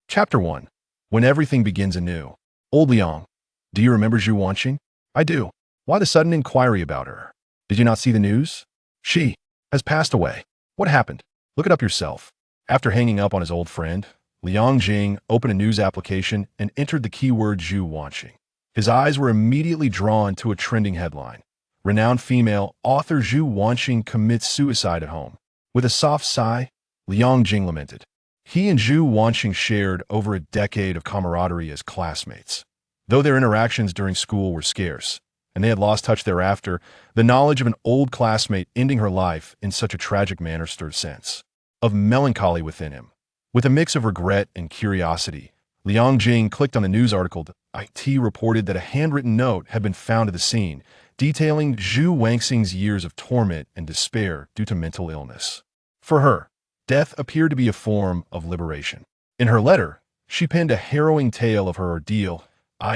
Chapter 1. When Everything Begins Anew. Old Liang. Do you remember Zhu Wanxing? I do. Why the sudden inquiry about her? Did you not see the news? She has passed away. What happened? Look it up yourself. After hanging up on his old friend, Liang Jing opened a news application and entered the keyword Zhu Wanxing. His eyes were immediately drawn to a trending headline. Renowned female author Zhu Wanxing commits suicide at home. With a soft sigh, Liang Jing lamented. He and Zhu Wanxing shared over a decade of camaraderie as classmates. Though their interactions during school were scarce, and they had lost touch thereafter, the knowledge of an old classmate ending her life in such a tragic manner stirred a sense of melancholy within him. With a mix of regret and curiosity, Liang Jing clicked on the news article. IT reported that a handwritten note had been found at the scene, detailing Zhu Wanxing's years of torment and despair due to mental illness. For her, death appeared to be a form of liberation. In her letter, she penned a harrowing tale of her ordeal.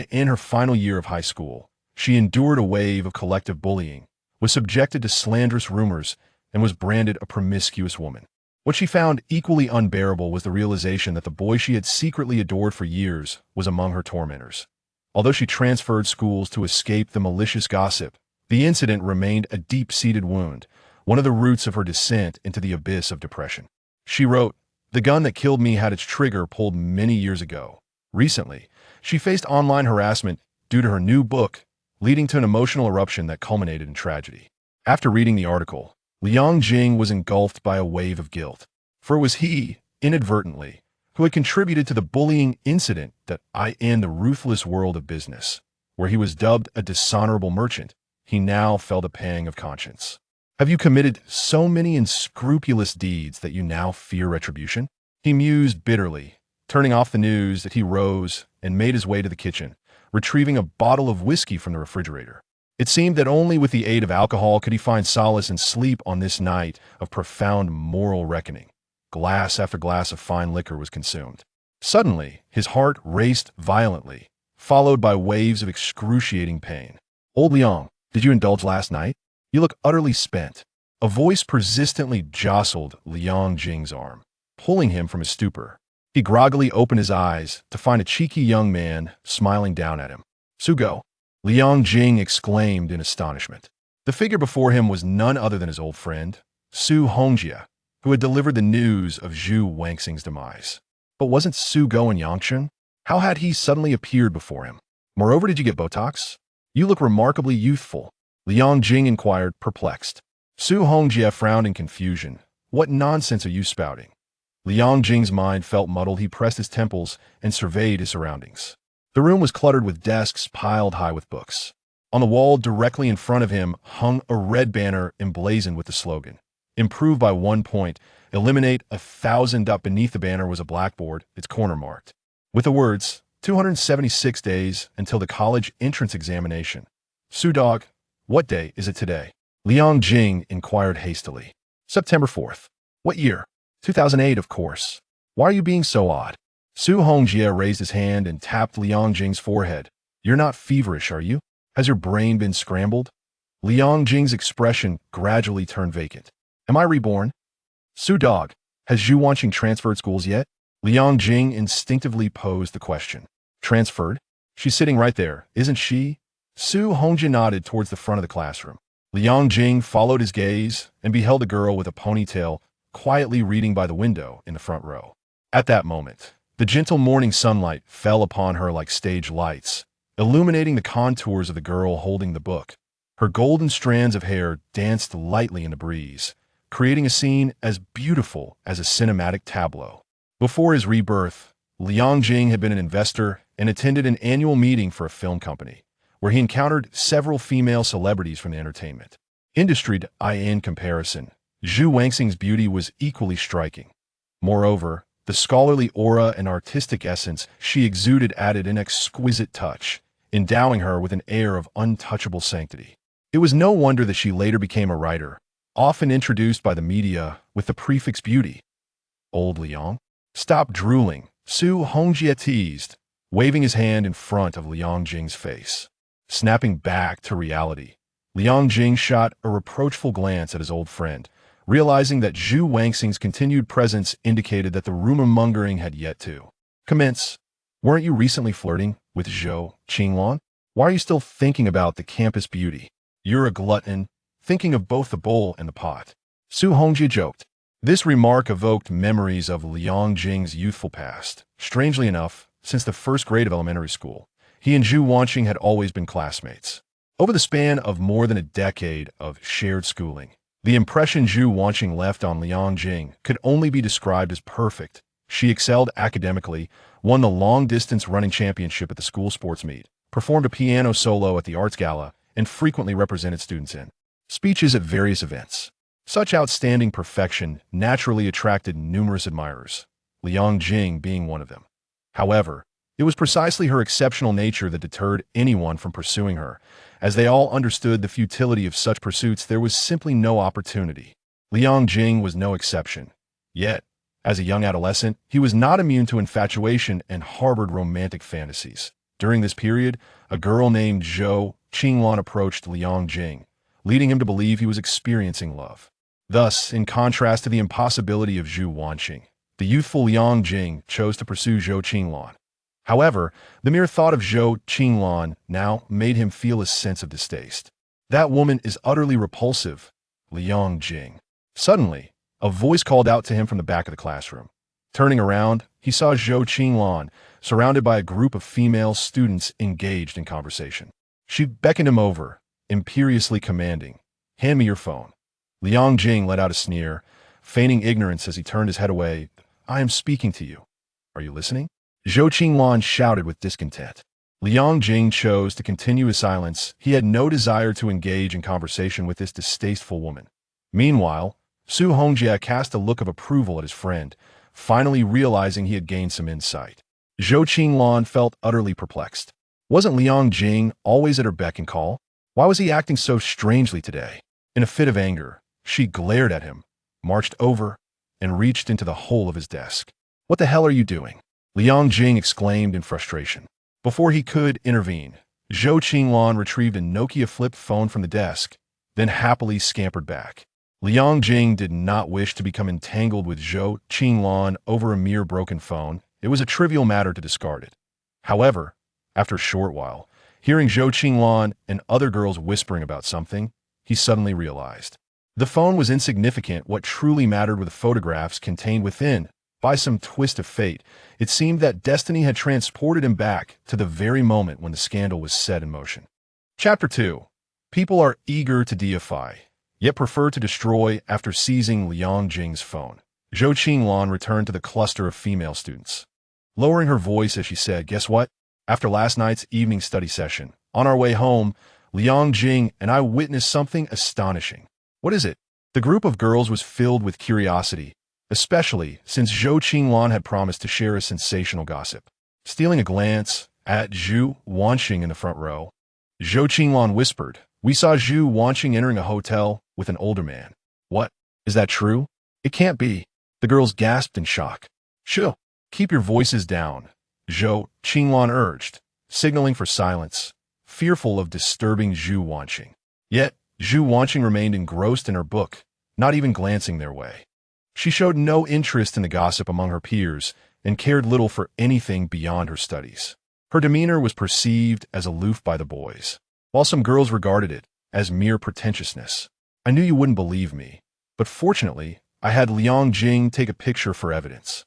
In her final year of high school, she endured a wave of collective bullying, was subjected to slanderous rumors, and was branded a promiscuous woman. What she found equally unbearable was the realization that the boy she had secretly adored for years was among her tormentors. Although she transferred schools to escape the malicious gossip, the incident remained a deep-seated wound, one of the roots of her descent into the abyss of depression. She wrote, "The gun that killed me had its trigger pulled many years ago. Recently, she faced online harassment due to her new book, leading to an emotional eruption that culminated in tragedy." After reading the article, Liang Jing was engulfed by a wave of guilt. For it was he, inadvertently, who had contributed to the bullying incident that in the ruthless world of business, where he was dubbed a dishonorable merchant, he now felt a pang of conscience. Have you committed so many unscrupulous deeds that you now fear retribution? He mused bitterly. Turning off the news, that he rose and made his way to the kitchen, retrieving a bottle of whiskey from the refrigerator. It seemed that only with the aid of alcohol could he find solace and sleep on this night of profound moral reckoning. Glass after glass of fine liquor was consumed. Suddenly, his heart raced violently, followed by waves of excruciating pain. "Old Liang, did you indulge last night? You look utterly spent." A voice persistently jostled Liang Jing's arm, pulling him from his stupor. He groggily opened his eyes to find a cheeky young man smiling down at him. "Sugo," Liang Jing exclaimed in astonishment. The figure before him was none other than his old friend, Su Hongjie, who had delivered the news of Zhu Wanxing's demise. But wasn't Sugo in Yangcheng? How had he suddenly appeared before him? Moreover, did you get Botox? You look remarkably youthful, Liang Jing inquired, perplexed. Su Hongjie frowned in confusion. "What nonsense are you spouting?" Liang Jing's mind felt muddled. He pressed his temples and surveyed his surroundings. The room was cluttered with desks piled high with books. On the wall directly in front of him hung a red banner emblazoned with the slogan, "Improve by 1 point, eliminate 1,000." Beneath the banner was a blackboard, its corner marked, with the words, 276 days until the college entrance examination. "Sudog, what day is it today?" Liang Jing inquired hastily. "September 4th. What year?" 2008, of course. "Why are you being so odd?" Su Hongjie raised his hand and tapped Liang Jing's forehead. "You're not feverish, are you? Has your brain been scrambled?" Liang Jing's expression gradually turned vacant. "Am I reborn?" "Su Dog, has Zhu Wanxing transferred schools yet?" Liang Jing instinctively posed the question. "Transferred? She's sitting right there, isn't she?" Su Hongjie nodded towards the front of the classroom. Liang Jing followed his gaze and beheld a girl with a ponytail quietly reading by the window in the front row. At that moment, the gentle morning sunlight fell upon her like stage lights, illuminating the contours of the girl holding the book. Her golden strands of hair danced lightly in the breeze, creating a scene as beautiful as a cinematic tableau. Before his rebirth, Liang Jing had been an investor and attended an annual meeting for a film company, where he encountered several female celebrities from the entertainment industry. In comparison, Zhu Wanxing's beauty was equally striking. Moreover, the scholarly aura and artistic essence she exuded added an exquisite touch, endowing her with an air of untouchable sanctity. It was no wonder that she later became a writer, often introduced by the media with the prefix beauty. "Old Liang? Stop drooling," Su Hongjie teased, waving his hand in front of Liang Jing's face. Snapping back to reality, Liang Jing shot a reproachful glance at his old friend, realizing that Zhu Wanxing's continued presence indicated that the rumor-mongering had yet to Commence. Weren't you recently flirting with Zhou Qinglan? Why are you still thinking about the campus beauty? You're a glutton, thinking of both the bowl and the pot. Su Hongjie joked. This remark evoked memories of Liang Jing's youthful past. Strangely enough, since the first grade of elementary school, he and Zhu Wanxing had always been classmates. Over the span of more than a decade of shared schooling, the impression Zhu Wanxing left on Liang Jing could only be described as perfect. She excelled academically, won the long-distance running championship at the school sports meet, performed a piano solo at the arts gala, and frequently represented students in speeches at various events. Such outstanding perfection naturally attracted numerous admirers, Liang Jing being one of them. However, it was precisely her exceptional nature that deterred anyone from pursuing her. As they all understood the futility of such pursuits, there was simply no opportunity. Liang Jing was no exception. Yet, as a young adolescent, he was not immune to infatuation and harbored romantic fantasies. During this period, a girl named Zhou Qinglan approached Liang Jing, leading him to believe he was experiencing love. Thus, in contrast to the impossibility of Zhu Wanxing, the youthful Liang Jing chose to pursue Zhou Qinglan. However, the mere thought of Zhou Qinglan now made him feel a sense of distaste. That woman is utterly repulsive, Liang Jing. Suddenly, a voice called out to him from the back of the classroom. Turning around, he saw Zhou Qinglan, surrounded by a group of female students engaged in conversation. She beckoned him over, imperiously commanding, "Hand me your phone." Liang Jing let out a sneer, feigning ignorance as he turned his head away. "I am speaking to you. Are you listening?" Zhou Qinglan shouted with discontent. Liang Jing chose to continue his silence. He had no desire to engage in conversation with this distasteful woman. Meanwhile, Su Hongjie cast a look of approval at his friend, finally realizing he had gained some insight. Zhou Qinglan felt utterly perplexed. Wasn't Liang Jing always at her beck and call? Why was he acting so strangely today? In a fit of anger, she glared at him, marched over, and reached into the hole of his desk. "What the hell are you doing?" Liang Jing exclaimed in frustration. Before he could intervene, Zhou Qinglan retrieved a Nokia flip phone from the desk, then happily scampered back. Liang Jing did not wish to become entangled with Zhou Qinglan over a mere broken phone. It was a trivial matter to discard it. However, after a short while, hearing Zhou Qinglan and other girls whispering about something, he suddenly realized. The phone was insignificant. What truly mattered were the photographs contained within. By some twist of fate, it seemed that destiny had transported him back to the very moment when the scandal was set in motion. Chapter 2. People are eager to deify, yet prefer to destroy. After seizing Liang Jing's phone, Zhou Qinglan returned to the cluster of female students. Lowering her voice as she said, "Guess what? After last night's evening study session, on our way home, Liang Jing and I witnessed something astonishing." "What is it?" The group of girls was filled with curiosity, especially since Zhou Qinglan had promised to share a sensational gossip. Stealing a glance at Zhu Wanxing in the front row, Zhou Qinglan whispered, "We saw Zhu Wanxing entering a hotel with an older man." "What? Is that true?" "It can't be." The girls gasped in shock. "Shoo, keep your voices down," Zhou Qinglan urged, signaling for silence, fearful of disturbing Zhu Wanxing. Yet, Zhu Wanxing remained engrossed in her book, not even glancing their way. She showed no interest in the gossip among her peers and cared little for anything beyond her studies. Her demeanor was perceived as aloof by the boys, while some girls regarded it as mere pretentiousness. "I knew you wouldn't believe me, but fortunately, I had Liang Jing take a picture for evidence."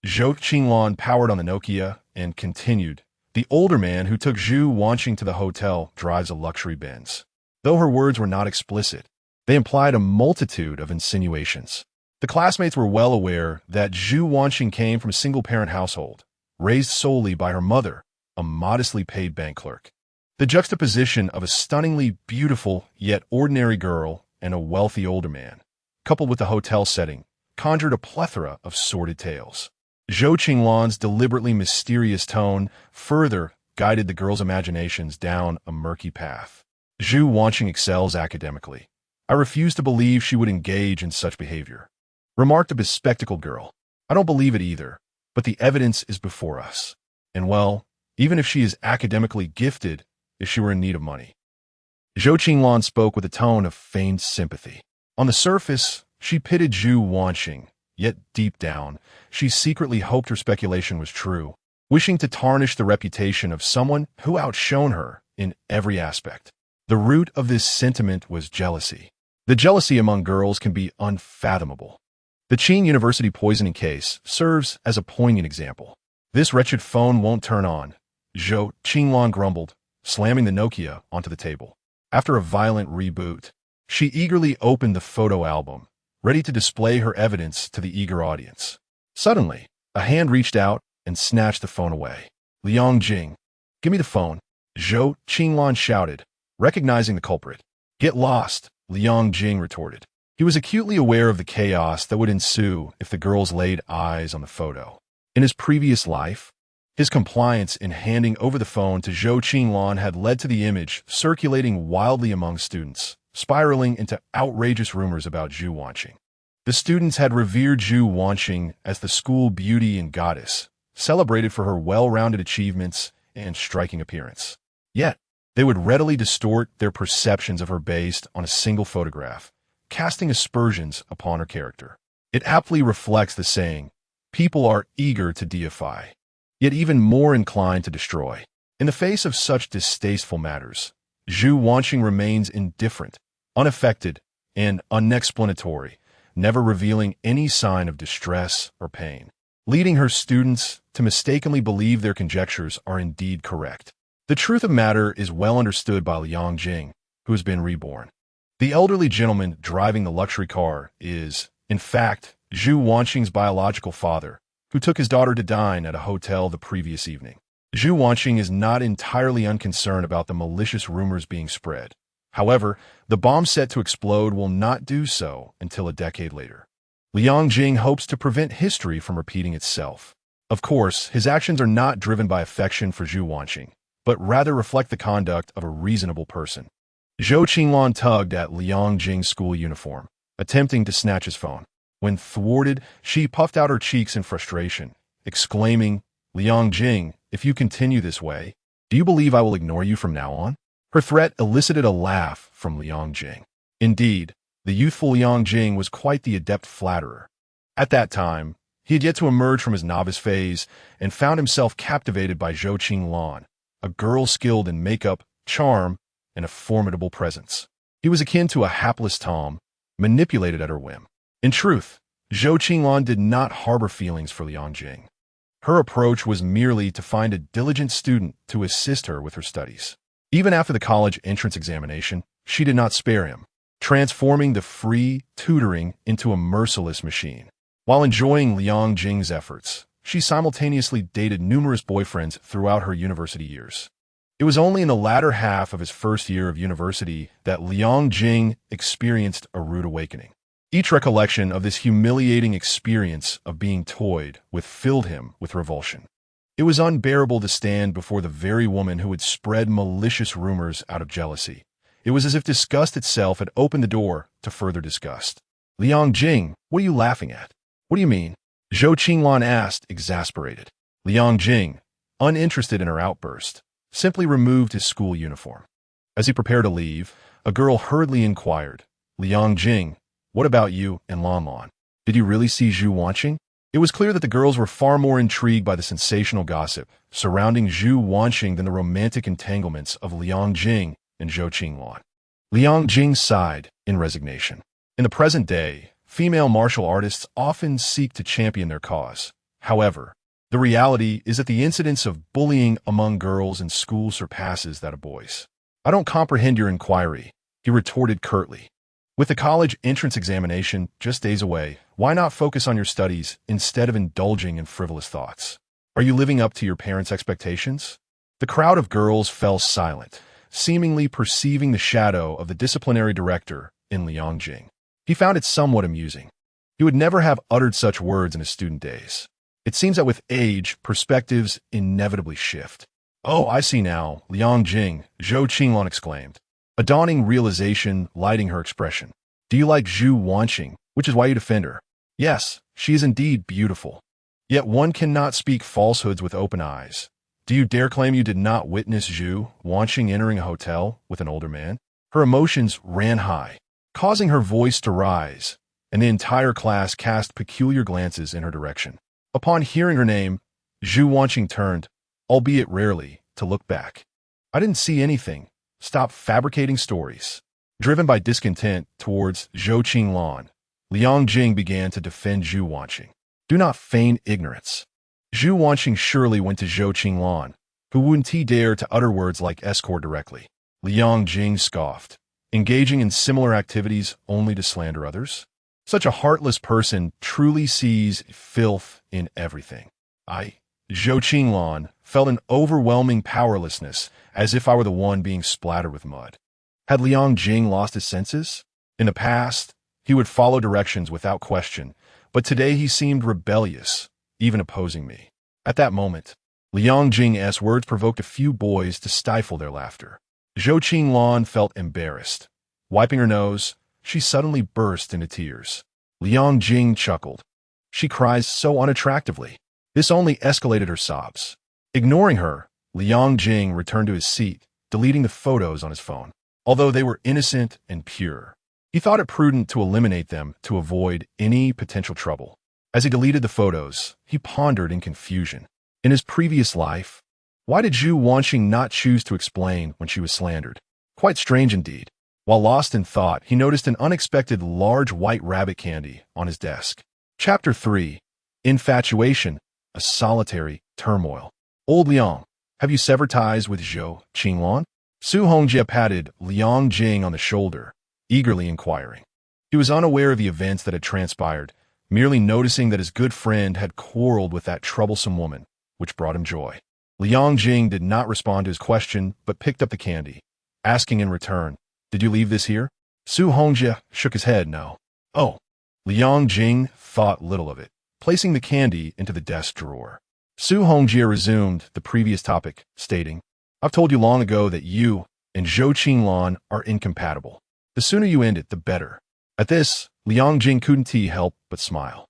Zhou Qinglan powered on the Nokia and continued, "The older man who took Zhu Wanxing to the hotel drives a luxury Benz." Though her words were not explicit, they implied a multitude of insinuations. The classmates were well aware that Zhu Wanxing came from a single-parent household, raised solely by her mother, a modestly paid bank clerk. The juxtaposition of a stunningly beautiful yet ordinary girl and a wealthy older man, coupled with the hotel setting, conjured a plethora of sordid tales. Zhou Qinglan's deliberately mysterious tone further guided the girls' imaginations down a murky path. Zhu Wanxing excels academically. I refuse to believe she would engage in such behavior, remarked a bespectacled girl. "I don't believe it either, but the evidence is before us. And well, even if she is academically gifted, if she were in need of money." Zhou Qinglan spoke with a tone of feigned sympathy. On the surface, she pitied Zhu Wanxing, yet deep down, she secretly hoped her speculation was true. wishing to tarnish the reputation of someone who outshone her in every aspect. The root of this sentiment was jealousy. The jealousy among girls can be unfathomable. The Qing University poisoning case serves as a poignant example. "This wretched phone won't turn on," Zhou Qinglan grumbled, slamming the Nokia onto the table. After a violent reboot, she eagerly opened the photo album, ready to display her evidence to the eager audience. Suddenly, a hand reached out and snatched the phone away. "Liang Jing, give me the phone," Zhou Qinglan shouted, recognizing the culprit. "Get lost," Liang Jing retorted. He was acutely aware of the chaos that would ensue if the girls laid eyes on the photo. In his previous life, his compliance in handing over the phone to Zhou Qinglan had led to the image circulating wildly among students, spiraling into outrageous rumors about Zhu Wanxing. The students had revered Zhu Wanxing as the school beauty and goddess, celebrated for her well-rounded achievements and striking appearance. Yet, they would readily distort their perceptions of her based on a single photograph, casting aspersions upon her character. It aptly reflects the saying, "People are eager to deify, yet even more inclined to destroy." In the face of such distasteful matters, Zhu Wanxing remains indifferent, unaffected, and unexplanatory, never revealing any sign of distress or pain, leading her students to mistakenly believe their conjectures are indeed correct. The truth of the matter is well understood by Liang Jing, who has been reborn. The elderly gentleman driving the luxury car is, in fact, Zhu Wanxing's biological father, who took his daughter to dine at a hotel the previous evening. Zhu Wanxing is not entirely unconcerned about the malicious rumors being spread. However, the bomb set to explode will not do so until a decade later. Liang Jing hopes to prevent history from repeating itself. Of course, his actions are not driven by affection for Zhu Wanxing, but rather reflect the conduct of a reasonable person. Zhou Qinglan tugged at Liang Jing's school uniform, attempting to snatch his phone. When thwarted, she puffed out her cheeks in frustration, exclaiming, "Liang Jing, if you continue this way, do you believe I will ignore you from now on?" Her threat elicited a laugh from Liang Jing. Indeed, the youthful Liang Jing was quite the adept flatterer. At that time, he had yet to emerge from his novice phase and found himself captivated by Zhou Qinglan, a girl skilled in makeup, charm, and a formidable presence. He was akin to a hapless Tom, manipulated at her whim. In truth, Zhou Qinglan did not harbor feelings for Liang Jing. Her approach was merely to find a diligent student to assist her with her studies. Even after the college entrance examination, she did not spare him, transforming the free tutoring into a merciless machine. While enjoying Liang Jing's efforts, she simultaneously dated numerous boyfriends throughout her university years. It was only in the latter half of his first year of university that Liang Jing experienced a rude awakening. Each recollection of this humiliating experience of being toyed with filled him with revulsion. It was unbearable to stand before the very woman who had spread malicious rumors out of jealousy. It was as if disgust itself had opened the door to further disgust. "Liang Jing, what are you laughing at? What do you mean?" Zhou Qinglan asked, exasperated. Liang Jing, uninterested in her outburst, simply removed his school uniform. As he prepared to leave, a girl hurriedly inquired, "Liang Jing, what about you and Lan Lan? Did you really see Zhu Wanxing?" It was clear that the girls were far more intrigued by the sensational gossip surrounding Zhu Wanxing than the romantic entanglements of Liang Jing and Zhou Qinglan. Liang Jing sighed in resignation. In the present day, female martial artists often seek to champion their cause. However, the reality is that the incidence of bullying among girls in school surpasses that of boys. "I don't comprehend your inquiry," he retorted curtly. With the college entrance examination just days away, why not focus on your studies instead of indulging in frivolous thoughts? Are you living up to your parents' expectations? The crowd of girls fell silent, seemingly perceiving the shadow of the disciplinary director in Liang Jing. He found it somewhat amusing. He would never have uttered such words in his student days. It seems that with age, perspectives inevitably shift. "Oh, I see now, Liang Jing," Zhou Qinglan exclaimed, a dawning realization lighting her expression. "Do you like Zhu Wanxing, which is why you defend her?" "Yes, she is indeed beautiful. Yet one cannot speak falsehoods with open eyes. Do you dare claim you did not witness Zhu Wanxing entering a hotel with an older man?" Her emotions ran high, causing her voice to rise, and the entire class cast peculiar glances in her direction. Upon hearing her name, Zhu Wanxing turned, albeit rarely, to look back. I didn't see anything. Stop fabricating stories. Driven by discontent towards Zhou Qinglan, Liang Jing began to defend Zhu Wanxing. Do not feign ignorance. Zhu Wanxing surely went to Zhou Qinglan, who wouldn't he dare to utter words like escort directly. Liang Jing scoffed, engaging in similar activities only to slander others. Such a heartless person truly sees filth in everything. Zhou Qinglan, felt an overwhelming powerlessness, as if I were the one being splattered with mud. Had Liang Jing lost his senses? In the past, he would follow directions without question, but today he seemed rebellious, even opposing me. At that moment, Liang Jing's words provoked a few boys to stifle their laughter. Zhou Qinglan felt embarrassed. Wiping her nose, she suddenly burst into tears. Liang Jing chuckled. She cries so unattractively. This only escalated her sobs. Ignoring her, Liang Jing returned to his seat, deleting the photos on his phone. Although they were innocent and pure, he thought it prudent to eliminate them to avoid any potential trouble. As he deleted the photos, he pondered in confusion. In his previous life, why did Zhu Wanxing not choose to explain when she was slandered? Quite strange indeed. While lost in thought, he noticed an unexpected large white rabbit candy on his desk. Chapter 3. Infatuation, a solitary turmoil. Old Liang, have you severed ties with Zhou Qinglan? Su Hongjie patted Liang Jing on the shoulder, eagerly inquiring. He was unaware of the events that had transpired, merely noticing that his good friend had quarreled with that troublesome woman, which brought him joy. Liang Jing did not respond to his question, but picked up the candy, asking in return, "Did you leave this here?" Su Hongjie shook his head no. Oh. Liang Jing thought little of it, placing the candy into the desk drawer. Su Hongjie resumed the previous topic, stating, "I've told you long ago that you and Zhou Qinglan are incompatible. The sooner you end it, the better." At this, Liang Jing couldn't help but smile.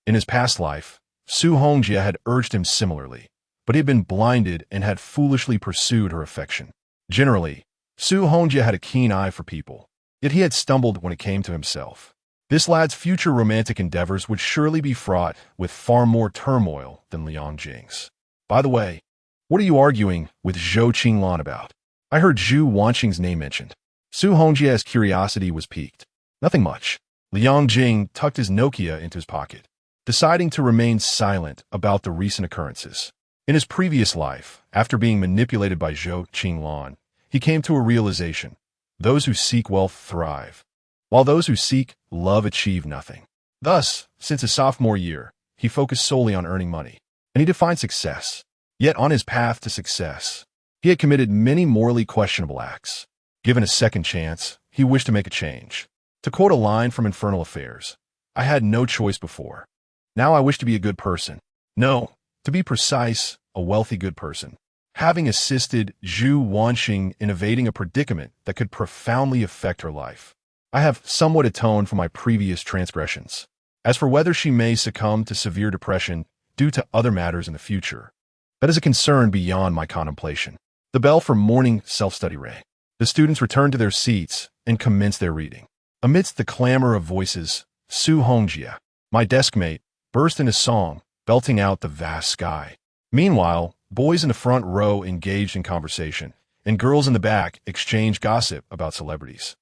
In his past life, Su Hongjie had urged him similarly, but he had been blinded and had foolishly pursued her affection. Generally, Su Hongjie had a keen eye for people, yet he had stumbled when it came to himself. This lad's future romantic endeavors would surely be fraught with far more turmoil than Liang Jing's. By the way, what are you arguing with Zhou Qinglan about? I heard Zhu Wanxing's name mentioned. Su Hongjie's curiosity was piqued. Nothing much. Liang Jing tucked his Nokia into his pocket, deciding to remain silent about the recent occurrences. In his previous life, after being manipulated by Zhou Qinglan, he came to a realization. Those who seek wealth thrive, while those who seek love achieve nothing. Thus, since his sophomore year, he focused solely on earning money, and he defined success. Yet on his path to success, he had committed many morally questionable acts. Given a second chance, he wished to make a change. To quote a line from Infernal Affairs, "I had no choice before. Now I wish to be a good person. No, to be precise, a wealthy good person." Having assisted Zhu Wanxing in evading a predicament that could profoundly affect her life, I have somewhat atoned for my previous transgressions. As for whether she may succumb to severe depression due to other matters in the future, that is a concern beyond my contemplation. The bell for morning self-study rang. The students returned to their seats and commenced their reading. Amidst the clamor of voices, Su Hongjie, my desk mate, burst into song, belting out the vast sky. Meanwhile, boys in the front row engaged in conversation, and girls in the back exchanged gossip about celebrities.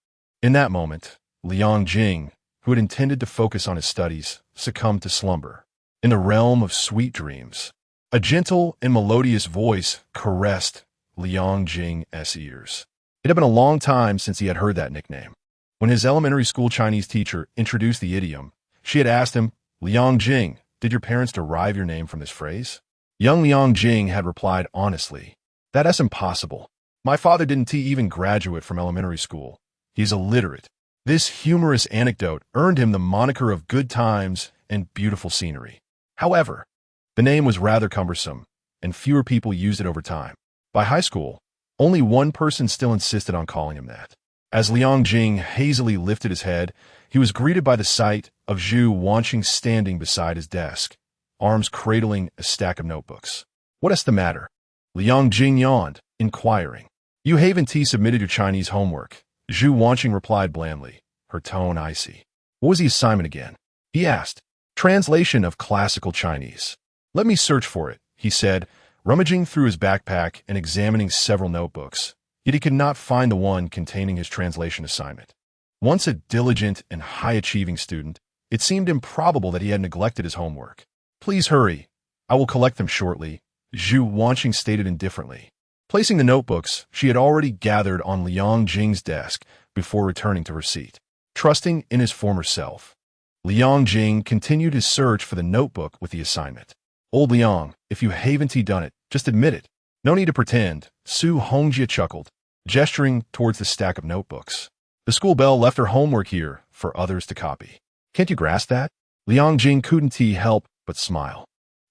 In that moment, Liang Jing, who had intended to focus on his studies, succumbed to slumber. In the realm of sweet dreams, a gentle and melodious voice caressed Liang Jing's ears. It had been a long time since he had heard that nickname. When his elementary school Chinese teacher introduced the idiom, she had asked him, "Liang Jing, did your parents derive your name from this phrase?" Young Liang Jing had replied honestly, "That's impossible. My father didn't even graduate from elementary school. He's illiterate." This humorous anecdote earned him the moniker of Good Times and Beautiful Scenery. However, the name was rather cumbersome, and fewer people used it over time. By high school, only one person still insisted on calling him that. As Liang Jing hazily lifted his head, he was greeted by the sight of Zhu Wanxing standing beside his desk, arms cradling a stack of notebooks. "What is the matter?" Liang Jing yawned, inquiring. "You haven't submitted your Chinese homework," Zhu Wanxing replied blandly, her tone icy. "What was the assignment again?" he asked. "Translation of classical Chinese." "Let me search for it," he said, rummaging through his backpack and examining several notebooks. Yet he could not find the one containing his translation assignment. Once a diligent and high-achieving student, it seemed improbable that he had neglected his homework. Please hurry. I will collect them shortly, Zhu Wanxing stated indifferently. Placing the notebooks she had already gathered on Liang Jing's desk before returning to her seat. Trusting in his former self, Liang Jing continued his search for the notebook with the assignment. Old Liang, if you haven't done it, just admit it. No need to pretend, Su Hongjie chuckled, gesturing towards the stack of notebooks. The school bell left her homework here for others to copy. Can't you grasp that? Liang Jing couldn't help but smile.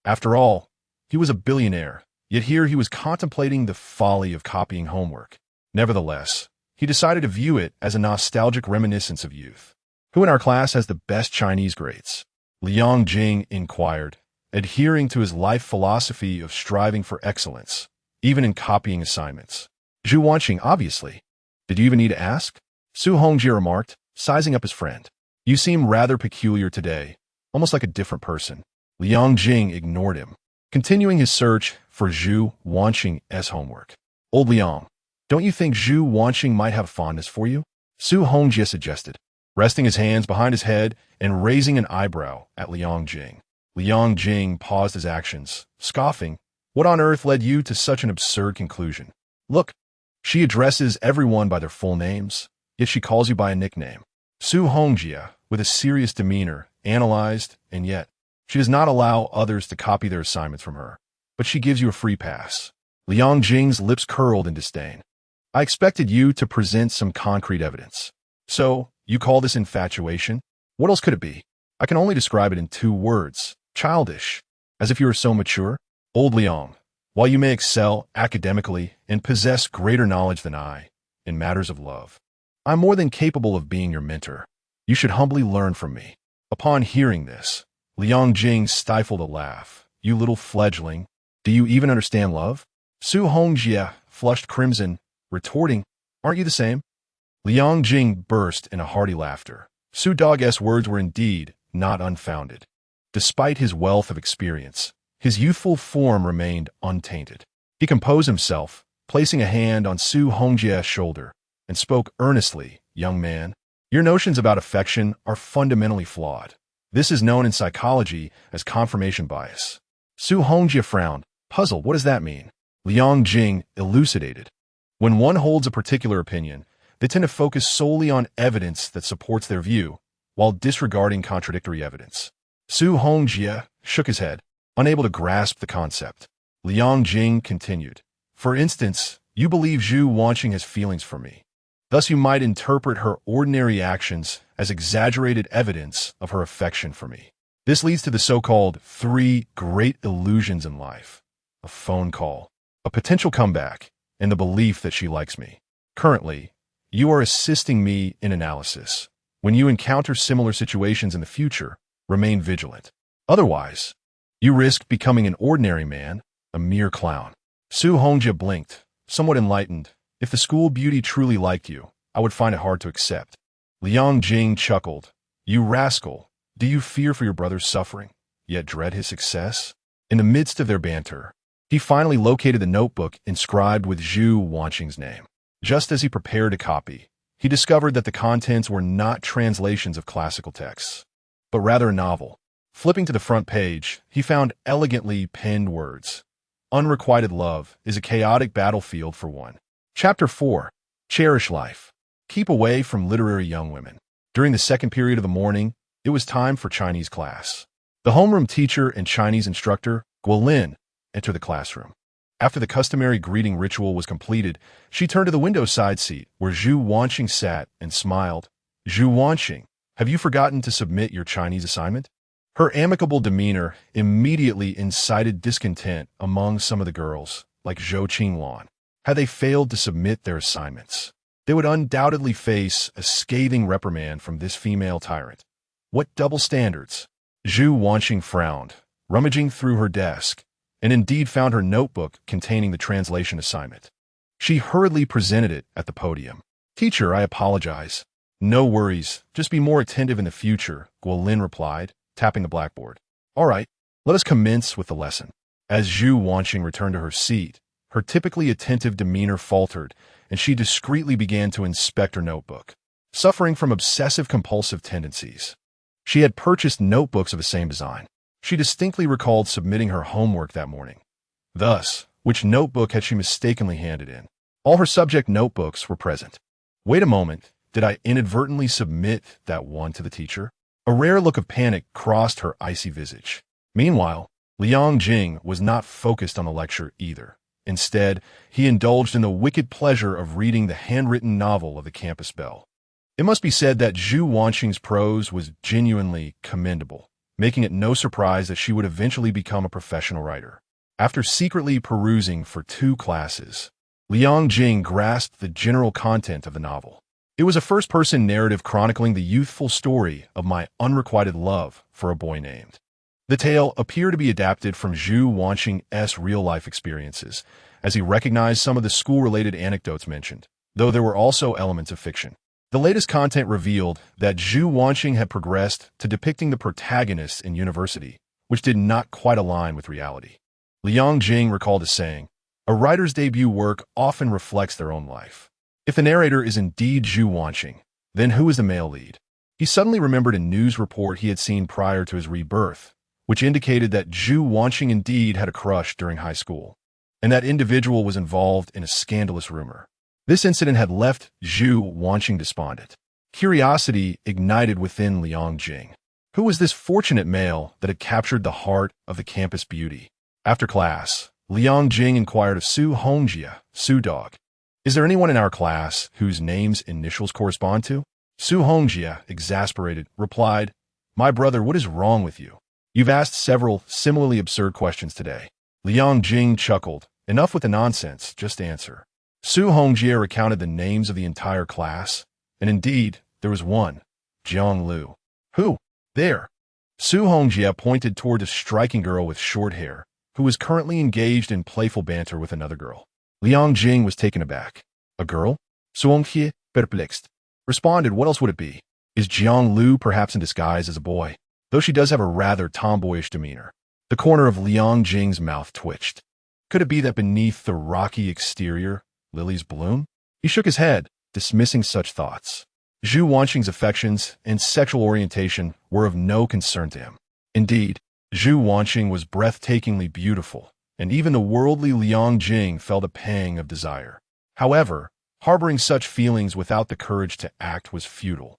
After all, he was a billionaire, yet here he was contemplating the folly of copying homework. Nevertheless, he decided to view it as a nostalgic reminiscence of youth. Who in our class has the best Chinese grades? Liang Jing inquired, adhering to his life philosophy of striving for excellence, even in copying assignments. Zhu Wanxing, obviously. Did you even need to ask? Su Hongjie remarked, sizing up his friend. You seem rather peculiar today, almost like a different person. Liang Jing ignored him, continuing his search for Zhu Wanxing's homework. Old Liang, don't you think Zhu Wanxing might have a fondness for you? Su Hongjie suggested, resting his hands behind his head and raising an eyebrow at Liang Jing. Liang Jing paused his actions, scoffing. What on earth led you to such an absurd conclusion? Look, she addresses everyone by their full names, yet she calls you by a nickname. Su Hongjie, with a serious demeanor, analyzed, and yet, she does not allow others to copy their assignments from her, but she gives you a free pass. Liang Jing's lips curled in disdain. I expected you to present some concrete evidence. So, you call this infatuation? What else could it be? I can only describe it in 2 words. Childish. As if you were so mature. Old Liang, while you may excel academically and possess greater knowledge than I in matters of love, I'm more than capable of being your mentor. You should humbly learn from me. Upon hearing this, Liang Jing stifled a laugh. You little fledgling, do you even understand love? Su Hongjie flushed crimson, retorting, aren't you the same? Liang Jing burst in a hearty laughter. Su Dog's words were indeed not unfounded. Despite his wealth of experience, his youthful form remained untainted. He composed himself, placing a hand on Su Hongjie's shoulder, and spoke earnestly, young man, your notions about affection are fundamentally flawed. This is known in psychology as confirmation bias. Su Hongjie frowned, puzzled. What does that mean? Liang Jing elucidated. When one holds a particular opinion, they tend to focus solely on evidence that supports their view, while disregarding contradictory evidence. Su Hongjie shook his head, unable to grasp the concept. Liang Jing continued. For instance, you believe Zhu Wanxing has feelings for me. Thus you might interpret her ordinary actions as exaggerated evidence of her affection for me. This leads to the so-called 3 great illusions in life. A phone call, a potential comeback, and the belief that she likes me. Currently, you are assisting me in analysis. When you encounter similar situations in the future, remain vigilant. Otherwise, you risk becoming an ordinary man, a mere clown. Su Hongjie blinked, somewhat enlightened. If the school beauty truly liked you, I would find it hard to accept. Liang Jing chuckled. You rascal, do you fear for your brother's suffering, yet dread his success? In the midst of their banter, he finally located the notebook inscribed with Zhu Wanxing's name. Just as he prepared to copy, he discovered that the contents were not translations of classical texts, but rather a novel. Flipping to the front page, he found elegantly penned words. Unrequited love is a chaotic battlefield for one. Chapter 4. Cherish life. Keep away from literary young women. During the second period of the morning, it was time for Chinese class. The homeroom teacher and Chinese instructor, Guolin, entered the classroom. After the customary greeting ritual was completed, she turned to the window side seat where Zhu Wanxing sat and smiled. Zhu Wanxing, have you forgotten to submit your Chinese assignment? Her amicable demeanor immediately incited discontent among some of the girls, like Zhou Qinglan. Had they failed to submit their assignments, they would undoubtedly face a scathing reprimand from this female tyrant. What double standards? Zhu Wanxing frowned, rummaging through her desk, and indeed found her notebook containing the translation assignment. She hurriedly presented it at the podium. Teacher, I apologize. No worries, just be more attentive in the future, Guolin replied, tapping the blackboard. All right, let us commence with the lesson. As Zhu Wanxing returned to her seat, her typically attentive demeanor faltered, and she discreetly began to inspect her notebook. Suffering from obsessive-compulsive tendencies, she had purchased notebooks of the same design. She distinctly recalled submitting her homework that morning. Thus, which notebook had she mistakenly handed in? All her subject notebooks were present. Wait a moment, did I inadvertently submit that one to the teacher? A rare look of panic crossed her icy visage. Meanwhile, Liang Jing was not focused on the lecture either. Instead, he indulged in the wicked pleasure of reading the handwritten novel of the campus belle. It must be said that Zhu Wanxing's prose was genuinely commendable, making it no surprise that she would eventually become a professional writer. After secretly perusing for 2 classes, Liang Jing grasped the general content of the novel. It was a first-person narrative chronicling the youthful story of my unrequited love for a boy named. The tale appeared to be adapted from Zhu Wanxing's real-life experiences, as he recognized some of the school-related anecdotes mentioned, though there were also elements of fiction. The latest content revealed that Zhu Wanxing had progressed to depicting the protagonist in university, which did not quite align with reality. Liang Jing recalled a saying, "A writer's debut work often reflects their own life." If the narrator is indeed Zhu Wanxing, then who is the male lead? He suddenly remembered a news report he had seen prior to his rebirth, which indicated that Zhu Wanxing indeed had a crush during high school, and that individual was involved in a scandalous rumor. This incident had left Zhu Wanxing despondent. Curiosity ignited within Liang Jing. Who was this fortunate male that had captured the heart of the campus beauty? After class, Liang Jing inquired of Zhu Wanxing, Zhu Dog, "Is there anyone in our class whose name's initials correspond to?" Zhu Wanxing, exasperated, replied, "My brother, what is wrong with you? You've asked several similarly absurd questions today." Liang Jing chuckled, "Enough with the nonsense, just answer." Zhu Wanxing recounted the names of the entire class, and indeed, there was one, Jiang Lu. "Who?" "There." Zhu Wanxing pointed toward a striking girl with short hair, who was currently engaged in playful banter with another girl. Liang Jing was taken aback. "A girl?" Zhu Wanxing, perplexed, responded, "What else would it be? Is Jiang Lu perhaps in disguise as a boy? Though she does have a rather tomboyish demeanor." The corner of Liang Jing's mouth twitched. Could it be that beneath the rocky exterior, lilies bloom? He shook his head, dismissing such thoughts. Zhu Wanxing's affections and sexual orientation were of no concern to him. Indeed, Zhu Wanxing was breathtakingly beautiful, and even the worldly Liang Jing felt a pang of desire. However, harboring such feelings without the courage to act was futile.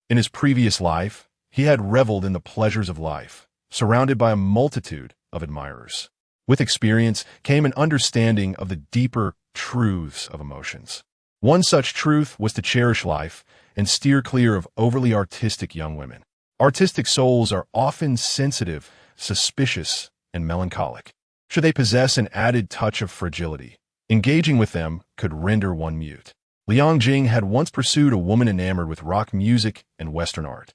In his previous life, he had reveled in the pleasures of life, surrounded by a multitude of admirers. With experience came an understanding of the deeper truths of emotions. One such truth was to cherish life and steer clear of overly artistic young women. Artistic souls are often sensitive, suspicious, and melancholic. Should they possess an added touch of fragility, engaging with them could render one mute. Liang Jing had once pursued a woman enamored with rock music and Western art.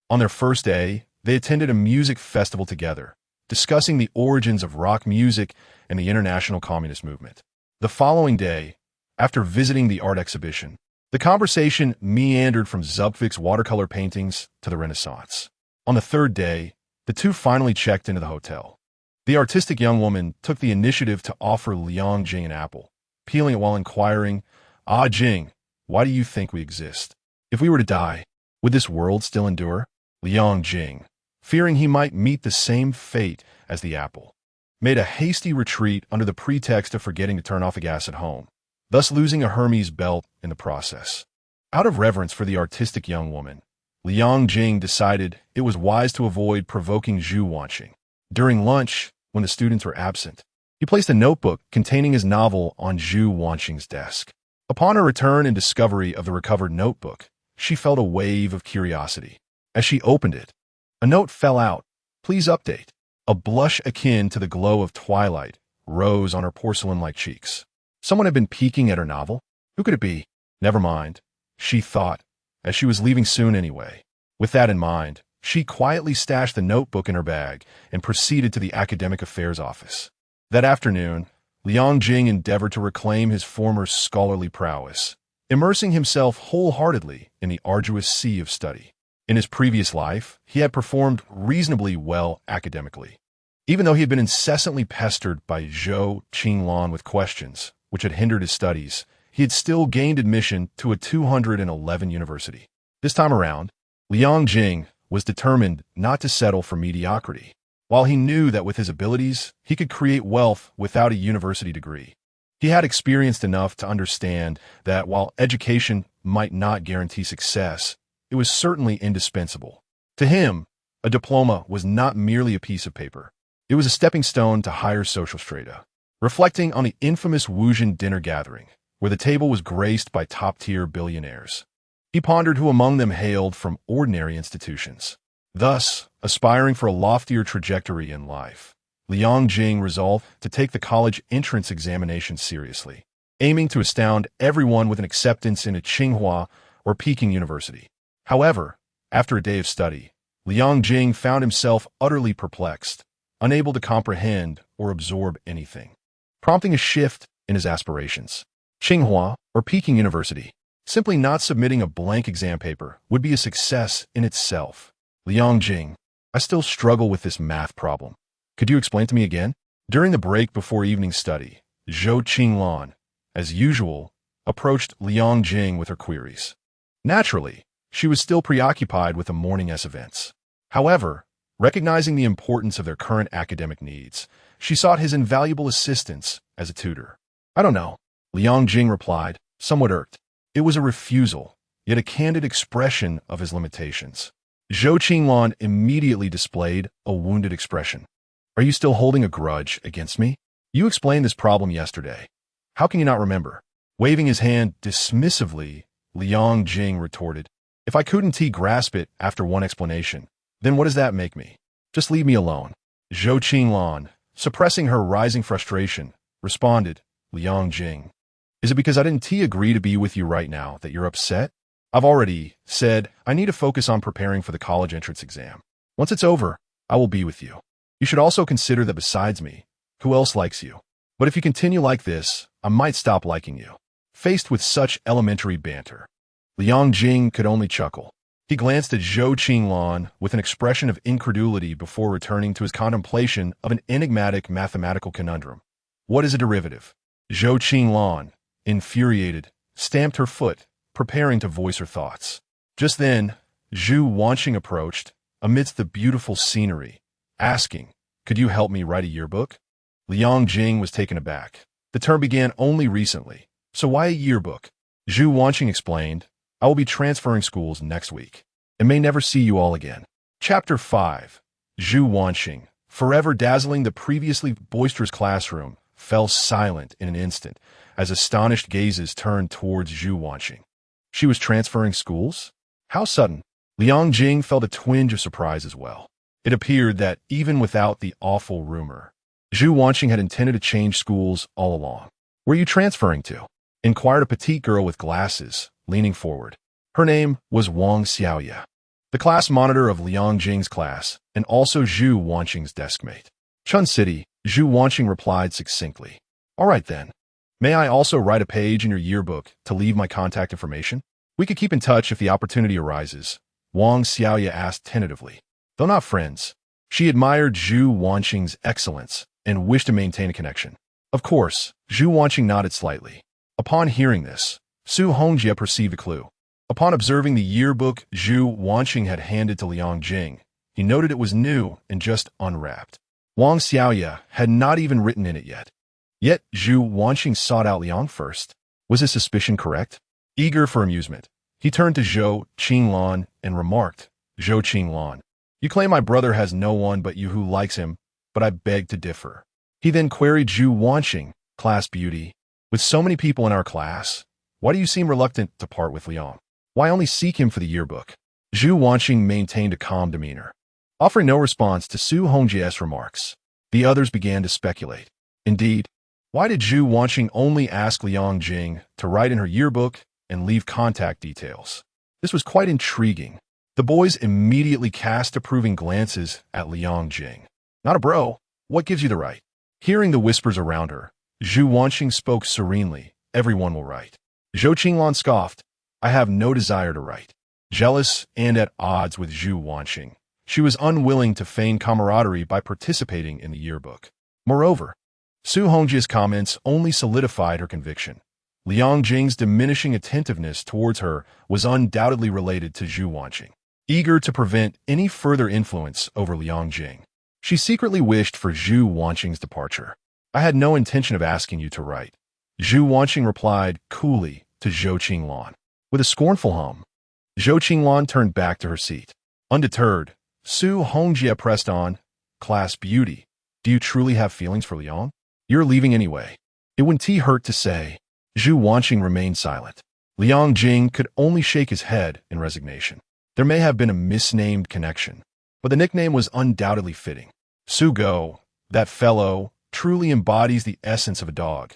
On their first day, they attended a music festival together, discussing the origins of rock music and the international communist movement. The following day, after visiting the art exhibition, the conversation meandered from Zubvik's watercolor paintings to the Renaissance. On the 3rd day, the two finally checked into the hotel. The artistic young woman took the initiative to offer Liang Jing an apple, peeling it while inquiring, "Ah, Jing, why do you think we exist? If we were to die, would this world still endure?" Liang Jing, fearing he might meet the same fate as the apple, made a hasty retreat under the pretext of forgetting to turn off the gas at home, thus losing a Hermes belt in the process. Out of reverence for the artistic young woman, Liang Jing decided it was wise to avoid provoking Zhu Wanxing. During lunch, when the students were absent, he placed a notebook containing his novel on Zhu Wanxing's desk. Upon her return and discovery of the recovered notebook, she felt a wave of curiosity. As she opened it, a note fell out. "Please update." A blush akin to the glow of twilight rose on her porcelain-like cheeks. Someone had been peeking at her novel? Who could it be? Never mind, she thought, as she was leaving soon anyway. With that in mind, she quietly stashed the notebook in her bag and proceeded to the academic affairs office. That afternoon, Liang Jing endeavored to reclaim his former scholarly prowess, immersing himself wholeheartedly in the arduous sea of study. In his previous life, he had performed reasonably well academically. Even though he had been incessantly pestered by Zhou Qinglan with questions, which had hindered his studies, he had still gained admission to a 211 university. This time around, Liang Jing was determined not to settle for mediocrity. While he knew that with his abilities, he could create wealth without a university degree, he had experienced enough to understand that while education might not guarantee success, it was certainly indispensable. To him, a diploma was not merely a piece of paper. It was a stepping stone to higher social strata. Reflecting on the infamous Wuzhen dinner gathering, where the table was graced by top-tier billionaires, he pondered who among them hailed from ordinary institutions. Thus, aspiring for a loftier trajectory in life, Liang Jing resolved to take the college entrance examination seriously, aiming to astound everyone with an acceptance in a Tsinghua or Peking University. However, after a day of study, Liang Jing found himself utterly perplexed, unable to comprehend or absorb anything, prompting a shift in his aspirations. Tsinghua or Peking University. Simply not submitting a blank exam paper would be a success in itself. Liang Jing, I still struggle with this math problem. Could you explain to me again? During the break before evening study, Zhou Qinglan, as usual, approached Liang Jing with her queries. Naturally, she was still preoccupied with the morning's events. However, recognizing the importance of their current academic needs, she sought his invaluable assistance as a tutor. I don't know, Liang Jing replied, somewhat irked. It was a refusal, yet a candid expression of his limitations. Zhou Qinglan immediately displayed a wounded expression. Are you still holding a grudge against me? You explained this problem yesterday. How can you not remember? Waving his hand dismissively, Liang Jing retorted, if I couldn't grasp it after one explanation, then what does that make me? Just leave me alone. Zhou Qinglan, suppressing her rising frustration, responded, Liang Jing, is it because I didn't agree to be with you right now that you're upset? I've already said I need to focus on preparing for the college entrance exam. Once it's over, I will be with you. You should also consider that besides me, who else likes you? But if you continue like this, I might stop liking you. Faced with such elementary banter, Liang Jing could only chuckle. He glanced at Zhou Qinglan with an expression of incredulity before returning to his contemplation of an enigmatic mathematical conundrum. What is a derivative? Zhou Qinglan, infuriated, stamped her foot, preparing to voice her thoughts. Just then, Zhu Wanxing approached, amidst the beautiful scenery, asking, could you help me write a yearbook? Liang Jing was taken aback. The term began only recently, so why a yearbook? Zhu Wanxing explained, I will be transferring schools next week, and may never see you all again. Chapter 5. Zhu Wanxing, forever dazzling the previously boisterous classroom, fell silent in an instant as astonished gazes turned towards Zhu Wanxing. She was transferring schools? How sudden? Liang Jing felt a twinge of surprise as well. It appeared that even without the awful rumor, Zhu Wanxing had intended to change schools all along. Where are you transferring to? Inquired a petite girl with glasses, leaning forward. Her name was Wang Xiaoya, the class monitor of Liang Jing's class, and also Zhu Wanxing's deskmate. Chun City, Zhu Wanxing replied succinctly. All right then. May I also write a page in your yearbook to leave my contact information? We could keep in touch if the opportunity arises, Wang Xiaoya asked tentatively. Though not friends, she admired Zhu Wanxing's excellence and wished to maintain a connection. Of course, Zhu Wanxing nodded slightly. Upon hearing this, Su Hongjie perceived a clue. Upon observing the yearbook Zhu Wanxing had handed to Liang Jing, he noted it was new and just unwrapped. Wang Xiaoya had not even written in it yet. Yet Zhu Wanxing sought out Liang first. Was his suspicion correct? Eager for amusement, he turned to Zhou Qinglan and remarked, Zhou Qinglan, you claim my brother has no one but you who likes him, but I beg to differ. He then queried Zhu Wanxing, class beauty, with so many people in our class, why do you seem reluctant to part with Liang? Why only seek him for the yearbook? Zhu Wanxing maintained a calm demeanor. Offering no response to Su Hongjie's remarks, the others began to speculate. Indeed, why did Zhu Wanxing only ask Liang Jing to write in her yearbook and leave contact details? This was quite intriguing. The boys immediately cast approving glances at Liang Jing. Not a bro. What gives you the right? Hearing the whispers around her, Zhu Wanxing spoke serenely. Everyone will write. Zhou Qinglan scoffed. I have no desire to write. Jealous and at odds with Zhu Wanxing, She was unwilling to feign camaraderie by participating in the yearbook. Moreover, Su Hongjia's comments only solidified her conviction. Liang Jing's diminishing attentiveness towards her was undoubtedly related to Zhu Wanxing. Eager to prevent any further influence over Liang Jing, she secretly wished for Zhu Wanxing's departure. I had no intention of asking you to write, Zhu Wanxing replied coolly to Zhou Qinglan. With a scornful hum, Zhou Qinglan turned back to her seat. Undeterred, Su Hongjia pressed on, class beauty, do you truly have feelings for Liang? You're leaving anyway. It wouldn't hurt to say. Zhu Wanxing remained silent. Liang Jing could only shake his head in resignation. There may have been a misnamed connection, but the nickname was undoubtedly fitting. Su Go, that fellow, truly embodies the essence of a dog,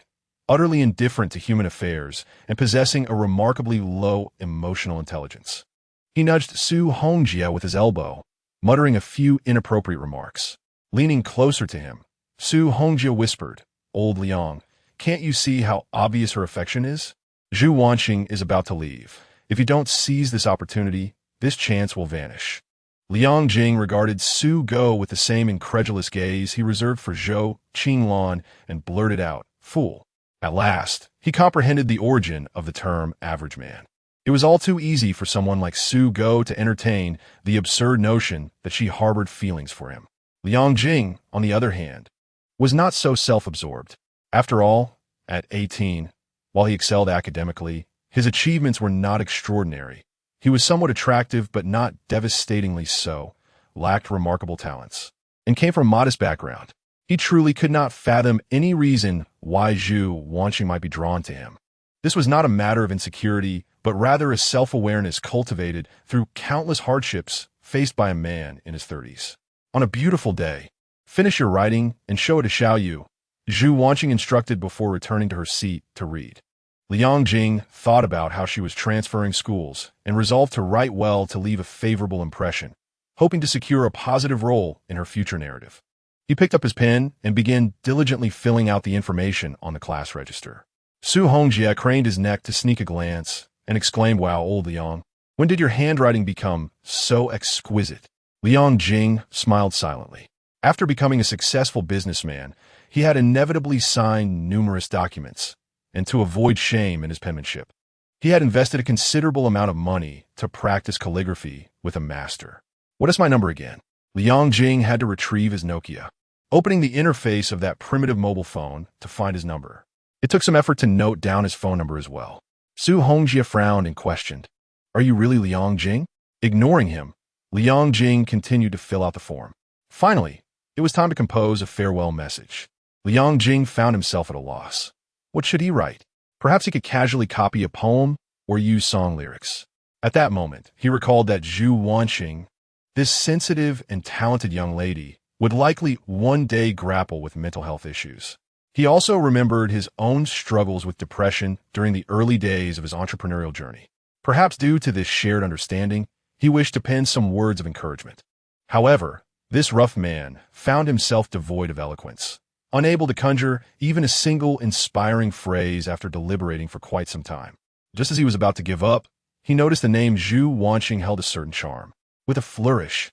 utterly indifferent to human affairs and possessing a remarkably low emotional intelligence. He nudged Su Hongjia with his elbow, muttering a few inappropriate remarks. Leaning closer to him, Su Hongjia whispered, Old Liang, can't you see how obvious her affection is? Zhu Wanxing is about to leave. If you don't seize this opportunity, this chance will vanish. Liang Jing regarded Su Go with the same incredulous gaze he reserved for Zhou Qinglan and blurted out, fool. At last, he comprehended the origin of the term average man. It was all too easy for someone like Su Go to entertain the absurd notion that she harbored feelings for him. Liang Jing, on the other hand, was not so self-absorbed. After all, at 18, while he excelled academically, his achievements were not extraordinary. He was somewhat attractive but not devastatingly so, lacked remarkable talents, and came from a modest background. He truly could not fathom any reason why Zhu Wanxing might be drawn to him. This was not a matter of insecurity, but rather a self-awareness cultivated through countless hardships faced by a man in his 30s. On a beautiful day, finish your writing and show it to Xiao Yu, Zhu Wanxing instructed before returning to her seat to read. Liang Jing thought about how she was transferring schools and resolved to write well to leave a favorable impression, hoping to secure a positive role in her future narrative. He picked up his pen and began diligently filling out the information on the class register. Su Hongjia craned his neck to sneak a glance and exclaimed, Wow, old Liang, when did your handwriting become so exquisite? Liang Jing smiled silently. After becoming a successful businessman, he had inevitably signed numerous documents, and to avoid shame in his penmanship, he had invested a considerable amount of money to practice calligraphy with a master. What is my number again? Liang Jing had to retrieve his Nokia, opening the interface of that primitive mobile phone to find his number. It took some effort to note down his phone number as well. Su Hongjia frowned and questioned, Are you really Liang Jing? Ignoring him, Liang Jing continued to fill out the form. Finally, it was time to compose a farewell message. Liang Jing found himself at a loss. What should he write? Perhaps he could casually copy a poem or use song lyrics. At that moment, he recalled that Zhu Wanxing, this sensitive and talented young lady, would likely one day grapple with mental health issues. He also remembered his own struggles with depression during the early days of his entrepreneurial journey. Perhaps due to this shared understanding, he wished to pen some words of encouragement. However, this rough man found himself devoid of eloquence, unable to conjure even a single inspiring phrase after deliberating for quite some time. Just as he was about to give up, he noticed the name Zhu Wanxing held a certain charm. With a flourish,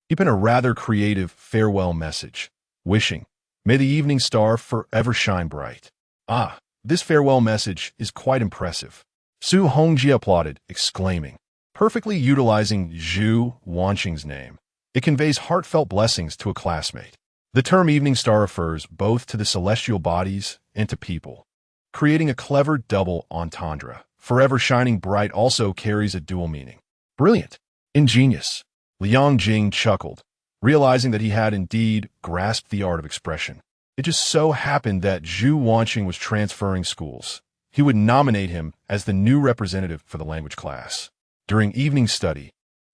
he penned a rather creative farewell message, wishing, May the evening star forever shine bright. Ah, this farewell message is quite impressive. Su Hongjia applauded, exclaiming, perfectly utilizing Zhu Wanxing's name, it conveys heartfelt blessings to a classmate. The term evening star refers both to the celestial bodies and to people, creating a clever double entendre. Forever shining bright also carries a dual meaning. Brilliant. Ingenious. Liang Jing chuckled, realizing that he had indeed grasped the art of expression. It just so happened that Zhu Wanxing was transferring schools. He would nominate him as the new representative for the language class. During evening study,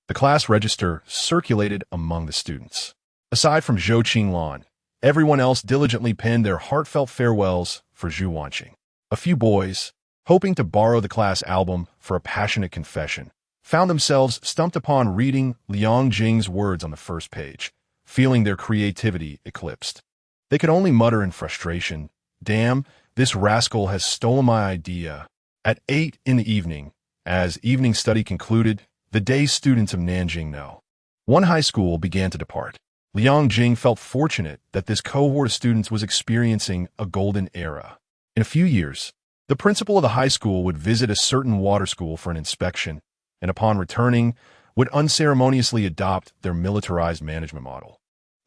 the class register circulated among the students. Aside from Zhou Qinglan, everyone else diligently penned their heartfelt farewells for Zhu Wanxing. A few boys, hoping to borrow the class album for a passionate confession, found themselves stumped upon reading Liang Jing's words on the first page, feeling their creativity eclipsed. They could only mutter in frustration, Damn, this rascal has stolen my idea. At 8 in the evening, as evening study concluded, the day students of Nanjing know. One high school began to depart. Liang Jing felt fortunate that this cohort of students was experiencing a golden era. In a few years, the principal of the high school would visit a certain water school for an inspection, and upon returning, would unceremoniously adopt their militarized management model,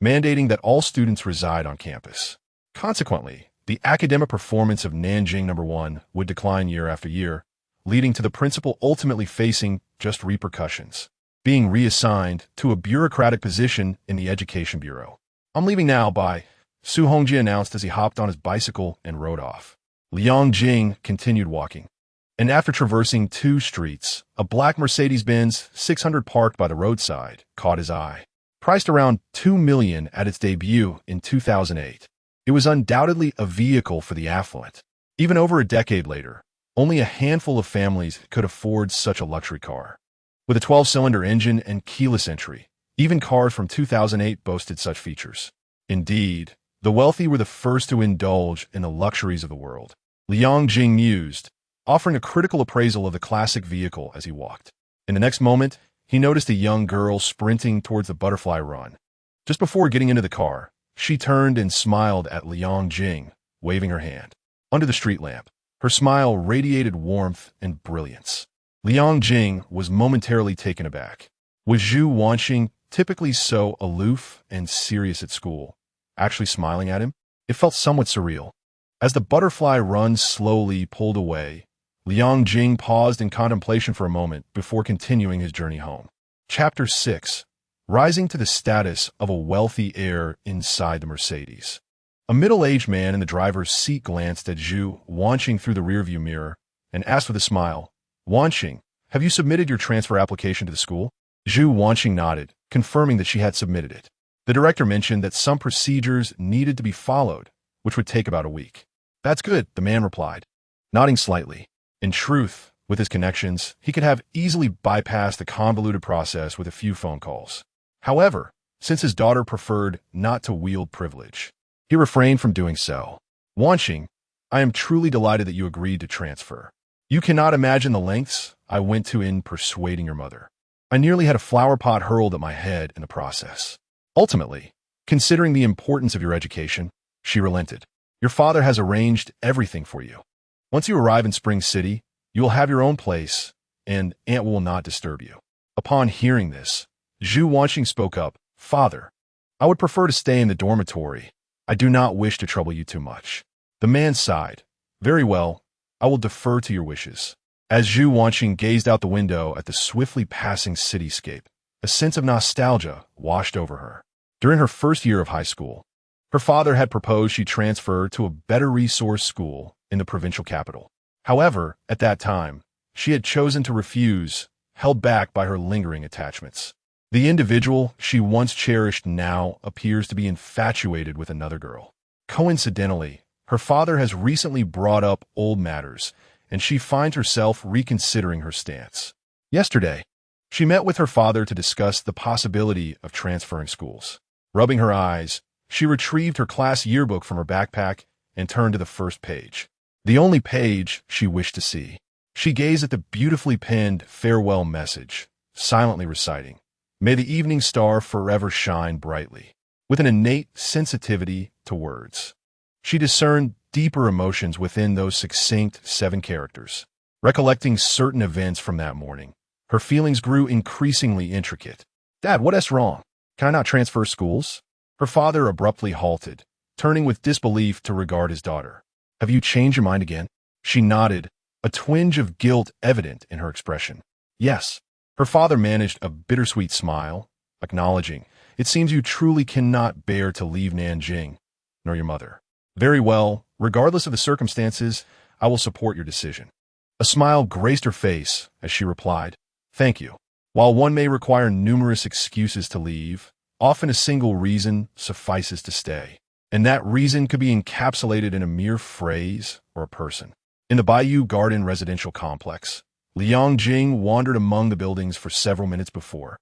mandating that all students reside on campus. Consequently, the academic performance of Nanjing No. 1 would decline year after year, leading to the principal ultimately facing just repercussions, being reassigned to a bureaucratic position in the Education Bureau. "I'm leaving now, bye," Su Hongji announced as he hopped on his bicycle and rode off. Liang Jing continued walking, and after traversing 2 streets, a black Mercedes-Benz 600 parked by the roadside caught his eye. Priced around $2 million at its debut in 2008, it was undoubtedly a vehicle for the affluent. Even over a decade later, only a handful of families could afford such a luxury car. With a 12-cylinder engine and keyless entry, even cars from 2008 boasted such features. Indeed, the wealthy were the first to indulge in the luxuries of the world. Liang Jing mused, offering a critical appraisal of the classic vehicle as he walked. In the next moment, he noticed a young girl sprinting towards the butterfly run. Just before getting into the car, she turned and smiled at Liang Jing, waving her hand. Under the street lamp, her smile radiated warmth and brilliance. Liang Jing was momentarily taken aback. Was Zhu Wanxing, typically so aloof and serious at school, actually smiling at him? It felt somewhat surreal. As the butterfly run slowly pulled away, Liang Jing paused in contemplation for a moment before continuing his journey home. Chapter 6. Rising to the status of a wealthy heir inside the Mercedes. A middle-aged man in the driver's seat glanced at Zhu Wanxing through the rearview mirror and asked with a smile, "Wanxing, have you submitted your transfer application to the school?" Zhu Wanxing nodded, confirming that she had submitted it. The director mentioned that some procedures needed to be followed, which would take about a week. "That's good," the man replied, nodding slightly. In truth, with his connections, he could have easily bypassed the convoluted process with a few phone calls. However, since his daughter preferred not to wield privilege, he refrained from doing so. "Wanxing, I am truly delighted that you agreed to transfer. You cannot imagine the lengths I went to in persuading your mother. I nearly had a flower pot hurled at my head in the process. Ultimately, considering the importance of your education, she relented. Your father has arranged everything for you. Once you arrive in Spring City, you will have your own place, and Aunt will not disturb you." Upon hearing this, Zhu Wanxing spoke up, "Father, I would prefer to stay in the dormitory. I do not wish to trouble you too much." The man sighed. "Very well, I will defer to your wishes." As Zhu Wanxing gazed out the window at the swiftly passing cityscape, a sense of nostalgia washed over her. During her first year of high school, her father had proposed she transfer to a better resource school in the provincial capital. However, at that time, she had chosen to refuse, held back by her lingering attachments. The individual she once cherished now appears to be infatuated with another girl. Coincidentally, her father has recently brought up old matters, and she finds herself reconsidering her stance. Yesterday, she met with her father to discuss the possibility of transferring schools. Rubbing her eyes, she retrieved her class yearbook from her backpack and turned to the first page. The only page she wished to see. She gazed at the beautifully penned farewell message, silently reciting, "May the evening star forever shine brightly." With an innate sensitivity to words, she discerned deeper emotions within those succinct 7 characters. Recollecting certain events from that morning, her feelings grew increasingly intricate. "Dad, what's wrong? Can I not transfer schools?" Her father abruptly halted, turning with disbelief to regard his daughter. "Have you changed your mind again?" She nodded, a twinge of guilt evident in her expression. "Yes." Her father managed a bittersweet smile, acknowledging, "It seems you truly cannot bear to leave Nanjing, nor your mother. Very well, regardless of the circumstances, I will support your decision." A smile graced her face as she replied, "Thank you. While one may require numerous excuses to leave, often a single reason suffices to stay. And that reason could be encapsulated in a mere phrase or a person." In the Bayou Garden residential complex, Liang Jing wandered among the buildings for several minutes before.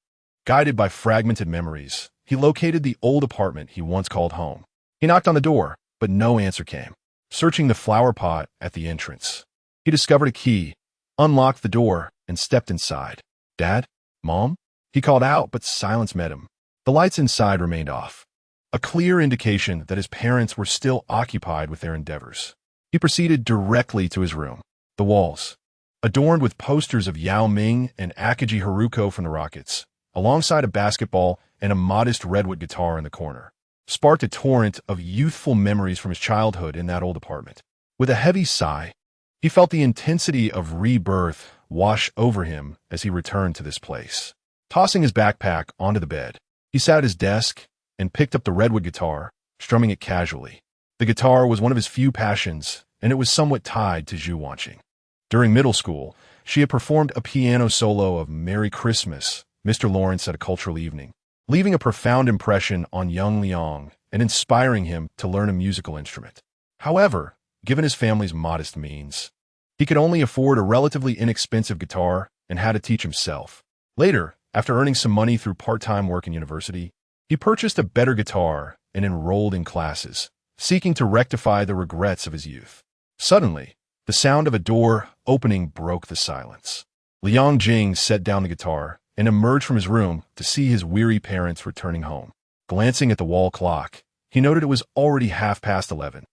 Guided by fragmented memories, he located the old apartment he once called home. He knocked on the door, but no answer came. Searching the flower pot at the entrance, he discovered a key, unlocked the door, and stepped inside. "Dad? Mom?" He called out, but silence met him. The lights inside remained off, a clear indication that his parents were still occupied with their endeavors. He proceeded directly to his room. The walls, adorned with posters of Yao Ming and Akagi Haruko from the Rockets, alongside a basketball and a modest redwood guitar in the corner, sparked a torrent of youthful memories from his childhood in that old apartment. With a heavy sigh, he felt the intensity of rebirth wash over him as he returned to this place. Tossing his backpack onto the bed, he sat at his desk and picked up the redwood guitar, strumming it casually. The guitar was one of his few passions, and it was somewhat tied to Zhu Wanxing. During middle school, she had performed a piano solo of Merry Christmas, Mr. Lawrence at a cultural evening, leaving a profound impression on young Liang and inspiring him to learn a musical instrument. However, given his family's modest means, he could only afford a relatively inexpensive guitar and had to teach himself. Later, after earning some money through part-time work in university, he purchased a better guitar and enrolled in classes, seeking to rectify the regrets of his youth. Suddenly, the sound of a door opening broke the silence. Liang Jing set down the guitar and emerged from his room to see his weary parents returning home. Glancing at the wall clock, he noted it was already 11:30.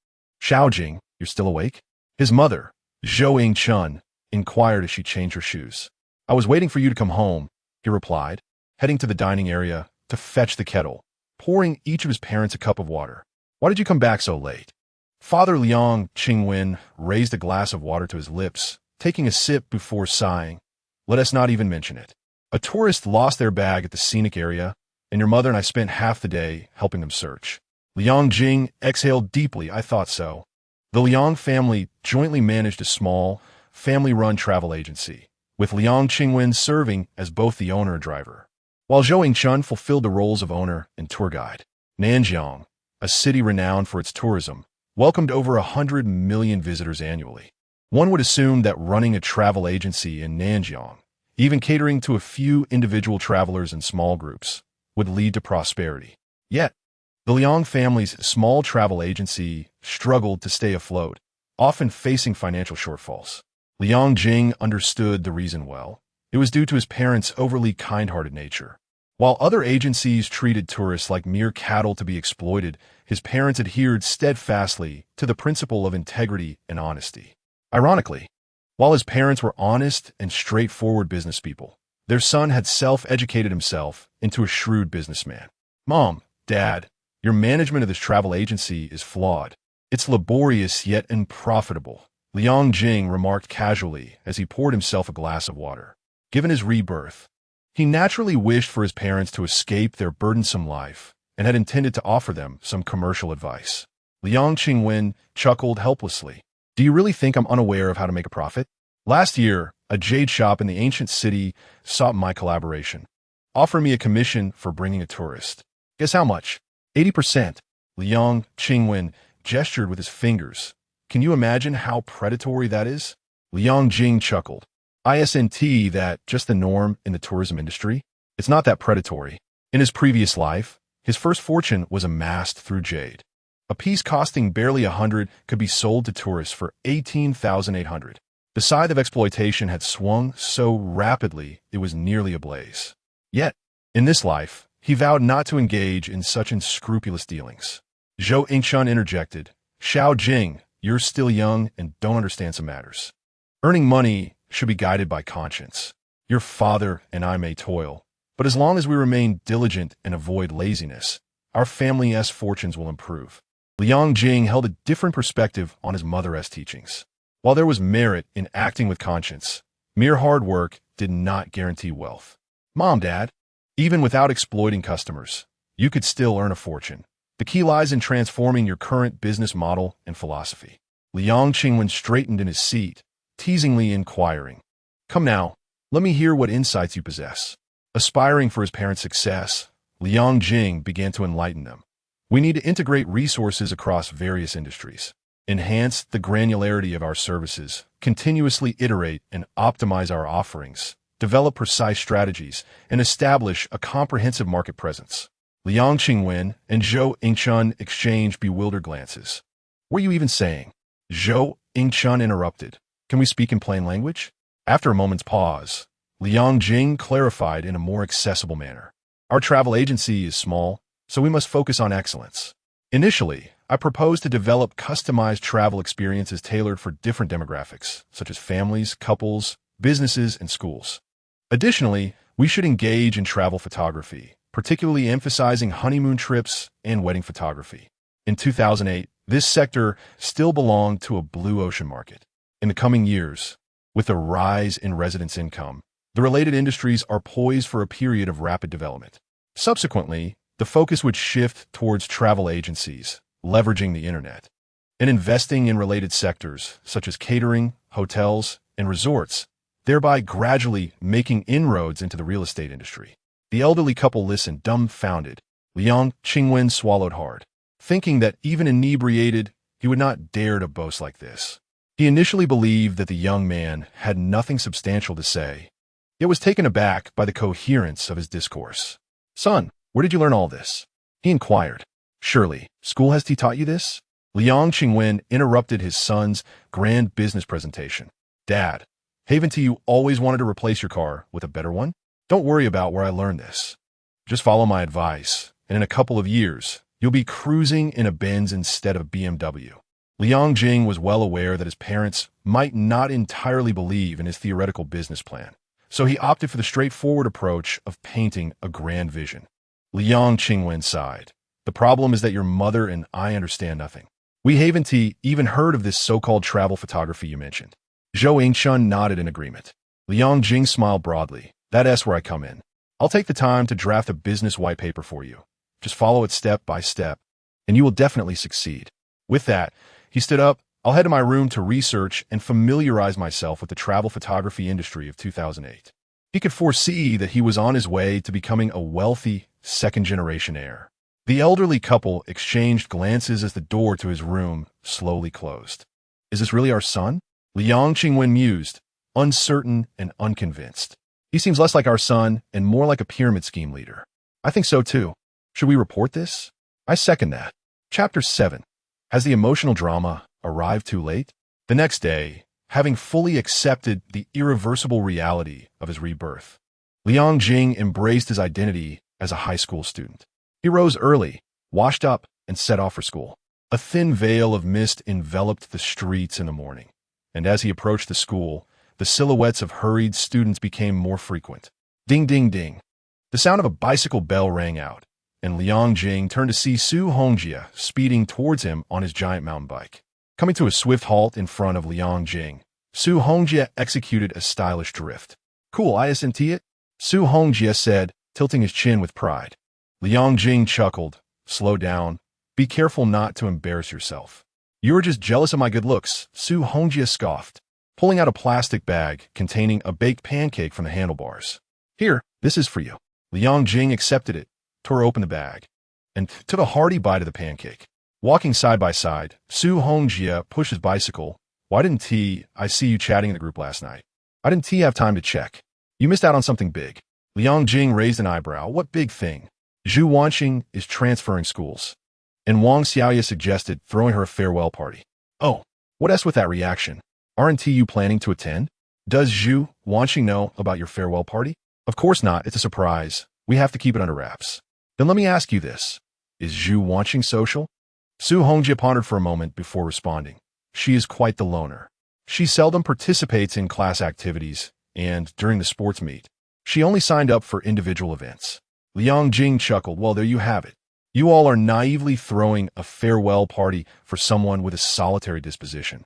"Xiao Jing, you're still awake?" His mother, Zhou Chun, inquired as she changed her shoes. "I was waiting for you to come home," he replied, heading to the dining area to fetch the kettle, pouring each of his parents a cup of water. "Why did you come back so late?" Father Liang Qingwen raised a glass of water to his lips, taking a sip before sighing. "Let us not even mention it. A tourist lost their bag at the scenic area, and your mother and I spent half the day helping them search." Liang Jing exhaled deeply. "I thought so." The Liang family jointly managed a small, family-run travel agency, with Liang Qingwen serving as both the owner and driver, while Zhou Chun fulfilled the roles of owner and tour guide. Nanjiang, a city renowned for its tourism, welcomed over 100 million visitors annually. One would assume that running a travel agency in Nanjiang, even catering to a few individual travelers in small groups, would lead to prosperity. Yet, the Liang family's small travel agency struggled to stay afloat, often facing financial shortfalls. Liang Jing understood the reason well. It was due to his parents' overly kind-hearted nature. While other agencies treated tourists like mere cattle to be exploited, his parents adhered steadfastly to the principle of integrity and honesty. Ironically, while his parents were honest and straightforward business people, their son had self-educated himself into a shrewd businessman. "Mom, Dad, your management of this travel agency is flawed. It's laborious yet unprofitable," Liang Jing remarked casually as he poured himself a glass of water. Given his rebirth, he naturally wished for his parents to escape their burdensome life and had intended to offer them some commercial advice. Liang Qingwen chuckled helplessly. "Do you really think I'm unaware of how to make a profit? Last year, a jade shop in the ancient city sought my collaboration. Offer me a commission for bringing a tourist. Guess how much? 80%. Liang Qingwen gestured with his fingers. "Can you imagine how predatory that is?" Liang Jing chuckled. "Isn't that just the norm in the tourism industry? It's not that predatory." In his previous life, his first fortune was amassed through jade. A piece costing barely 100 could be sold to tourists for 18,800. The scythe of exploitation had swung so rapidly it was nearly ablaze. Yet, in this life, he vowed not to engage in such unscrupulous dealings. Zhou Chun interjected, "Xiao Jing, you're still young and don't understand some matters. Earning money should be guided by conscience. Your father and I may toil, but as long as we remain diligent and avoid laziness, our family's fortunes will improve." Liang Jing held a different perspective on his mother's teachings. While there was merit in acting with conscience, mere hard work did not guarantee wealth. "Mom, Dad, even without exploiting customers, you could still earn a fortune. The key lies in transforming your current business model and philosophy." Liang Qingwen straightened in his seat, teasingly inquiring, "Come now, let me hear what insights you possess." Aspiring for his parents' success, Liang Jing began to enlighten them. "We need to integrate resources across various industries, enhance the granularity of our services, continuously iterate and optimize our offerings, develop precise strategies, and establish a comprehensive market presence." Liang Qingwen and Zhou Chun exchanged bewildered glances. "What are you even saying?" Zhou Chun interrupted. "Can we speak in plain language?" After a moment's pause, Liang Jing clarified in a more accessible manner. Our travel agency is small, so we must focus on excellence. Initially, I propose to develop customized travel experiences tailored for different demographics, such as families, couples, businesses, and schools. Additionally, we should engage in travel photography, particularly emphasizing honeymoon trips and wedding photography. In 2008, this sector still belonged to a blue ocean market. In the coming years, with a rise in residence income, the related industries are poised for a period of rapid development. Subsequently, the focus would shift towards travel agencies, leveraging the internet, and investing in related sectors such as catering, hotels, and resorts, thereby gradually making inroads into the real estate industry. The elderly couple listened, dumbfounded. Liang Jing swallowed hard, thinking that even inebriated, he would not dare to boast like this. He initially believed that the young man had nothing substantial to say, yet was taken aback by the coherence of his discourse. "Son, where did you learn all this?" he inquired. "Surely, school has taught you this?" Liang Jing interrupted his son's grand business presentation. "Dad, haven't you always wanted to replace your car with a better one? Don't worry about where I learned this. Just follow my advice, and in a couple of years, you'll be cruising in a Benz instead of a BMW." Liang Jing was well aware that his parents might not entirely believe in his theoretical business plan, so he opted for the straightforward approach of painting a grand vision. Liang Jing sighed. "The problem is that your mother and I understand nothing. We haven't even heard of this so-called travel photography you mentioned." Zhou Wanxing nodded in agreement. Liang Jing smiled broadly. "That's where I come in. I'll take the time to draft a business white paper for you. Just follow it step by step, and you will definitely succeed." With that, he stood up. "I'll head to my room to research and familiarize myself with the travel photography industry of 2008. He could foresee that he was on his way to becoming a wealthy, second-generation heir. The elderly couple exchanged glances as the door to his room slowly closed. "Is this really our son?" Liang Jing mused, uncertain and unconvinced. "He seems less like our son and more like a pyramid scheme leader." "I think so too. Should we report this?" "I second that." Chapter 7. Has the emotional drama arrived too late? The next day, having fully accepted the irreversible reality of his rebirth, Liang Jing embraced his identity as a high school student. He rose early, washed up, and set off for school. A thin veil of mist enveloped the streets in the morning, and as he approached the school, the silhouettes of hurried students became more frequent. Ding, ding, ding. The sound of a bicycle bell rang out, and Liang Jing turned to see Zhu Wanxing speeding towards him on his giant mountain bike. Coming to a swift halt in front of Liang Jing, Zhu Wanxing executed a stylish drift. "Cool, isn't it?" Zhu Wanxing said, tilting his chin with pride. Liang Jing chuckled. "Slow down. Be careful not to embarrass yourself." "You're just jealous of my good looks," Zhu Wanxing scoffed, pulling out a plastic bag containing a baked pancake from the handlebars. "Here, this is for you." Liang Jing accepted it, tore open the bag, and took a hearty bite of the pancake. Walking side by side, Zhu Wanxing pushed his bicycle. "Why didn't I see you chatting in the group last night?" "I didn't have time to check. You missed out on something big." Liang Jing raised an eyebrow. "What big thing?" "Zhu Wanxing is transferring schools, and Wang Xiaoya suggested throwing her a farewell party." "Oh, what else with that reaction? Aren't you planning to attend?" "Does Zhu Wanxing know about your farewell party?" "Of course not. It's a surprise. We have to keep it under wraps." "Then let me ask you this. Is Zhu Wanxing social?" Zhu Wanxing pondered for a moment before responding. "She is quite the loner. She seldom participates in class activities, and during the sports meet, she only signed up for individual events." Liang Jing chuckled. "Well, there you have it. You all are naively throwing a farewell party for someone with a solitary disposition.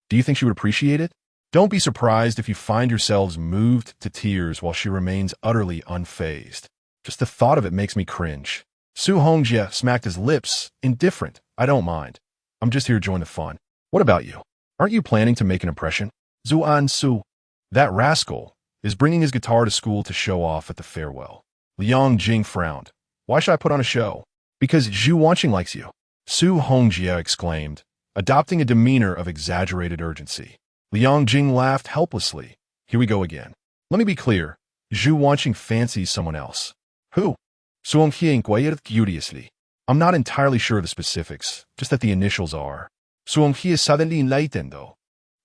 Do you think she would appreciate it? Don't be surprised if you find yourselves moved to tears while she remains utterly unfazed. Just the thought of it makes me cringe." Zhu Wanxing smacked his lips, indifferent. "I don't mind. I'm just here to join the fun. What about you? Aren't you planning to make an impression?" Zhu Wanxing, that rascal, is bringing his guitar to school to show off at the farewell. Liang Jing frowned. "Why should I put on a show?" "Because Zhu Wanxing likes you," Zhu Wanxing exclaimed, adopting a demeanor of exaggerated urgency. Liang Jing laughed helplessly. "Here we go again. Let me be clear. Zhu Wanxing fancies someone else." "Who?" Zhu Wanxing inquired curiously. "I'm not entirely sure of the specifics, just that the initials are." Zhu Wanxing is suddenly enlightened, though.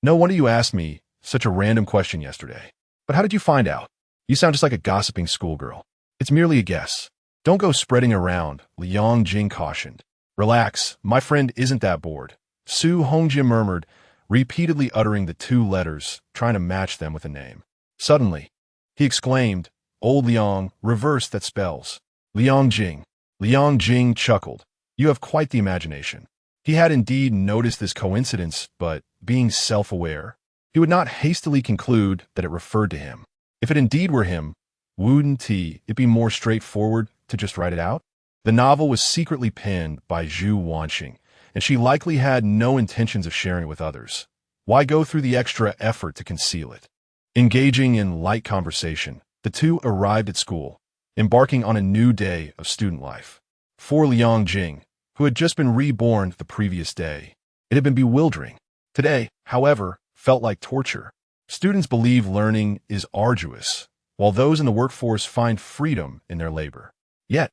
"No wonder you asked me such a random question yesterday. But how did you find out?" You sound just like a gossiping schoolgirl. It's merely a guess. Don't go spreading around, Liang Jing cautioned. Relax, my friend isn't that bored. Zhu Wanxing murmured, repeatedly uttering the two letters, trying to match them with a name. Suddenly, he exclaimed, Old Liang, reverse that spells. Liang Jing. Liang Jing chuckled. You have quite the imagination. He had indeed noticed this coincidence, but, being self-aware, he would not hastily conclude that it referred to him. If it indeed were him, wouldn't it be more straightforward to just write it out? The novel was secretly penned by Zhu Wanxing, and she likely had no intentions of sharing it with others. Why go through the extra effort to conceal it? Engaging in light conversation, the two arrived at school, embarking on a new day of student life. For Liang Jing, who had just been reborn the previous day, it had been bewildering. Today, however, felt like torture. Students believe learning is arduous, while those in the workforce find freedom in their labor. Yet,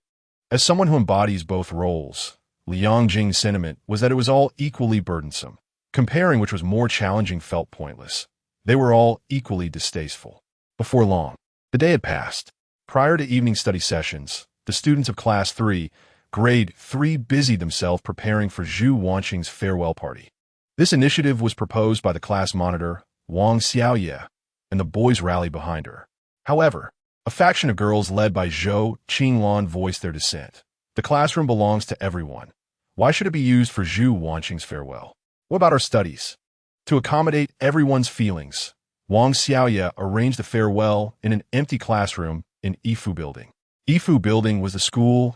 as someone who embodies both roles, Liang Jing's sentiment was that it was all equally burdensome. Comparing which was more challenging felt pointless. They were all equally distasteful. Before long, the day had passed. Prior to evening study sessions, the students of Class 3, Grade 3 busied themselves preparing for Zhu Wanxing's farewell party. This initiative was proposed by the class monitor, Wang Xiaoye, and the boys rallied behind her. However, a faction of girls led by Zhou Qinglan voiced their dissent. The classroom belongs to everyone. Why should it be used for Zhu Wanxing's farewell? What about our studies? To accommodate everyone's feelings, Wang Xiaoye arranged the farewell in an empty classroom in Yifu Building. Yifu Building was the school's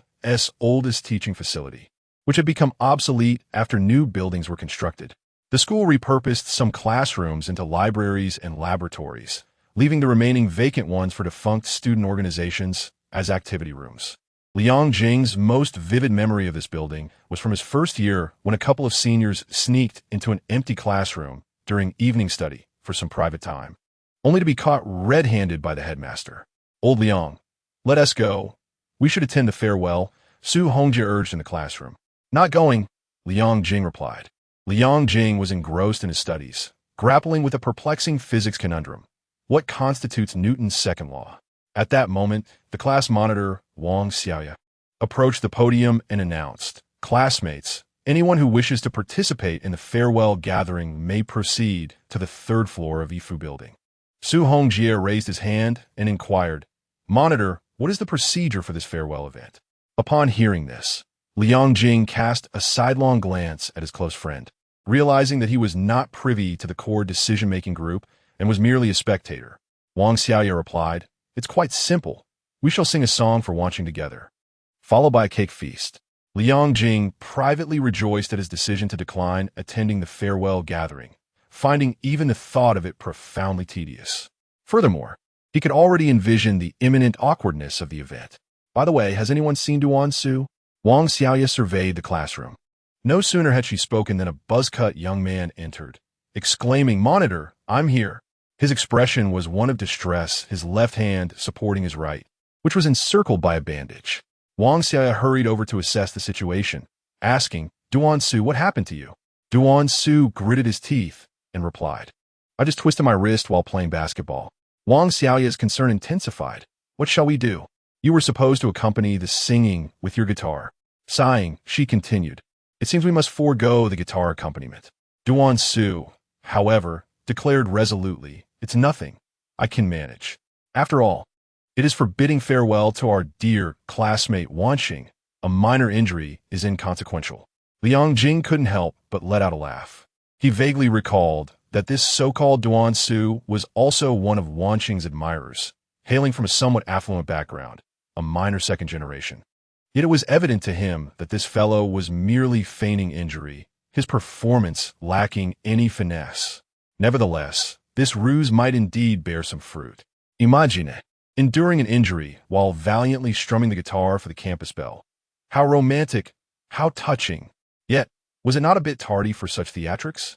oldest teaching facility, which had become obsolete after new buildings were constructed. The school repurposed some classrooms into libraries and laboratories, leaving the remaining vacant ones for defunct student organizations as activity rooms. Liang Jing's most vivid memory of this building was from his first year when a couple of seniors sneaked into an empty classroom during evening study for some private time, only to be caught red-handed by the headmaster. Old Liang, let us go. We should attend the farewell, Zhu Wanxing urged in the classroom. Not going, Liang Jing replied. Liang Jing was engrossed in his studies, grappling with a perplexing physics conundrum. What constitutes Newton's second law? At that moment, the class monitor, Wang Xiaoye, approached the podium and announced, Classmates, anyone who wishes to participate in the farewell gathering may proceed to the third floor of Yifu Building. Zhu Wanxing raised his hand and inquired, Monitor, what is the procedure for this farewell event? Upon hearing this, Liang Jing cast a sidelong glance at his close friend, realizing that he was not privy to the core decision-making group and was merely a spectator. Wang Xiaoye replied, It's quite simple. We shall sing a song for Wanxing together, followed by a cake feast. Liang Jing privately rejoiced at his decision to decline attending the farewell gathering, finding even the thought of it profoundly tedious. Furthermore, he could already envision the imminent awkwardness of the event. By the way, has anyone seen Duan? Wang Xiaoye surveyed the classroom. No sooner had she spoken than a buzz-cut young man entered, exclaiming, Monitor, I'm here. His expression was one of distress, his left hand supporting his right, which was encircled by a bandage. Wang Xiaoye hurried over to assess the situation, asking, Duan, what happened to you? Duan gritted his teeth and replied, I just twisted my wrist while playing basketball. Wang Xiaoye's concern intensified. What shall we do? You were supposed to accompany the singing with your guitar. Sighing, she continued, It seems we must forego the guitar accompaniment. Duan, however, declared resolutely, It's nothing. I can manage. After all, it is for bidding farewell to our dear classmate Wanxing. A minor injury is inconsequential. Liang Jing couldn't help but let out a laugh. He vaguely recalled that this so-called Duan was also one of Wanxing's admirers, hailing from a somewhat affluent background, a minor second generation. Yet it was evident to him that this fellow was merely feigning injury, his performance lacking any finesse. Nevertheless, this ruse might indeed bear some fruit. Imagine enduring an injury while valiantly strumming the guitar for the campus bell. How romantic, how touching. Yet, was it not a bit tardy for such theatrics?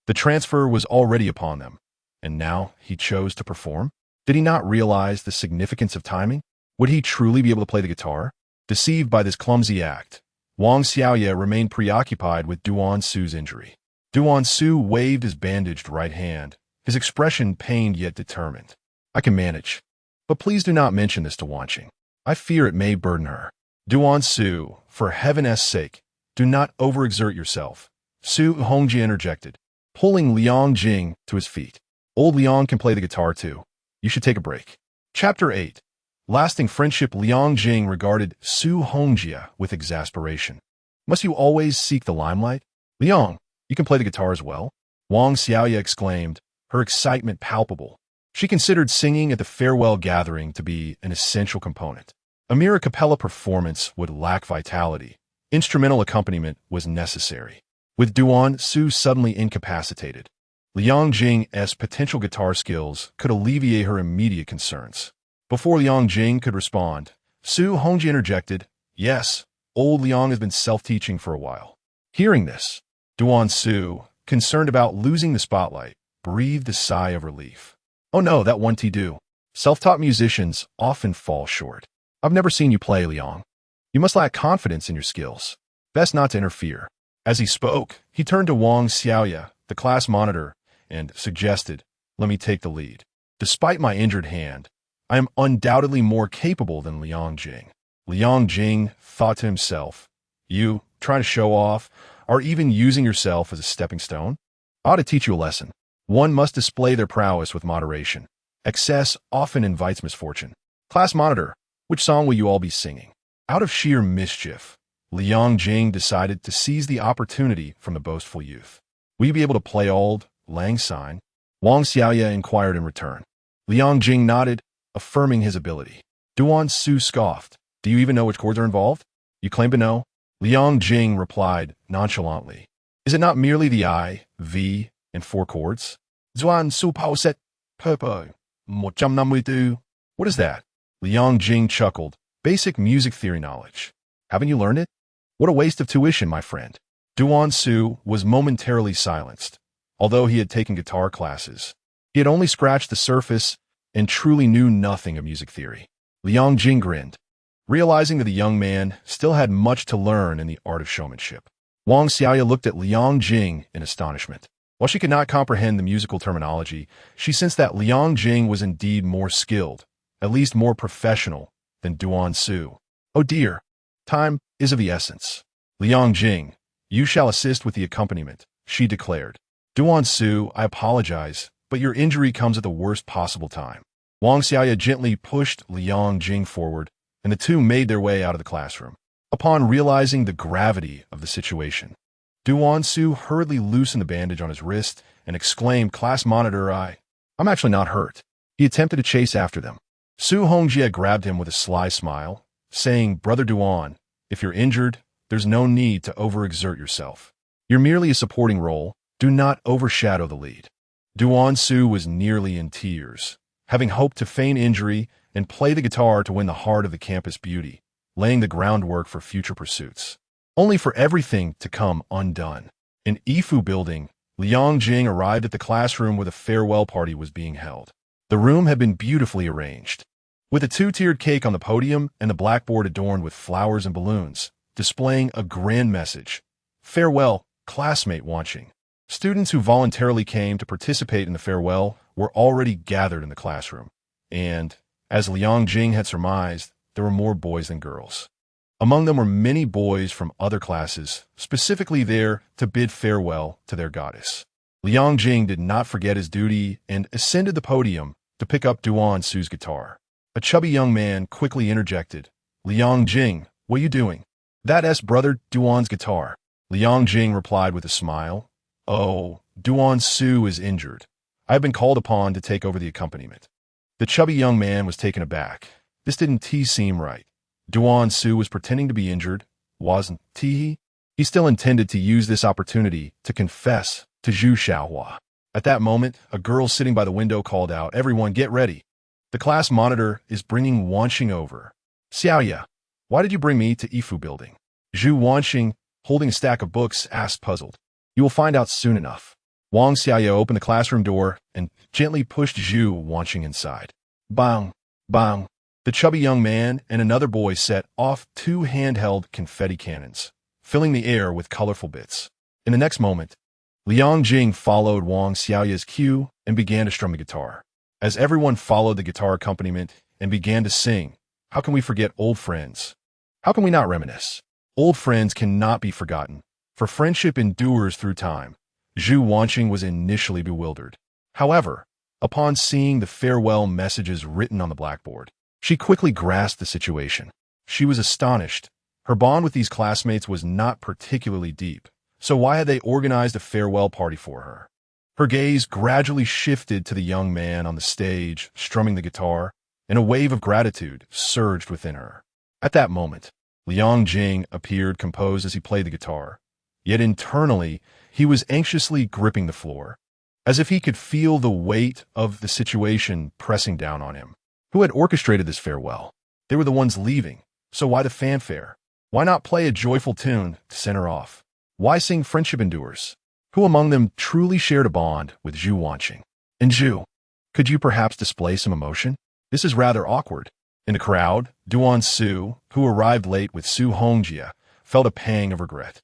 The transfer was already upon them, and now he chose to perform? Did he not realize the significance of timing? Would he truly be able to play the guitar? Deceived by this clumsy act, Wang Xiaoye remained preoccupied with Duan's injury. Duan waved his bandaged right hand, his expression pained yet determined. I can manage. But please do not mention this to Wanqing. I fear it may burden her. Duan Su, for heaven's sake, do not overexert yourself, Su Hongji interjected, pulling Liang Jing to his feet. Old Liang can play the guitar too. You should take a break. Chapter 8. Lasting friendship. Liang Jing regarded Su Hongjia with exasperation. Must you always seek the limelight? Liang, you can play the guitar as well? Wang Xiaoya exclaimed, her excitement palpable. She considered singing at the farewell gathering to be an essential component. A mere a cappella performance would lack vitality. Instrumental accompaniment was necessary. With Duan Su suddenly incapacitated, Liang Jing's potential guitar skills could alleviate her immediate concerns. Before Liang Jing could respond, Su Hongji interjected, yes, old Liang has been self-teaching for a while. Hearing this, Duan Su, concerned about losing the spotlight, breathed a sigh of relief. Oh no, that one do. Self-taught musicians often fall short. I've never seen you play, Liang. You must lack confidence in your skills. Best not to interfere. As he spoke, he turned to Wang Xiaoya, the class monitor, and suggested, let me take the lead. Despite my injured hand, I am undoubtedly more capable than Liang Jing. Liang Jing thought to himself, you, trying to show off, are even using yourself as a stepping stone? I ought to teach you a lesson. One must display their prowess with moderation. Excess often invites misfortune. Class monitor, which song will you all be singing? Out of sheer mischief, Liang Jing decided to seize the opportunity from the boastful youth. Will you be able to play Auld Lang Syne? Wang Xiaoya inquired in return. Liang Jing nodded, affirming his ability. Duan Su scoffed. Do you even know which chords are involved? You claim to know? Liang Jing replied nonchalantly. Is it not merely the I, V, and 4 chords? Zuan Su Pao Set Purpo. What is that? Liang Jing chuckled. Basic music theory knowledge. Haven't you learned it? What a waste of tuition, my friend. Duan Su was momentarily silenced. Although he had taken guitar classes, he had only scratched the surface and truly knew nothing of music theory. Liang Jing grinned, realizing that the young man still had much to learn in the art of showmanship. Wang Xiaoya looked at Liang Jing in astonishment. While she could not comprehend the musical terminology, she sensed that Liang Jing was indeed more skilled, at least more professional, than Duan Su. Oh dear, time is of the essence. Liang Jing, you shall assist with the accompaniment, she declared. Duan Su, I apologize, but your injury comes at the worst possible time. Wang Xiaoya gently pushed Liang Jing forward, and the two made their way out of the classroom. Upon realizing the gravity of the situation, Duan Su hurriedly loosened the bandage on his wrist and exclaimed, Class monitor, I'm actually not hurt. He attempted to chase after them. Su Hongjie grabbed him with a sly smile, saying, Brother Duan, if you're injured, there's no need to overexert yourself. You're merely a supporting role. Do not overshadow the lead. Duan Su was nearly in tears, having hoped to feign injury and play the guitar to win the heart of the campus beauty, laying the groundwork for future pursuits, only for everything to come undone. In Yifu building, Liang Jing arrived at the classroom where the farewell party was being held. The room had been beautifully arranged, with a 2-tiered cake on the podium and the blackboard adorned with flowers and balloons, displaying a grand message. Farewell, classmate Wanqing. Students who voluntarily came to participate in the farewell were already gathered in the classroom, and, as Liang Jing had surmised, there were more boys than girls. Among them were many boys from other classes, specifically there to bid farewell to their goddess. Liang Jing did not forget his duty and ascended the podium to pick up Duan Su's guitar. A chubby young man quickly interjected, Liang Jing, what are you doing? That's brother Duan's guitar. Liang Jing replied with a smile, Oh, Duan Su is injured. I have been called upon to take over the accompaniment. The chubby young man was taken aback. This didn't seem right. Duan Su was pretending to be injured, wasn't he? He still intended to use this opportunity to confess to Zhu Xiaohua. At that moment, a girl sitting by the window called out, Everyone get ready. The class monitor is bringing Wanqing over. Xiaoya, why did you bring me to Yifu building? Zhu Wanxing, holding a stack of books, asked puzzled. You will find out soon enough. Wang Xiaoya opened the classroom door and gently pushed Zhu Wanxing inside. Bang, bang. The chubby young man and another boy set off 2 handheld confetti cannons, filling the air with colorful bits. In the next moment, Liang Jing followed Wang Xiaoya's cue and began to strum the guitar. As everyone followed the guitar accompaniment and began to sing, how can we forget old friends? How can we not reminisce? Old friends cannot be forgotten, for friendship endures through time. Zhu Wanxing was initially bewildered. However, upon seeing the farewell messages written on the blackboard, she quickly grasped the situation. She was astonished. Her bond with these classmates was not particularly deep, so why had they organized a farewell party for her? Her gaze gradually shifted to the young man on the stage, strumming the guitar, and a wave of gratitude surged within her. At that moment, Liang Jing appeared composed as he played the guitar, yet internally he was anxiously gripping the floor, as if he could feel the weight of the situation pressing down on him. Who had orchestrated this farewell? They were the ones leaving, so why the fanfare? Why not play a joyful tune to send her off? Why sing Friendship Endures? Who among them truly shared a bond with Zhu Wanxing? And Zhu, could you perhaps display some emotion? This is rather awkward. In the crowd, Duan Su, who arrived late with Su Hongjia, felt a pang of regret.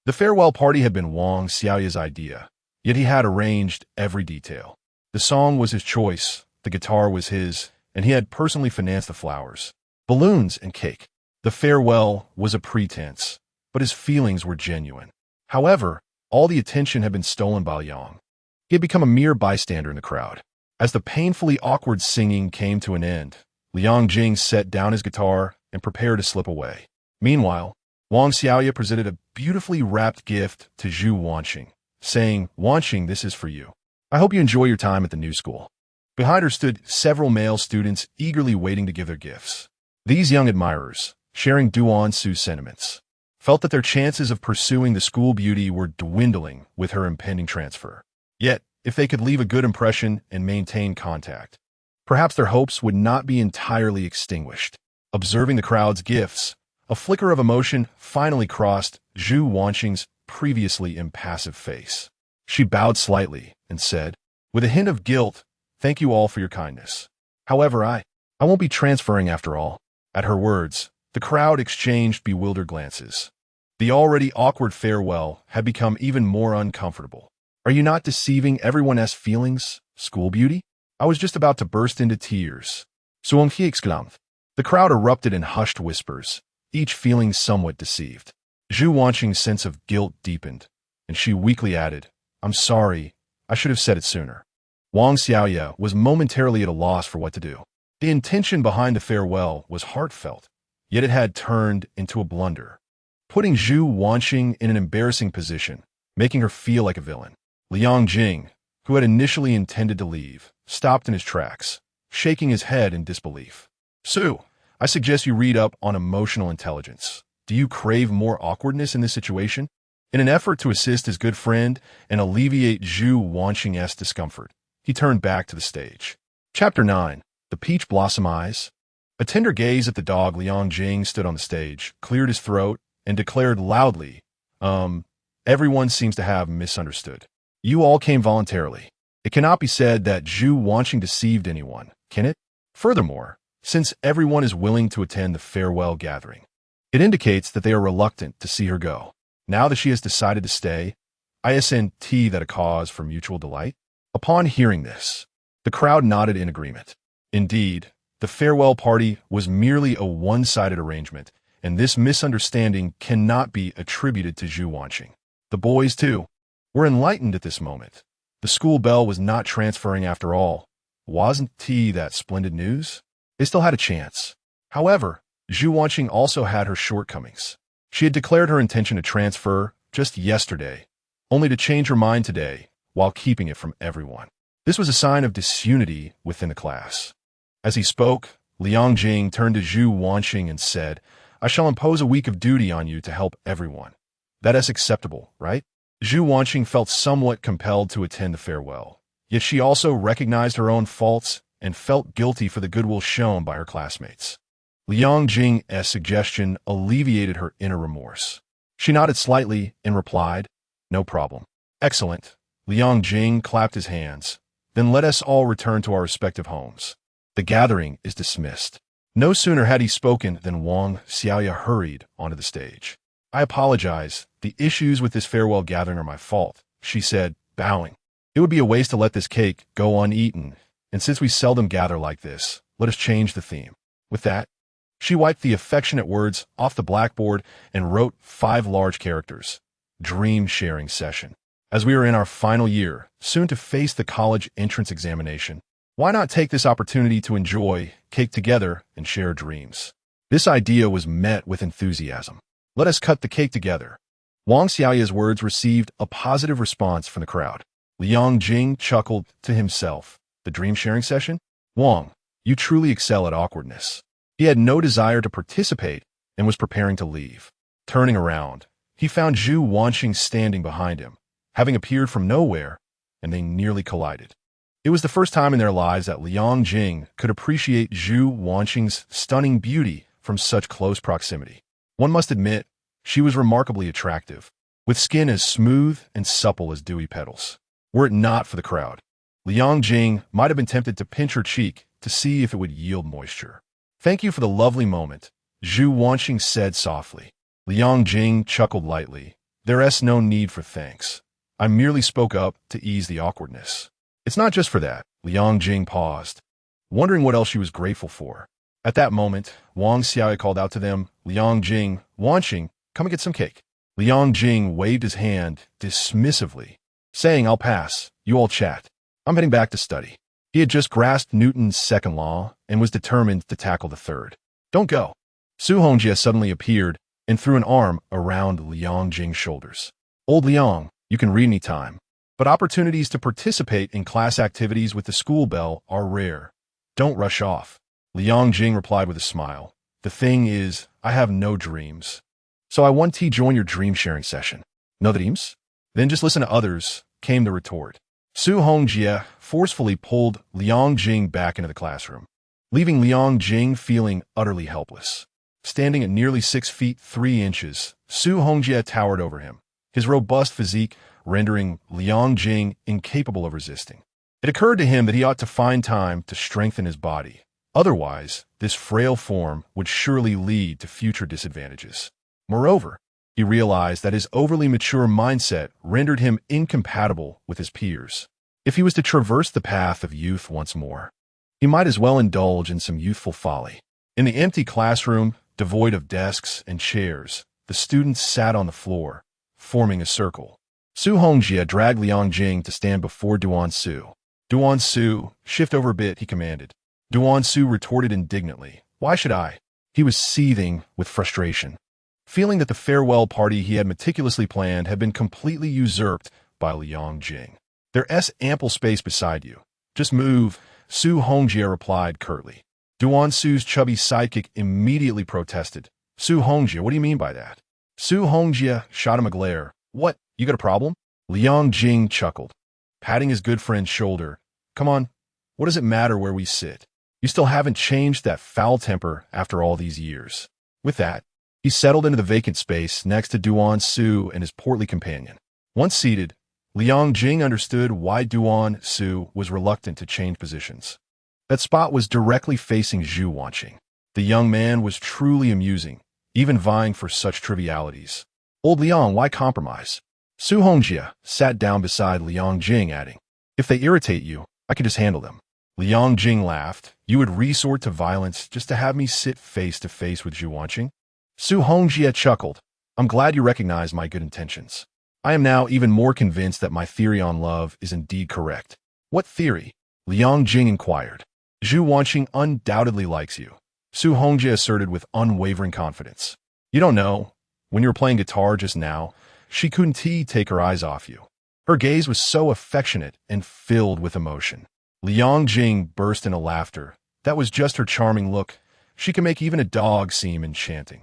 The farewell party had been Wang Xiaoya's idea, yet he had arranged every detail. The song was his choice, the guitar was his, and he had personally financed the flowers, balloons, and cake. The farewell was a pretense, but his feelings were genuine. However, all the attention had been stolen by Liang. He had become a mere bystander in the crowd. As the painfully awkward singing came to an end, Liang Jing set down his guitar and prepared to slip away. Meanwhile, Wang Xiaoya presented a beautifully wrapped gift to Zhu Wanxing, saying, "Wanxing, this is for you. I hope you enjoy your time at the new school." Behind her stood several male students eagerly waiting to give their gifts. These young admirers, sharing Duan Su's sentiments, felt that their chances of pursuing the school beauty were dwindling with her impending transfer. Yet, if they could leave a good impression and maintain contact, perhaps their hopes would not be entirely extinguished. Observing the crowd's gifts, a flicker of emotion finally crossed Zhu Wanxing's previously impassive face. She bowed slightly and said, with a hint of guilt, "Thank you all for your kindness. However, I won't be transferring after all." At her words, the crowd exchanged bewildered glances. The already awkward farewell had become even more uncomfortable. "Are you not deceiving everyone's feelings, school beauty?" I was just about to burst into tears. Suonghi exclaimed. The crowd erupted in hushed whispers, each feeling somewhat deceived. Zhu Wanxing's sense of guilt deepened, and she weakly added, "I'm sorry, I should have said it sooner." Wang Xiaoya was momentarily at a loss for what to do. The intention behind the farewell was heartfelt, yet it had turned into a blunder, putting Zhu Wanxing in an embarrassing position, making her feel like a villain. Liang Jing, who had initially intended to leave, stopped in his tracks, shaking his head in disbelief. "Su, I suggest you read up on emotional intelligence. Do you crave more awkwardness in this situation?" In an effort to assist his good friend and alleviate Zhu Wanxing's discomfort, he turned back to the stage. Chapter 9. The Peach Blossom Eyes. A tender gaze at the dog Liang Jing stood on the stage, cleared his throat, and declared loudly, everyone seems to have misunderstood. You all came voluntarily. It cannot be said that Zhu Wanxing deceived anyone, can it? Furthermore, since everyone is willing to attend the farewell gathering, it indicates that they are reluctant to see her go. Now that she has decided to stay, isn't that a cause for mutual delight? Upon hearing this, the crowd nodded in agreement. Indeed, the farewell party was merely a one-sided arrangement, and this misunderstanding cannot be attributed to Zhu Wanxing. The boys, too, were enlightened at this moment. The school bell was not transferring after all. Wasn't that splendid news? They still had a chance. However, Zhu Wanxing also had her shortcomings. She had declared her intention to transfer just yesterday, only to change her mind today while keeping it from everyone. This was a sign of disunity within the class. As he spoke, Liang Jing turned to Zhu Wanxing and said, "I shall impose a week of duty on you to help everyone. That is acceptable, right?" Zhu Wanxing felt somewhat compelled to attend the farewell, yet she also recognized her own faults and felt guilty for the goodwill shown by her classmates. Liang Jing's suggestion alleviated her inner remorse. She nodded slightly and replied, "No problem." "Excellent." Liang Jing clapped his hands. "Then let us all return to our respective homes. The gathering is dismissed." No sooner had he spoken than Wang Xiaoya hurried onto the stage. "I apologize. The issues with this farewell gathering are my fault," she said, bowing. "It would be a waste to let this cake go uneaten, And since we seldom gather like this, let us change the theme. With that, she wiped the affectionate words off the blackboard and wrote 5 large characters. Dream sharing session. As we are in our final year, soon to face the college entrance examination, why not take this opportunity to enjoy cake together and share dreams? This idea was met with enthusiasm. Let us cut the cake together. Wang Xiaoya's words received a positive response from the crowd. Liang Jing chuckled to himself. The dream sharing session? Wang, you truly excel at awkwardness. He had no desire to participate and was preparing to leave. Turning around, he found Zhu Wanxing standing behind him, having appeared from nowhere, and they nearly collided. It was the first time in their lives that Liang Jing could appreciate Zhu Wanxing's stunning beauty from such close proximity. One must admit, she was remarkably attractive, with skin as smooth and supple as dewy petals. Were it not for the crowd, Liang Jing might have been tempted to pinch her cheek to see if it would yield moisture. Thank you for the lovely moment, Zhu Wanxing said softly. Liang Jing chuckled lightly. There's no need for thanks. I merely spoke up to ease the awkwardness. It's not just for that. Liang Jing paused, wondering what else she was grateful for. At that moment, Wang Xiaoya called out to them, Liang Jing, Wanxing, come and get some cake. Liang Jing waved his hand dismissively, saying, I'll pass. You all chat. I'm heading back to study. He had just grasped Newton's second law and was determined to tackle the third. Don't go. Su Hongjie suddenly appeared and threw an arm around Liang Jing's shoulders. Old Liang, you can read any time, but opportunities to participate in class activities with the school bell are rare. Don't rush off. Liang Jing replied with a smile. The thing is, I have no dreams. So I want to join your dream-sharing session. No dreams? Then just listen to others, came the retort. Su Hongjie forcefully pulled Liang Jing back into the classroom, leaving Liang Jing feeling utterly helpless. Standing at nearly 6 feet 3 inches, Su Hongjie towered over him, his robust physique rendering Liang Jing incapable of resisting. It occurred to him that he ought to find time to strengthen his body. Otherwise, this frail form would surely lead to future disadvantages. Moreover, he realized that his overly mature mindset rendered him incompatible with his peers. If he was to traverse the path of youth once more, he might as well indulge in some youthful folly. In the empty classroom, devoid of desks and chairs, the students sat on the floor, forming a circle. Su Hongjie dragged Liang Jing to stand before Duansu. Duansu, shift over a bit, he commanded. Duansu retorted indignantly. Why should I? He was seething with frustration, feeling that the farewell party he had meticulously planned had been completely usurped by Liang Jing. There's ample space beside you. Just move, Su Hongjie replied curtly. Duansu's chubby sidekick immediately protested. Su Hongjie, what do you mean by that? Su Hongjie shot him a glare. What, you got a problem? Liang Jing chuckled, patting his good friend's shoulder. Come on, what does it matter where we sit? You still haven't changed that foul temper after all these years. With that, he settled into the vacant space next to Duansu and his portly companion. Once seated, Liang Jing understood why Duansu was reluctant to change positions. That spot was directly facing Zhu Wanxing. The young man was truly amusing, even vying for such trivialities. Old Liang, why compromise? Su Hongjie sat down beside Liang Jing, adding, If they irritate you, I can just handle them. Liang Jing laughed. You would resort to violence just to have me sit face to face with Zhu Wanxing? Su Hongjie chuckled. I'm glad you recognize my good intentions. I am now even more convinced that my theory on love is indeed correct. What theory? Liang Jing inquired. Zhu Wanxing undoubtedly likes you, Su Hongjie asserted with unwavering confidence. You don't know. When you were playing guitar just now, she couldn't take her eyes off you. Her gaze was so affectionate and filled with emotion. Liang Jing burst into laughter. That was just her charming look. She can make even a dog seem enchanting.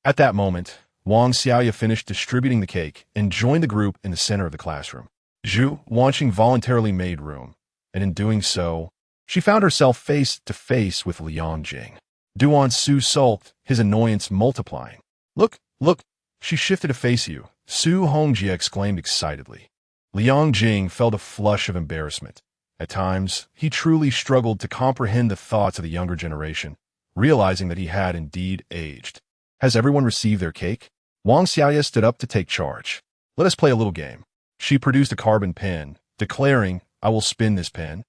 At that moment, Wang Xiaoya finished distributing the cake and joined the group in the center of the classroom. Zhu Wanxing voluntarily made room, and in doing so, she found herself face to face with Liang Jing. Duansu sulked, his annoyance multiplying. Look, look, she shifted to face you, Su Hongjie exclaimed excitedly. Liang Jing felt a flush of embarrassment. At times, he truly struggled to comprehend the thoughts of the younger generation, realizing that he had indeed aged. Has everyone received their cake? Wang Xiaoya stood up to take charge. Let us play a little game. She produced a carbon pen, declaring, I will spin this pen.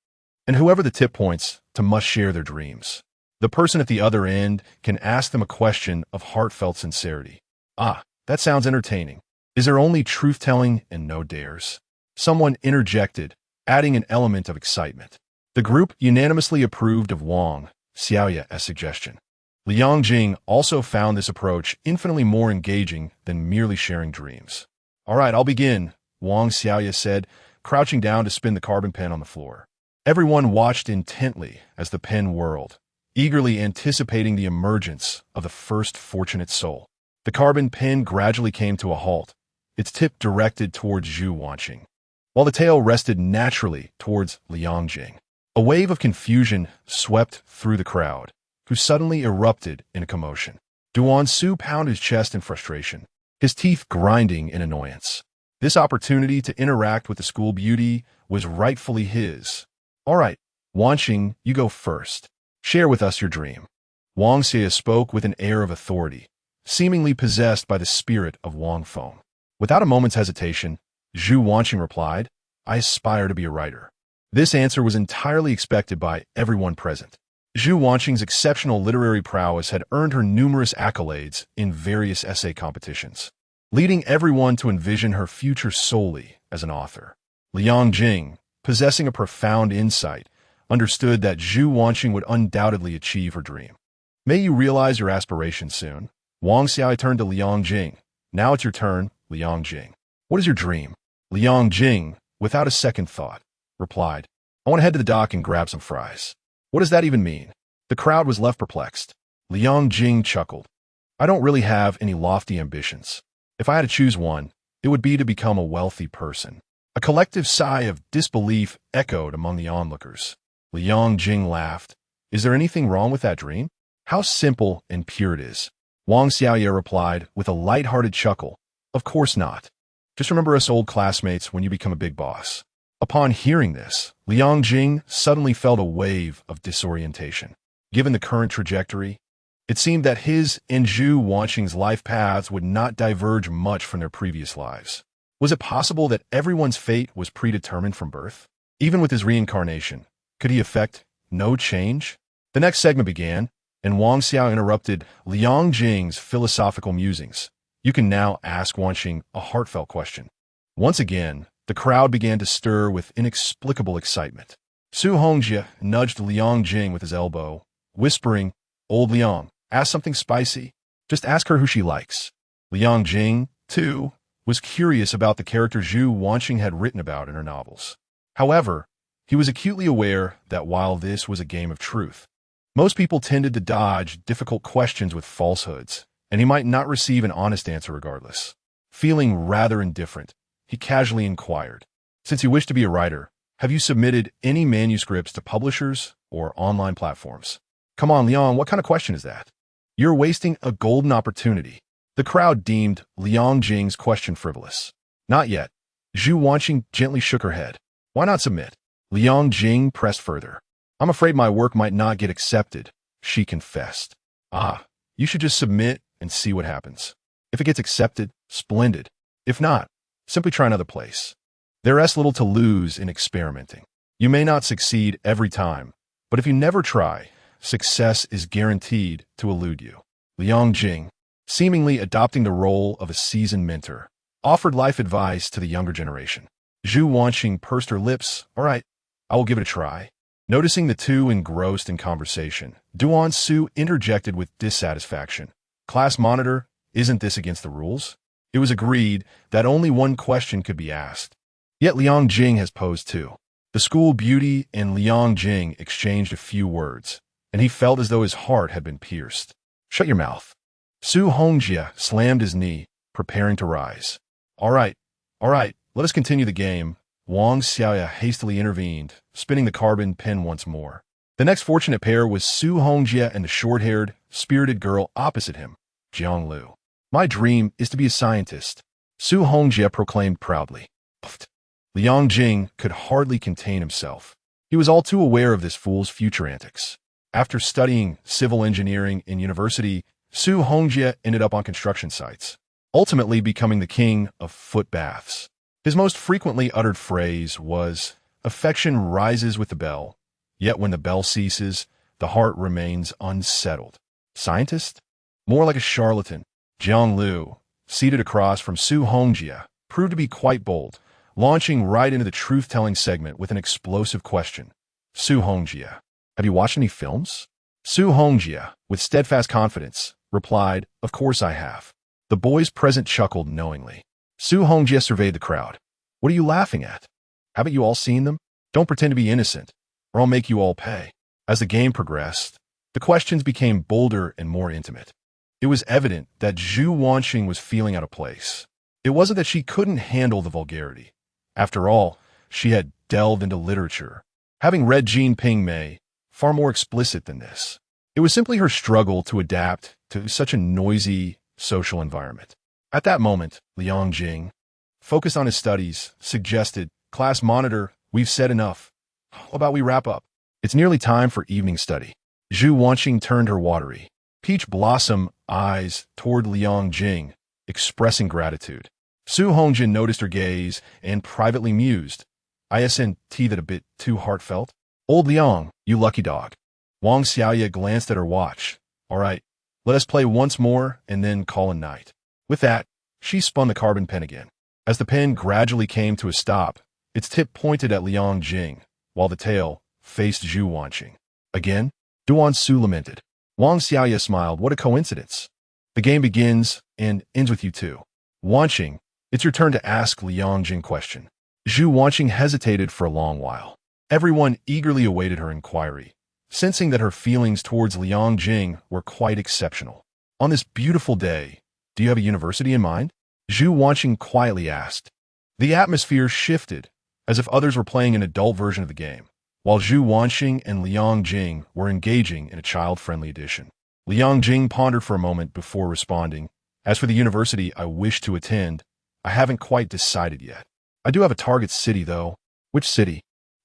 And whoever the tip points to must share their dreams. The person at the other end can ask them a question of heartfelt sincerity. Ah, that sounds entertaining. Is there only truth-telling and no dares? Someone interjected, adding an element of excitement. The group unanimously approved of Wang Xiaoya's suggestion. Liang Jing also found this approach infinitely more engaging than merely sharing dreams. All right, I'll begin, Wang Xiaoya said, crouching down to spin the carbon pen on the floor. Everyone watched intently as the pen whirled, eagerly anticipating the emergence of the first fortunate soul. The carbon pen gradually came to a halt, its tip directed towards Zhu Wanxing, while the tail rested naturally towards Liang Jing. A wave of confusion swept through the crowd, who suddenly erupted in a commotion. Duan Su pounded his chest in frustration, his teeth grinding in annoyance. This opportunity to interact with the school beauty was rightfully his. All right, Wanxing, you go first. Share with us your dream. Wang Xie spoke with an air of authority, seemingly possessed by the spirit of Wang Feng. Without a moment's hesitation, Zhu Wanxing replied, I aspire to be a writer. This answer was entirely expected by everyone present. Zhu Wanxing's exceptional literary prowess had earned her numerous accolades in various essay competitions, leading everyone to envision her future solely as an author. Liang Jing, possessing a profound insight, understood that Zhu Wanxing would undoubtedly achieve her dream. May you realize your aspirations soon. Wang Xiao turned to Liang Jing. Now it's your turn, Liang Jing. What is your dream? Liang Jing, without a second thought, replied, I want to head to the dock and grab some fries. What does that even mean? The crowd was left perplexed. Liang Jing chuckled. I don't really have any lofty ambitions. If I had to choose one, it would be to become a wealthy person. A collective sigh of disbelief echoed among the onlookers. Liang Jing laughed. Is there anything wrong with that dream? How simple and pure it is. Wang Xiaoya replied with a light-hearted chuckle. Of course not. Just remember us old classmates when you become a big boss. Upon hearing this, Liang Jing suddenly felt a wave of disorientation. Given the current trajectory, it seemed that his and Zhu Wanxing's life paths would not diverge much from their previous lives. Was it possible that everyone's fate was predetermined from birth? Even with his reincarnation, could he effect no change? The next segment began, and Wang Xiao interrupted Liang Jing's philosophical musings. You can now ask Wanxing a heartfelt question. Once again, the crowd began to stir with inexplicable excitement. Su Hongjie nudged Liang Jing with his elbow, whispering, Old Liang, ask something spicy. Just ask her who she likes. Liang Jing, too, was curious about the character Zhu Wanxing had written about in her novels. However, he was acutely aware that while this was a game of truth, most people tended to dodge difficult questions with falsehoods, and he might not receive an honest answer regardless. Feeling rather indifferent, he casually inquired, Since you wish to be a writer, have you submitted any manuscripts to publishers or online platforms? Come on, Liang, what kind of question is that? You're wasting a golden opportunity. The crowd deemed Liang Jing's question frivolous. Not yet. Zhu Wanxing gently shook her head. Why not submit? Liang Jing pressed further. I'm afraid my work might not get accepted, she confessed. Ah, you should just submit and see what happens. If it gets accepted, splendid. If not, simply try another place. There is little to lose in experimenting. You may not succeed every time, but if you never try, success is guaranteed to elude you. Liang Jing, seemingly adopting the role of a seasoned mentor, offered life advice to the younger generation. Zhu Wanxing pursed her lips. All right, I will give it a try. Noticing the two engrossed in conversation, Duan Su interjected with dissatisfaction. Class monitor, isn't this against the rules? It was agreed that only one question could be asked. Yet Liang Jing has posed two. The school beauty and Liang Jing exchanged a few words, and he felt as though his heart had been pierced. Shut your mouth. Su Hongjie slammed his knee, preparing to rise. All right, let us continue the game. Wang Xiaoya hastily intervened, spinning the carbon pen once more. The next fortunate pair was Su Hongjie and the short-haired, spirited girl opposite him, Jiang Lu. My dream is to be a scientist, Su Hongjie proclaimed proudly. Puffed. Liang Jing could hardly contain himself. He was all too aware of this fool's future antics. After studying civil engineering in university, Su Hongjie ended up on construction sites, ultimately becoming the king of foot baths. His most frequently uttered phrase was, affection rises with the bell, Yet when the bell ceases, the heart remains unsettled. Scientist? More like a charlatan. Jiang Lu, seated across from Su Hongjie, proved to be quite bold, launching right into the truth-telling segment with an explosive question. Su Hongjie, have you watched any films? Su Hongjie, with steadfast confidence, replied, of course I have. The boys present chuckled knowingly. Su Hongjie surveyed the crowd. What are you laughing at? Haven't you all seen them? Don't pretend to be innocent, or I'll make you all pay. As the game progressed, the questions became bolder and more intimate. It was evident that Zhu Wanxing was feeling out of place. It wasn't that she couldn't handle the vulgarity. After all, she had delved into literature, having read Jin Ping Mei, far more explicit than this. It was simply her struggle to adapt to such a noisy social environment. At that moment, Liang Jing, focused on his studies, suggested, class monitor, we've said enough. How about we wrap up? It's nearly time for evening study. Zhu Wanxing turned her watery, peach blossom eyes toward Liang Jing, expressing gratitude. Su Hongjie noticed her gaze and privately mused, isn't that a bit too heartfelt? Old Liang, you lucky dog. Wang Xiaoye glanced at her watch. All right, let us play once more and then call a night. With that, she spun the carbon pen again. As the pen gradually came to a stop, its tip pointed at Liang Jing, while the tail faced Zhu Wanxing. Again? Duan Su lamented. Wang Xiaoye smiled. What a coincidence. The game begins and ends with you two. Wanxing, it's your turn to ask Liang Jing question. Zhu Wanxing hesitated for a long while. Everyone eagerly awaited her inquiry, sensing that her feelings towards Liang Jing were quite exceptional. On this beautiful day, do you have a university in mind? Zhu Wanxing quietly asked. The atmosphere shifted, as if others were playing an adult version of the game, while Zhu Wanxing and Liang Jing were engaging in a child-friendly edition. Liang Jing pondered for a moment before responding. As for the university I wish to attend, I haven't quite decided yet. I do have a target city, though. Which city?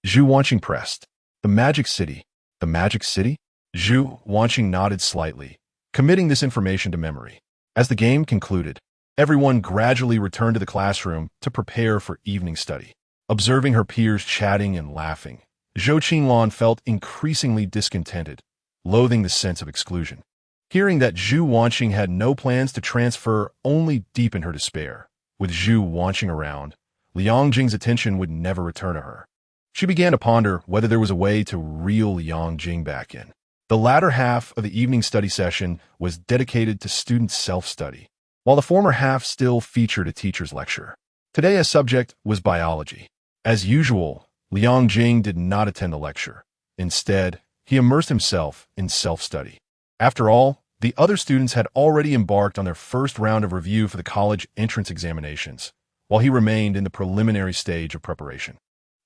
Zhu Wanxing pressed. The Magic City. The Magic City? Zhu Wanxing nodded slightly, committing this information to memory. As the game concluded, everyone gradually returned to the classroom to prepare for evening study. Observing her peers chatting and laughing, Zhou Qinlan felt increasingly discontented, loathing the sense of exclusion. Hearing that Zhu Wanxing had no plans to transfer only deepened her despair. With Zhu Wanxing around, Liang Jing's attention would never return to her. She began to ponder whether there was a way to reel Liang Jing back in. The latter half of the evening study session was dedicated to student self-study, while the former half still featured a teacher's lecture. Today, a subject was biology. As usual, Liang Jing did not attend the lecture. Instead, he immersed himself in self-study. After all, the other students had already embarked on their first round of review for the college entrance examinations, while he remained in the preliminary stage of preparation.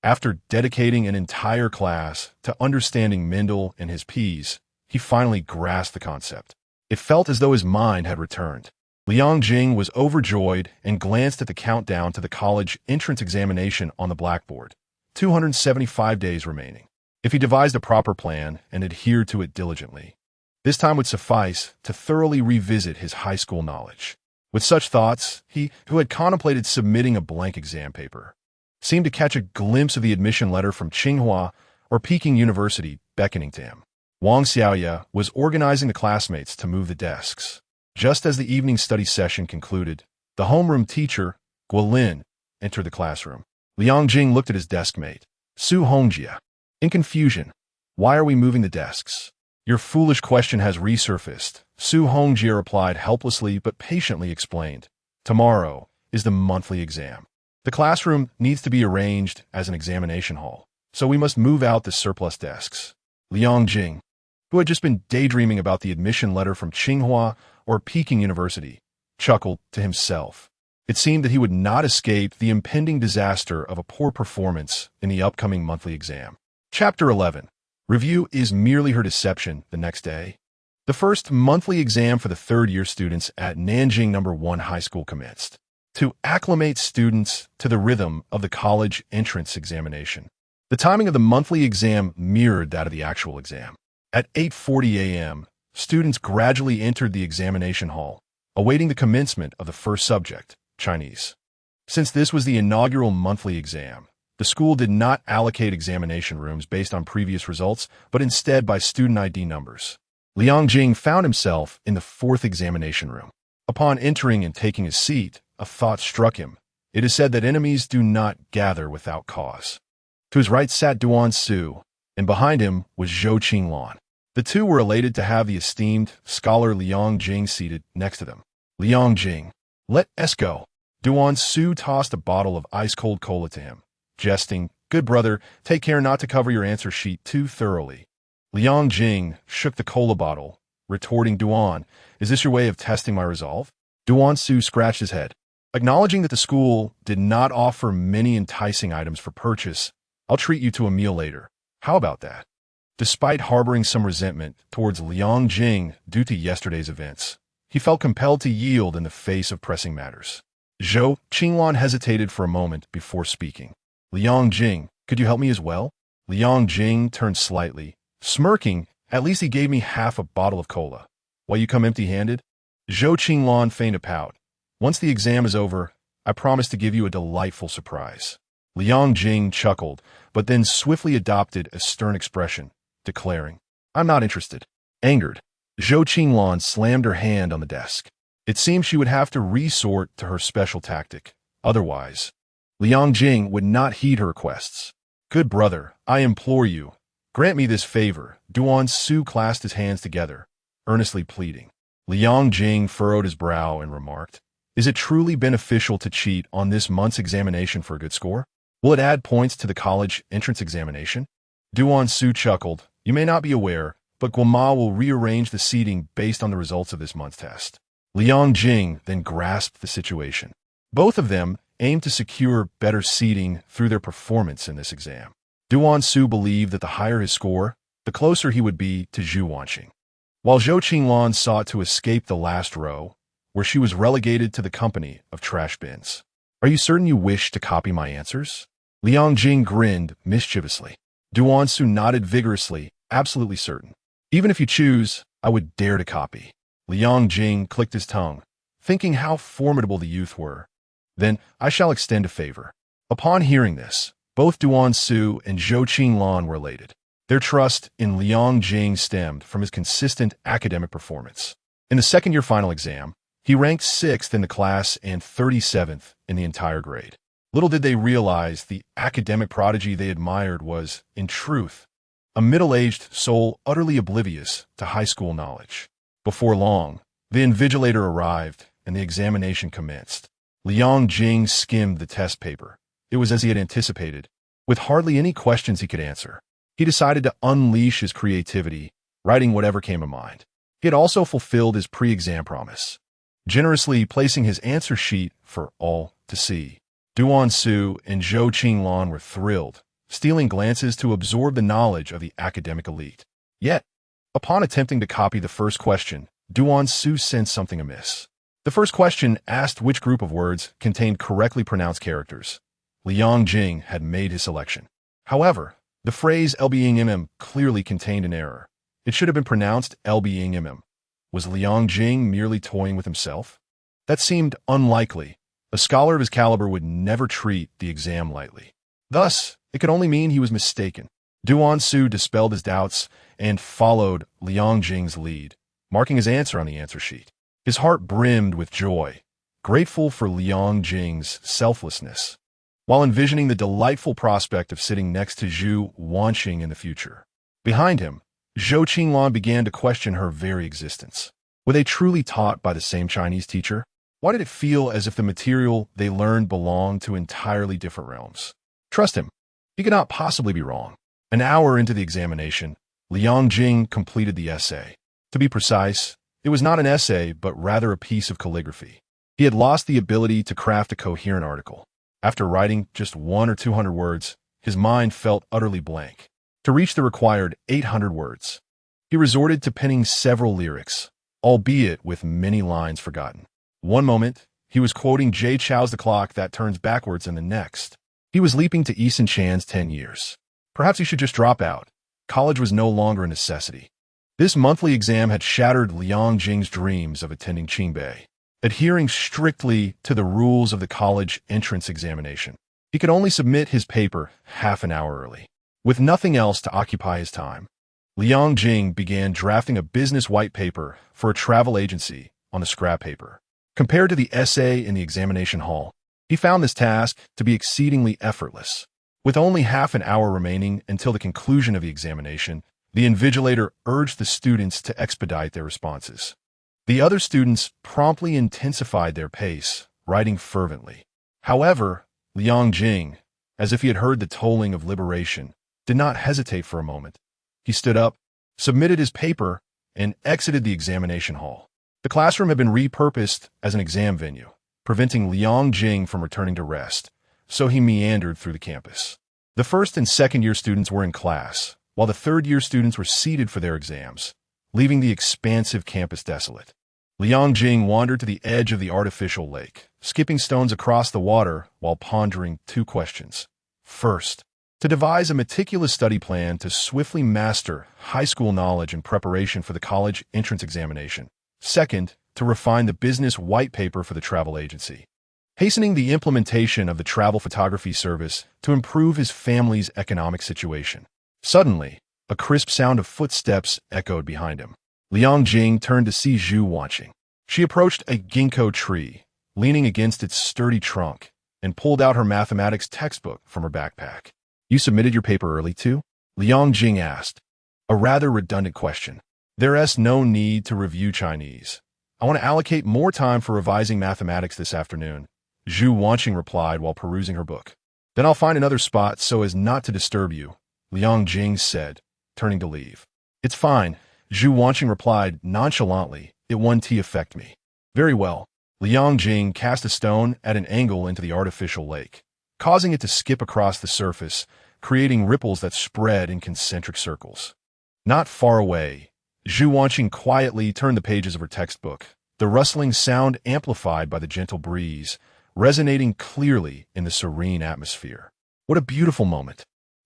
After dedicating an entire class to understanding Mendel and his P's, he finally grasped the concept. It felt as though his mind had returned. Liang Jing was overjoyed and glanced at the countdown to the college entrance examination on the blackboard. 275 days remaining. If he devised a proper plan and adhered to it diligently, this time would suffice to thoroughly revisit his high school knowledge. With such thoughts, he, who had contemplated submitting a blank exam paper, seemed to catch a glimpse of the admission letter from Tsinghua or Peking University beckoning to him. Wang Xiaoye was organizing the classmates to move the desks. Just as the evening study session concluded, the homeroom teacher, Guolin, entered the classroom. Liang Jing looked at his desk mate, Su Hongjie. In confusion, why are we moving the desks? Your foolish question has resurfaced, Su Hongjie replied helplessly but patiently explained. Tomorrow is the monthly exam. The classroom needs to be arranged as an examination hall, so we must move out the surplus desks. Liang Jing, who had just been daydreaming about the admission letter from Tsinghua or Peking University, chuckled to himself. It seemed that he would not escape the impending disaster of a poor performance in the upcoming monthly exam. Chapter 11. Review is merely her deception the next day. The first monthly exam for the third-year students at Nanjing No. 1 High School commenced. To acclimate students to the rhythm of the college entrance examination, the timing of the monthly exam mirrored that of the actual exam. At 8:40 a.m., students gradually entered the examination hall, awaiting the commencement of the first subject, Chinese. Since this was the inaugural monthly exam, The school did not allocate examination rooms based on previous results, but instead by student ID numbers. Liang Jing found himself in the fourth examination room. Upon entering and taking his seat, a thought struck him. It is said that enemies do not gather without cause. To his right sat Zhu Wanxing, and behind him was Zhou Qinglan. The two were elated to have the esteemed scholar Liang Jing seated next to them. Liang Jing, let us go. Zhu Wanxing tossed a bottle of ice-cold cola to him, jesting, "Good brother, take care not to cover your answer sheet too thoroughly." Liang Jing shook the cola bottle, retorting, "Duan, is this your way of testing my resolve?" Zhu Wanxing scratched his head. Acknowledging that the school did not offer many enticing items for purchase, "I'll treat you to a meal later. How about that?" Despite harboring some resentment towards Liang Jing due to yesterday's events, he felt compelled to yield in the face of pressing matters. Zhou Qinglan hesitated for a moment before speaking. "Liang Jing, could you help me as well?" Liang Jing turned slightly, smirking. "At least he gave me half a bottle of cola. Why you come empty-handed?" Zhou Qinglan feigned a pout. "Once the exam is over, I promise to give you a delightful surprise." Liang Jing chuckled, but then swiftly adopted a stern expression, declaring, "I'm not interested." Angered, Zhou Qinglan slammed her hand on the desk. It seemed she would have to resort to her special tactic. Otherwise, Liang Jing would not heed her requests. "Good brother, I implore you, grant me this favor." Zhu Wanxing clasped his hands together, earnestly pleading. Liang Jing furrowed his brow and remarked, "Is it truly beneficial to cheat on this month's examination for a good score? Will it add points to the college entrance examination?" Zhu Wanxing chuckled. "You may not be aware, but Guama will rearrange the seating based on the results of this month's test." Liang Jing then grasped the situation. Both of them aimed to secure better seating through their performance in this exam. Zhu Wanxing believed that the higher his score, the closer he would be to Zhu Wanxing. While Zhou Qinglan sought to escape the last row, where she was relegated to the company of trash bins. "Are you certain you wish to copy my answers?" Liang Jing grinned mischievously. Zhu Wanxing nodded vigorously, "Absolutely certain. Even if you choose, I would dare to copy." Liang Jing clicked his tongue, thinking how formidable the youth were. "Then I shall extend a favor." Upon hearing this, both Zhu Wanxing and Zhou Qinglan were elated. Their trust in Liang Jing stemmed from his consistent academic performance. In the second-year final exam, he ranked 6th in the class and 37th in the entire grade. Little did they realize the academic prodigy they admired was, in truth, a middle-aged soul utterly oblivious to high school knowledge. Before long, the invigilator arrived and the examination commenced. Liang Jing skimmed the test paper. It was as he had anticipated. With hardly any questions he could answer, he decided to unleash his creativity, writing whatever came to mind. He had also fulfilled his pre-exam promise, generously placing his answer sheet for all to see. Zhu Wanxing and Zhou Qinglan were thrilled, stealing glances to absorb the knowledge of the academic elite. Yet, upon attempting to copy the first question, Zhu Wanxing sensed something amiss. The first question asked which group of words contained correctly pronounced characters. Liang Jing had made his selection. However, the phrase "lbing clearly contained an error. It should have been pronounced "lbing." Was Liang Jing merely toying with himself? That seemed unlikely. A scholar of his caliber would never treat the exam lightly. Thus, it could only mean he was mistaken. Zhu Wanxing dispelled his doubts and followed Liang Jing's lead, marking his answer on the answer sheet. His heart brimmed with joy, grateful for Liang Jing's selflessness, while envisioning the delightful prospect of sitting next to Zhu Wanxing in the future. Behind him, Zhou Qinglan began to question her very existence. Were they truly taught by the same Chinese teacher? Why did it feel as if the material they learned belonged to entirely different realms? Trust him. He could not possibly be wrong. An hour into the examination, Liang Jing completed the essay. To be precise, it was not an essay, but rather a piece of calligraphy. He had lost the ability to craft a coherent article. After writing just 100 or 200 words, his mind felt utterly blank. To reach the required 800 words, he resorted to penning several lyrics, albeit with many lines forgotten. One moment, he was quoting Jay Chou's "The Clock That Turns Backwards," and the next, he was leaping to Eason Chan's 10 years. Perhaps he should just drop out. College was no longer a necessity. This monthly exam had shattered Liang Jing's dreams of attending Qingbei. Adhering strictly to the rules of the college entrance examination, He could only submit his paper half an hour early. With nothing else to occupy his time, Liang Jing began drafting a business white paper for a travel agency on the scrap paper. Compared to the essay in the examination hall, he found this task to be exceedingly effortless. With only half an hour remaining until the conclusion of the examination, the invigilator urged the students to expedite their responses. The other students promptly intensified their pace, writing fervently. However, Liang Jing, as if he had heard the tolling of liberation, did not hesitate for a moment. He stood up, submitted his paper, and exited the examination hall. The classroom had been repurposed as an exam venue, preventing Liang Jing from returning to rest, so he meandered through the campus. The first and second-year students were in class, while the third-year students were seated for their exams, leaving the expansive campus desolate. Liang Jing wandered to the edge of the artificial lake, skipping stones across the water while pondering two questions. First, to devise a meticulous study plan to swiftly master high school knowledge in preparation for the college entrance examination. Second, to refine the business white paper for the travel agency, hastening the implementation of the travel photography service to improve his family's economic situation. Suddenly, a crisp sound of footsteps echoed behind him. Liang Jing turned to see Zhu Wanxing. She approached a ginkgo tree, leaning against its sturdy trunk, and pulled out her mathematics textbook from her backpack. "You submitted your paper early too?" Liang Jing asked. A rather redundant question. "There's no need to review Chinese. I want to allocate more time for revising mathematics this afternoon," Zhu Wanxing replied while perusing her book. "Then I'll find another spot so as not to disturb you," Liang Jing said, turning to leave. "It's fine," Zhu Wanxing replied nonchalantly. "It won't affect me." "Very well." Liang Jing cast a stone at an angle into the artificial lake, causing it to skip across the surface, creating ripples that spread in concentric circles. Not far away, Zhu Wanxing quietly turned the pages of her textbook, the rustling sound amplified by the gentle breeze, resonating clearly in the serene atmosphere. "What a beautiful moment."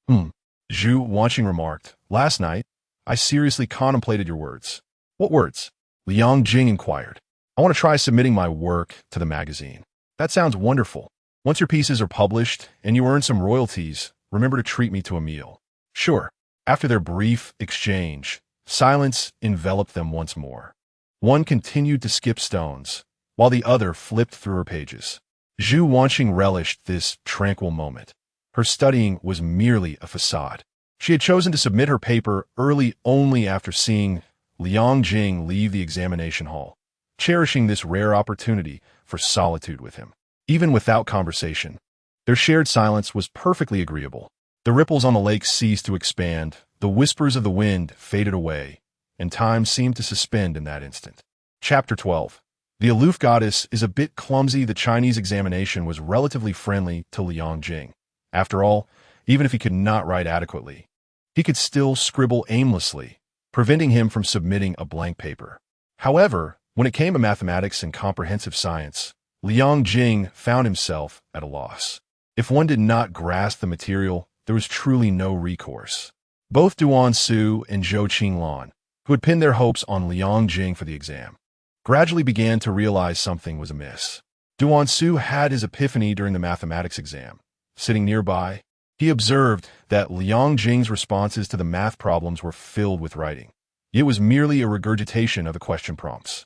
Zhu Wanxing remarked. "Last night, I seriously contemplated your words." "What words?" Liang Jing inquired. "I want to try submitting my work to the magazine." "That sounds wonderful. Once your pieces are published and you earn some royalties, remember to treat me to a meal." "Sure." After their brief exchange, silence enveloped them once more. One continued to skip stones, while the other flipped through her pages. Zhu Wanxing relished this tranquil moment. Her studying was merely a facade. She had chosen to submit her paper early only after seeing Liang Jing leave the examination hall, cherishing this rare opportunity for solitude with him. Even without conversation, their shared silence was perfectly agreeable. The ripples on the lake ceased to expand, the whispers of the wind faded away, and time seemed to suspend in that instant. Chapter 12. The aloof goddess is a bit clumsy. The Chinese examination was relatively friendly to Liang Jing. After all, even if he could not write adequately, he could still scribble aimlessly, preventing him from submitting a blank paper. However, when it came to mathematics and comprehensive science, Liang Jing found himself at a loss. If one did not grasp the material, there was truly no recourse. Both Zhu Wanxing and Zhou Qinglan, who had pinned their hopes on Liang Jing for the exam, gradually began to realize something was amiss. Zhu Wanxing had his epiphany during the mathematics exam. Sitting nearby, he observed that Liang Jing's responses to the math problems were filled with writing. It was merely a regurgitation of the question prompts.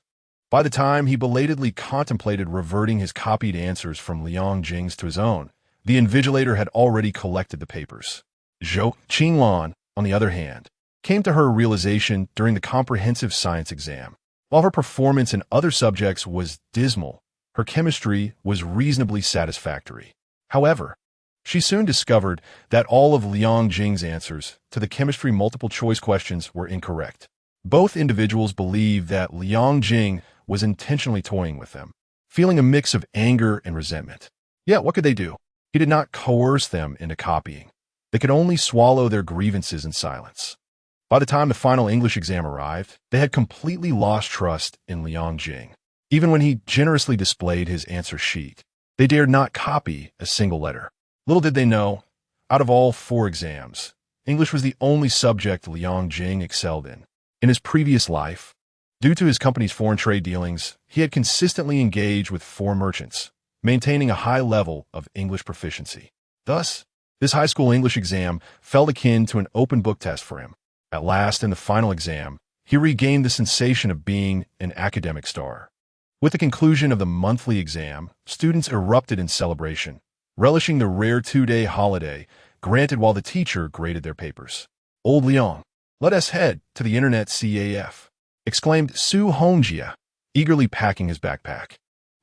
By the time he belatedly contemplated reverting his copied answers from Liang Jing's to his own, the invigilator had already collected the papers. Zhou Qinglan, on the other hand, came to her realization during the comprehensive science exam. While her performance in other subjects was dismal, her chemistry was reasonably satisfactory. However, she soon discovered that all of Liang Jing's answers to the chemistry multiple-choice questions were incorrect. Both individuals believed that Liang Jing was intentionally toying with them, feeling a mix of anger and resentment. Yet, what could they do? He did not coerce them into copying. They could only swallow their grievances in silence. By the time the final English exam arrived, they had completely lost trust in Liang Jing. Even when he generously displayed his answer sheet, they dared not copy a single letter. Little did they know, out of all 4 exams, English was the only subject Liang Jing excelled in. In his previous life, due to his company's foreign trade dealings, he had consistently engaged with foreign merchants, maintaining a high level of English proficiency. Thus, this high school English exam felt akin to an open book test for him. At last, in the final exam, he regained the sensation of being an academic star. With the conclusion of the monthly exam, students erupted in celebration, relishing the rare 2-day holiday granted while the teacher graded their papers. "Old Liang, let us head to the internet CAF," exclaimed Zhu Wanxing, eagerly packing his backpack.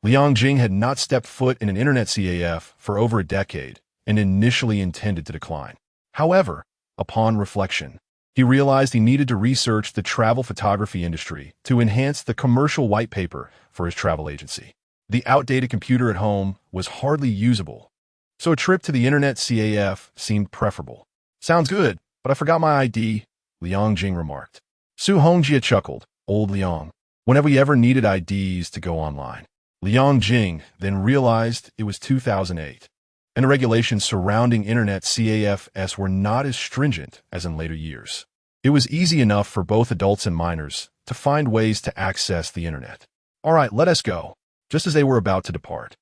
Liang Jing had not stepped foot in an internet CAF for over a decade and initially intended to decline. However, upon reflection, he realized he needed to research the travel photography industry to enhance the commercial white paper for his travel agency. The outdated computer at home was hardly usable, so a trip to the internet CAF seemed preferable. "Sounds good, but I forgot my ID," Liang Jing remarked. Zhu Wanxing chuckled. "Old Liang, whenever you ever needed IDs to go online." Liang Jing then realized it was 2008, and the regulations surrounding internet CAFs were not as stringent as in later years. It was easy enough for both adults and minors to find ways to access the internet. "All right, let us go." Just as they were about to depart,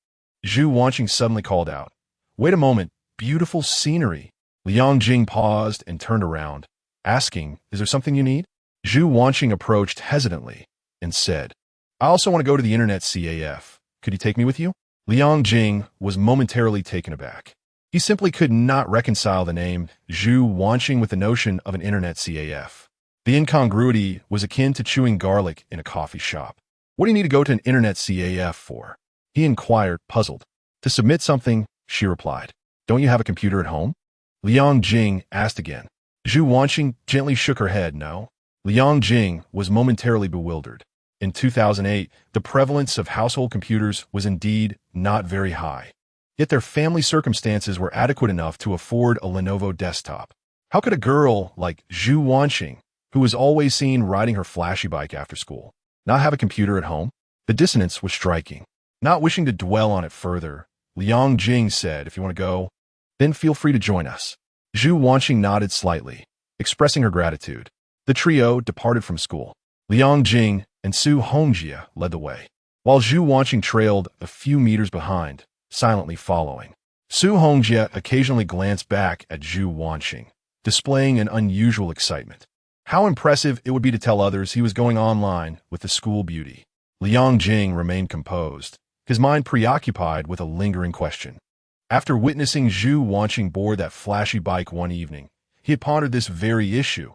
Zhu Wanxing suddenly called out, "Wait a moment, beautiful scenery." Liang Jing paused and turned around, asking, "Is there something you need?" Zhu Wanxing approached hesitantly and said, "I also want to go to the internet CAF. Could you take me with you?" Liang Jing was momentarily taken aback. He simply could not reconcile the name Zhu Wanxing with the notion of an internet CAF. The incongruity was akin to chewing garlic in a coffee shop. "What do you need to go to an internet CAF for?" he inquired, puzzled. "To submit something," she replied. "Don't you have a computer at home?" Liang Jing asked again. Zhu Wanxing gently shook her head, "No." Liang Jing was momentarily bewildered. In 2008, the prevalence of household computers was indeed not very high. Yet their family circumstances were adequate enough to afford a Lenovo desktop. How could a girl like Zhu Wanxing, who was always seen riding her flashy bike after school, not have a computer at home? The dissonance was striking. Not wishing to dwell on it further, Liang Jing said, "If you want to go, then feel free to join us." Zhu Wanxing nodded slightly, expressing her gratitude. The trio departed from school. Liang Jing and Zhu Wanxing led the way, while Zhu Wanxing trailed a few meters behind, silently following. Zhu Wanxing occasionally glanced back at Zhu Wanxing, displaying an unusual excitement. How impressive it would be to tell others he was going online with the school beauty. Liang Jing remained composed, his mind preoccupied with a lingering question. After witnessing Zhu Wanxing board that flashy bike one evening, he had pondered this very issue.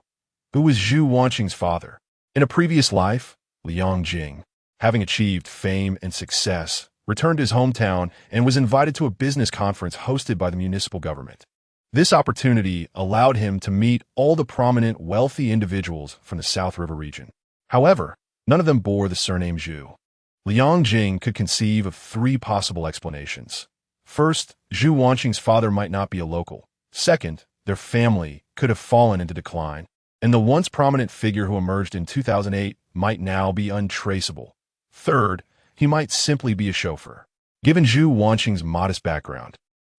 Who was Zhu Wanxing's father? In a previous life, Liang Jing, having achieved fame and success, returned to his hometown and was invited to a business conference hosted by the municipal government. This opportunity allowed him to meet all the prominent, wealthy individuals from the South River region. However, none of them bore the surname Zhu. Liang Jing could conceive of 3 possible explanations. First, Zhu Wanxing's father might not be a local. Second, their family could have fallen into decline, and the once prominent figure who emerged in 2008 might now be untraceable. Third, he might simply be a chauffeur. Given Zhu Wanxing's modest background,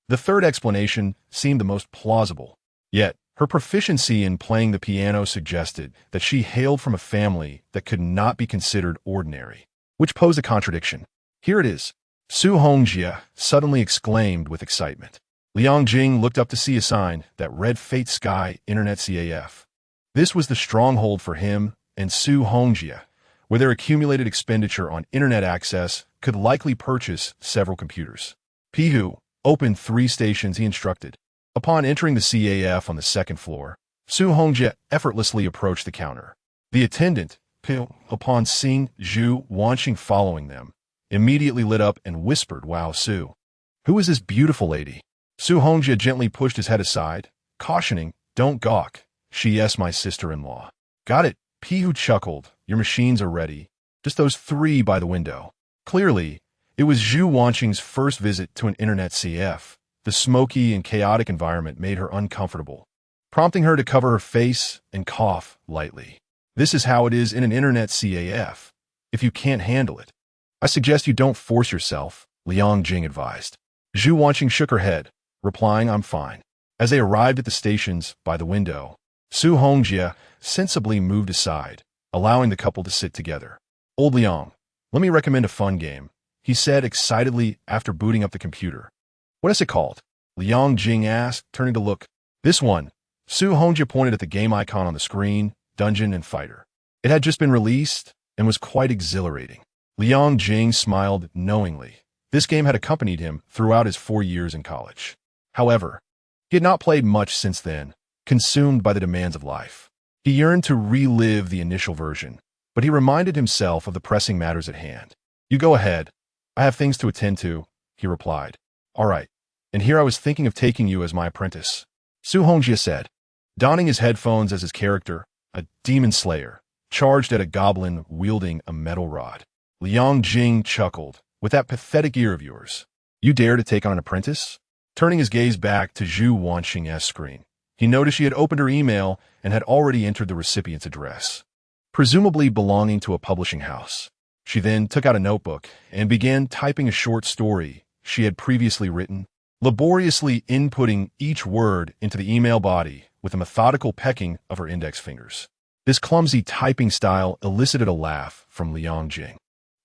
the third explanation seemed the most plausible. Yet, her proficiency in playing the piano suggested that she hailed from a family that could not be considered ordinary, which posed a contradiction. "Here it is," Zhu Wanxing suddenly exclaimed with excitement. Liang Jing looked up to see a sign that read Fate Sky Internet CAF. This was the stronghold for him and Zhu Wanxing, where their accumulated expenditure on internet access could likely purchase several computers. Pihu, open 3 stations, he instructed. Upon entering the CAF on the 2nd floor, Zhu Wanxing effortlessly approached the counter. The attendant, Pihu, upon seeing Zhu Wanxing following them, immediately lit up and whispered, "Wow, Zhu. Who is this beautiful lady?" Zhu Wanxing gently pushed his head aside, cautioning, "Don't gawk. She is my sister-in-law." "Got it," Pihu chuckled. "Your machines are ready. Just those 3 by the window." Clearly, it was Zhu Wanxing's first visit to an internet CF. The smoky and chaotic environment made her uncomfortable, prompting her to cover her face and cough lightly. "This is how it is in an internet CAF. If you can't handle it, I suggest you don't force yourself," Liang Jing advised. Zhu Wanxing shook her head, replying, "I'm fine." As they arrived at the stations by the window, Zhu Wanxing sensibly moved aside, allowing the couple to sit together. "Old Liang, let me recommend a fun game," he said excitedly after booting up the computer. "What is it called?" Liang Jing asked, turning to look. This one. Zhu Wanxing pointed at the game icon on the screen, Dungeon and Fighter. It had just been released and was quite exhilarating. Liang Jing smiled knowingly. This game had accompanied him throughout his 4 years in college. However, he had not played much since then, consumed by the demands of life. He yearned to relive the initial version, but he reminded himself of the pressing matters at hand. You go ahead. I have things to attend to, he replied. All right, and here I was thinking of taking you as my apprentice, Zhu Wanxing said, donning his headphones as his character, a demon slayer, charged at a goblin wielding a metal rod. Liang Jing chuckled. With that pathetic ear of yours, you dare to take on an apprentice? Turning his gaze back to Zhu Wanxing's screen, he noticed she had opened her email and had already entered the recipient's address, presumably belonging to a publishing house. She then took out a notebook and began typing a short story she had previously written, laboriously inputting each word into the email body with a methodical pecking of her index fingers. This clumsy typing style elicited a laugh from Liang Jing.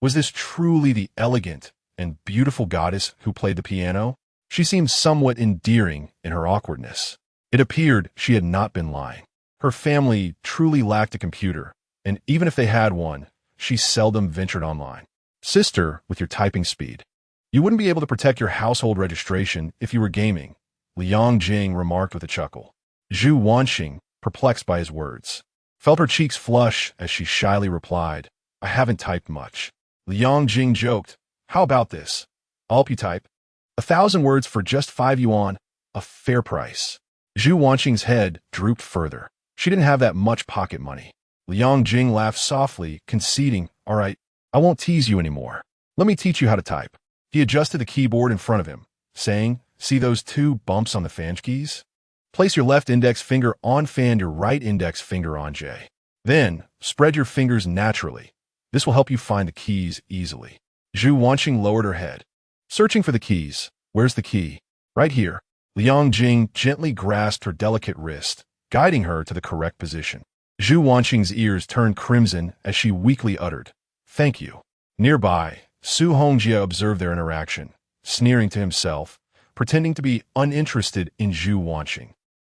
Was this truly the elegant and beautiful goddess who played the piano? She seemed somewhat endearing in her awkwardness. It appeared she had not been lying. Her family truly lacked a computer, and even if they had one, she seldom ventured online. Sister, with your typing speed, you wouldn't be able to protect your household registration if you were gaming, Liang Jing remarked with a chuckle. Zhu Wanxing, perplexed by his words, felt her cheeks flush as she shyly replied, I haven't typed much. Liang Jing joked, how about this? I'll help you type. 1,000 words for just 5 yuan, a fair price. Zhu Wanxing's head drooped further. She didn't have that much pocket money. Liang Jing laughed softly, conceding, all right, I won't tease you anymore. Let me teach you how to type. He adjusted the keyboard in front of him, saying, see those 2 bumps on the fan keys? Place your left index finger on fan, your right index finger on J. Then, spread your fingers naturally. This will help you find the keys easily. Zhu Wanxing lowered her head. Searching for the keys. Where's the key? Right here. Liang Jing gently grasped her delicate wrist, guiding her to the correct position. Zhu Wanxing's ears turned crimson as she weakly uttered, thank you. Nearby, Zhu Wanxing observed their interaction, sneering to himself, pretending to be uninterested in Zhu Wanxing.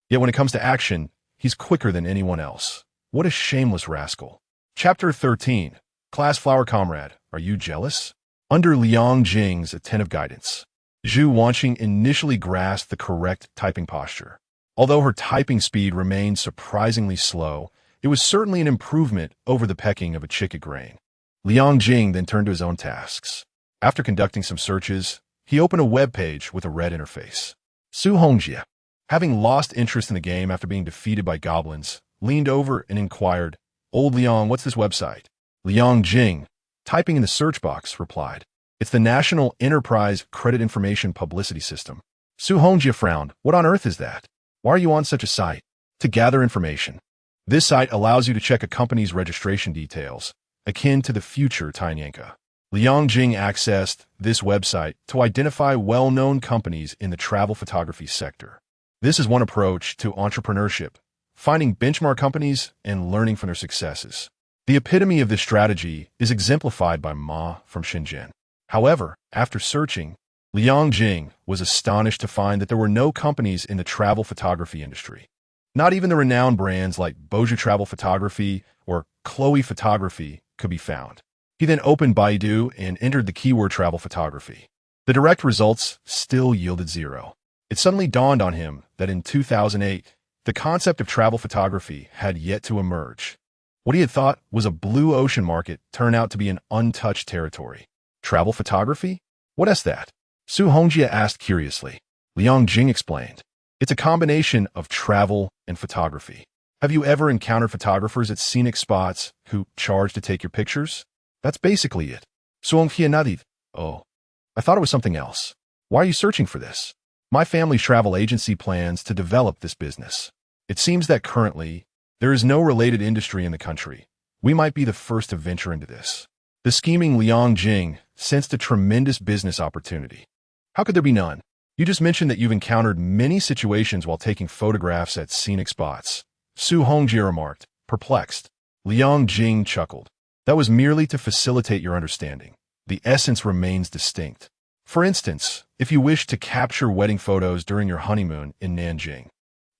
Yet when it comes to action, he's quicker than anyone else. What a shameless rascal. Chapter 13. Class Flower Comrade, are you jealous? Under Liang Jing's attentive guidance, Zhu Wanxing initially grasped the correct typing posture. Although her typing speed remained surprisingly slow, it was certainly an improvement over the pecking of a chicken grain. Liang Jing then turned to his own tasks. After conducting some searches, he opened a web page with a red interface. Zhu Wanxing, having lost interest in the game after being defeated by goblins, leaned over and inquired, Old Liang, what's this website? Liang Jing, typing in the search box, replied, it's the National Enterprise Credit Information Publicity System. Zhu Wanxing frowned. What on earth is that? Why are you on such a site? To gather information. This site allows you to check a company's registration details, akin to the future Tinyanka. Liang Jing accessed this website to identify well-known companies in the travel photography sector. This is one approach to entrepreneurship, finding benchmark companies and learning from their successes. The epitome of this strategy is exemplified by Ma from Shenzhen. However, after searching, Liang Jing was astonished to find that there were no companies in the travel photography industry. Not even the renowned brands like Boja Travel Photography or Chloe Photography could be found. He then opened Baidu and entered the keyword travel photography. The direct results still yielded 0. It suddenly dawned on him that in 2008, the concept of travel photography had yet to emerge. What he had thought was a blue ocean market turned out to be an untouched territory. Travel photography? What is that? Zhu Wanxing asked curiously. Liang Jing explained. It's a combination of travel and photography. Have you ever encountered photographers at scenic spots who charge to take your pictures? That's basically it. Oh, I thought it was something else. Why are you searching for this? My family's travel agency plans to develop this business. It seems that currently, there is no related industry in the country. We might be the first to venture into this. The scheming Liang Jing sensed a tremendous business opportunity. How could there be none? You just mentioned that you've encountered many situations while taking photographs at scenic spots. Zhu Wanxing remarked, perplexed. Liang Jing chuckled. That was merely to facilitate your understanding. The essence remains distinct. For instance, if you wish to capture wedding photos during your honeymoon in Nanjing,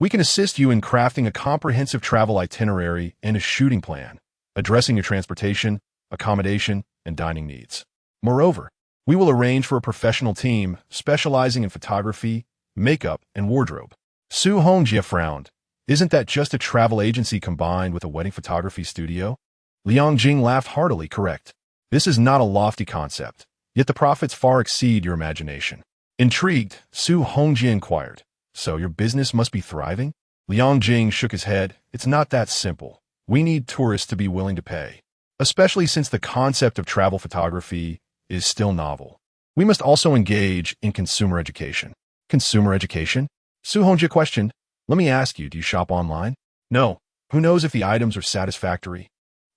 we can assist you in crafting a comprehensive travel itinerary and a shooting plan, addressing your transportation, accommodation, and dining needs. Moreover, we will arrange for a professional team specializing in photography, makeup, and wardrobe. Su Hongjie frowned. Isn't that just a travel agency combined with a wedding photography studio? Liang Jing laughed heartily. Correct. This is not a lofty concept, yet the profits far exceed your imagination. Intrigued, Su Hongjie inquired, so your business must be thriving? Liang Jing shook his head. It's not that simple. We need tourists to be willing to pay, especially since the concept of travel photography is still novel. We must also engage in consumer education. Consumer education? Su Hongjie questioned. Let me ask you, do you shop online? No. Who knows if the items are satisfactory?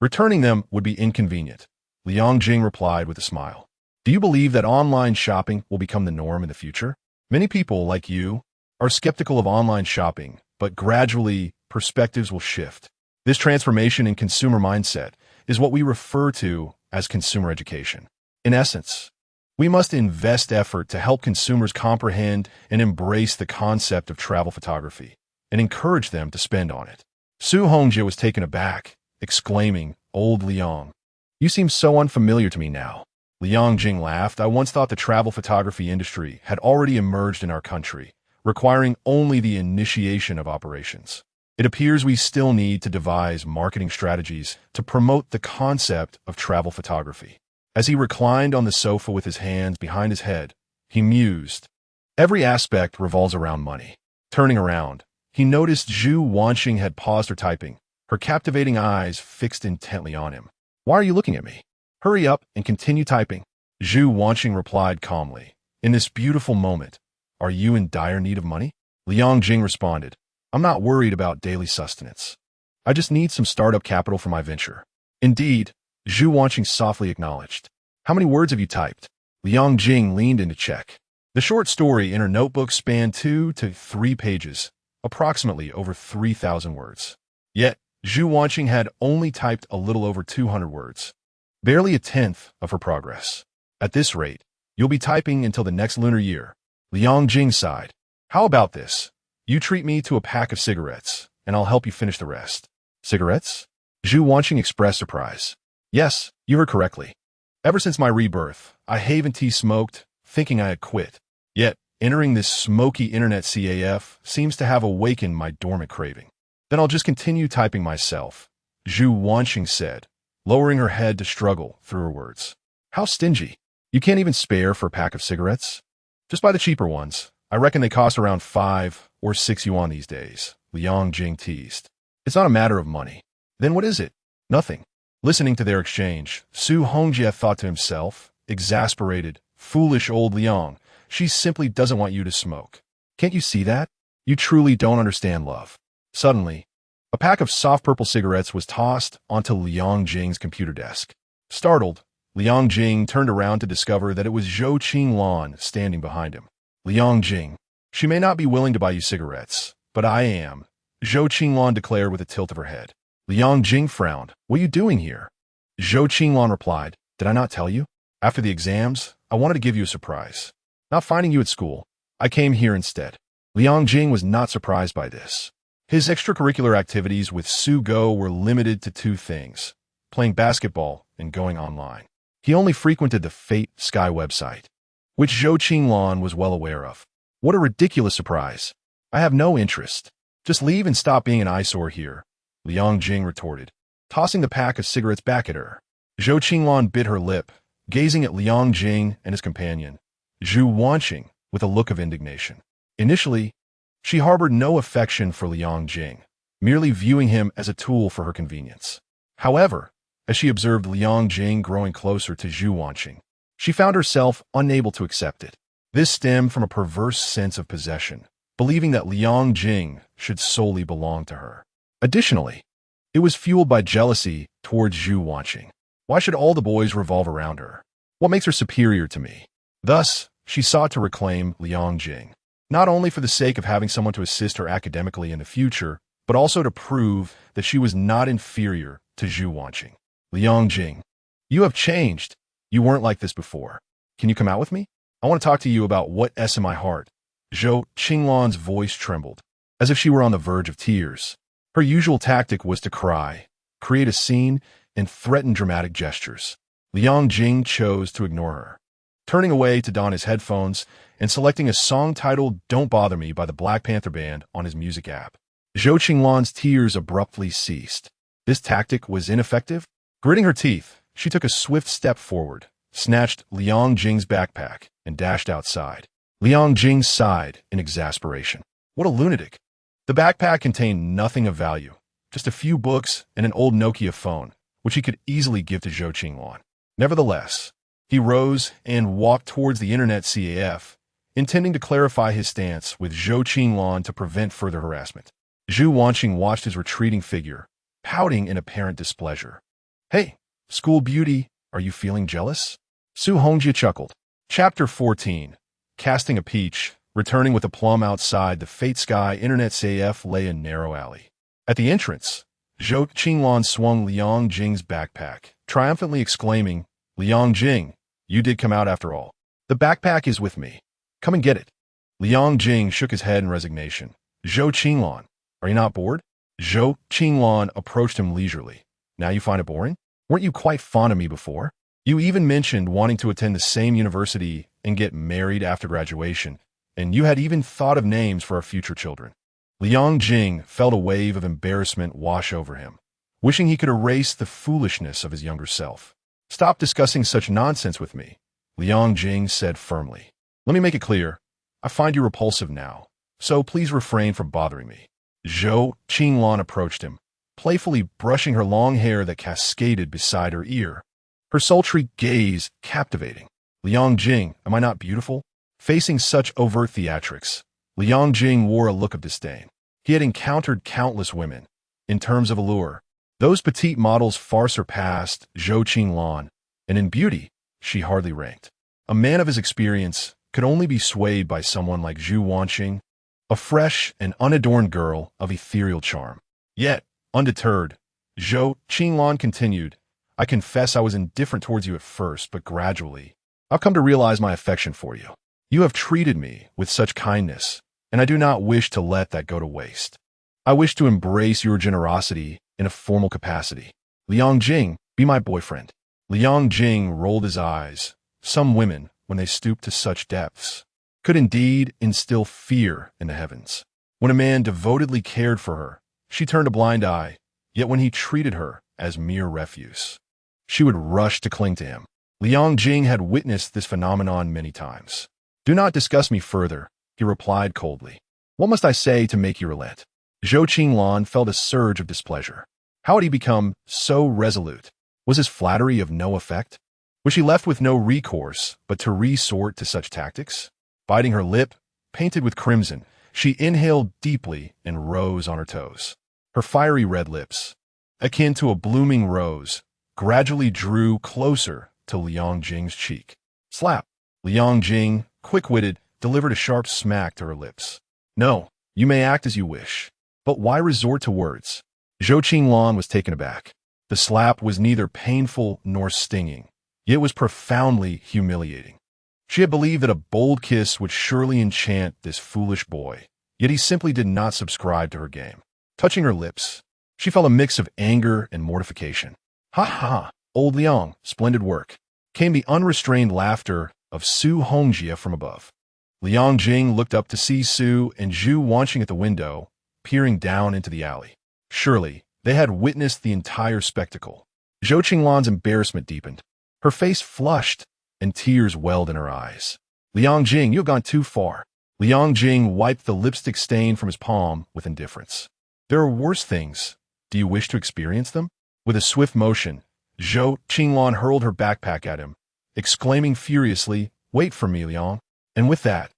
Returning them would be inconvenient. Liang Jing replied with a smile. Do you believe that online shopping will become the norm in the future? Many people, like you, are skeptical of online shopping, but gradually, perspectives will shift. This transformation in consumer mindset is what we refer to as consumer education. In essence, we must invest effort to help consumers comprehend and embrace the concept of travel photography and encourage them to spend on it. Su Hongjie was taken aback, exclaiming, Old Liang, you seem so unfamiliar to me now. Liang Jing laughed. I once thought the travel photography industry had already emerged in our country, requiring only the initiation of operations. It appears we still need to devise marketing strategies to promote the concept of travel photography. As he reclined on the sofa with his hands behind his head, he mused. Every aspect revolves around money. Turning around, he noticed Zhu Wanxing had paused her typing, her captivating eyes fixed intently on him. Why are you looking at me? Hurry up and continue typing. Zhu Wanxing replied calmly. In this beautiful moment, are you in dire need of money? Liang Jing responded. I'm not worried about daily sustenance. I just need some startup capital for my venture. Indeed, Zhu Wanxing softly acknowledged. How many words have you typed? Liang Jing leaned in to check. The short story in her notebook spanned 2 to 3 pages, approximately over 3,000 words. Yet, Zhu Wanxing had only typed a little over 200 words, barely a tenth of her progress. At this rate, you'll be typing until the next lunar year. Liang Jing sighed. How about this? You treat me to a pack of cigarettes, and I'll help you finish the rest. Cigarettes? Zhu Wanxing expressed surprise. Yes, you heard correctly. Ever since my rebirth, I haven't smoked, thinking I had quit. Yet, entering this smoky internet CAF seems to have awakened my dormant craving. Then I'll just continue typing myself, Zhu Wanxing said, lowering her head to struggle through her words. How stingy. You can't even spare for a pack of cigarettes? Just buy the cheaper ones. I reckon they cost around 5 or 6 yuan these days, Liang Jing teased. It's not a matter of money. Then what is it? Nothing. Listening to their exchange, Su Hongjie thought to himself, exasperated, foolish old Liang, she simply doesn't want you to smoke. Can't you see that? You truly don't understand love. Suddenly, a pack of soft purple cigarettes was tossed onto Liang Jing's computer desk. Startled, Liang Jing turned around to discover that it was Zhou Qinglan standing behind him. Liang Jing, she may not be willing to buy you cigarettes, but I am, Zhou Qinglan declared with a tilt of her head. Liang Jing frowned. What are you doing here? Zhou Qinglan replied, Did I not tell you? After the exams, I wanted to give you a surprise. Not finding you at school, I came here instead. Liang Jing was not surprised by this. His extracurricular activities with Su Go were limited to 2 things, playing basketball and going online. He only frequented the Fate Sky website, which Zhou Qinglan was well aware of. What a ridiculous surprise. I have no interest. Just leave and stop being an eyesore here, Liang Jing retorted, tossing the pack of cigarettes back at her. Zhou Qinglan bit her lip, gazing at Liang Jing and his companion, Zhu Wanxing, with a look of indignation. Initially, she harbored no affection for Liang Jing, merely viewing him as a tool for her convenience. However, as she observed Liang Jing growing closer to Zhu Wanxing, she found herself unable to accept it. This stemmed from a perverse sense of possession, believing that Liang Jing should solely belong to her. Additionally, it was fueled by jealousy towards Zhu Wanxing. Why should all the boys revolve around her? What makes her superior to me? Thus, she sought to reclaim Liang Jing, not only for the sake of having someone to assist her academically in the future, but also to prove that she was not inferior to Zhu Wanxing. Liang Jing, you have changed. You weren't like this before. Can you come out with me? I want to talk to you about what's in my heart. Zhou Qinglan's voice trembled, as if she were on the verge of tears. Her usual tactic was to cry, create a scene, and threaten dramatic gestures. Liang Jing chose to ignore her, turning away to don his headphones and selecting a song titled Don't Bother Me by the Black Panther Band on his music app. Zhou Qinglan's tears abruptly ceased. This tactic was ineffective. Gritting her teeth, she took a swift step forward, snatched Liang Jing's backpack, and dashed outside. Liang Jing sighed in exasperation. What a lunatic. The backpack contained nothing of value, just a few books and an old Nokia phone, which he could easily give to Zhou Qinglan. Nevertheless, he rose and walked towards the internet CAF, intending to clarify his stance with Zhou Qinglan to prevent further harassment. Zhu Wanxing watched his retreating figure, pouting in apparent displeasure. Hey, school beauty, are you feeling jealous? Su Hongjie chuckled. Chapter 14. Casting a peach, returning with a plum outside the Fate Sky Internet CAF lay a narrow alley. At the entrance, Zhou Qinglan swung Liang Jing's backpack, triumphantly exclaiming, Liang Jing, you did come out after all. The backpack is with me. Come and get it. Liang Jing shook his head in resignation. Zhou Qinglan, are you not bored? Zhou Qinglan approached him leisurely. Now you find it boring? Weren't you quite fond of me before? You even mentioned wanting to attend the same university and get married after graduation, and you had even thought of names for our future children. Liang Jing felt a wave of embarrassment wash over him, wishing he could erase the foolishness of his younger self. Stop discussing such nonsense with me, Liang Jing said firmly. Let me make it clear. I find you repulsive now, so please refrain from bothering me. Zhou Qinglan approached him, playfully brushing her long hair that cascaded beside her ear, her sultry gaze captivating. Liang Jing, am I not beautiful? Facing such overt theatrics, Liang Jing wore a look of disdain. He had encountered countless women. In terms of allure, those petite models far surpassed Zhou Qinglan, and in beauty, she hardly ranked. A man of his experience could only be swayed by someone like Zhu Wanxing, a fresh and unadorned girl of ethereal charm. Yet, undeterred, Zhou Qinglan continued, I confess I was indifferent towards you at first, but gradually, I've come to realize my affection for you. You have treated me with such kindness, and I do not wish to let that go to waste. I wish to embrace your generosity in a formal capacity. Liang Jing, be my boyfriend. Liang Jing rolled his eyes. Some women, when they stoop to such depths, could indeed instill fear in the heavens. When a man devotedly cared for her, she turned a blind eye, yet when he treated her as mere refuse, she would rush to cling to him. Liang Jing had witnessed this phenomenon many times. Do not discuss me further, he replied coldly. What must I say to make you relent? Zhou Qinglan felt a surge of displeasure. How had he become so resolute? Was his flattery of no effect? Was she left with no recourse but to resort to such tactics? Biting her lip, painted with crimson, she inhaled deeply and rose on her toes. Her fiery red lips, akin to a blooming rose, gradually drew closer to Liang Jing's cheek. Slap! Liang Jing, quick-witted, delivered a sharp smack to her lips. No, you may act as you wish, but why resort to words? Zhou Qinglan was taken aback. The slap was neither painful nor stinging, yet it was profoundly humiliating. She had believed that a bold kiss would surely enchant this foolish boy, yet he simply did not subscribe to her game. Touching her lips, she felt a mix of anger and mortification. Ha ha, old Liang, splendid work, came the unrestrained laughter of Su Hongjie from above. Liang Jing looked up to see Su and Zhu Wanxing at the window, peering down into the alley. Surely, they had witnessed the entire spectacle. Zhou Qinglan's embarrassment deepened. Her face flushed, and tears welled in her eyes. Liang Jing, you have gone too far. Liang Jing wiped the lipstick stain from his palm with indifference. There are worse things. Do you wish to experience them? With a swift motion, Zhou Qinglan hurled her backpack at him, exclaiming furiously, Wait for me, Liang. And with that,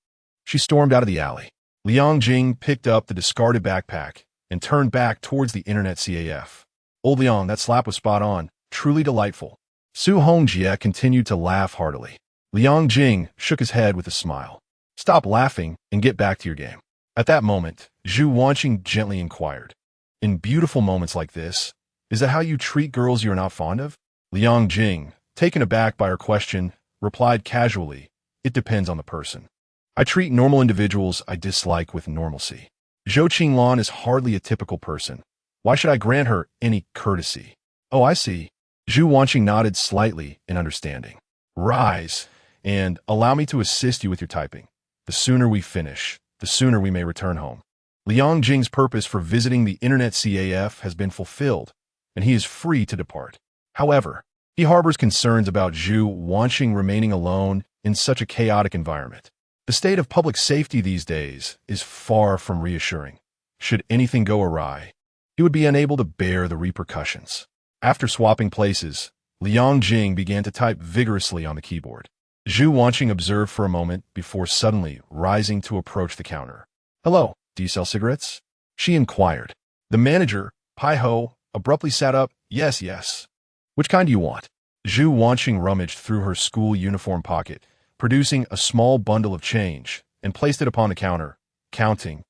she stormed out of the alley. Liang Jing picked up the discarded backpack and turned back towards the internet CAF. Old Liang, that slap was spot on, truly delightful. Su Hongjie continued to laugh heartily. Liang Jing shook his head with a smile. Stop laughing and get back to your game. At that moment, Zhu Wanxing gently inquired. In beautiful moments like this, is that how you treat girls you are not fond of? Liang Jing, taken aback by her question, replied casually, It depends on the person. I treat normal individuals I dislike with normalcy. Zhou Qinglan is hardly a typical person. Why should I grant her any courtesy? Oh, I see. Zhu Wanxing nodded slightly in understanding. Rise, and allow me to assist you with your typing. The sooner we finish, the sooner we may return home. Liang Jing's purpose for visiting the Internet CAF has been fulfilled, and he is free to depart. However, he harbors concerns about Zhu Wanxing remaining alone in such a chaotic environment. The state of public safety these days is far from reassuring. Should anything go awry, he would be unable to bear the repercussions. After swapping places, Liang Jing began to type vigorously on the keyboard. Zhu Wanxing observed for a moment before suddenly rising to approach the counter. Hello, do you sell cigarettes? She inquired. The manager, Pai Ho, abruptly sat up. Yes, yes. Which kind do you want? Zhu Wanxing rummaged through her school uniform pocket, producing a small bundle of change, and placed it upon the counter, counting.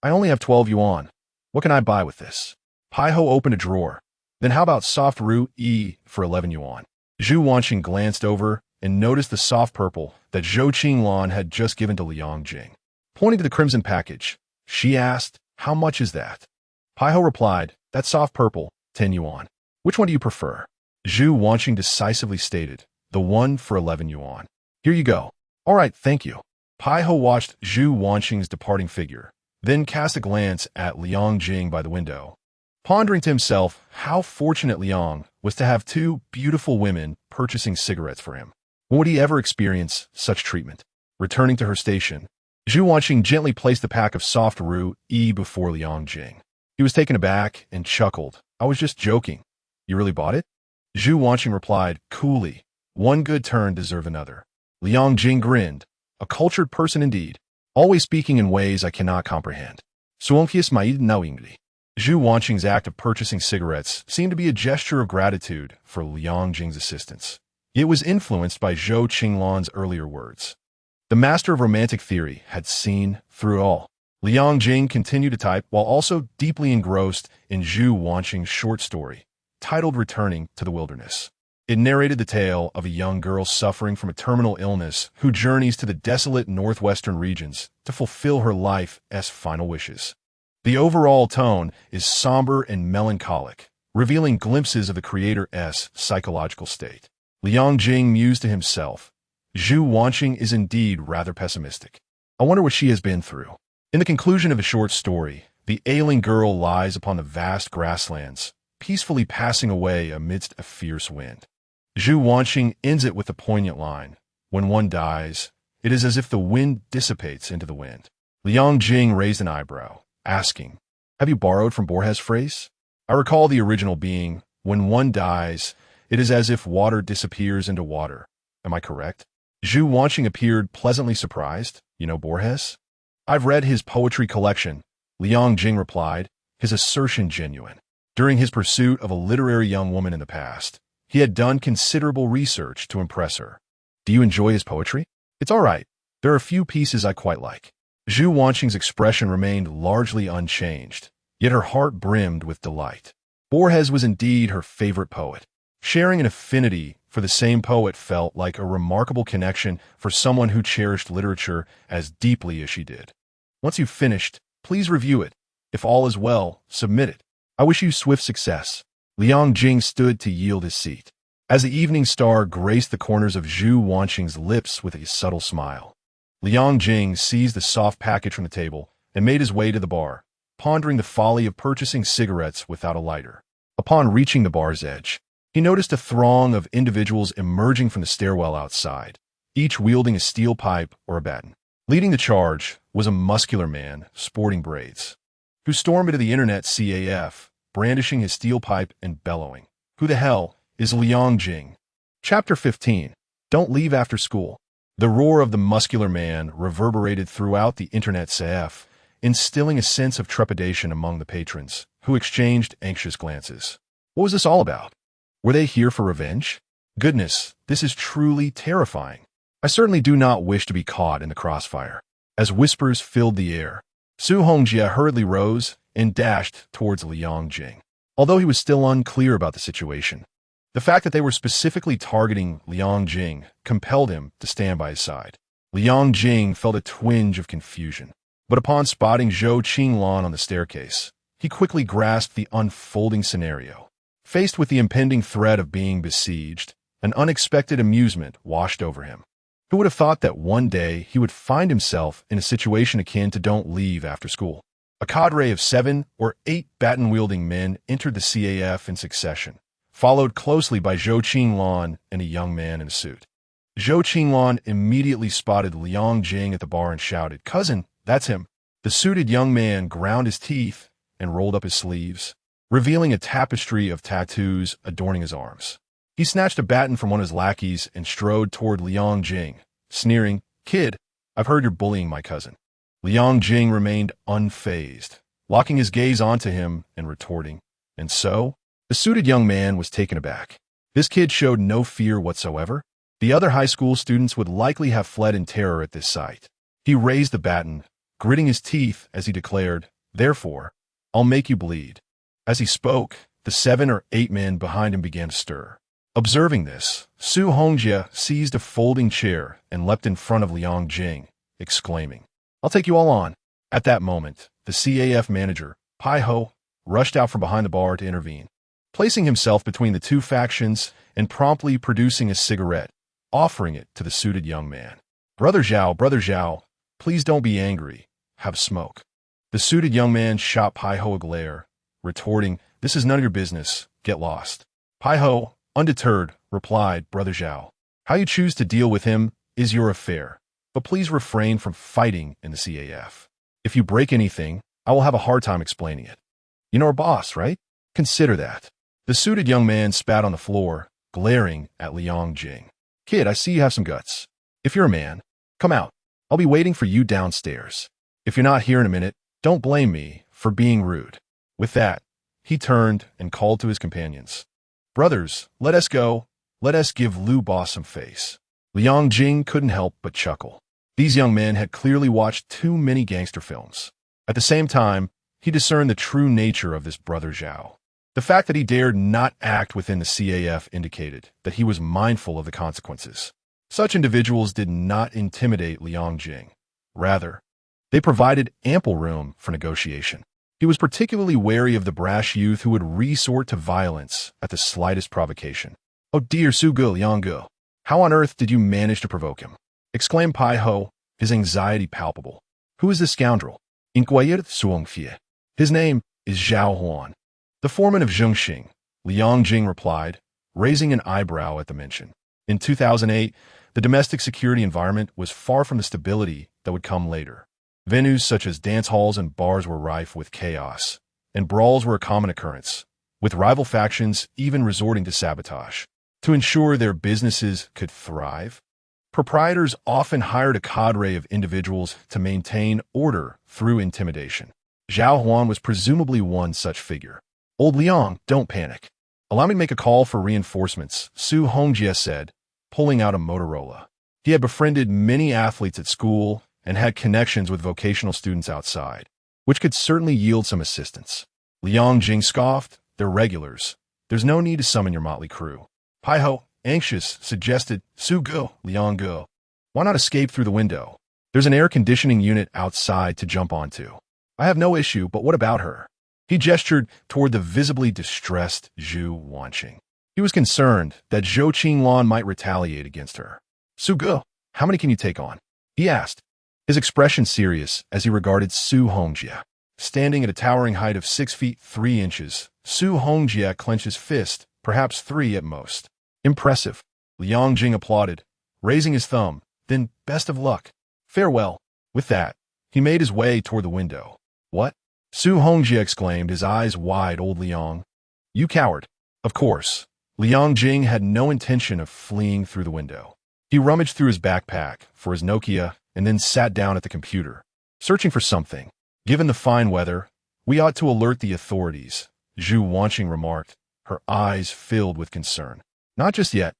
I only have 12 yuan. What can I buy with this? Pai Ho opened a drawer. Then how about soft roux for 11 yuan? Zhu Wanxing glanced over and noticed the soft purple that Zhou Qinglan had just given to Liang Jing. Pointing to the crimson package, she asked, how much is that? Pai Ho replied, that soft purple, 10 yuan. Which one do you prefer? Zhu Wanxing decisively stated, the one for 11 yuan. Here you go. All right, thank you. Pai Ho watched Zhu Wanxing's departing figure, then cast a glance at Liang Jing by the window, pondering to himself how fortunate Liang was to have two beautiful women purchasing cigarettes for him. When would he ever experience such treatment? Returning to her station, Zhu Wanxing gently placed the pack of soft roux before Liang Jing. He was taken aback and chuckled. I was just joking. You really bought it? Zhu Wanxing replied coolly, one good turn deserves another. Liang Jing grinned. A cultured person indeed, always speaking in ways I cannot comprehend. Zhu Wanxing's act of purchasing cigarettes seemed to be a gesture of gratitude for Liang Jing's assistance. It was influenced by Zhou Qinglan's earlier words. The master of romantic theory had seen through it all. Liang Jing continued to type while also deeply engrossed in Zhu Wanxing's short story, titled Returning to the Wilderness. It narrated the tale of a young girl suffering from a terminal illness who journeys to the desolate northwestern regions to fulfill her life's final wishes. The overall tone is somber and melancholic, revealing glimpses of the creator's psychological state. Liang Jing mused to himself, Zhu Wanxing is indeed rather pessimistic. I wonder what she has been through. In the conclusion of the short story, the ailing girl lies upon the vast grasslands, peacefully passing away amidst a fierce wind. Zhu Wanxing ends it with a poignant line. When one dies, it is as if the wind dissipates into the wind. Liang Jing raised an eyebrow, asking, have you borrowed from Borges' phrase? I recall the original being, when one dies, it is as if water disappears into water. Am I correct? Zhu Wanxing appeared pleasantly surprised. You know Borges? I've read his poetry collection, Liang Jing replied, his assertion genuine. During his pursuit of a literary young woman in the past, he had done considerable research to impress her. Do you enjoy his poetry? It's all right. There are a few pieces I quite like. Zhu Wanxing's expression remained largely unchanged, yet her heart brimmed with delight. Borges was indeed her favorite poet. Sharing an affinity for the same poet felt like a remarkable connection for someone who cherished literature as deeply as she did. Once you've finished, please review it. If all is well, submit it. I wish you swift success. Liang Jing stood to yield his seat. As the evening star graced the corners of Zhu Wanxing's lips with a subtle smile, Liang Jing seized the soft package from the table and made his way to the bar, pondering the folly of purchasing cigarettes without a lighter. Upon reaching the bar's edge, he noticed a throng of individuals emerging from the stairwell outside, each wielding a steel pipe or a baton. Leading the charge was a muscular man sporting braids, who stormed into the Internet CAF, brandishing his steel pipe and bellowing. Who the hell is Liang Jing? Chapter 15. Don't leave after school. The roar of the muscular man reverberated throughout the Internet CAF, instilling a sense of trepidation among the patrons, who exchanged anxious glances. What was this all about? Were they here for revenge? Goodness, this is truly terrifying. I certainly do not wish to be caught in the crossfire. As whispers filled the air, Su Hongjie hurriedly rose and dashed towards Liang Jing. Although he was still unclear about the situation, the fact that they were specifically targeting Liang Jing compelled him to stand by his side. Liang Jing felt a twinge of confusion. But upon spotting Zhou Qinglan on the staircase, he quickly grasped the unfolding scenario. Faced with the impending threat of being besieged, an unexpected amusement washed over him. Who would have thought that one day he would find himself in a situation akin to Don't Leave After School? A cadre of 7 or 8 baton-wielding men entered the CAF in succession, followed closely by Zhou Qinglan and a young man in a suit. Zhou Qinglan immediately spotted Liang Jing at the bar and shouted, "Cousin, that's him." The suited young man ground his teeth and rolled up his sleeves, revealing a tapestry of tattoos adorning his arms. He snatched a baton from one of his lackeys and strode toward Liang Jing, sneering, "Kid, I've heard you're bullying my cousin." Liang Jing remained unfazed, locking his gaze onto him and retorting, "And so?" The suited young man was taken aback. This kid showed no fear whatsoever. The other high school students would likely have fled in terror at this sight. He raised the baton, gritting his teeth as he declared, "Therefore, I'll make you bleed." As he spoke, the 7 or 8 men behind him began to stir. Observing this, Su Hongjie seized a folding chair and leapt in front of Liang Jing, exclaiming, "I'll take you all on." At that moment, the CAF manager, Pai Ho, rushed out from behind the bar to intervene, placing himself between the two factions and promptly producing a cigarette, offering it to the suited young man. Brother Zhao, please don't be angry. Have smoke." The suited young man shot Pai Ho a glare, retorting, "This is none of your business. Get lost." Pai Ho, undeterred, replied, "Brother Zhao, how you choose to deal with him is your affair, but please refrain from fighting in the CAF. If you break anything, I will have a hard time explaining it. You know our boss, right? Consider that." The suited young man spat on the floor, glaring at Liang Jing. "Kid, I see you have some guts. If you're a man, come out. I'll be waiting for you downstairs. If you're not here in a minute, don't blame me for being rude." With that, he turned and called to his companions, "Brothers, let us go. Let us give Lu Boss some face." Liang Jing couldn't help but chuckle. These young men had clearly watched too many gangster films. At the same time, he discerned the true nature of this brother Zhao. The fact that he dared not act within the CAF indicated that he was mindful of the consequences. Such individuals did not intimidate Liang Jing. Rather, they provided ample room for negotiation. He was particularly wary of the brash youth who would resort to violence at the slightest provocation. "Oh dear Su Ge, Liang Ge, how on earth did you manage to provoke him?" exclaimed Pai Ho, his anxiety palpable. "Who is this scoundrel?" "Inquired Suongfie. His name is Zhao Huan, the foreman of Zhengxing," Liang Jing replied, raising an eyebrow at the mention. In 2008, the domestic security environment was far from the stability that would come later. Venues such as dance halls and bars were rife with chaos, and brawls were a common occurrence, with rival factions even resorting to sabotage. To ensure their businesses could thrive, proprietors often hired a cadre of individuals to maintain order through intimidation. Zhao Huan was presumably one such figure. "Old Liang, don't panic. Allow me to make a call for reinforcements," Su Hongjie said, pulling out a Motorola. He had befriended many athletes at school and had connections with vocational students outside, which could certainly yield some assistance. Liang Jing scoffed, "They're regulars. There's no need to summon your motley crew." Pai Ho, anxious, suggested, "Su Ge, Liang Ge, why not escape through the window? There's an air conditioning unit outside to jump onto." "I have no issue, but what about her?" He gestured toward the visibly distressed Zhu Wanxing. He was concerned that Zhou Qinglan might retaliate against her. "Su Ge, how many can you take on?" he asked, his expression serious as he regarded Su Hongjie. Standing at a towering height of 6 feet 3 inches, Su Hongjie clenched his fist, perhaps 3 at most. "Impressive," Liang Jing applauded, raising his thumb, "Then best of luck. Farewell." With that, he made his way toward the window. "What?" Su Hongjie exclaimed, his eyes wide. "Old Liang, you coward." Of course, Liang Jing had no intention of fleeing through the window. He rummaged through his backpack for his Nokia and then sat down at the computer, searching for something. "Given the fine weather, we ought to alert the authorities," Zhu Wanxing remarked, her eyes filled with concern. "Not just yet,"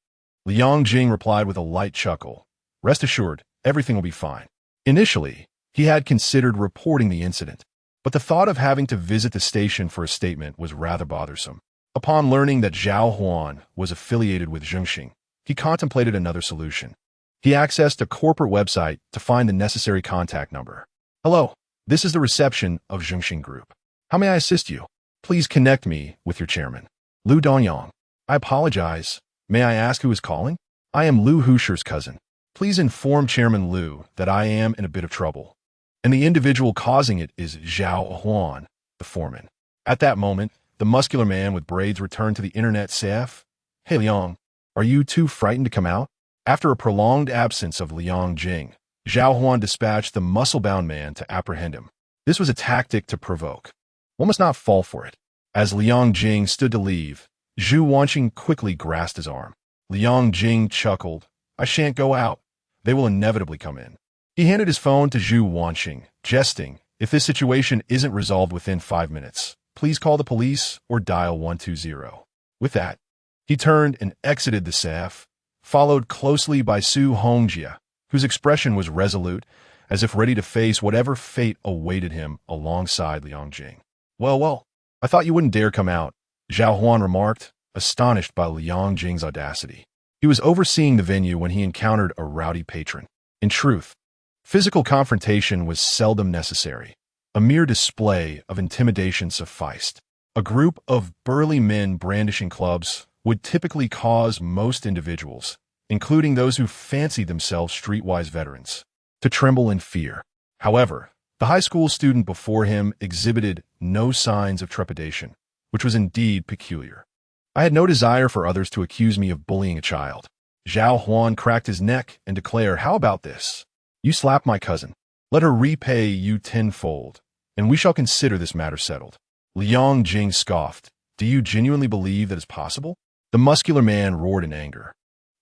Liang Jing replied with a light chuckle. "Rest assured, everything will be fine." Initially, he had considered reporting the incident, but the thought of having to visit the station for a statement was rather bothersome. Upon learning that Zhao Huan was affiliated with Zhengxing, he contemplated another solution. He accessed a corporate website to find the necessary contact number. Hello, this is the reception of Zhengxing Group. How may I assist you? Please connect me with your chairman, Lu Dongyang. I apologize. May I ask who is calling? I am Lu Husher's cousin. Please inform Chairman Lu that I am in a bit of trouble, and the individual causing it is Zhao Huan, the foreman. At that moment, the muscular man with braids returned to the internet CF. Hey Liang, are you too frightened to come out? After a prolonged absence of Liang Jing, Zhao Huan dispatched the muscle-bound man to apprehend him. This was a tactic to provoke. One must not fall for it. As Liang Jing stood to leave, Zhu Wanxing quickly grasped his arm. Liang Jing chuckled. I shan't go out. They will inevitably come in. He handed his phone to Zhu Wanxing, jesting, if this situation isn't resolved within 5 minutes, please call the police or dial 120. With that, he turned and exited the SAF, followed closely by Su Hongjia, whose expression was resolute, as if ready to face whatever fate awaited him alongside Liang Jing. Well, I thought you wouldn't dare come out, Zhao Huan remarked, astonished by Liang Jing's audacity. He was overseeing the venue when he encountered a rowdy patron. In truth, physical confrontation was seldom necessary. A mere display of intimidation sufficed. A group of burly men brandishing clubs would typically cause most individuals, including those who fancied themselves streetwise veterans, to tremble in fear. However, the high school student before him exhibited no signs of trepidation, which was indeed peculiar. I had no desire for others to accuse me of bullying a child. Zhao Huan cracked his neck and declared, how about this? You slap my cousin. Let her repay you tenfold, and we shall consider this matter settled. Liang Jing scoffed. Do you genuinely believe that is possible? The muscular man roared in anger.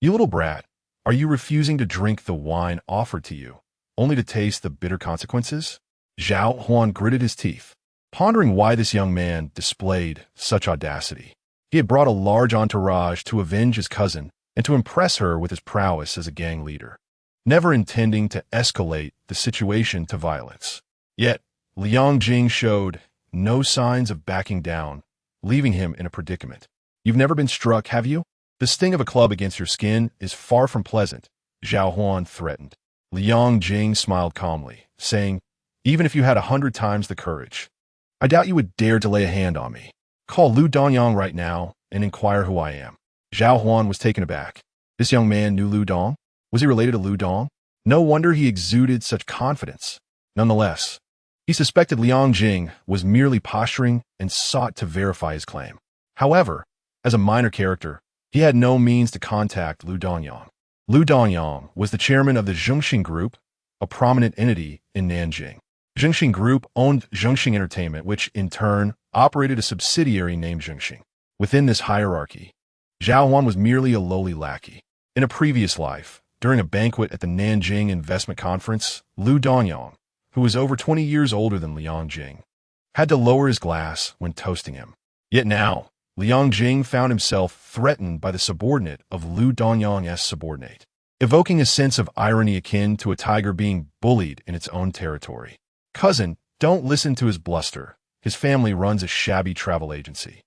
You little brat, are you refusing to drink the wine offered to you, only to taste the bitter consequences? Zhao Huan gritted his teeth, pondering why this young man displayed such audacity. He had brought a large entourage to avenge his cousin and to impress her with his prowess as a gang leader, never intending to escalate the situation to violence. Yet, Liang Jing showed no signs of backing down, leaving him in a predicament. You've never been struck, have you? The sting of a club against your skin is far from pleasant, Zhao Huan threatened. Liang Jing smiled calmly, saying, even if you had 100 times the courage, I doubt you would dare to lay a hand on me. Call Lu Dongyang right now and inquire who I am. Zhao Huan was taken aback. This young man knew Lu Dong? Was he related to Lu Dong? No wonder he exuded such confidence. Nonetheless, he suspected Liang Jing was merely posturing and sought to verify his claim. However, as a minor character, he had no means to contact Lu Dongyang. Lu Dongyang was the chairman of the Zhengxing Group, a prominent entity in Nanjing. Zhengxing Group owned Zhengxing Entertainment, which, in turn, operated a subsidiary named Zhengxing. Within this hierarchy, Zhao Huan was merely a lowly lackey. In a previous life, during a banquet at the Nanjing Investment Conference, Lu Dongyang, who was over 20 years older than Liang Jing, had to lower his glass when toasting him. Yet now, Liang Jing found himself threatened by the subordinate of Lu Dongyang's subordinate, evoking a sense of irony akin to a tiger being bullied in its own territory. Cousin, don't listen to his bluster. His family runs a shabby travel agency.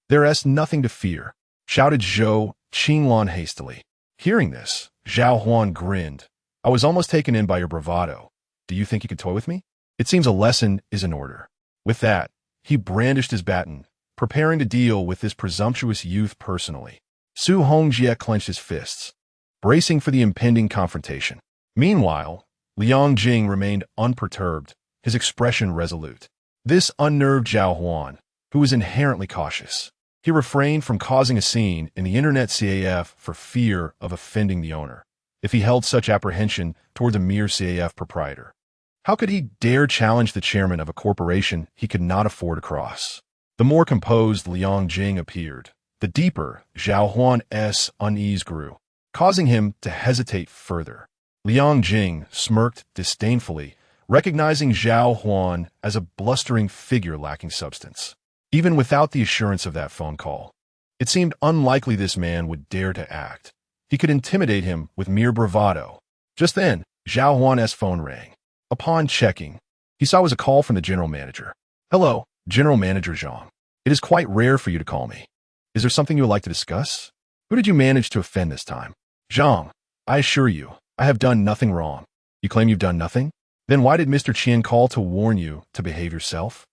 There is nothing to fear, shouted Zhou Qinglan hastily. Hearing this, Zhao Huan grinned. I was almost taken in by your bravado. Do you think you could toy with me? It seems a lesson is in order. With that, he brandished his baton, preparing to deal with this presumptuous youth personally. Su Hongjie clenched his fists, bracing for the impending confrontation. Meanwhile, Liang Jing remained unperturbed, his expression resolute. This unnerved Zhao Huan, who was inherently cautious. He refrained from causing a scene in the internet CAF for fear of offending the owner, if he held such apprehension toward the mere CAF proprietor. How could he dare challenge the chairman of a corporation he could not afford to cross? The more composed Liang Jing appeared, the deeper Zhao Huan's unease grew, causing him to hesitate further. Liang Jing smirked disdainfully, recognizing Zhao Huan as a blustering figure lacking substance. Even without the assurance of that phone call, it seemed unlikely this man would dare to act. He could intimidate him with mere bravado. Just then, Zhao Huan's phone rang. Upon checking, he saw it was a call from the general manager. Hello, General Manager Zhang. It is quite rare for you to call me. Is there something you would like to discuss? Who did you manage to offend this time? Zhang, I assure you, I have done nothing wrong. You claim you've done nothing? Then why did Mr. Qian call to warn you to behave yourself?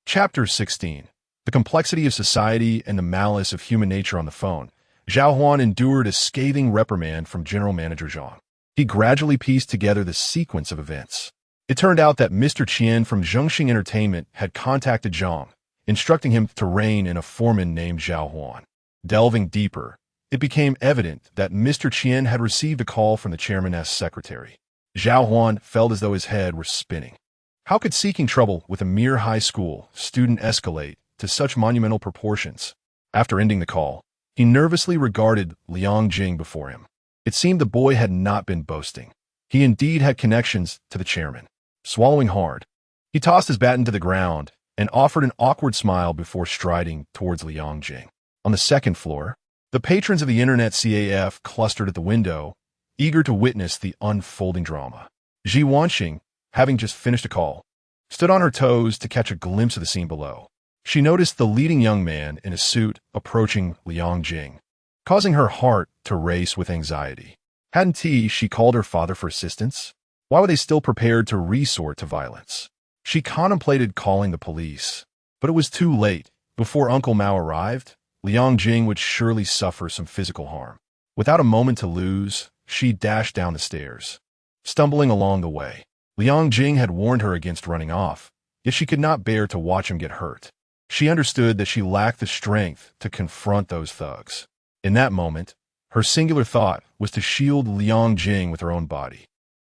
Chapter 16. The complexity of society and the malice of human nature on the phone. Zhao Huan endured a scathing reprimand from General Manager Zhang. He gradually pieced together the sequence of events. It turned out that Mr. Qian from Zhongxing Entertainment had contacted Zhang, instructing him to rein in a foreman named Zhao Huan. Delving deeper, it became evident that Mr. Qian had received a call from the chairman's secretary. Zhao Huan felt as though his head were spinning. How could seeking trouble with a mere high school student escalate to such monumental proportions? After ending the call, he nervously regarded Liang Jing before him. It seemed the boy had not been boasting. He indeed had connections to the chairman. Swallowing hard, he tossed his baton to the ground and offered an awkward smile before striding towards Liang Jing. On the second floor, the patrons of the Internet CAF clustered at the window, eager to witness the unfolding drama. Zhu Wanxing, having just finished a call, stood on her toes to catch a glimpse of the scene below. She noticed the leading young man in a suit approaching Liang Jing, causing her heart to race with anxiety. Hadn't she called her father for assistance? Why were they still prepared to resort to violence? She contemplated calling the police, but it was too late. Before Uncle Mao arrived, Liang Jing would surely suffer some physical harm. Without a moment to lose, she dashed down the stairs. Stumbling along the way, Liang Jing had warned her against running off, yet she could not bear to watch him get hurt. She understood that she lacked the strength to confront those thugs. In that moment, her singular thought was to shield Liang Jing with her own body.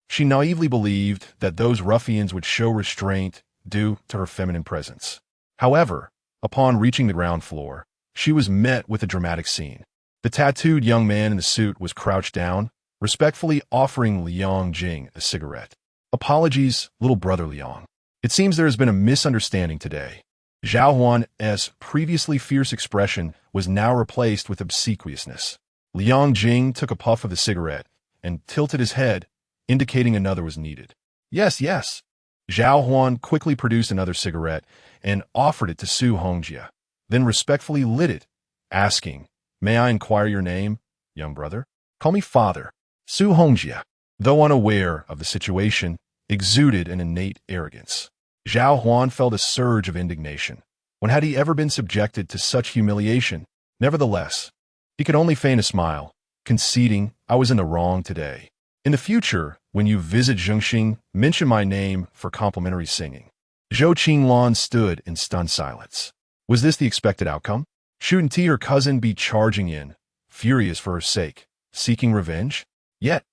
She naively believed that those ruffians would show restraint due to her feminine presence. However, upon reaching the ground floor, she was met with a dramatic scene. The tattooed young man in the suit was crouched down, respectfully offering Liang Jing a cigarette. Apologies, little brother Liang. It seems there has been a misunderstanding today. Zhao Huan's previously fierce expression was now replaced with obsequiousness. Liang Jing took a puff of the cigarette and tilted his head, indicating another was needed. Yes, yes. Zhao Huan quickly produced another cigarette and offered it to Su Hongjia, then respectfully lit it, asking, "May I inquire your name, young brother?" "Call me father." Su Hongjia, though unaware of the situation, exuded an innate arrogance. Zhao Huan felt a surge of indignation. When had he ever been subjected to such humiliation? Nevertheless, he could only feign a smile, conceding, "I was in the wrong today. In the future, when you visit Zhongxing, mention my name for complimentary singing." Zhou Qinglan stood in stunned silence. Was this the expected outcome? Shouldn't her cousin be charging in, furious for her sake, seeking revenge? Yet,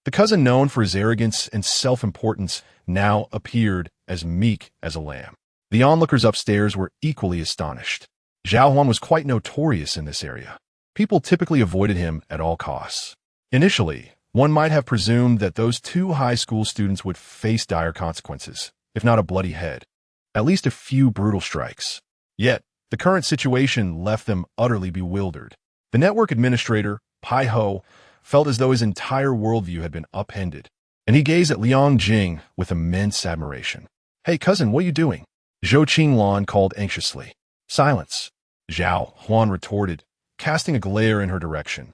the cousin known for his arrogance and self-importance now appeared as meek as a lamb. The onlookers upstairs were equally astonished. Zhao Huan was quite notorious in this area. People typically avoided him at all costs. Initially, one might have presumed that those two high school students would face dire consequences, if not a bloody head, at least a few brutal strikes. Yet, the current situation left them utterly bewildered. The network administrator, Pai Ho, felt as though his entire worldview had been upended, and he gazed at Liang Jing with immense admiration. "Hey, cousin, what are you doing?" Zhou Qinglan called anxiously. "Silence," Zhao Huan retorted, casting a glare in her direction.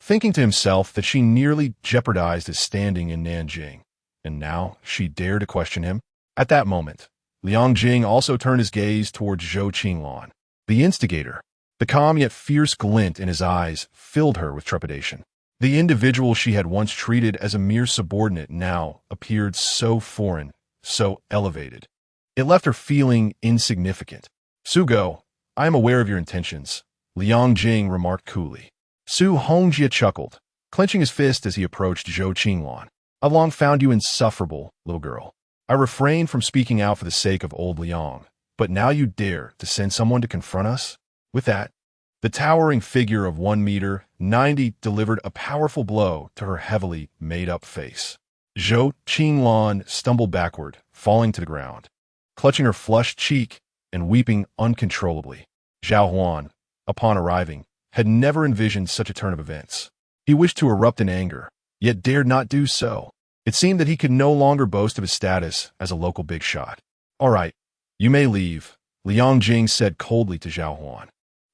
Thinking to himself that she nearly jeopardized his standing in Nanjing, and now she dared to question him. At that moment, Liang Jing also turned his gaze towards Zhou Qinglan, the instigator. The calm yet fierce glint in his eyes filled her with trepidation. The individual she had once treated as a mere subordinate now appeared so foreign, so elevated. It left her feeling insignificant. "Sugo, I am aware of your intentions," Liang Jing remarked coolly. Su Hongjia chuckled, clenching his fist as he approached Zhou Qinglan. "I've long found you insufferable, little girl. I refrained from speaking out for the sake of old Liang, but now you dare to send someone to confront us?" With that, the towering figure of 1 meter 90 delivered a powerful blow to her heavily made-up face. Zhou Qinglan stumbled backward, falling to the ground, clutching her flushed cheek and weeping uncontrollably. Zhao Huan, upon arriving, had never envisioned such a turn of events. He wished to erupt in anger, yet dared not do so. It seemed that he could no longer boast of his status as a local big shot. "All right, you may leave," Liang Jing said coldly to Zhao Huan.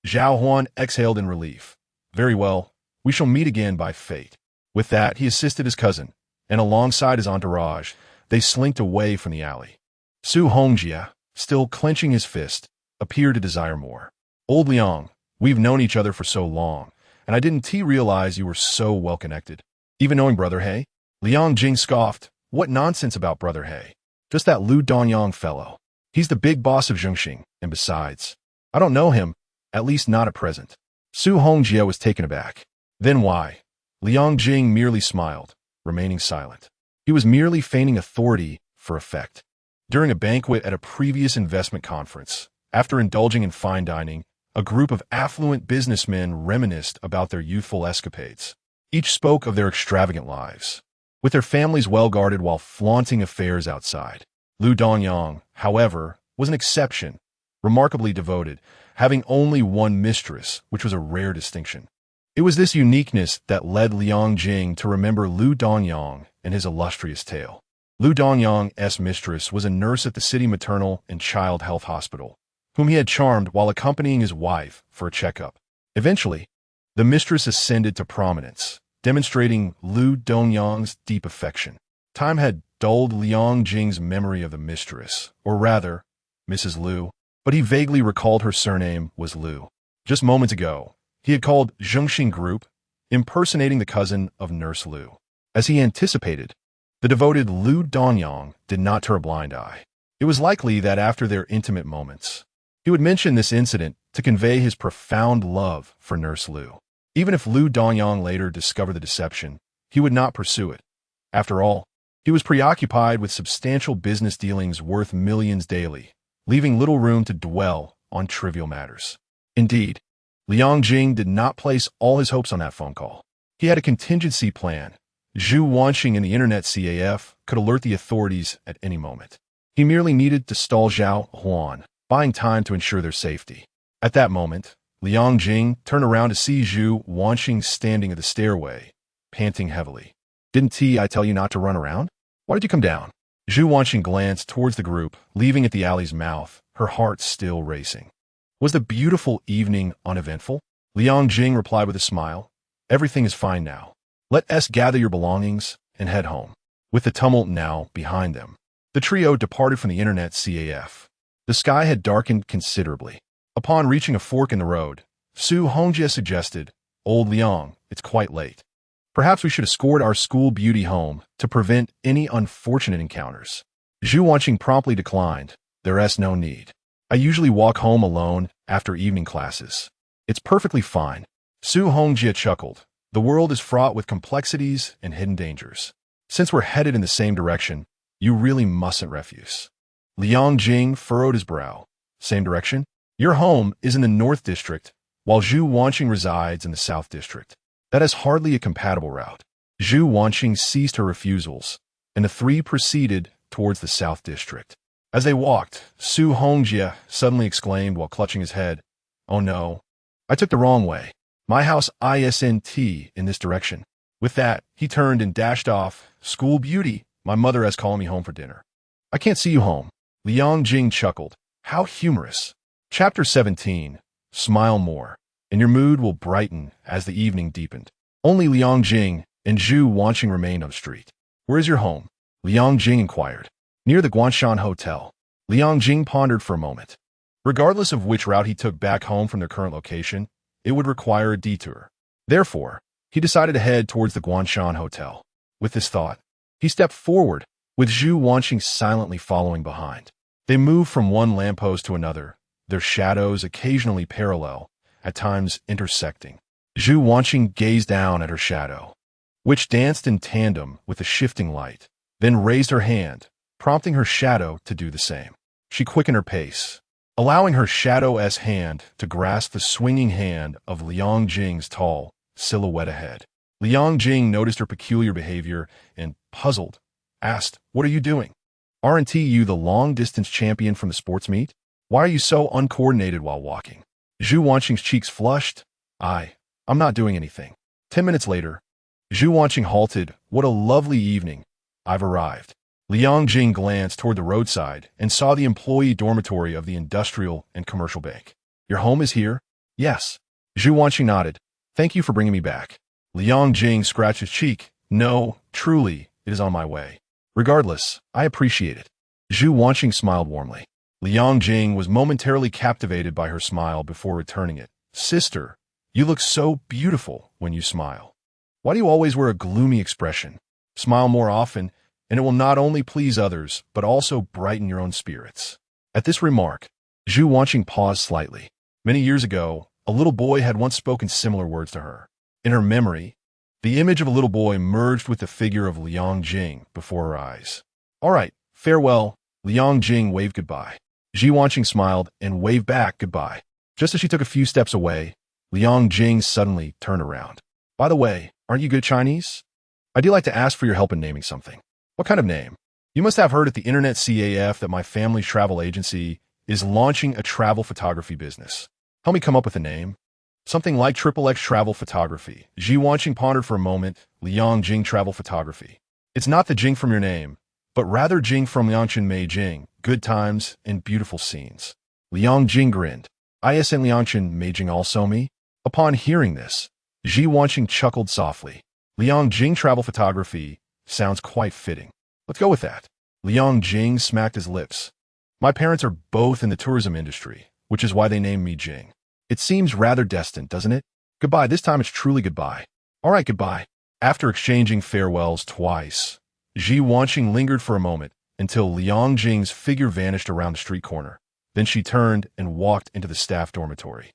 Zhao Huan exhaled in relief. "Very well, we shall meet again by fate." With that, he assisted his cousin, and alongside his entourage, they slinked away from the alley. Zhu Wanxing, still clenching his fist, appeared to desire more. Old Liang, we've known each other for so long, and I didn't realize you were so well-connected. Even knowing Brother He? Liang Jing scoffed. What nonsense about Brother He? Just that Lu Dongyang fellow. He's the big boss of Zhongxing, and besides, I don't know him, at least not at present. Zhu Wanxing was taken aback. Then why? Liang Jing merely smiled, remaining silent. He was merely feigning authority for effect. During a banquet at a previous investment conference, after indulging in fine dining, a group of affluent businessmen reminisced about their youthful escapades. Each spoke of their extravagant lives, with their families well guarded while flaunting affairs outside. Lu Dongyang, however, was an exception, remarkably devoted, having only one mistress, which was a rare distinction. It was this uniqueness that led Liang Jing to remember Lu Dongyang and his illustrious tale. Lu Dongyang's mistress was a nurse at the city maternal and child health hospital, whom he had charmed while accompanying his wife for a checkup. Eventually, the mistress ascended to prominence, demonstrating Lu Dongyang's deep affection. Time had dulled Liang Jing's memory of the mistress, or rather, Mrs. Lu, but he vaguely recalled her surname was Lu. Just moments ago, he had called Zhongxing Group, impersonating the cousin of Nurse Lu. As he anticipated, the devoted Lu Dongyang did not turn a blind eye. It was likely that after their intimate moments, he would mention this incident to convey his profound love for Nurse Lu. Even if Lu Dongyang later discovered the deception, he would not pursue it. After all, he was preoccupied with substantial business dealings worth millions daily, leaving little room to dwell on trivial matters. Indeed, Liang Jing did not place all his hopes on that phone call. He had a contingency plan. Zhu Wanxing and the Internet CAF could alert the authorities at any moment. He merely needed to stall Zhao Huan, buying time to ensure their safety. At that moment, Liang Jing turned around to see Zhu Wanxing standing at the stairway, panting heavily. Didn't I tell you not to run around? Why did you come down? Zhu Wanxing glanced towards the group, leaving at the alley's mouth, her heart still racing. Was the beautiful evening uneventful? Liang Jing replied with a smile. Everything is fine now. Let us gather your belongings and head home. With the tumult now behind them, the trio departed from the Internet CAF. The sky had darkened considerably. Upon reaching a fork in the road, Zhu Wanxing suggested, Old Liang, it's quite late. Perhaps we should escort our school beauty home to prevent any unfortunate encounters. Zhu Wanxing promptly declined. There's no need. I usually walk home alone after evening classes. It's perfectly fine. Zhu Wanxing chuckled. The world is fraught with complexities and hidden dangers. Since we're headed in the same direction, you really mustn't refuse. Liang Jing furrowed his brow. Same direction? Your home is in the North District, while Zhu Wanxing resides in the South District. That is hardly a compatible route. Zhu Wanxing ceased her refusals, and the three proceeded towards the South District. As they walked, Zhu Wanxing suddenly exclaimed while clutching his head, Oh no, I took the wrong way. My house isn't in this direction. With that, he turned and dashed off. School beauty, my mother has called me home for dinner. I can't see you home. Liang Jing chuckled. How humorous. Chapter 17. Smile more, and your mood will brighten as the evening deepened. Only Liang Jing and Zhu Wanxing remained on the street. Where is your home? Liang Jing inquired. Near the Guanshan Hotel. Liang Jing pondered for a moment. Regardless of which route he took back home from their current location, it would require a detour. Therefore, he decided to head towards the Guanshan Hotel. With this thought, he stepped forward, with Zhu Wanxing silently following behind. They moved from one lamppost to another, their shadows occasionally parallel, at times intersecting. Zhu Wanxing gazed down at her shadow, which danced in tandem with the shifting light, then raised her hand, prompting her shadow to do the same. She quickened her pace, allowing her shadow's hand to grasp the swinging hand of Liang Jing's tall silhouette ahead. Liang Jing noticed her peculiar behavior and, puzzled, asked, What are you doing? Aren't you the long-distance champion from the sports meet? Why are you so uncoordinated while walking? Zhu Wanxing's cheeks flushed. I'm not doing anything. 10 minutes later, Zhu Wanxing halted. What a lovely evening. I've arrived. Liang Jing glanced toward the roadside and saw the employee dormitory of the Industrial and Commercial Bank. Your home is here? Yes. Zhu Wanxing nodded. Thank you for bringing me back. Liang Jing scratched his cheek. No, truly, it is on my way. Regardless, I appreciate it. Zhu Wanxing smiled warmly. Liang Jing was momentarily captivated by her smile before returning it. Sister, you look so beautiful when you smile. Why do you always wear a gloomy expression? Smile more often, and it will not only please others, but also brighten your own spirits. At this remark, Zhu Wanxing paused slightly. Many years ago, a little boy had once spoken similar words to her. In her memory, the image of a little boy merged with the figure of Liang Jing before her eyes. All right, farewell. Liang Jing waved goodbye. Zhu Wanxing smiled and waved back goodbye. Just as she took a few steps away, Liang Jing suddenly turned around. By the way, aren't you good at Chinese? I do like to ask for your help in naming something. What kind of name? You must have heard at the Internet CAF that my family's travel agency is launching a travel photography business. Help me come up with a name. Something like XXX Travel Photography. Zhu Wanxing pondered for a moment. Liang Jing Travel Photography. It's not the Jing from your name, but rather Jing from Liangchen Mei Jing, good times and beautiful scenes. Liang Jing grinned. ISN Liangchen Mei Jing also me? Upon hearing this, Zhu Wanxing chuckled softly. Liang Jing Travel Photography sounds quite fitting. Let's go with that. Liang Jing smacked his lips. My parents are both in the tourism industry, which is why they named me Jing. It seems rather destined, doesn't it? Goodbye. This time it's truly goodbye. All right, goodbye. After exchanging farewells twice, Zhu Wanxing lingered for a moment until Liang Jing's figure vanished around the street corner. Then she turned and walked into the staff dormitory.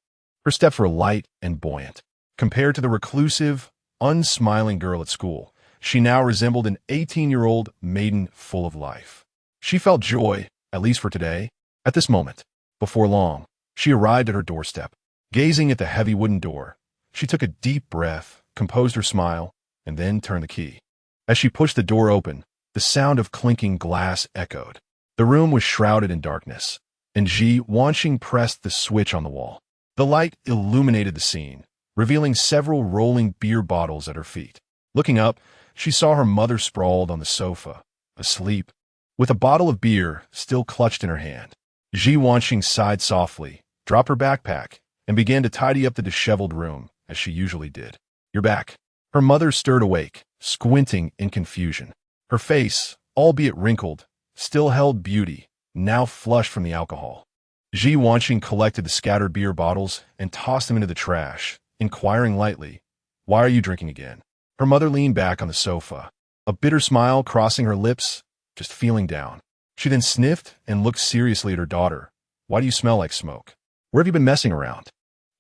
Her steps were light and buoyant. Compared to the reclusive, unsmiling girl at school, she now resembled an 18-year-old maiden full of life. She felt joy, at least for today, at this moment. Before long, she arrived at her doorstep. Gazing at the heavy wooden door, she took a deep breath, composed her smile, and then turned the key. As she pushed the door open, the sound of clinking glass echoed. The room was shrouded in darkness, and Zhu Wanxing pressed the switch on the wall. The light illuminated the scene, revealing several rolling beer bottles at her feet. Looking up, she saw her mother sprawled on the sofa, asleep, with a bottle of beer still clutched in her hand. Zhu Wanxing sighed softly, dropped her backpack, and began to tidy up the disheveled room, as she usually did. You're back. Her mother stirred awake, squinting in confusion. Her face, albeit wrinkled, still held beauty, now flushed from the alcohol. Zhu Wanxing collected the scattered beer bottles and tossed them into the trash, inquiring lightly, "Why are you drinking again?" Her mother leaned back on the sofa, a bitter smile crossing her lips, just feeling down. She then sniffed and looked seriously at her daughter. "Why do you smell like smoke? Where have you been messing around?"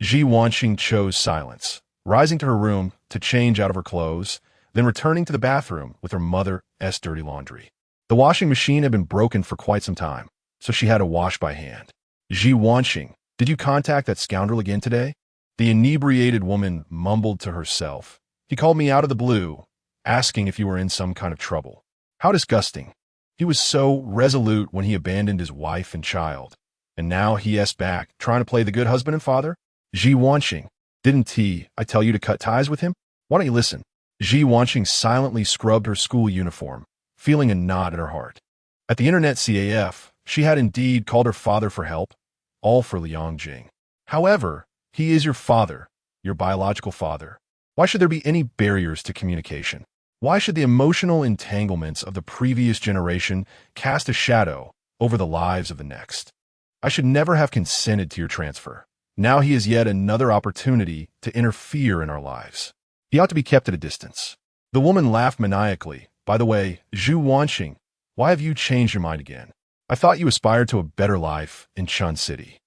Zhu Wanxing chose silence, rising to her room to change out of her clothes, then returning to the bathroom with her mother's dirty laundry. The washing machine had been broken for quite some time, so she had to wash by hand. Zhu Wanxing, did you contact that scoundrel again today? The inebriated woman mumbled to herself. He called me out of the blue, asking if you were in some kind of trouble. How disgusting. He was so resolute when he abandoned his wife and child. And now he's back, trying to play the good husband and father? Zhu Wanxing, didn't I tell you to cut ties with him? Why don't you listen? Zhu Wanxing silently scrubbed her school uniform, feeling a knot in her heart. At the Internet CAF, she had indeed called her father for help, all for Liang Jing. However, he is your father, your biological father. Why should there be any barriers to communication? Why should the emotional entanglements of the previous generation cast a shadow over the lives of the next? I should never have consented to your transfer. Now he is yet another opportunity to interfere in our lives. He ought to be kept at a distance. The woman laughed maniacally. By the way, Zhu Wanxing, why have you changed your mind again? I thought you aspired to a better life in Chun City.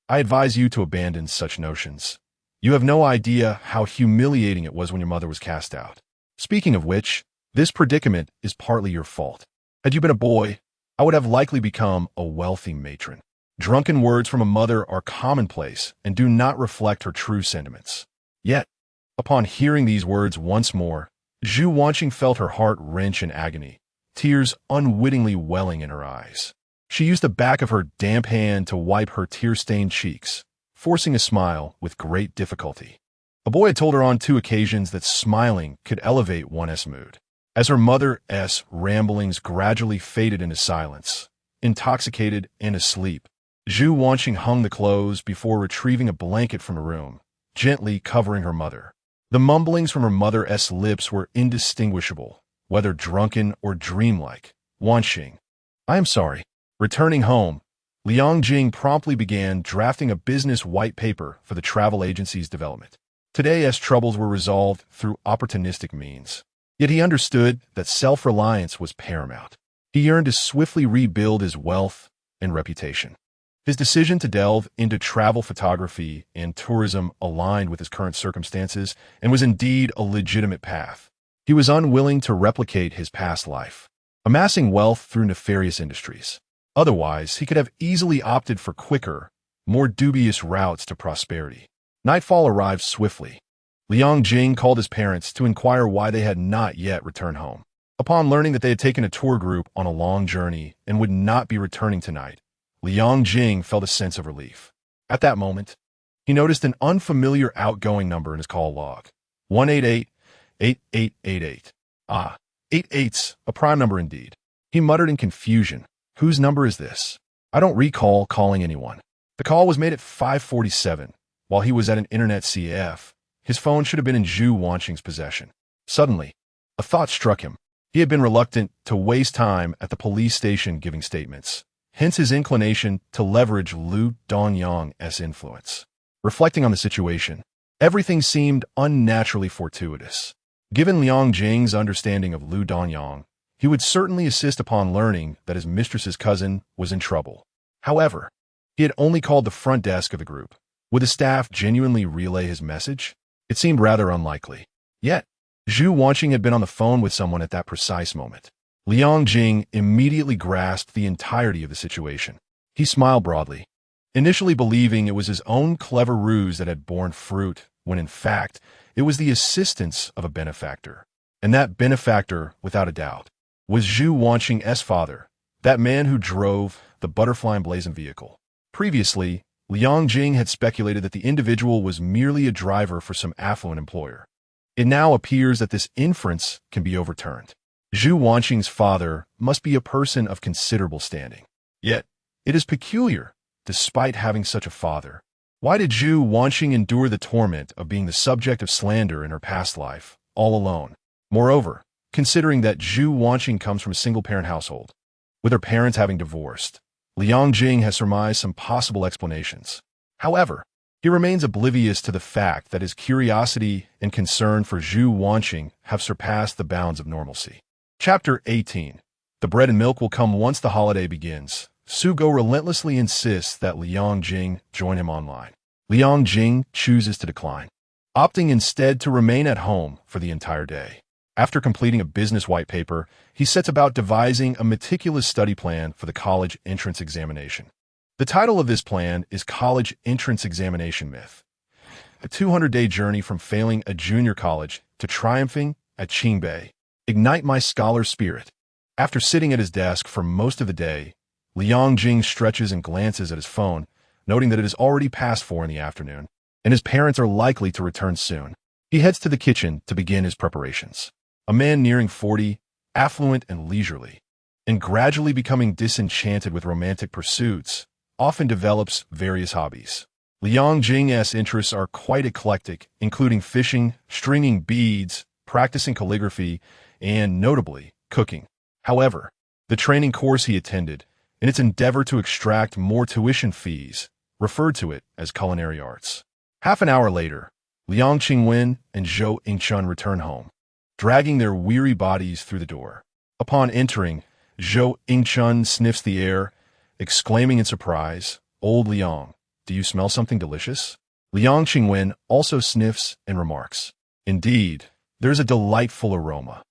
I advise you to abandon such notions. You have no idea how humiliating it was when your mother was cast out. Speaking of which, this predicament is partly your fault. Had you been a boy, I would have likely become a wealthy matron. Drunken words from a mother are commonplace and do not reflect her true sentiments. Yet, upon hearing these words once more, Zhu Wanxing felt her heart wrench in agony, tears unwittingly welling in her eyes. She used the back of her damp hand to wipe her tear-stained cheeks, forcing a smile with great difficulty. A boy had told her on 2 occasions that smiling could elevate one's mood. As her mother's ramblings gradually faded into silence, intoxicated and asleep, Zhu Wanxing hung the clothes before retrieving a blanket from her room, gently covering her mother. The mumblings from her mother's lips were indistinguishable, whether drunken or dreamlike. Wanxing. I am sorry. Returning home, Liang Jing promptly began drafting a business white paper for the travel agency's development. Today's troubles were resolved through opportunistic means. Yet he understood that self-reliance was paramount. He yearned to swiftly rebuild his wealth and reputation. His decision to delve into travel photography and tourism aligned with his current circumstances and was indeed a legitimate path. He was unwilling to replicate his past life, amassing wealth through nefarious industries. Otherwise, he could have easily opted for quicker, more dubious routes to prosperity. Nightfall arrived swiftly. Liang Jing called his parents to inquire why they had not yet returned home. Upon learning that they had taken a tour group on a long journey and would not be returning tonight, Liang Jing felt a sense of relief. At that moment, he noticed an unfamiliar outgoing number in his call log. 188-8888. Ah, 88's a prime number indeed. He muttered in confusion. Whose number is this? I don't recall calling anyone. The call was made at 5:47, while he was at an internet CF. His phone should have been in Zhu Wanxing's possession. Suddenly, a thought struck him. He had been reluctant to waste time at the police station giving statements, hence his inclination to leverage Lu Dongyang's influence. Reflecting on the situation, everything seemed unnaturally fortuitous. Given Liang Jing's understanding of Lu Dongyang, he would certainly assist upon learning that his mistress's cousin was in trouble. However, he had only called the front desk of the group. Would the staff genuinely relay his message? It seemed rather unlikely. Yet, Zhu Wanxing had been on the phone with someone at that precise moment. Liang Jing immediately grasped the entirety of the situation. He smiled broadly, initially believing it was his own clever ruse that had borne fruit, when in fact, it was the assistance of a benefactor. And that benefactor, without a doubt, was Zhu Wanxing's father, that man who drove the butterfly emblazoned vehicle. Previously, Liang Jing had speculated that the individual was merely a driver for some affluent employer. It now appears that this inference can be overturned. Zhu Wanxing's father must be a person of considerable standing. Yet, it is peculiar, despite having such a father. Why did Zhu Wanxing endure the torment of being the subject of slander in her past life, all alone? Moreover, considering that Zhu Wanxing comes from a single-parent household, with her parents having divorced, Liang Jing has surmised some possible explanations. However, he remains oblivious to the fact that his curiosity and concern for Zhu Wanxing have surpassed the bounds of normalcy. Chapter 18. The bread and milk will come once the holiday begins. Su Go relentlessly insists that Liang Jing join him online. Liang Jing chooses to decline, opting instead to remain at home for the entire day. After completing a business white paper, he sets about devising a meticulous study plan for the college entrance examination. The title of this plan is College Entrance Examination Myth, a 200-day journey from failing a junior college to triumphing at Qingbei. Ignite my scholar spirit. After sitting at his desk for most of the day, Liang Jing stretches and glances at his phone, noting that it is already past 4 in the afternoon, and his parents are likely to return soon. He heads to the kitchen to begin his preparations. A man nearing 40, affluent and leisurely, and gradually becoming disenchanted with romantic pursuits, often develops various hobbies. Liang Jing's interests are quite eclectic, including fishing, stringing beads, practicing calligraphy, and, notably, cooking. However, the training course he attended, in its endeavor to extract more tuition fees, referred to it as culinary arts. Half an hour later, Liang Qingwen and Zhou Yingchun return home, dragging their weary bodies through the door. Upon entering, Zhou Yingchun sniffs the air, exclaiming in surprise, "Old Liang, do you smell something delicious?" Liang Qingwen also sniffs and remarks, "Indeed, there's a delightful aroma.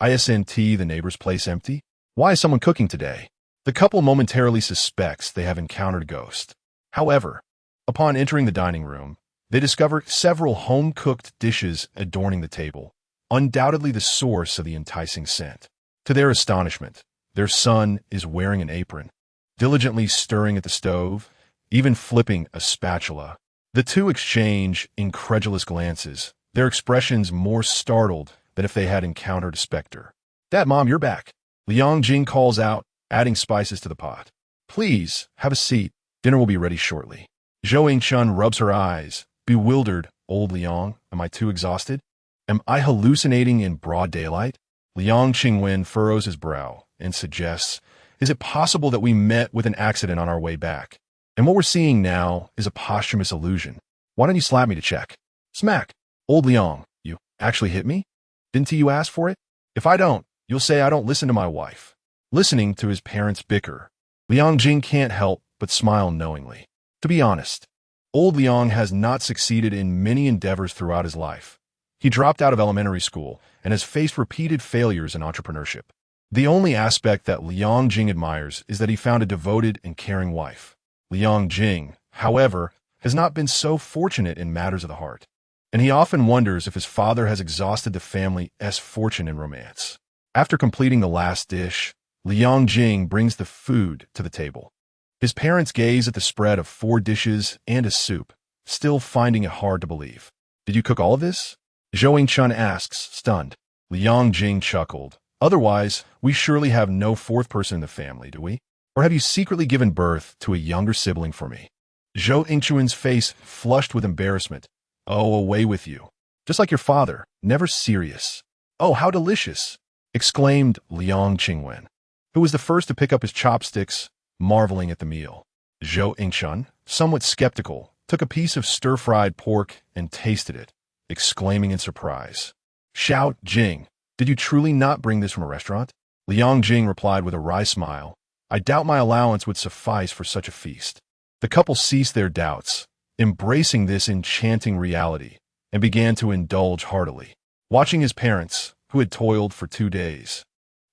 Isn't the neighbor's place empty? Why is someone cooking today?" The couple momentarily suspects they have encountered a ghost. However, upon entering the dining room, they discover several home-cooked dishes adorning the table, undoubtedly the source of the enticing scent. To their astonishment, their son is wearing an apron, diligently stirring at the stove, even flipping a spatula. The two exchange incredulous glances, their expressions more startled than if they had encountered a specter. "Dad, Mom, you're back," Liang Jing calls out, adding spices to the pot. "Please, have a seat. Dinner will be ready shortly." Zhou Yingchun rubs her eyes, bewildered. "Old Liang, am I too exhausted? Am I hallucinating in broad daylight?" Liang Jing furrows his brow and suggests, is it possible that we met with an accident on our way back? And what we're seeing now is a posthumous illusion. Why don't you slap me to check? Smack. Old Liang, you actually hit me? Didn't you ask for it? If I don't, you'll say I don't listen to my wife. Listening to his parents bicker, Liang Jing can't help but smile knowingly. To be honest, old Liang has not succeeded in many endeavors throughout his life. He dropped out of elementary school and has faced repeated failures in entrepreneurship. The only aspect that Liang Jing admires is that he found a devoted and caring wife. Liang Jing, however, has not been so fortunate in matters of the heart, and he often wonders if his father has exhausted the family's fortune in romance. After completing the last dish, Liang Jing brings the food to the table. His parents gaze at the spread of 4 dishes and a soup, still finding it hard to believe. Did you cook all of this? Zhu Wanxing asks, stunned. Liang Jing chuckled. Otherwise, we surely have no 4th person in the family, do we? Or have you secretly given birth to a younger sibling for me? Zhu Wanxing's face flushed with embarrassment. Oh, away with you. Just like your father, never serious. Oh, how delicious, exclaimed Liang Jing, who was the first to pick up his chopsticks, marveling at the meal. Zhu Wanxing, somewhat skeptical, took a piece of stir-fried pork and tasted it, exclaiming in surprise. Shout, Jing, did you truly not bring this from a restaurant? Liang Jing replied with a wry smile. I doubt my allowance would suffice for such a feast. The couple ceased their doubts, embracing this enchanting reality, and began to indulge heartily. Watching his parents, who had toiled for 2 days,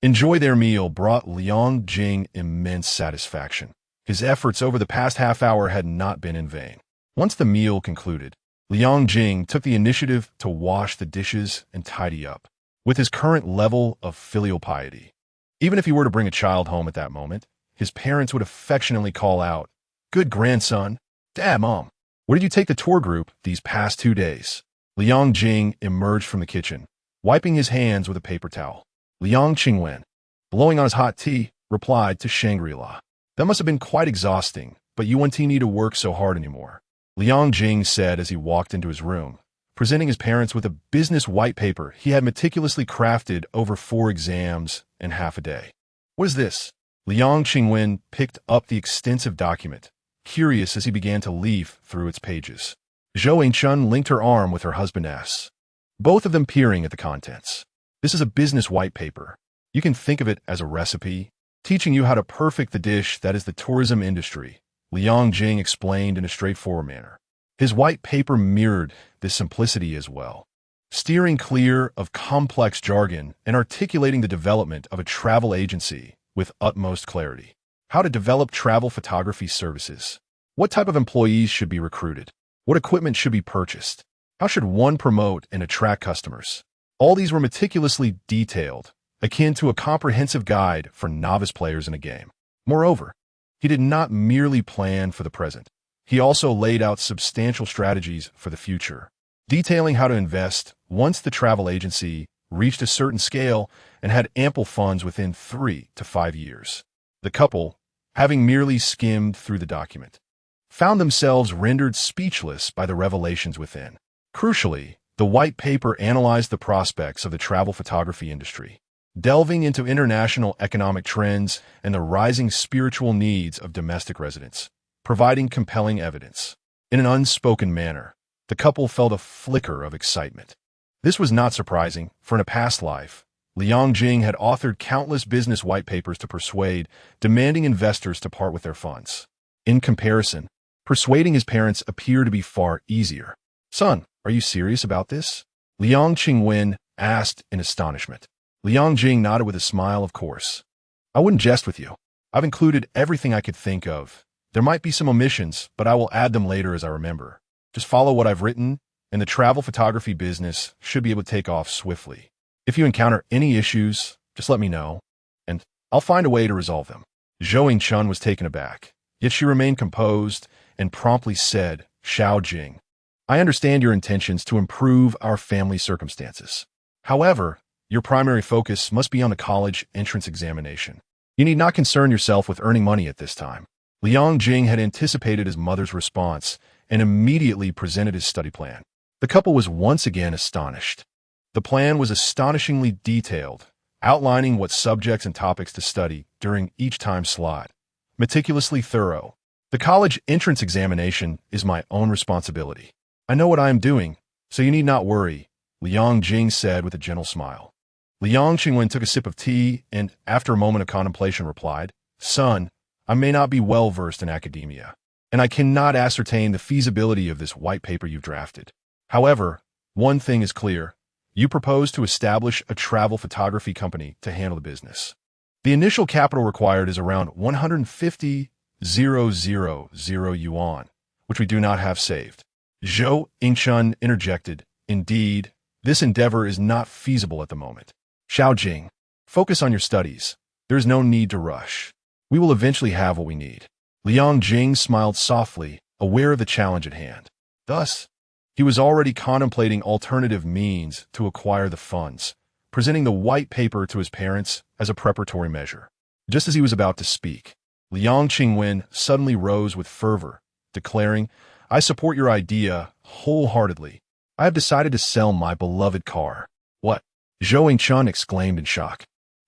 enjoy their meal brought Liang Jing immense satisfaction. His efforts over the past half hour had not been in vain. Once the meal concluded, Liang Jing took the initiative to wash the dishes and tidy up. With his current level of filial piety, even if he were to bring a child home at that moment, his parents would affectionately call out, "Good grandson. Dad, Mom, where did you take the tour group these past 2 days?" Liang Jing emerged from the kitchen, wiping his hands with a paper towel. Liang Jing, blowing on his hot tea, replied to Shangri-La. That must have been quite exhausting, but you won't need to work so hard anymore, Liang Jing said as he walked into his room, presenting his parents with a business white paper he had meticulously crafted over 4 exams and half a day. What is this? Liang Jing picked up the extensive document, curious as he began to leaf through its pages. Zhu Wanxing linked her arm with her husband's, both of them peering at the contents. This is a business white paper. You can think of it as a recipe, teaching you how to perfect the dish that is the tourism industry, Liang Jing explained in a straightforward manner. His white paper mirrored this simplicity as well, steering clear of complex jargon and articulating the development of a travel agency with utmost clarity. How to develop travel photography services. What type of employees should be recruited? What equipment should be purchased? How should one promote and attract customers? All these were meticulously detailed, akin to a comprehensive guide for novice players in a game. Moreover, he did not merely plan for the present. He also laid out substantial strategies for the future, detailing how to invest once the travel agency reached a certain scale and had ample funds within 3 to 5 years. The couple, having merely skimmed through the document, found themselves rendered speechless by the revelations within. Crucially, the white paper analyzed the prospects of the travel photography industry, delving into international economic trends and the rising spiritual needs of domestic residents, providing compelling evidence. In an unspoken manner, the couple felt a flicker of excitement. This was not surprising, for in a past life, Liang Jing had authored countless business white papers to persuade demanding investors to part with their funds. In comparison, persuading his parents appeared to be far easier. Son, are you serious about this? Liang Jing asked in astonishment. Liang Jing nodded with a smile, of course. I wouldn't jest with you. I've included everything I could think of. There might be some omissions, but I will add them later as I remember. Just follow what I've written, and the travel photography business should be able to take off swiftly. If you encounter any issues, just let me know, and I'll find a way to resolve them. Zhu Wanxing was taken aback, yet she remained composed and promptly said, Xiao Jing, I understand your intentions to improve our family circumstances. However, your primary focus must be on the college entrance examination. You need not concern yourself with earning money at this time. Liang Jing had anticipated his mother's response and immediately presented his study plan. The couple was once again astonished. The plan was astonishingly detailed, outlining what subjects and topics to study during each time slot. Meticulously thorough. The college entrance examination is my own responsibility. I know what I am doing, so you need not worry, Liang Jing said with a gentle smile. Liang Qingwen took a sip of tea and, after a moment of contemplation, replied, Son, I may not be well-versed in academia, and I cannot ascertain the feasibility of this white paper you've drafted. However, one thing is clear. You propose to establish a travel photography company to handle the business. The initial capital required is around 150,000 yuan, which we do not have saved. Zhou Wanxing interjected, Indeed, this endeavor is not feasible at the moment. Xiao Jing, focus on your studies. There is no need to rush. We will eventually have what we need. Liang Jing smiled softly, aware of the challenge at hand. Thus, he was already contemplating alternative means to acquire the funds, presenting the white paper to his parents as a preparatory measure. Just as he was about to speak, Liang Qingwen suddenly rose with fervor, declaring, I support your idea wholeheartedly. I have decided to sell my beloved car. What? Zhou Wanxing exclaimed in shock.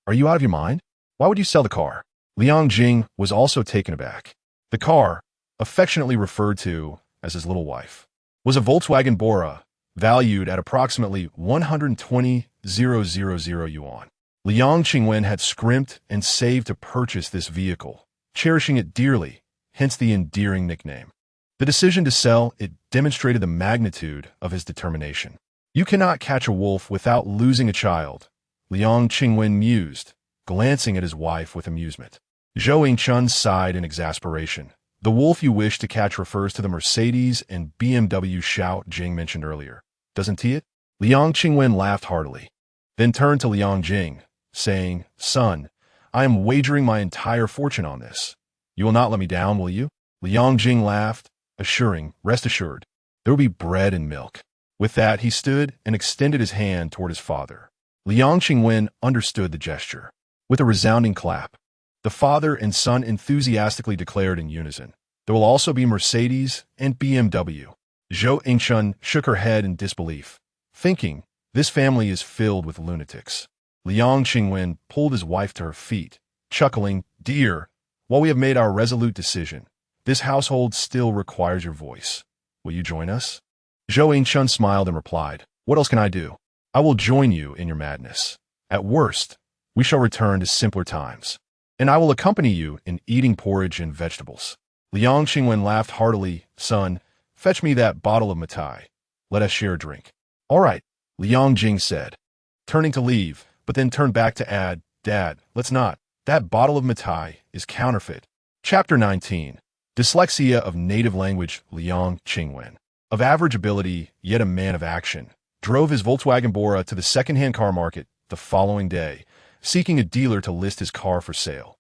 Are you out of your mind? Why would you sell the car? Liang Jing was also taken aback. The car, affectionately referred to as his little wife, was a Volkswagen Bora, valued at approximately 120,000 yuan. Liang Qingwen had scrimped and saved to purchase this vehicle, cherishing it dearly, hence the endearing nickname. The decision to sell it demonstrated the magnitude of his determination. You cannot catch a wolf without losing a child, Liang Qingwen mused, glancing at his wife with amusement. Zhou Wanxing sighed in exasperation. The wolf you wish to catch refers to the Mercedes and BMW Xiao Jing mentioned earlier. Doesn't he it? Liang Qingwen laughed heartily, then turned to Liang Jing, saying, Son, I am wagering my entire fortune on this. You will not let me down, will you? Liang Jing laughed, assuring, Rest assured, there will be bread and milk. With that, he stood and extended his hand toward his father. Liang Qingwen understood the gesture. With a resounding clap, the father and son enthusiastically declared in unison, There will also be Mercedes and BMW. Zhou Wanxing shook her head in disbelief, thinking, This family is filled with lunatics. Liang Qingwen pulled his wife to her feet, chuckling, Dear, while we have made our resolute decision, this household still requires your voice. Will you join us? Zhou Wanxing smiled and replied, What else can I do? I will join you in your madness. At worst, we shall return to simpler times, and I will accompany you in eating porridge and vegetables. Liang Qingwen laughed heartily, Son, fetch me that bottle of Matai. Let us share a drink. All right, Liang Jing said, turning to leave, but then turned back to add, Dad, let's not. That bottle of Matai is counterfeit. Chapter 19. Dyslexia of native language. Liang Qingwen, of average ability, yet a man of action, drove his Volkswagen Bora to the second-hand car market the following day, seeking a dealer to list his car for sale.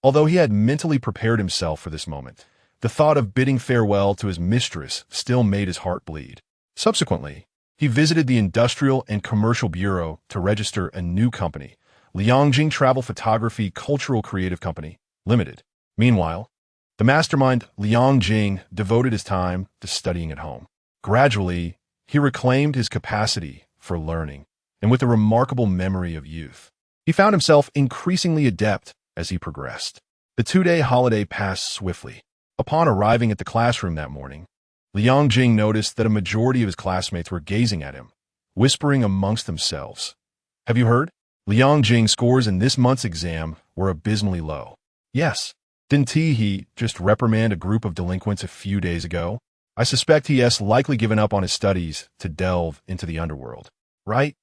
Although he had mentally prepared himself for this moment, the thought of bidding farewell to his mistress still made his heart bleed. Subsequently, he visited the Industrial and Commercial Bureau to register a new company, Liang Jing Travel Photography Cultural Creative Company, Limited. Meanwhile, the mastermind Liang Jing devoted his time to studying at home. Gradually, he reclaimed his capacity for learning, and with a remarkable memory of youth, he found himself increasingly adept as he progressed. The two-day holiday passed swiftly. Upon arriving at the classroom that morning, Liang Jing noticed that a majority of his classmates were gazing at him, whispering amongst themselves. Have you heard? Liang Jing's scores in this month's exam were abysmally low. Yes. Didn't he just reprimand a group of delinquents a few days ago? I suspect he has likely given up on his studies to delve into the underworld. Right?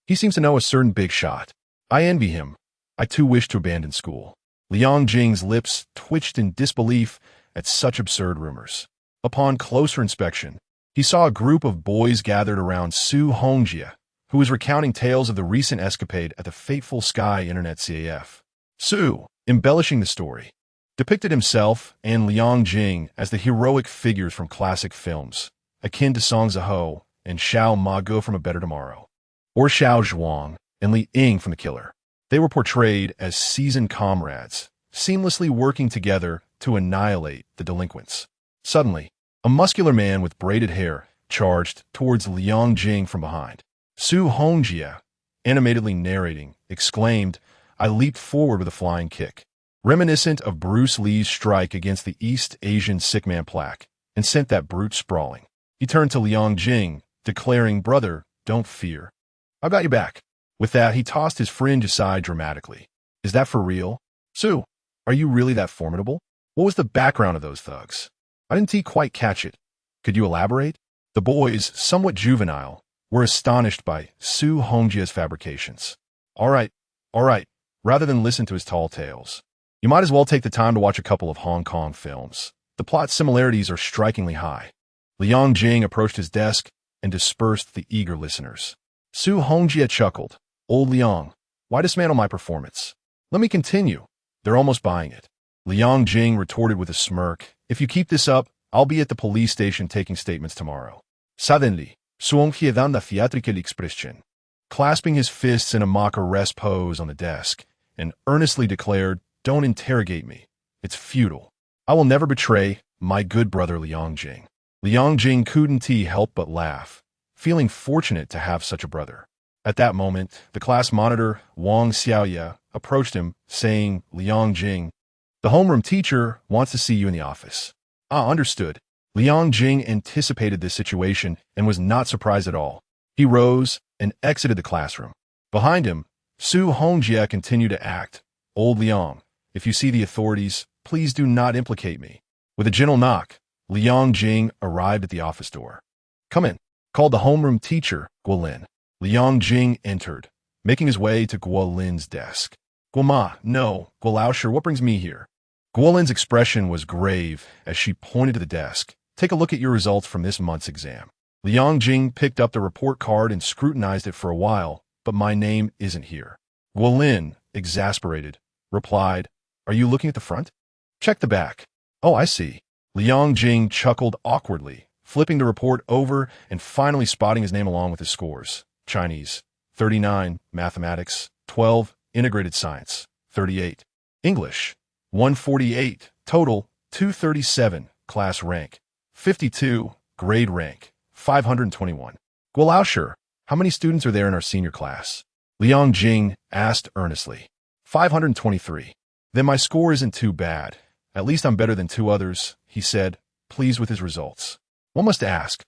He seems to know a certain big shot. I envy him. I too wish to abandon school. Liang Jing's lips twitched in disbelief at such absurd rumors. Upon closer inspection, he saw a group of boys gathered around Zhu Wanxing, who was recounting tales of the recent escapade at the fateful Sky Internet CAF. Zhu, embellishing the story, depicted himself and Liang Jing as the heroic figures from classic films, akin to Song Ziho and Xiao Ma Go from A Better Tomorrow, or Xiao Zhuang and Li Ying from The Killer. They were portrayed as seasoned comrades, seamlessly working together to annihilate the delinquents. Suddenly, a muscular man with braided hair charged towards Liang Jing from behind. Zhu Wanxing animatedly narrating, exclaimed, I leaped forward with a flying kick, reminiscent of Bruce Lee's strike against the East Asian sick man plaque, and sent that brute sprawling. He turned to Liang Jing, declaring, Brother, don't fear. I've got you back. With that, he tossed his fringe aside dramatically. Is that for real? Sue, are you really that formidable? What was the background of those thugs? I didn't quite catch it. Could you elaborate? The boys, somewhat juvenile, were astonished by Su Hongjia's fabrications. All right. Rather than listen to his tall tales, you might as well take the time to watch a couple of Hong Kong films. The plot similarities are strikingly high. Liang Jing approached his desk and dispersed the eager listeners. Su Hongjia chuckled. Old Liang, why dismantle my performance? Let me continue. They're almost buying it. Liang Jing retorted with a smirk. If you keep this up, I'll be at the police station taking statements tomorrow. Suddenly, Su Hongjia dan la theatrical expression, clasping his fists in a mock arrest pose on the desk, and earnestly declared, Don't interrogate me. It's futile. I will never betray my good brother Liang Jing. Liang Jing couldn't help but laugh, feeling fortunate to have such a brother. At that moment, the class monitor, Wang Xiaoya, approached him, saying, Liang Jing, the homeroom teacher wants to see you in the office. Understood. Liang Jing anticipated this situation and was not surprised at all. He rose and exited the classroom. Behind him, Su Hongjia continued to act. Old Liang, if you see the authorities, please do not implicate me. With a gentle knock, Liang Jing arrived at the office door. Come in, called the homeroom teacher, Guo Lin. Liang Jing entered, making his way to Guo Lin's desk. Guo Ma, no, Guo Laosher, what brings me here? Guo Lin's expression was grave as she pointed to the desk. Take a look at your results from this month's exam. Liang Jing picked up the report card and scrutinized it for a while, but my name isn't here. Guo Lin, exasperated, replied, Are you looking at the front? Check the back. Oh, I see. Liang Jing chuckled awkwardly, flipping the report over and finally spotting his name along with his scores. Chinese, 39, Mathematics, 12, Integrated Science, 38, English, 148, total, 237, class rank, 52, grade rank, 521. Guo Laosher, how many students are there in our senior class? Liang Jing asked earnestly. 523. Then my score isn't too bad. At least I'm better than two others, he said, pleased with his results. One must ask,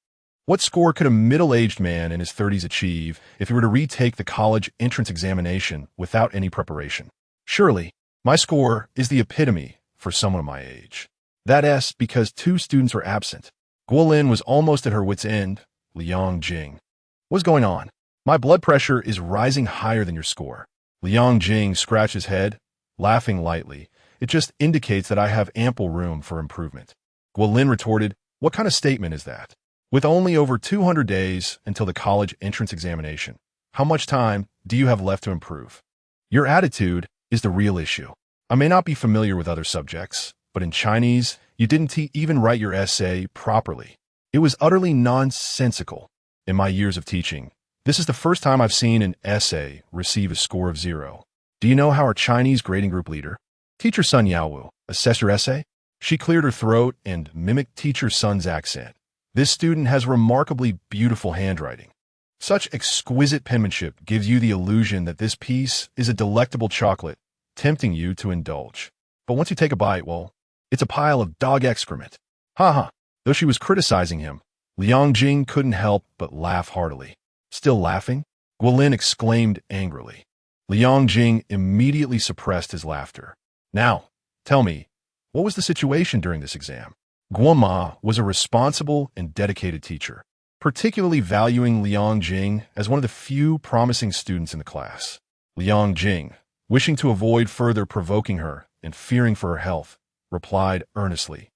what score could a middle-aged man in his 30s achieve if he were to retake the college entrance examination without any preparation? Surely, my score is the epitome for someone my age. That's because two students were absent. Guo Lin was almost at her wit's end. Liang Jing. What's going on? My blood pressure is rising higher than your score. Liang Jing scratched his head, laughing lightly. It just indicates that I have ample room for improvement. Guo Lin retorted, what kind of statement is that? With only over 200 days until the college entrance examination, how much time do you have left to improve? Your attitude is the real issue. I may not be familiar with other subjects, but in Chinese, you didn't even write your essay properly. It was utterly nonsensical. In my years of teaching, this is the first time I've seen an essay receive a score of 0. Do you know how our Chinese grading group leader, Teacher Sun Yaowu, assessed your essay? She cleared her throat and mimicked Teacher Sun's accent. This student has remarkably beautiful handwriting. Such exquisite penmanship gives you the illusion that this piece is a delectable chocolate, tempting you to indulge. But once you take a bite, well, it's a pile of dog excrement. Ha ha. Though she was criticizing him, Liang Jing couldn't help but laugh heartily. Still laughing? Guo Lin exclaimed angrily. Liang Jing immediately suppressed his laughter. Now, tell me, what was the situation during this exam? Guo Ma was a responsible and dedicated teacher, particularly valuing Liang Jing as one of the few promising students in the class. Liang Jing, wishing to avoid further provoking her and fearing for her health, replied earnestly,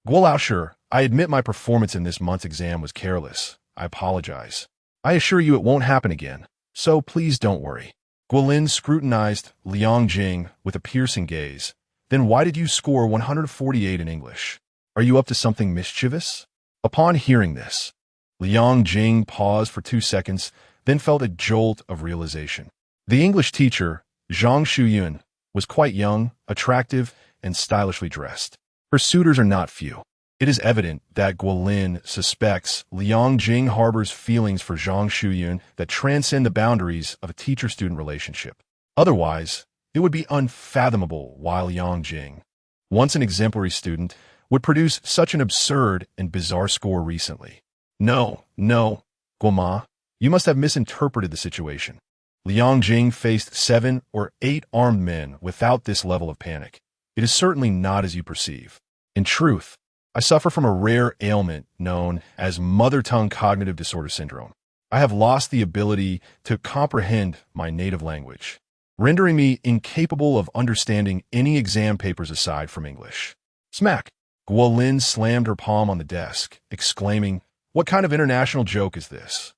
Guo Laosher, I admit my performance in this month's exam was careless. I apologize. I assure you it won't happen again, so please don't worry. Guo Lin scrutinized Liang Jing with a piercing gaze. Then why did you score 148 in English? Are you up to something mischievous? Upon hearing this, Liang Jing paused for 2 seconds, then felt a jolt of realization. The English teacher, Zhang Shuyun, was quite young, attractive, and stylishly dressed. Her suitors are not few. It is evident that Guolin suspects Liang Jing harbors feelings for Zhang Shuyun that transcend the boundaries of a teacher-student relationship. Otherwise, it would be unfathomable why Liang Jing, once an exemplary student, would produce such an absurd and bizarre score recently. No, Guoma, you must have misinterpreted the situation. Liang Jing faced 7 or 8 armed men without this level of panic. It is certainly not as you perceive. In truth, I suffer from a rare ailment known as mother tongue cognitive disorder syndrome. I have lost the ability to comprehend my native language, rendering me incapable of understanding any exam papers aside from English. Smack! Guolin slammed her palm on the desk, exclaiming, "What kind of international joke is this?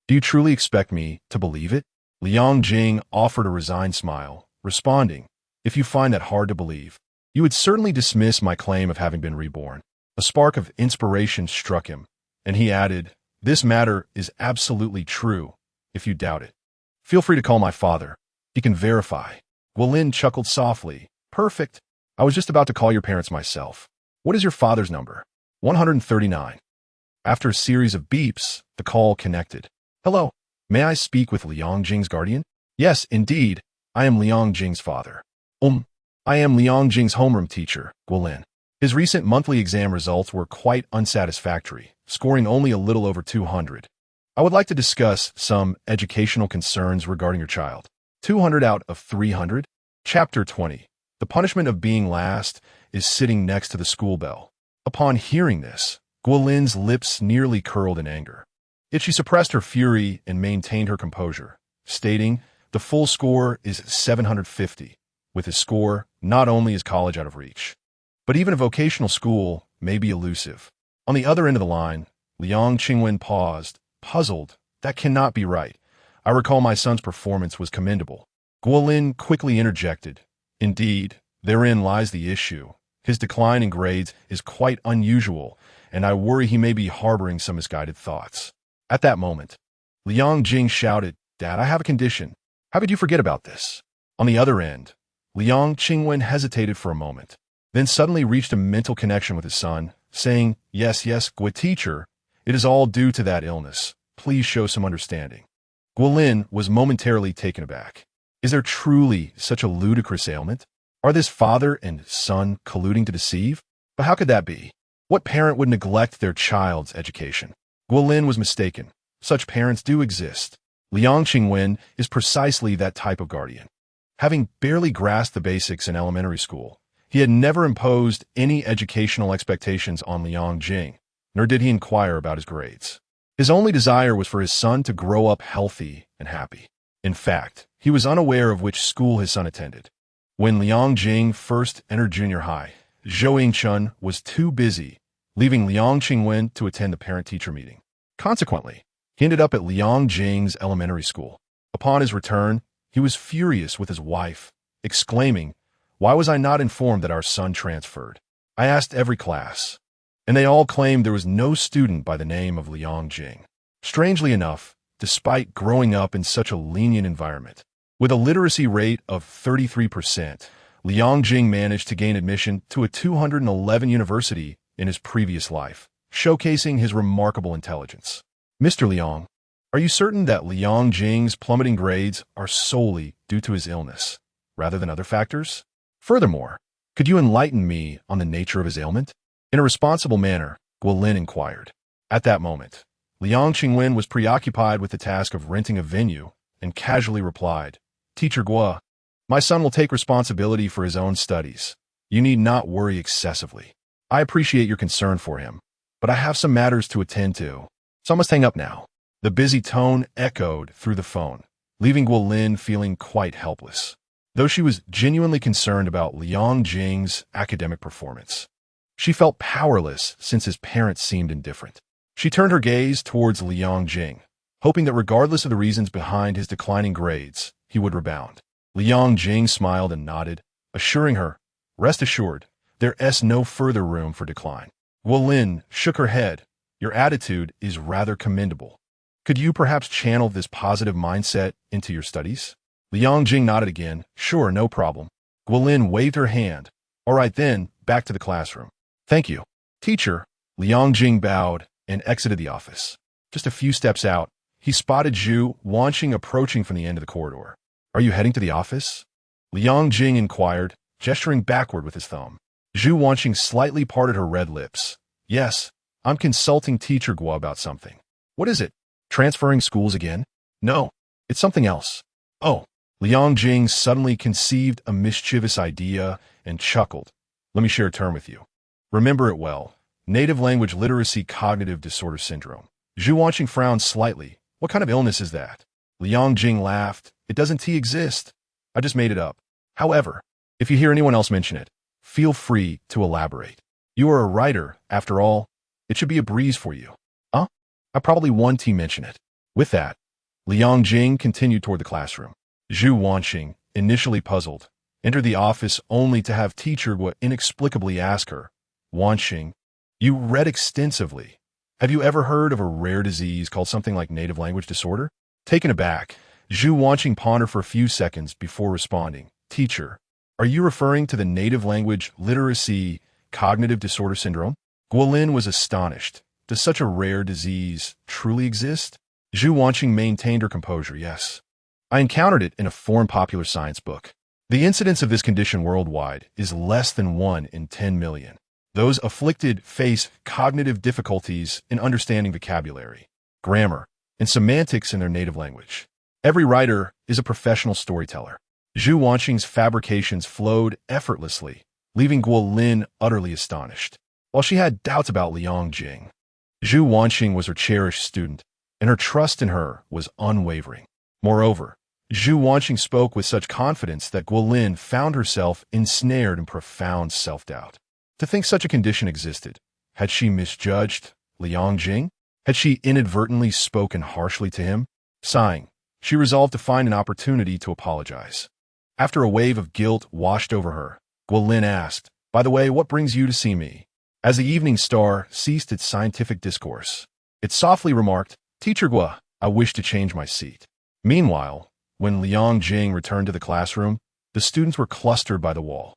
Do you truly expect me to believe it?" Liang Jing offered a resigned smile, responding, "If you find that hard to believe, you would certainly dismiss my claim of having been reborn." A spark of inspiration struck him, and he added, "This matter is absolutely true. If you doubt it, feel free to call my father. He can verify." Guolin chuckled softly. "Perfect. I was just about to call your parents myself. What is your father's number?" 139. After a series of beeps, the call connected. "Hello. May I speak with Liang Jing's guardian?" "Yes, indeed. I am Liang Jing's father." I am Liang Jing's homeroom teacher, Guolin. His recent monthly exam results were quite unsatisfactory, scoring only a little over 200. I would like to discuss some educational concerns regarding your child. 200 out of 300? Chapter 20. The punishment of being last is sitting next to the school bell. Upon hearing this, Guolin's lips nearly curled in anger. Yet she suppressed her fury and maintained her composure, stating, "The full score is 750. With his score, not only is college out of reach, but even a vocational school may be elusive." On the other end of the line, Liang Qingwen paused, puzzled. "That cannot be right. I recall my son's performance was commendable." Guolin quickly interjected, "Indeed, therein lies the issue. His decline in grades is quite unusual, and I worry he may be harboring some misguided thoughts." At that moment, Liang Jing shouted, "Dad, I have a condition. How could you forget about this?" On the other end, Liang Qingwen hesitated for a moment, then suddenly reached a mental connection with his son, saying, Yes, Gua teacher, it is all due to that illness. Please show some understanding." Guolin was momentarily taken aback. Is there truly such a ludicrous ailment? Are this father and son colluding to deceive? But how could that be? What parent would neglect their child's education? Guolin was mistaken. Such parents do exist. Liang Qingwen is precisely that type of guardian. Having barely grasped the basics in elementary school, he had never imposed any educational expectations on Liang Jing, nor did he inquire about his grades. His only desire was for his son to grow up healthy and happy. In fact, he was unaware of which school his son attended. When Liang Jing first entered junior high, Zhou Wanxing was too busy, leaving Liang Qingwen to attend the parent-teacher meeting. Consequently, he ended up at Liang Jing's elementary school. Upon his return, he was furious with his wife, exclaiming, "Why was I not informed that our son transferred? I asked every class, and they all claimed there was no student by the name of Liang Jing." Strangely enough, despite growing up in such a lenient environment, with a literacy rate of 33%, Liang Jing managed to gain admission to a 211 university in his previous life, showcasing his remarkable intelligence. "Mr. Liang, are you certain that Liang Jing's plummeting grades are solely due to his illness, rather than other factors? Furthermore, could you enlighten me on the nature of his ailment?" In a responsible manner, Guolin inquired. At that moment, Liang Qingwen was preoccupied with the task of renting a venue and casually replied, "Teacher Gua, my son will take responsibility for his own studies. You need not worry excessively. I appreciate your concern for him, but I have some matters to attend to, so I must hang up now." The busy tone echoed through the phone, leaving Guolin feeling quite helpless, though she was genuinely concerned about Liang Jing's academic performance. She felt powerless since his parents seemed indifferent. She turned her gaze towards Liang Jing, hoping that regardless of the reasons behind his declining grades, he would rebound. Liang Jing smiled and nodded, assuring her, "Rest assured, there's no further room for decline." Guolin shook her head. "Your attitude is rather commendable. Could you perhaps channel this positive mindset into your studies?" Liang Jing nodded again. "Sure, no problem." Guolin waved her hand. "All right then, back to the classroom." "Thank you. Teacher, Liang Jing bowed and exited the office. Just a few steps out, he spotted Zhu Wanxing approaching from the end of the corridor. Are you heading to the office? Liang Jing inquired, gesturing backward with his thumb. Zhu Wanxing slightly parted her red lips. Yes, I'm consulting Teacher Guo about something. What is it? Transferring schools again? No, it's something else. Oh, Liang Jing suddenly conceived a mischievous idea and chuckled. Let me share a term with you. Remember it well. Native language literacy cognitive disorder syndrome. Zhu Wanxing frowned slightly. What kind of illness is that? Liang Jing laughed. It doesn't exist. I just made it up. However, if you hear anyone else mention it, feel free to elaborate. You are a writer, after all. It should be a breeze for you. Huh? I probably won't mention it. With that, Liang Jing continued toward the classroom. Zhu Wanxing, initially puzzled, entered the office only to have Teacher Guo inexplicably ask her, Wanxing, you read extensively. Have you ever heard of a rare disease called something like native language disorder? Taken aback, Zhu Wanxing pondered for a few seconds before responding. Teacher, are you referring to the native language literacy cognitive disorder syndrome? Guolin was astonished. Does such a rare disease truly exist? Zhu Wanxing maintained her composure. Yes. I encountered it in a foreign popular science book. The incidence of this condition worldwide is less than 1 in 10 million. Those afflicted face cognitive difficulties in understanding vocabulary, grammar, and semantics in their native language. Every writer is a professional storyteller. Zhu Wanxing's fabrications flowed effortlessly, leaving Guolin utterly astonished. While she had doubts about Liang Jing, Zhu Wanxing was her cherished student, and her trust in her was unwavering. Moreover, Zhu Wanxing spoke with such confidence that Guolin found herself ensnared in profound self-doubt. To think such a condition existed, had she misjudged Liang Jing? Had she inadvertently spoken harshly to him? Sighing, she resolved to find an opportunity to apologize. After a wave of guilt washed over her, Guolin asked, by the way, what brings you to see me? As the evening star ceased its scientific discourse, it softly remarked, Teacher Guo, I wish to change my seat. Meanwhile, when Liang Jing returned to the classroom, the students were clustered by the wall,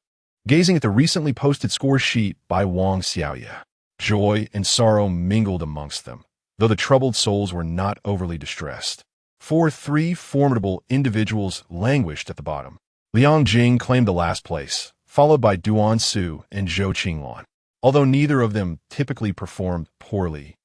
gazing at the recently posted score sheet by Wang Xiaoye. Joy and sorrow mingled amongst them, though the troubled souls were not overly distressed. Three formidable individuals languished at the bottom. Liang Jing claimed the last place, followed by Duan Su and Zhou Qinglan. Although neither of them typically performed poorly,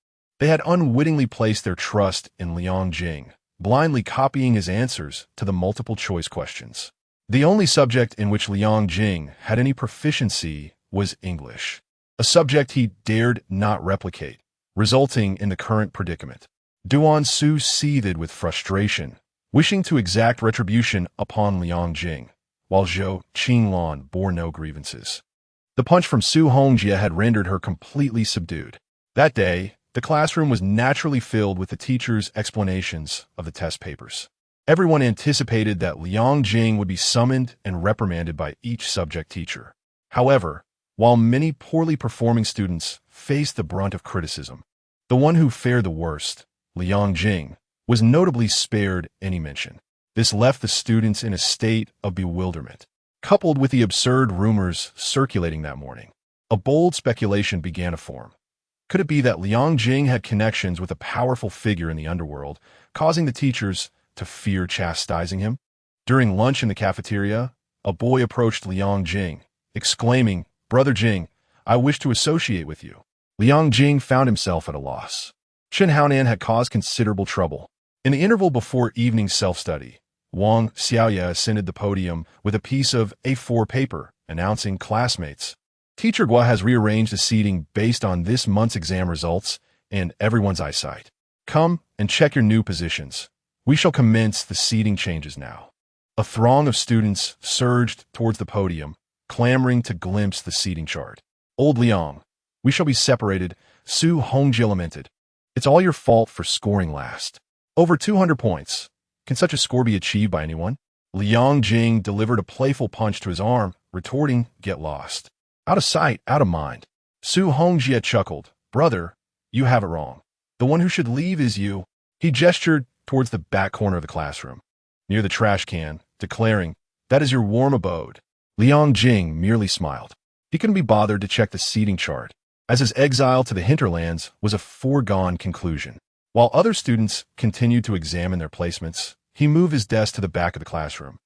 they had unwittingly placed their trust in Liang Jing, blindly copying his answers to the multiple-choice questions. The only subject in which Liang Jing had any proficiency was English, a subject he dared not replicate, resulting in the current predicament. Duan Su seethed with frustration, wishing to exact retribution upon Liang Jing, while Zhou Qinglan bore no grievances. The punch from Su Hongjie had rendered her completely subdued. That day, the classroom was naturally filled with the teacher's explanations of the test papers. Everyone anticipated that Liang Jing would be summoned and reprimanded by each subject teacher. However, while many poorly performing students faced the brunt of criticism, the one who fared the worst, Liang Jing, was notably spared any mention. This left the students in a state of bewilderment. Coupled with the absurd rumors circulating that morning, a bold speculation began to form. Could it be that Liang Jing had connections with a powerful figure in the underworld, causing the teachers to fear chastising him? During lunch in the cafeteria, a boy approached Liang Jing, exclaiming, Brother Jing, I wish to associate with you. Liang Jing found himself at a loss. Shen Haonan had caused considerable trouble. In the interval before evening self-study, Wang Xiaoye ascended the podium with a piece of A4 paper announcing classmates. Teacher Guo has rearranged the seating based on this month's exam results and everyone's eyesight. Come and check your new positions. We shall commence the seating changes now. A throng of students surged towards the podium, clamoring to glimpse the seating chart. Old Liang, we shall be separated, Su Hongjie lamented. It's all your fault for scoring last. Over 200 points. Can such a score be achieved by anyone? Liang Jing delivered a playful punch to his arm, retorting, get lost. Out of sight, out of mind. Su Hongjie chuckled. Brother, you have it wrong. The one who should leave is you. He gestured towards the back corner of the classroom, near the trash can, declaring, that is your warm abode. Liang Jing merely smiled. He couldn't be bothered to check the seating chart. as his exile to the hinterlands was a foregone conclusion. While other students continued to examine their placements, he moved his desk to the back of the classroom,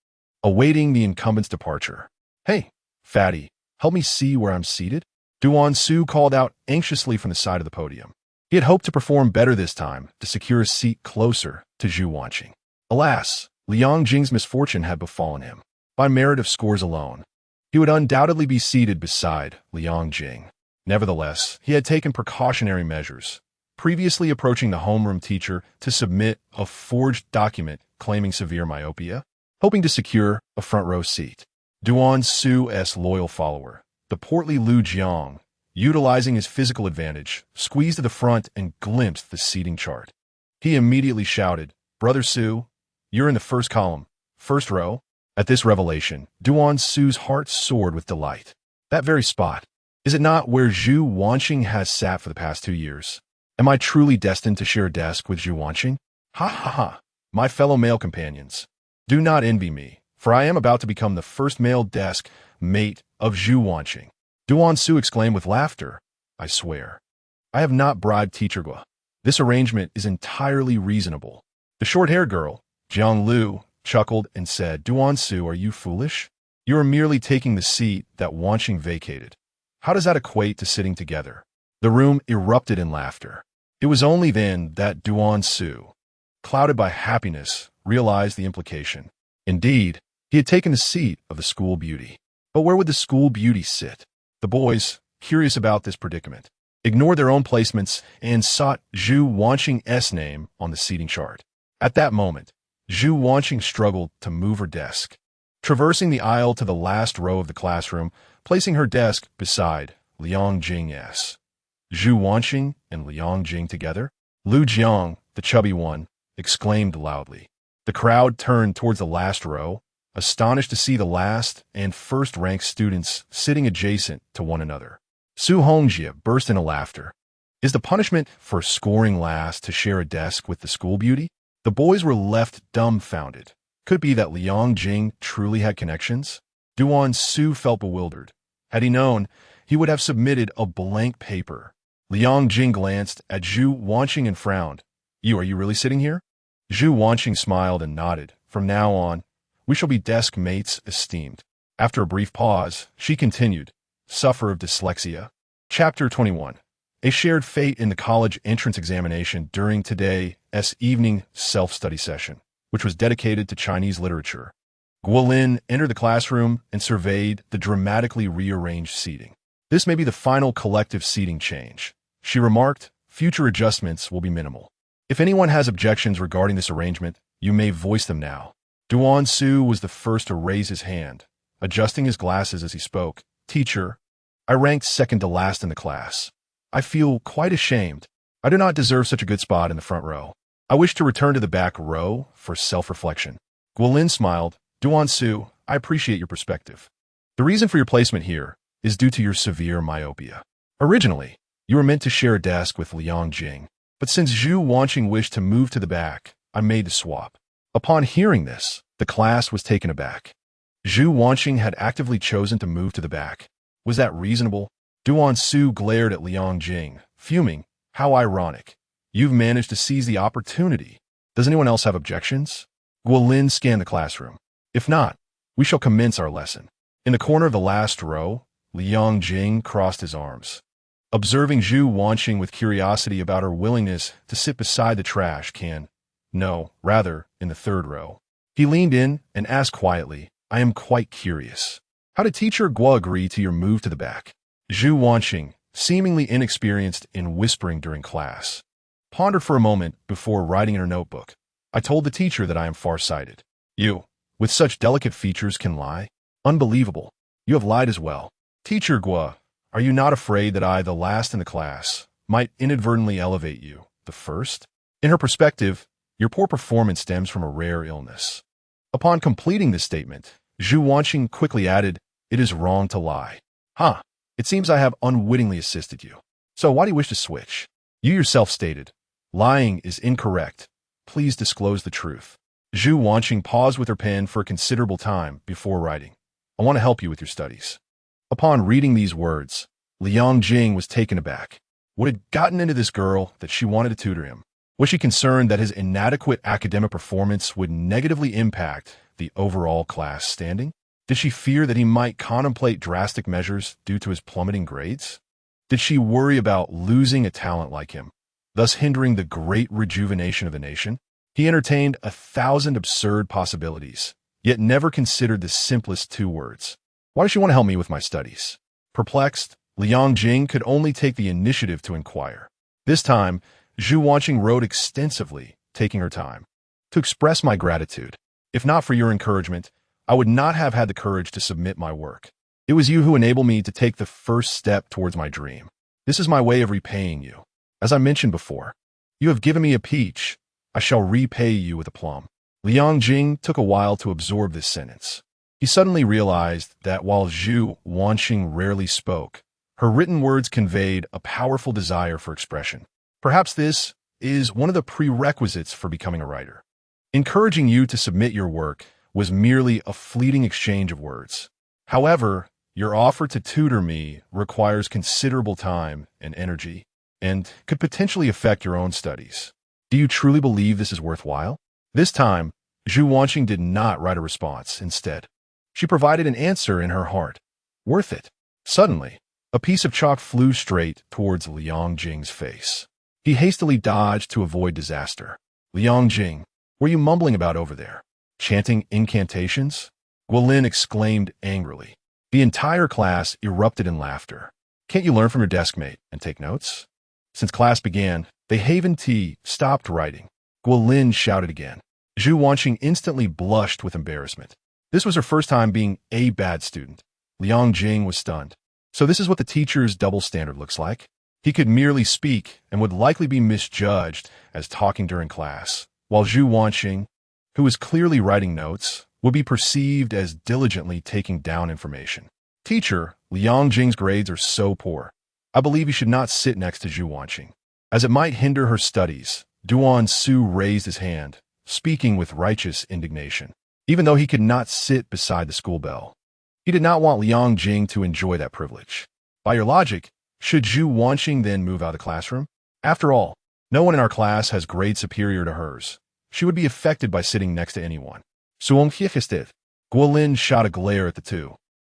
awaiting the incumbent's departure. "Hey, fatty, help me see where I'm seated?" Zhu Wanxing called out anxiously from the side of the podium. He had hoped to perform better this time to secure a seat closer to Zhu Wanxing. Alas, Liang Jing's misfortune had befallen him. By merit of scores alone, he would undoubtedly be seated beside Liang Jing. Nevertheless, he had taken precautionary measures, previously approaching the homeroom teacher to submit a forged document claiming severe myopia, hoping to secure a front-row seat. Zhu Wanxing's loyal follower, the portly Liu Jiang, utilizing his physical advantage, squeezed to the front and glimpsed the seating chart. He immediately shouted, "Brother Su, you're in the first column, first row." At this revelation, Zhu Wanxing's heart soared with delight. That very spot. Is it not where Zhu Wanxing has sat for the past 2 years? Am I truly destined to share a desk with Zhu Wanxing? Ha ha ha! My fellow male companions, do not envy me, for I am about to become the first male desk mate of Zhu Wanxing. Zhu Wanxing exclaimed with laughter. "I swear, I have not bribed Teacher Gua. This arrangement is entirely reasonable." The short-haired girl, Jiang Lu, chuckled and said, "Zhu Wanxing, are you foolish? You are merely taking the seat that Wanxing vacated. How does that equate to sitting together?" The room erupted in laughter. It was only then that Zhu Wanxing, clouded by happiness, realized the implication. Indeed, he had taken the seat of the school beauty. But where would the school beauty sit? The boys, curious about this predicament, ignored their own placements and sought Zhu Wanxing's name on the seating chart. At that moment, Zhu Wanxing struggled to move her desk, traversing the aisle to the last row of the classroom, placing her desk beside Liang Jing's. Zhu Wanxing and Liang Jing together? Liu Jiang, the chubby one, exclaimed loudly. The crowd turned towards the last row, astonished to see the last and first-ranked students sitting adjacent to one another. Su Hongjie burst into laughter. Is the punishment for scoring last to share a desk with the school beauty? The boys were left dumbfounded. Could it be that Liang Jing truly had connections? Zhu Wanxing felt bewildered. Had he known, he would have submitted a blank paper. Liang Jing glanced at Zhu Wanxing and frowned. Are you really sitting here?" Zhu Wanxing smiled and nodded. "From now on, we shall be desk mates esteemed." After a brief pause, she continued, "Suffer of dyslexia." Chapter 21. A shared fate in the college entrance examination during today's evening self-study session, which was dedicated to Chinese literature. Guolin entered the classroom and surveyed the dramatically rearranged seating. "This may be the final collective seating change," she remarked. "Future adjustments will be minimal. If anyone has objections regarding this arrangement, you may voice them now." Zhu Wanxing was the first to raise his hand, adjusting his glasses as he spoke. "Teacher, I ranked second to last in the class. I feel quite ashamed. I do not deserve such a good spot in the front row. I wish to return to the back row for self-reflection." Guolin smiled. "Zhu Wanxing, I appreciate your perspective. The reason for your placement here is due to your severe myopia. Originally, you were meant to share a desk with Liang Jing, but since Zhu Wanxing wished to move to the back, I made the swap." Upon hearing this, the class was taken aback. Zhu Wanxing had actively chosen to move to the back. Was that reasonable? Zhu Wanxing glared at Liang Jing, fuming. "How ironic. You've managed to seize the opportunity. Does anyone else have objections?" Guolin scanned the classroom. "If not, we shall commence our lesson." In the corner of the last row, Liang Jing crossed his arms. Observing Zhu Wanxing with curiosity about her willingness to sit beside the trash can, in the third row, he leaned in and asked quietly, "I am quite curious. How did Teacher Gua agree to your move to the back?" Zhu Wanxing, seemingly inexperienced in whispering during class, pondered for a moment before writing in her notebook. "I told the teacher that I am far-sighted. You, with such delicate features, can lie? Unbelievable. You have lied as well. Teacher Gua, are you not afraid that I, the last in the class, might inadvertently elevate you, the first?" In her perspective, your poor performance stems from a rare illness. Upon completing this statement, Zhu Wanxing quickly added, "It is wrong to lie." "Huh. It seems I have unwittingly assisted you. So why do you wish to switch? You yourself stated, lying is incorrect. Please disclose the truth." Zhu Wanxing paused with her pen for a considerable time before writing, "I want to help you with your studies." Upon reading these words, Liang Jing was taken aback. What had gotten into this girl that she wanted to tutor him? Was she concerned that his inadequate academic performance would negatively impact the overall class standing? Did she fear that he might contemplate drastic measures due to his plummeting grades? Did she worry about losing a talent like him, thus hindering the great rejuvenation of the nation? He entertained 1,000 absurd possibilities, yet never considered the simplest two words. Why does she want to help me with my studies? Perplexed, Liang Jing could only take the initiative to inquire. This time, Zhu Wanxing wrote extensively, taking her time. To express my gratitude. If not for your encouragement, I would not have had the courage to submit my work. It was you who enabled me to take the first step towards my dream. This is my way of repaying you. As I mentioned before, you have given me a peach. I shall repay you with a plum. Liang Jing took a while to absorb this sentence. He suddenly realized that while Zhu Wanxing rarely spoke, her written words conveyed a powerful desire for expression. Perhaps this is one of the prerequisites for becoming a writer. Encouraging you to submit your work was merely a fleeting exchange of words. However, your offer to tutor me requires considerable time and energy, and could potentially affect your own studies. Do you truly believe this is worthwhile? This time, Zhu Wanxing did not write a response. Instead, she provided an answer in her heart. Worth it. Suddenly, a piece of chalk flew straight towards Liang Jing's face. He hastily dodged to avoid disaster. Liang Jing, what are you mumbling about over there? Chanting incantations? Guolin exclaimed angrily. The entire class erupted in laughter. Can't you learn from your deskmate and take notes? Since class began, the Haven Tea stopped writing. Guolin shouted again. Zhu Wanxing instantly blushed with embarrassment. This was her first time being a bad student. Liang Jing was stunned. So this is what the teacher's double standard looks like? He could merely speak and would likely be misjudged as talking during class, while Zhu Wanxing, who was clearly writing notes, would be perceived as diligently taking down information. Teacher, Liang Jing's grades are so poor. I believe you should not sit next to Zhu Wanxing, as it might hinder her studies. Duan Su raised his hand, speaking with righteous indignation. Even though he could not sit beside the school bell, he did not want Liang Jing to enjoy that privilege. By your logic, should Zhu Wanxing then move out of the classroom? After all, no one in our class has grades superior to hers. She would be affected by sitting next to anyone. Guolin shot a glare at the two.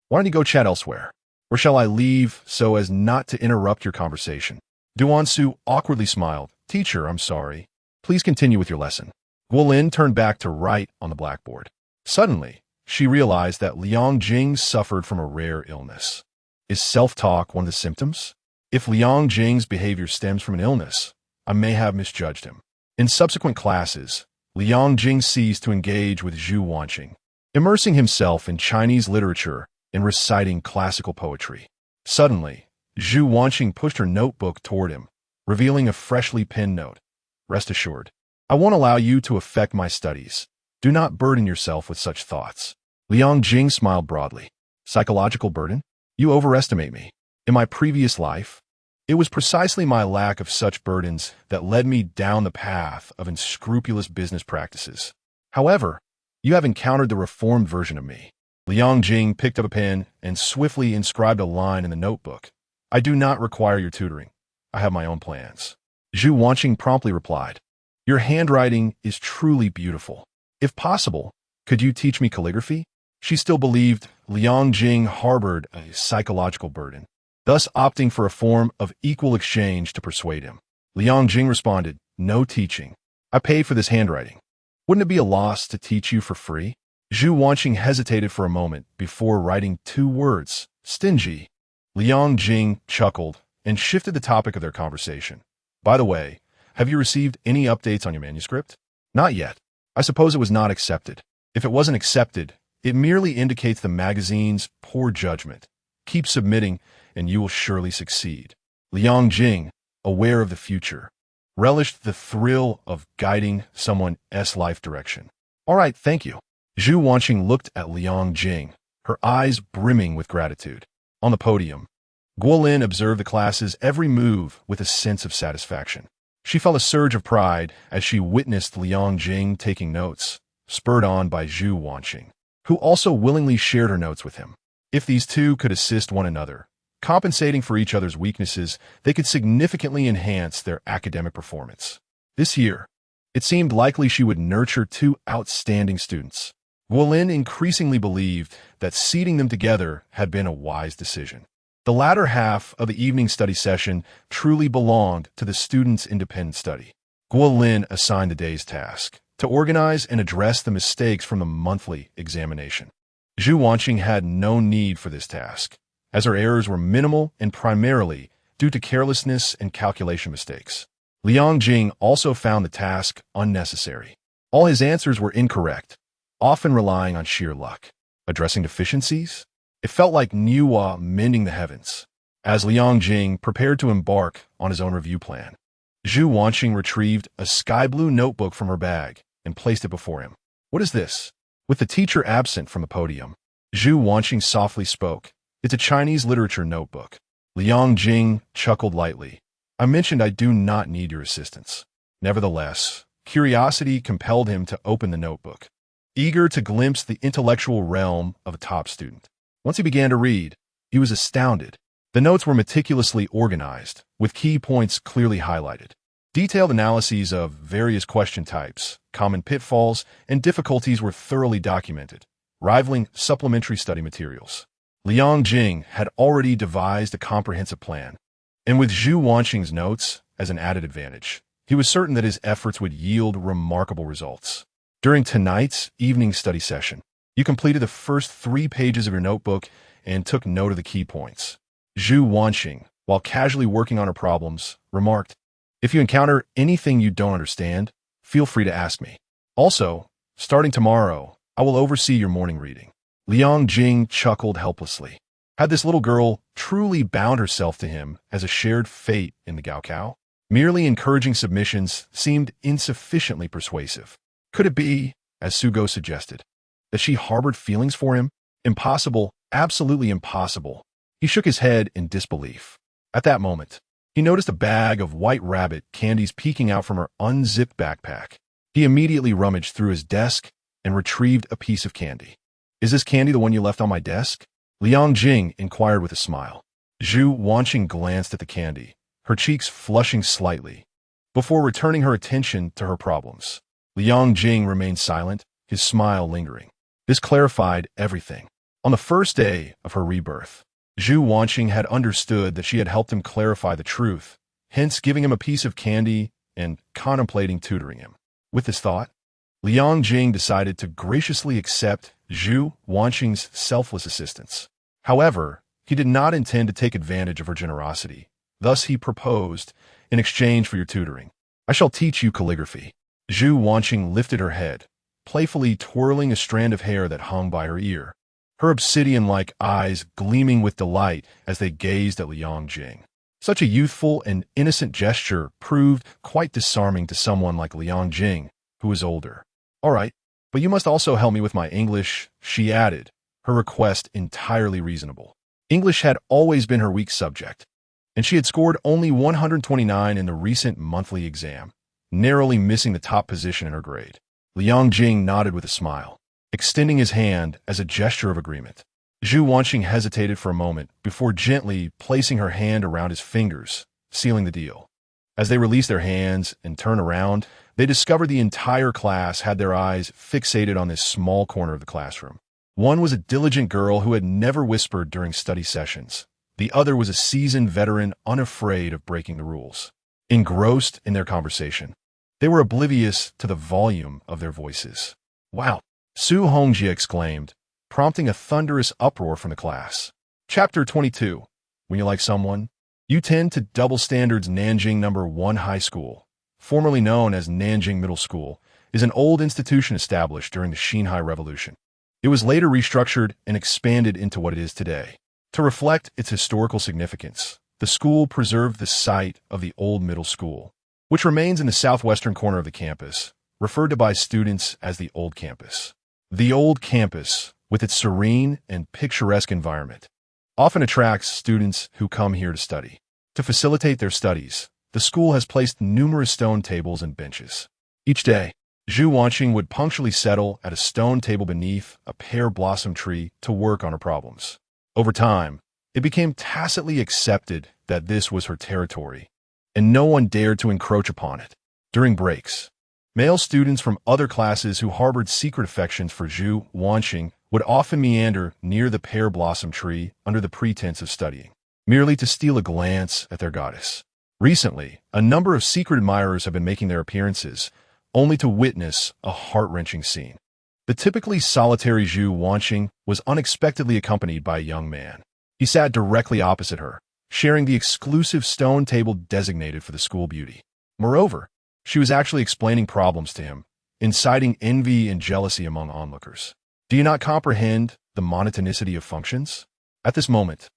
Why don't you go chat elsewhere? Or shall I leave so as not to interrupt your conversation? Duan Su awkwardly smiled. Teacher, I'm sorry. Please continue with your lesson. Guolin turned back to write on the blackboard. Suddenly, she realized that Liang Jing suffered from a rare illness. Is self-talk one of the symptoms? If Liang Jing's behavior stems from an illness, I may have misjudged him. In subsequent classes, Liang Jing ceased to engage with Zhu Wanxing, immersing himself in Chinese literature and reciting classical poetry. Suddenly, Zhu Wanxing pushed her notebook toward him, revealing a freshly penned note. Rest assured, I won't allow you to affect my studies. Do not burden yourself with such thoughts. Liang Jing smiled broadly. Psychological burden? You overestimate me. In my previous life, it was precisely my lack of such burdens that led me down the path of unscrupulous business practices. However, you have encountered the reformed version of me. Liang Jing picked up a pen and swiftly inscribed a line in the notebook. I do not require your tutoring. I have my own plans. Zhu Wanxing promptly replied. Your handwriting is truly beautiful. If possible, could you teach me calligraphy? She still believed Liang Jing harbored a psychological burden, thus opting for a form of equal exchange to persuade him. Liang Jing responded, no teaching. I pay for this handwriting. Wouldn't it be a loss to teach you for free? Zhu Wanxing hesitated for a moment before writing two words, stingy. Liang Jing chuckled and shifted the topic of their conversation. By the way, have you received any updates on your manuscript? Not yet. I suppose it was not accepted. If it wasn't accepted, it merely indicates the magazine's poor judgment. Keep submitting, and you will surely succeed. Liang Jing, aware of the future, relished the thrill of guiding someone's life direction. All right, thank you. Zhu Wanxing looked at Liang Jing, her eyes brimming with gratitude. On the podium, Guolin observed the class's every move with a sense of satisfaction. She felt a surge of pride as she witnessed Liang Jing taking notes, spurred on by Zhu Wanxing, who also willingly shared her notes with him. If these two could assist one another, Compensating for each other's weaknesses, they could significantly enhance their academic performance. This year, it seemed likely she would nurture two outstanding students. Guolin increasingly believed that seating them together had been a wise decision. The latter half of the evening study session truly belonged to the students' independent study. Guolin assigned the day's task to organize and address the mistakes from the monthly examination. Zhu Wanxing had no need for this task, as her errors were minimal and primarily due to carelessness and calculation mistakes. Liang Jing also found the task unnecessary. All his answers were incorrect, often relying on sheer luck. Addressing deficiencies? It felt like Niwa mending the heavens. As Liang Jing prepared to embark on his own review plan, Zhu Wanxing retrieved a sky-blue notebook from her bag and placed it before him. "What is this?" With the teacher absent from the podium, Zhu Wanxing softly spoke. "It's a Chinese literature notebook." Liang Jing chuckled lightly. "I mentioned I do not need your assistance." Nevertheless, curiosity compelled him to open the notebook, eager to glimpse the intellectual realm of a top student. Once he began to read, he was astounded. The notes were meticulously organized, with key points clearly highlighted. Detailed analyses of various question types, common pitfalls, and difficulties were thoroughly documented, rivaling supplementary study materials. Liang Jing had already devised a comprehensive plan, and with Zhu Wanxing's notes as an added advantage, he was certain that his efforts would yield remarkable results. During tonight's evening study session, you completed the first 3 pages of your notebook and took note of the key points. Zhu Wanxing, while casually working on her problems, remarked, "If you encounter anything you don't understand, feel free to ask me. Also, starting tomorrow, I will oversee your morning reading." Liang Jing chuckled helplessly. Had this little girl truly bound herself to him as a shared fate in the Gaokao? Merely encouraging submissions seemed insufficiently persuasive. Could it be, as Sugo suggested, that she harbored feelings for him? Impossible, absolutely impossible. He shook his head in disbelief. At that moment, he noticed a bag of white rabbit candies peeking out from her unzipped backpack. He immediately rummaged through his desk and retrieved a piece of candy. "Is this candy the one you left on my desk?" Liang Jing inquired with a smile. Zhu Wanxing glanced at the candy, her cheeks flushing slightly, before returning her attention to her problems. Liang Jing remained silent, his smile lingering. This clarified everything. On the first day of her rebirth, Zhu Wanxing had understood that she had helped him clarify the truth, hence giving him a piece of candy and contemplating tutoring him. With this thought, Liang Jing decided to graciously accept Zhu Wanxing's selfless assistance. However, he did not intend to take advantage of her generosity. Thus he proposed, "In exchange for your tutoring, I shall teach you calligraphy." Zhu Wanxing lifted her head, playfully twirling a strand of hair that hung by her ear, her obsidian-like eyes gleaming with delight as they gazed at Liang Jing. Such a youthful and innocent gesture proved quite disarming to someone like Liang Jing, who was older. "All right, but you must also help me with my English," she added, her request entirely reasonable. English had always been her weak subject, and she had scored only 129 in the recent monthly exam, narrowly missing the top position in her grade. Liang Jing nodded with a smile, extending his hand as a gesture of agreement. Zhu Wanxing hesitated for a moment before gently placing her hand around his fingers, sealing the deal. As they released their hands and turned around, they discovered the entire class had their eyes fixated on this small corner of the classroom. One was a diligent girl who had never whispered during study sessions. The other was a seasoned veteran unafraid of breaking the rules. Engrossed in their conversation, they were oblivious to the volume of their voices. "Wow!" Su Hongjie exclaimed, prompting a thunderous uproar from the class. Chapter 22. When you like someone, you tend to double standards. Nanjing No. 1 High School, formerly known as Nanjing Middle School, is an old institution established during the Xinhai Revolution. It was later restructured and expanded into what it is today. To reflect its historical significance, the school preserved the site of the old middle school, which remains in the southwestern corner of the campus, referred to by students as the Old Campus. The Old Campus, with its serene and picturesque environment, often attracts students who come here to study. To facilitate their studies, the school has placed numerous stone tables and benches. Each day, Zhu Wanxing would punctually settle at a stone table beneath a pear blossom tree to work on her problems. Over time, It became tacitly accepted that this was her territory, and no one dared to encroach upon it. During breaks, male students from other classes who harbored secret affections for Zhu Wanxing would often meander near the pear blossom tree under the pretense of studying, merely to steal a glance at their goddess. Recently, a number of secret admirers have been making their appearances, only to witness a heart-wrenching scene. The typically solitary Zhu Wanxing was unexpectedly accompanied by a young man. He sat directly opposite her, sharing the exclusive stone table designated for the school beauty. Moreover, she was actually explaining problems to him, inciting envy and jealousy among onlookers. Do you not comprehend the monotonicity of functions? At this moment,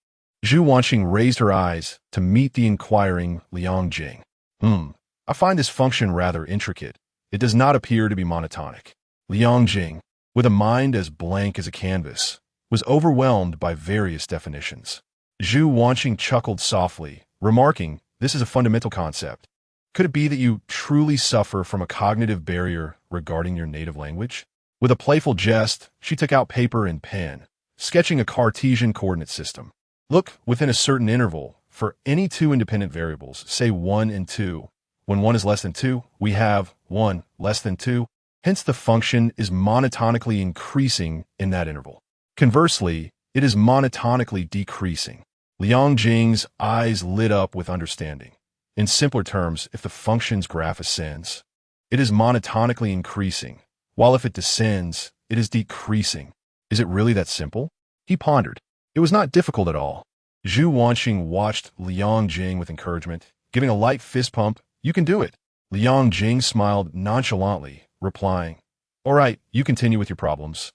Zhu Wanxing raised her eyes to meet the inquiring Liang Jing. I find this function rather intricate. It does not appear to be monotonic. Liang Jing, with a mind as blank as a canvas, was overwhelmed by various definitions. Zhu Wanxing chuckled softly, remarking, "This is a fundamental concept. Could it be that you truly suffer from a cognitive barrier regarding your native language?" With a playful jest, she took out paper and pen, sketching a Cartesian coordinate system. Look within a certain interval for any two independent variables, say 1 and 2. When 1 is less than 2, we have 1 less than 2. Hence, the function is monotonically increasing in that interval. Conversely, it is monotonically decreasing. Liang Jing's eyes lit up with understanding. In simpler terms, if the function's graph ascends, it is monotonically increasing, while if it descends, it is decreasing. Is it really that simple? He pondered. It was not difficult at all. Zhu Wanxing watched Liang Jing with encouragement, giving a light fist pump. "You can do it." Liang Jing smiled nonchalantly, replying, "All right, you continue with your problems.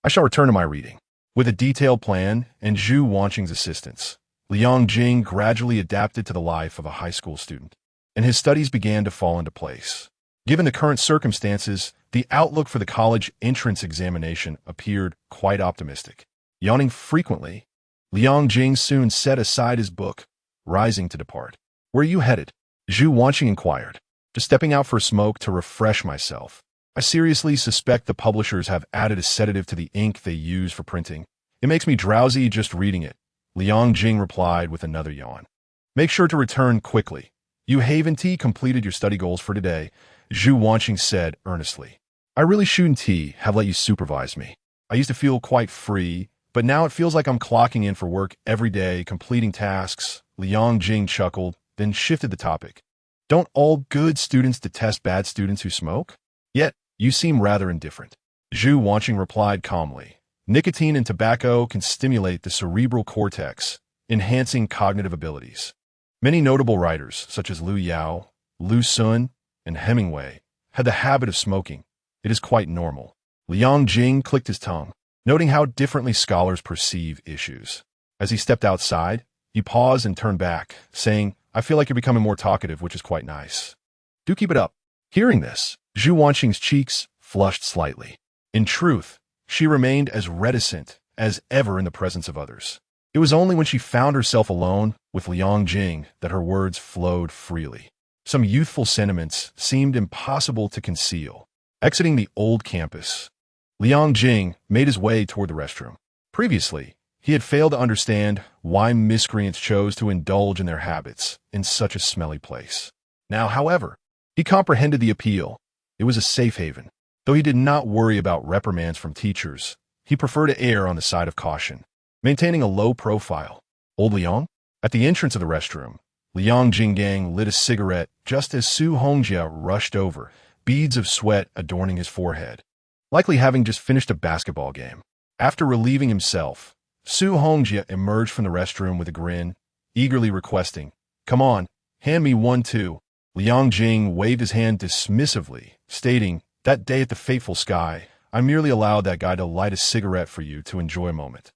I shall return to my reading." With a detailed plan and Zhu Wanxing's assistance, Liang Jing gradually adapted to the life of a high school student, and his studies began to fall into place. Given the current circumstances, the outlook for the college entrance examination appeared quite optimistic. Yawning frequently, Liang Jing soon set aside his book, rising to depart. "Where are you headed?" Zhu Wanxing inquired. "Just stepping out for a smoke to refresh myself. I seriously suspect the publishers have added a sedative to the ink they use for printing. It makes me drowsy just reading it." Liang Jing replied with another yawn. "Make sure to return quickly. You haven't completed your study goals for today," Zhu Wanxing said earnestly. "I really shouldn't have let you supervise me. I used to feel quite free, but now it feels like I'm clocking in for work every day, completing tasks." Liang Jing chuckled, then shifted the topic. "Don't all good students detest bad students who smoke? Yet, you seem rather indifferent." Zhu Wanxing replied calmly. "Nicotine and tobacco can stimulate the cerebral cortex, enhancing cognitive abilities. Many notable writers, such as Liu Yao, Lu Sun, and Hemingway, had the habit of smoking. It is quite normal." Liang Jing clicked his tongue, noting how differently scholars perceive issues. As he stepped outside, he paused and turned back, saying, "I feel like you're becoming more talkative, which is quite nice. Do keep it up." Hearing this, Zhu Wanxing's cheeks flushed slightly. In truth, she remained as reticent as ever in the presence of others. It was only when she found herself alone with Liang Jing that her words flowed freely. Some youthful sentiments seemed impossible to conceal. Exiting the old campus, Liang Jing made his way toward the restroom. Previously, he had failed to understand why miscreants chose to indulge in their habits in such a smelly place. Now, however, he comprehended the appeal. It was a safe haven. Though he did not worry about reprimands from teachers, he preferred to err on the side of caution, maintaining a low profile. "Old Liang?" At the entrance of the restroom, Liang Jinggang lit a cigarette just as Su Hongjia rushed over, beads of sweat adorning his forehead, likely having just finished a basketball game. After relieving himself, Su Hongjia emerged from the restroom with a grin, eagerly requesting, "Come on, hand me one too." Liang Jing waved his hand dismissively, stating, "That day at the fateful sky, I merely allowed that guy to light a cigarette for you to enjoy a moment.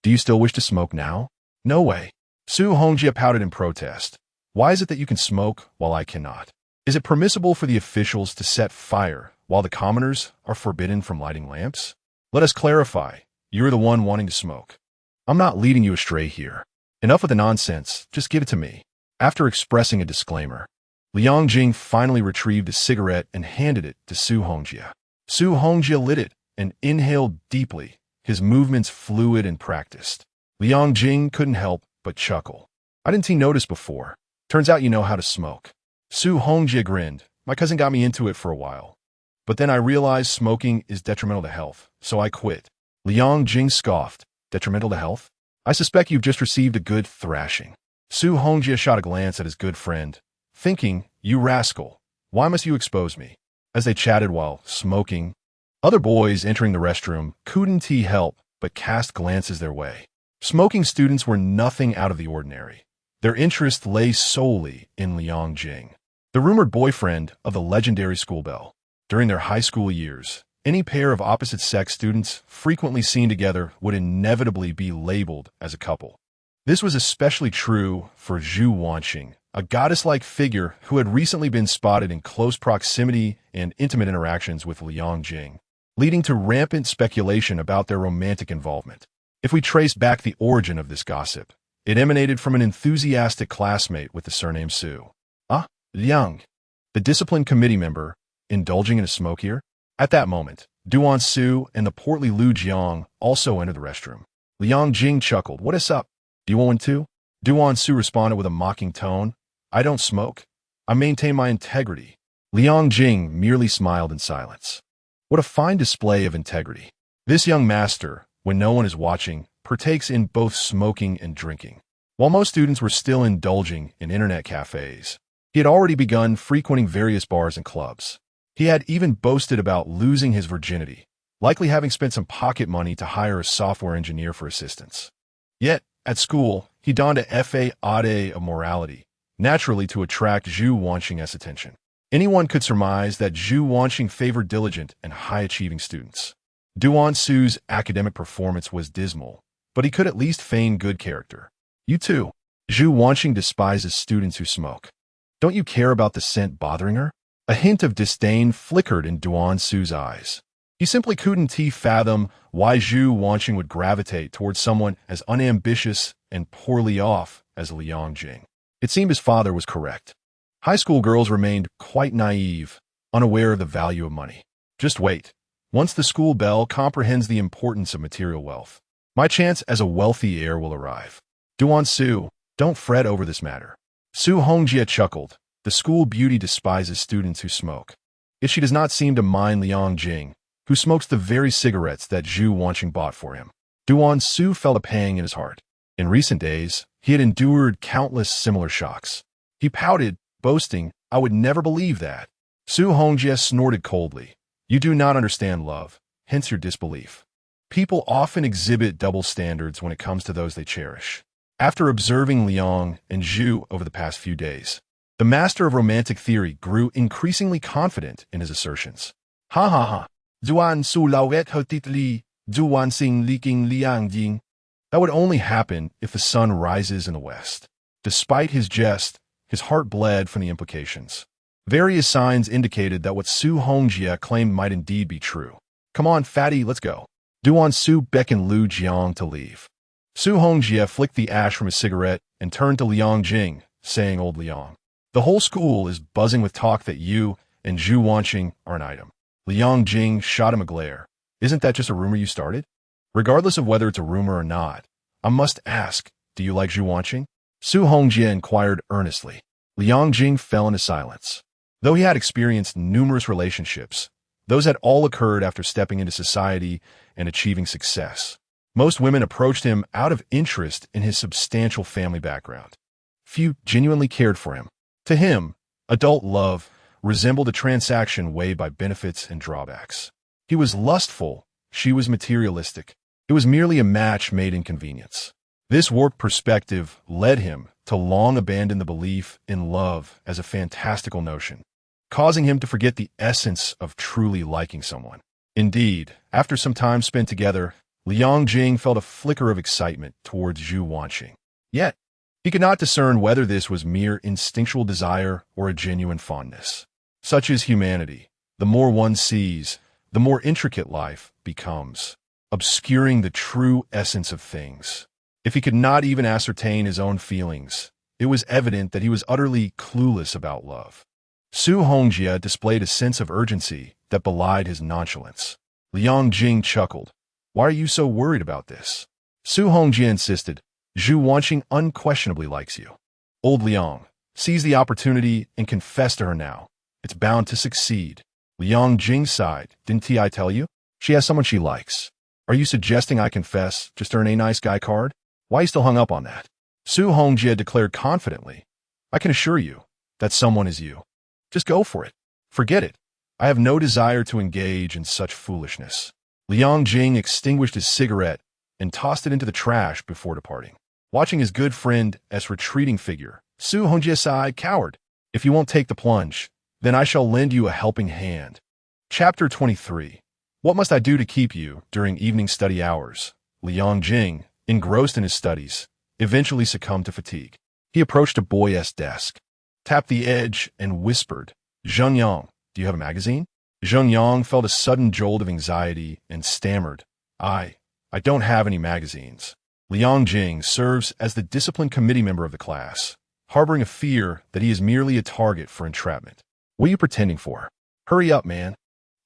Do you still wish to smoke now?" "No way." Su Hongjia pouted in protest. "Why is it that you can smoke while I cannot? Is it permissible for the officials to set fire while the commoners are forbidden from lighting lamps? Let us clarify. You're the one wanting to smoke. I'm not leading you astray here. Enough with the nonsense. Just give it to me." After expressing a disclaimer, Liang Jing finally retrieved a cigarette and handed it to Su Hongjia. Su Hongjia lit it and inhaled deeply, his movements fluid and practiced. Liang Jing couldn't help but chuckle. I didn't notice before. Turns out you know how to smoke. Su Hongjie grinned. My cousin got me into it for a while. But then I realized smoking is detrimental to health, so I quit. Liang Jing scoffed. Detrimental to health? I suspect you've just received a good thrashing. Su Hongjie shot a glance at his good friend, thinking, you rascal, why must you expose me? As they chatted while smoking, other boys entering the restroom couldn't help but cast glances their way. Smoking students were nothing out of the ordinary. Their interest lay solely in Liang Jing, the rumored boyfriend of the legendary school belle. During their high school years, any pair of opposite-sex students frequently seen together would inevitably be labeled as a couple. This was especially true for Zhu Wanxing, a goddess-like figure who had recently been spotted in close proximity and intimate interactions with Liang Jing, leading to rampant speculation about their romantic involvement. If we trace back the origin of this gossip, it emanated from an enthusiastic classmate with the surname Su. Liang, the discipline committee member, indulging in a smoke here? At that moment, Duan Su and the portly Lu Jiang also entered the restroom. Liang Jing chuckled. What is up? Do you want one too? Duan Su responded with a mocking tone. I don't smoke. I maintain my integrity. Liang Jing merely smiled in silence. What a fine display of integrity. This young master, when no one is watching, partakes in both smoking and drinking. While most students were still indulging in internet cafes, he had already begun frequenting various bars and clubs. He had even boasted about losing his virginity, likely having spent some pocket money to hire a software engineer for assistance. Yet, at school, he donned a fade of morality, naturally to attract Zhu Wanxing's attention. Anyone could surmise that Zhu Wanxing favored diligent and high-achieving students. Duan Su's academic performance was dismal, but he could at least feign good character. You too. Zhu Wanxing despises students who smoke. Don't you care about the scent bothering her? A hint of disdain flickered in Duan Su's eyes. He simply couldn't fathom why Zhu Wanxing would gravitate towards someone as unambitious and poorly off as Liang Jing. It seemed his father was correct. High school girls remained quite naive, unaware of the value of money. Just wait. Once the school belle comprehends the importance of material wealth, my chance as a wealthy heir will arrive. Duan Su, don't fret over this matter. Su Hongjie chuckled. The school beauty despises students who smoke. Yet she does not seem to mind Liang Jing, who smokes the very cigarettes that Zhu Wanxing bought for him. Duan Su felt a pang in his heart. In recent days, he had endured countless similar shocks. He pouted, boasting, I would never believe that. Su Hongjie snorted coldly. You do not understand love, hence your disbelief. People often exhibit double standards when it comes to those they cherish. After observing Liang and Zhu over the past few days, the master of romantic theory grew increasingly confident in his assertions. Ha ha ha. Duan Su lauet hotit li, Zhu Wanxing leaking Liang Jing. That would only happen if the sun rises in the west. Despite his jest, his heart bled from the implications. Various signs indicated that what Su Hongjie claimed might indeed be true. Come on, fatty, let's go. Duan Su beckoned Lu Jiang to leave. Su Hongjie flicked the ash from his cigarette and turned to Liang Jing, saying, Old Liang, the whole school is buzzing with talk that you and Zhu Wanxing are an item. Liang Jing shot him a glare. Isn't that just a rumor you started? Regardless of whether it's a rumor or not, I must ask, do you like Zhu Wanxing? Su Hongjie inquired earnestly. Liang Jing fell into silence. Though he had experienced numerous relationships, those had all occurred after stepping into society and achieving success. Most women approached him out of interest in his substantial family background. Few genuinely cared for him. To him, adult love resembled a transaction weighed by benefits and drawbacks. He was lustful, she was materialistic. It was merely a match made in convenience. This warped perspective led him to long abandon the belief in love as a fantastical notion, causing him to forget the essence of truly liking someone. Indeed, after some time spent together, Liang Jing felt a flicker of excitement towards Zhu Wanxing. Yet, he could not discern whether this was mere instinctual desire or a genuine fondness. Such is humanity. The more one sees, the more intricate life becomes, obscuring the true essence of things. If he could not even ascertain his own feelings, it was evident that he was utterly clueless about love. Su Hongjie displayed a sense of urgency that belied his nonchalance. Liang Jing chuckled. Why are you so worried about this? Su Hongjie insisted. Zhu Wanxing unquestionably likes you. Old Liang seized the opportunity and confessed to her now. It's bound to succeed. Liang Jing sighed. Didn't I tell you? She has someone she likes. Are you suggesting I confess just to earn a nice guy card? Why are you still hung up on that? Su Hongjie declared confidently. I can assure you that someone is you. Just go for it. Forget it. I have no desire to engage in such foolishness. Liang Jing extinguished his cigarette and tossed it into the trash before departing. Watching his good friend as retreating figure, Su Hongjie sighed, coward. If you won't take the plunge, then I shall lend you a helping hand. Chapter 23. What must I do to keep you during evening study hours? Liang Jing, engrossed in his studies, eventually succumbed to fatigue. He approached a boy's desk, tapped the edge, and whispered, Zhenyang, do you have a magazine? Zhenyang felt a sudden jolt of anxiety and stammered, I don't have any magazines. Liang Jing serves as the discipline committee member of the class, harboring a fear that he is merely a target for entrapment. What are you pretending for? Hurry up, man.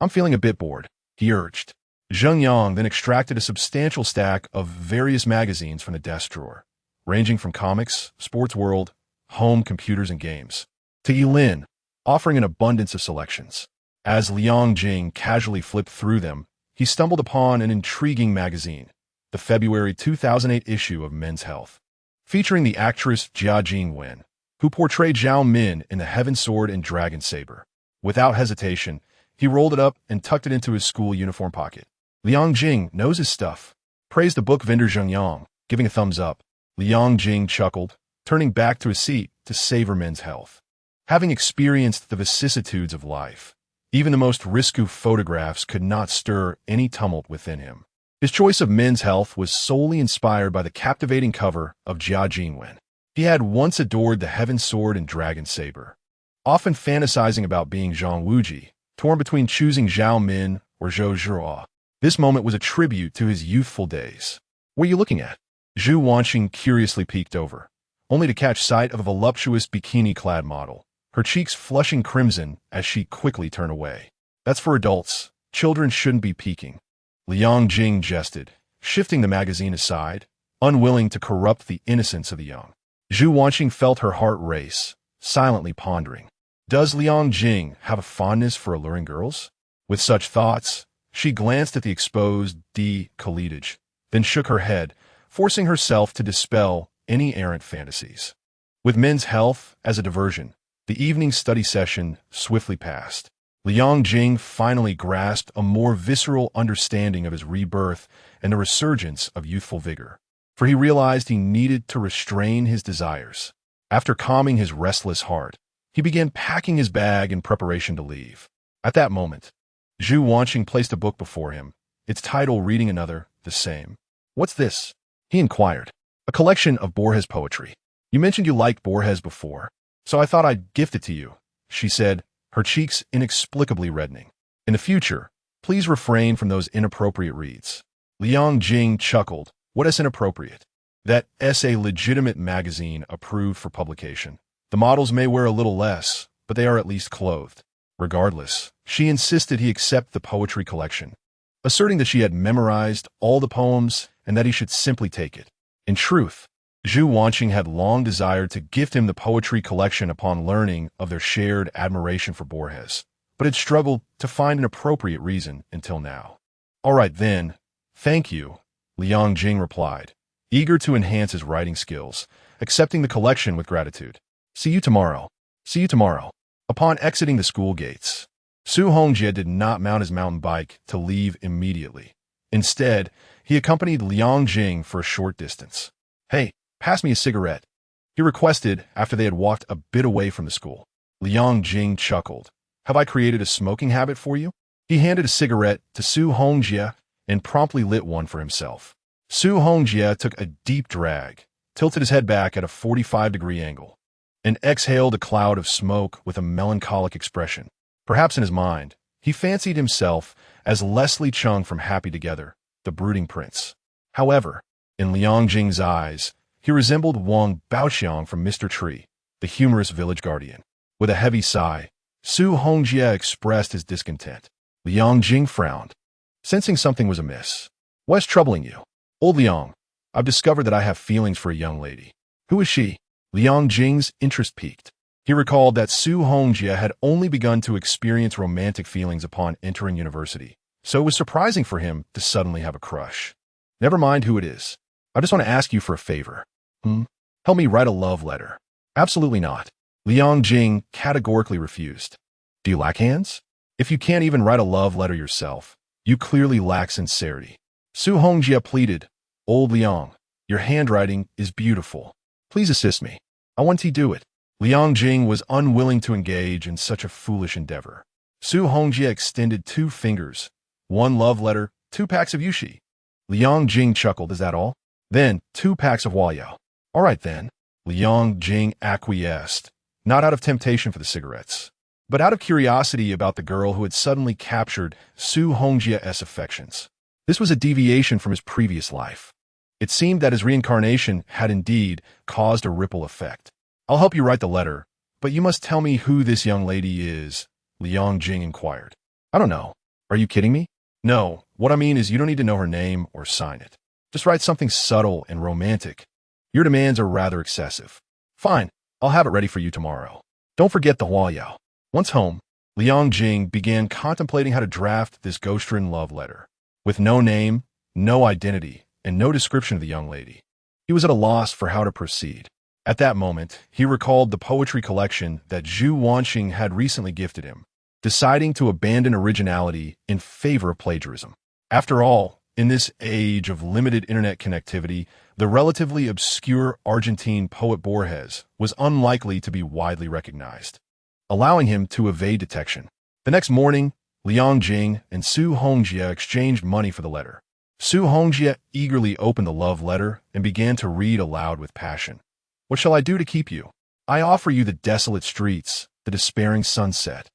I'm feeling a bit bored, he urged. Zhenyang then extracted a substantial stack of various magazines from the desk drawer, ranging from comics, sports world, home computers and games, to Yilin, offering an abundance of selections. As Liang Jing casually flipped through them, he stumbled upon an intriguing magazine, the February 2008 issue of Men's Health, featuring the actress Jia Jingwen, who portrayed Zhao Min in The Heaven Sword and Dragon Saber. Without hesitation, he rolled it up and tucked it into his school uniform pocket. Liang Jing knows his stuff, praised the book vendor Zhenyang, giving a thumbs up. Liang Jing chuckled, turning back to his seat to savor Men's Health. Having experienced the vicissitudes of life, even the most risque photographs could not stir any tumult within him. His choice of Men's Health was solely inspired by the captivating cover of Jia Jingwen. He had once adored the Heaven Sword and Dragon Saber, often fantasizing about being Zhang Wuji, torn between choosing Zhao Min or Zhou Zhuo. This moment was a tribute to his youthful days. What are you looking at? Zhu Wanxing curiously peeked over, only to catch sight of a voluptuous bikini-clad model, her cheeks flushing crimson as she quickly turned away. That's for adults. Children shouldn't be peeking. Liang Jing jested, shifting the magazine aside, unwilling to corrupt the innocence of the young. Zhu Wanxing felt her heart race, silently pondering. Does Liang Jing have a fondness for alluring girls? With such thoughts, she glanced at the exposed cleavage, then shook her head, forcing herself to dispel any errant fantasies. With Men's Health as a diversion, the evening study session swiftly passed. Liang Jing finally grasped a more visceral understanding of his rebirth and the resurgence of youthful vigor, for he realized he needed to restrain his desires. After calming his restless heart, he began packing his bag in preparation to leave. At that moment, Zhu Wanxing placed a book before him, its title reading another, the same. What's this? He inquired. A collection of Borges poetry. You mentioned you liked Borges before, so I thought I'd gift it to you, she said, her cheeks inexplicably reddening. In the future, please refrain from those inappropriate reads. Liang Jing chuckled. What is inappropriate? That's a legitimate magazine approved for publication. The models may wear a little less, but they are at least clothed. Regardless, she insisted he accept the poetry collection, asserting that she had memorized all the poems and that he should simply take it. In truth, Zhu Wanxing had long desired to gift him the poetry collection upon learning of their shared admiration for Borges, but had struggled to find an appropriate reason until now. All right then, thank you, Liang Jing replied, eager to enhance his writing skills, accepting the collection with gratitude. See you tomorrow. See you tomorrow. Upon exiting the school gates, Su Hongjie did not mount his mountain bike to leave immediately. Instead, he accompanied Liang Jing for a short distance. Hey, pass me a cigarette, he requested after they had walked a bit away from the school. Liang Jing chuckled. Have I created a smoking habit for you? He handed a cigarette to Su Hongjie and promptly lit one for himself. Su Hongjie took a deep drag, tilted his head back at a 45-degree angle, and exhaled a cloud of smoke with a melancholic expression. Perhaps in his mind, he fancied himself as Leslie Chung from Happy Together, the brooding prince. However, in Liang Jing's eyes, he resembled Wang Baoxiang from Mr. Tree, the humorous village guardian. With a heavy sigh, Su Hongjie expressed his discontent. Liang Jing frowned, sensing something was amiss. What's troubling you? Old Liang, I've discovered that I have feelings for a young lady. Who is she? Liang Jing's interest peaked. He recalled that Su Hongjie had only begun to experience romantic feelings upon entering university, so it was surprising for him to suddenly have a crush. Never mind who it is. I just want to ask you for a favor. Help me write a love letter. Absolutely not. Liang Jing categorically refused. Do you lack hands? If you can't even write a love letter yourself, you clearly lack sincerity. Su Hongjie pleaded, Old Liang, your handwriting is beautiful. Please assist me. I want to do it. Liang Jing was unwilling to engage in such a foolish endeavor. Su Hongjie extended 2 fingers, 1 love letter, 2 packs of yushi. Liang Jing chuckled, is that all? Then 2 packs of huayao. All right then. Liang Jing acquiesced, not out of temptation for the cigarettes, but out of curiosity about the girl who had suddenly captured Su Hongjie's affections. This was a deviation from his previous life. It seemed that his reincarnation had indeed caused a ripple effect. I'll help you write the letter, but you must tell me who this young lady is, Liang Jing inquired. I don't know. Are you kidding me? No, what I mean is you don't need to know her name or sign it. Just write something subtle and romantic. Your demands are rather excessive. Fine, I'll have it ready for you tomorrow. Don't forget the huayao. Once home, Liang Jing began contemplating how to draft this ghost-written love letter. With no name, no identity, and no description of the young lady, he was at a loss for how to proceed. At that moment, he recalled the poetry collection that Zhu Wanxing had recently gifted him, deciding to abandon originality in favor of plagiarism. After all, in this age of limited internet connectivity, the relatively obscure Argentine poet Borges was unlikely to be widely recognized, allowing him to evade detection. The next morning, Liang Jing and Su Hongjie exchanged money for the letter. Su Hongjie eagerly opened the love letter and began to read aloud with passion. What shall I do to keep you? I offer you the desolate streets, the despairing sunset,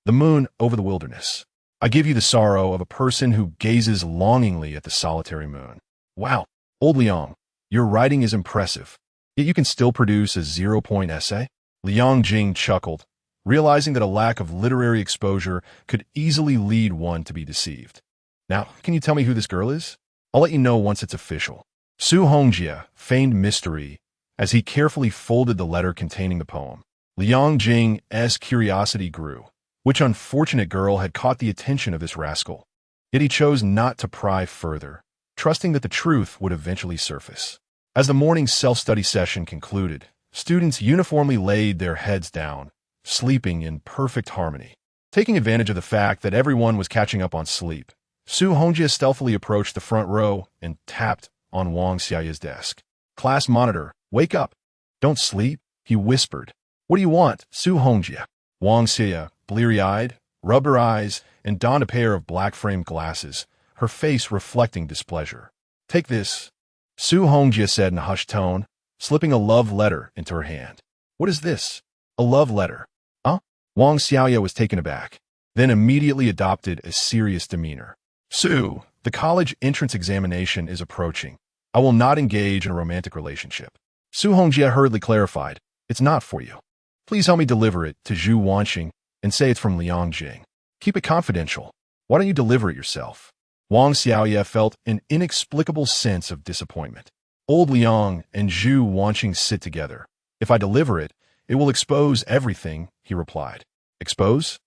the moon over the wilderness. I give you the sorrow of a person who gazes longingly at the solitary moon. Wow, old Liang, your writing is impressive, yet you can still produce a 0-point essay? Liang Jing chuckled, realizing that a lack of literary exposure could easily lead one to be deceived. Now, can you tell me who this girl is? I'll let you know once it's official. Su Hongjie feigned mystery as he carefully folded the letter containing the poem. Liang Jing's curiosity grew. Which unfortunate girl had caught the attention of this rascal? Yet he chose not to pry further, trusting that the truth would eventually surface. As the morning's self-study session concluded, students uniformly laid their heads down, sleeping in perfect harmony. Taking advantage of the fact that everyone was catching up on sleep, Su Hongjie stealthily approached the front row and tapped on Wang Xiaoya's desk. Class monitor, wake up. Don't sleep, he whispered. What do you want, Su Hongjie? Wang Xiaoya, bleary-eyed, rubbed her eyes, and donned a pair of black-framed glasses, her face reflecting displeasure. Take this, Su Hongjie said in a hushed tone, slipping a love letter into her hand. What is this? A love letter? Huh? Wang Xiaoya was taken aback, then immediately adopted a serious demeanor. Su, the college entrance examination is approaching. I will not engage in a romantic relationship. Su Hongjie hurriedly clarified, it's not for you. Please help me deliver it to Zhu Wanxing and say it's from Liang Jing. Keep it confidential. Why don't you deliver it yourself? Wang Xiaoya felt an inexplicable sense of disappointment. Old Liang and Zhu Wanxing sit together. If I deliver it, it will expose everything, he replied. Expose?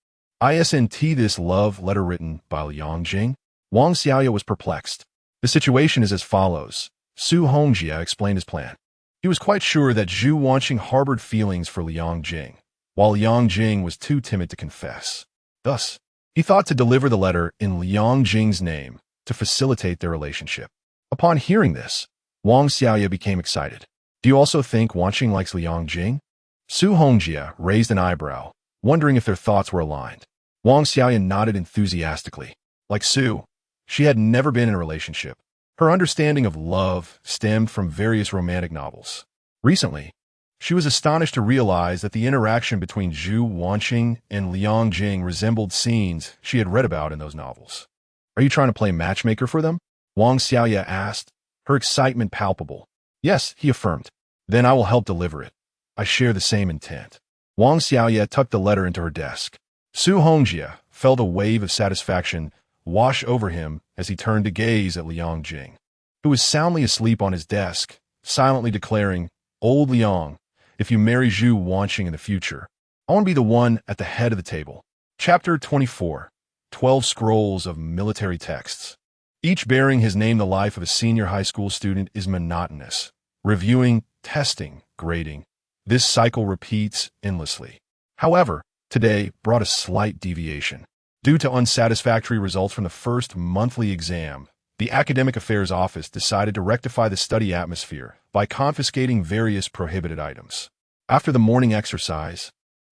Isn't this love letter written by Liang Jing? Wang Xiaoya was perplexed. The situation is as follows. Su Hongjie explained his plan. He was quite sure that Zhu Wanxing harbored feelings for Liang Jing, while Liang Jing was too timid to confess. Thus, he thought to deliver the letter in Liang Jing's name to facilitate their relationship. Upon hearing this, Wang Xiaoya became excited. Do you also think Wanxing likes Liang Jing? Su Hongjie raised an eyebrow, wondering if their thoughts were aligned. Wang Xiaoya nodded enthusiastically. Like Su, she had never been in a relationship. Her understanding of love stemmed from various romantic novels. Recently, she was astonished to realize that the interaction between Zhu Wanxing and Liang Jing resembled scenes she had read about in those novels. Are you trying to play matchmaker for them? Wang Xiaoya asked, her excitement palpable. Yes, he affirmed. Then I will help deliver it. I share the same intent. Wang Xiaoya tucked the letter into her desk. Su Hongjie felt a wave of satisfaction wash over him as he turned to gaze at Liang Jing, who who was soundly asleep on his desk, silently declaring, "Old Liang, if you marry Zhu Wanxing in the future, I want to be the one at the head of the table." Chapter 24. 12 Scrolls of Military Texts. Each bearing his name. The life of a senior high school student is monotonous. Reviewing, testing, grading. This cycle repeats endlessly. However, today brought a slight deviation. Due to unsatisfactory results from the first monthly exam, the Academic Affairs Office decided to rectify the study atmosphere by confiscating various prohibited items. After the morning exercise,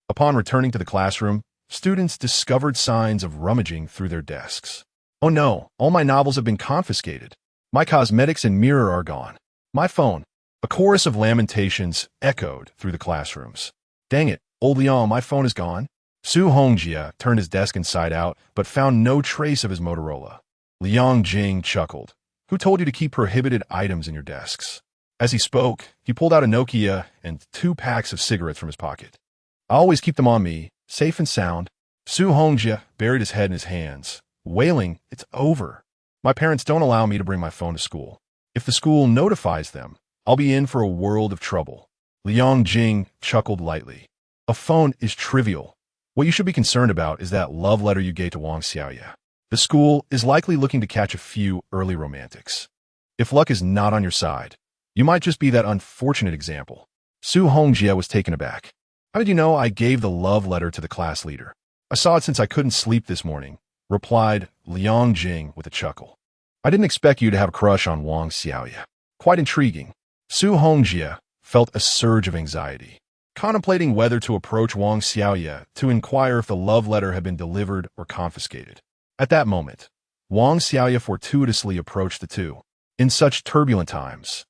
upon returning to the classroom, students discovered signs of rummaging through their desks. "Oh no, all my novels have been confiscated. My cosmetics and mirror are gone. My phone." A chorus of lamentations echoed through the classrooms. "Dang it, old Liang, my phone is gone." Zhu Wanxing turned his desk inside out, but found no trace of his Motorola. Liang Jing chuckled. "Who told you to keep prohibited items in your desks?" As he spoke, he pulled out a Nokia and 2 packs of cigarettes from his pocket. "I always keep them on me, safe and sound." Zhu Wanxing buried his head in his hands, wailing, "It's over. My parents don't allow me to bring my phone to school. If the school notifies them, I'll be in for a world of trouble." Liang Jing chuckled lightly. "A phone is trivial. What you should be concerned about is that love letter you gave to Wang Xiaoya. The school is likely looking to catch a few early romantics. If luck is not on your side, you might just be that unfortunate example." Zhu Wanxing was taken aback. "How did you know I gave the love letter to the class leader?" "I saw it since I couldn't sleep this morning," replied Liang Jing with a chuckle. "I didn't expect you to have a crush on Wang Xiaoya. Quite intriguing." Zhu Wanxing felt a surge of anxiety, contemplating whether to approach Wang Xiaoya to inquire if the love letter had been delivered or confiscated. At that moment, Wang Xiaoya fortuitously approached the two. In such turbulent times,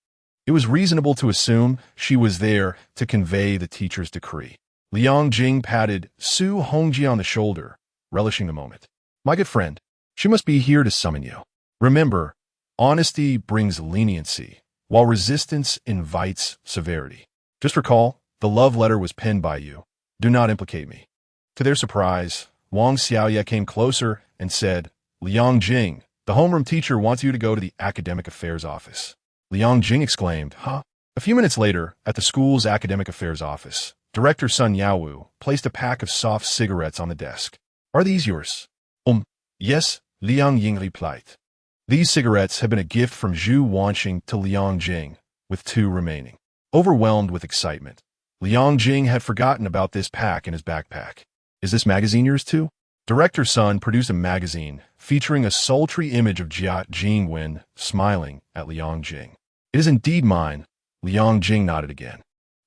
it was reasonable to assume she was there to convey the teacher's decree. Liang Jing patted Zhu Wanxing on the shoulder, relishing the moment. "My good friend, she must be here to summon you. Remember, honesty brings leniency, while resistance invites severity. Just recall, the love letter was penned by you. Do not implicate me." To their surprise, Wang Xiaoya came closer and said, "Liang Jing, the homeroom teacher wants you to go to the Academic Affairs Office." Liang Jing exclaimed, "Huh?" A few minutes later, at the school's Academic Affairs Office, Director Sun Yaowu placed a pack of soft cigarettes on the desk. "Are these yours?" Yes," Liang Jing replied. These cigarettes had been a gift from Zhu Wanxing to Liang Jing, with 2 remaining. Overwhelmed with excitement, Liang Jing had forgotten about this pack in his backpack. "Is this magazine yours too?" Director Sun produced a magazine featuring a sultry image of Jia Jingwen smiling at Liang Jing. "It is indeed mine," Liang Jing nodded again.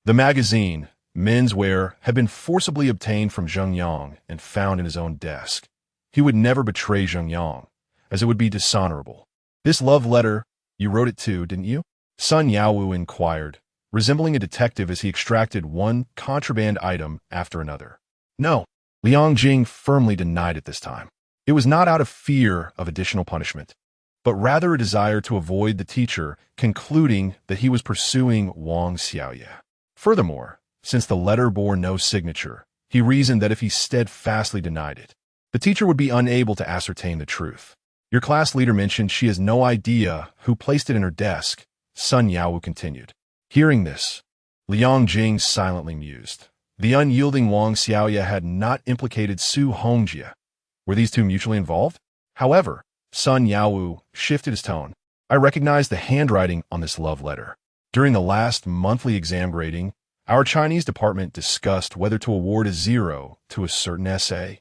The magazine, Men's Wear, had been forcibly obtained from Zheng Yang and found in his own desk. He would never betray Zheng Yang, as it would be dishonorable. "This love letter, you wrote it too, didn't you?" Sun Yaowu inquired, resembling a detective as he extracted one contraband item after another. "No," Liang Jing firmly denied it this time. It was not out of fear of additional punishment, but rather a desire to avoid the teacher concluding that he was pursuing Wang Xiaoya. Furthermore, since the letter bore no signature, he reasoned that if he steadfastly denied it, the teacher would be unable to ascertain the truth. "Your class leader mentioned she has no idea who placed it in her desk," Sun Yaowu continued. Hearing this, Liang Jing silently mused. The unyielding Wang Xiaoya had not implicated Zhu Wanxing. Were these two mutually involved? However, Sun Yaowu shifted his tone. "I recognize the handwriting on this love letter. During the last monthly exam grading, our Chinese department discussed whether to award a 0 to a certain essay,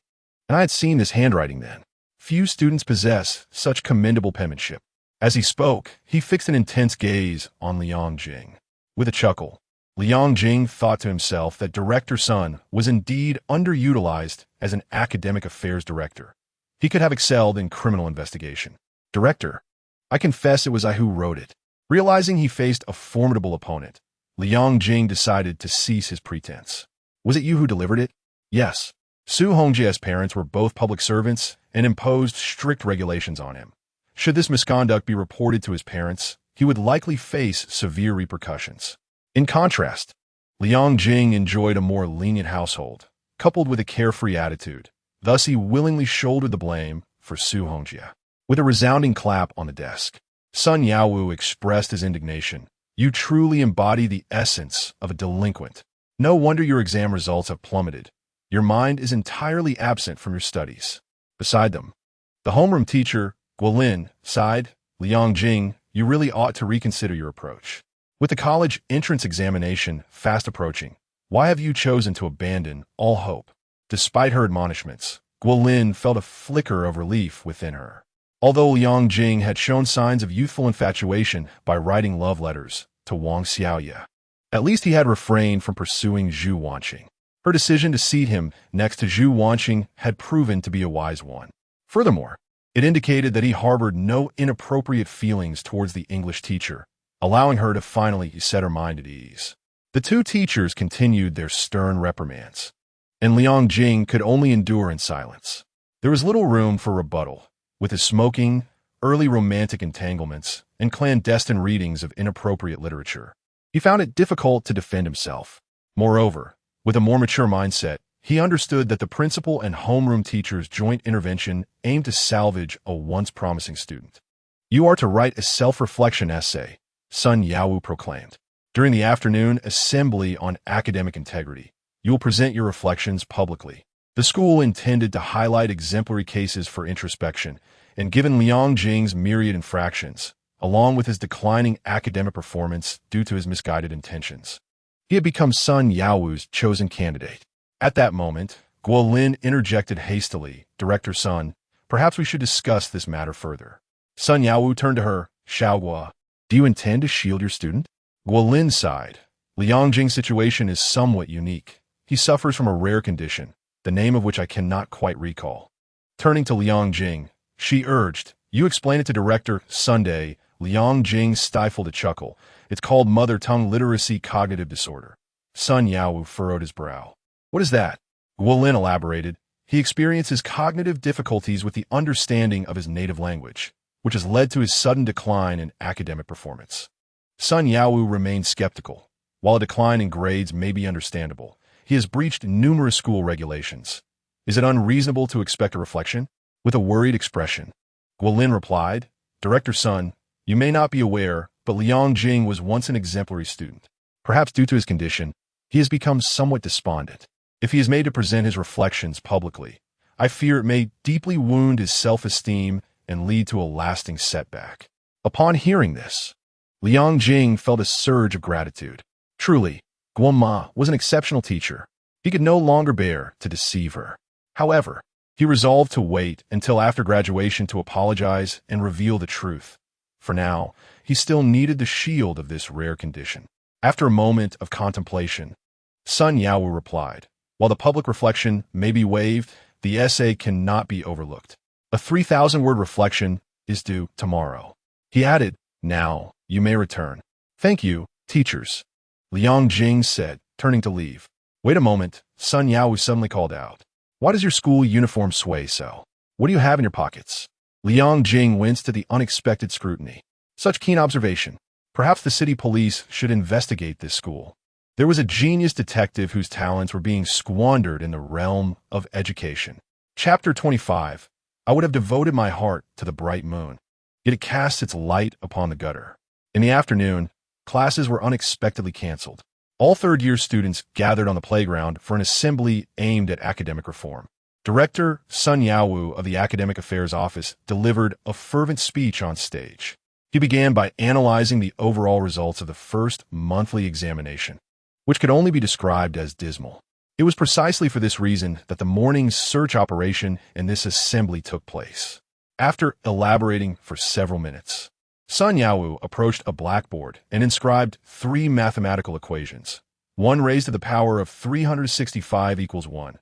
and I had seen this handwriting then. Few students possess such commendable penmanship." As he spoke, he fixed an intense gaze on Liang Jing. With a chuckle, Liang Jing thought to himself that Director Sun was indeed underutilized as an academic affairs director. He could have excelled in criminal investigation. "Director, I confess it was I who wrote it." Realizing he faced a formidable opponent, Liang Jing decided to cease his pretense. "Was it you who delivered it?" "Yes." Zhu Wanxing's parents were both public servants and imposed strict regulations on him. Should this misconduct be reported to his parents, he would likely face severe repercussions. In contrast, Liang Jing enjoyed a more lenient household, coupled with a carefree attitude. Thus he willingly shouldered the blame for Zhu Wanxing. With a resounding clap on the desk, Sun Yaowu expressed his indignation. You truly embody the essence of a delinquent. No wonder your exam results have plummeted. Your mind is entirely absent from your studies. Beside them, the homeroom teacher, Guolin, sighed. Liang Jing, you really ought to reconsider your approach. With the college entrance examination fast approaching, why have you chosen to abandon all hope? Despite her admonishments, Guolin felt a flicker of relief within her. Although Liang Jing had shown signs of youthful infatuation by writing love letters to Wang Xiaoye, at least he had refrained from pursuing Zhu Wanxing. Her decision to seat him next to Zhu Wanxing had proven to be a wise one. Furthermore, it indicated that he harbored no inappropriate feelings towards the English teacher, allowing her to finally set her mind at ease. The two teachers continued their stern reprimands, and Liang Jing could only endure in silence. There was little room for rebuttal, with his smoking, early romantic entanglements, and clandestine readings of inappropriate literature. He found it difficult to defend himself. Moreover, with a more mature mindset, he understood that the principal and homeroom teacher's joint intervention aimed to salvage a once promising student. You are to write a self-reflection essay, Sun Yaowu proclaimed. During the afternoon assembly on academic integrity, you will present your reflections publicly. The school intended to highlight exemplary cases for introspection, and given Liang Jing's myriad infractions, along with his declining academic performance due to his misguided intentions, he had become Sun Yaowu's chosen candidate. At that moment, Guolin interjected hastily, Director Sun, perhaps we should discuss this matter further. Sun Yaowu turned to her, Xiaogua, do you intend to shield your student? Guolin sighed. Liang Jing's situation is somewhat unique. He suffers from a rare condition, the name of which I cannot quite recall. Turning to Liang Jing, she urged, you explain it to Director Sunday. Liang Jing stifled a chuckle. It's called mother tongue literacy cognitive disorder. Sun Yaowu furrowed his brow. What is that? Guolin elaborated. He experiences cognitive difficulties with the understanding of his native language, which has led to his sudden decline in academic performance. Sun Yaowu remained skeptical. While a decline in grades may be understandable, he has breached numerous school regulations. Is it unreasonable to expect a reflection? With a worried expression, Guolin replied, Director Sun, you may not be aware, but Liang Jing was once an exemplary student. Perhaps due to his condition, he has become somewhat despondent. If he is made to present his reflections publicly, I fear it may deeply wound his self-esteem and lead to a lasting setback. Upon hearing this, Liang Jing felt a surge of gratitude. Truly, Guoma was an exceptional teacher. He could no longer bear to deceive her. However, he resolved to wait until after graduation to apologize and reveal the truth. For now, he still needed the shield of this rare condition. After a moment of contemplation, Sun Yaowu replied, while the public reflection may be waived, the essay cannot be overlooked. A 3,000-word reflection is due tomorrow. He added, now, you may return. Thank you, teachers. Liang Jing said, turning to leave. Wait a moment, Sun Yaowu suddenly called out. Why does your school uniform sway so? What do you have in your pockets? Liang Jing winced at the unexpected scrutiny. Such keen observation. Perhaps the city police should investigate this school. There was a genius detective whose talents were being squandered in the realm of education. Chapter 25. I would have devoted my heart to the bright moon, yet it casts its light upon the gutter. In the afternoon, classes were unexpectedly canceled. All third-year students gathered on the playground for an assembly aimed at academic reform. Director Sun Yaowu of the Academic Affairs Office delivered a fervent speech on stage. He began by analyzing the overall results of the first monthly examination, which could only be described as dismal. It was precisely for this reason that the morning's search operation in this assembly took place. After elaborating for several minutes, Sun Yaowu approached a blackboard and inscribed 3 mathematical equations. 1 raised to the power of 365 equals 1.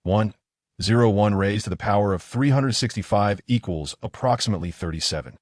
1. 0. 1 raised to the power of 365 equals approximately 37.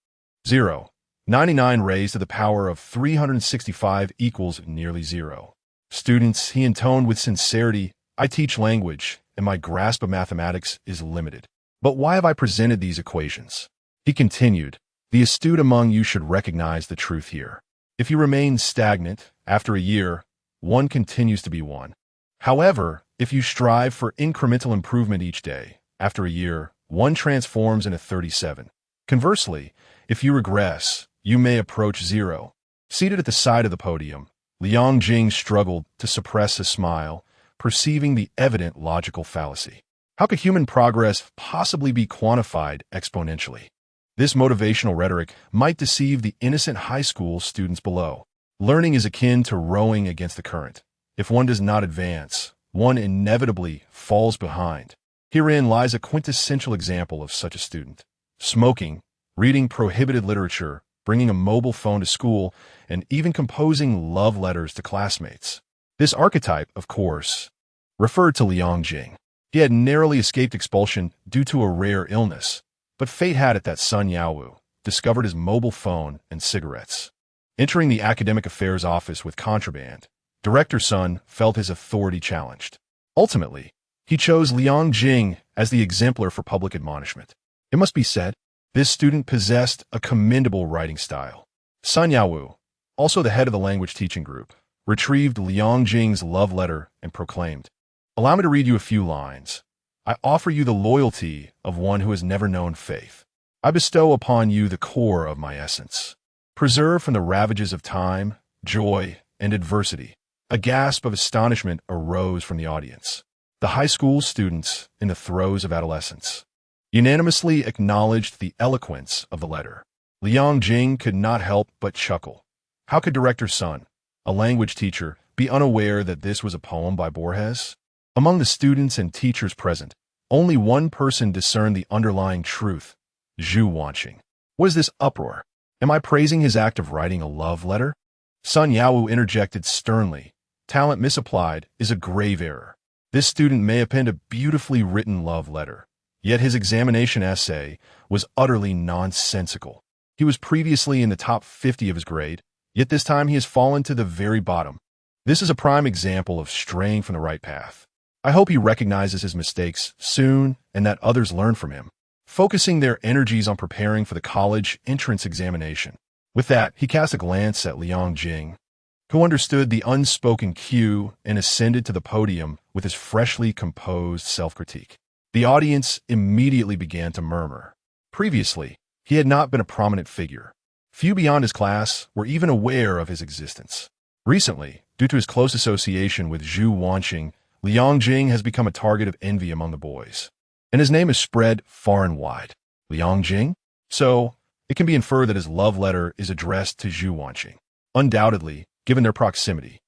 0. 99 raised to the power of 365 equals nearly 0. Students, he intoned with sincerity, I teach language, and my grasp of mathematics is limited. But why have I presented these equations? He continued, the astute among you should recognize the truth here. If you remain stagnant, after a year, 1 continues to be 1. However, if you strive for incremental improvement each day, after a year, 1 transforms into 37. Conversely, if you regress, you may approach zero. Seated at the side of the podium, Liang Jing struggled to suppress a smile, perceiving the evident logical fallacy. How could human progress possibly be quantified exponentially? This motivational rhetoric might deceive the innocent high school students below. Learning is akin to rowing against the current. If one does not advance, one inevitably falls behind. Herein lies a quintessential example of such a student. Smoking, reading prohibited literature, bringing a mobile phone to school, and even composing love letters to classmates. This archetype, of course, referred to Liang Jing. He had narrowly escaped expulsion due to a rare illness, but fate had it that Sun Yaowu discovered his mobile phone and cigarettes. Entering the academic affairs office with contraband, Director Sun felt his authority challenged. Ultimately, he chose Liang Jing as the exemplar for public admonishment. It must be said, this student possessed a commendable writing style. Sun Yaowu, also the head of the language teaching group, retrieved Liang Jing's love letter and proclaimed, "Allow me to read you a few lines. I offer you the loyalty of one who has never known faith. I bestow upon you the core of my essence. Preserved from the ravages of time, joy, and adversity." A gasp of astonishment arose from the audience. The high school students, in the throes of adolescence, unanimously acknowledged the eloquence of the letter. Liang Jing could not help but chuckle. How could Director Sun, a language teacher, be unaware that this was a poem by Borges? Among the students and teachers present, only one person discerned the underlying truth: Zhu Wanxing. What is this uproar? Am I praising his act of writing a love letter? Sun Yaowu interjected sternly. Talent misapplied is a grave error. This student may have penned a beautifully written love letter, yet his examination essay was utterly nonsensical. He was previously in the top 50 of his grade, yet this time he has fallen to the very bottom. This is a prime example of straying from the right path. I hope he recognizes his mistakes soon and that others learn from him, focusing their energies on preparing for the college entrance examination. With that, he cast a glance at Liang Jing, who understood the unspoken cue and ascended to the podium with his freshly composed self-critique. The audience immediately began to murmur. Previously, he had not been a prominent figure. Few beyond his class were even aware of his existence. Recently, due to his close association with Zhu Wanxing, Liang Jing has become a target of envy among the boys, and his name is spread far and wide. Liang Jing? So, it can be inferred that his love letter is addressed to Zhu Wanxing. Undoubtedly, given their proximity,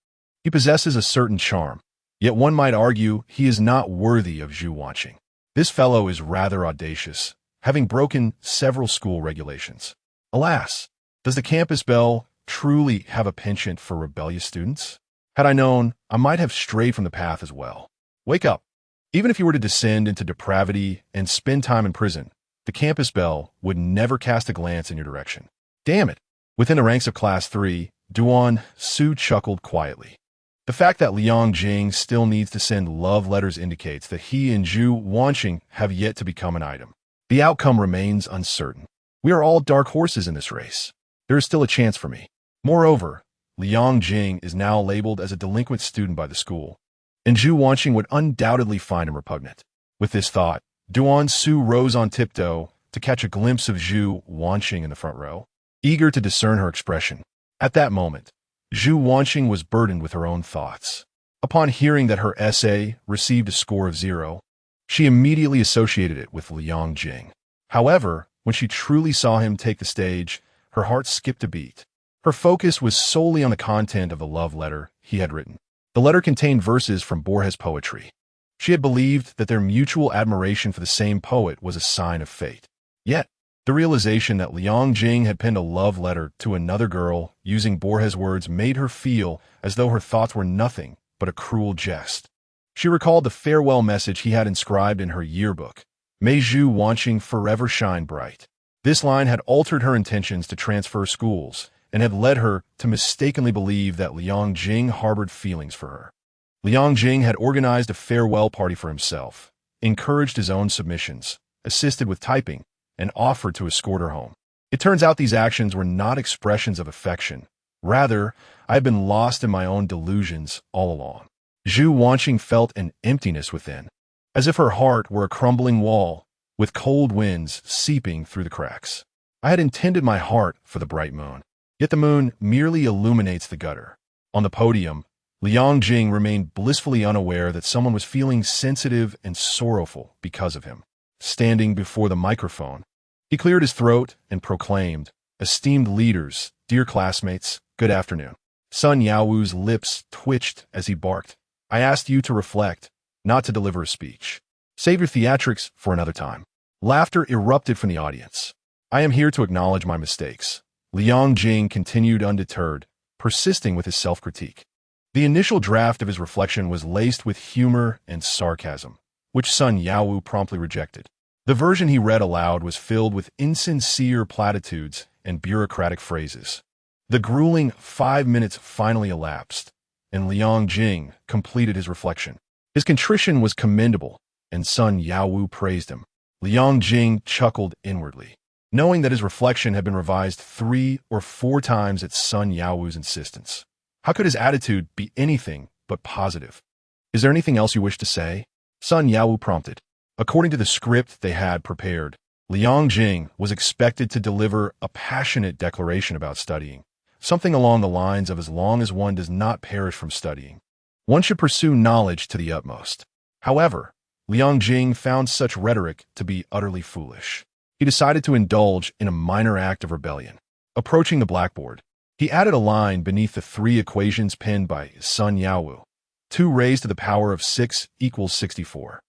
he possesses a certain charm, yet one might argue he is not worthy of Zhu Wanxing. This fellow is rather audacious, having broken several school regulations. Alas, does the campus belle truly have a penchant for rebellious students? Had I known, I might have strayed from the path as well. Wake up. Even if you were to descend into depravity and spend time in prison, the campus belle would never cast a glance in your direction. Damn it. Within the ranks of Class 3, Zhu Wanxing chuckled quietly. The fact that Liang Jing still needs to send love letters indicates that he and Zhu Wanxing have yet to become an item. The outcome remains uncertain. We are all dark horses in this race. There is still a chance for me. Moreover, Liang Jing is now labeled as a delinquent student by the school, and Zhu Wanxing would undoubtedly find him repugnant. With this thought, Zhu Wanxing rose on tiptoe to catch a glimpse of Zhu Wanxing in the front row, eager to discern her expression. At that moment, Zhu Wanxing was burdened with her own thoughts. Upon hearing that her essay received a score of 0, she immediately associated it with Liang Jing. However, when she truly saw him take the stage, her heart skipped a beat. Her focus was solely on the content of the love letter he had written. The letter contained verses from Borges' poetry. She had believed that their mutual admiration for the same poet was a sign of fate. Yet, the realization that Liang Jing had penned a love letter to another girl using Borges' words made her feel as though her thoughts were nothing but a cruel jest. She recalled the farewell message he had inscribed in her yearbook, "May Zhu Wanxing forever shine bright." This line had altered her intentions to transfer schools and had led her to mistakenly believe that Liang Jing harbored feelings for her. Liang Jing had organized a farewell party for himself, encouraged his own submissions, assisted with typing, and offered to escort her home. It turns out these actions were not expressions of affection. Rather, I had been lost in my own delusions all along. Zhu Wanxing felt an emptiness within, as if her heart were a crumbling wall, with cold winds seeping through the cracks. I had intended my heart for the bright moon. Yet the moon merely illuminates the gutter. On the podium, Liang Jing remained blissfully unaware that someone was feeling sensitive and sorrowful because of him. Standing before the microphone, he cleared his throat and proclaimed, "Esteemed leaders, dear classmates, good afternoon." Sun Yaowu's lips twitched as he barked. "I asked you to reflect, not to deliver a speech. Save your theatrics for another time." Laughter erupted from the audience. "I am here to acknowledge my mistakes." Liang Jing continued undeterred, persisting with his self-critique. The initial draft of his reflection was laced with humor and sarcasm, which Sun Yaowu promptly rejected. The version he read aloud was filled with insincere platitudes and bureaucratic phrases. The grueling 5 minutes finally elapsed, and Liang Jing completed his reflection. His contrition was commendable, and Sun Yaowu praised him. Liang Jing chuckled inwardly, knowing that his reflection had been revised 3 or 4 times at Sun Yaowu's insistence. How could his attitude be anything but positive? "Is there anything else you wish to say?" Sun Yaowu prompted. According to the script they had prepared, Liang Jing was expected to deliver a passionate declaration about studying, something along the lines of "as long as one does not perish from studying, one should pursue knowledge to the utmost." However, Liang Jing found such rhetoric to be utterly foolish. He decided to indulge in a minor act of rebellion. Approaching the blackboard, he added a line beneath the 3 equations penned by Sun Yaowu. 2 raised to the power of 6 equals 64.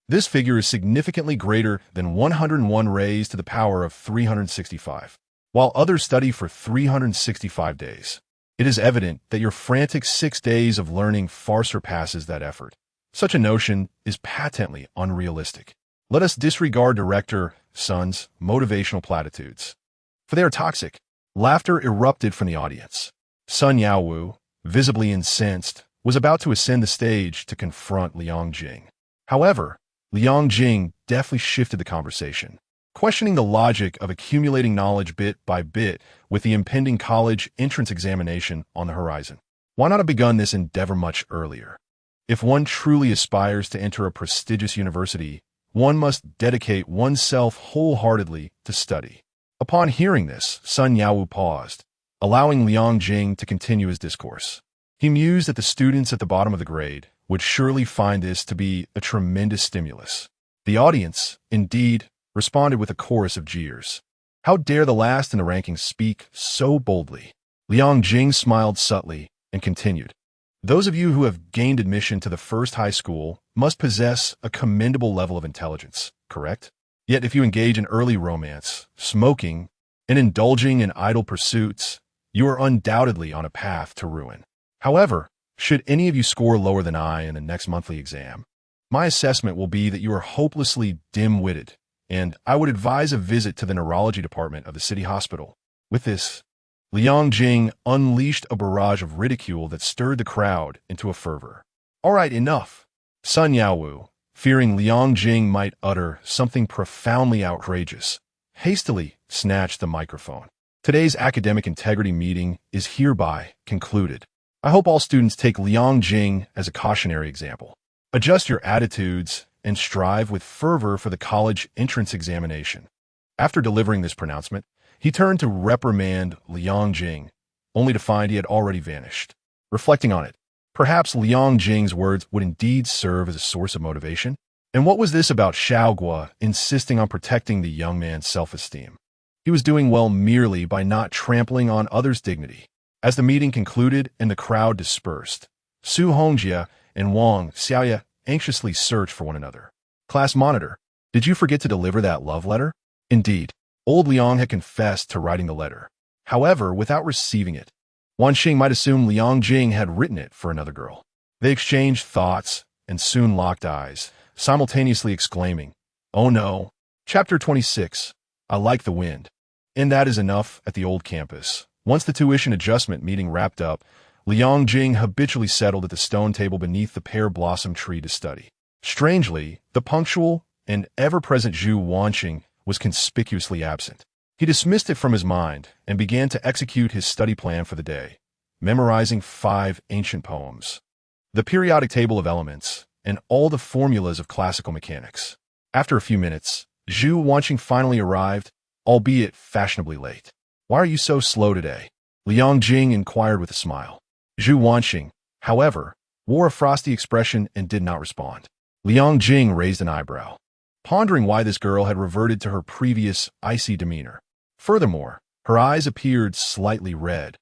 This figure is significantly greater than 101 raised to the power of 365. While others study for 365 days, it is evident that your frantic 6 days of learning far surpasses that effort. Such a notion is patently unrealistic. Let us disregard Director Sun's motivational platitudes, for they are toxic. Laughter erupted from the audience. Sun Yaowu, visibly incensed, was about to ascend the stage to confront Liang Jing. However, Liang Jing deftly shifted the conversation, questioning the logic of accumulating knowledge bit by bit with the impending college entrance examination on the horizon. Why not have begun this endeavor much earlier? If one truly aspires to enter a prestigious university, one must dedicate oneself wholeheartedly to study. Upon hearing this, Sun Yaowu paused, allowing Liang Jing to continue his discourse. He mused that the students at the bottom of the grade would surely find this to be a tremendous stimulus. The audience, indeed, responded with a chorus of jeers. How dare the last in the rankings speak so boldly? Liang Jing smiled subtly and continued. Those of you who have gained admission to the first high school must possess a commendable level of intelligence, correct? Yet if you engage in early romance, smoking, and indulging in idle pursuits, you are undoubtedly on a path to ruin. However, should any of you score lower than I in the next monthly exam, my assessment will be that you are hopelessly dim-witted, and I would advise a visit to the neurology department of the city hospital. With this, Liang Jing unleashed a barrage of ridicule that stirred the crowd into a fervor. All right, enough. Sun Yaowu, fearing Liang Jing might utter something profoundly outrageous, hastily snatched the microphone. Today's academic integrity meeting is hereby concluded. I hope all students take Liang Jing as a cautionary example. Adjust your attitudes and strive with fervor for the college entrance examination. After delivering this pronouncement, he turned to reprimand Liang Jing, only to find he had already vanished. Reflecting on it, perhaps Liang Jing's words would indeed serve as a source of motivation. And what was this about Xiaoguo insisting on protecting the young man's self-esteem? He was doing well merely by not trampling on others' dignity. As the meeting concluded and the crowd dispersed, Su Hongjie and Wang Xiaoye anxiously searched for one another. Class monitor, did you forget to deliver that love letter? Indeed, old Liang had confessed to writing the letter. However, without receiving it, Wanxing might assume Liang Jing had written it for another girl. They exchanged thoughts and soon locked eyes, simultaneously exclaiming, "Oh no." Chapter 26. I like the wind. And that is enough at the old campus. Once the tuition adjustment meeting wrapped up, Liang Jing habitually settled at the stone table beneath the pear blossom tree to study. Strangely, the punctual and ever-present Zhu Wanxing was conspicuously absent. He dismissed it from his mind and began to execute his study plan for the day, memorizing 5 ancient poems, the periodic table of elements, and all the formulas of classical mechanics. After a few minutes, Zhu Wanxing finally arrived, albeit fashionably late. Why are you so slow today? Liang Jing inquired with a smile. Zhu Wanxing, however, wore a frosty expression and did not respond. Liang Jing raised an eyebrow, pondering why this girl had reverted to her previous icy demeanor. Furthermore, her eyes appeared slightly red.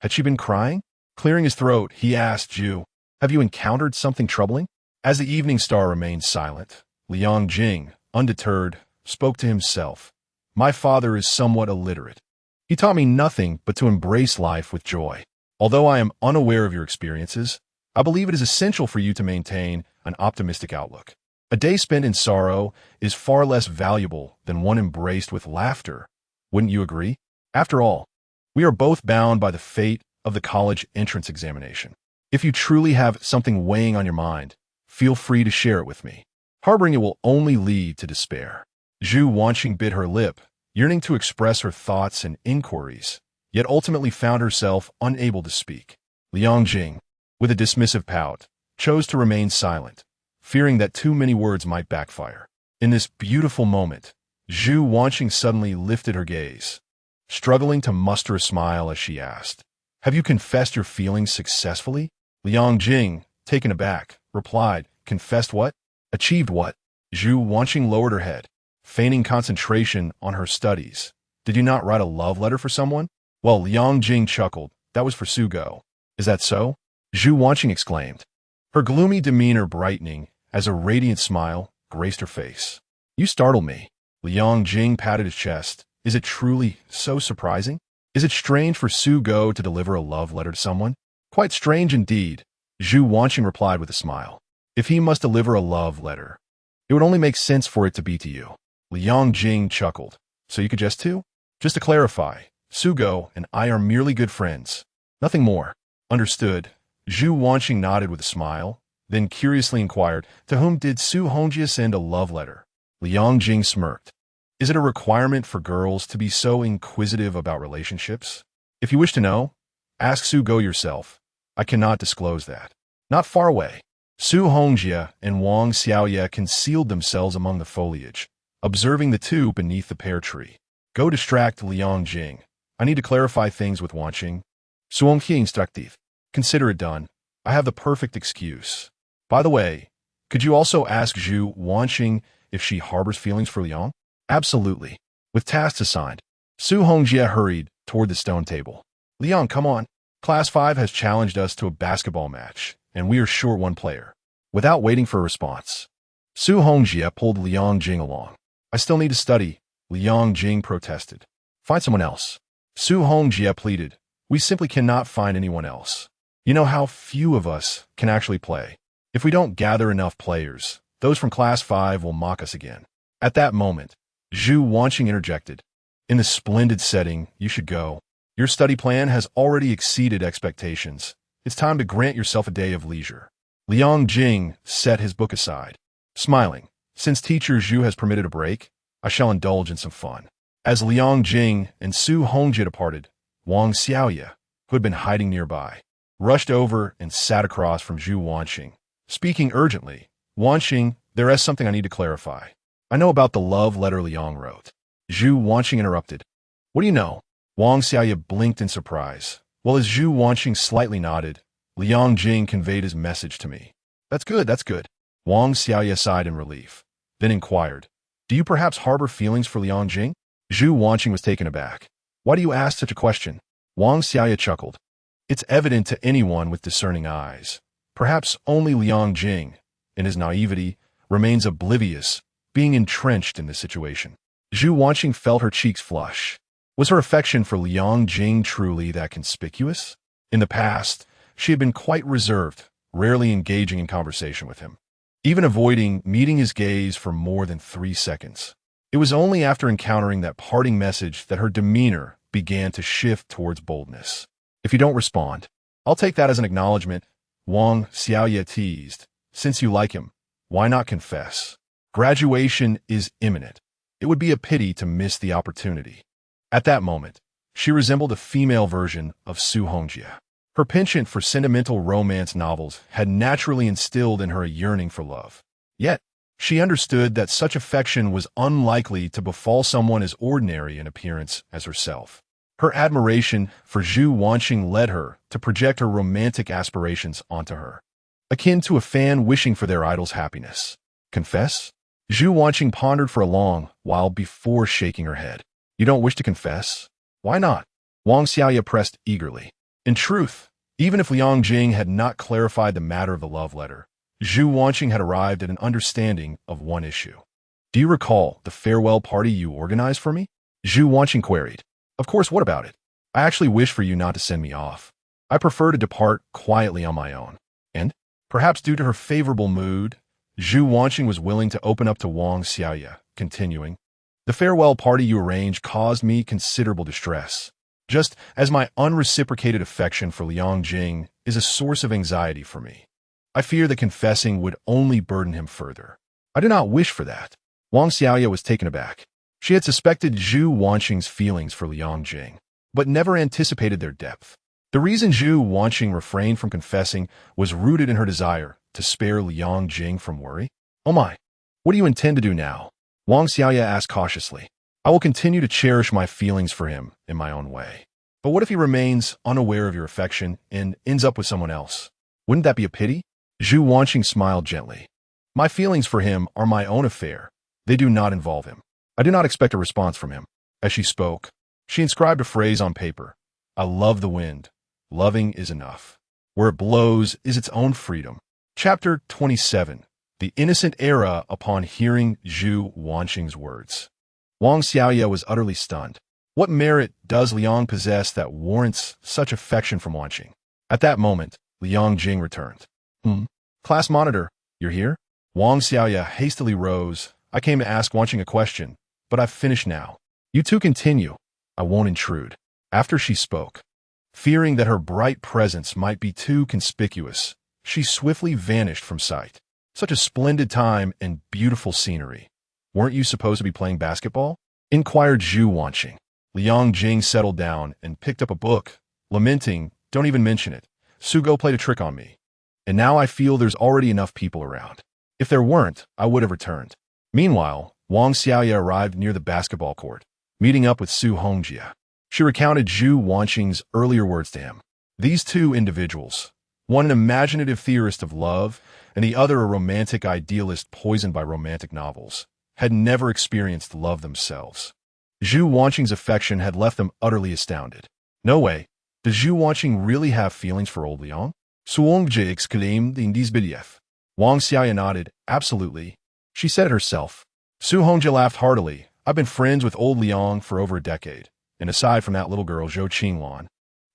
Had she been crying? Clearing his throat, he asked Zhu, "Have you encountered something troubling?" As the evening star remained silent, Liang Jing, undeterred, spoke to himself. "My father is somewhat illiterate. He taught me nothing but to embrace life with joy. Although I am unaware of your experiences, I believe it is essential for you to maintain an optimistic outlook. A day spent in sorrow is far less valuable than one embraced with laughter. Wouldn't you agree? After all, we are both bound by the fate of the college entrance examination. If you truly have something weighing on your mind, feel free to share it with me. Harboring it will only lead to despair." Zhu Wanxing bit her lip, yearning to express her thoughts and inquiries, yet ultimately found herself unable to speak. Liang Jing, with a dismissive pout, chose to remain silent, fearing that too many words might backfire. In this beautiful moment, Zhu Wanxing suddenly lifted her gaze, struggling to muster a smile as she asked, "Have you confessed your feelings successfully?" Liang Jing, taken aback, replied, "Confessed what? Achieved what?" Zhu Wanxing lowered her head, feigning concentration on her studies. "Did you not write a love letter for someone?" Well, Liang Jing chuckled. "That was for Su Go." "Is that so?" Zhu Wanxing exclaimed, her gloomy demeanor brightening as a radiant smile graced her face. "You startle me." Liang Jing patted his chest. "Is it truly so surprising? Is it strange for Su Go to deliver a love letter to someone?" "Quite strange indeed," Zhu Wanxing replied with a smile. "If he must deliver a love letter, it would only make sense for it to be to you." Liang Jing chuckled. "So you could just too?" "Just to clarify, Su Go and I are merely good friends. Nothing more." "Understood." Zhu Wanxing nodded with a smile, then curiously inquired, "To whom did Su Hongjie send a love letter?" Liang Jing smirked. "Is it a requirement for girls to be so inquisitive about relationships? If you wish to know, ask Su Go yourself. I cannot disclose that." Not far away, Su Hongjie and Wang Xiaoye concealed themselves among the foliage, observing the two beneath the pear tree. "Go distract Liang Jing. I need to clarify things with Wanxing." "Suonghe instructive. Consider it done. I have the perfect excuse. By the way, could you also ask Zhu Wanxing if she harbors feelings for Liang?" "Absolutely." With tasks assigned, Su Hongjie hurried toward the stone table. "Liang, come on. Class 5 has challenged us to a basketball match, and we are short one player." Without waiting for a response, Su Hongjie pulled Liang Jing along. "I still need to study," Liang Jing protested. "Find someone else." Su Hongjie pleaded. "We simply cannot find anyone else. You know how few of us can actually play. If we don't gather enough players, those from Class 5 will mock us again." At that moment, Zhu Wanxing interjected. "In the splendid setting, you should go. Your study plan has already exceeded expectations. It's time to grant yourself a day of leisure." Liang Jing set his book aside, smiling. "Since teacher Zhu has permitted a break, I shall indulge in some fun." As Liang Jing and Su Hongjie departed, Wang Xiaoye, who had been hiding nearby, rushed over and sat across from Zhu Wanxing. Speaking urgently, "Wanxing, there is something I need to clarify. I know about the love letter Liang wrote." Zhu Wanxing interrupted. "What do you know?" Wang Xiaoye blinked in surprise. Well, as Zhu Wanxing slightly nodded, Liang Jing conveyed his message to me. That's good, that's good." Wang Xiaoye sighed in relief, then inquired, "Do you perhaps harbor feelings for Liang Jing?" Zhu Wanxing was taken aback. "Why do you ask such a question?" Wang Xiaoye chuckled. "It's evident to anyone with discerning eyes. Perhaps only Liang Jing, in his naivety, remains oblivious, being entrenched in this situation." Zhu Wanxing felt her cheeks flush. Was her affection for Liang Jing truly that conspicuous? In the past, she had been quite reserved, rarely engaging in conversation with him, even avoiding meeting his gaze for more than 3 seconds. It was only after encountering that parting message that her demeanor began to shift towards boldness. "If you don't respond, I'll take that as an acknowledgement," Wang Xiaoye teased. "Since you like him, why not confess? Graduation is imminent. It would be a pity to miss the opportunity." At that moment, she resembled a female version of Su Hongjie. Her penchant for sentimental romance novels had naturally instilled in her a yearning for love. Yet, She understood that such affection was unlikely to befall someone as ordinary in appearance as herself. Her admiration for Zhu Wanxing led her to project her romantic aspirations onto her, akin to a fan wishing for their idol's happiness. Confess? Zhu Wanxing pondered for a long while before shaking her head. You don't wish to confess? Why not? Wang Xiaoya pressed eagerly. In truth, even if Liang Jing had not clarified the matter of the love letter, Zhu Wanxing had arrived at an understanding of one issue. Do you recall the farewell party you organized for me? Zhu Wanxing queried. Of course, what about it? I actually wish for you not to send me off. I prefer to depart quietly on my own. And, perhaps due to her favorable mood, Zhu Wanxing was willing to open up to Wang Xiaoya, continuing, the farewell party you arranged caused me considerable distress, just as my unreciprocated affection for Liang Jing is a source of anxiety for me. I fear that confessing would only burden him further. I do not wish for that. Wang Xiaoya was taken aback. She had suspected Zhu Wanxing's feelings for Liang Jing, but never anticipated their depth. The reason Zhu Wanxing refrained from confessing was rooted in her desire to spare Liang Jing from worry. Oh my, what do you intend to do now? Wang Xiaoya asked cautiously. I will continue to cherish my feelings for him in my own way. But what if he remains unaware of your affection and ends up with someone else? Wouldn't that be a pity? Zhu Wanxing smiled gently. My feelings for him are my own affair. They do not involve him. I do not expect a response from him. As she spoke, she inscribed a phrase on paper. I love the wind. Loving is enough. Where it blows is its own freedom. Chapter 27. The Innocent Era upon hearing Zhu Wanxing's words. Wang Xiaoya was utterly stunned. What merit does Liang possess that warrants such affection from Wanxing? At that moment, Liang Jing returned. Class monitor, you're here? Wang Xiaoya hastily rose. I came to ask Wanxing a question, but I've finished now. You two continue. I won't intrude. After she spoke, fearing that her bright presence might be too conspicuous, she swiftly vanished from sight. Such a splendid time and beautiful scenery. Weren't you supposed to be playing basketball? Inquired Zhu Wanxing. Liang Jing settled down and picked up a book, lamenting, don't even mention it. Sugo played a trick on me. And now I feel there's already enough people around. If there weren't, I would have returned. Meanwhile, Wang Xiaoya arrived near the basketball court, meeting up with Su Hongjia. She recounted Zhu Wanxing's earlier words to him. These two individuals, one an imaginative theorist of love, and the other a romantic idealist poisoned by romantic novels, had never experienced love themselves. Zhu Wanxing's affection had left them utterly astounded. No way. Does Zhu Wanxing really have feelings for old Liang? Su Hongjia exclaimed in disbelief. Wang Xiaoya nodded. Absolutely. She said it herself. Su Hongjia laughed heartily. I've been friends with old Liang for over a decade, and aside from that little girl, Zhou Qinglan,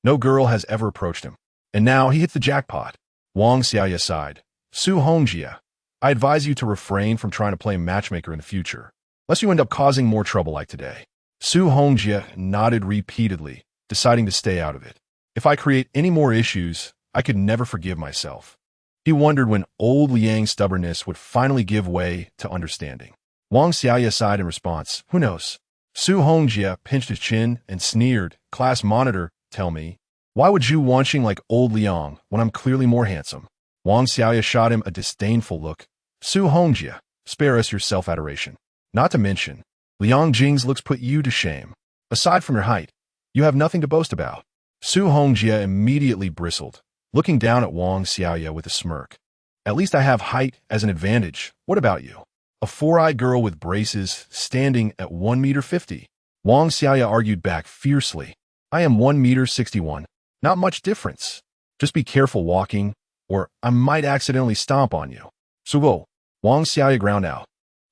no girl has ever approached him. And now he hits the jackpot. Wang Xiaoya sighed. Su Hongjia, I advise you to refrain from trying to play matchmaker in the future, lest you end up causing more trouble like today. Su Hongjia nodded repeatedly, deciding to stay out of it. If I create any more issues, I could never forgive myself. He wondered when old Liang's stubbornness would finally give way to understanding. Wang Xiaoya sighed in response. Who knows? Su Hongjia pinched his chin and sneered. Class monitor, tell me, why would Zhu Wanxing like old Liang when I'm clearly more handsome? Wang Xiaoya shot him a disdainful look. Su Hongjia, spare us your self-adoration. Not to mention, Liang Jing's looks put you to shame. Aside from your height, you have nothing to boast about. Su Hongjia immediately bristled, looking down at Wang Xiaoya with a smirk. At least I have height as an advantage. What about you? A four-eyed girl with braces standing at 1.50 meters. Wang Xiaoya argued back fiercely. I am 1.61 meters. Not much difference. Just be careful walking, or I might accidentally stomp on you. Sugo, Wang Xiaoya ground out,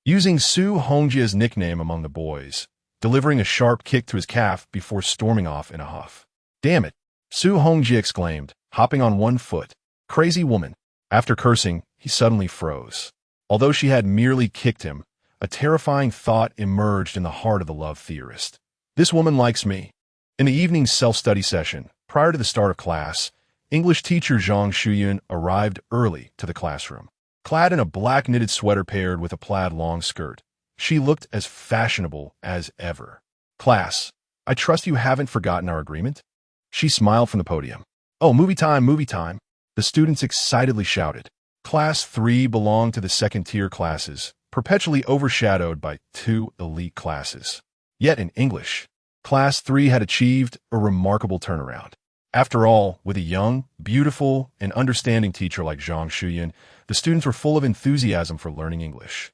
using Su Hongjia's nickname among the boys, delivering a sharp kick to his calf before storming off in a huff. Damn it, Su Hongjia exclaimed, hopping on one foot. Crazy woman. After cursing, he suddenly froze. Although she had merely kicked him, a terrifying thought emerged in the heart of the love theorist. This woman likes me. In the evening self-study session, prior to the start of class, English teacher Zhang Shuyun arrived early to the classroom. Clad in a black knitted sweater paired with a plaid long skirt, she looked as fashionable as ever. Class, I trust you haven't forgotten our agreement? She smiled from the podium. Oh, movie time, movie time. The students excitedly shouted. Class 3 belonged to the second-tier classes, perpetually overshadowed by two elite classes. Yet in English, Class 3 had achieved a remarkable turnaround. After all, with a young, beautiful, and understanding teacher like Zhang Shuyan, the students were full of enthusiasm for learning English.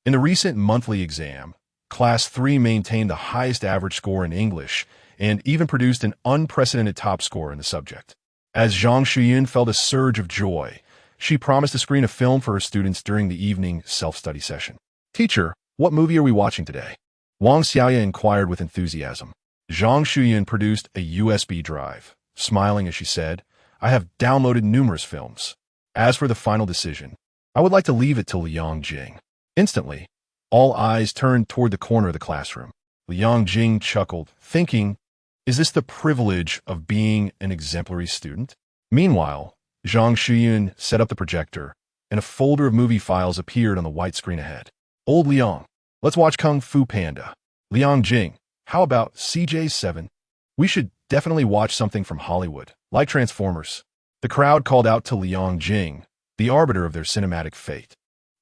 In the recent monthly exam, Class 3 maintained the highest average score in English and even produced an unprecedented top score in the subject. As Zhang Shuyan felt a surge of joy, she promised to screen a film for her students during the evening self-study session. "Teacher, what movie are we watching today?" Wang Xiaoya inquired with enthusiasm. Zhang Shuyan produced a USB drive, smiling as she said, "I have downloaded numerous films. As for the final decision, I would like to leave it to Liang Jing." Instantly, all eyes turned toward the corner of the classroom. Liang Jing chuckled, thinking, is this the privilege of being an exemplary student? Meanwhile, Zhang Shuyan set up the projector, and a folder of movie files appeared on the white screen ahead. "Old Liang, let's watch Kung Fu Panda." "Liang Jing, how about CJ7? We should definitely watch something from Hollywood, like Transformers." The crowd called out to Liang Jing, the arbiter of their cinematic fate.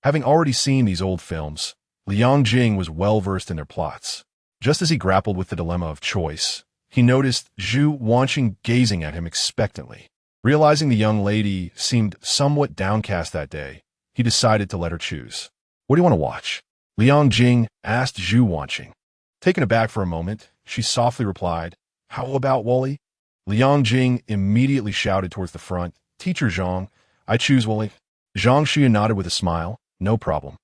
Having already seen these old films, Liang Jing was well-versed in their plots. Just as he grappled with the dilemma of choice, he noticed Zhu Wanxing gazing at him expectantly. Realizing the young lady seemed somewhat downcast that day, he decided to let her choose. "What do you want to watch?" Liang Jing asked Zhu Wanxing. Taken aback for a moment, she softly replied, "How about Wally?" Liang Jing immediately shouted towards the front, "Teacher Zhang, I choose Wally." Zhang Xu nodded with a smile, "No problem."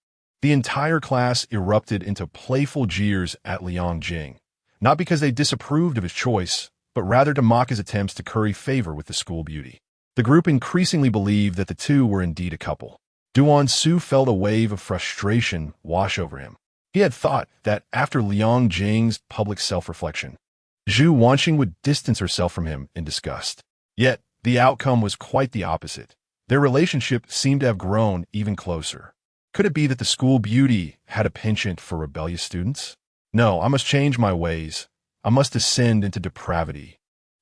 The entire class erupted into playful jeers at Liang Jing, not because they disapproved of his choice, but rather to mock his attempts to curry favor with the school beauty. The group increasingly believed that the two were indeed a couple. Zhu Wanxing felt a wave of frustration wash over him. He had thought that after Liang Jing's public self-reflection, Zhu Wanxing would distance herself from him in disgust. Yet, the outcome was quite the opposite. Their relationship seemed to have grown even closer. Could it be that the school beauty had a penchant for rebellious students? No, I must change my ways. I must descend into depravity.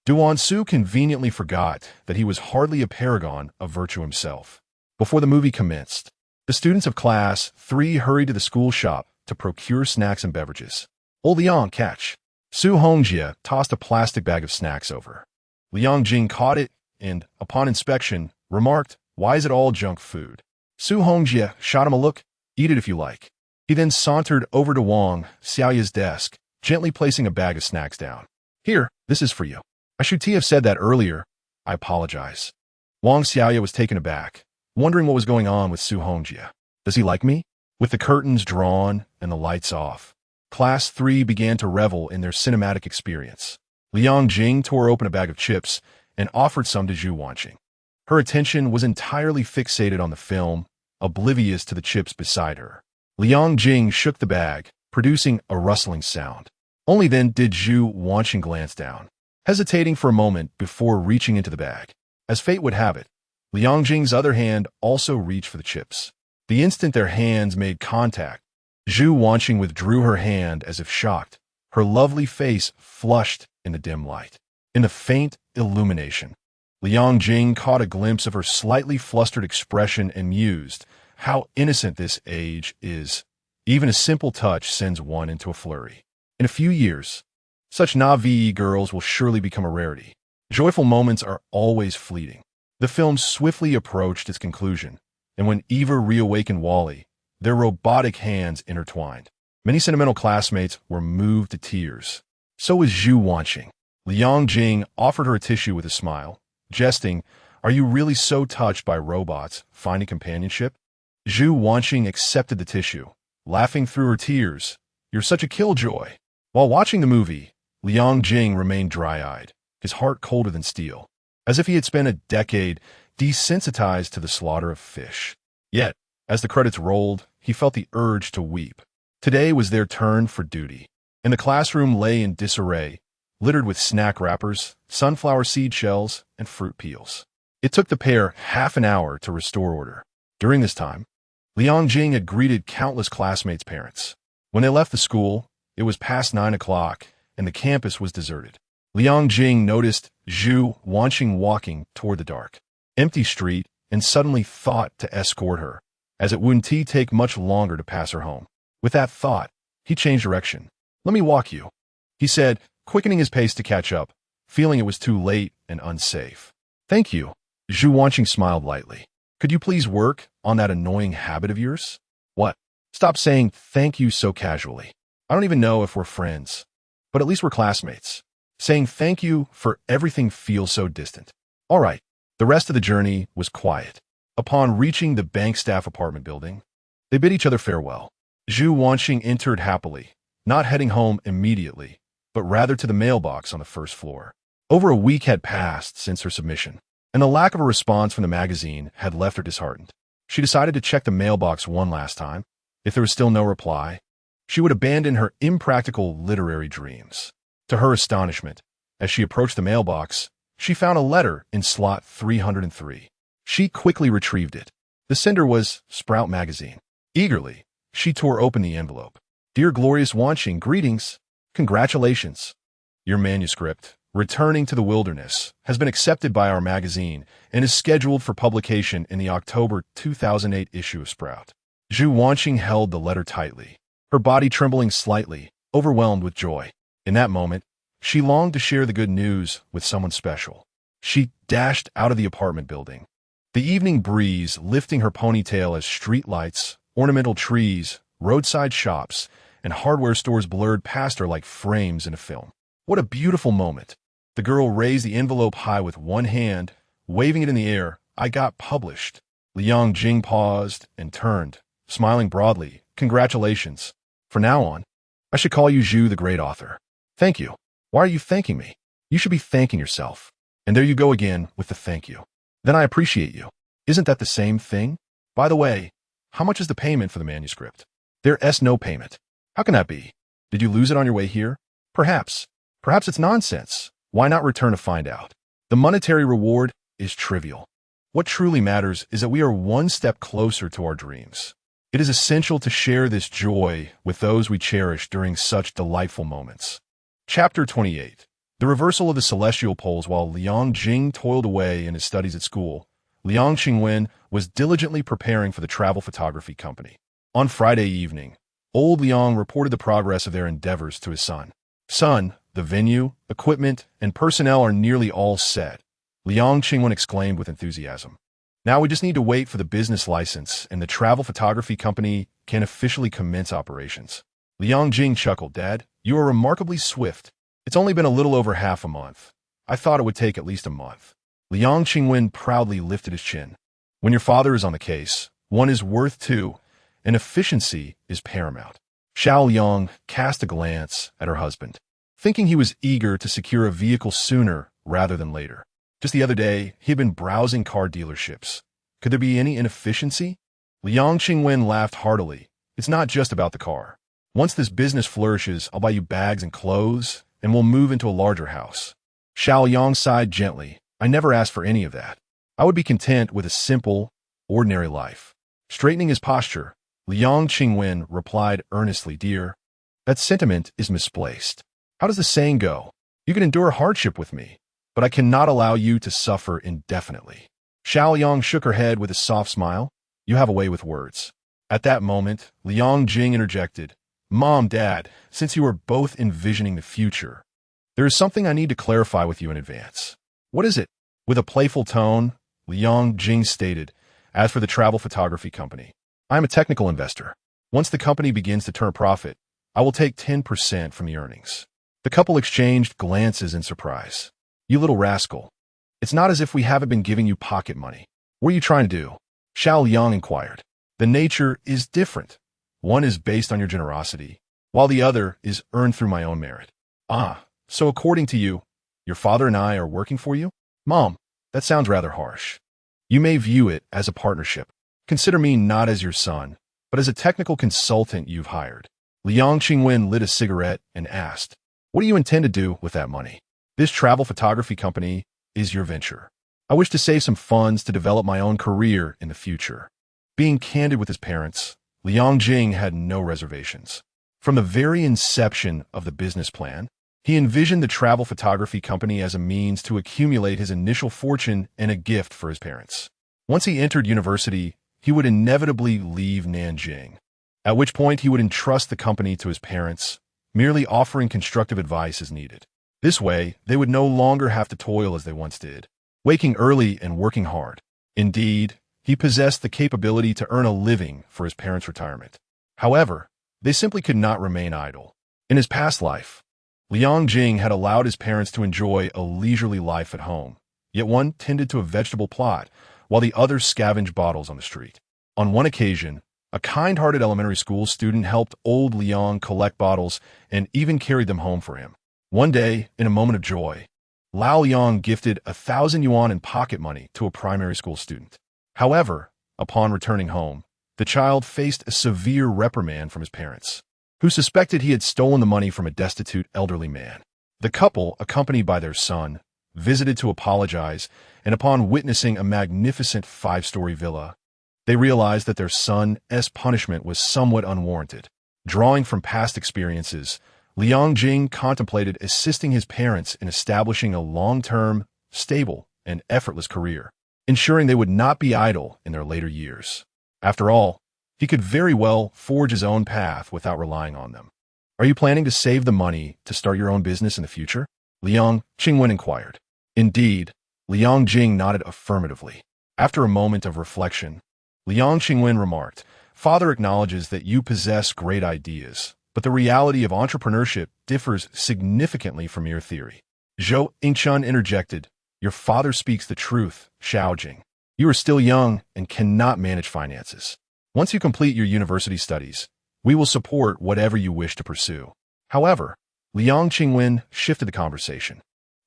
Zhu Wanxing conveniently forgot that he was hardly a paragon of virtue himself. Before the movie commenced, the students of Class 3 hurried to the school shop to procure snacks and beverages. "Old Liang, catch." Su Hongjie tossed a plastic bag of snacks over. Liang Jing caught it and, upon inspection, remarked, "Why is it all junk food?" Su Hongjie shot him a look, "Eat it if you like." He then sauntered over to Wang Xiaoya's desk, gently placing a bag of snacks down. "Here, this is for you. I should have said that earlier. I apologize." Wang Xiaoya was taken aback, wondering what was going on with Su Hongjie. Does he like me? With the curtains drawn and the lights off, Class 3 began to revel in their cinematic experience. Liang Jing tore open a bag of chips and offered some to Zhu Wanxing. Her attention was entirely fixated on the film, oblivious to the chips beside her. Liang Jing shook the bag, producing a rustling sound. Only then did Zhu Wanxing glance down, hesitating for a moment before reaching into the bag. As fate would have it, Liang Jing's other hand also reached for the chips. The instant their hands made contact, Zhu Wanxing withdrew her hand as if shocked, her lovely face flushed in the dim light. In the faint illumination, Liang Jing caught a glimpse of her slightly flustered expression and mused, "How innocent this age is. Even a simple touch sends one into a flurry. In a few years, such Na'vi girls will surely become a rarity." Joyful moments are always fleeting. The film swiftly approached its conclusion, and when Eva reawakened Wally, their robotic hands intertwined. Many sentimental classmates were moved to tears. So was Zhu Wanxing. Liang Jing offered her a tissue with a smile, jesting, "Are you really so touched by robots finding companionship?" Zhu Wanxing accepted the tissue, laughing through her tears. "You're such a killjoy." While watching the movie, Liang Jing remained dry-eyed, his heart colder than steel, as if he had spent a decade desensitized to the slaughter of fish. Yet, as the credits rolled, he felt the urge to weep. Today was their turn for duty, and the classroom lay in disarray, littered with snack wrappers, sunflower seed shells, and fruit peels. It took the pair half an hour to restore order. During this time, Liang Jing had greeted countless classmates' parents. When they left the school, it was past 9 o'clock, and the campus was deserted. Liang Jing noticed Zhu Wanxing walking toward the dark, empty street and suddenly thought to escort her, as it wouldn't take much longer to pass her home. With that thought, he changed direction. "Let me walk you," he said, quickening his pace to catch up, feeling it was too late and unsafe. "Thank you." Zhu Wanxing smiled lightly. "Could you please work on that annoying habit of yours?" "What?" "Stop saying thank you so casually. I don't even know if we're friends, but at least we're classmates. Saying thank you for everything feels so distant." "All right." The rest of the journey was quiet. Upon reaching the bank staff apartment building, they bid each other farewell. Zhu Wanxing entered happily, not heading home immediately, but rather to the mailbox on the first floor. Over a week had passed since her submission, and the lack of a response from the magazine had left her disheartened. She decided to check the mailbox one last time. If there was still no reply, she would abandon her impractical literary dreams. To her astonishment, as she approached the mailbox, she found a letter in slot 303. She quickly retrieved it. The sender was Sprout Magazine. Eagerly, she tore open the envelope. "Dear Glorious Wanxing, greetings. Congratulations. Your manuscript, Returning to the Wilderness, has been accepted by our magazine and is scheduled for publication in the October 2008 issue of Sprout." Zhu Wanxing held the letter tightly, her body trembling slightly, overwhelmed with joy. In that moment, she longed to share the good news with someone special. She dashed out of the apartment building, the evening breeze lifting her ponytail as street lights, ornamental trees, roadside shops, and hardware stores blurred past her like frames in a film. What a beautiful moment. The girl raised the envelope high with one hand, waving it in the air. "I got published." Liang Jing paused and turned, smiling broadly. "Congratulations. From now on, I should call you Zhu the Great Author." "Thank you." "Why are you thanking me? You should be thanking yourself." "And there you go again with the thank you." "Then I appreciate you." "Isn't that the same thing? By the way, how much is the payment for the manuscript?" "There's no payment." "How can that be? Did you lose it on your way here?" "Perhaps. Perhaps it's nonsense. Why not return to find out?" "The monetary reward is trivial. What truly matters is that we are one step closer to our dreams. It is essential to share this joy with those we cherish during such delightful moments." Chapter 28. The reversal of the celestial poles. While Liang Jing toiled away in his studies at school, Liang Qingwen was diligently preparing for the travel photography company. On Friday evening, old Liang reported the progress of their endeavors to his son. "Son, the venue, equipment, and personnel are nearly all set," Liang Qingwen exclaimed with enthusiasm. "Now we just need to wait for the business license, and the travel photography company can officially commence operations." Liang Jing chuckled. "Dad, you are remarkably swift. It's only been a little over half a month. I thought it would take at least a month." Liang Qingwen proudly lifted his chin. "When your father is on the case, one is worth two, and efficiency is paramount." Xiao Yang cast a glance at her husband, thinking he was eager to secure a vehicle sooner rather than later. Just the other day, he had been browsing car dealerships. Could there be any inefficiency? Liang Qingwen laughed heartily. "It's not just about the car. Once this business flourishes, I'll buy you bags and clothes, and we'll move into a larger house." Xiao Yang sighed gently. "I never asked for any of that. I would be content with a simple, ordinary life." Straightening his posture, Liang Qingwen replied earnestly, "Dear, that sentiment is misplaced. How does the saying go? You can endure hardship with me, but I cannot allow you to suffer indefinitely." Xiao Yang shook her head with a soft smile. "You have a way with words." At that moment, Liang Jing interjected, "Mom, Dad, since you are both envisioning the future, there is something I need to clarify with you in advance." "What is it?" With a playful tone, Liang Jing stated, "As for the travel photography company, I am a technical investor. Once the company begins to turn a profit, I will take 10% from the earnings." The couple exchanged glances in surprise. "You little rascal. It's not as if we haven't been giving you pocket money. What are you trying to do?" Xiao Yang inquired. "The nature is different. One is based on your generosity, while the other is earned through my own merit." "Ah, so according to you, your father and I are working for you?" "Mom, that sounds rather harsh. You may view it as a partnership. Consider me not as your son, but as a technical consultant you've hired." Liang Qingwen lit a cigarette and asked, "What do you intend to do with that money?" "This travel photography company is your venture. I wish to save some funds to develop my own career in the future." Being candid with his parents, Liang Jing had no reservations. From the very inception of the business plan, he envisioned the travel photography company as a means to accumulate his initial fortune and a gift for his parents. Once he entered university, he would inevitably leave Nanjing, at which point he would entrust the company to his parents, merely offering constructive advice as needed. This way, they would no longer have to toil as they once did, waking early and working hard. Indeed, he possessed the capability to earn a living for his parents' retirement. However, they simply could not remain idle. In his past life, Liang Jing had allowed his parents to enjoy a leisurely life at home, yet one tended to a vegetable plot, while the other scavenged bottles on the street. On one occasion, a kind-hearted elementary school student helped old Liang collect bottles and even carried them home for him. One day, in a moment of joy, Lao Liang gifted 1,000 yuan in pocket money to a primary school student. However, upon returning home, the child faced a severe reprimand from his parents, who suspected he had stolen the money from a destitute elderly man. The couple, accompanied by their son, visited to apologize, and upon witnessing a magnificent 5-story villa, they realized that their son's punishment was somewhat unwarranted. Drawing from past experiences, Liang Jing contemplated assisting his parents in establishing a long-term, stable, and effortless career, ensuring they would not be idle in their later years. After all, he could very well forge his own path without relying on them. Are you planning to save the money to start your own business in the future? Liang Qingwen inquired. Indeed, Liang Jing nodded affirmatively. After a moment of reflection, Liang Qingwen remarked, "Father acknowledges that you possess great ideas, but the reality of entrepreneurship differs significantly from your theory." Zhou Wanxing interjected, "Your father speaks the truth, Xiaojing. You are still young and cannot manage finances. Once you complete your university studies, we will support whatever you wish to pursue." However, Liang Qingwen shifted the conversation.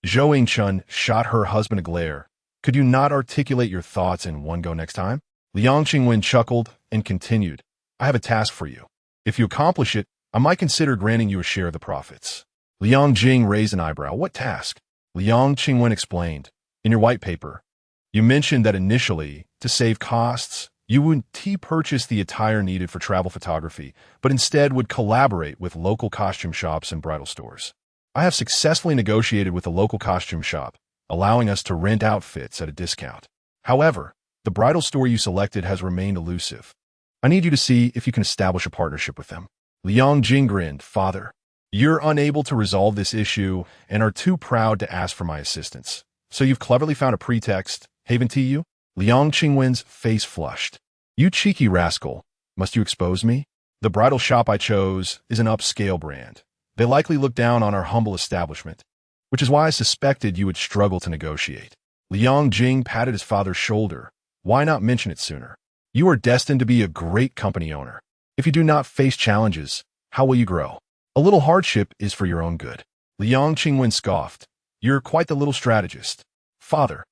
Zhou Wanxing shot her husband a glare. "Could you not articulate your thoughts in one go next time?" Liang Qingwen chuckled and continued, "I have a task for you. If you accomplish it, I might consider granting you a share of the profits." Liang Jing raised an eyebrow. "What task?" Liang Qingwen explained, "In your white paper, you mentioned that initially, to save costs, you wouldn't purchase the attire needed for travel photography, but instead would collaborate with local costume shops and bridal stores. I have successfully negotiated with a local costume shop, allowing us to rent outfits at a discount. However, the bridal store you selected has remained elusive. I need you to see if you can establish a partnership with them." Liang Jing grinned. "Father, you're unable to resolve this issue and are too proud to ask for my assistance. So you've cleverly found a pretext, haven't you?" Liang Qingwen's face flushed. "You cheeky rascal, must you expose me? The bridal shop I chose is an upscale brand. They likely look down on our humble establishment, which is why I suspected you would struggle to negotiate." Liang Jing patted his father's shoulder. "Why not mention it sooner? You are destined to be a great company owner. If you do not face challenges, how will you grow? A little hardship is for your own good." Liang Qingwen scoffed. "You're quite the little strategist. Father,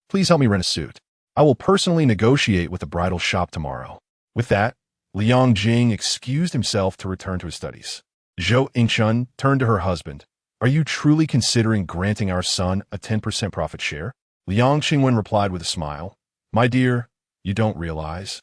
please help me rent a suit. I will personally negotiate with the bridal shop tomorrow." With that, Liang Jing excused himself to return to his studies. Zhou Wanxing turned to her husband. "Are you truly considering granting our son a 10% profit share?" Liang Qingwen replied with a smile. "My dear, you don't realize.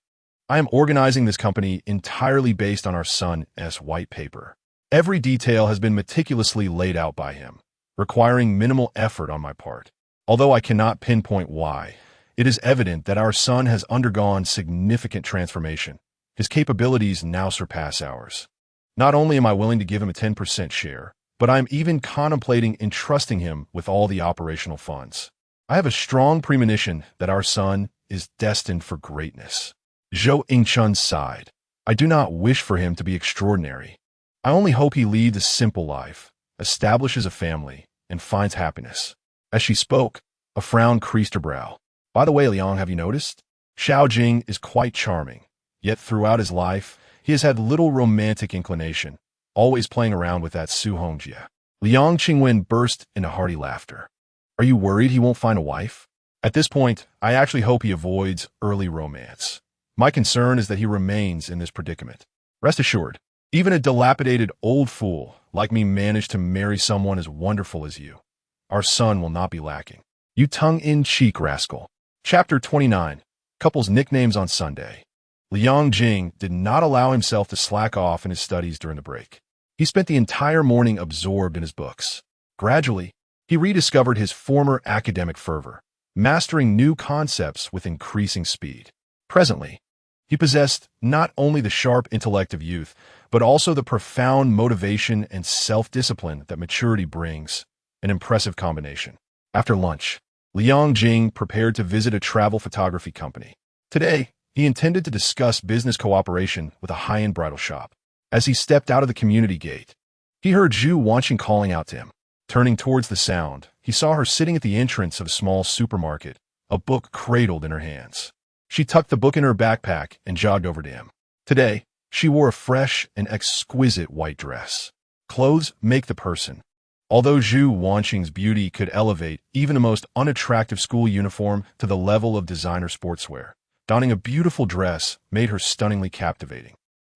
I am organizing this company entirely based on our son's white paper. Every detail has been meticulously laid out by him, requiring minimal effort on my part. Although I cannot pinpoint why, it is evident that our son has undergone significant transformation. His capabilities now surpass ours. Not only am I willing to give him a 10% share, but I am even contemplating entrusting him with all the operational funds. I have a strong premonition that our son is destined for greatness." Zhou Wanxing sighed. "I do not wish for him to be extraordinary. I only hope he leads a simple life, establishes a family, and finds happiness." As she spoke, a frown creased her brow. "By the way, Liang, have you noticed? Xiaojing is quite charming, yet throughout his life, he has had little romantic inclination, always playing around with that Su Hongjie." Liang Qingwen burst into hearty laughter. "Are you worried he won't find a wife? At this point, I actually hope he avoids early romance. My concern is that he remains in this predicament. Rest assured, even a dilapidated old fool like me managed to marry someone as wonderful as you. Our son will not be lacking." "You tongue-in-cheek rascal." Chapter 29. Couples Nicknames on Sunday. Liang Jing did not allow himself to slack off in his studies during the break. He spent the entire morning absorbed in his books. Gradually, he rediscovered his former academic fervor, mastering new concepts with increasing speed. Presently, He possessed not only the sharp intellect of youth, but also the profound motivation and self-discipline that maturity brings, an impressive combination. After lunch, Liang Jing prepared to visit a travel photography company. Today, he intended to discuss business cooperation with a high-end bridal shop. As he stepped out of the community gate, he heard Zhu Wanxing calling out to him. Turning towards the sound, he saw her sitting at the entrance of a small supermarket, a book cradled in her hands. She tucked the book in her backpack and jogged over to him. Today, she wore a fresh and exquisite white dress. Clothes make the person. Although Zhu Wanxing's beauty could elevate even the most unattractive school uniform to the level of designer sportswear, donning a beautiful dress made her stunningly captivating.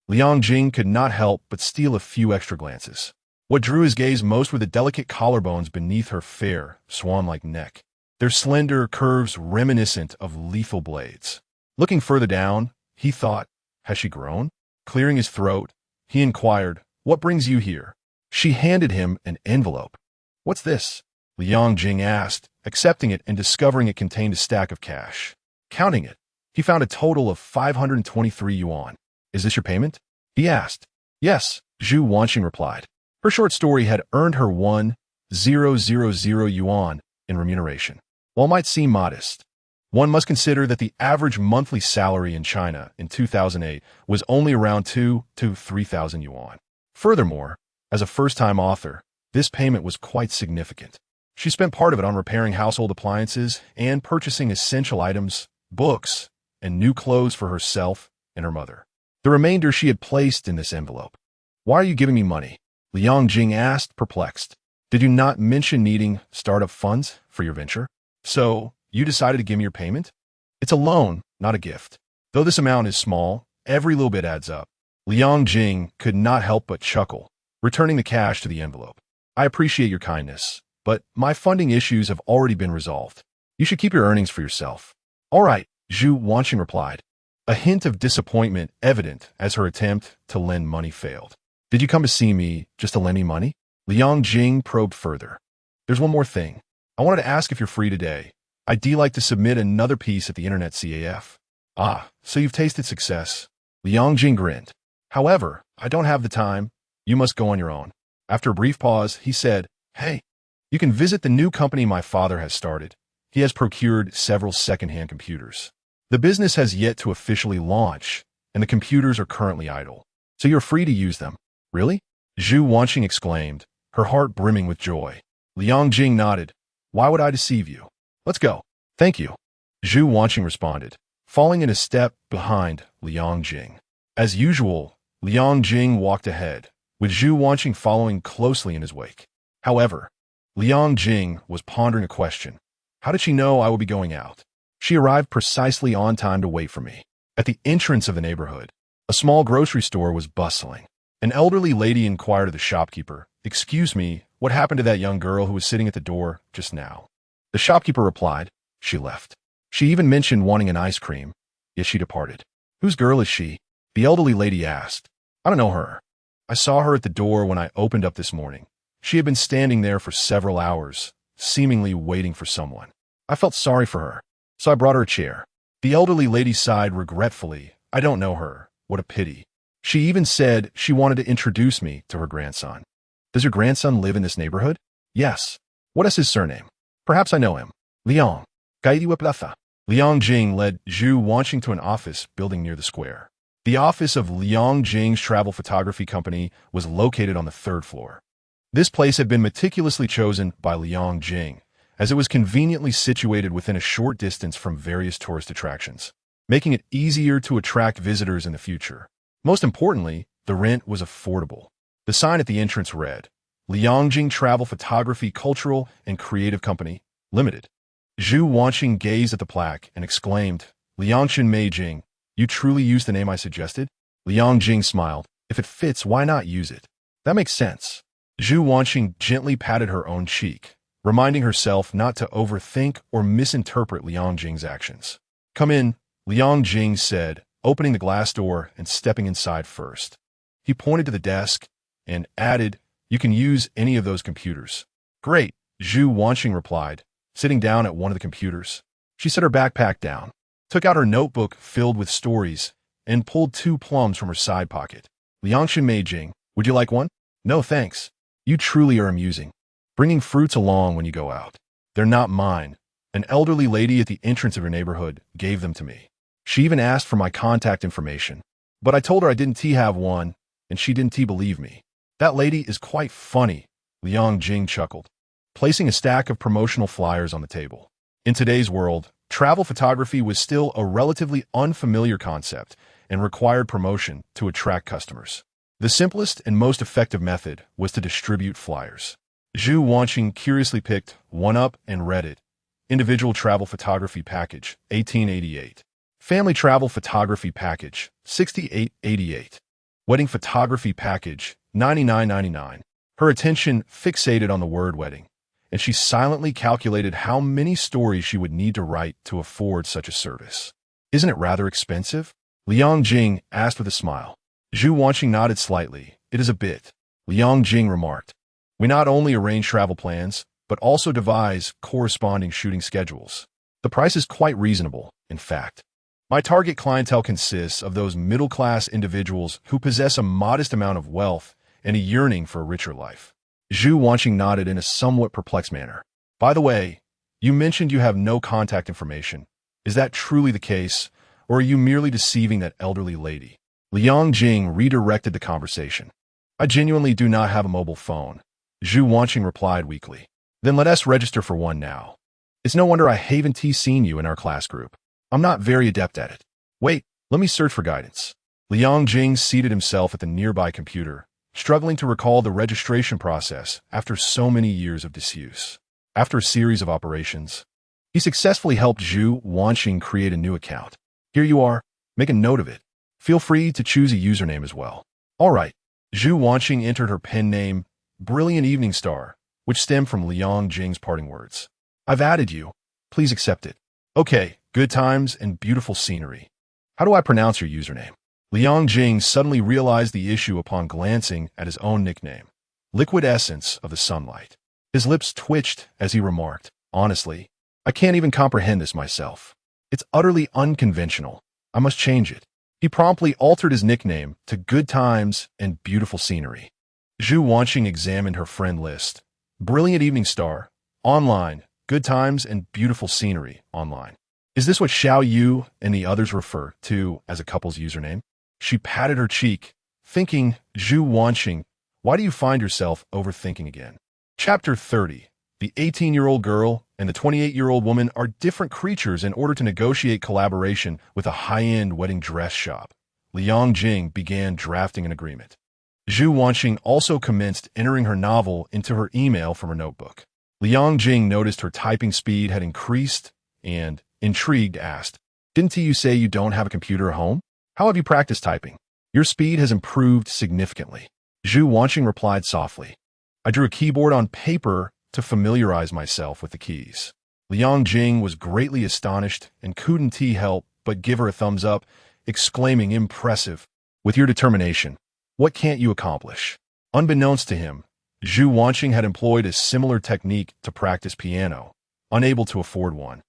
Liang Jing could not help but steal a few extra glances. What drew his gaze most were the delicate collarbones beneath her fair, swan-like neck, their slender curves reminiscent of lethal blades. Looking further down, he thought, has she grown? Clearing his throat, he inquired, what brings you here? She handed him an envelope. What's this? Liang Jing asked, accepting it and discovering it contained a stack of cash. Counting it, he found a total of 523 yuan. Is this your payment? He asked. Yes, Zhu Wanxing replied. Her short story had earned her 1,000 yuan in remuneration. While it might seem modest, one must consider that the average monthly salary in China in 2008 was only around 2,000 to 3,000 yuan. Furthermore, as a first-time author, this payment was quite significant. She spent part of it on repairing household appliances and purchasing essential items, books, and new clothes for herself and her mother. The remainder she had placed in this envelope. Why are you giving me money? Liang Jing asked, perplexed. Did you not mention needing startup funds for your venture? So, you decided to give me your payment? It's a loan, not a gift. Though this amount is small, every little bit adds up. Liang Jing could not help but chuckle, returning the cash to the envelope. I appreciate your kindness, but my funding issues have already been resolved. You should keep your earnings for yourself. All right, Zhu Wanxing replied, a hint of disappointment evident as her attempt to lend money failed. Did you come to see me just to lend me money? Liang Jing probed further. There's one more thing. I wanted to ask if you're free today. I'd like to submit another piece at the Internet CAF. Ah, so you've tasted success. Liang Jing grinned. However, I don't have the time. You must go on your own. After a brief pause, he said, Hey, you can visit the new company my father has started. He has procured several second-hand computers. The business has yet to officially launch, and the computers are currently idle. So you're free to use them. Really? Zhu Wanxing exclaimed, her heart brimming with joy. Liang Jing nodded. Why would I deceive you? Let's go. Thank you. Zhu Wanxing responded, falling in a step behind Liang Jing. As usual, Liang Jing walked ahead, with Zhu Wanxing following closely in his wake. However, Liang Jing was pondering a question. How did she know I would be going out? She arrived precisely on time to wait for me. At the entrance of the neighborhood, a small grocery store was bustling. An elderly lady inquired of the shopkeeper, Excuse me, what happened to that young girl who was sitting at the door just now? The shopkeeper replied, She left. She even mentioned wanting an ice cream, yet she departed. Whose girl is she? The elderly lady asked. I don't know her. I saw her at the door when I opened up this morning. She had been standing there for several hours, seemingly waiting for someone. I felt sorry for her, so I brought her a chair. The elderly lady sighed regretfully. I don't know her. What a pity. She even said she wanted to introduce me to her grandson. Does your grandson live in this neighborhood? Yes. What is his surname? Perhaps I know him. Liang. Liang Jing led Zhu Wanxing to an office building near the square. The office of Liang Jing's travel photography company was located on the third floor. This place had been meticulously chosen by Liang Jing, as it was conveniently situated within a short distance from various tourist attractions, making it easier to attract visitors in the future. Most importantly, the rent was affordable. The sign at the entrance read, Liang Jing Travel Photography Cultural and Creative Company, Limited. Zhu Wanxing gazed at the plaque and exclaimed, Liangshan Mei Jing, you truly used the name I suggested? Liang Jing smiled. If it fits, why not use it? That makes sense. Zhu Wanxing gently patted her own cheek, reminding herself not to overthink or misinterpret Liang Jing's actions. Come in, Liang Jing said, opening the glass door and stepping inside first. He pointed to the desk and added, You can use any of those computers. Great, Zhu Wanxing replied, sitting down at one of the computers. She set her backpack down, took out her notebook filled with stories, and pulled 2 plums from her side pocket. Liang Jing, would you like one? No, thanks. You truly are amusing. Bringing fruits along when you go out. They're not mine. An elderly lady at the entrance of your neighborhood gave them to me. She even asked for my contact information. But I told her I didn't have one, and she didn't believe me. That lady is quite funny, Liang Jing chuckled, placing a stack of promotional flyers on the table. In today's world, travel photography was still a relatively unfamiliar concept and required promotion to attract customers. The simplest and most effective method was to distribute flyers. Zhu Wanxing curiously picked one up and read it. Individual Travel Photography Package, 1888. Family Travel Photography Package, 6888. Wedding Photography Package, 99.99. Her attention fixated on the word wedding, and she silently calculated how many stories she would need to write to afford such a service. Isn't it rather expensive? Liang Jing asked with a smile. Zhu Wanxing nodded slightly. It is a bit. Liang Jing remarked. We not only arrange travel plans, but also devise corresponding shooting schedules. The price is quite reasonable, in fact. My target clientele consists of those middle-class individuals who possess a modest amount of wealth and a yearning for a richer life. Zhu Wanxing nodded in a somewhat perplexed manner. By the way, you mentioned you have no contact information. Is that truly the case, or are you merely deceiving that elderly lady? Liang Jing redirected the conversation. I genuinely do not have a mobile phone, Zhu Wanxing replied weakly. Then let us register for one now. It's no wonder I haven't seen you in our class group. I'm not very adept at it. Wait, let me search for guidance. Liang Jing seated himself at the nearby computer, struggling to recall the registration process after so many years of disuse. After a series of operations, he successfully helped Zhu Wanxing create a new account. Here you are. Make a note of it. Feel free to choose a username as well. All right. Zhu Wanxing entered her pen name, Brilliant Evening Star, which stemmed from Liang Jing's parting words. I've added you. Please accept it. Okay, good times and beautiful scenery. How do I pronounce your username? Liang Jing suddenly realized the issue upon glancing at his own nickname, Liquid Essence of the Sunlight. His lips twitched as he remarked, honestly, I can't even comprehend this myself. It's utterly unconventional. I must change it. He promptly altered his nickname to Good Times and Beautiful Scenery. Zhu Wanxing examined her friend list. Brilliant Evening Star, online, Good Times and Beautiful Scenery, online. Is this what Xiao Yu and the others refer to as a couple's username? She patted her cheek, thinking, Zhu Wanxing, why do you find yourself overthinking again? Chapter 30. The 18-year-old girl and the 28-year-old woman are different creatures in order to negotiate collaboration with a high-end wedding dress shop. Liang Jing began drafting an agreement. Zhu Wanxing also commenced entering her novel into her email from her notebook. Liang Jing noticed her typing speed had increased and, intrigued, asked, Didn't you say you don't have a computer at home? How have you practiced typing? Your speed has improved significantly. Zhu Wanxing replied softly. I drew a keyboard on paper to familiarize myself with the keys. Liang Jing was greatly astonished and couldn't help but give her a thumbs up, exclaiming, Impressive. With your determination, what can't you accomplish? Unbeknownst to him, Zhu Wanxing had employed a similar technique to practice piano, unable to afford one.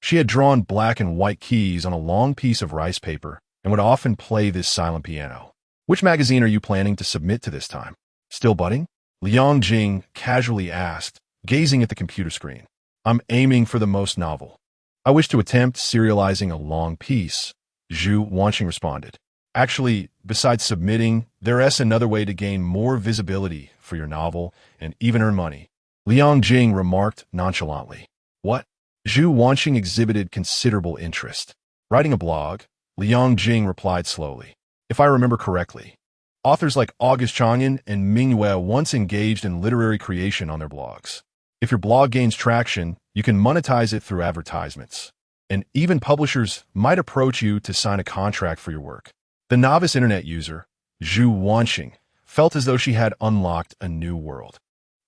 She had drawn black and white keys on a long piece of rice paper and would often play this silent piano. Which magazine are you planning to submit to this time? Still budding? Liang Jing casually asked, gazing at the computer screen. I'm aiming for the most novel. I wish to attempt serializing a long piece, Zhu Wanxing responded. Actually, besides submitting, there's another way to gain more visibility for your novel and even earn money. Liang Jing remarked nonchalantly. What? Zhu Wanxing exhibited considerable interest. Writing a blog, Liang Jing replied slowly. If I remember correctly, authors like August Chang'an and Ming Yue once engaged in literary creation on their blogs. If your blog gains traction, you can monetize it through advertisements. And even publishers might approach you to sign a contract for your work. The novice internet user, Zhu Wanxing, felt as though she had unlocked a new world.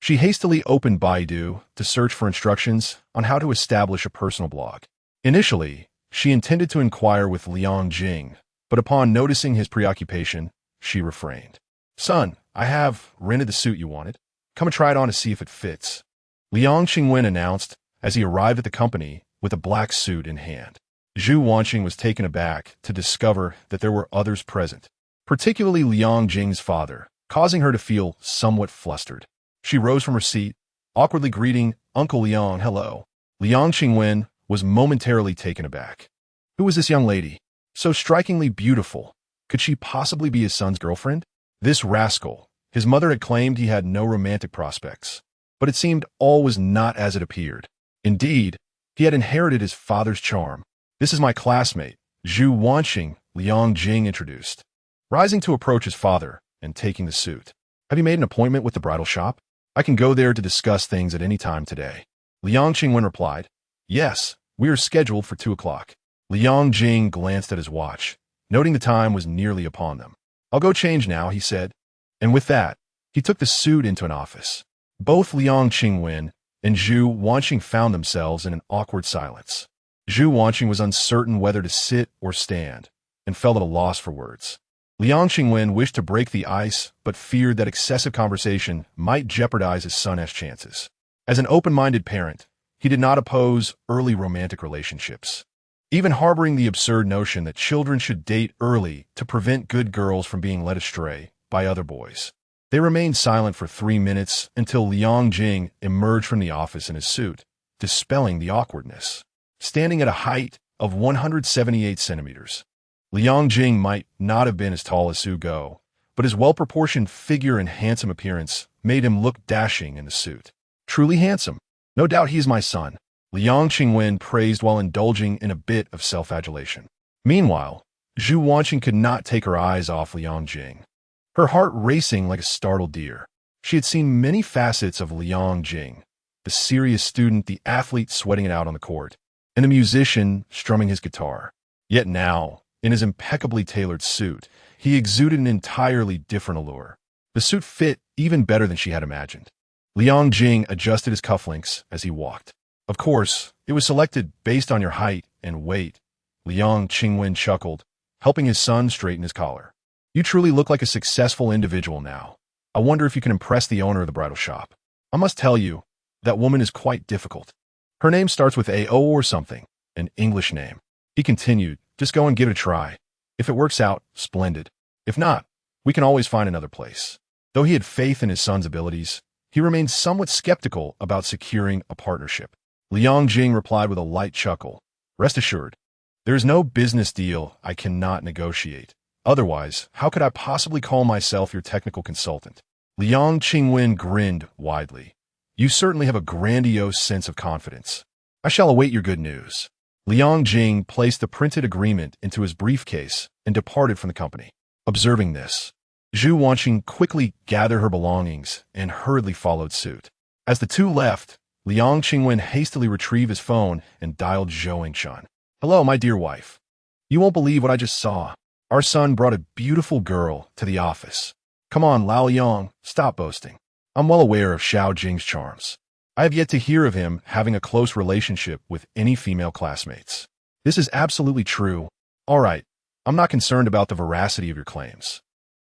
She hastily opened Baidu to search for instructions on how to establish a personal blog. Initially, she intended to inquire with Liang Jing, but upon noticing his preoccupation, she refrained. Son, I have rented the suit you wanted. Come and try it on to see if it fits. Liang Qingwen announced as he arrived at the company with a black suit in hand. Zhu Wanxing was taken aback to discover that there were others present, particularly Liang Jing's father, causing her to feel somewhat flustered. She rose from her seat, awkwardly greeting Uncle Liang hello. Liang Qingwen was momentarily taken aback. Who was this young lady? So strikingly beautiful. Could she possibly be his son's girlfriend? This rascal. His mother had claimed he had no romantic prospects, but it seemed all was not as it appeared. Indeed, he had inherited his father's charm. This is my classmate, Zhu Wanxing, Liang Jing introduced, rising to approach his father and taking the suit. Have you made an appointment with the bridal shop? I can go there to discuss things at any time today. Liang Qingwen replied, Yes, we are scheduled for 2 o'clock. Liang Jing glanced at his watch, noting the time was nearly upon them. I'll go change now, he said. And with that, he took the suit into an office. Both Liang Qingwen and Zhu Wanxing found themselves in an awkward silence. Zhu Wanxing was uncertain whether to sit or stand, and felt at a loss for words. Liang Qingwen wished to break the ice, but feared that excessive conversation might jeopardize his son's chances. As an open-minded parent, he did not oppose early romantic relationships, even harboring the absurd notion that children should date early to prevent good girls from being led astray by other boys. They remained silent for 3 minutes until Liang Jing emerged from the office in his suit, dispelling the awkwardness. Standing at a height of 178 centimeters, Liang Jing might not have been as tall as Su Go, but his well-proportioned figure and handsome appearance made him look dashing in the suit. Truly handsome. No doubt he is my son, Liang Qingwen praised while indulging in a bit of self-adulation. Meanwhile, Zhu Wanxing could not take her eyes off Liang Jing, her heart racing like a startled deer. She had seen many facets of Liang Jing, the serious student, the athlete sweating it out on the court, and the musician strumming his guitar. Yet now, in his impeccably tailored suit, he exuded an entirely different allure. The suit fit even better than she had imagined. Liang Jing adjusted his cufflinks as he walked. Of course, it was selected based on your height and weight. Liang Qingwen chuckled, helping his son straighten his collar. You truly look like a successful individual now. I wonder if you can impress the owner of the bridal shop. I must tell you, that woman is quite difficult. Her name starts with A-O or something, an English name. He continued, just go and give it a try. If it works out, splendid. If not, we can always find another place. Though he had faith in his son's abilities, he remained somewhat skeptical about securing a partnership. Liang Jing replied with a light chuckle. Rest assured, there is no business deal I cannot negotiate. Otherwise, how could I possibly call myself your technical consultant? Liang Qingwen grinned widely. You certainly have a grandiose sense of confidence. I shall await your good news. Liang Jing placed the printed agreement into his briefcase and departed from the company. Observing this, Zhu Wanxing quickly gathered her belongings and hurriedly followed suit. As the two left, Liang Qingwen hastily retrieved his phone and dialed Zhou Wangshan. Hello, my dear wife. You won't believe what I just saw. Our son brought a beautiful girl to the office. Come on, Lao Yang, stop boasting. I'm well aware of Xiao Jing's charms. I have yet to hear of him having a close relationship with any female classmates. This is absolutely true. All right, I'm not concerned about the veracity of your claims.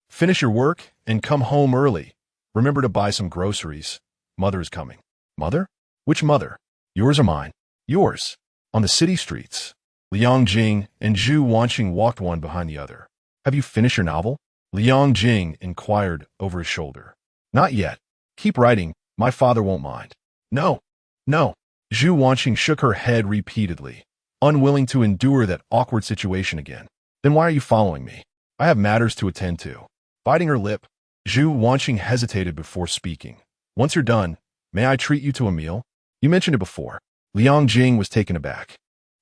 Finish your work and come home early. Remember to buy some groceries. Mother is coming. Mother? Which mother? Yours or mine? Yours. On the city streets. Liang Jing and Zhu Wanxing walked one behind the other. Have you finished your novel? Liang Jing inquired over his shoulder. Not yet. Keep writing. My father won't mind. No. No. Zhu Wanxing shook her head repeatedly, unwilling to endure that awkward situation again. Then why are you following me? I have matters to attend to. Biting her lip, Zhu Wanxing hesitated before speaking. Once you're done, may I treat you to a meal? You mentioned it before. Liang Jing was taken aback.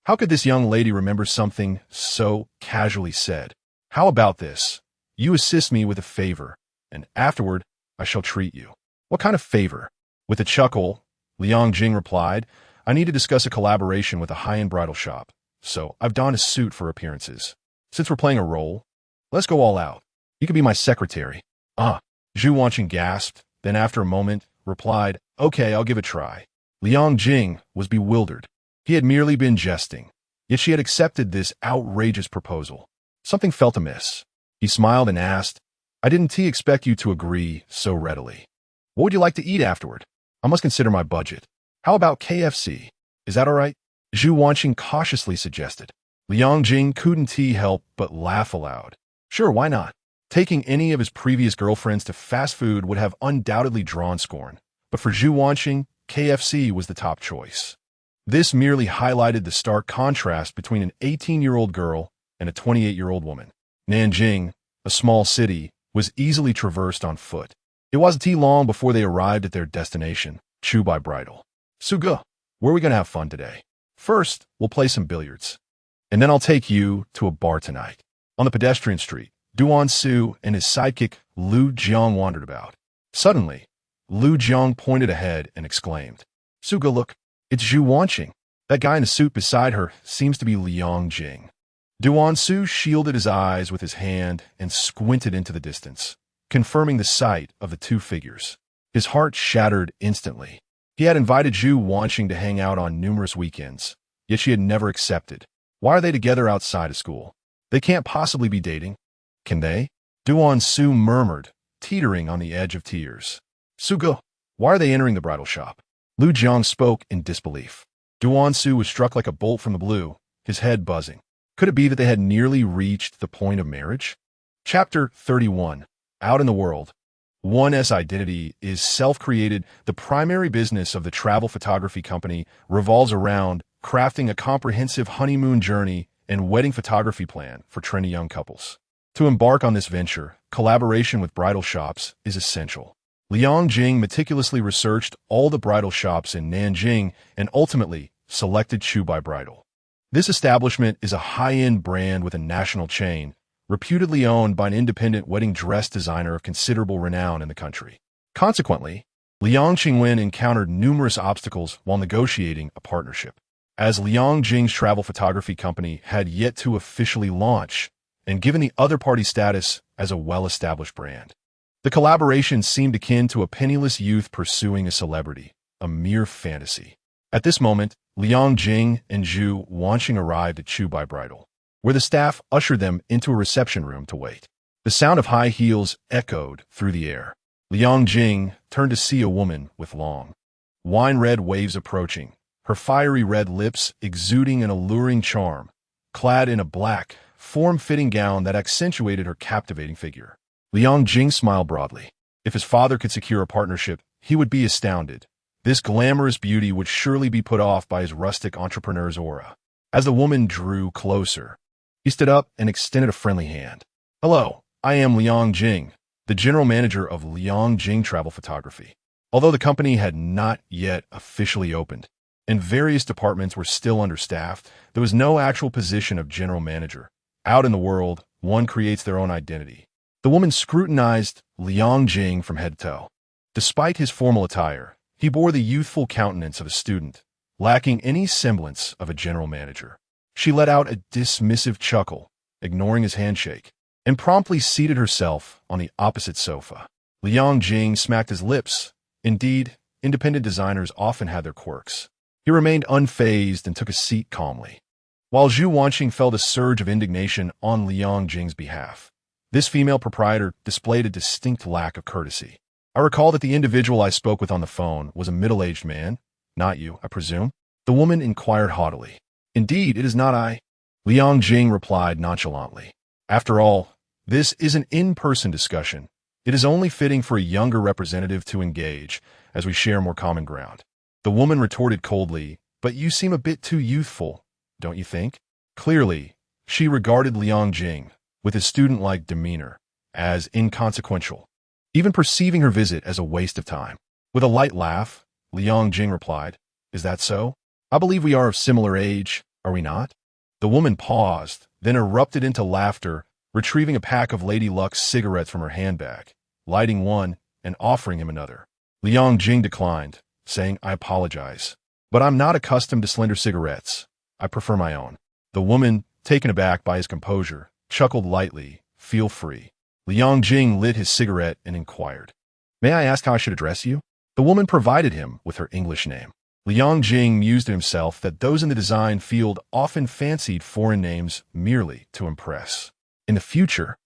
How could this young lady remember something so casually said? How about this? You assist me with a favor, and afterward, I shall treat you. What kind of favor? With a chuckle, Liang Jing replied, I need to discuss a collaboration with a high-end bridal shop, so I've donned a suit for appearances. Since we're playing a role, let's go all out. You can be my secretary. Ah, Zhu Wanxing gasped, then after a moment, replied, Okay, I'll give it a try. Liang Jing was bewildered. He had merely been jesting, yet she had accepted this outrageous proposal. Something felt amiss. He smiled and asked, I didn't expect you to agree so readily. What would you like to eat afterward? I must consider my budget. How about KFC? Is that all right? Zhu Wanxing cautiously suggested. Liang Jing couldn't help but laugh aloud. Sure, why not? Taking any of his previous girlfriends to fast food would have undoubtedly drawn scorn, but for Zhu Wanxing, KFC was the top choice. This merely highlighted the stark contrast between an 18-year-old girl and a 28-year-old woman. Nanjing, a small city, was easily traversed on foot. It wasn't too long before they arrived at their destination, Chubai Bridal. Suga, where are we going to have fun today? First, we'll play some billiards. And then I'll take you to a bar tonight. On the pedestrian street, Zhu Wanxing and his sidekick Liu Jiang wandered about. Suddenly, Liu Jiang pointed ahead and exclaimed, Suga, look, it's Zhu Wanxing. That guy in the suit beside her seems to be Liang Jing. Zhu Wanxing shielded his eyes with his hand and squinted into the distance, confirming the sight of the two figures. His heart shattered instantly. He had invited Zhu Wanxing to hang out on numerous weekends, yet she had never accepted. Why are they together outside of school? They can't possibly be dating. Can they? Zhu Wanxing murmured, teetering on the edge of tears. Suga, why are they entering the bridal shop? Liu Jiang spoke in disbelief. Zhu Wanxing was struck like a bolt from the blue, his head buzzing. Could it be that they had nearly reached the point of marriage? Chapter 31. Out in the world. One's identity is self-created. The primary business of the travel photography company revolves around crafting a comprehensive honeymoon journey and wedding photography plan for trendy young couples. To embark on this venture, collaboration with bridal shops is essential. Liang Jing meticulously researched all the bridal shops in Nanjing and ultimately selected Chubai Bridal. This establishment is a high-end brand with a national chain, reputedly owned by an independent wedding dress designer of considerable renown in the country. Consequently, Liang Qingwen encountered numerous obstacles while negotiating a partnership. As Liang Jing's travel photography company had yet to officially launch, and given the other party status as a well-established brand, the collaboration seemed akin to a penniless youth pursuing a celebrity, a mere fantasy. At this moment, Liang Jing and Zhu Wanxing arrived at Chubai Bridal, where the staff ushered them into a reception room to wait. The sound of high heels echoed through the air. Liang Jing turned to see a woman with long, wine-red waves approaching, her fiery red lips exuding an alluring charm, clad in a black, form-fitting gown that accentuated her captivating figure. Liang Jing smiled broadly. If his father could secure a partnership, he would be astounded. This glamorous beauty would surely be put off by his rustic entrepreneur's aura. As the woman drew closer, he stood up and extended a friendly hand. Hello, I am Liang Jing, the general manager of Liang Jing Travel Photography. Although the company had not yet officially opened, and various departments were still understaffed, there was no actual position of general manager. Out in the world, one creates their own identity. The woman scrutinized Liang Jing from head to toe. Despite his formal attire, he bore the youthful countenance of a student, lacking any semblance of a general manager. She let out a dismissive chuckle, ignoring his handshake, and promptly seated herself on the opposite sofa. Liang Jing smacked his lips. Indeed, independent designers often had their quirks. He remained unfazed and took a seat calmly. While Zhu Wanxing felt a surge of indignation on Liang Jing's behalf, this female proprietor displayed a distinct lack of courtesy. I recall that the individual I spoke with on the phone was a middle-aged man. Not you, I presume? The woman inquired haughtily. Indeed, it is not I. Liang Jing replied nonchalantly. After all, this is an in-person discussion. It is only fitting for a younger representative to engage, as we share more common ground. The woman retorted coldly, but you seem a bit too youthful, don't you think? Clearly, she regarded Liang Jing, with his student-like demeanor, as inconsequential, even perceiving her visit as a waste of time. With a light laugh, Liang Jing replied, Is that so? I believe we are of similar age, are we not? The woman paused, then erupted into laughter, retrieving a pack of Lady Luck's cigarettes from her handbag, lighting one and offering him another. Liang Jing declined, saying, I apologize, but I'm not accustomed to slender cigarettes. I prefer my own. The woman, taken aback by his composure, chuckled lightly. Feel free. Liang Jing lit his cigarette and inquired, May I ask how I should address you? The woman provided him with her English name. Liang Jing mused to himself that those in the design field often fancied foreign names merely to impress. In the future,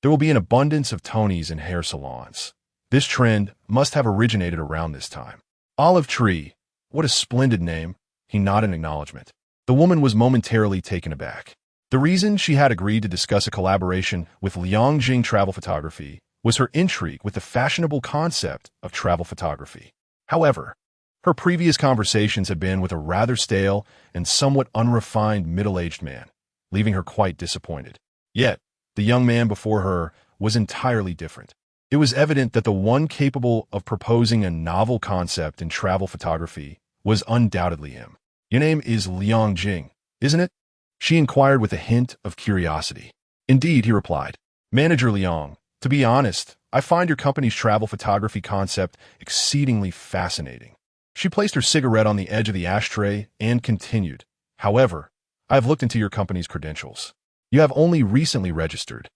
there will be an abundance of Tonys in hair salons. This trend must have originated around this time. Olive Tree, what a splendid name, he nodded in acknowledgement. The woman was momentarily taken aback. The reason she had agreed to discuss a collaboration with Liang Jing Travel Photography was her intrigue with the fashionable concept of travel photography. However, her previous conversations had been with a rather stale and somewhat unrefined middle-aged man, leaving her quite disappointed. Yet, the young man before her was entirely different. It was evident that the one capable of proposing a novel concept in travel photography was undoubtedly him. "Your name is Liang Jing, isn't it?" she inquired with a hint of curiosity. "Indeed," he replied. "Manager Liang, to be honest, I find your company's travel photography concept exceedingly fascinating." She placed her cigarette on the edge of the ashtray and continued, "However, I have looked into your company's credentials. You have only recently registered,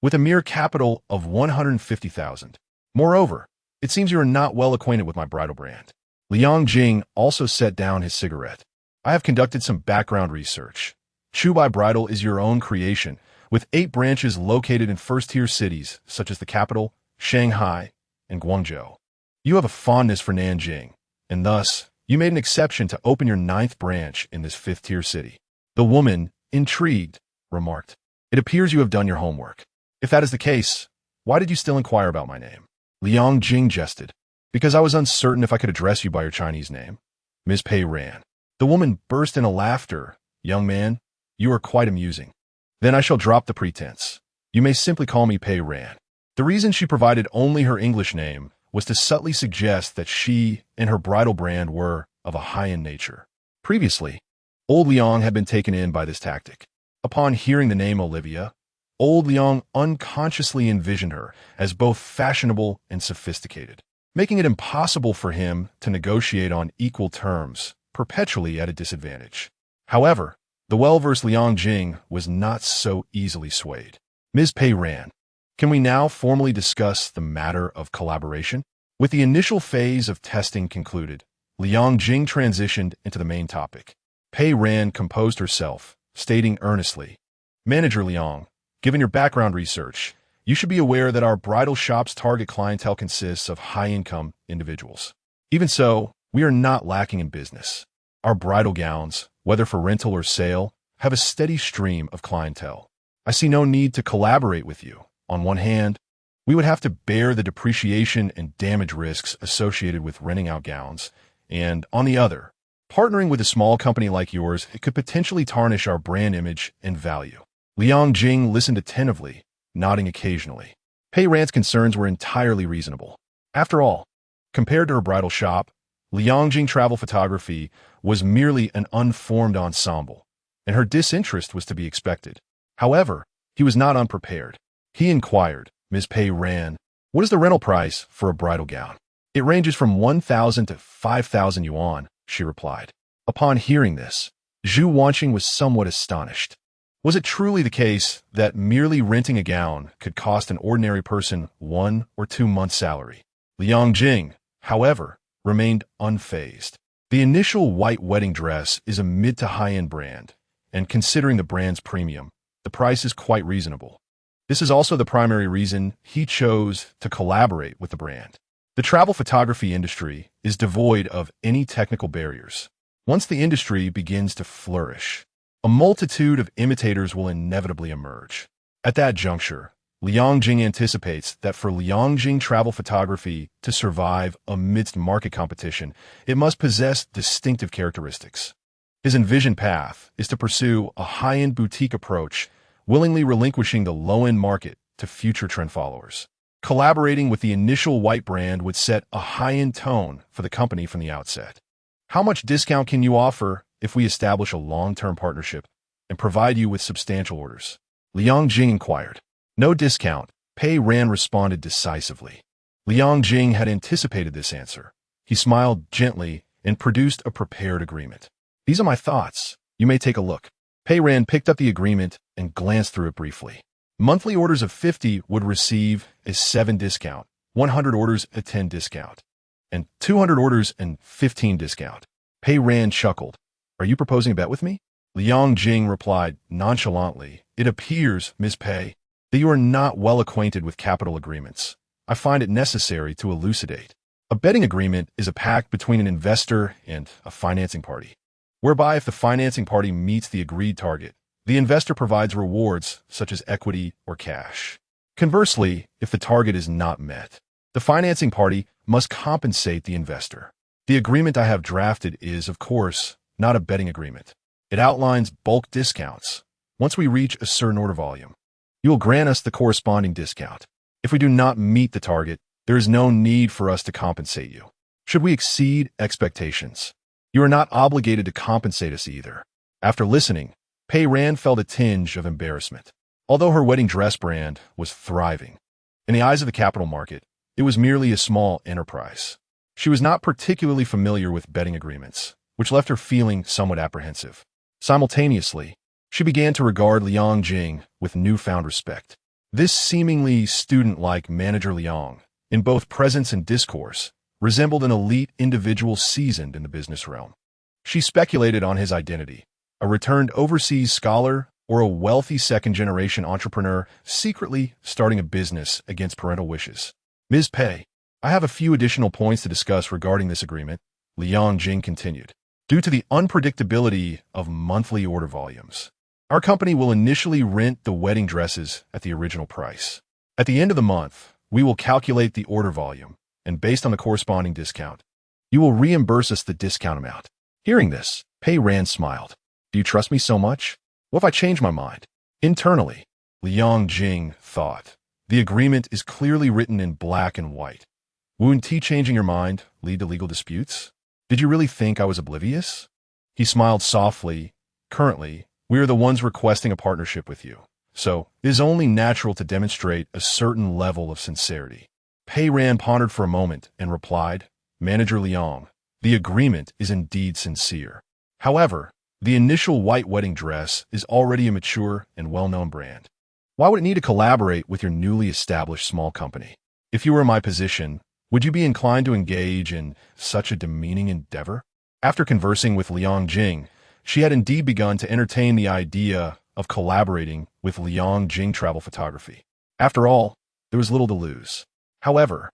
with a mere capital of 150,000. Moreover, it seems you are not well acquainted with my bridal brand." Liang Jing also set down his cigarette. "I have conducted some background research. Chubai Bridal is your own creation, with 8 branches located in first-tier cities such as the capital, Shanghai, and Guangzhou. You have a fondness for Nanjing, and thus you made an exception to open your 9th branch in this 5th-tier city." The woman, intrigued, remarked, "It appears you have done your homework. If that is the case, why did you still inquire about my name?" Liang Jing jested. "Because I was uncertain if I could address you by your Chinese name, Ms. Pei Ran." The woman burst into laughter. "Young man, you are quite amusing. Then I shall drop the pretense. You may simply call me Pei Ran." The reason she provided only her English name was to subtly suggest that she and her bridal brand were of a high-end nature. Previously, old Liang had been taken in by this tactic. Upon hearing the name Olivia, old Liang unconsciously envisioned her as both fashionable and sophisticated, making it impossible for him to negotiate on equal terms, perpetually at a disadvantage. However, the well-versed Liang Jing was not so easily swayed. "Ms. Pei Ran, can we now formally discuss the matter of collaboration?" With the initial phase of testing concluded, Liang Jing transitioned into the main topic. Pei Ran composed herself, stating earnestly, "Manager Liang, given your background research, you should be aware that our bridal shop's target clientele consists of high-income individuals. Even so, we are not lacking in business. Our bridal gowns, whether for rental or sale, have a steady stream of clientele. I see no need to collaborate with you. On one hand, we would have to bear the depreciation and damage risks associated with renting out gowns, and on the other, partnering with a small company like yours, it could potentially tarnish our brand image and value." Liang Jing listened attentively, nodding occasionally. Pei Ran's concerns were entirely reasonable. After all, compared to her bridal shop, Liang Jing Travel Photography was merely an unformed ensemble, and her disinterest was to be expected. However, he was not unprepared. He inquired, "Ms. Pei Ran, what is the rental price for a bridal gown?" "It ranges from 1,000 to 5,000 yuan, she replied. Upon hearing this, Zhu Wanxing was somewhat astonished. Was it truly the case that merely renting a gown could cost an ordinary person 1 or 2 months' salary? Liang Jing, however, remained unfazed. The initial white wedding dress is a mid to high-end brand, and considering the brand's premium, the price is quite reasonable. This is also the primary reason he chose to collaborate with the brand. The travel photography industry is devoid of any technical barriers. Once the industry begins to flourish, a multitude of imitators will inevitably emerge. At that juncture, Liang Jing anticipates that for Liang Jing Travel Photography to survive amidst market competition, it must possess distinctive characteristics. His envisioned path is to pursue a high-end boutique approach, willingly relinquishing the low-end market to future trend followers. Collaborating with the initial white brand would set a high-end tone for the company from the outset. How much discount can you offer if we establish a long-term partnership and provide you with substantial orders? Liang Jing inquired. No discount, Pei Ran responded decisively. Liang Jing had anticipated this answer. He smiled gently and produced a prepared agreement. These are my thoughts. You may take a look. Pei Ran picked up the agreement and glanced through it briefly. Monthly orders of 50 would receive a 7 discount, 100 orders a 10 discount, and 200 orders and 15 discount. Pei Ran chuckled. Are you proposing a bet with me? Liang Jing replied nonchalantly. It appears, Miss Pei, that you are not well acquainted with capital agreements. I find it necessary to elucidate. A betting agreement is a pact between an investor and a financing party, whereby if the financing party meets the agreed target, The investor provides rewards such as equity or cash. Conversely, if the target is not met, the financing party must compensate the investor. The agreement I have drafted is, of course, not a betting agreement. It outlines bulk discounts. Once we reach a certain order volume, you will grant us the corresponding discount. If we do not meet the target, there is no need for us to compensate you. Should we exceed expectations, you are not obligated to compensate us either. After listening, Pei Ran felt a tinge of embarrassment. Although her wedding dress brand was thriving, in the eyes of the capital market, it was merely a small enterprise. She was not particularly familiar with betting agreements, which left her feeling somewhat apprehensive. Simultaneously, she began to regard Liang Jing with newfound respect. This seemingly student-like manager Liang, in both presence and discourse, resembled an elite individual seasoned in the business realm. She speculated on his identity, a returned overseas scholar or a wealthy second-generation entrepreneur secretly starting a business against parental wishes. Ms. Pei, I have a few additional points to discuss regarding this agreement, Liang Jing continued. Due to the unpredictability of monthly order volumes, our company will initially rent the wedding dresses at the original price. At the end of the month, we will calculate the order volume, and based on the corresponding discount, you will reimburse us the discount amount. Hearing this, Pei Ran smiled. Do you trust me so much? What if I change my mind? Internally, Liang Jing thought. The agreement is clearly written in black and white. Wouldn't changing your mind lead to legal disputes? Did you really think I was oblivious? He smiled softly. Currently, we are the ones requesting a partnership with you, so it is only natural to demonstrate a certain level of sincerity. Pei Ran pondered for a moment and replied, Manager Liang, the agreement is indeed sincere. However, the initial white wedding dress is already a mature and well-known brand. Why would it need to collaborate with your newly established small company? If you were in my position, would you be inclined to engage in such a demeaning endeavor? After conversing with Liang Jing, she had indeed begun to entertain the idea of collaborating with Liang Jing Travel Photography. After all, there was little to lose. However,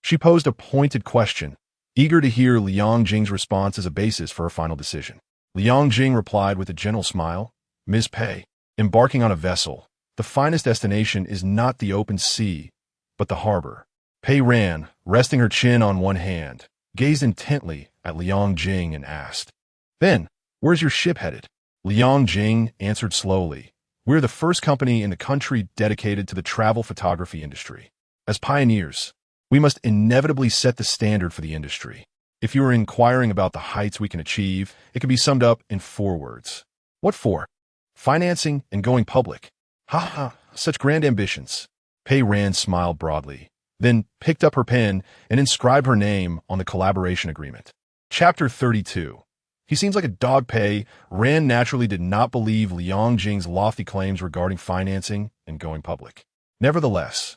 she posed a pointed question, eager to hear Liang Jing's response as a basis for her final decision. Liang Jing replied with a gentle smile, Ms. Pei, embarking on a vessel, the finest destination is not the open sea, but the harbor. Pei Ran, resting her chin on one hand, gazed intently at Liang Jing and asked, Then, where's your ship headed? Liang Jing answered slowly, We're the first company in the country dedicated to the travel photography industry. As pioneers, we must inevitably set the standard for the industry. If you are inquiring about the heights we can achieve, it can be summed up in 4 words. What for? Financing and going public. Ha ha, such grand ambitions. Pei Ran smiled broadly, then picked up her pen and inscribed her name on the collaboration agreement. Chapter 32. He seems like a dog. Pei Ran naturally did not believe Liang Jing's lofty claims regarding financing and going public. Nevertheless,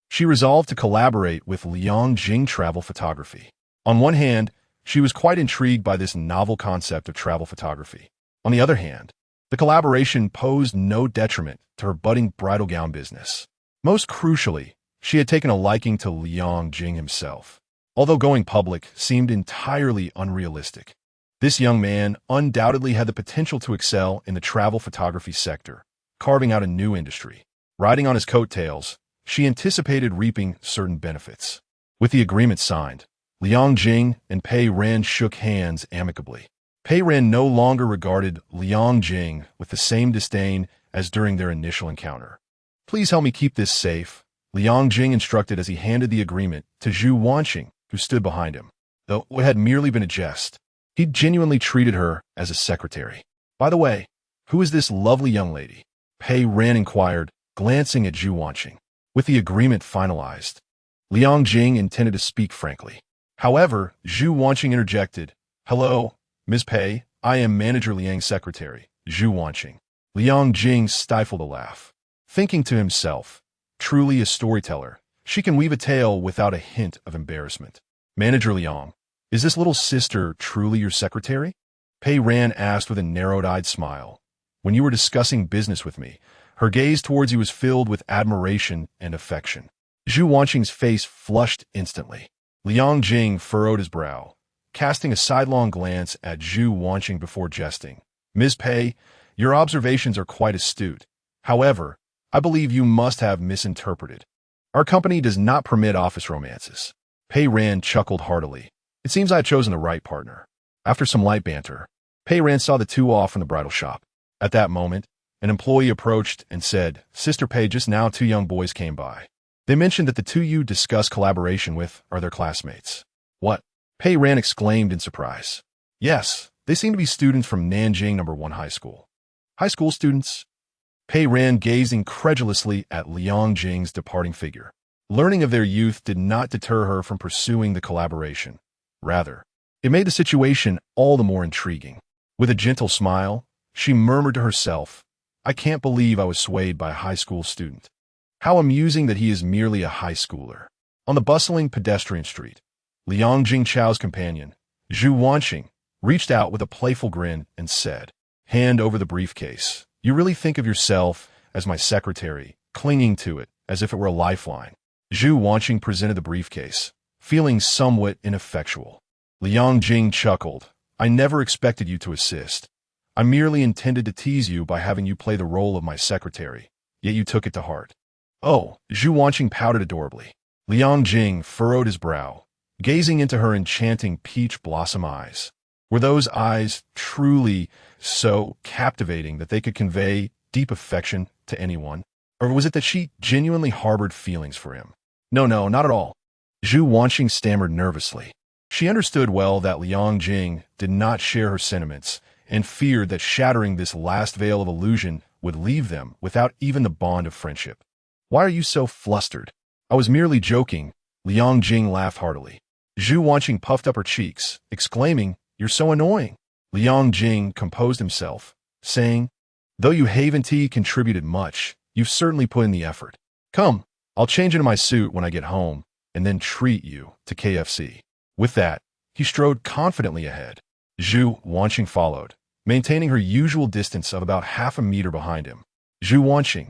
she resolved to collaborate with Liang Jing Travel Photography. On one hand, she was quite intrigued by this novel concept of travel photography. On the other hand, the collaboration posed no detriment to her budding bridal gown business. Most crucially, she had taken a liking to Liang Jing himself. Although going public seemed entirely unrealistic, this young man undoubtedly had the potential to excel in the travel photography sector, carving out a new industry. Riding on his coattails, she anticipated reaping certain benefits. With the agreement signed, Liang Jing and Pei Ran shook hands amicably. Pei Ran no longer regarded Liang Jing with the same disdain as during their initial encounter. Please help me keep this safe, Liang Jing instructed as he handed the agreement to Zhu Wanxing, who stood behind him. Though it had merely been a jest, he genuinely treated her as a secretary. By the way, who is this lovely young lady? Pei Ran inquired, glancing at Zhu Wanxing. With the agreement finalized, Liang Jing intended to speak frankly. However, Zhu Wanxing interjected, Hello, Ms. Pei, I am Manager Liang's secretary, Zhu Wanxing. Liang Jing stifled a laugh, thinking to himself, truly a storyteller, she can weave a tale without a hint of embarrassment. Manager Liang, is this little sister truly your secretary? Pei Ran asked with a narrowed-eyed smile. When you were discussing business with me, her gaze towards you was filled with admiration and affection. Zhu Wanxing's face flushed instantly. Liang Jing furrowed his brow, casting a sidelong glance at Zhu Wanxing before jesting. Ms. Pei, Your observations are quite astute. However, I believe you must have misinterpreted. Our company does not permit office romances. Pei Ran chuckled heartily. It seems I had chosen the right partner. After some light banter, Pei Ran saw the two off from the bridal shop. At that moment, an employee approached and said, "Sister Pei, just now 2 young boys came by. They mentioned that the 2 you discuss collaboration with are their classmates." "What?" Pei Ran exclaimed in surprise. "Yes, they seem to be students from Nanjing No. 1 High School." "High school students?" Pei Ran gazed incredulously at Liang Jing's departing figure. Learning of their youth did not deter her from pursuing the collaboration. Rather, it made the situation all the more intriguing. With a gentle smile, she murmured to herself, "I can't believe I was swayed by a high school student. How amusing that he is merely a high schooler." On the bustling pedestrian street, Liang Jingchao's companion, Zhu Wanxing, reached out with a playful grin and said, "Hand over the briefcase. You really think of yourself as my secretary, clinging to it as if it were a lifeline." Zhu Wanxing presented the briefcase, feeling somewhat ineffectual. Liang Jing chuckled. "I never expected you to assist. I merely intended to tease you by having you play the role of my secretary, yet you took it to heart." "Oh," Zhu Wanxing pouted adorably. Liang Jing furrowed his brow, gazing into her enchanting peach blossom eyes. Were those eyes truly so captivating that they could convey deep affection to anyone? Or was it that she genuinely harbored feelings for him? No, not at all. Zhu Wanxing stammered nervously. She understood well that Liang Jing did not share her sentiments and feared that shattering this last veil of illusion would leave them without even the bond of friendship. "Why are you so flustered?" "I was merely joking." Liang Jing laughed heartily. Zhu Wanxing puffed up her cheeks, exclaiming, "You're so annoying." Liang Jing composed himself, saying, "Though you haven't contributed much, you've certainly put in the effort. Come, I'll change into my suit when I get home, and then treat you to KFC." With that, he strode confidently ahead. Zhu Wanxing followed, maintaining her usual distance of about half a meter behind him. "Zhu Wanxing,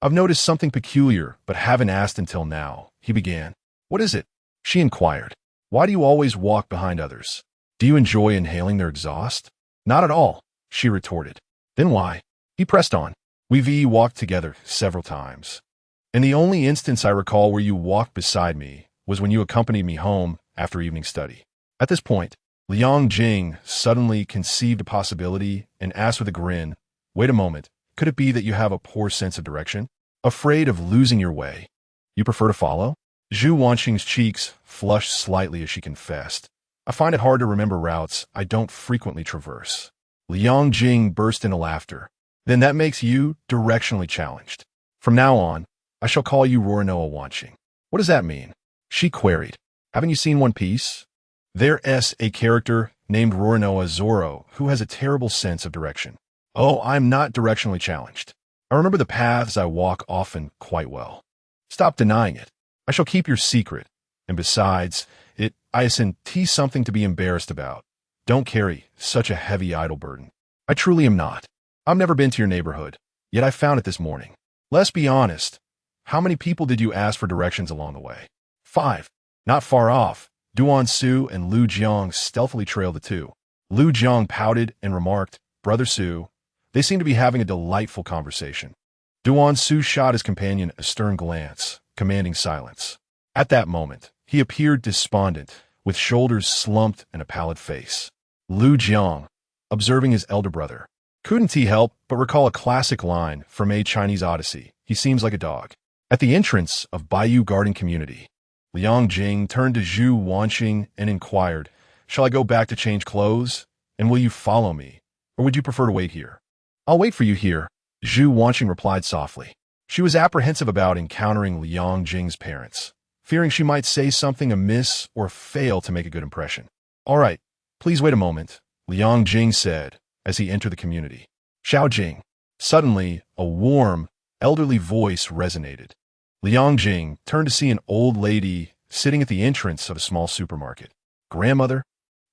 I've noticed something peculiar, but haven't asked until now," he began. "What is it?" she inquired. "Why do you always walk behind others? Do you enjoy inhaling their exhaust?" "Not at all," she retorted. "Then why?" He pressed on. "We've walked together several times. And the only instance I recall where you walked beside me was when you accompanied me home after evening study." At this point, Liang Jing suddenly conceived a possibility and asked with a grin, "Wait a moment, could it be that you have a poor sense of direction? Afraid of losing your way? You prefer to follow?" Zhu Wanxing's cheeks flushed slightly as she confessed, "I find it hard to remember routes I don't frequently traverse." Liang Jing burst into laughter. "Then that makes you directionally challenged. From now on, I shall call you Roranoa Wanxing." "What does that mean?" she queried. "Haven't you seen One Piece? There's a character named Roranoa Zoro who has a terrible sense of direction." "Oh, I'm not directionally challenged. I remember the paths I walk often quite well." "Stop denying it. I shall keep your secret. And besides, it isn't something to be embarrassed about. Don't carry such a heavy idle burden." "I truly am not. I've never been to your neighborhood, yet I found it this morning." "Let's be honest. How many people did you ask for directions along the way?" 5. Not far off, Duan Su and Lu Jiang stealthily trailed the 2. Lu Jiang pouted and remarked, "Brother Su." They seemed to be having a delightful conversation. Duan Su shot his companion a stern glance, commanding silence. At that moment, he appeared despondent, with shoulders slumped and a pallid face. Lu Jiang, observing his elder brother, couldn't he help but recall a classic line from a Chinese Odyssey, "He seems like a dog." At the entrance of Bayou Garden Community, Liang Jing turned to Zhu Wanxing and inquired, "Shall I go back to change clothes? And will you follow me? Or would you prefer to wait here?" "I'll wait for you here," Zhu Wanxing replied softly. She was apprehensive about encountering Liang Jing's parents, fearing she might say something amiss or fail to make a good impression. "All right, please wait a moment," Liang Jing said as he entered the community. "Xiao Jing." Suddenly, a warm, elderly voice resonated. Liang Jing turned to see an old lady sitting at the entrance of a small supermarket. "Grandmother?"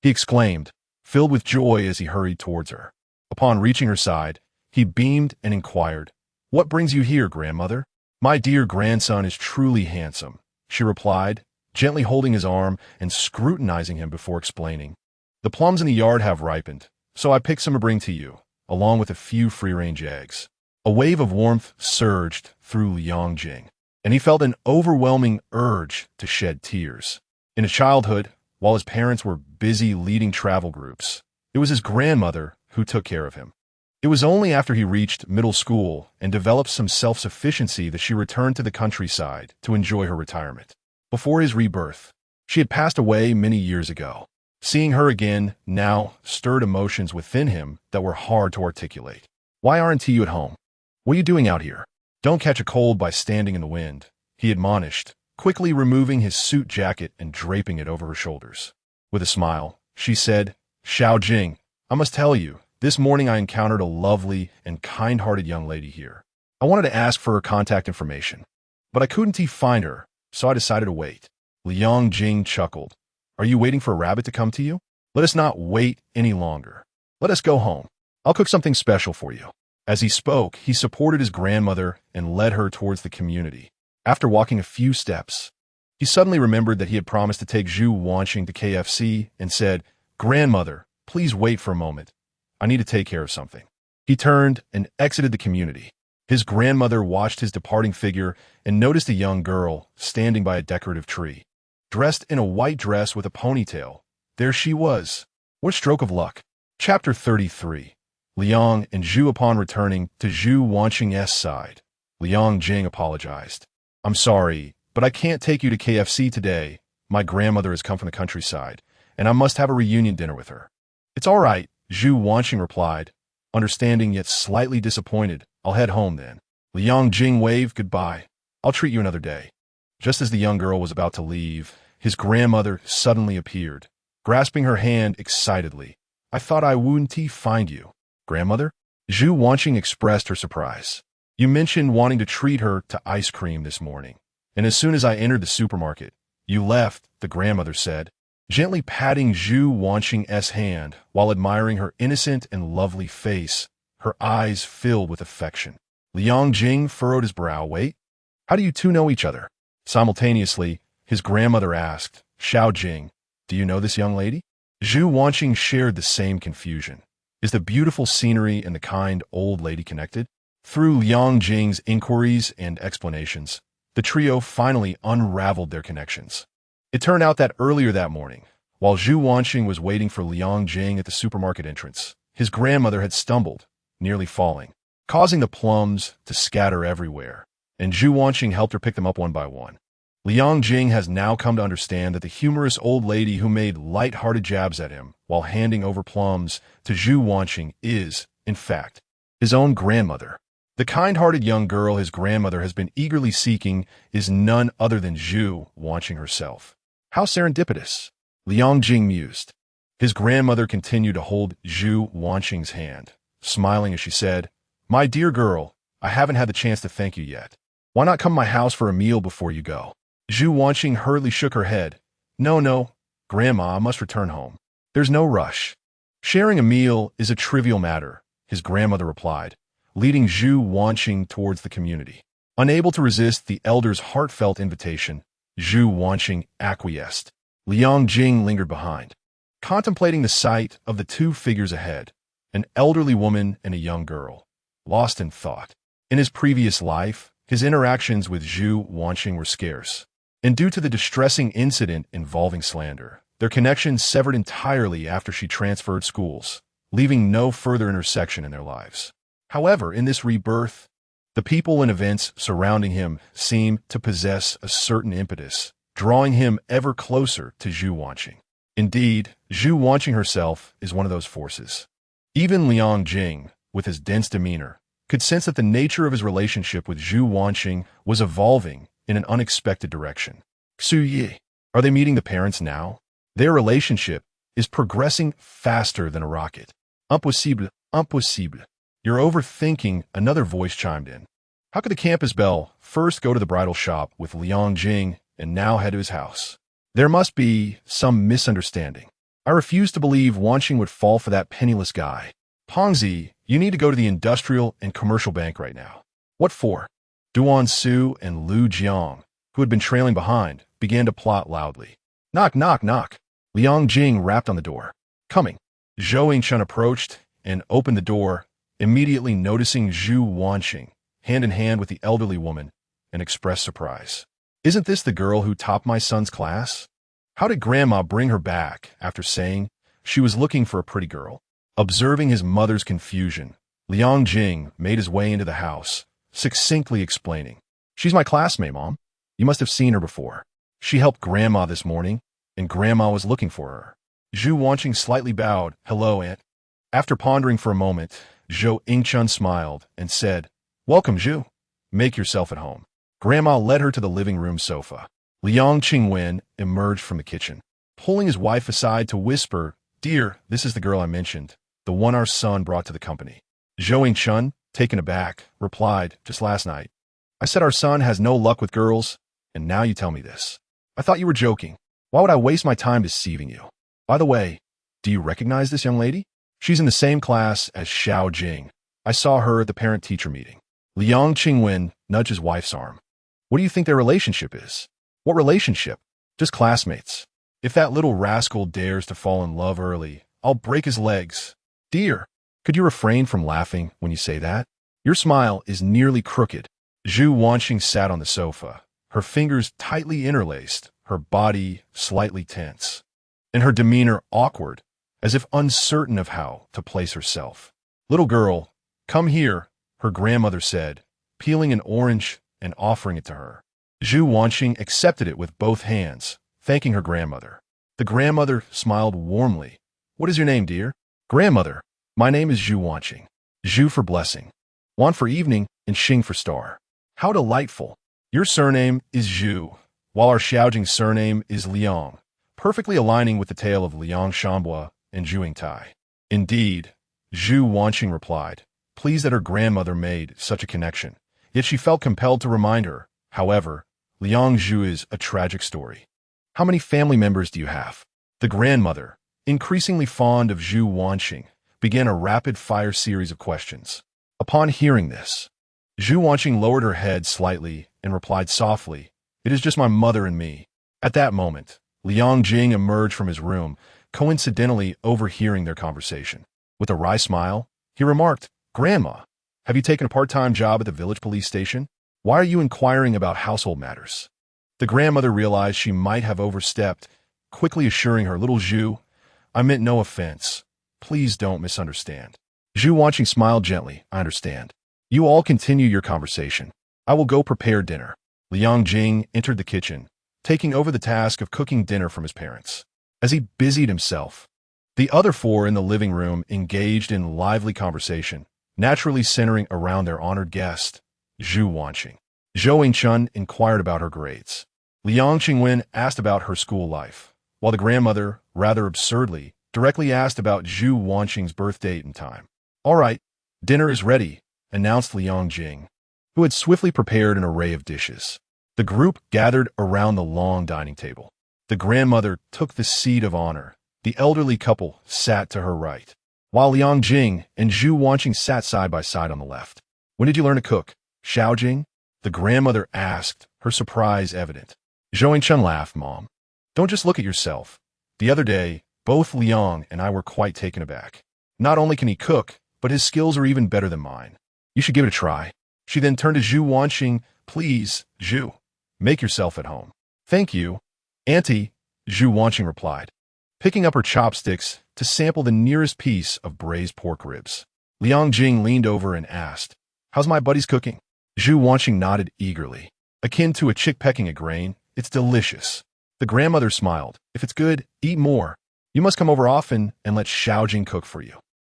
he exclaimed, filled with joy as he hurried towards her. Upon reaching her side, he beamed and inquired, "What brings you here, grandmother?" "My dear grandson is truly handsome," she replied, gently holding his arm and scrutinizing him before explaining. "The plums in the yard have ripened, so I picked some to bring to you, along with a few free-range eggs. A wave of warmth surged through Liang Jing, and he felt an overwhelming urge to shed tears. In his childhood, while his parents were busy leading travel groups, it was his grandmother who took care of him. It was only after he reached middle school and developed some self-sufficiency that she returned to the countryside to enjoy her retirement. Before his rebirth, she had passed away many years ago. Seeing her again now stirred emotions within him that were hard to articulate. "Why aren't you at home? What are you doing out here? Don't catch a cold by standing in the wind," he admonished, quickly removing his suit jacket and draping it over her shoulders. With a smile, she said, "Xiao Jing, I must tell you, this morning I encountered a lovely and kind-hearted young lady here. I wanted to ask for her contact information, but I couldn't find her, so I decided to wait." Liang Jing chuckled. "Are you waiting for a rabbit to come to you? Let us not wait any longer. Let us go home. I'll cook something special for you." As he spoke, he supported his grandmother and led her towards the community. After walking a few steps, he suddenly remembered that he had promised to take Zhu Wanxing to KFC and said, "Grandmother, please wait for a moment. I need to take care of something." He turned and exited the community. His grandmother watched his departing figure and noticed a young girl standing by a decorative tree. Dressed in a white dress with a ponytail, there she was. What a stroke of luck. Chapter 33. Liang and Zhu. Upon returning to Zhu Wanxing's side, Liang Jing apologized. "I'm sorry, but I can't take you to KFC today. My grandmother has come from the countryside, and I must have a reunion dinner with her." "It's all right," Zhu Wanxing replied, understanding yet slightly disappointed. "I'll head home then." Liang Jing waved goodbye. "I'll treat you another day." Just as the young girl was about to leave, his grandmother suddenly appeared, grasping her hand excitedly. "I thought I wouldn't find you." "Grandmother?" Zhu Wanxing expressed her surprise. "You mentioned wanting to treat her to ice cream this morning, and as soon as I entered the supermarket, you left," the grandmother said, gently patting Zhu Wanxing's hand while admiring her innocent and lovely face, her eyes filled with affection. Liang Jing furrowed his brow. "Wait, how do you two know each other?" Simultaneously, his grandmother asked, "Xiao Jing, do you know this young lady?" Zhu Wanxing shared the same confusion. Is the beautiful scenery and the kind old lady connected? Through Liang Jing's inquiries and explanations, the trio finally unraveled their connections. It turned out that earlier that morning, while Zhu Wanxing was waiting for Liang Jing at the supermarket entrance, his grandmother had stumbled, nearly falling, causing the plums to scatter everywhere, and Zhu Wanxing helped her pick them up one by one. Liang Jing has now come to understand that the humorous old lady who made light-hearted jabs at him while handing over plums to Zhu Wanxing is, in fact, his own grandmother. The kind-hearted young girl his grandmother has been eagerly seeking is none other than Zhu Wanxing herself. How serendipitous, Liang Jing mused. His grandmother continued to hold Zhu Wanxing's hand, smiling as she said, "My dear girl, I haven't had the chance to thank you yet. Why not come to my house for a meal before you go?" Zhu Wanxing hurriedly shook her head. No, Grandma, I must return home. There's no rush." "Sharing a meal is a trivial matter," his grandmother replied, leading Zhu Wanxing towards the community. Unable to resist the elder's heartfelt invitation, Zhu Wanxing acquiesced. Liang Jing lingered behind, contemplating the sight of the two figures ahead, an elderly woman and a young girl, lost in thought. In his previous life, his interactions with Zhu Wanxing were scarce, and due to the distressing incident involving slander, their connection severed entirely after she transferred schools, leaving no further intersection in their lives. However, in this rebirth, the people and events surrounding him seem to possess a certain impetus, drawing him ever closer to Zhu Wanxing. Indeed, Zhu Wanxing herself is one of those forces. Even Liang Jing, with his dense demeanor, could sense that the nature of his relationship with Zhu Wanxing was evolving in an unexpected direction. Xu Yi, are they meeting the parents now? Their relationship is progressing faster than a rocket. Impossible, impossible. You're overthinking, another voice chimed in. How could the campus belle first go to the bridal shop with Liang Jing and now head to his house? There must be some misunderstanding. I refuse to believe Wanxing would fall for that penniless guy. Pongzi, you need to go to the industrial and commercial bank right now. What for? Duan Su and Lu Jiang, who had been trailing behind, began to plot loudly. Knock, knock, knock. Liang Jing rapped on the door. Coming. Zhou Yingchun approached and opened the door, immediately noticing Zhu Wanxing, hand in hand with the elderly woman, and expressed surprise. Isn't this the girl who topped my son's class? How did Grandma bring her back after saying she was looking for a pretty girl? Observing his mother's confusion, Liang Jing made his way into the house, succinctly explaining, "She's my classmate, Mom. You must have seen her before. She helped Grandma this morning, and Grandma was looking for her." Zhu Wanxing slightly bowed, "Hello, Aunt." After pondering for a moment, Zhou Yingchun smiled and said, "Welcome, Zhu. Make yourself at home." Grandma led her to the living room sofa. Liang Qingwen emerged from the kitchen, pulling his wife aside to whisper, "Dear, this is the girl I mentioned, the one our son brought to the company." Zhou Yingchun, taken aback, replied, "Just last night, I said our son has no luck with girls, and now you tell me this. I thought you were joking. Why would I waste my time deceiving you? By the way, do you recognize this young lady? She's in the same class as Xiao Jing. I saw her at the parent-teacher meeting." Liang Qingwen nudged his wife's arm. "What do you think their relationship is?" "What relationship? Just classmates. If that little rascal dares to fall in love early, I'll break his legs." "Dear, could you refrain from laughing when you say that? Your smile is nearly crooked." Zhu Wanxing sat on the sofa, her fingers tightly interlaced, her body slightly tense, and her demeanor awkward, as if uncertain of how to place herself. "Little girl, come here," her grandmother said, peeling an orange and offering it to her. Zhu Wanxing accepted it with both hands, thanking her grandmother. The grandmother smiled warmly. "What is your name, dear?" "Grandmother, my name is Zhu Wanxing. Zhu for blessing, Wan for evening, and Xing for star." "How delightful. Your surname is Zhu, while our Xiaojing surname is Liang, perfectly aligning with the tale of Liang Shambua and Zhu Yingtai." "Indeed," Zhu Wanxing replied, pleased that her grandmother made such a connection. Yet she felt compelled to remind her, however, Liang Zhu is a tragic story. "How many family members do you have?" The grandmother, increasingly fond of Zhu Wanxing, began a rapid-fire series of questions. Upon hearing this, Zhu Wanxing lowered her head slightly and replied softly, "It is just my mother and me." At that moment, Liang Jing emerged from his room, coincidentally overhearing their conversation. With a wry smile, he remarked, "Grandma, have you taken a part-time job at the village police station? Why are you inquiring about household matters?" The grandmother realized she might have overstepped, quickly assuring her, "Little Zhu, I meant no offense. Please don't misunderstand." Zhu Wanxing smiled gently, "I understand. You all continue your conversation. I will go prepare dinner." Liang Jing entered the kitchen, taking over the task of cooking dinner from his parents. As he busied himself, the other four in the living room engaged in lively conversation, naturally centering around their honored guest, Zhu Wanxing. Zhou Yingchun inquired about her grades. Liang Qingwen asked about her school life, while the grandmother, rather absurdly, directly asked about Zhu Wanxing's birth date and time. "All right, dinner is ready," announced Liang Jing, who had swiftly prepared an array of dishes. The group gathered around the long dining table. The grandmother took the seat of honor. The elderly couple sat to her right, while Liang Jing and Zhu Wanxing sat side by side on the left. "When did you learn to cook, Xiao Jing?" the grandmother asked, her surprise evident. Zhou Yingchun laughed, "Mom, don't just look at yourself. The other day, both Liang and I were quite taken aback. Not only can he cook, but his skills are even better than mine. You should give it a try." She then turned to Zhu Wanxing, "Please, Zhu, make yourself at home." "Thank you, Auntie," Zhu Wanxing replied, picking up her chopsticks to sample the nearest piece of braised pork ribs. Liang Jing leaned over and asked, "How's my buddy's cooking?" Zhu Wanxing nodded eagerly. "Akin to a chick pecking a grain, it's delicious." The grandmother smiled. "If it's good, eat more. You must come over often and let Xiao Jing cook for you."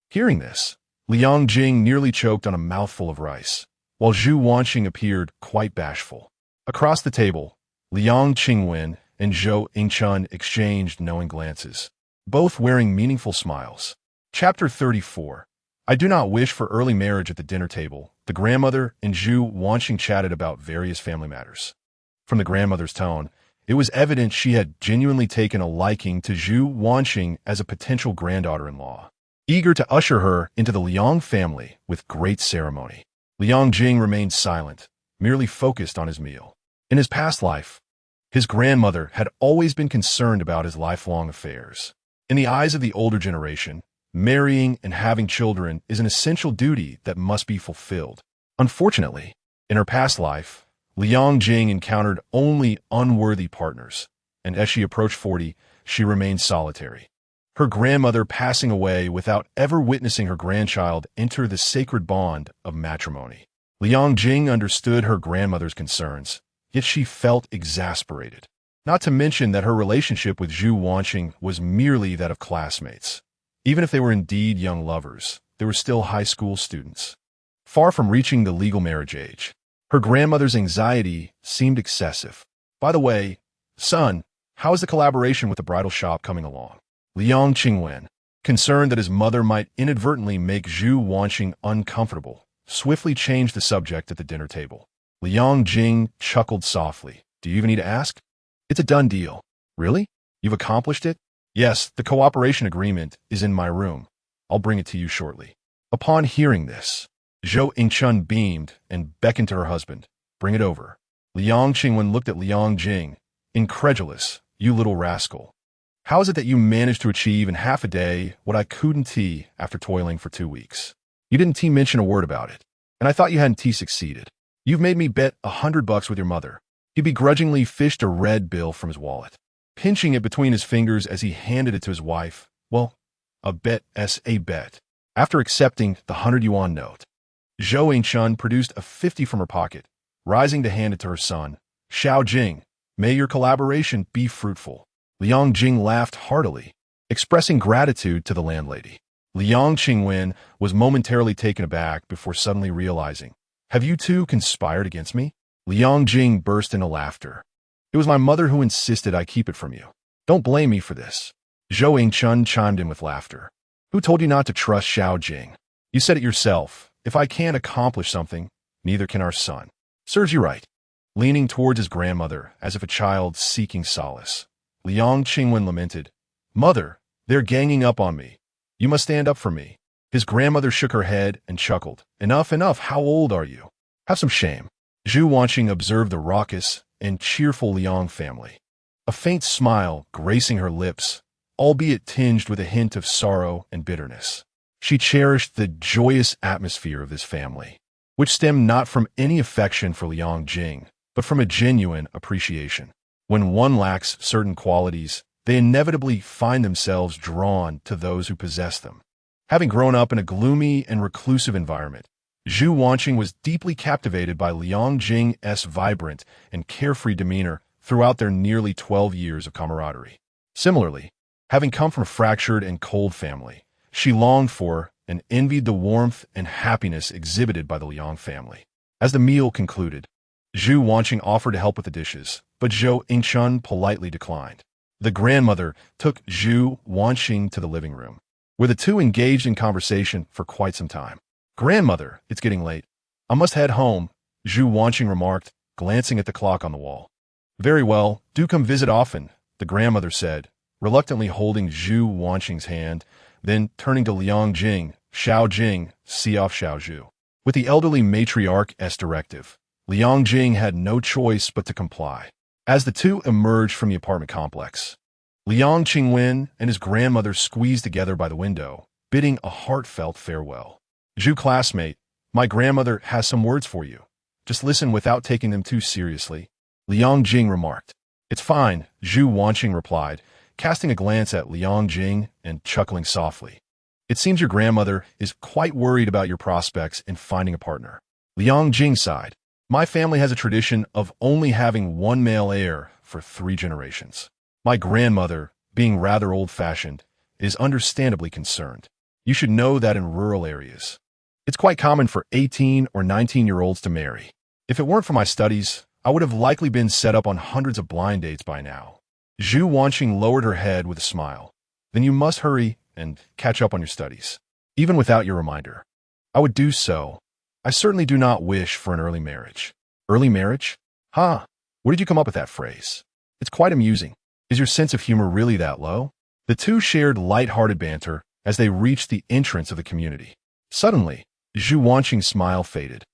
Hearing this, Liang Jing nearly choked on a mouthful of rice, while Zhu Wanxing appeared quite bashful. Across the table, Liang Qingwen and Zhou Yingchun exchanged knowing glances, both wearing meaningful smiles. Chapter 34. I do not wish for early marriage at the dinner table. The grandmother and Zhu Wanxing chatted about various family matters. From the grandmother's tone, it was evident she had genuinely taken a liking to Zhu Wanxing as a potential granddaughter-in-law, eager to usher her into the Liang family with great ceremony. Liang Jing remained silent, merely focused on his meal. In his past life, his grandmother had always been concerned about his lifelong affairs. In the eyes of the older generation, Marrying and having children is an essential duty that must be fulfilled. Unfortunately, in her past life, Liang Jing encountered only unworthy partners, and as she approached 40, she remained solitary. Her grandmother passing away without ever witnessing her grandchild enter the sacred bond of matrimony. Liang Jing understood her grandmother's concerns, yet she felt exasperated. Not to mention that her relationship with Zhu Wanxing was merely that of classmates. Even if they were indeed young lovers, they were still high school students. Far from reaching the legal marriage age, her grandmother's anxiety seemed excessive. By the way, son, how is the collaboration with the bridal shop coming along? Liang Qingwen, concerned that his mother might inadvertently make Zhu Wanxing uncomfortable, swiftly changed the subject at the dinner table. Liang Jing chuckled softly. Do you even need to ask? It's a done deal. Really? You've accomplished it? Yes, the cooperation agreement is in my room. I'll bring it to you shortly. Upon hearing this, Zhou Yingchun beamed and beckoned to her husband. Bring it over. Liang Qingwen looked at Liang Jing, incredulous. You little rascal. How is it that you managed to achieve in half a day what I couldn't after toiling for 2 weeks? You didn't mention a word about it, and I thought you hadn't succeeded. You've made me bet $100 with your mother. He begrudgingly fished a red bill from his wallet, pinching it between his fingers as he handed it to his wife. Well, a bet's a bet. After accepting the 100 yuan note, Zhou Yingchun produced a 50 from her pocket, rising to hand it to her son. Xiao Jing, may your collaboration be fruitful. Liang Jing laughed heartily, expressing gratitude to the landlady. Liang Qingwen was momentarily taken aback before suddenly realizing, have you two conspired against me? Liang Jing burst into laughter. It was my mother who insisted I keep it from you. Don't blame me for this. Zhou Yingchun chimed in with laughter. Who told you not to trust Xiao Jing? You said it yourself. If I can't accomplish something, neither can our son. Serves you right. Leaning towards his grandmother as if a child seeking solace, Liang Qingwen lamented, Mother, they're ganging up on me. You must stand up for me. His grandmother shook her head and chuckled. Enough, enough. How old are you? Have some shame. Zhu Wanxing observed the raucous and cheerful Liang family, a faint smile gracing her lips, albeit tinged with a hint of sorrow and bitterness. She cherished the joyous atmosphere of this family, which stemmed not from any affection for Liang Jing, but from a genuine appreciation. When one lacks certain qualities, they inevitably find themselves drawn to those who possess them. Having grown up in a gloomy and reclusive environment, Zhu Wanxing was deeply captivated by Liang Jing's vibrant and carefree demeanor throughout their nearly 12 years of camaraderie. Similarly, having come from a fractured and cold family, she longed for and envied the warmth and happiness exhibited by the Liang family. As the meal concluded, Zhu Wanxing offered to help with the dishes, but Zhou Yingchun politely declined. The grandmother took Zhu Wanxing to the living room, where the two engaged in conversation for quite some time. Grandmother, it's getting late. I must head home, Zhu Wanxing remarked, glancing at the clock on the wall. Very well, do come visit often, the grandmother said, reluctantly holding Zhu Wanxing's hand, then turning to Liang Jing, Xiao Jing, see off Xiao Zhu. With the elderly matriarch's directive, Liang Jing had no choice but to comply. As the two emerged from the apartment complex, Liang Qingwen and his grandmother squeezed together by the window, bidding a heartfelt farewell. Zhu classmate, my grandmother has some words for you. Just listen without taking them too seriously, Liang Jing remarked. It's fine, Zhu Wanxing replied, casting a glance at Liang Jing and chuckling softly. It seems your grandmother is quite worried about your prospects in finding a partner. Liang Jing sighed. My family has a tradition of only having one male heir for 3 generations. My grandmother, being rather old-fashioned, is understandably concerned. You should know that in rural areas, it's quite common for 18 or 19-year-olds to marry. If it weren't for my studies, I would have likely been set up on hundreds of blind dates by now. Zhu Wanxing lowered her head with a smile. Then you must hurry and catch up on your studies. Even without your reminder, I would do so. I certainly do not wish for an early marriage. Early marriage? Huh. Where did you come up with that phrase? It's quite amusing. Is your sense of humor really that low? The two shared light-hearted banter as they reached the entrance of the community. Suddenly, Zhu Wanxing's smile faded,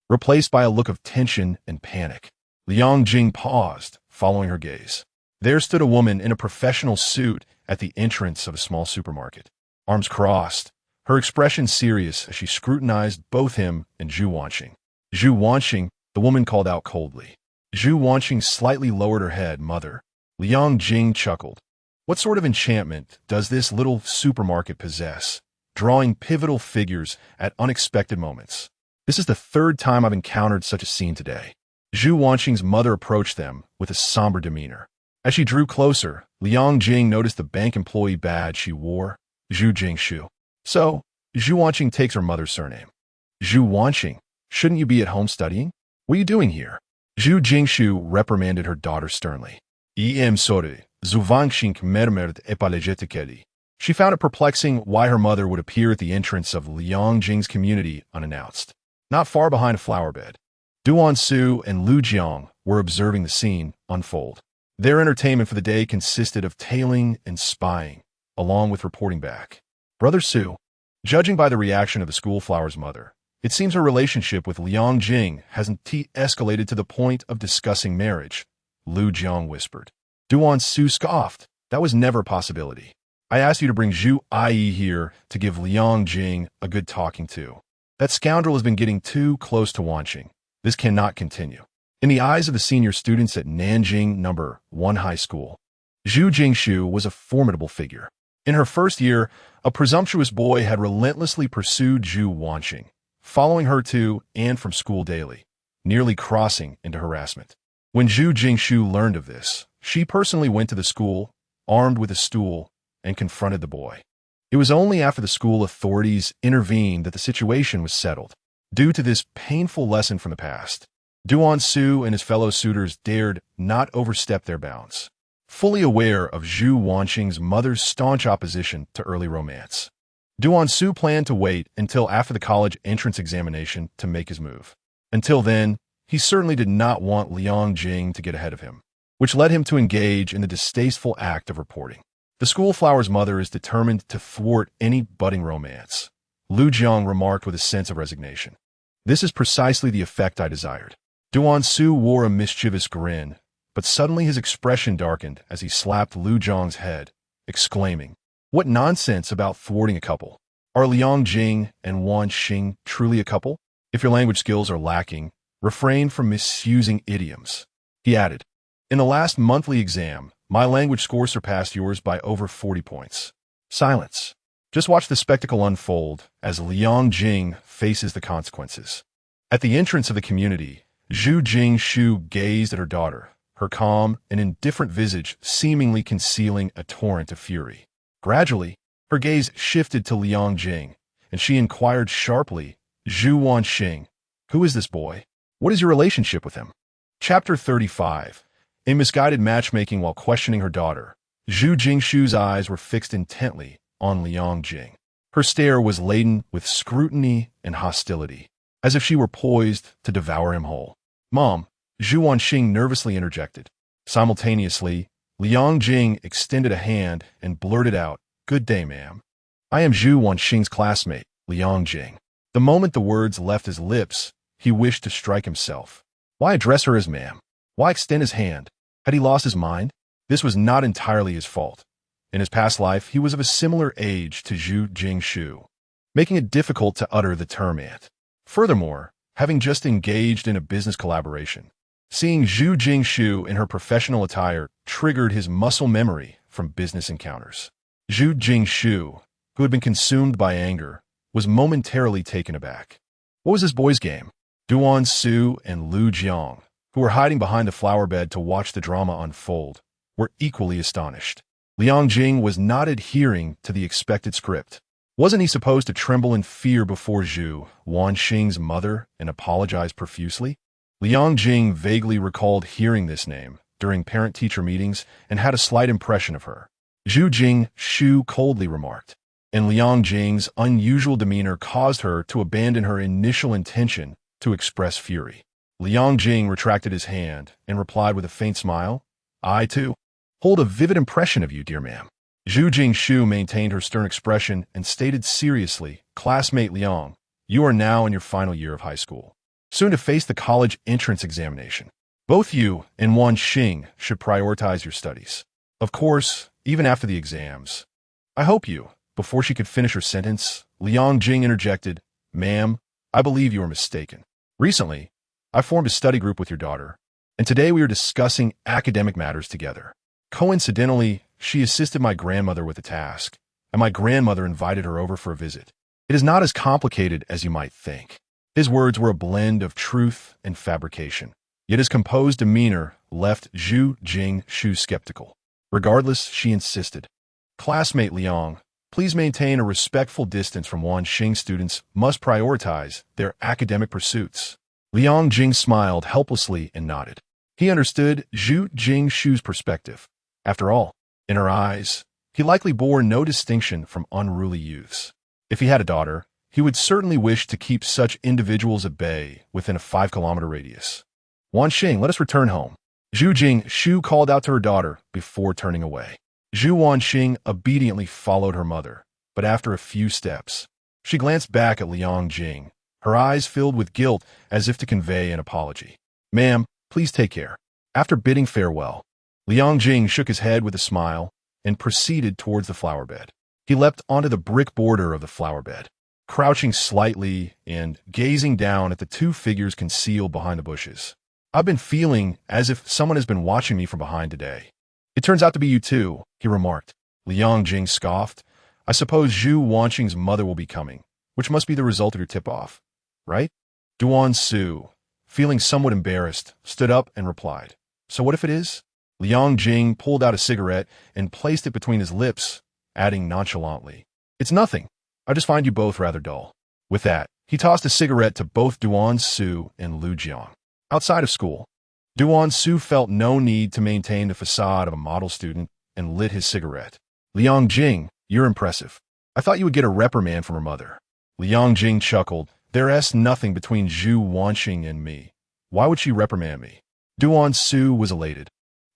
replaced by a look of tension and panic. Liang Jing paused, following her gaze. There stood a woman in a professional suit at the entrance of a small supermarket. arms crossed, her expression serious as she scrutinized both him and Zhu Wanxing. Zhu Wanxing, the woman called out coldly. Zhu Wanxing slightly lowered her head. Mother. Liang Jing chuckled. What sort of enchantment does this little supermarket possess, drawing pivotal figures at unexpected moments? This is the third time I've encountered such a scene today. Zhu Wanxing's mother approached them with a somber demeanor. As she drew closer, Liang Jing noticed the bank employee badge she wore, Zhu Jingshu. So, Zhu Wanxing takes her mother's surname. Zhu Wanxing, shouldn't you be at home studying? What are you doing here? Zhu Jingshu reprimanded her daughter sternly. Sorry, Zhu Wanxing murmured apologetically. She found it perplexing why her mother would appear at the entrance of Liang Jing's community unannounced. Not far behind a flower bed, Du Wansu and Lu Jiang were observing the scene unfold. Their entertainment for the day consisted of tailing and spying, along with reporting back. Brother Su, judging by the reaction of the schoolflower's mother, it seems her relationship with Liang Jing hasn't escalated to the point of discussing marriage, Lu Jiang whispered. Du Wansu scoffed. That was never a possibility. I asked you to bring Zhu Ai here to give Liang Jing a good talking to. That scoundrel has been getting too close to Wanxing. This cannot continue. In the eyes of the senior students at Nanjing No. 1 High School, Zhu Jingshu was a formidable figure. In her first year, a presumptuous boy had relentlessly pursued Zhu Wanxing, following her to and from school daily, nearly crossing into harassment. When Zhu Jingshu learned of this, she personally went to the school, armed with a stool, and confronted the boy. It was only after the school authorities intervened that the situation was settled. Due to this painful lesson from the past, Du Wansu and his fellow suitors dared not overstep their bounds, fully aware of Zhu Wanxing's mother's staunch opposition to early romance. Du Wansu planned to wait until after the college entrance examination to make his move. Until then, he certainly did not want Liang Jing to get ahead of him, which led him to engage in the distasteful act of reporting. The schoolflower's mother is determined to thwart any budding romance, Lu Jiang remarked with a sense of resignation. This is precisely the effect I desired. Du Wansu wore a mischievous grin, but suddenly his expression darkened as he slapped Lu Jiang's head, exclaiming, "What nonsense about thwarting a couple? Are Liang Jing and Wanxing truly a couple? If your language skills are lacking, refrain from misusing idioms." He added, "In the last monthly exam, my language score surpassed yours by over 40 points. Silence. Just watch the spectacle unfold as Liang Jing faces the consequences." At the entrance of the community, Zhu Jingshu gazed at her daughter, her calm and indifferent visage seemingly concealing a torrent of fury. Gradually, her gaze shifted to Liang Jing, and she inquired sharply, "Zhu Wanxing, who is this boy? What is your relationship with him?" Chapter 35. In misguided matchmaking while questioning her daughter, Zhu Jingshu's eyes were fixed intently on Liang Jing. Her stare was laden with scrutiny and hostility, as if she were poised to devour him whole. "Mom," Zhu Wanxing nervously interjected. Simultaneously, Liang Jing extended a hand and blurted out, "Good day, ma'am. I am Zhu Wanxing's classmate, Liang Jing." The moment the words left his lips, he wished to strike himself. Why address her as ma'am? Why extend his hand? Had he lost his mind? This was not entirely his fault. In his past life, he was of a similar age to Zhu Jingshu, making it difficult to utter the term aunt. Furthermore, having just engaged in a business collaboration, seeing Zhu Jingshu in her professional attire triggered his muscle memory from business encounters. Zhu Jingshu, who had been consumed by anger, was momentarily taken aback. What was this boy's game? Du Wansu and Lu Jiang, who were hiding behind the flower bed to watch the drama unfold, were equally astonished. Liang Jing was not adhering to the expected script. Wasn't he supposed to tremble in fear before Zhu Wanxing's mother and apologize profusely? Liang Jing vaguely recalled hearing this name during parent-teacher meetings and had a slight impression of her. Zhu Jingshu coldly remarked, and Liang Jing's unusual demeanor caused her to abandon her initial intention to express fury. Liang Jing retracted his hand and replied with a faint smile, "I, too, hold a vivid impression of you, dear ma'am." Zhu Jingshu maintained her stern expression and stated seriously, "Classmate Liang, you are now in your final year of high school, soon to face the college entrance examination. Both you and Wanxing should prioritize your studies. Of course, even after the exams. I hope you, Before she could finish her sentence, Liang Jing interjected, "Ma'am, I believe you are mistaken. Recently, I formed a study group with your daughter, and today we are discussing academic matters together. Coincidentally, she assisted my grandmother with a task, and my grandmother invited her over for a visit. It is not as complicated as you might think." His words were a blend of truth and fabrication, yet his composed demeanor left Zhu Jing skeptical. Regardless, she insisted, "Classmate Liang, please maintain a respectful distance from Wanxing. Students must prioritize their academic pursuits." Liang Jing smiled helplessly and nodded. He understood Zhu Jingshu's perspective. After all, in her eyes, he likely bore no distinction from unruly youths. If he had a daughter, he would certainly wish to keep such individuals at bay within a 5-kilometer radius. "Wanxing, let us return home." Zhu Jingshu called out to her daughter before turning away. Zhu Wanxing obediently followed her mother, but after a few steps, she glanced back at Liang Jing, her eyes filled with guilt as if to convey an apology. "Ma'am, please take care." After bidding farewell, Liang Jing shook his head with a smile and proceeded towards the flower bed. He leapt onto the brick border of the flower bed, crouching slightly and gazing down at the two figures concealed behind the bushes. "I've been feeling as if someone has been watching me from behind today." "It turns out to be you too," he remarked. Liang Jing scoffed. "I suppose Zhu Wanxing's mother will be coming, which must be the result of your tip-off, right?" Duan Su, feeling somewhat embarrassed, stood up and replied, "So what if it is?" Liang Jing pulled out a cigarette and placed it between his lips, adding nonchalantly, "It's nothing. I just find you both rather dull." With that, he tossed a cigarette to both Duan Su and Lu Jiang. Outside of school, Duan Su felt no need to maintain the facade of a model student and lit his cigarette. "Liang Jing, you're impressive. I thought you would get a reprimand from her mother." Liang Jing chuckled. "There's nothing between Zhu Wanxing and me. Why would she reprimand me?" Duan Su was elated.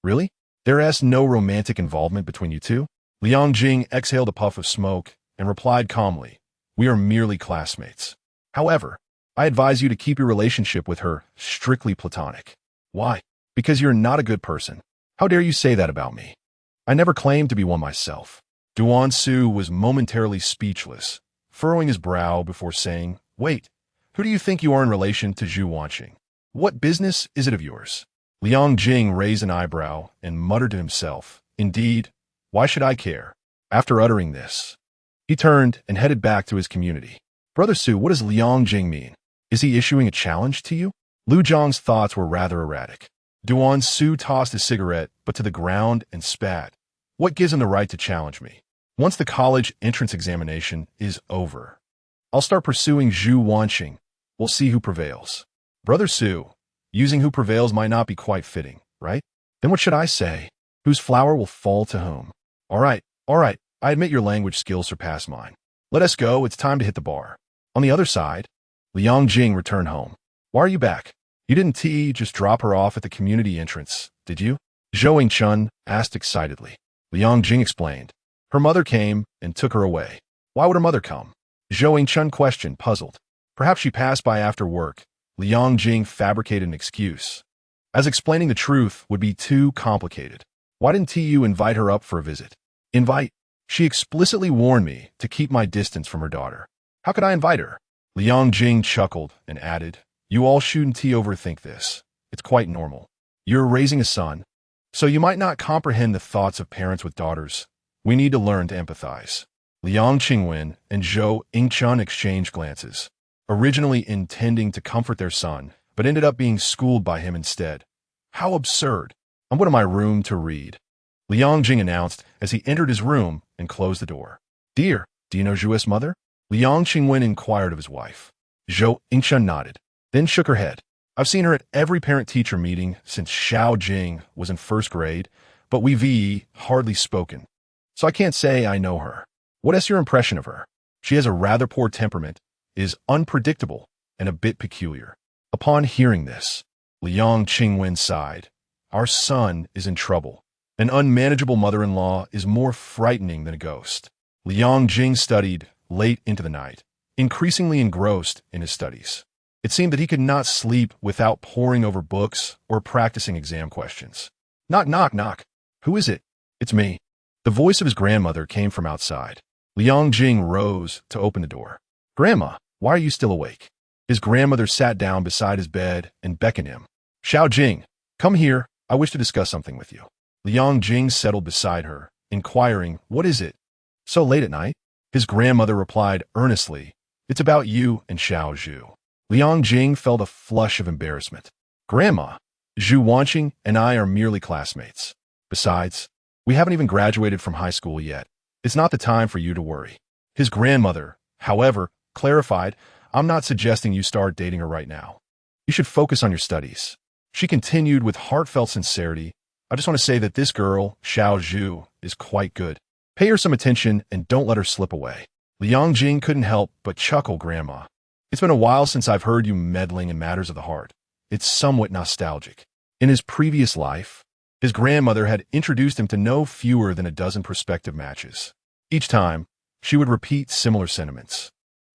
"Really? There's no romantic involvement between you two?" Liang Jing exhaled a puff of smoke and replied calmly, "We are merely classmates. However, I advise you to keep your relationship with her strictly platonic." "Why?" "Because you're not a good person." "How dare you say that about me? I never claimed to be one myself." Duan Su was momentarily speechless, furrowing his brow before saying, "Wait, who do you think you are in relation to Zhu Wanxing? What business is it of yours?" Liang Jing raised an eyebrow and muttered to himself, "Indeed, why should I care?" After uttering this, he turned and headed back to his community. "Brother Su, what does Liang Jing mean? Is he issuing a challenge to you?" Lu Jiang's thoughts were rather erratic. Duan Su tossed his cigarette, but to the ground and spat. "What gives him the right to challenge me? Once the college entrance examination is over, I'll start pursuing Zhu Wanxing. We'll see who prevails." "Brother Su, using who prevails might not be quite fitting, right? Then what should I say? Whose flower will fall to whom?" All right, I admit your language skills surpass mine. Let us go, it's time to hit the bar." On the other side, Liang Jing returned home. "Why are you back? You didn't just drop her off at the community entrance, did you?" Zhou Chun asked excitedly. Liang Jing explained. "Her mother came and took her away." "Why would her mother come?" Zhou Chun questioned, puzzled. "Perhaps she passed by after work." Liang Jing fabricated an excuse, as explaining the truth would be too complicated. "Why didn't you invite her up for a visit?" "Invite? She explicitly warned me to keep my distance from her daughter. How could I invite her?" Liang Jing chuckled and added, "You all shouldn't overthink this. It's quite normal. You're raising a son, so you might not comprehend the thoughts of parents with daughters. We need to learn to empathize." Liang Qingwen and Zhou Yingchun exchanged glances, originally intending to comfort their son, but ended up being schooled by him instead. "How absurd. I'm going to my room to read," Liang Jing announced as he entered his room and closed the door. "Dear, do you know Zhu's mother?" Liang Qingwen inquired of his wife. Zhou Yingchun nodded, then shook her head. "I've seen her at every parent-teacher meeting since Xiao Jing was in first grade, but we've hardly spoken, so I can't say I know her." "What is your impression of her?" "She has a rather poor temperament, is unpredictable, and a bit peculiar." Upon hearing this, Liang Qingwen sighed. "Our son is in trouble. An unmanageable mother-in-law is more frightening than a ghost." Liang Jing studied late into the night, increasingly engrossed in his studies. It seemed that he could not sleep without poring over books or practicing exam questions. "Knock, knock, knock. Who is it?" "It's me." The voice of his grandmother came from outside. Liang Jing rose to open the door. Grandma, why are you still awake? His grandmother sat down beside his bed and beckoned him. Xiao Jing, come here. I wish to discuss something with you. Liang Jing settled beside her, inquiring, what is it? So late at night? His grandmother replied earnestly, it's about you and Xiao Zhu. Liang Jing felt a flush of embarrassment. Grandma, Zhu Wanxing and I are merely classmates. Besides, we haven't even graduated from high school yet. It's not the time for you to worry. His grandmother, however, clarified, I'm not suggesting you start dating her right now. You should focus on your studies. She continued with heartfelt sincerity, I just want to say that this girl, Xiao Zhu, is quite good. Pay her some attention and don't let her slip away. Liang Jing couldn't help but chuckle, Grandma. It's been a while since I've heard you meddling in matters of the heart. It's somewhat nostalgic. In his previous life, his grandmother had introduced him to no fewer than a dozen prospective matches. Each time, she would repeat similar sentiments,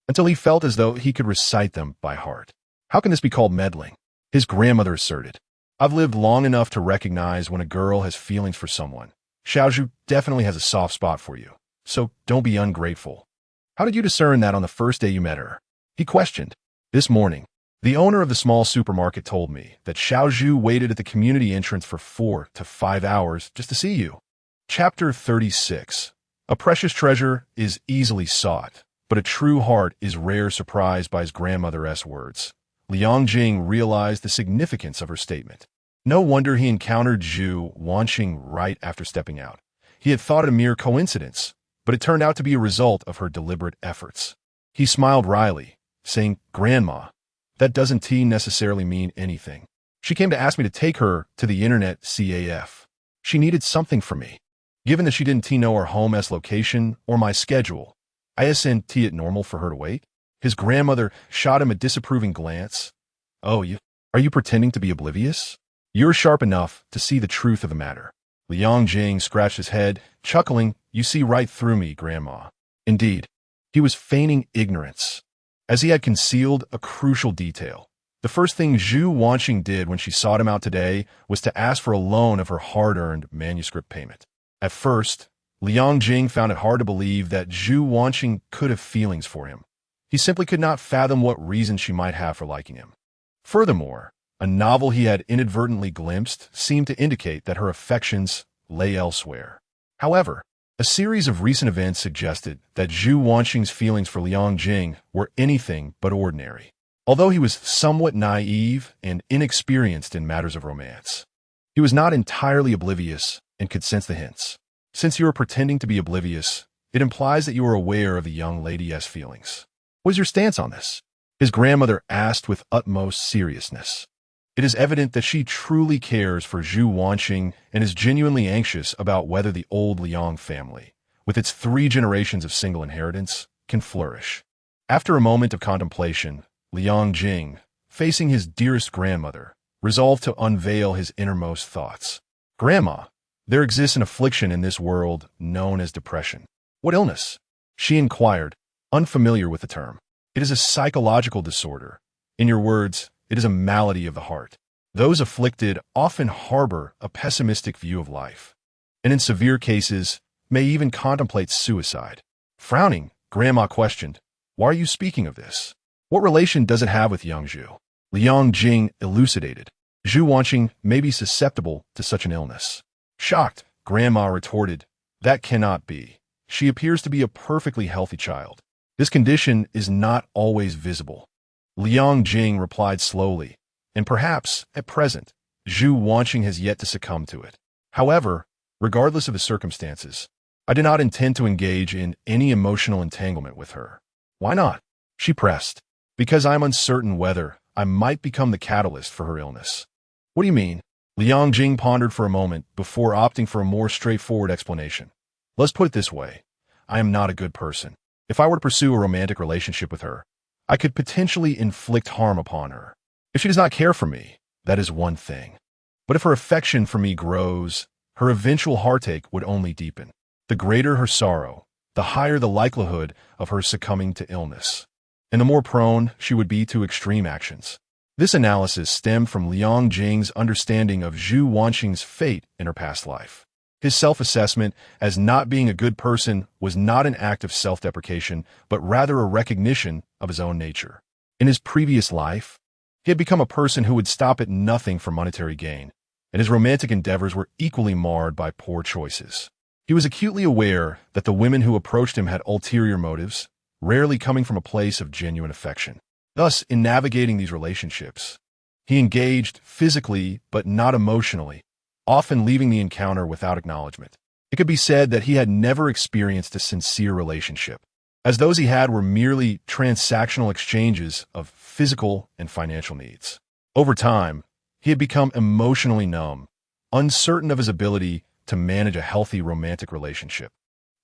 until he felt as though he could recite them by heart. How can this be called meddling? His grandmother asserted. I've lived long enough to recognize when a girl has feelings for someone. Xiaozhu definitely has a soft spot for you, so don't be ungrateful. How did you discern that on the first day you met her? He questioned. This morning, the owner of the small supermarket told me that Xiaozhu waited at the community entrance for 4 to 5 hours just to see you. Chapter 36. A precious treasure is easily sought, but a true heart is rare, surprised by his grandmother's words. Liang Jing realized the significance of her statement. No wonder he encountered Zhu Wanxing right after stepping out. He had thought it a mere coincidence, but it turned out to be a result of her deliberate efforts. He smiled wryly, saying, Grandma, that doesn't necessarily mean anything. She came to ask me to take her to the internet CAF. She needed something from me. Given that she didn't know her home's location or my schedule, isn't it normal for her to wait? His grandmother shot him a disapproving glance. Oh, are you pretending to be oblivious? You're sharp enough to see the truth of the matter. Liang Jing scratched his head, chuckling, you see right through me, Grandma. Indeed, he was feigning ignorance, as he had concealed a crucial detail. The first thing Zhu Wanxing did when she sought him out today was to ask for a loan of her hard-earned manuscript payment. At first, Liang Jing found it hard to believe that Zhu Wanxing could have feelings for him. He simply could not fathom what reason she might have for liking him. Furthermore, a novel he had inadvertently glimpsed seemed to indicate that her affections lay elsewhere. However, a series of recent events suggested that Zhu Wanxing's feelings for Liang Jing were anything but ordinary, although he was somewhat naive and inexperienced in matters of romance. He was not entirely oblivious and could sense the hints. Since you are pretending to be oblivious, it implies that you are aware of the young lady's feelings. What is your stance on this? His grandmother asked with utmost seriousness. It is evident that she truly cares for Zhu Wanxing and is genuinely anxious about whether the old Liang family, with its 3 generations of single inheritance, can flourish. After a moment of contemplation, Liang Jing, facing his dearest grandmother, resolved to unveil his innermost thoughts. Grandma, there exists an affliction in this world known as depression. What illness? She inquired, unfamiliar with the term. It is a psychological disorder. In your words, it is a malady of the heart. Those afflicted often harbor a pessimistic view of life, and in severe cases, may even contemplate suicide. Frowning, Grandma questioned, why are you speaking of this? What relation does it have with young Zhu? Liang Jing elucidated. Zhu Wanxing may be susceptible to such an illness. Shocked, Grandma retorted, that cannot be. She appears to be a perfectly healthy child. This condition is not always visible. Liang Jing replied slowly, and perhaps, at present, Zhu Wanxing has yet to succumb to it. However, regardless of the circumstances, I do not intend to engage in any emotional entanglement with her. Why not? She pressed. Because I am uncertain whether I might become the catalyst for her illness. What do you mean? Liang Jing pondered for a moment before opting for a more straightforward explanation. Let's put it this way. I am not a good person. If I were to pursue a romantic relationship with her, I could potentially inflict harm upon her. If she does not care for me, that is one thing. But if her affection for me grows, her eventual heartache would only deepen. The greater her sorrow, the higher the likelihood of her succumbing to illness, and the more prone she would be to extreme actions. This analysis stemmed from Liang Jing's understanding of Zhu Wanxing's fate in her past life. His self-assessment as not being a good person was not an act of self-deprecation, but rather a recognition of his own nature. In his previous life, he had become a person who would stop at nothing for monetary gain, and his romantic endeavors were equally marred by poor choices. He was acutely aware that the women who approached him had ulterior motives, rarely coming from a place of genuine affection. Thus, in navigating these relationships, he engaged physically but not emotionally, often leaving the encounter without acknowledgement. It could be said that he had never experienced a sincere relationship, as those he had were merely transactional exchanges of physical and financial needs. Over time, he had become emotionally numb, uncertain of his ability to manage a healthy romantic relationship.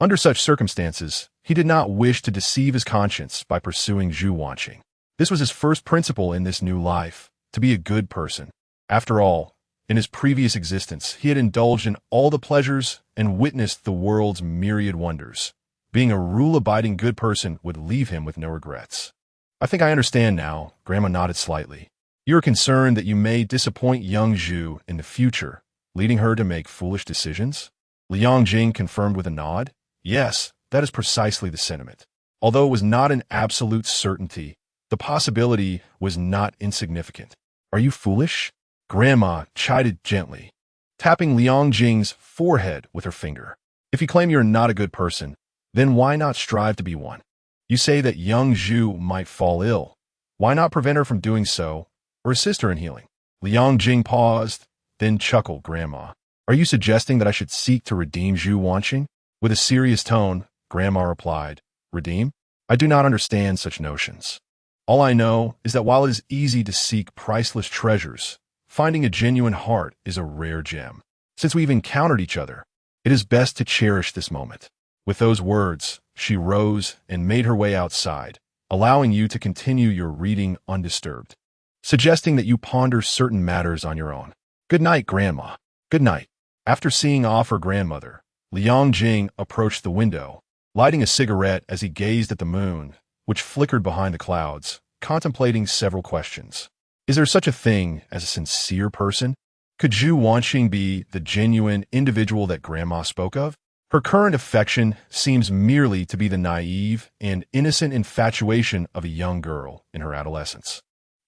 Under such circumstances, he did not wish to deceive his conscience by pursuing Zhu Wanxing. This was his first principle in this new life, to be a good person. After all, in his previous existence, he had indulged in all the pleasures and witnessed the world's myriad wonders. Being a rule-abiding good person would leave him with no regrets. I think I understand now, Grandma nodded slightly. You are concerned that you may disappoint young Zhu in the future, leading her to make foolish decisions? Liang Jing confirmed with a nod. Yes, that is precisely the sentiment. Although it was not an absolute certainty, the possibility was not insignificant. Are you foolish? Grandma chided gently, tapping Liang Jing's forehead with her finger. If you claim you're not a good person, then why not strive to be one? You say that young Zhu might fall ill. Why not prevent her from doing so, or assist her in healing? Liang Jing paused, then chuckled. Grandma, are you suggesting that I should seek to redeem Zhu Wanxing? With a serious tone, Grandma replied, Redeem? I do not understand such notions. All I know is that while it is easy to seek priceless treasures, finding a genuine heart is a rare gem. Since we've encountered each other, it is best to cherish this moment. With those words, she rose and made her way outside, allowing you to continue your reading undisturbed, suggesting that you ponder certain matters on your own. Good night, Grandma. Good night. After seeing off her grandmother, Liang Jing approached the window, lighting a cigarette as he gazed at the moon, which flickered behind the clouds, contemplating several questions. Is there such a thing as a sincere person? Could Zhu Wanxing be the genuine individual that Grandma spoke of? Her current affection seems merely to be the naive and innocent infatuation of a young girl in her adolescence.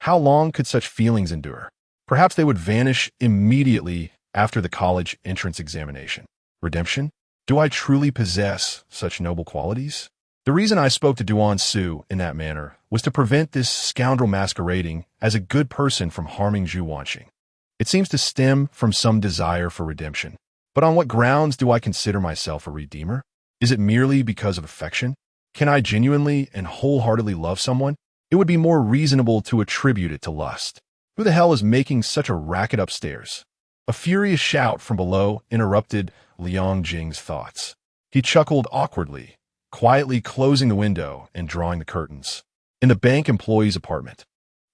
How long could such feelings endure? Perhaps they would vanish immediately after the college entrance examination. Redemption? Do I truly possess such noble qualities? The reason I spoke to Duan Su in that manner was to prevent this scoundrel masquerading as a good person from harming Zhu Wanxing. It seems to stem from some desire for redemption. But on what grounds do I consider myself a redeemer? Is it merely because of affection? Can I genuinely and wholeheartedly love someone? It would be more reasonable to attribute it to lust. Who the hell is making such a racket upstairs? A furious shout from below interrupted Liang Jing's thoughts. He chuckled awkwardly, quietly closing the window and drawing the curtains. In the bank employee's apartment,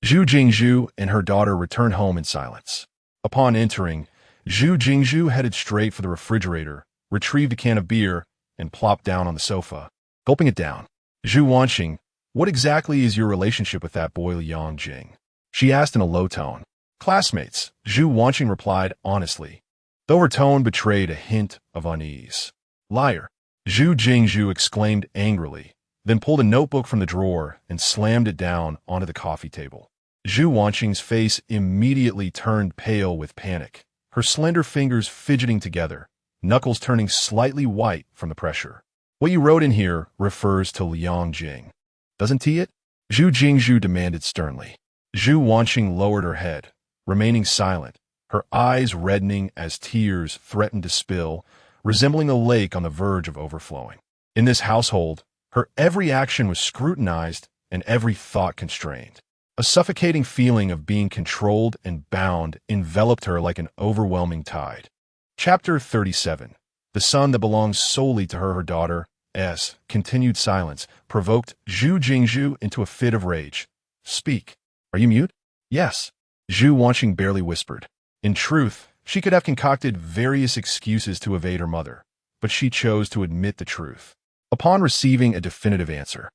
Zhu Jingzhu and her daughter returned home in silence. Upon entering, Zhu Jingzhu headed straight for the refrigerator, retrieved a can of beer, and plopped down on the sofa, gulping it down. Zhu Wanxing, what exactly is your relationship with that boy Liang Jing? She asked in a low tone. Classmates, Zhu Wanxing replied honestly, though her tone betrayed a hint of unease. Liar, Zhu Jingzhu exclaimed angrily, then pulled a notebook from the drawer and slammed it down onto the coffee table. Zhu Wanxing's face immediately turned pale with panic, her slender fingers fidgeting together, knuckles turning slightly white from the pressure. What you wrote in here refers to Liang Jing. Doesn't he it? Zhu Jingzhu demanded sternly. Zhu Wanxing lowered her head, remaining silent, her eyes reddening as tears threatened to spill, resembling a lake on the verge of overflowing. In this household, her every action was scrutinized and every thought constrained. A suffocating feeling of being controlled and bound enveloped her like an overwhelming tide. Chapter 37. The son that belongs solely to her daughter, S. Continued silence provoked Zhu Jingzhu into a fit of rage. Speak. Are you mute? Yes. Zhu Wanxing barely whispered. In truth, she could have concocted various excuses to evade her mother, but she chose to admit the truth. Upon receiving a definitive answer,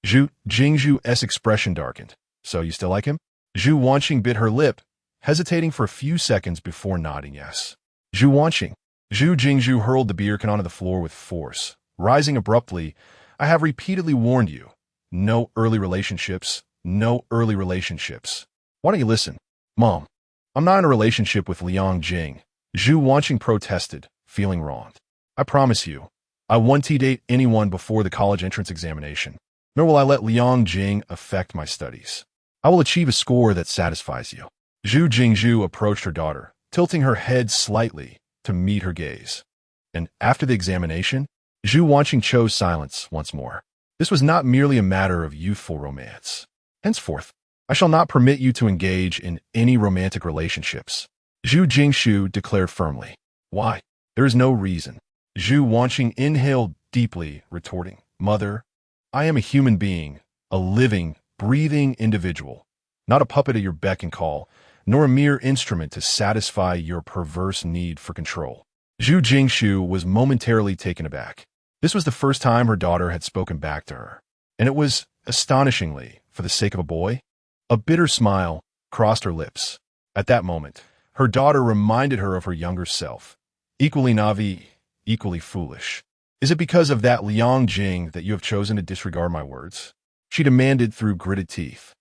Zhu Jingzhu's expression darkened. So you still like him? Zhu Wanxing bit her lip, hesitating for a few seconds before nodding yes. Zhu Wanxing. Zhu Jingzhu hurled the beer can onto the floor with force. Rising abruptly, I have repeatedly warned you. No early relationships. No early relationships. Why don't you listen? Mom, I'm not in a relationship with Liang Jing. Zhu Wanxing protested, feeling wronged. I promise you, I won't date anyone before the college entrance examination, nor will I let Liang Jing affect my studies. I will achieve a score that satisfies you. Zhu Jingzhu approached her daughter, tilting her head slightly to meet her gaze. And after the examination, Zhu Wanxing chose silence once more. This was not merely a matter of youthful romance. Henceforth, I shall not permit you to engage in any romantic relationships. Zhu Jingzhu declared firmly. Why? There is no reason. Zhu Wanxing inhaled deeply, retorting, Mother, I am a human being, a living, breathing individual, not a puppet at your beck and call, nor a mere instrument to satisfy your perverse need for control. Zhu Jingzhu was momentarily taken aback. This was the first time her daughter had spoken back to her, and it was, astonishingly, for the sake of a boy. A bitter smile crossed her lips. At that moment, her daughter reminded her of her younger self, equally naive, equally foolish. Is it because of that Liang Jing that you have chosen to disregard my words? She demanded through gritted teeth.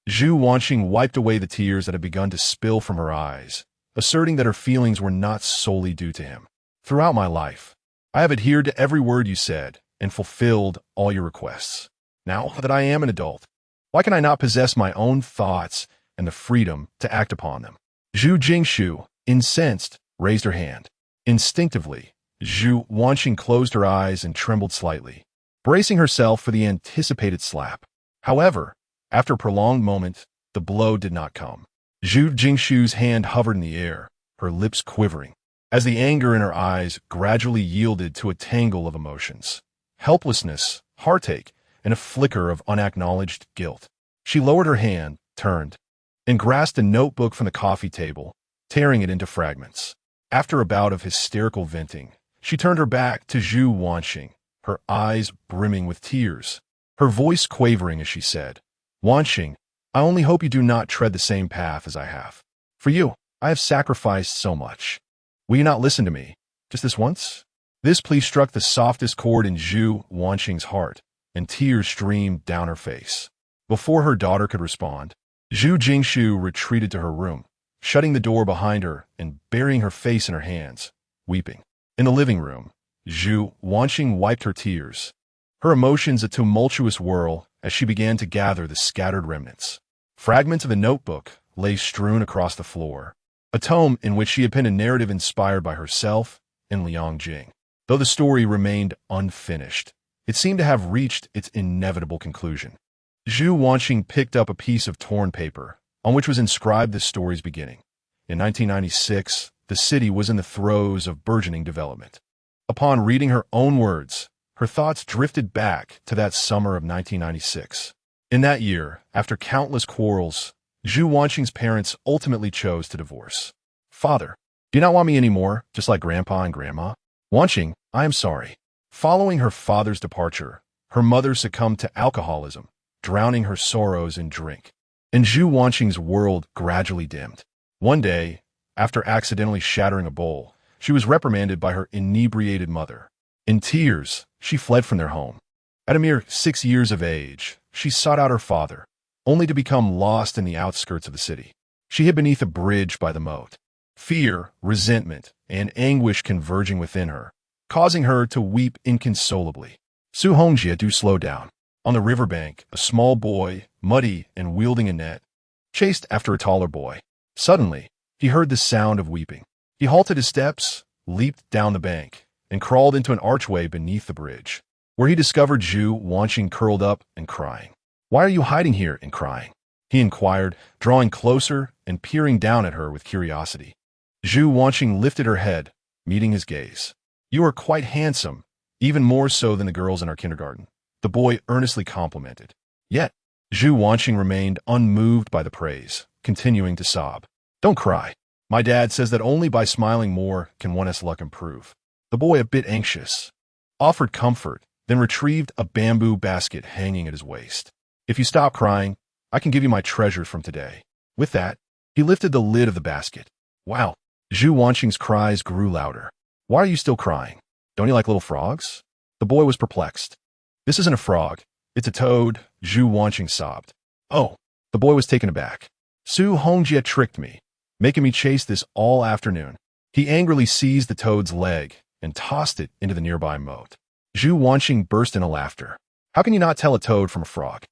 Zhu Wanxing wiped away the tears that had begun to spill from her eyes, asserting that her feelings were not solely due to him. Throughout my life, I have adhered to every word you said and fulfilled all your requests. Now that I am an adult, why can I not possess my own thoughts and the freedom to act upon them? Zhu Jingzhu, incensed, raised her hand. Instinctively, Zhu Wanxing closed her eyes and trembled slightly, bracing herself for the anticipated slap. However, after a prolonged moment, the blow did not come. Zhu Jingzhu's hand hovered in the air, her lips quivering, as the anger in her eyes gradually yielded to a tangle of emotions. Helplessness, heartache, and a flicker of unacknowledged guilt. She lowered her hand, turned, and grasped a notebook from the coffee table, tearing it into fragments. After a bout of hysterical venting, she turned her back to Zhu Wanxing, her eyes brimming with tears, her voice quavering as she said, Wanxing, I only hope you do not tread the same path as I have. For you, I have sacrificed so much. Will you not listen to me, just this once? This plea struck the softest chord in Zhu Wanxing's heart, and tears streamed down her face. Before her daughter could respond, Zhu Jingzhu retreated to her room, shutting the door behind her and burying her face in her hands, weeping. In the living room, Zhu Wanxing wiped her tears, her emotions a tumultuous whirl as she began to gather the scattered remnants. Fragments of the notebook lay strewn across the floor, a tome in which she had penned a narrative inspired by herself and Liang Jing. Though the story remained unfinished, it seemed to have reached its inevitable conclusion. Zhu Wanxing picked up a piece of torn paper, on which was inscribed the story's beginning. In 1996, the city was in the throes of burgeoning development. Upon reading her own words, her thoughts drifted back to that summer of 1996. In that year, after countless quarrels, Zhu Wanxing's parents ultimately chose to divorce. Father, do you not want me anymore, just like Grandpa and Grandma? Wanxing, I am sorry. Following her father's departure, her mother succumbed to alcoholism, drowning her sorrows in drink. And Zhu Wanxing's world gradually dimmed. One day, after accidentally shattering a bowl, she was reprimanded by her inebriated mother. In tears, she fled from their home. At a mere 6 years of age, she sought out her father, only to become lost in the outskirts of the city. She hid beneath a bridge by the moat, fear, resentment, and anguish converging within her, causing her to weep inconsolably. Su Hongjie, do slow down. On the riverbank, a small boy, muddy and wielding a net, chased after a taller boy. Suddenly, he heard the sound of weeping. He halted his steps, leaped down the bank, and crawled into an archway beneath the bridge, where he discovered Zhu Wanxing curled up and crying. Why are you hiding here and crying? He inquired, drawing closer and peering down at her with curiosity. Zhu Wanxing lifted her head, meeting his gaze. You are quite handsome, even more so than the girls in our kindergarten, the boy earnestly complimented. Yet, Zhu Wanxing remained unmoved by the praise, continuing to sob. Don't cry. My dad says that only by smiling more can one's luck improve. The boy, a bit anxious, offered comfort, then retrieved a bamboo basket hanging at his waist. If you stop crying, I can give you my treasures from today. With that, he lifted the lid of the basket. Wow! Zhu Wanxing's cries grew louder. Why are you still crying? Don't you like little frogs? The boy was perplexed. This isn't a frog. It's a toad, Zhu Wanxing sobbed. Oh, the boy was taken aback. Su Hongjie tricked me, making me chase this all afternoon. He angrily seized the toad's leg and tossed it into the nearby moat. Zhu Wanxing burst into laughter. How can you not tell a toad from a frog?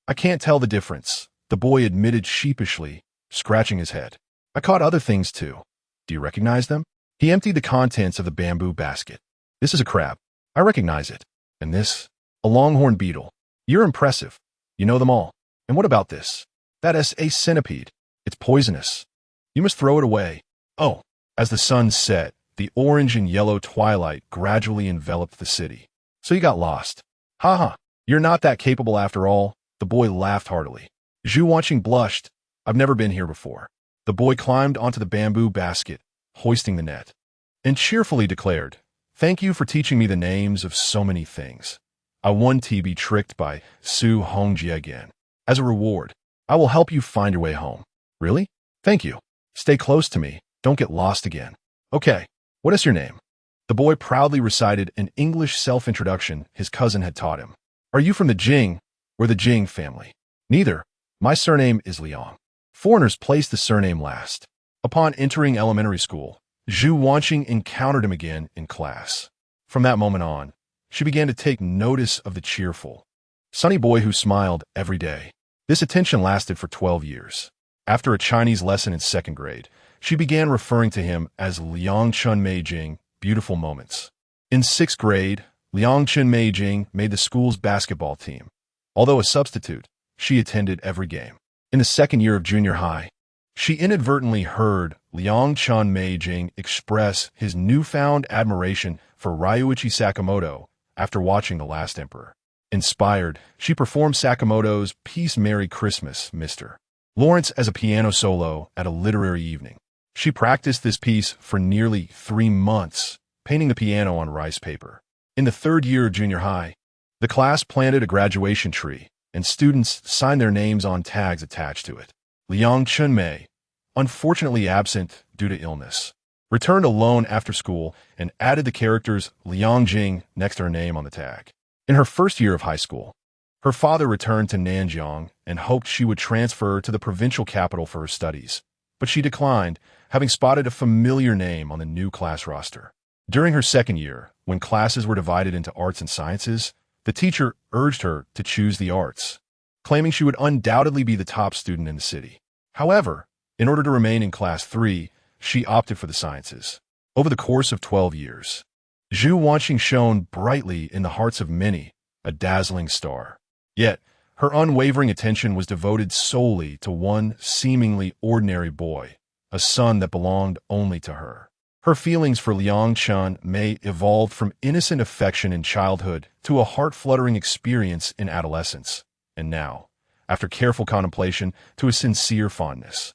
I can't tell the difference, the boy admitted sheepishly, scratching his head. I caught other things too. Do you recognize them? He emptied the contents of the bamboo basket. This is a crab. I recognize it. And this? A longhorn beetle. You're impressive. You know them all. And what about this? That is a centipede. It's poisonous. You must throw it away. Oh, as the sun set, the orange and yellow twilight gradually enveloped the city. So you got lost. Ha ha. You're not that capable after all. The boy laughed heartily. Zhu Wanxing blushed. I've never been here before. The boy climbed onto the bamboo basket, hoisting the net, and cheerfully declared, Thank you for teaching me the names of so many things. I want to be tricked by Su Hongjie again. As a reward, I will help you find your way home. Really? Thank you. Stay close to me. Don't get lost again. Okay. What is your name? The boy proudly recited an English self-introduction his cousin had taught him. Are you from the Jing or the Jing family? Neither. My surname is Liang. Foreigners place the surname last. Upon entering elementary school, Zhu Wanxing encountered him again in class. From that moment on, she began to take notice of the cheerful, sunny boy who smiled every day. This attention lasted for 12 years. After a Chinese lesson in 2nd grade, she began referring to him as Liang Jing, beautiful moments. In 6th grade, Liang Jing made the school's basketball team. Although a substitute, she attended every game. In the 2nd year of junior high, she inadvertently heard Liang Jing express his newfound admiration for Ryuichi Sakamoto after watching The Last Emperor. Inspired, she performed Sakamoto's Peace Merry Christmas, Mr. Lawrence as a piano solo at a literary evening. She practiced this piece for nearly 3 months, painting the piano on rice paper. In the 3rd year of junior high, the class planted a graduation tree, and students signed their names on tags attached to it. Liang Chunmei, unfortunately absent due to illness, returned alone after school and added the characters Liang Jing next to her name on the tag. In her 1st year of high school, her father returned to Nanjing and hoped she would transfer to the provincial capital for her studies, but she declined, having spotted a familiar name on the new class roster. During her 2nd year, when classes were divided into arts and sciences, the teacher urged her to choose the arts, claiming she would undoubtedly be the top student in the city. However, in order to remain in class 3, she opted for the sciences. Over the course of 12 years, Zhu Wanxing shone brightly in the hearts of many, a dazzling star. Yet, her unwavering attention was devoted solely to one seemingly ordinary boy, a son that belonged only to her. Her feelings for Liang Chunmei evolved from innocent affection in childhood to a heart-fluttering experience in adolescence, and now, after careful contemplation, to a sincere fondness.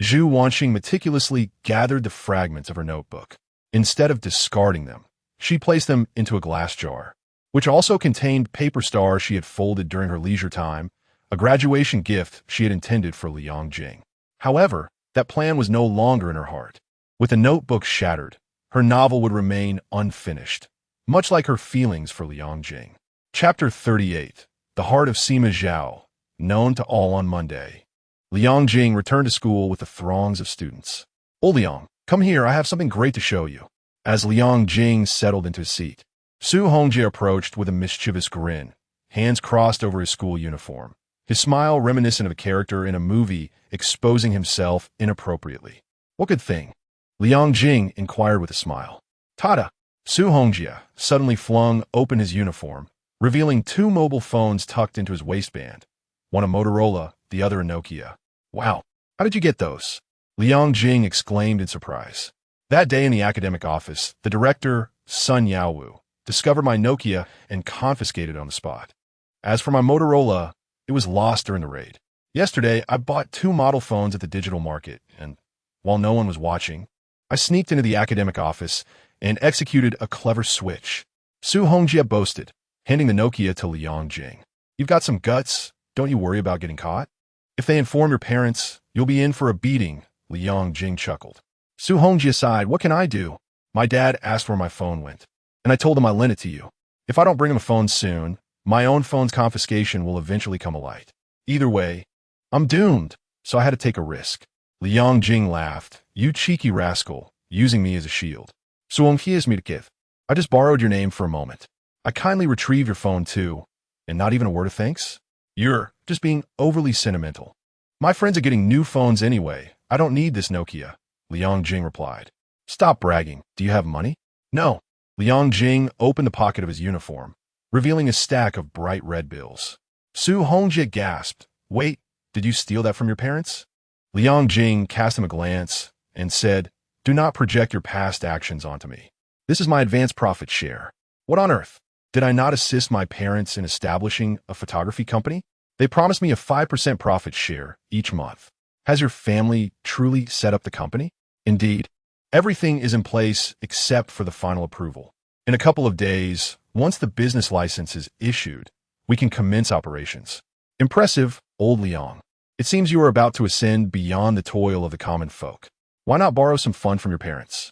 Zhu Wanxing meticulously gathered the fragments of her notebook. Instead of discarding them, she placed them into a glass jar, which also contained paper stars she had folded during her leisure time, a graduation gift she had intended for Liang Jing. However, that plan was no longer in her heart. With the notebook shattered, her novel would remain unfinished, much like her feelings for Liang Jing. Chapter 38. The Heart of Sima Zhao, known to all on Monday. Liang Jing returned to school with the throngs of students. Oh, Liang, come here, I have something great to show you. As Liang Jing settled into his seat, Su Hongjie approached with a mischievous grin, hands crossed over his school uniform, his smile reminiscent of a character in a movie exposing himself inappropriately. What good thing? Liang Jing inquired with a smile. Tada! Su Hongjie suddenly flung open his uniform, revealing 2 mobile phones tucked into his waistband, one a Motorola, the other a Nokia. Wow, how did you get those? Liang Jing exclaimed in surprise. That day in the academic office, the director, Sun Yaowu, discovered my Nokia and confiscated it on the spot. As for my Motorola, it was lost during the raid. Yesterday, I bought 2 model phones at the digital market, and while no one was watching, I sneaked into the academic office and executed a clever switch. Su Hongjie boasted, handing the Nokia to Liang Jing. You've got some guts. Don't you worry about getting caught. If they inform your parents, you'll be in for a beating, Liang Jing chuckled. Su Hongjie sighed, what can I do? My dad asked where my phone went, and I told him I lent it to you. If I don't bring him a phone soon, my own phone's confiscation will eventually come alight. Either way, I'm doomed, so I had to take a risk. Liang Jing laughed. You cheeky rascal, using me as a shield. So here's me to give. I just borrowed your name for a moment. I kindly retrieve your phone too, and not even a word of thanks? You're just being overly sentimental. My friends are getting new phones anyway. I don't need this Nokia, Liang Jing replied. Stop bragging. Do you have money? No. Liang Jing opened the pocket of his uniform, revealing a stack of bright red bills. Zhu Wanxing gasped. Wait, did you steal that from your parents? Liang Jing cast him a glance and said, Do not project your past actions onto me. This is my advance profit share. What on earth? Did I not assist my parents in establishing a photography company? They promised me a 5% profit share each month. Has your family truly set up the company? Indeed. Everything is in place except for the final approval. In a couple of days, once the business license is issued, we can commence operations. Impressive, old Liang. It seems you are about to ascend beyond the toil of the common folk. Why not borrow some fun from your parents?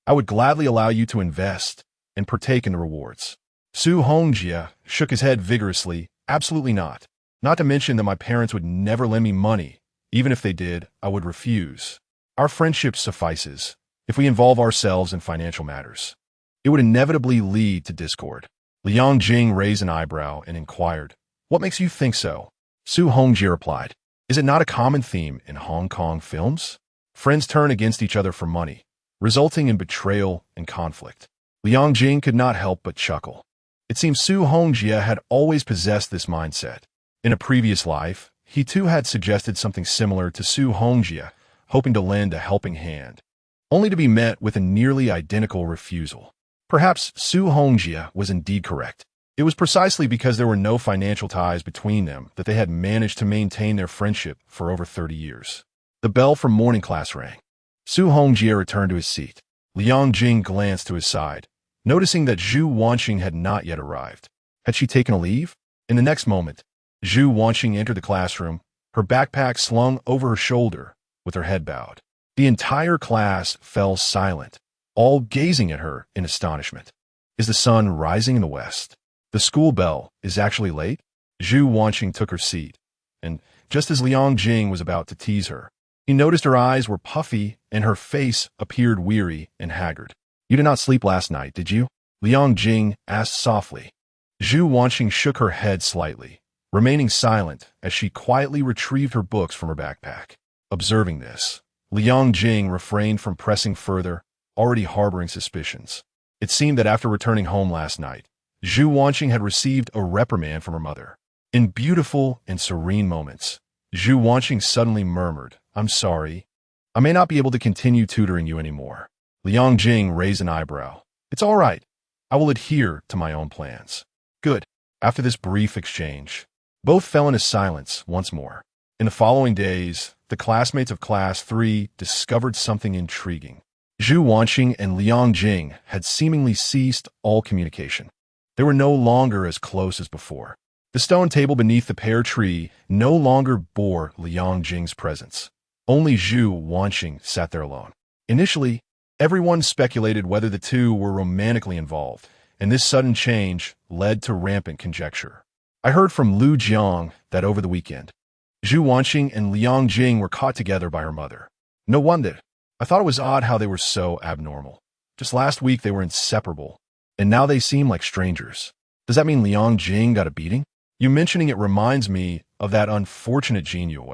I would gladly allow you to invest and partake in the rewards. Zhu Wanxing shook his head vigorously. Absolutely not. Not to mention that my parents would never lend me money. Even if they did, I would refuse. Our friendship suffices. If we involve ourselves in financial matters, it would inevitably lead to discord. Liang Jing raised an eyebrow and inquired, What makes you think so? Zhu Wanxing replied, Is it not a common theme in Hong Kong films? Friends turn against each other for money, resulting in betrayal and conflict. Liang Jing could not help but chuckle. It seems Zhu Wanxing had always possessed this mindset. In a previous life, he too had suggested something similar to Zhu Wanxing, hoping to lend a helping hand, only to be met with a nearly identical refusal. Perhaps Zhu Wanxing was indeed correct. It was precisely because there were no financial ties between them that they had managed to maintain their friendship for over 30 years. The bell for morning class rang. Zhu Wanxing returned to his seat. Liang Jing glanced to his side, noticing that Zhu Wanxing had not yet arrived. Had she taken a leave? In the next moment, Zhu Wanxing entered the classroom, her backpack slung over her shoulder, with her head bowed. The entire class fell silent, all gazing at her in astonishment. Is the sun rising in the west? The school bell is actually late? Zhu Wanxing took her seat, and just as Liang Jing was about to tease her, he noticed her eyes were puffy and her face appeared weary and haggard. You did not sleep last night, did you? Liang Jing asked softly. Zhu Wanxing shook her head slightly, remaining silent as she quietly retrieved her books from her backpack. Observing this, Liang Jing refrained from pressing further, already harboring suspicions. It seemed that after returning home last night, Zhu Wanxing had received a reprimand from her mother. In beautiful and serene moments, Zhu Wanxing suddenly murmured, I'm sorry. I may not be able to continue tutoring you anymore. Liang Jing raised an eyebrow. It's all right. I will adhere to my own plans. Good. After this brief exchange, both fell into silence once more. In the following days, the classmates of Class 3 discovered something intriguing. Zhu Wanxing and Liang Jing had seemingly ceased all communication. They were no longer as close as before. The stone table beneath the pear tree no longer bore Liang Jing's presence. Only Zhu Wanxing sat there alone. Initially, everyone speculated whether the two were romantically involved, and this sudden change led to rampant conjecture. I heard from Lu Jiang that over the weekend, Zhu Wanxing and Liang Jing were caught together by her mother. No wonder. I thought it was odd how they were so abnormal. Just last week they were inseparable, and now they seem like strangers. Does that mean Liang Jing got a beating? You mentioning it reminds me of that unfortunate Jin Yue,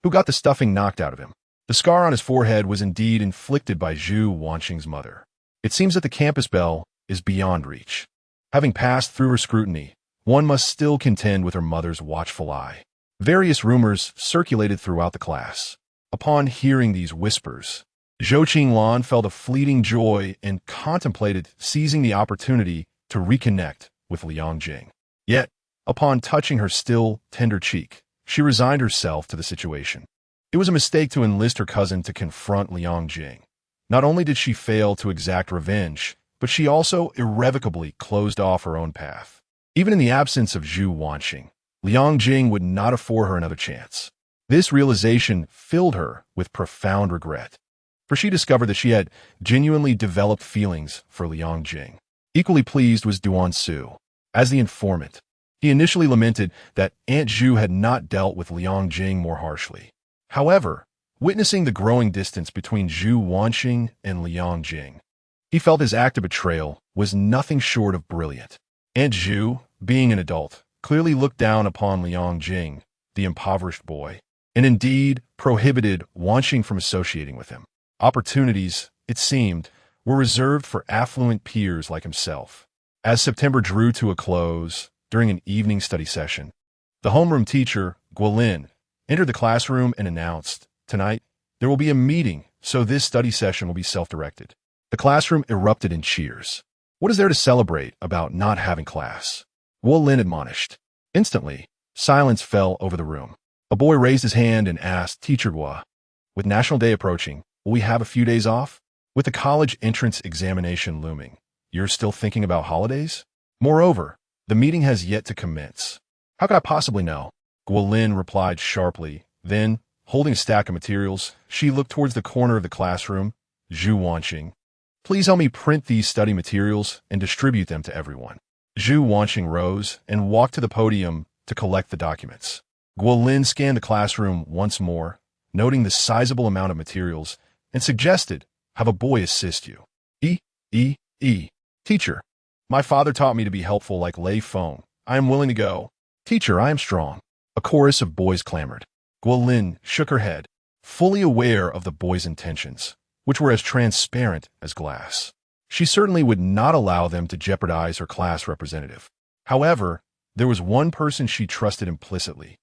who got the stuffing knocked out of him. The scar on his forehead was indeed inflicted by Zhu Wanxing's mother. It seems that the campus bell is beyond reach. Having passed through her scrutiny, one must still contend with her mother's watchful eye. Various rumors circulated throughout the class. Upon hearing these whispers, Zhou Qinglan felt a fleeting joy and contemplated seizing the opportunity to reconnect with Liang Jing. Yet, upon touching her still, tender cheek, she resigned herself to the situation. It was a mistake to enlist her cousin to confront Liang Jing. Not only did she fail to exact revenge, but she also irrevocably closed off her own path. Even in the absence of Zhu Wanxing, Liang Jing would not afford her another chance. This realization filled her with profound regret. for she discovered that she had genuinely developed feelings for Liang Jing. Equally pleased was Zhu Wanxing. As the informant, he initially lamented that Aunt Zhu had not dealt with Liang Jing more harshly. However, witnessing the growing distance between Zhu Wanxing and Liang Jing, he felt his act of betrayal was nothing short of brilliant. Aunt Zhu, being an adult, clearly looked down upon Liang Jing, the impoverished boy, and indeed prohibited Wanxing from associating with him. Opportunities, it seemed, were reserved for affluent peers like himself. As September drew to a close, during an evening study session, the homeroom teacher, Guolin, entered the classroom and announced, "Tonight, there will be a meeting, so this study session will be self-directed." The classroom erupted in cheers. "What is there to celebrate about not having class?" Guolin admonished. Instantly, silence fell over the room. A boy raised his hand and asked, "Teacher Gua, with National Day approaching, will we have a few days off? With the college entrance examination looming, you're still thinking about holidays? Moreover, the meeting has yet to commence." "How could I possibly know?" Guolin replied sharply. Then, holding a stack of materials, she looked towards the corner of the classroom. "Zhu Wanxing, please help me print these study materials and distribute them to everyone." Zhu Wanxing rose and walked to the podium to collect the documents. Guolin scanned the classroom once more, noting the sizable amount of materials, and suggested, "Have a boy assist you." Teacher, my father taught me to be helpful like Lei Feng. I am willing to go." "Teacher, I am strong." A chorus of boys clamored. Guolin shook her head, fully aware of the boys' intentions, which were as transparent as glass. She certainly would not allow them to jeopardize her class representative. However, there was one person she trusted implicitly.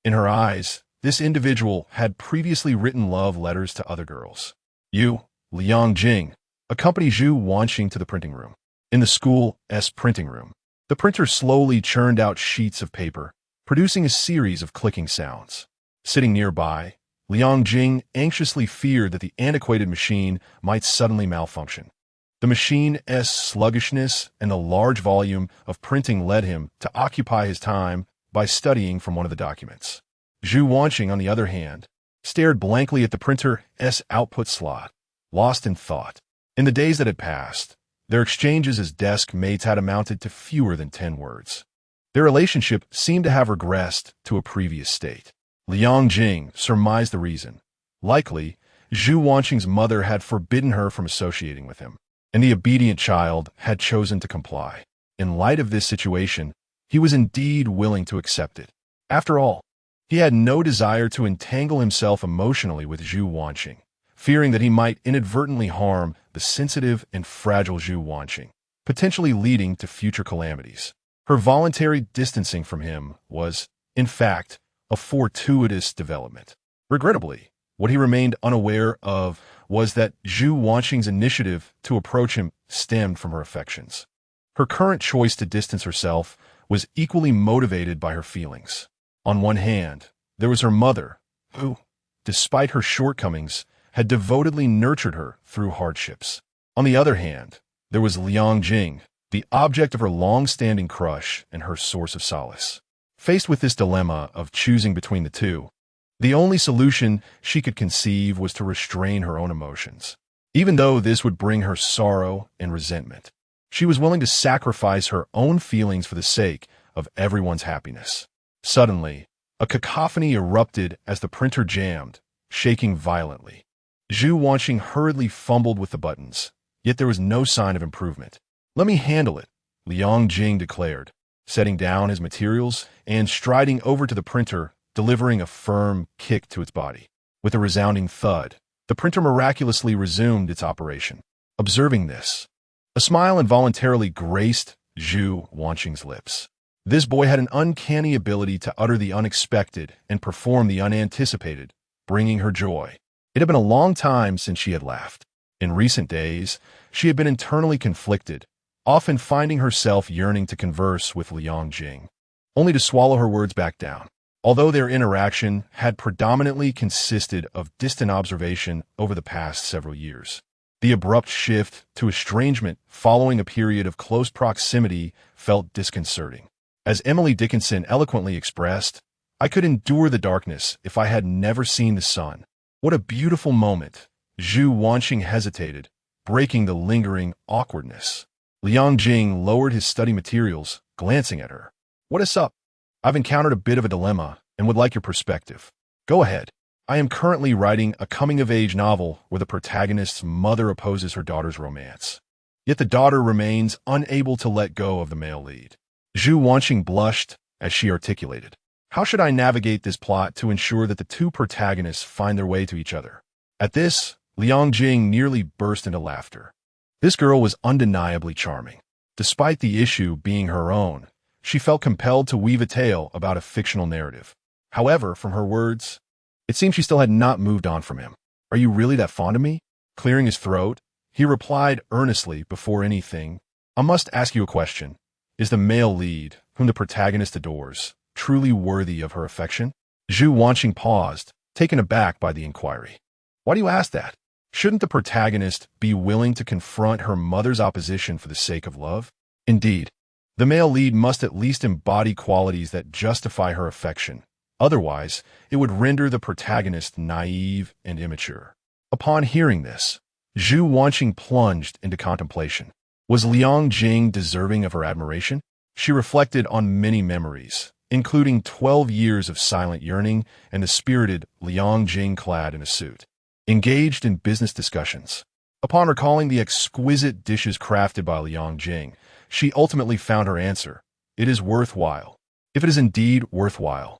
In her eyes, this individual had previously written love letters to other girls. "You, Liang Jing, accompany Zhu Wanxing to the printing room." In the school's printing room, the printer slowly churned out sheets of paper, producing a series of clicking sounds. Sitting nearby, Liang Jing anxiously feared that the antiquated machine might suddenly malfunction. The machine's sluggishness and the large volume of printing led him to occupy his time by studying from one of the documents. Zhu Wanxing, on the other hand, stared blankly at the printer's output slot, lost in thought. In the days that had passed, their exchanges as desk mates had amounted to fewer than 10 words. Their relationship seemed to have regressed to a previous state. Liang Jing surmised the reason. Likely, Zhu Wanxing's mother had forbidden her from associating with him, and the obedient child had chosen to comply. In light of this situation, he was indeed willing to accept it. After all, he had no desire to entangle himself emotionally with Zhu Wanxing, fearing that he might inadvertently harm the sensitive and fragile Zhu Wanxing, potentially leading to future calamities. Her voluntary distancing from him was, in fact, a fortuitous development. Regrettably, what he remained unaware of was that Zhu Wanxing's initiative to approach him stemmed from her affections. Her current choice to distance herself was equally motivated by her feelings. On one hand, there was her mother, who, despite her shortcomings, had devotedly nurtured her through hardships. On the other hand, there was Liang Jing, the object of her long-standing crush and her source of solace. Faced with this dilemma of choosing between the two, the only solution she could conceive was to restrain her own emotions. Even though this would bring her sorrow and resentment, she was willing to sacrifice her own feelings for the sake of everyone's happiness. Suddenly, a cacophony erupted as the printer jammed, shaking violently. Zhu Wanxing hurriedly fumbled with the buttons, yet there was no sign of improvement. "Let me handle it," Liang Jing declared, setting down his materials and striding over to the printer, delivering a firm kick to its body. With a resounding thud, the printer miraculously resumed its operation. Observing this, a smile involuntarily graced Zhu Wanxing's lips. This boy had an uncanny ability to utter the unexpected and perform the unanticipated, bringing her joy. It had been a long time since she had laughed. In recent days, she had been internally conflicted, often finding herself yearning to converse with Liang Jing, only to swallow her words back down. Although their interaction had predominantly consisted of distant observation over the past several years, the abrupt shift to estrangement following a period of close proximity felt disconcerting. As Emily Dickinson eloquently expressed, "I could endure the darkness if I had never seen the sun." What a beautiful moment, Zhu Wanxing hesitated, breaking the lingering awkwardness. Liang Jing lowered his study materials, glancing at her. What is up? I've encountered a bit of a dilemma and would like your perspective. Go ahead. I am currently writing a coming-of-age novel where the protagonist's mother opposes her daughter's romance. Yet the daughter remains unable to let go of the male lead. Zhu Wanxing blushed as she articulated. How should I navigate this plot to ensure that the two protagonists find their way to each other? At this, Liang Jing nearly burst into laughter. This girl was undeniably charming. Despite the issue being her own, she felt compelled to weave a tale about a fictional narrative. However, from her words, it seemed she still had not moved on from him. Are you really that fond of me? Clearing his throat, he replied earnestly before anything. I must ask you a question. Is the male lead, whom the protagonist adores, truly worthy of her affection? Zhu Wanxing paused, taken aback by the inquiry. Why do you ask that? Shouldn't the protagonist be willing to confront her mother's opposition for the sake of love? Indeed, the male lead must at least embody qualities that justify her affection. Otherwise, it would render the protagonist naive and immature. Upon hearing this, Zhu Wanxing plunged into contemplation. Was Liang Jing deserving of her admiration? She reflected on many memories, including 12 years of silent yearning and the spirited Liang Jing clad in a suit, engaged in business discussions. Upon recalling the exquisite dishes crafted by Liang Jing, she ultimately found her answer. It is worthwhile. If it is indeed worthwhile,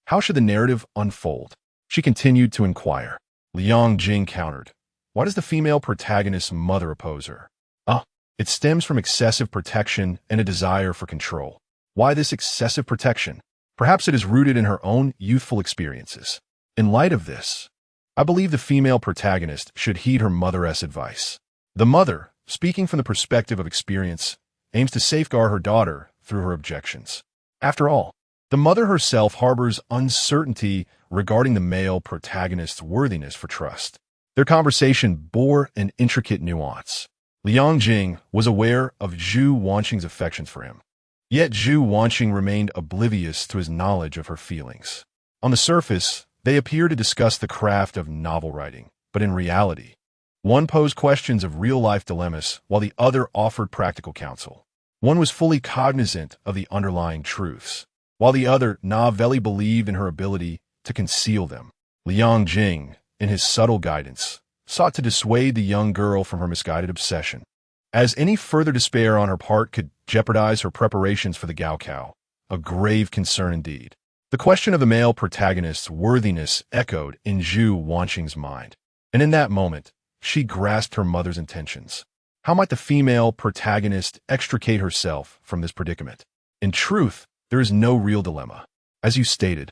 how should the narrative unfold? She continued to inquire. Liang Jing countered. Why does the female protagonist's mother oppose her? It stems from excessive protection and a desire for control. Why this excessive protection? Perhaps it is rooted in her own youthful experiences. In light of this, I believe the female protagonist should heed her mother's advice. The mother, speaking from the perspective of experience, aims to safeguard her daughter through her objections. After all, the mother herself harbors uncertainty regarding the male protagonist's worthiness for trust. Their conversation bore an intricate nuance. Liang Jing was aware of Zhu Wanxing's affections for him. Yet Zhu Wanxing remained oblivious to his knowledge of her feelings. On the surface, they appear to discuss the craft of novel writing, but in reality, one posed questions of real-life dilemmas while the other offered practical counsel. One was fully cognizant of the underlying truths, while the other naively believed in her ability to conceal them. Liang Jing, in his subtle guidance, sought to dissuade the young girl from her misguided obsession, as any further despair on her part could jeopardize her preparations for the Gaokao, a grave concern indeed. The question of the male protagonist's worthiness echoed in Zhu Wanxing's mind, and in that moment, she grasped her mother's intentions. How might the female protagonist extricate herself from this predicament? In truth, there is no real dilemma. As you stated,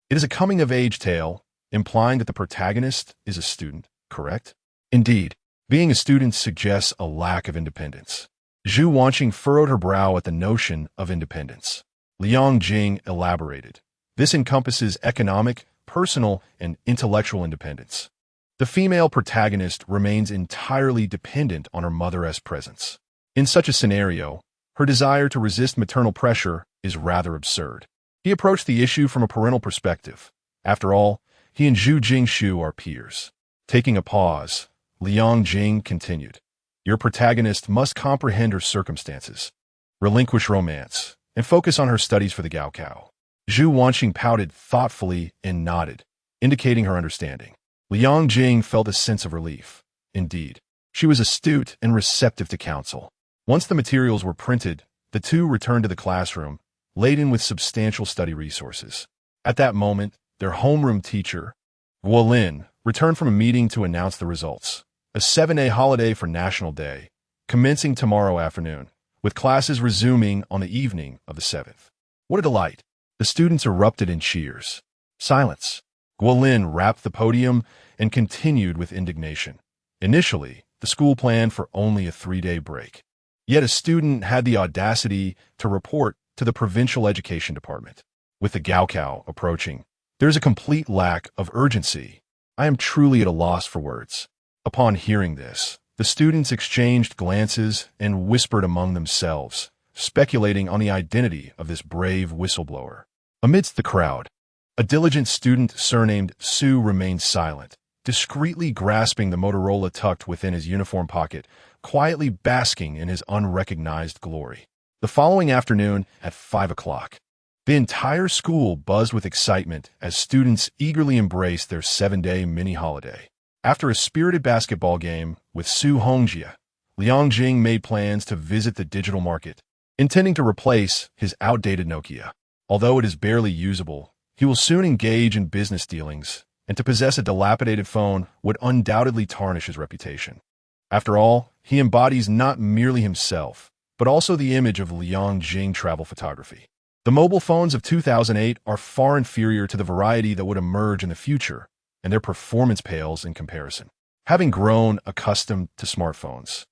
it is a coming-of-age tale, implying that the protagonist is a student, correct? Indeed, being a student suggests a lack of independence. Zhu Wanxing furrowed her brow at the notion of independence. Liang Jing elaborated. This encompasses economic, personal, and intellectual independence. The female protagonist remains entirely dependent on her mother's presence. In such a scenario, her desire to resist maternal pressure is rather absurd. He approached the issue from a parental perspective. After all, he and Zhu Jingshu are peers. Taking a pause, Liang Jing continued. Your protagonist must comprehend her circumstances, relinquish romance, and focus on her studies for the Gaokao. Zhu Wanxing pouted thoughtfully and nodded, indicating her understanding. Liang Jing felt a sense of relief. Indeed, she was astute and receptive to counsel. Once the materials were printed, the two returned to the classroom, laden with substantial study resources. At that moment, their homeroom teacher, Guolin, returned from a meeting to announce the results. A 7-day holiday for National Day, commencing tomorrow afternoon, with classes resuming on the evening of the 7th. What a delight! The students erupted in cheers. Silence. Guolin rapped the podium and continued with indignation. Initially, the school planned for only a 3-day break. Yet a student had the audacity to report to the provincial education department. With the Gaokao approaching, there is a complete lack of urgency. I am truly at a loss for words. Upon hearing this, the students exchanged glances and whispered among themselves, speculating on the identity of this brave whistleblower. Amidst the crowd, a diligent student surnamed Su remained silent, discreetly grasping the Motorola tucked within his uniform pocket, quietly basking in his unrecognized glory. The following afternoon at 5 o'clock, the entire school buzzed with excitement as students eagerly embraced their 7-day mini-holiday. After a spirited basketball game with Zhu Wanxing, Liang Jing made plans to visit the digital market, intending to replace his outdated Nokia. Although it is barely usable, he will soon engage in business dealings, and to possess a dilapidated phone would undoubtedly tarnish his reputation. After all, he embodies not merely himself, but also the image of Liang Jing travel photography. The mobile phones of 2008 are far inferior to the variety that would emerge in the future, and their performance pales in comparison. Having grown accustomed to smartphones,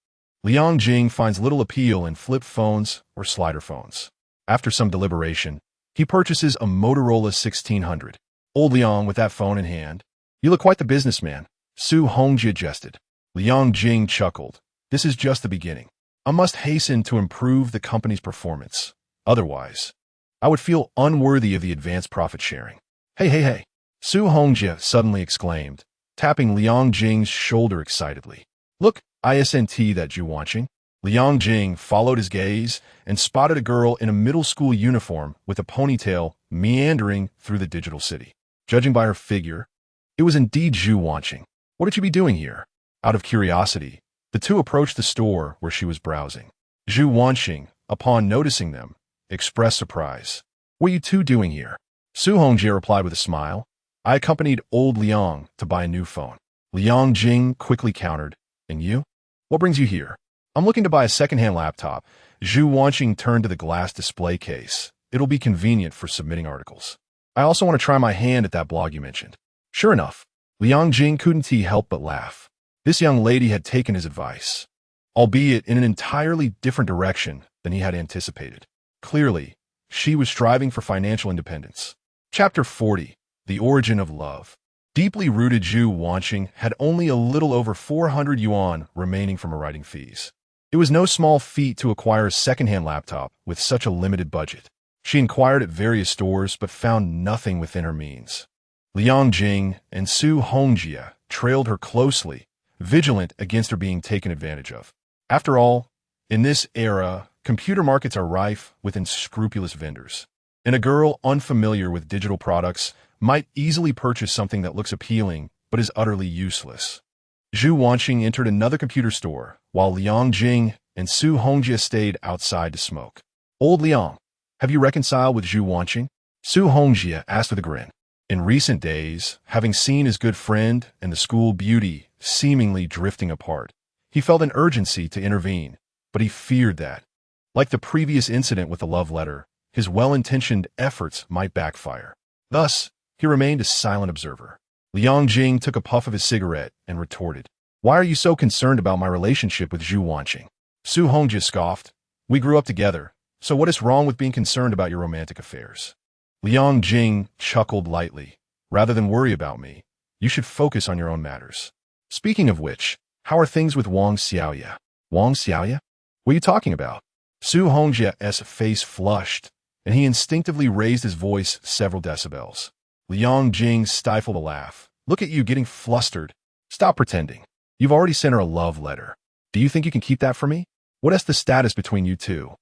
Liang Jing finds little appeal in flip phones or slider phones. After some deliberation, he purchases a Motorola 1600. Old Liang with that phone in hand. "You look quite the businessman," Zhu Wanxing jested. Liang Jing chuckled. "This is just the beginning. I must hasten to improve the company's performance. Otherwise, I would feel unworthy of the advanced profit sharing." Hey. Zhu Wanxing suddenly exclaimed, tapping Liang Jing's shoulder excitedly. "Look, isn't that Zhu Wanxing?" Liang Jing followed his gaze and spotted a girl in a middle school uniform with a ponytail meandering through the digital city. Judging by her figure, it was indeed Zhu Wanxing. What had she be doing here? Out of curiosity, the two approached the store where she was browsing. Zhu Wanxing, upon noticing them, expressed surprise. "What are you two doing here?" Zhu Wanxing replied with a smile. "I accompanied old Liang to buy a new phone." Liang Jing quickly countered. "And you? What brings you here?" "I'm looking to buy a second-hand laptop." Zhu Wanxing turned to the glass display case. "It'll be convenient for submitting articles. I also want to try my hand at that blog you mentioned." Sure enough, Liang Jing couldn't help but laugh. This young lady had taken his advice, albeit in an entirely different direction than he had anticipated. Clearly, she was striving for financial independence. Chapter 40. The Origin of Love. Deeply rooted Zhu Wanxing had only a little over 400 yuan remaining from her writing fees. It was no small feat to acquire a second-hand laptop with such a limited budget. She inquired at various stores but found nothing within her means. Liang Jing and Zhu Wanxing trailed her closely, vigilant against her being taken advantage of. After all, in this era, computer markets are rife with unscrupulous vendors, and a girl unfamiliar with digital products might easily purchase something that looks appealing but is utterly useless. Zhu Wanxing entered another computer store, while Liang Jing and Zhu Wanxing stayed outside to smoke. "Old Liang, have you reconciled with Zhu Wanxing?" Zhu Wanxing asked with a grin. In recent days, having seen his good friend and the school beauty seemingly drifting apart, he felt an urgency to intervene, but he feared that, like the previous incident with the love letter, his well-intentioned efforts might backfire. Thus, he remained a silent observer. Liang Jing took a puff of his cigarette and retorted, "Why are you so concerned about my relationship with Zhu Wanxing?" Zhu Wanxing scoffed, "We grew up together, so what is wrong with being concerned about your romantic affairs?" Liang Jing chuckled lightly. "Rather than worry about me, you should focus on your own matters. Speaking of which, how are things with Wang Xiaoya?" "Wang Xiaoya? What are you talking about?" Zhu Wanxing's face flushed, and he instinctively raised his voice several decibels. Liang Jing stifled a laugh. "Look at you getting flustered. Stop pretending. You've already sent her a love letter. Do you think you can keep that from me? What is the status between you two?"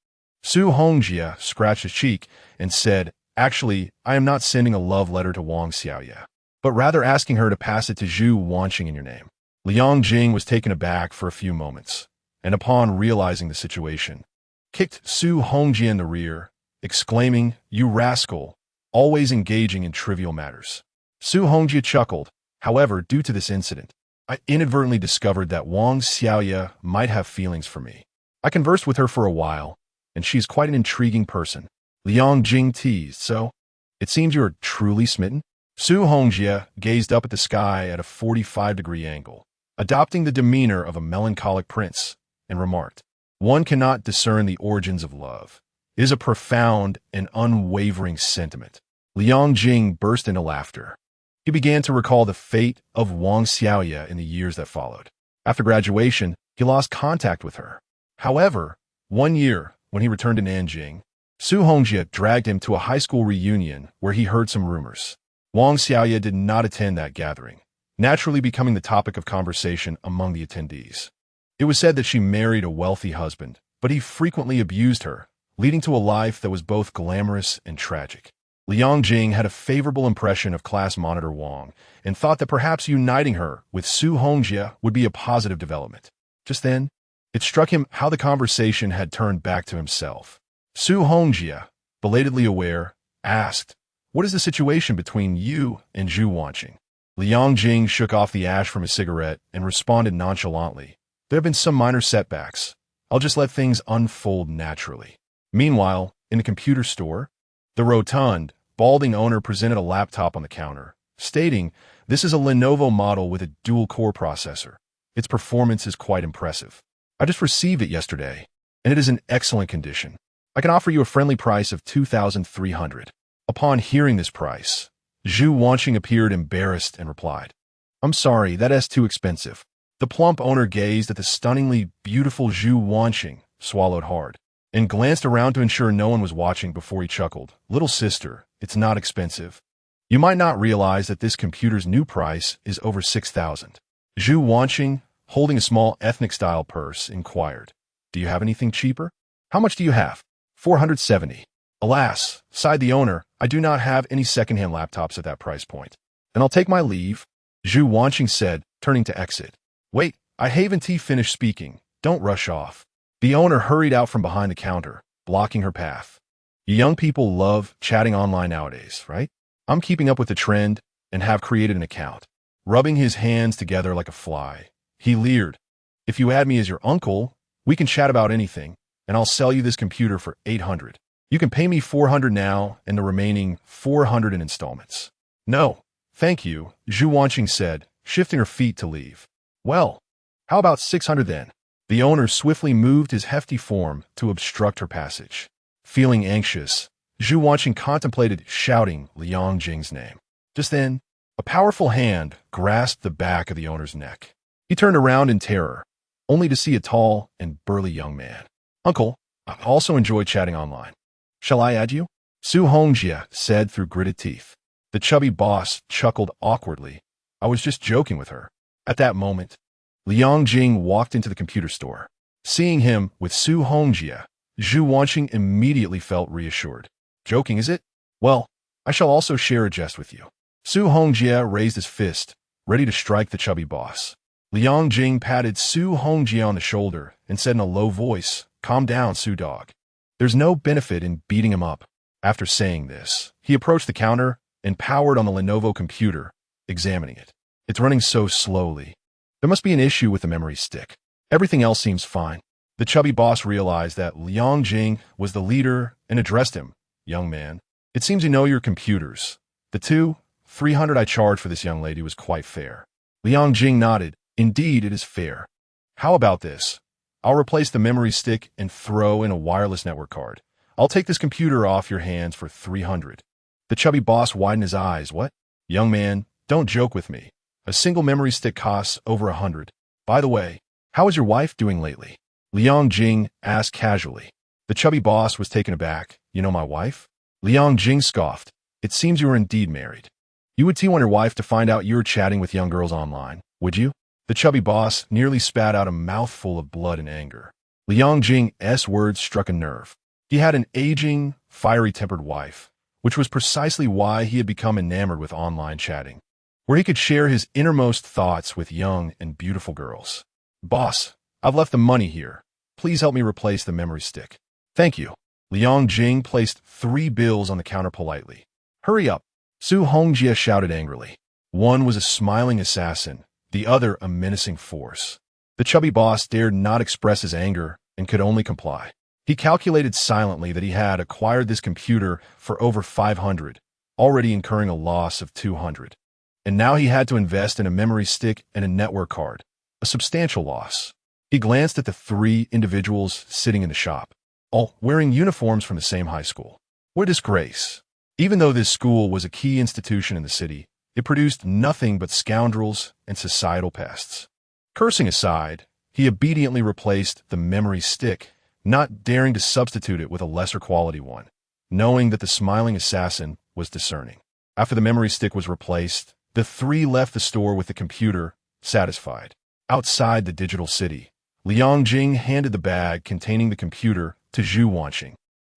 Zhu Wanxing scratched his cheek and said, "Actually, I am not sending a love letter to Wang Xiaoya, but rather asking her to pass it to Zhu Wanxing in your name." Liang Jing was taken aback for a few moments, and upon realizing the situation, kicked Zhu Wanxing in the rear, exclaiming, "You rascal, always engaging in trivial matters." Zhu Wanxing chuckled. "However, due to this incident, I inadvertently discovered that Wang Xiaoya might have feelings for me. I conversed with her for a while, and she's quite an intriguing person." Liang Jing teased, "So, it seems you are truly smitten?" Zhu Wanxing gazed up at the sky at a 45-degree angle, adopting the demeanor of a melancholic prince, and remarked, "One cannot discern the origins of love. It is a profound and unwavering sentiment." Liang Jing burst into laughter. He began to recall the fate of Wang Xiaoya in the years that followed. After graduation, he lost contact with her. However, one year, when he returned to Nanjing, Zhu Wanxing dragged him to a high school reunion where he heard some rumors. Wang Xiaoya did not attend that gathering, naturally becoming the topic of conversation among the attendees. It was said that she married a wealthy husband, but he frequently abused her, leading to a life that was both glamorous and tragic. Liang Jing had a favorable impression of class monitor Wang and thought that perhaps uniting her with Su Hongjie would be a positive development. Just then, it struck him how the conversation had turned back to himself. Su Hongjie, belatedly aware, asked, "What is the situation between you and Zhu Wanxing?" Liang Jing shook off the ash from his cigarette and responded nonchalantly, "There have been some minor setbacks. I'll just let things unfold naturally." Meanwhile, in the computer store, the rotund, balding owner presented a laptop on the counter, stating, "This is a Lenovo model with a dual-core processor. Its performance is quite impressive. I just received it yesterday, and it is in excellent condition. I can offer you a friendly price of 2,300. Upon hearing this price, Zhu Wanxing appeared embarrassed and replied, "I'm sorry, that is too expensive." The plump owner gazed at the stunningly beautiful Zhu Wanxing, swallowed hard, and glanced around to ensure no one was watching before he chuckled, "Little sister, it's not expensive. You might not realize that this computer's new price is over 6,000. Zhu Wanxing, holding a small ethnic-style purse, inquired, "Do you have anything cheaper? How much do you have?" 470. "Alas," sighed the owner, "I do not have any second-hand laptops at that price point." "Then I'll take my leave," Zhu Wanxing said, turning to exit. "Wait, I haven't finished speaking. Don't rush off." The owner hurried out from behind the counter, blocking her path. "You young people love chatting online nowadays, right? I'm keeping up with the trend and have created an account." Rubbing his hands together like a fly, he leered, "If you add me as your uncle, we can chat about anything, and I'll sell you this computer for 800. You can pay me 400 now and the remaining 400 in installments." "No, thank you," Zhu Wanxing said, shifting her feet to leave. "Well, how about 600 then?" The owner swiftly moved his hefty form to obstruct her passage. Feeling anxious, Zhu Wanxing contemplated shouting Liang Jing's name. Just then, a powerful hand grasped the back of the owner's neck. He turned around in terror, only to see a tall and burly young man. "Uncle, I also enjoy chatting online. Shall I add you?" Su Hongjie said through gritted teeth. The chubby boss chuckled awkwardly. "I was just joking with her." At that moment, Liang Jing walked into the computer store. Seeing him with Su Hongjie, Zhu Wanxing immediately felt reassured. "Joking, is it? Well, I shall also share a jest with you." Su Hongjie raised his fist, ready to strike the chubby boss. Liang Jing patted Su Hongjie on the shoulder and said in a low voice, "Calm down, Su Dog. There's no benefit in beating him up." After saying this, he approached the counter and powered on the Lenovo computer, examining it. "It's running so slowly. There must be an issue with the memory stick. Everything else seems fine." The chubby boss realized that Liang Jing was the leader and addressed him, "Young man, it seems you know your computers. The 300 I charged for this young lady was quite fair." Liang Jing nodded. "Indeed, it is fair. How about this? I'll replace the memory stick and throw in a wireless network card. I'll take this computer off your hands for 300. The chubby boss widened his eyes. "What? Young man, don't joke with me. A single memory stick costs over 100. By the way, how is your wife doing lately?" Liang Jing asked casually. The chubby boss was taken aback. "You know my wife?" Liang Jing scoffed. "It seems you are indeed married. You would on your wife to find out you were chatting with young girls online, would you?" The chubby boss nearly spat out a mouthful of blood in anger. Liang Jing's words struck a nerve. He had an aging, fiery-tempered wife, which was precisely why he had become enamored with online chatting, where he could share his innermost thoughts with young and beautiful girls. "Boss, I've left the money here. Please help me replace the memory stick." "Thank you." Liang Jing placed 3 bills on the counter politely. "Hurry up," Su Hongjie shouted angrily. One was a smiling assassin, the other a menacing force. The chubby boss dared not express his anger and could only comply. He calculated silently that he had acquired this computer for over 500, already incurring a loss of 200. And now he had to invest in a memory stick and a network card, a substantial loss. He glanced at the 3 individuals sitting in the shop, all wearing uniforms from the same high school. What a disgrace. Even though this school was a key institution in the city, it produced nothing but scoundrels and societal pests. Cursing aside, he obediently replaced the memory stick, not daring to substitute it with a lesser quality one, knowing that the smiling assassin was discerning. After the memory stick was replaced, The three left the store with the computer, satisfied. Outside the digital city, Liang Jing handed the bag containing the computer to Zhu Wanxing.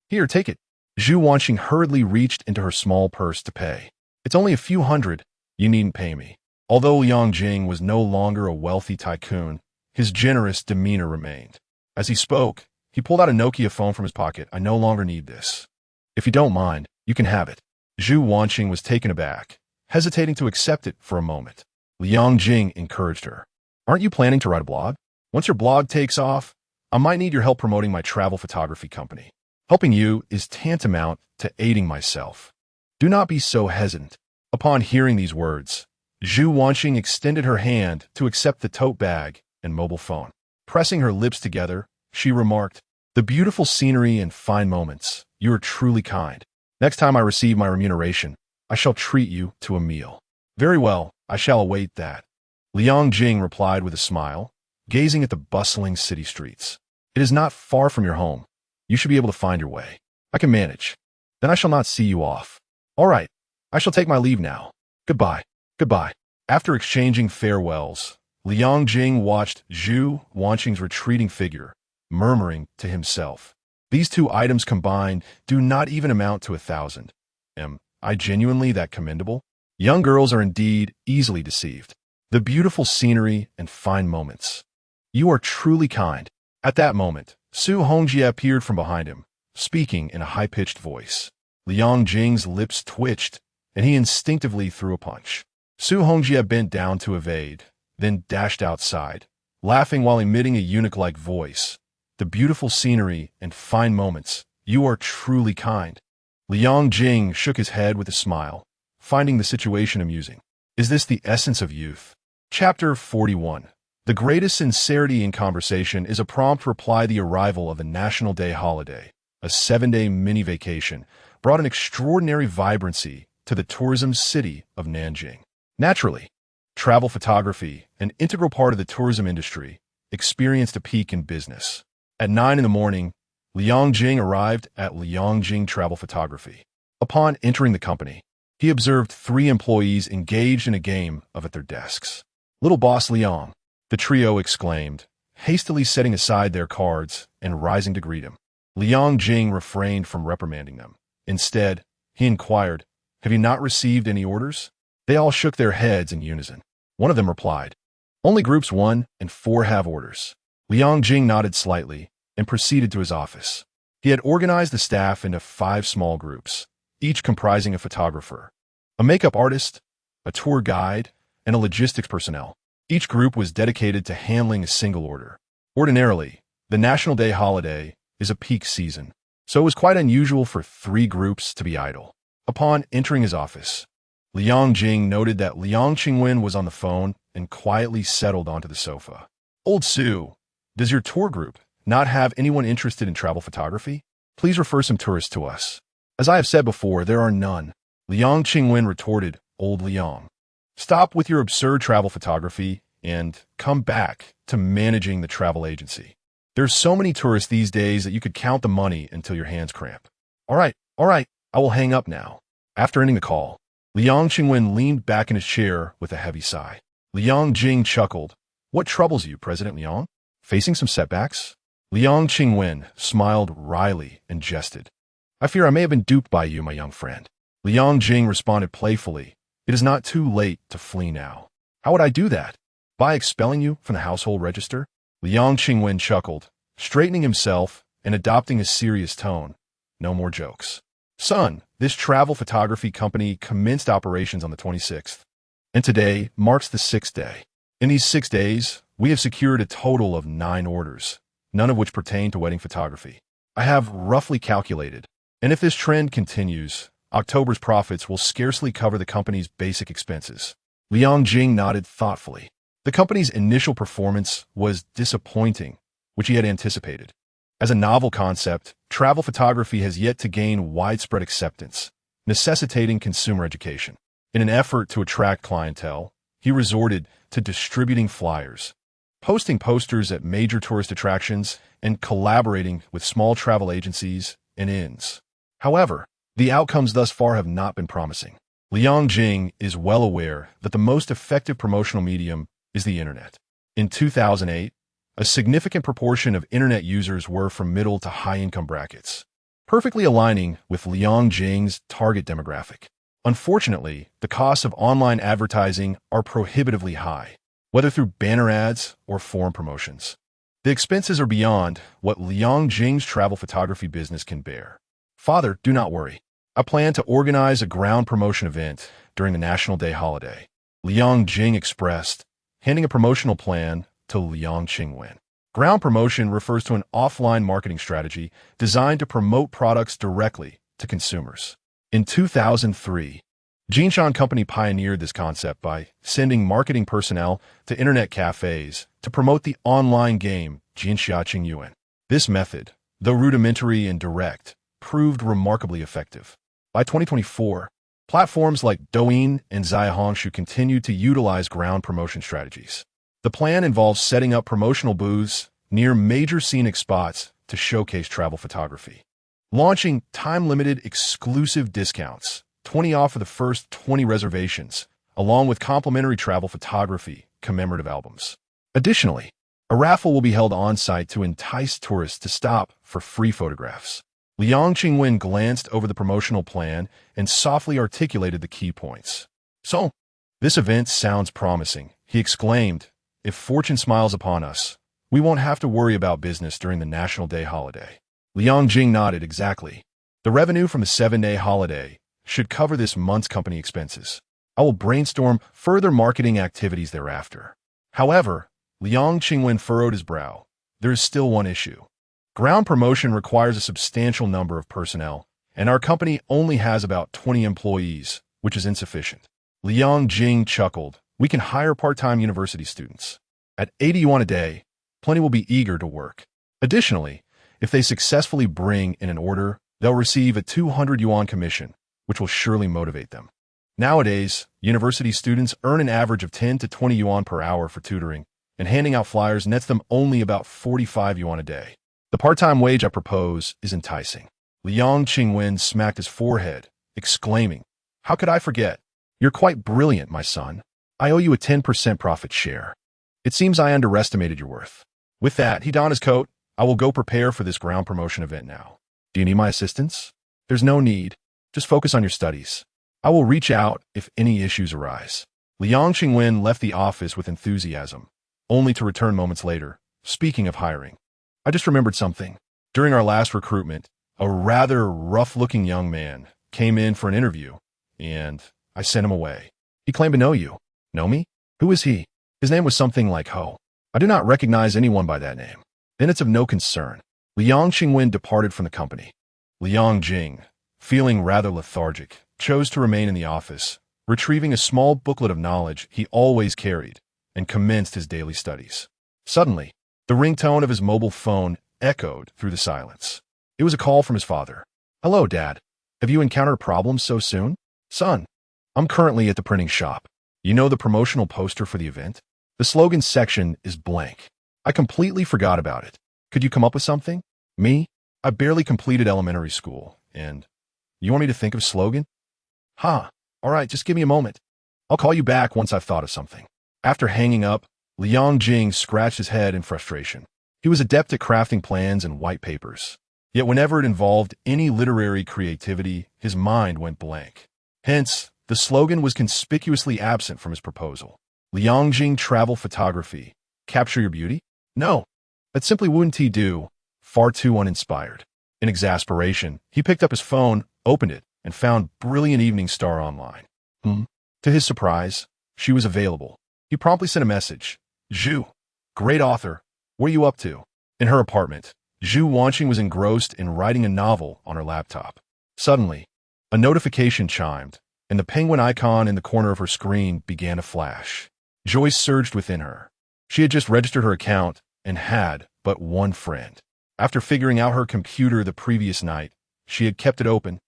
Here, take it. Zhu Wanxing hurriedly reached into her small purse to pay. It's only a few hundred. You needn't pay me. Although Liang Jing was no longer a wealthy tycoon, his generous demeanor remained. As he spoke, he pulled out a Nokia phone from his pocket. I no longer need this. If you don't mind, you can have it. Zhu Wanxing was taken aback, hesitating to accept it for a moment. Liang Jing encouraged her. Aren't you planning to write a blog? Once your blog takes off, I might need your help promoting my travel photography company. Helping you is tantamount to aiding myself. Do not be so hesitant. Upon hearing these words, Zhu Wanxing extended her hand to accept the tote bag and mobile phone. Pressing her lips together, she remarked, "The beautiful scenery and fine moments. You are truly kind. Next time I receive my remuneration, I shall treat you to a meal." "Very well, I shall await that." Liang Jing replied with a smile, gazing at the bustling city streets. "It is not far from your home. You should be able to find your way. I can manage. Then I shall not see you off." "All right, I shall take my leave now. Goodbye, goodbye." After exchanging farewells, Liang Jing watched Zhu Wanxing's retreating figure, murmuring to himself, "These two items combined do not even amount to 1,000. Am I genuinely that commendable?" Young girls are indeed easily deceived. The beautiful scenery and fine moments. "You are truly kind." At that moment, Su Hongjie appeared from behind him, speaking in a high-pitched voice. Liang Jing's lips twitched, and he instinctively threw a punch. Su Hongjie bent down to evade, then dashed outside, laughing while emitting a eunuch-like voice. "The beautiful scenery and fine moments. You are truly kind." Liang Jing shook his head with a smile, finding the situation amusing. Is this the essence of youth? Chapter 41. The greatest sincerity in conversation is a prompt reply. The arrival of the National Day holiday, a 7-day mini-vacation, brought an extraordinary vibrancy to the tourism city of Nanjing. Naturally, travel photography, an integral part of the tourism industry, experienced a peak in business. At 9 in the morning, Liang Jing arrived at Liang Jing Travel Photography. Upon entering the company, he observed 3 employees engaged in a game at their desks. "Little boss Liang," the trio exclaimed, hastily setting aside their cards and rising to greet him. Liang Jing refrained from reprimanding them. Instead, he inquired, "Have you not received any orders?" They all shook their heads in unison. One of them replied, "Only groups 1 and 4 have orders." Liang Jing nodded slightly and proceeded to his office. He had organized the staff into 5 small groups, each comprising a photographer, a makeup artist, a tour guide, and a logistics personnel. Each group was dedicated to handling a single order. Ordinarily, the National Day holiday is a peak season, so it was quite unusual for 3 groups to be idle. Upon entering his office, Liang Jing noted that Liang Qingwen was on the phone and quietly settled onto the sofa. "Old Su, does your tour group not have anyone interested in travel photography? Please refer some tourists to us." "As I have said before, there are none," Liang Qingwen retorted. "Old Liang, stop with your absurd travel photography and come back to managing the travel agency. There's so many tourists these days that you could count the money until your hands cramp." All right, I will hang up now." After ending the call, Liang Qingwen leaned back in his chair with a heavy sigh. Liang Jing chuckled. "What troubles you, President Liang? Facing some setbacks?" Liang Qingwen smiled wryly and jested. "I fear I may have been duped by you, my young friend." Liang Jing responded playfully, "It is not too late to flee now." "How would I do that? By expelling you from the household register?" Liang Qingwen chuckled, straightening himself and adopting a serious tone. "No more jokes. Son, this travel photography company commenced operations on the 26th, and today marks the 6th day. In these 6 days, we have secured a total of 9 orders, none of which pertain to wedding photography. I have roughly calculated, and if this trend continues, October's profits will scarcely cover the company's basic expenses." Liang Jing nodded thoughtfully. The company's initial performance was disappointing, which he had anticipated. As a novel concept, travel photography has yet to gain widespread acceptance, necessitating consumer education. In an effort to attract clientele, he resorted to distributing flyers, posting posters at major tourist attractions, and collaborating with small travel agencies and inns. However, the outcomes thus far have not been promising. Liang Jing is well aware that the most effective promotional medium is the internet. In 2008, a significant proportion of internet users were from middle to high-income brackets, perfectly aligning with Liang Jing's target demographic. Unfortunately, the costs of online advertising are prohibitively high, whether through banner ads or forum promotions. The expenses are beyond what Liang Jing's travel photography business can bear. Father, do not worry. I plan to organize a ground promotion event during the National Day holiday, Liang Jing expressed, handing a promotional plan to Liang Qingwen. Ground promotion refers to an offline marketing strategy designed to promote products directly to consumers. In 2003, Jinshan Company pioneered this concept by sending marketing personnel to internet cafes to promote the online game Jinsha Qingyuan. This method, though rudimentary and direct, proved remarkably effective. By 2024, platforms like Douyin and Zaihongshu continued to utilize ground promotion strategies. The plan involves setting up promotional booths near major scenic spots to showcase travel photography, launching time-limited exclusive discounts, 20 off for the first 20 reservations, along with complimentary travel photography commemorative albums. Additionally, a raffle will be held on-site to entice tourists to stop for free photographs. Liang Qingwen glanced over the promotional plan and softly articulated the key points. So, this event sounds promising, he exclaimed. If fortune smiles upon us, we won't have to worry about business during the National Day holiday. Liang Jing nodded exactly. The revenue from the 7-day holiday should cover this month's company expenses. I will brainstorm further marketing activities thereafter. However, Liang Qingwen furrowed his brow. There is still one issue. Ground promotion requires a substantial number of personnel, and our company only has about 20 employees, which is insufficient. Liang Jing chuckled. We can hire part-time university students. At 80 yuan a day, plenty will be eager to work. Additionally, if they successfully bring in an order, they'll receive a 200 yuan commission, which will surely motivate them. Nowadays, university students earn an average of 10 to 20 yuan per hour for tutoring, and handing out flyers nets them only about 45 yuan a day. The part-time wage I propose is enticing. Liang Qingwen smacked his forehead, exclaiming, How could I forget? You're quite brilliant, my son. I owe you a 10% profit share. It seems I underestimated your worth. With that, he donned his coat. I will go prepare for this ground promotion event now. Do you need my assistance? There's no need. Just focus on your studies. I will reach out if any issues arise. Liang Qingwen left the office with enthusiasm, only to return moments later. Speaking of hiring, I just remembered something. During our last recruitment, a rather rough-looking young man came in for an interview, and I sent him away. He claimed to know you. Know me? Who is he? His name was something like Ho. I do not recognize anyone by that name. Then it's of no concern. Liang Qingwen departed from the company. Liang Jing, feeling rather lethargic, chose to remain in the office, retrieving a small booklet of knowledge he always carried, and commenced his daily studies. Suddenly, the ringtone of his mobile phone echoed through the silence. It was a call from his father. Hello, Dad. Have you encountered problems so soon? Son, I'm currently at the printing shop. You know the promotional poster for the event? The slogan section is blank. I completely forgot about it. Could you come up with something? Me? I barely completed elementary school, and you want me to think of a slogan? All right, just give me a moment. I'll call you back once I've thought of something. After hanging up, Liang Jing scratched his head in frustration. He was adept at crafting plans and white papers. Yet whenever it involved any literary creativity, his mind went blank. Hence, the slogan was conspicuously absent from his proposal. Liang Jing Travel Photography. Capture your beauty? No, that simply wouldn't he do. Far too uninspired. In exasperation, he picked up his phone, opened it, and found Brilliant Evening Star online. To his surprise, she was available. He promptly sent a message. Zhu, great author, what are you up to? In her apartment, Zhu Wanxing was engrossed in writing a novel on her laptop. Suddenly, a notification chimed, and the penguin icon in the corner of her screen began to flash. Joy surged within her. She had just registered her account and had but one friend. After figuring out her computer the previous night, she had kept it open,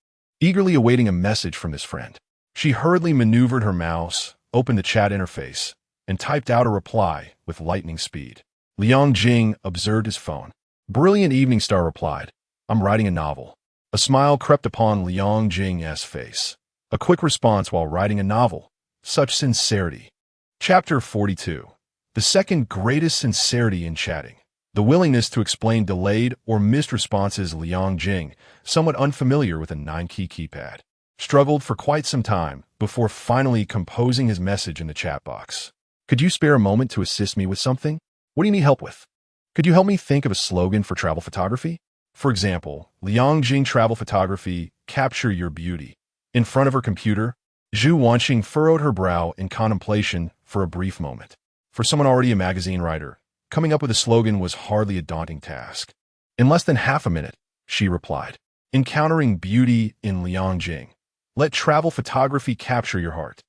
eagerly awaiting a message from this friend. She hurriedly maneuvered her mouse, opened the chat interface, and typed out a reply with lightning speed. Liang Jing observed his phone. Brilliant Evening Star replied, I'm writing a novel. A smile crept upon Liang Jing's face. A quick response while writing a novel. Such sincerity. Chapter 42. The second greatest sincerity in chatting. The willingness to explain delayed or missed responses. Liang Jing, somewhat unfamiliar with a 9-key keypad, struggled for quite some time before finally composing his message in the chat box. Could you spare a moment to assist me with something? What do you need help with? Could you help me think of a slogan for travel photography? For example, Liang Jing travel photography, capture your beauty. In front of her computer, Zhu Wanxing furrowed her brow in contemplation for a brief moment. For someone already a magazine writer, coming up with a slogan was hardly a daunting task. In less than half a minute, she replied, encountering beauty in Liang Jing. Let travel photography capture your heart.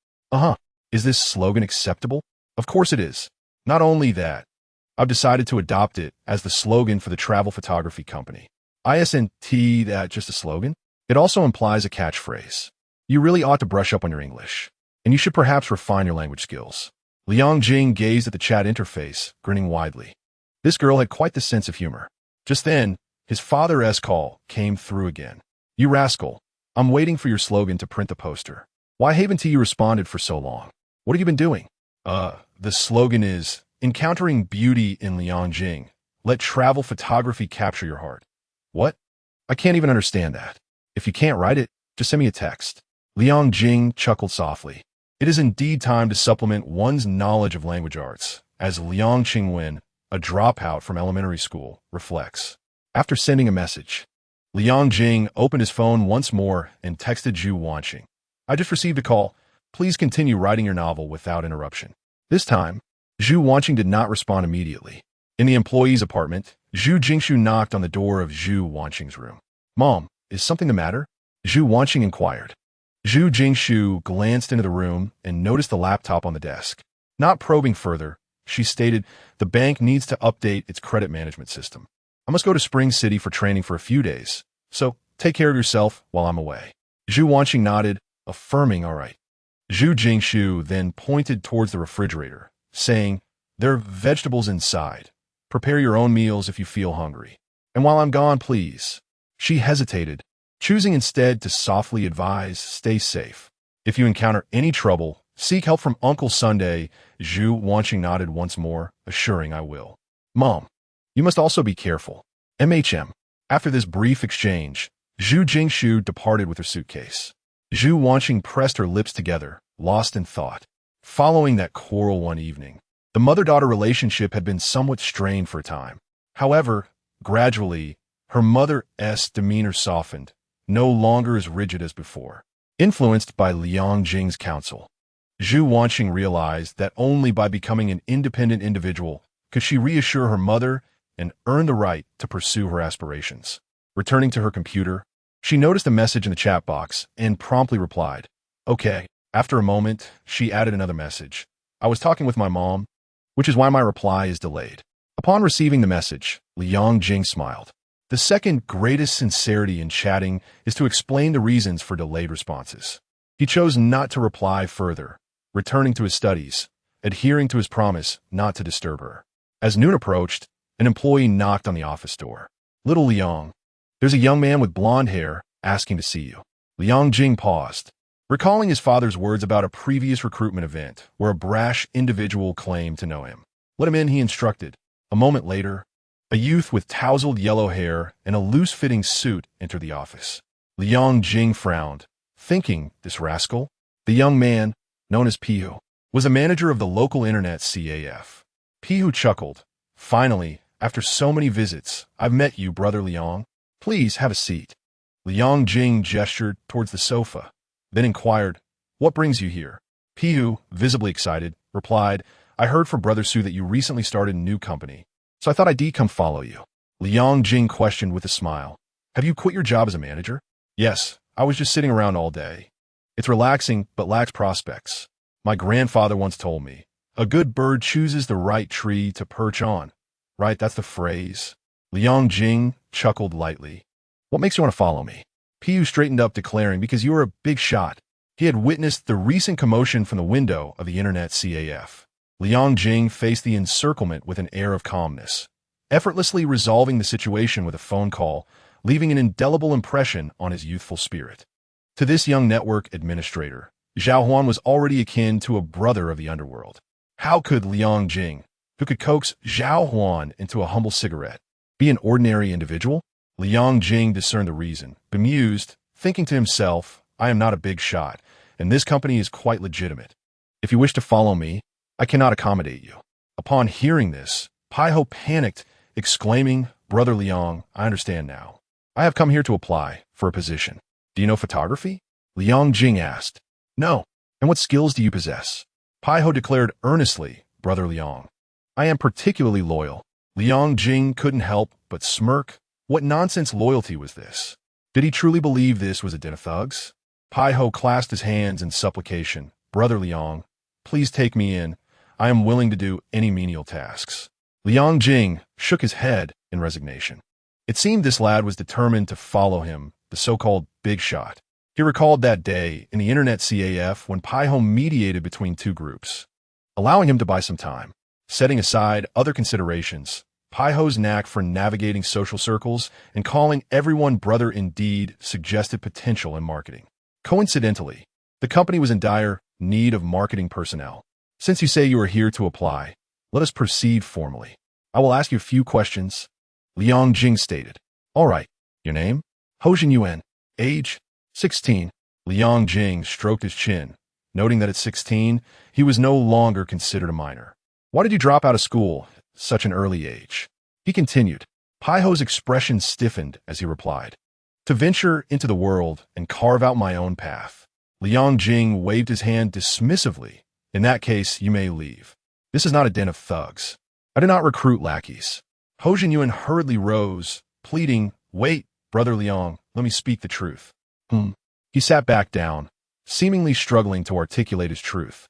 Is this slogan acceptable? Of course it is. Not only that, I've decided to adopt it as the slogan for the travel photography company. Isn't that just a slogan? It also implies a catchphrase. You really ought to brush up on your English, and you should perhaps refine your language skills. Liang Jing gazed at the chat interface, grinning widely. This girl had quite the sense of humor. Just then, his father's call came through again. You rascal, I'm waiting for your slogan to print the poster. Why haven't you responded for so long? What have you been doing? The slogan is, encountering beauty in Liang Jing. Let travel photography capture your heart. What? I can't even understand that. If you can't write it, just send me a text. Liang Jing chuckled softly. It is indeed time to supplement one's knowledge of language arts, as Liang Qingwen, a dropout from elementary school, reflects. After sending a message, Liang Jing opened his phone once more and texted Zhu Wanxing. I just received a call. Please continue writing your novel without interruption. This time, Zhu Wanxing did not respond immediately. In the employee's apartment, Zhu Jingshu knocked on the door of Zhu Wanxing's room. Mom, is something the matter? Zhu Wanxing inquired. Zhu Jingshu glanced into the room and noticed the laptop on the desk. Not probing further, she stated, the bank needs to update its credit management system. I must go to Spring City for training for a few days, so take care of yourself while I'm away. Zhu Wanxing nodded, affirming all right. Zhu Jingshu then pointed towards the refrigerator, saying, there are vegetables inside. Prepare your own meals if you feel hungry. And while I'm gone, please. She hesitated, choosing instead to softly advise, stay safe. If you encounter any trouble, seek help from Uncle Sunday. Zhu Wanxing nodded once more, assuring I will. Mom, you must also be careful. MHM. After this brief exchange, Zhu Jingshu departed with her suitcase. Zhu Wanxing pressed her lips together, lost in thought. Following that quarrel one evening, the mother-daughter relationship had been somewhat strained for a time. However, gradually, her mother's demeanor softened, no longer as rigid as before. Influenced by Liang Jing's counsel, Zhu Wanxing realized that only by becoming an independent individual could she reassure her mother and earn the right to pursue her aspirations. Returning to her computer, she noticed a message in the chat box and promptly replied, okay. After a moment, she added another message. I was talking with my mom, which is why my reply is delayed. Upon receiving the message, Liang Jing smiled. The second greatest sincerity in chatting is to explain the reasons for delayed responses. He chose not to reply further, returning to his studies, adhering to his promise not to disturb her. As noon approached, an employee knocked on the office door. Little Liang, there's a young man with blonde hair asking to see you. Liang Jing paused, recalling his father's words about a previous recruitment event where a brash individual claimed to know him. Let him in, he instructed. A moment later, a youth with tousled yellow hair and a loose-fitting suit entered the office. Liang Jing frowned, thinking, this rascal? The young man, known as Pihu, was a manager of the local internet CAF. Pihu chuckled. Finally, after so many visits, I've met you, brother Liang. Please have a seat. Liang Jing gestured towards the sofa, then inquired, what brings you here? Pihu, visibly excited, replied, I heard from Brother Su that you recently started a new company, so I thought I'd come follow you. Liang Jing questioned with a smile, have you quit your job as a manager? Yes, I was just sitting around all day. It's relaxing, but lacks prospects. My grandfather once told me, a good bird chooses the right tree to perch on. Right, that's the phrase. Liang Jing chuckled lightly. What makes you want to follow me? Pihu straightened up, declaring, because you are a big shot. He had witnessed the recent commotion from the window of the internet CAF. Liang Jing faced the encirclement with an air of calmness, effortlessly resolving the situation with a phone call, leaving an indelible impression on his youthful spirit. To this young network administrator, Zhao Huan was already akin to a brother of the underworld. How could Liang Jing, who could coax Zhao Huan into a humble cigarette, be an ordinary individual? Liang Jing discerned the reason, bemused, thinking to himself, I am not a big shot, and this company is quite legitimate. If you wish to follow me, I cannot accommodate you. Upon hearing this, Pai Ho panicked, exclaiming, Brother Liang, I understand now. I have come here to apply for a position. Do you know photography? Liang Jing asked. No. And what skills do you possess? Pai Ho declared earnestly, Brother Liang. I am particularly loyal. Liang Jing couldn't help but smirk. What nonsense loyalty was this? Did he truly believe this was a den of thugs? Pai Ho clasped his hands in supplication. Brother Liang, please take me in. I am willing to do any menial tasks. Liang Jing shook his head in resignation. It seemed this lad was determined to follow him, the so-called big shot. He recalled that day in the internet CAF when Pai Ho mediated between two groups, allowing him to buy some time. Setting aside other considerations, Pai Ho's knack for navigating social circles and calling everyone brother indeed suggested potential in marketing. Coincidentally, the company was in dire need of marketing personnel. Since you say you are here to apply, let us proceed formally. I will ask you a few questions. Liang Jing stated. All right. Your name? Hojin Yuan. Age? 16. Liang Jing stroked his chin, noting that at 16, he was no longer considered a minor. Why did you drop out of school at such an early age? He continued. Pai Ho's expression stiffened as he replied. To venture into the world and carve out my own path. Liang Jing waved his hand dismissively. In that case, you may leave. This is not a den of thugs. I do not recruit lackeys. Hojin Yuan hurriedly rose, pleading, Wait, Brother Liang, let me speak the truth. He sat back down, seemingly struggling to articulate his truth.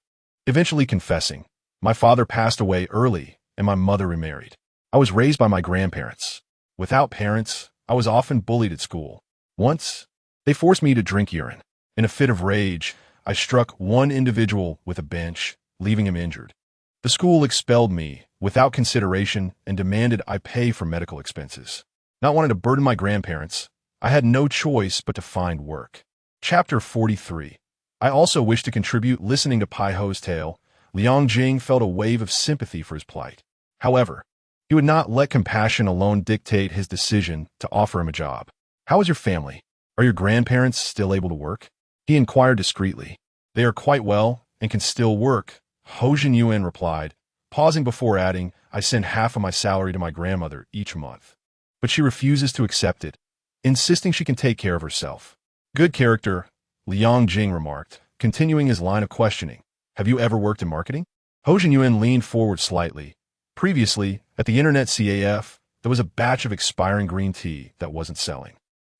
Eventually confessing, my father passed away early and my mother remarried. I was raised by my grandparents. Without parents, I was often bullied at school. Once, they forced me to drink urine. In a fit of rage, I struck one individual with a bench, leaving him injured. The school expelled me without consideration and demanded I pay for medical expenses. Not wanting to burden my grandparents, I had no choice but to find work. Chapter 43. I also wish to contribute. Listening to Pai Ho's tale, Liang Jing felt a wave of sympathy for his plight. However, he would not let compassion alone dictate his decision to offer him a job. How is your family? Are your grandparents still able to work? He inquired discreetly. They are quite well and can still work, Hojin Yuan replied, pausing before adding, I send half of my salary to my grandmother each month. But she refuses to accept it, insisting she can take care of herself. Good character, Liang Jing remarked, continuing his line of questioning. Have you ever worked in marketing? Hojin Yuan leaned forward slightly. Previously, at the internet CAF, there was a batch of expiring green tea that wasn't selling.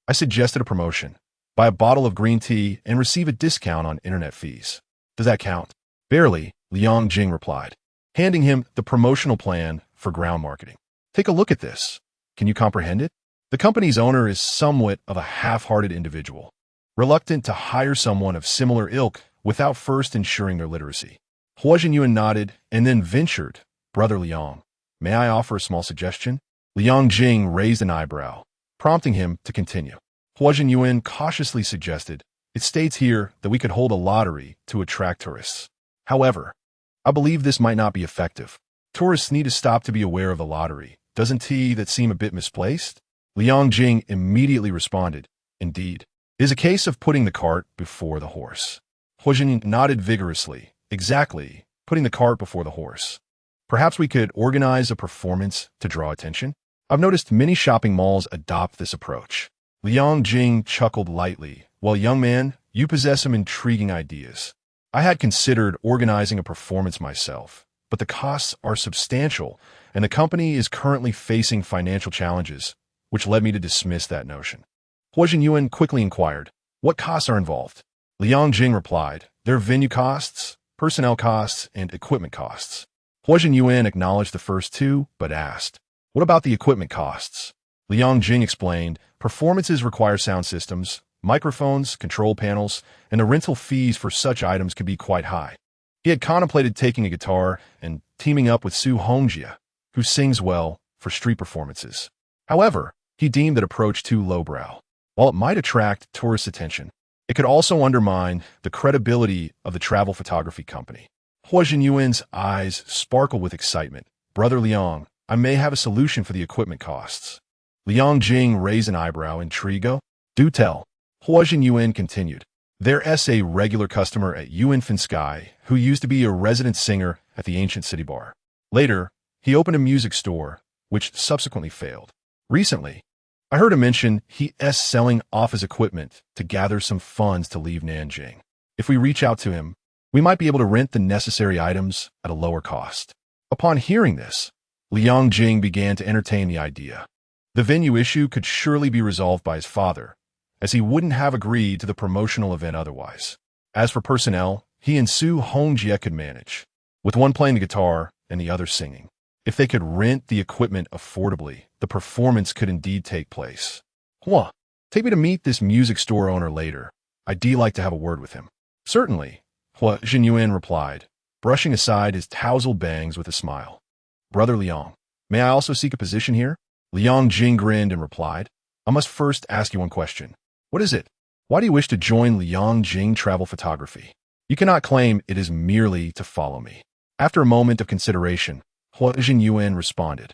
I suggested a promotion. Buy a bottle of green tea and receive a discount on internet fees. Does that count? Barely, Liang Jing replied, handing him the promotional plan for ground marketing. Take a look at this. Can you comprehend it? The company's owner is somewhat of a half-hearted individual, reluctant to hire someone of similar ilk without first ensuring their literacy. Hojin Yuan nodded and then ventured, Brother Liang, may I offer a small suggestion? Liang Jing raised an eyebrow, prompting him to continue. Hojin Yuan cautiously suggested, it states here that we could hold a lottery to attract tourists. However, I believe this might not be effective. Tourists need to stop to be aware of the lottery. Doesn't that seem a bit misplaced? Liang Jing immediately responded, indeed. It is a case of putting the cart before the horse. Hojin nodded vigorously. Exactly, putting the cart before the horse. Perhaps we could organize a performance to draw attention? I've noticed many shopping malls adopt this approach. Liang Jing chuckled lightly. Well, young man, you possess some intriguing ideas. I had considered organizing a performance myself, but the costs are substantial, and the company is currently facing financial challenges, which led me to dismiss that notion. Hojin Yuan quickly inquired, what costs are involved? Liang Jing replied, there are venue costs, personnel costs, and equipment costs. Hojin Yuan acknowledged the first two, but asked, what about the equipment costs? Liang Jing explained, performances require sound systems, microphones, control panels, and the rental fees for such items could be quite high. He had contemplated taking a guitar and teaming up with Su Hongjia, who sings well, for street performances. However, he deemed that approach too lowbrow. While it might attract tourist attention, It could also undermine the credibility of the travel photography company. Hua Jinyuan's eyes sparkled with excitement. Brother Liang, I may have a solution for the equipment costs. Liang Jing raised an eyebrow, intrigued. Do tell. Hua Jinyuan continued. There's a regular customer at Yuan Sky who used to be a resident singer at the ancient city bar. Later, he opened a music store, which subsequently failed. Recently, I heard him mention he's selling off his equipment to gather some funds to leave Nanjing. If we reach out to him, we might be able to rent the necessary items at a lower cost. Upon hearing this, Liang Jing began to entertain the idea. The venue issue could surely be resolved by his father, as he wouldn't have agreed to the promotional event otherwise. As for personnel, he and Su Hongjie could manage, with one playing the guitar and the other singing. If they could rent the equipment affordably, the performance could indeed take place. Hua, take me to meet this music store owner later. I'd like to have a word with him. Certainly, Hua Jinyuan replied, brushing aside his tousled bangs with a smile. Brother Liang, may I also seek a position here? Liang Jing grinned and replied, I must first ask you one question. What is it? Why do you wish to join Liang Jing Travel Photography? You cannot claim it is merely to follow me. After a moment of consideration, Hua Jinyuan responded,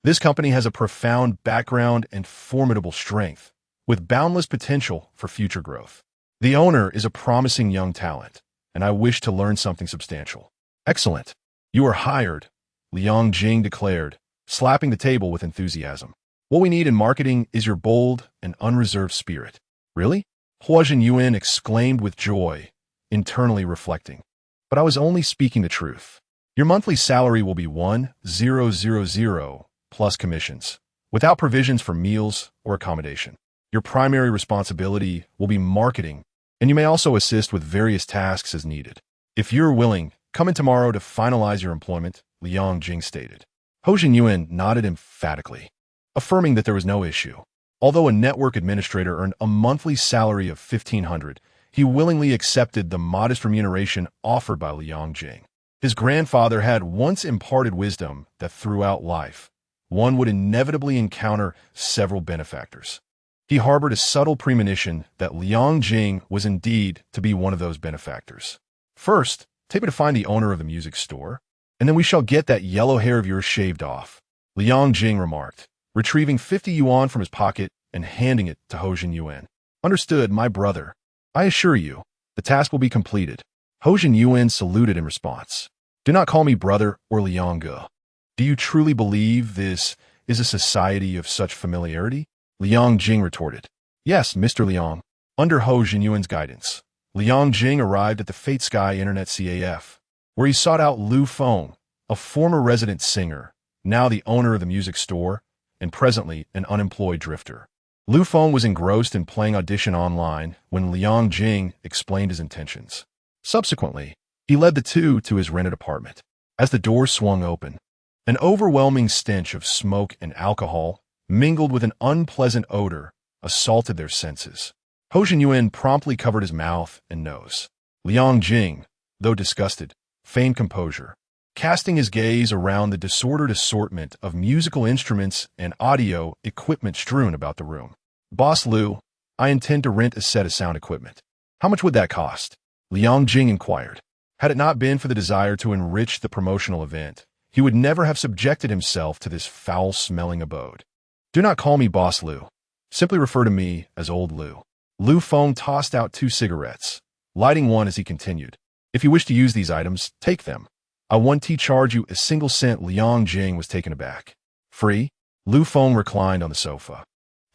this company has a profound background and formidable strength, with boundless potential for future growth. The owner is a promising young talent, and I wish to learn something substantial. Excellent. You are hired, Liang Jing declared, slapping the table with enthusiasm. What we need in marketing is your bold and unreserved spirit. Really? Hua Jinyuan exclaimed with joy, internally reflecting. But I was only speaking the truth. Your monthly salary will be 1,000 plus commissions, without provisions for meals or accommodation. Your primary responsibility will be marketing, and you may also assist with various tasks as needed. If you're willing, come in tomorrow to finalize your employment, Liang Jing stated. Hua Jinyuan nodded emphatically, affirming that there was no issue. Although a network administrator earned a monthly salary of 1,500, he willingly accepted the modest remuneration offered by Liang Jing. His grandfather had once imparted wisdom that throughout life, one would inevitably encounter several benefactors. He harbored a subtle premonition that Liang Jing was indeed to be one of those benefactors. First, take me to find the owner of the music store, and then we shall get that yellow hair of yours shaved off, Liang Jing remarked, retrieving 50 yuan from his pocket and handing it to Hua Jinyuan. Understood, my brother. I assure you, the task will be completed. Hua Jinyuan saluted in response. Do not call me brother or Liang Ge. Do you truly believe this is a society of such familiarity? Liang Jing retorted. Yes, Mr. Liang. Under Hua Jinyuan's guidance, Liang Jing arrived at the Fate Sky Internet CAF, where he sought out Lu Feng, a former resident singer, now the owner of the music store, and presently an unemployed drifter. Lu Feng was engrossed in playing audition online when Liang Jing explained his intentions. Subsequently, he led the two to his rented apartment. As the door swung open, an overwhelming stench of smoke and alcohol, mingled with an unpleasant odor, assaulted their senses. Hua Jinyuan promptly covered his mouth and nose. Liang Jing, though disgusted, feigned composure, casting his gaze around the disordered assortment of musical instruments and audio equipment strewn about the room. Boss Lu, I intend to rent a set of sound equipment. How much would that cost? Liang Jing inquired. Had it not been for the desire to enrich the promotional event, he would never have subjected himself to this foul-smelling abode. Do not call me Boss Lu. Simply refer to me as Old Lu. Lu Feng tossed out 2 cigarettes, lighting one as he continued. If you wish to use these items, take them. I won't charge you a single cent. Liang Jing was taken aback. Free? Lu Feng reclined on the sofa,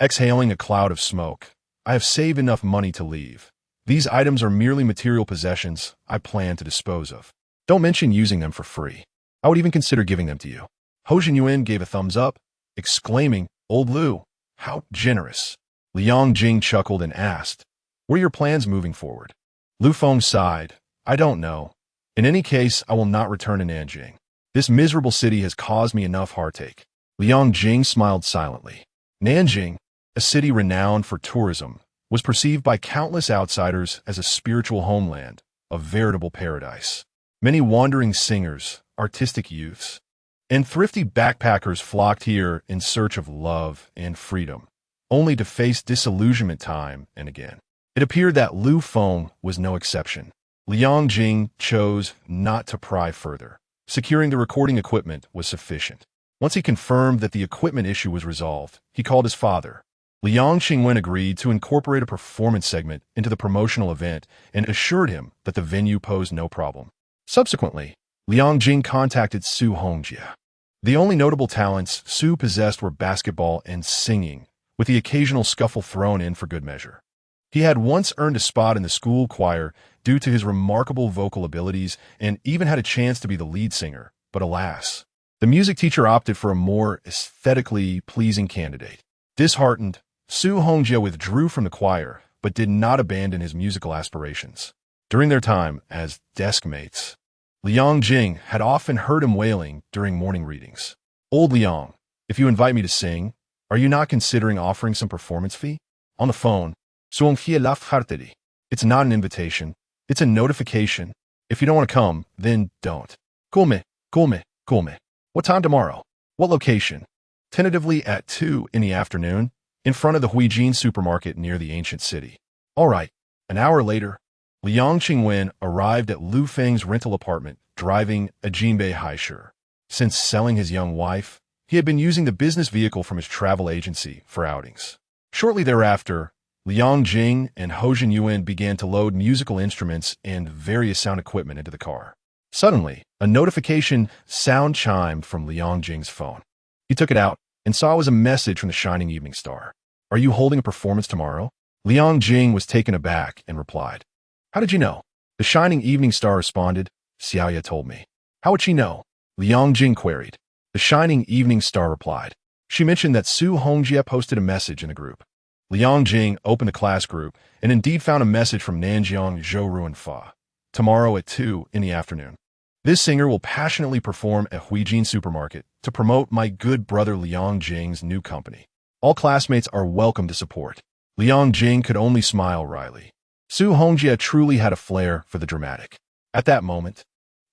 exhaling a cloud of smoke. I have saved enough money to leave. These items are merely material possessions I plan to dispose of. Don't mention using them for free. I would even consider giving them to you. Hua Jinyuan gave a thumbs up, exclaiming, Old Lu, how generous. Liang Jing chuckled and asked, what are your plans moving forward? Lu Feng sighed, I don't know. In any case, I will not return to Nanjing. This miserable city has caused me enough heartache. Liang Jing smiled silently. Nanjing, a city renowned for tourism, was perceived by countless outsiders as a spiritual homeland, a veritable paradise. Many wandering singers, artistic youths, and thrifty backpackers flocked here in search of love and freedom, only to face disillusionment time and again. It appeared that Lu Feng was no exception. Liang Jing chose not to pry further. Securing the recording equipment was sufficient. Once he confirmed that the equipment issue was resolved, he called his father. Liang Qingwen agreed to incorporate a performance segment into the promotional event and assured him that the venue posed no problem. Subsequently, Liang Jing contacted Su Hongjie. The only notable talents Su possessed were basketball and singing, with the occasional scuffle thrown in for good measure. He had once earned a spot in the school choir due to his remarkable vocal abilities and even had a chance to be the lead singer, but alas, the music teacher opted for a more aesthetically pleasing candidate. Disheartened, Su Hongjie withdrew from the choir, but did not abandon his musical aspirations. During their time as desk mates, Liang Jing had often heard him wailing during morning readings. "Old Liang, if you invite me to sing, are you not considering offering some performance fee?" On the phone, Su Hongjie laughed heartily. "It's not an invitation. It's a notification. If you don't want to come, then don't." Cool me. What time tomorrow? What location? Tentatively at 2 in the afternoon, in front of the Huijin supermarket near the ancient city. All right. An hour later, Liang Qingwen arrived at Lu Feng's rental apartment, driving a Jinbei Haisher. Since selling his young wife, he had been using the business vehicle from his travel agency for outings. Shortly thereafter, Liang Jing and Hojin Yuan began to load musical instruments and various sound equipment into the car. Suddenly, a notification sound chimed from Liang Jing's phone. He took it out and saw it was a message from the Shining Evening Star. "Are you holding a performance tomorrow?" Liang Jing was taken aback and replied, "How did you know?" The Shining Evening Star responded, "Xiaoya told me." "How would she know?" Liang Jing queried. The Shining Evening Star replied. "She mentioned that Su Hongjie posted a message in the group." Liang Jing opened the class group and indeed found a message from Nanjiang Zhou Ruanfa. "Tomorrow at 2 in the afternoon. This singer will passionately perform at Huijin Supermarket to promote my good brother Liang Jing's new company. All classmates are welcome to support." Liang Jing could only smile wryly. Su Hongjie truly had a flair for the dramatic. At that moment,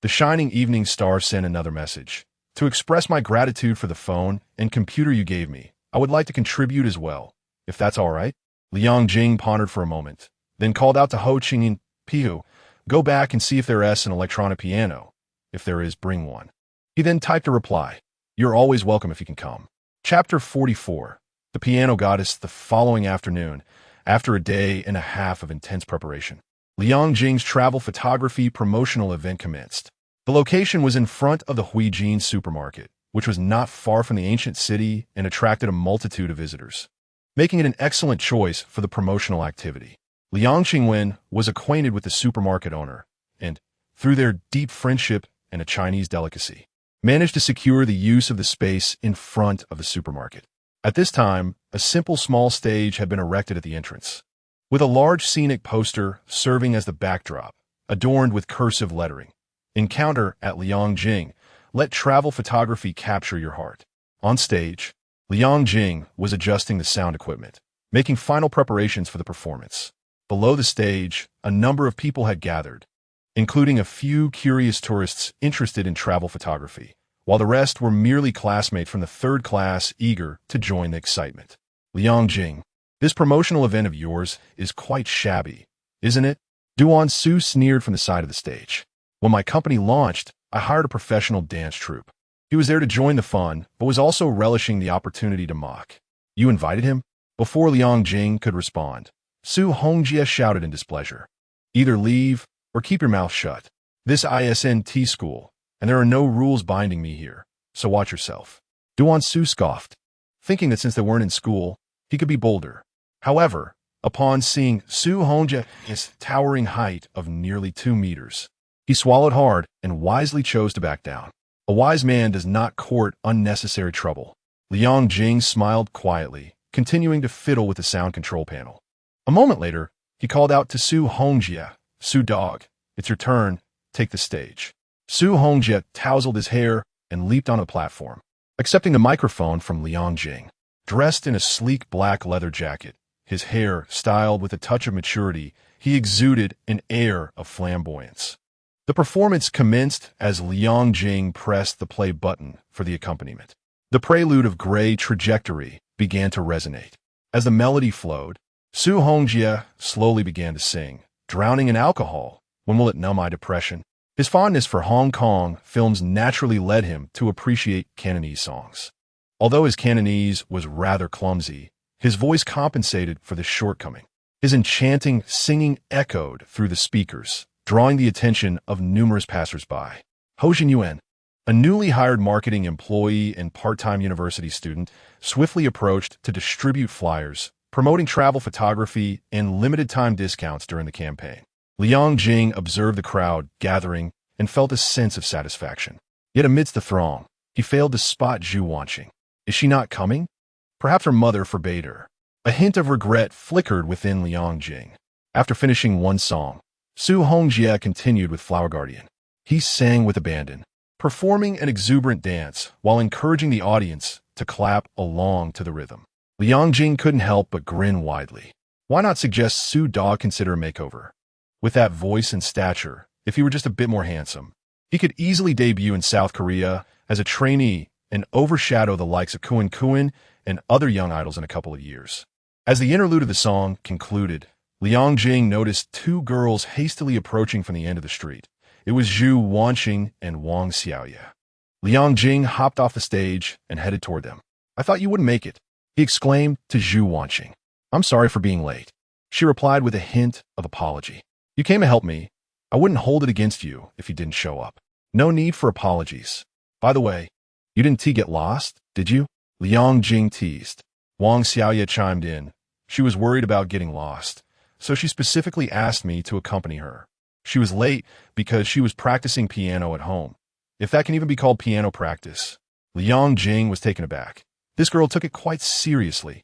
the Shining Evening Star sent another message. "To express my gratitude for the phone and computer you gave me, I would like to contribute as well, if that's all right." Liang Jing pondered for a moment, then called out to Ho Qingyin, "Pihu, go back and see if there is an electronic piano. If there is, bring one." He then typed a reply, "You're always welcome if you can come." Chapter 44. The Piano Goddess. The following afternoon, after a day and a half of intense preparation, Liang Jing's travel photography promotional event commenced. The location was in front of the Huijin supermarket, which was not far from the ancient city and attracted a multitude of visitors, making it an excellent choice for the promotional activity. Liang Qingwen was acquainted with the supermarket owner, and, through their deep friendship and a Chinese delicacy, managed to secure the use of the space in front of the supermarket. At this time, a simple small stage had been erected at the entrance, with a large scenic poster serving as the backdrop, adorned with cursive lettering. "Encounter at Liang Jing. Let travel photography capture your heart." On stage, Liang Jing was adjusting the sound equipment, making final preparations for the performance. Below the stage, a number of people had gathered, including a few curious tourists interested in travel photography, while the rest were merely classmates from the third class eager to join the excitement. "Liang Jing, this promotional event of yours is quite shabby, isn't it?" Duan Su sneered from the side of the stage. "When my company launched, I hired a professional dance troupe. He was there to join the fun, but was also relishing the opportunity to mock. You invited him?" Before Liang Jing could respond, Su Hongjie shouted in displeasure, "Either leave or keep your mouth shut. This ISNT school, and there are no rules binding me here, so watch yourself." Duan Su scoffed, thinking that since they weren't in school, he could be bolder. However, upon seeing Su Hongjie's towering height of nearly 2 meters, he swallowed hard and wisely chose to back down. A wise man does not court unnecessary trouble. Liang Jing smiled quietly, continuing to fiddle with the sound control panel. A moment later, he called out to Su Hongjie, "Su dog, it's your turn, take the stage." Su Hongjie tousled his hair and leaped on a platform, accepting the microphone from Liang Jing. Dressed in a sleek black leather jacket, his hair styled with a touch of maturity, he exuded an air of flamboyance. The performance commenced as Liang Jing pressed the play button for the accompaniment. The prelude of Gray Trajectory began to resonate. As the melody flowed, Su Hongjie slowly began to sing, drowning in alcohol. When will it numb my depression? His fondness for Hong Kong films naturally led him to appreciate Cantonese songs. Although his Cantonese was rather clumsy, his voice compensated for this shortcoming. His enchanting singing echoed through the speakers, drawing the attention of numerous passers-by. Ho Jinyuan, a newly hired marketing employee and part-time university student, swiftly approached to distribute flyers, promoting travel photography and limited-time discounts during the campaign. Liang Jing observed the crowd gathering and felt a sense of satisfaction. Yet amidst the throng, he failed to spot Zhu Wanxing. Is she not coming? Perhaps her mother forbade her. A hint of regret flickered within Liang Jing. After finishing one song, Su Hongjie continued with Flower Guardian. He sang with abandon, performing an exuberant dance while encouraging the audience to clap along to the rhythm. Liang Jing couldn't help but grin widely. Why not suggest Su Da consider a makeover? With that voice and stature, if he were just a bit more handsome, he could easily debut in South Korea as a trainee and overshadow the likes of Kuan Kuan and other young idols in a couple of years. As the interlude of the song concluded, Liang Jing noticed two girls hastily approaching from the end of the street. It was Zhu Wanxing and Wang Xiaoye. Liang Jing hopped off the stage and headed toward them. I thought you wouldn't make it, he exclaimed to Zhu Wanxing. I'm sorry for being late. She replied with a hint of apology. You came to help me. I wouldn't hold it against you if you didn't show up. No need for apologies. By the way, you didn't get lost, did you? Liang Jing teased. Wang Xiaoye chimed in. She was worried about getting lost, so she specifically asked me to accompany her. She was late because she was practicing piano at home. If that can even be called piano practice. Liang Jing was taken aback. This girl took it quite seriously.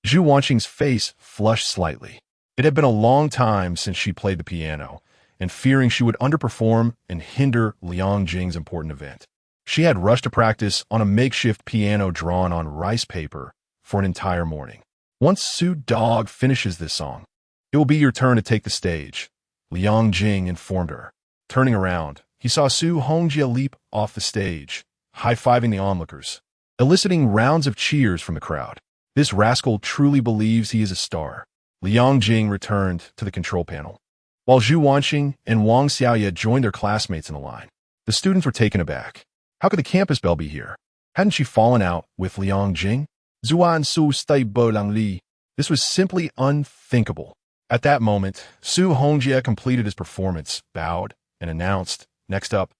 Zhu Wanxing's face flushed slightly. It had been a long time since she played the piano, and fearing she would underperform and hinder Liang Jing's important event, she had rushed to practice on a makeshift piano drawn on rice paper for an entire morning. Once Su Dog finishes this song, it will be your turn to take the stage, Liang Jing informed her. Turning around, he saw Su Hongjie leap off the stage, high-fiving the onlookers, eliciting rounds of cheers from the crowd. This rascal truly believes he is a star. Liang Jing returned to the control panel, while Zhu Wanxing and Wang Xiaoye joined their classmates in a line. The students were taken aback. How could the campus belle be here? Hadn't she fallen out with Liang Jing? Zuan Su Stai Bo Lang Li. This was simply unthinkable. At that moment, Su Hongjie completed his performance, bowed, and announced, next up,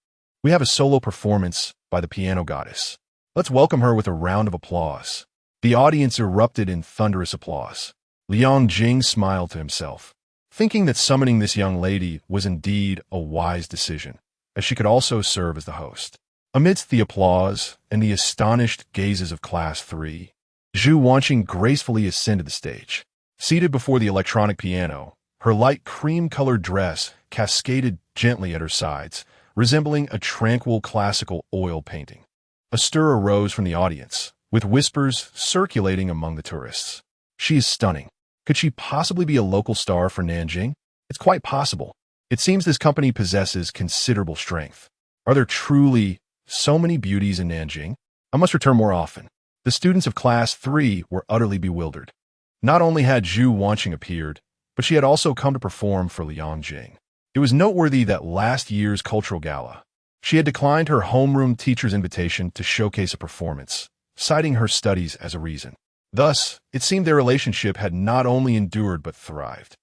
we have a solo performance by the piano goddess. Let's welcome her with a round of applause. The audience erupted in thunderous applause. Liang Jing smiled to himself, thinking that summoning this young lady was indeed a wise decision, as she could also serve as the host. Amidst the applause and the astonished gazes of Class 3, Zhu Wanxing gracefully ascended the stage. Seated before the electronic piano, her light cream-colored dress cascaded gently at her sides, resembling a tranquil classical oil painting. A stir arose from the audience, with whispers circulating among the tourists. She is stunning. Could she possibly be a local star for Nanjing? It's quite possible. It seems this company possesses considerable strength. Are there truly so many beauties in Nanjing? I must return more often. The students of Class 3 were utterly bewildered. Not only had Zhu Wanxing appeared, but she had also come to perform for Liang Jing. It was noteworthy that last year's cultural gala, she had declined her homeroom teacher's invitation to showcase a performance, citing her studies as a reason. Thus, it seemed their relationship had not only endured but thrived.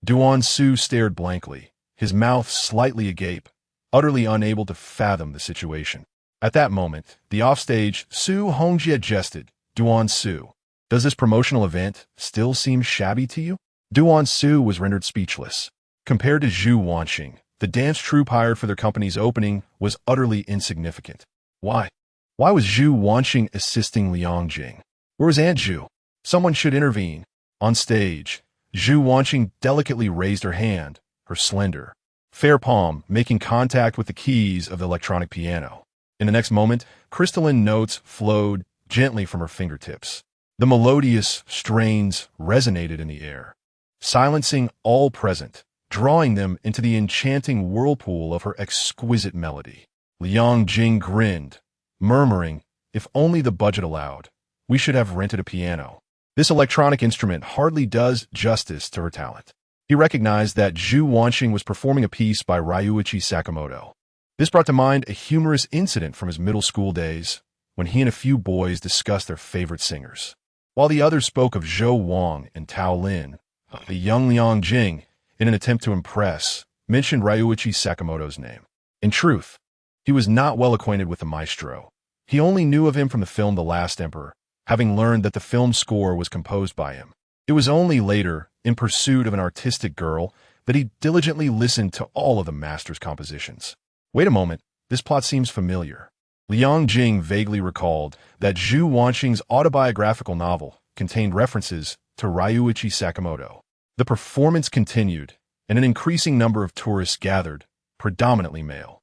Duan Su stared blankly, his mouth slightly agape, utterly unable to fathom the situation. At that moment, the offstage Su Hongjie jested, Duan Su, does this promotional event still seem shabby to you? Duan Su was rendered speechless. Compared to Zhu Wanxing, the dance troupe hired for their company's opening was utterly insignificant. Why? Why was Zhu Wanxing assisting Liang Jing? Where was Aunt Zhu? Someone should intervene. On stage, Zhu Wanxing delicately raised her hand, her slender, fair palm making contact with the keys of the electronic piano. In the next moment, crystalline notes flowed gently from her fingertips. The melodious strains resonated in the air, silencing all present, drawing them into the enchanting whirlpool of her exquisite melody. Liang Jing grinned, murmuring, if only the budget allowed, we should have rented a piano. This electronic instrument hardly does justice to her talent. He recognized that Zhu Wanxing was performing a piece by Ryuichi Sakamoto. This brought to mind a humorous incident from his middle school days when he and a few boys discussed their favorite singers. While the others spoke of Zhou Wang and Tao Lin, the young Liang Jing, in an attempt to impress, mentioned Ryuichi Sakamoto's name. In truth, he was not well acquainted with the maestro. He only knew of him from the film The Last Emperor, having learned that the film's score was composed by him. It was only later, in pursuit of an artistic girl, that he diligently listened to all of the master's compositions. Wait a moment, this plot seems familiar. Liang Jing vaguely recalled that Zhu Wanxing's autobiographical novel contained references to Ryuichi Sakamoto. The performance continued, and an increasing number of tourists gathered, predominantly male.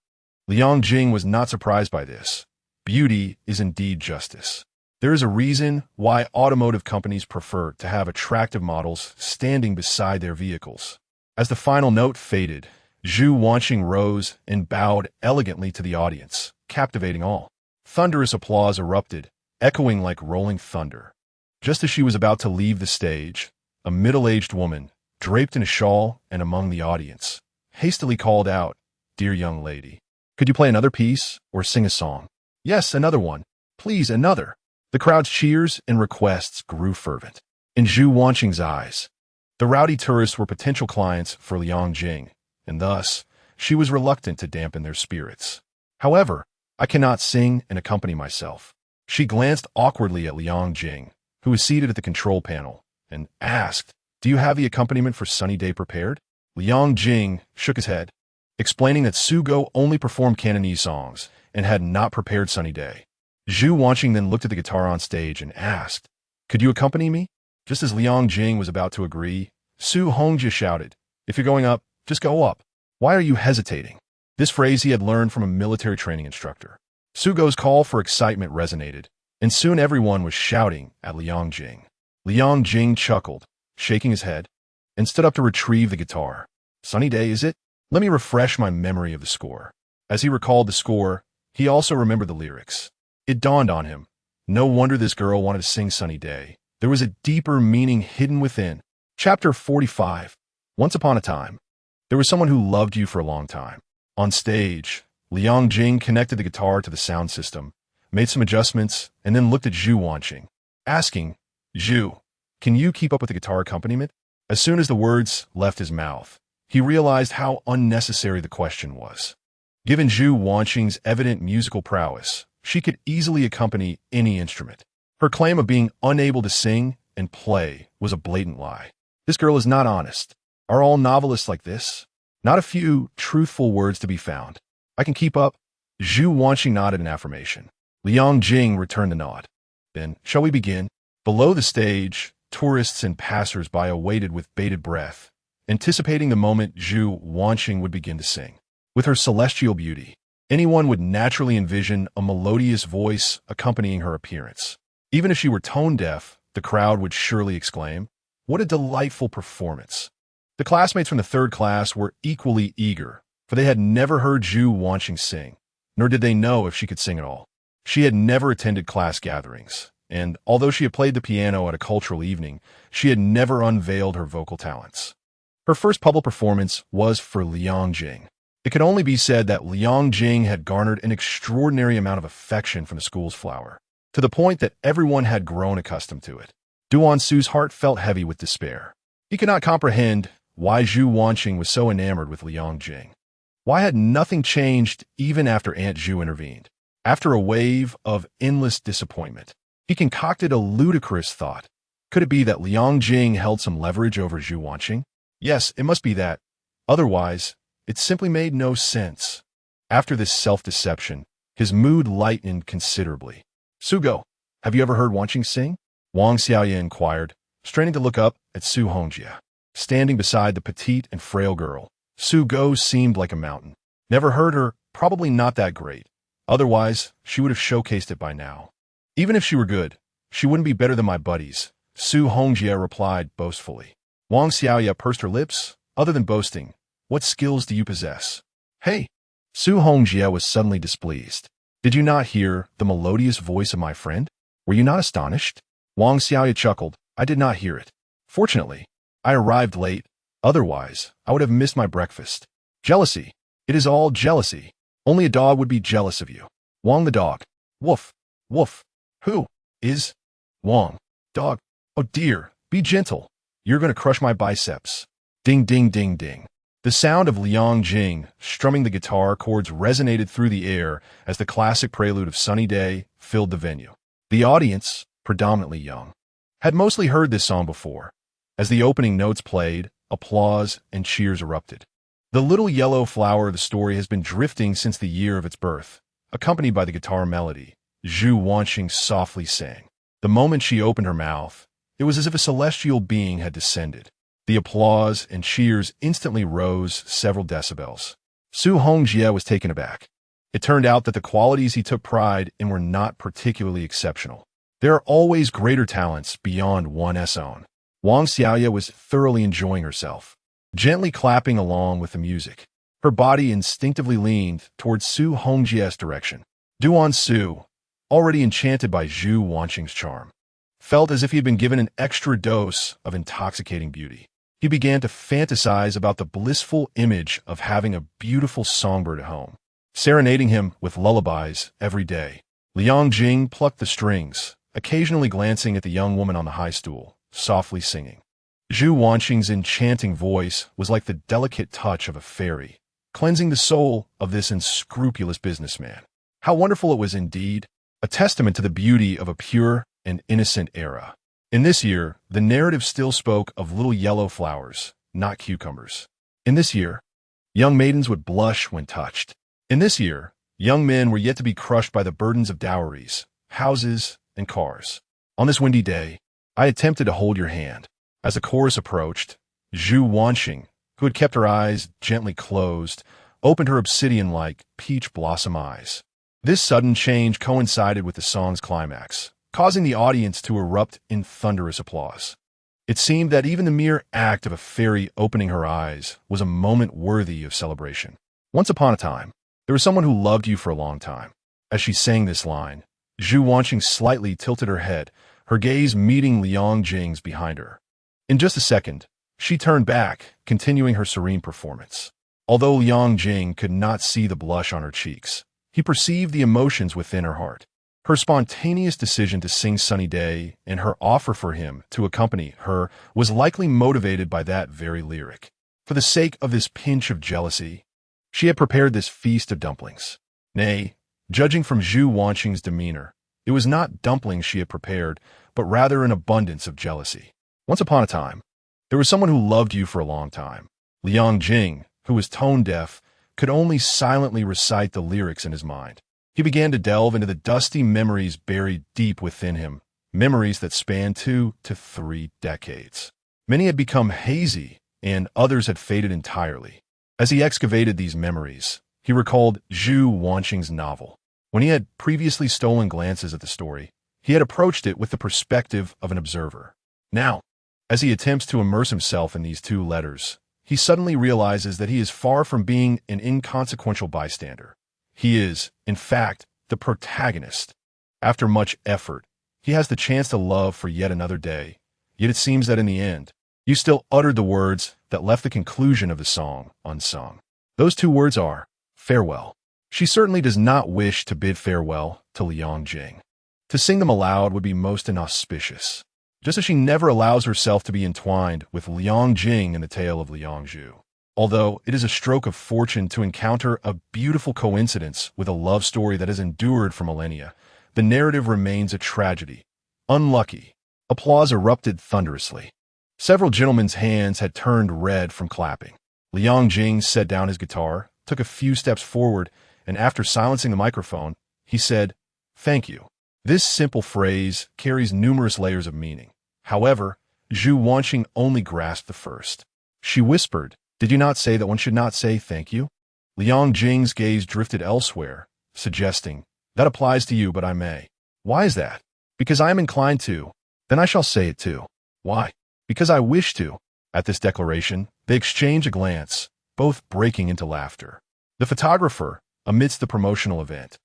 Liang Jing was not surprised by this. Beauty is indeed justice. There is a reason why automotive companies prefer to have attractive models standing beside their vehicles. As the final note faded, Zhu Wanxing rose and bowed elegantly to the audience, captivating all. Thunderous applause erupted, echoing like rolling thunder. Just as she was about to leave the stage, a middle-aged woman, draped in a shawl and among the audience, hastily called out, "Dear young lady, could you play another piece or sing a song?" "Yes, another one. Please, another." The crowd's cheers and requests grew fervent. In Zhu Wanxing's eyes, the rowdy tourists were potential clients for Liang Jing, and thus, she was reluctant to dampen their spirits. "However, I cannot sing and accompany myself." She glanced awkwardly at Liang Jing, who was seated at the control panel, and asked, "Do you have the accompaniment for Sunny Day prepared?" Liang Jing shook his head, explaining that Sugo only performed Cantonese songs and had not prepared Sunny Day. Zhu Wanxing then looked at the guitar on stage and asked, "Could you accompany me?" Just as Liang Jing was about to agree, Su Hongjia shouted, "If you're going up, just go up. Why are you hesitating?" This phrase he had learned from a military training instructor. Sugo's call for excitement resonated, and soon everyone was shouting at Liang Jing. Liang Jing chuckled, shaking his head, and stood up to retrieve the guitar. "Sunny Day, is it? Let me refresh my memory of the score." As he recalled the score, he also remembered the lyrics. It dawned on him. No wonder this girl wanted to sing Sunny Day. There was a deeper meaning hidden within. Chapter 45. Once upon a time, there was someone who loved you for a long time. On stage, Liang Jing connected the guitar to the sound system, made some adjustments, and then looked at Zhu Wanxing, asking, "Zhu, can you keep up with the guitar accompaniment?" As soon as the words left his mouth, he realized how unnecessary the question was. Given Zhu Wanxing's evident musical prowess, she could easily accompany any instrument. Her claim of being unable to sing and play was a blatant lie. This girl is not honest. Are all novelists like this? Not a few truthful words to be found. "I can keep up." Zhu Wanxing nodded in affirmation. Liang Jing returned the nod. "Then, shall we begin?" Below the stage, tourists and passers-by awaited with bated breath, anticipating the moment Zhu Wanxing would begin to sing. With her celestial beauty, anyone would naturally envision a melodious voice accompanying her appearance. Even if she were tone-deaf, the crowd would surely exclaim, "What a delightful performance!" The classmates from the third class were equally eager, for they had never heard Zhu Wanxing sing, nor did they know if she could sing at all. She had never attended class gatherings, and although she had played the piano at a cultural evening, she had never unveiled her vocal talents. Her first public performance was for Liang Jing. It could only be said that Liang Jing had garnered an extraordinary amount of affection from the school's flower, to the point that everyone had grown accustomed to it. Duan Su's heart felt heavy with despair. He could not comprehend why Zhu Wanxing was so enamored with Liang Jing. Why had nothing changed even after Aunt Zhu intervened? After a wave of endless disappointment, he concocted a ludicrous thought. Could it be that Liang Jing held some leverage over Zhu Wanxing? Yes, it must be that. Otherwise, it simply made no sense. After this self-deception, his mood lightened considerably. "Sugo, have you ever heard Wanxing sing?" Wang Xiaoya inquired, straining to look up at Su Hongjia. Standing beside the petite and frail girl, Sugo seemed like a mountain. Never heard her, probably not that great. Otherwise, she would have showcased it by now. "Even if she were good, she wouldn't be better than my buddies," Su Hongjia replied boastfully. Wang Xiaoya pursed her lips. "Other than boasting, what skills do you possess?" "Hey!" Su Hongjia was suddenly displeased. "Did you not hear the melodious voice of my friend? Were you not astonished?" Wang Xiaoya chuckled. I did not hear it. Fortunately, I arrived late. Otherwise, I would have missed my breakfast. Jealousy. It is all jealousy. Only a dog would be jealous of you. Wang the dog. Woof. Woof. Who is Wang? Dog. Oh dear, be gentle. You're going to crush my biceps. Ding ding ding ding. The sound of Liang Jing strumming the guitar chords resonated through the air as the classic prelude of Sunny Day filled the venue. The audience, predominantly young, had mostly heard this song before. As the opening notes played, applause and cheers erupted. The little yellow flower of the story has been drifting since the year of its birth, accompanied by the guitar melody. Zhu Wanxing softly sang. The moment she opened her mouth, it was as if a celestial being had descended. The applause and cheers instantly rose several decibels. Su Hongjie was taken aback. It turned out that the qualities he took pride in were not particularly exceptional. There are always greater talents beyond one's own. Wang Xiaoye was thoroughly enjoying herself, gently clapping along with the music. Her body instinctively leaned towards Su Hongjie's direction. Duan Su, already enchanted by Zhu Wanxing's charm, felt as if he had been given an extra dose of intoxicating beauty. He began to fantasize about the blissful image of having a beautiful songbird at home, serenading him with lullabies every day. Liang Jing plucked the strings, occasionally glancing at the young woman on the high stool, softly singing. Zhu Wanxing's enchanting voice was like the delicate touch of a fairy, cleansing the soul of this unscrupulous businessman. How wonderful it was indeed, a testament to the beauty of a pure and innocent era. In this year, the narrative still spoke of little yellow flowers, not cucumbers. In this year, young maidens would blush when touched. In this year, young men were yet to be crushed by the burdens of dowries, houses, and cars. On this windy day, I attempted to hold your hand. As the chorus approached, Zhu Wanxing, who had kept her eyes gently closed, opened her obsidian-like, peach blossom eyes. This sudden change coincided with the song's climax, causing the audience to erupt in thunderous applause. It seemed that even the mere act of a fairy opening her eyes was a moment worthy of celebration. Once upon a time, there was someone who loved you for a long time. As she sang this line, Zhu Wanxing slightly tilted her head, her gaze meeting Liang Jing's behind her. In just a second, she turned back, continuing her serene performance. Although Liang Jing could not see the blush on her cheeks, he perceived the emotions within her heart. Her spontaneous decision to sing Sunny Day and her offer for him to accompany her was likely motivated by that very lyric. For the sake of this pinch of jealousy, she had prepared this feast of dumplings. Nay, judging from Zhu Wanxing's demeanor, it was not dumplings she had prepared, but rather an abundance of jealousy. Once upon a time, there was someone who loved you for a long time. Liang Jing, who was tone-deaf, could only silently recite the lyrics in his mind. He began to delve into the dusty memories buried deep within him, memories that spanned 2 to 3 decades. Many had become hazy, and others had faded entirely. As he excavated these memories, he recalled Zhu Wanxing's novel. When he had previously stolen glances at the story, he had approached it with the perspective of an observer. Now, as he attempts to immerse himself in these 2 letters, he suddenly realizes that he is far from being an inconsequential bystander. He is, in fact, the protagonist. After much effort, he has the chance to love for yet another day, yet it seems that in the end, you still uttered the words that left the conclusion of the song unsung. Those 2 words are, farewell. She certainly does not wish to bid farewell to Liang Jing. To sing them aloud would be most inauspicious, just as she never allows herself to be entwined with Liang Jing in the tale of Liang Zhu. Although it is a stroke of fortune to encounter a beautiful coincidence with a love story that has endured for millennia, the narrative remains a tragedy. Unlucky. Applause erupted thunderously. Several gentlemen's hands had turned red from clapping. Liang Jing set down his guitar, took a few steps forward, and after silencing the microphone, he said, "Thank you." This simple phrase carries numerous layers of meaning. However, Zhu Wanxing only grasped the first. She whispered, "Did you not say that one should not say thank you?" Liang Jing's gaze drifted elsewhere, suggesting, "That applies to you, but I may." "Why is that?" "Because I am inclined to. Then I shall say it too." "Why?" "Because I wish to." At this declaration, they exchanged a glance, both breaking into laughter. The photographer, amidst the promotional event,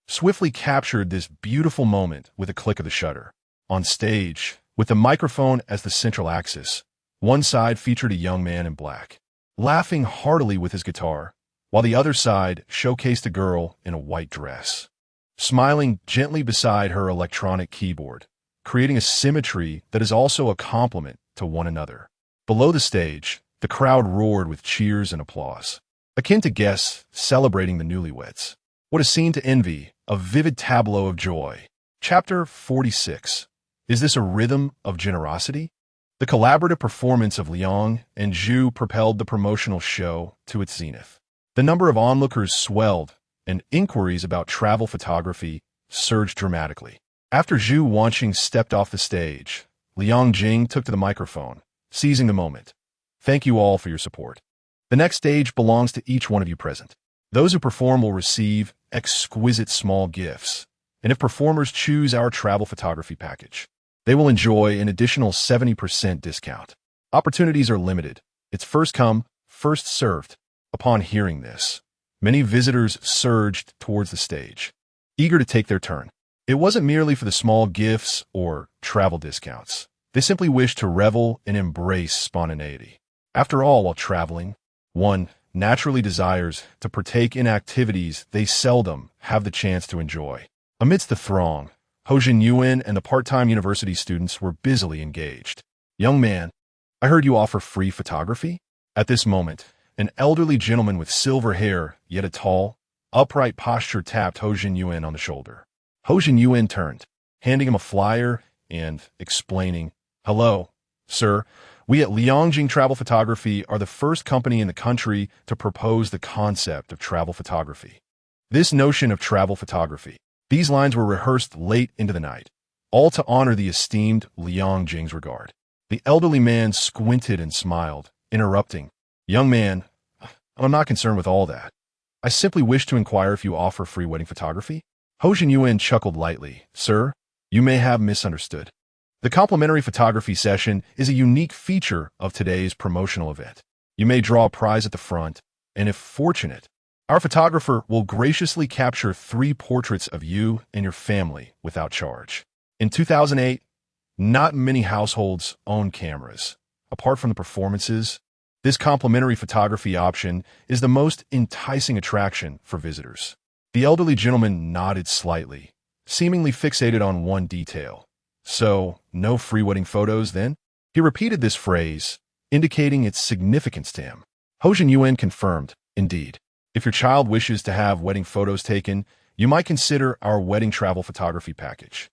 swiftly captured this beautiful moment with a click of the shutter. On stage, with the microphone as the central axis. One side featured a young man in black, laughing heartily with his guitar, while the other side showcased a girl in a white dress, smiling gently beside her electronic keyboard, creating a symmetry that is also a complement to one another. Below the stage, the crowd roared with cheers and applause, akin to guests celebrating the newlyweds. What a scene to envy, a vivid tableau of joy. Chapter 46. Is this a rhythm of generosity? The collaborative performance of Liang and Zhu propelled the promotional show to its zenith. The number of onlookers swelled, and inquiries about travel photography surged dramatically. After Zhu Wanxing stepped off the stage, Liang Jing took to the microphone, seizing the moment. Thank you all for your support. The next stage belongs to each one of you present. Those who perform will receive exquisite small gifts, and if performers choose our travel photography package, they will enjoy an additional 70% discount. Opportunities are limited. It's first come, first served. Upon hearing this, many visitors surged towards the stage, eager to take their turn. It wasn't merely for the small gifts or travel discounts. They simply wished to revel and embrace spontaneity. After all, while traveling, one naturally desires to partake in activities they seldom have the chance to enjoy. Amidst the throng, Ho Yuan and the part-time university students were busily engaged. Young man, I heard you offer free photography? At this moment, an elderly gentleman with silver hair, yet a tall, upright posture tapped Ho Yuan on the shoulder. Ho Yuan turned, handing him a flyer and explaining, Hello, sir. We at Liang Jing Travel Photography are the first company in the country to propose the concept of travel photography. This notion of travel photography. These lines were rehearsed late into the night, all to honor the esteemed Liang Jing's regard. The elderly man squinted and smiled, interrupting, Young man, I'm not concerned with all that. I simply wish to inquire if you offer free wedding photography? Ho Yuan chuckled lightly. Sir, you may have misunderstood. The complimentary photography session is a unique feature of today's promotional event. You may draw a prize at the front, and if fortunate, our photographer will graciously capture 3 portraits of you and your family without charge. In 2008, not many households own cameras. Apart from the performances, this complimentary photography option is the most enticing attraction for visitors. The elderly gentleman nodded slightly, seemingly fixated on one detail. So, no free wedding photos then? He repeated this phrase, indicating its significance to him. Ho Yuan confirmed, indeed. If your child wishes to have wedding photos taken, you might consider our wedding travel photography package.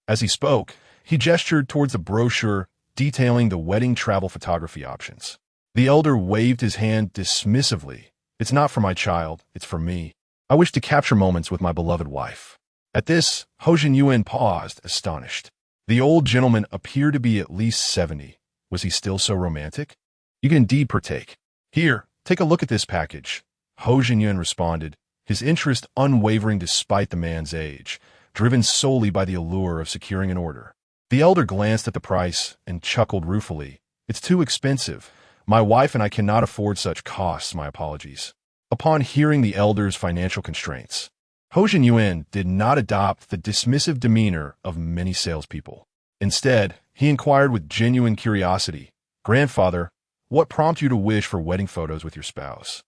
As he spoke, he gestured towards the brochure detailing the wedding travel photography options. The elder waved his hand dismissively. It's not for my child, it's for me. I wish to capture moments with my beloved wife. At this, Ho Yuan paused, astonished. The old gentleman appeared to be at least 70. Was he still so romantic? You can indeed partake. Here, take a look at this package. Ho Yuan responded, his interest unwavering despite the man's age, driven solely by the allure of securing an order. The elder glanced at the price and chuckled ruefully. It's too expensive. My wife and I cannot afford such costs, my apologies. Upon hearing the elder's financial constraints, Ho Yuan did not adopt the dismissive demeanor of many salespeople. Instead, he inquired with genuine curiosity, Grandfather, what prompted you to wish for wedding photos with your spouse?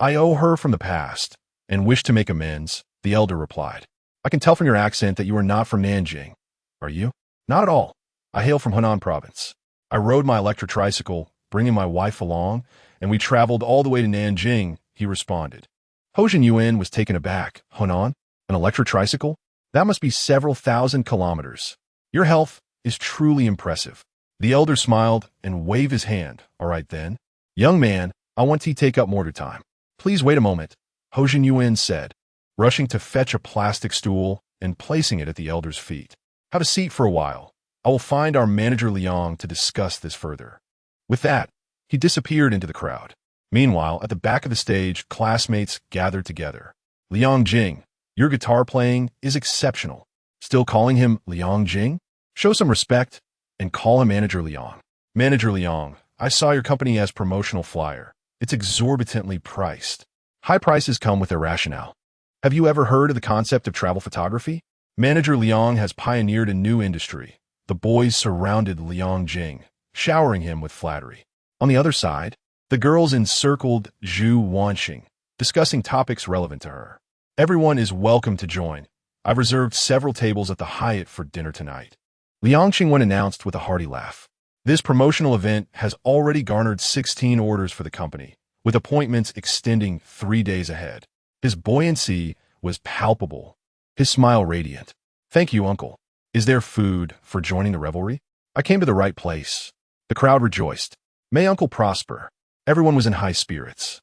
I owe her from the past, and wish to make amends, the elder replied. I can tell from your accent that you are not from Nanjing. Are you? Not at all. I hail from Hunan province. I rode my electric tricycle, bringing my wife along, and we traveled all the way to Nanjing, he responded. Ho Yuan was taken aback. Hunan? An electric tricycle? That must be several thousand kilometers. Your health is truly impressive. The elder smiled and waved his hand. All right then. Young man, I want to take up more time. Please wait a moment, Ho Yuan said, rushing to fetch a plastic stool and placing it at the elder's feet. Have a seat for a while. I will find our manager Liang to discuss this further. With that, he disappeared into the crowd. Meanwhile, at the back of the stage, classmates gathered together. Liang Jing, your guitar playing is exceptional. Still calling him Liang Jing? Show some respect and call him Manager Liang. Manager Liang, I saw your company as promotional flyer. It's exorbitantly priced. High prices come with their rationale. Have you ever heard of the concept of travel photography? Manager Liang has pioneered a new industry, The boys surrounded Liang Jing, showering him with flattery. On the other side, the girls encircled Zhu Wanxing, discussing topics relevant to her. Everyone is welcome to join. I've reserved several tables at the Hyatt for dinner tonight. Liang Qingwen announced with a hearty laugh. This promotional event has already garnered 16 orders for the company, with appointments extending 3 days ahead. His buoyancy was palpable, his smile radiant. Thank you, uncle. Is there food for joining the revelry? I came to the right place. The crowd rejoiced. May uncle prosper. Everyone was in high spirits.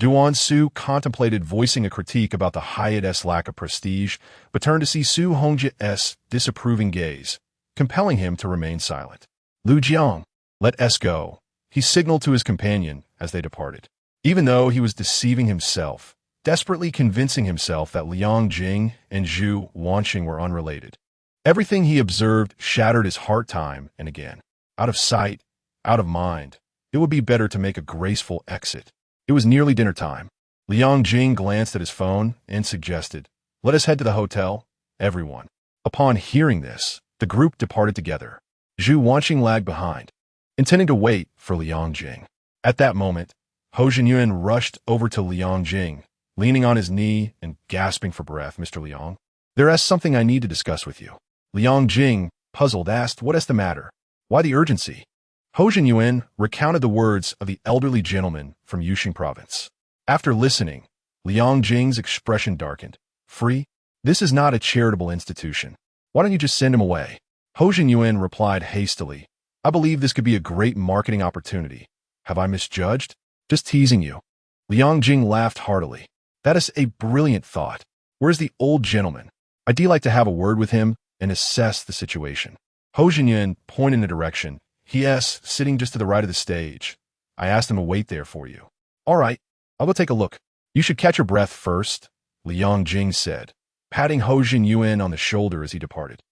Duan Su contemplated voicing a critique about the Hyatt's lack of prestige, but turned to see Su Hongji's disapproving gaze, compelling him to remain silent. Lu Jiang, let us go, he signaled to his companion as they departed. Even though he was deceiving himself, desperately convincing himself that Liang Jing and Zhu Wanxing were unrelated. Everything he observed shattered his heart time and again. Out of sight, out of mind, it would be better to make a graceful exit. It was nearly dinner time. Liang Jing glanced at his phone and suggested, "Let us head to the hotel, everyone." Upon hearing this, the group departed together. Zhu Wanxing lagged behind, intending to wait for Liang Jing. At that moment, Ho Jinyuan rushed over to Liang Jing, leaning on his knee and gasping for breath. "Mr. Liang, there is something I need to discuss with you." Liang Jing, puzzled, asked, "What is the matter? Why the urgency?" Ho Jinyuan recounted the words of the elderly gentleman from Yuxing province. After listening, Liang Jing's expression darkened. "Free? This is not a charitable institution. Why don't you just send him away?" Ho Jinyuan replied hastily, "I believe this could be a great marketing opportunity. Have I misjudged? Just teasing you." Liang Jing laughed heartily. "That is a brilliant thought. Where's the old gentleman? I'd like to have a word with him and assess the situation." Ho Jinyuan pointed in a direction. "He is sitting just to the right of the stage. I asked him to wait there for you." "All right, I'll go take a look." "You should catch your breath first," Liang Jing said, patting Ho Jinyuan on the shoulder as he departed.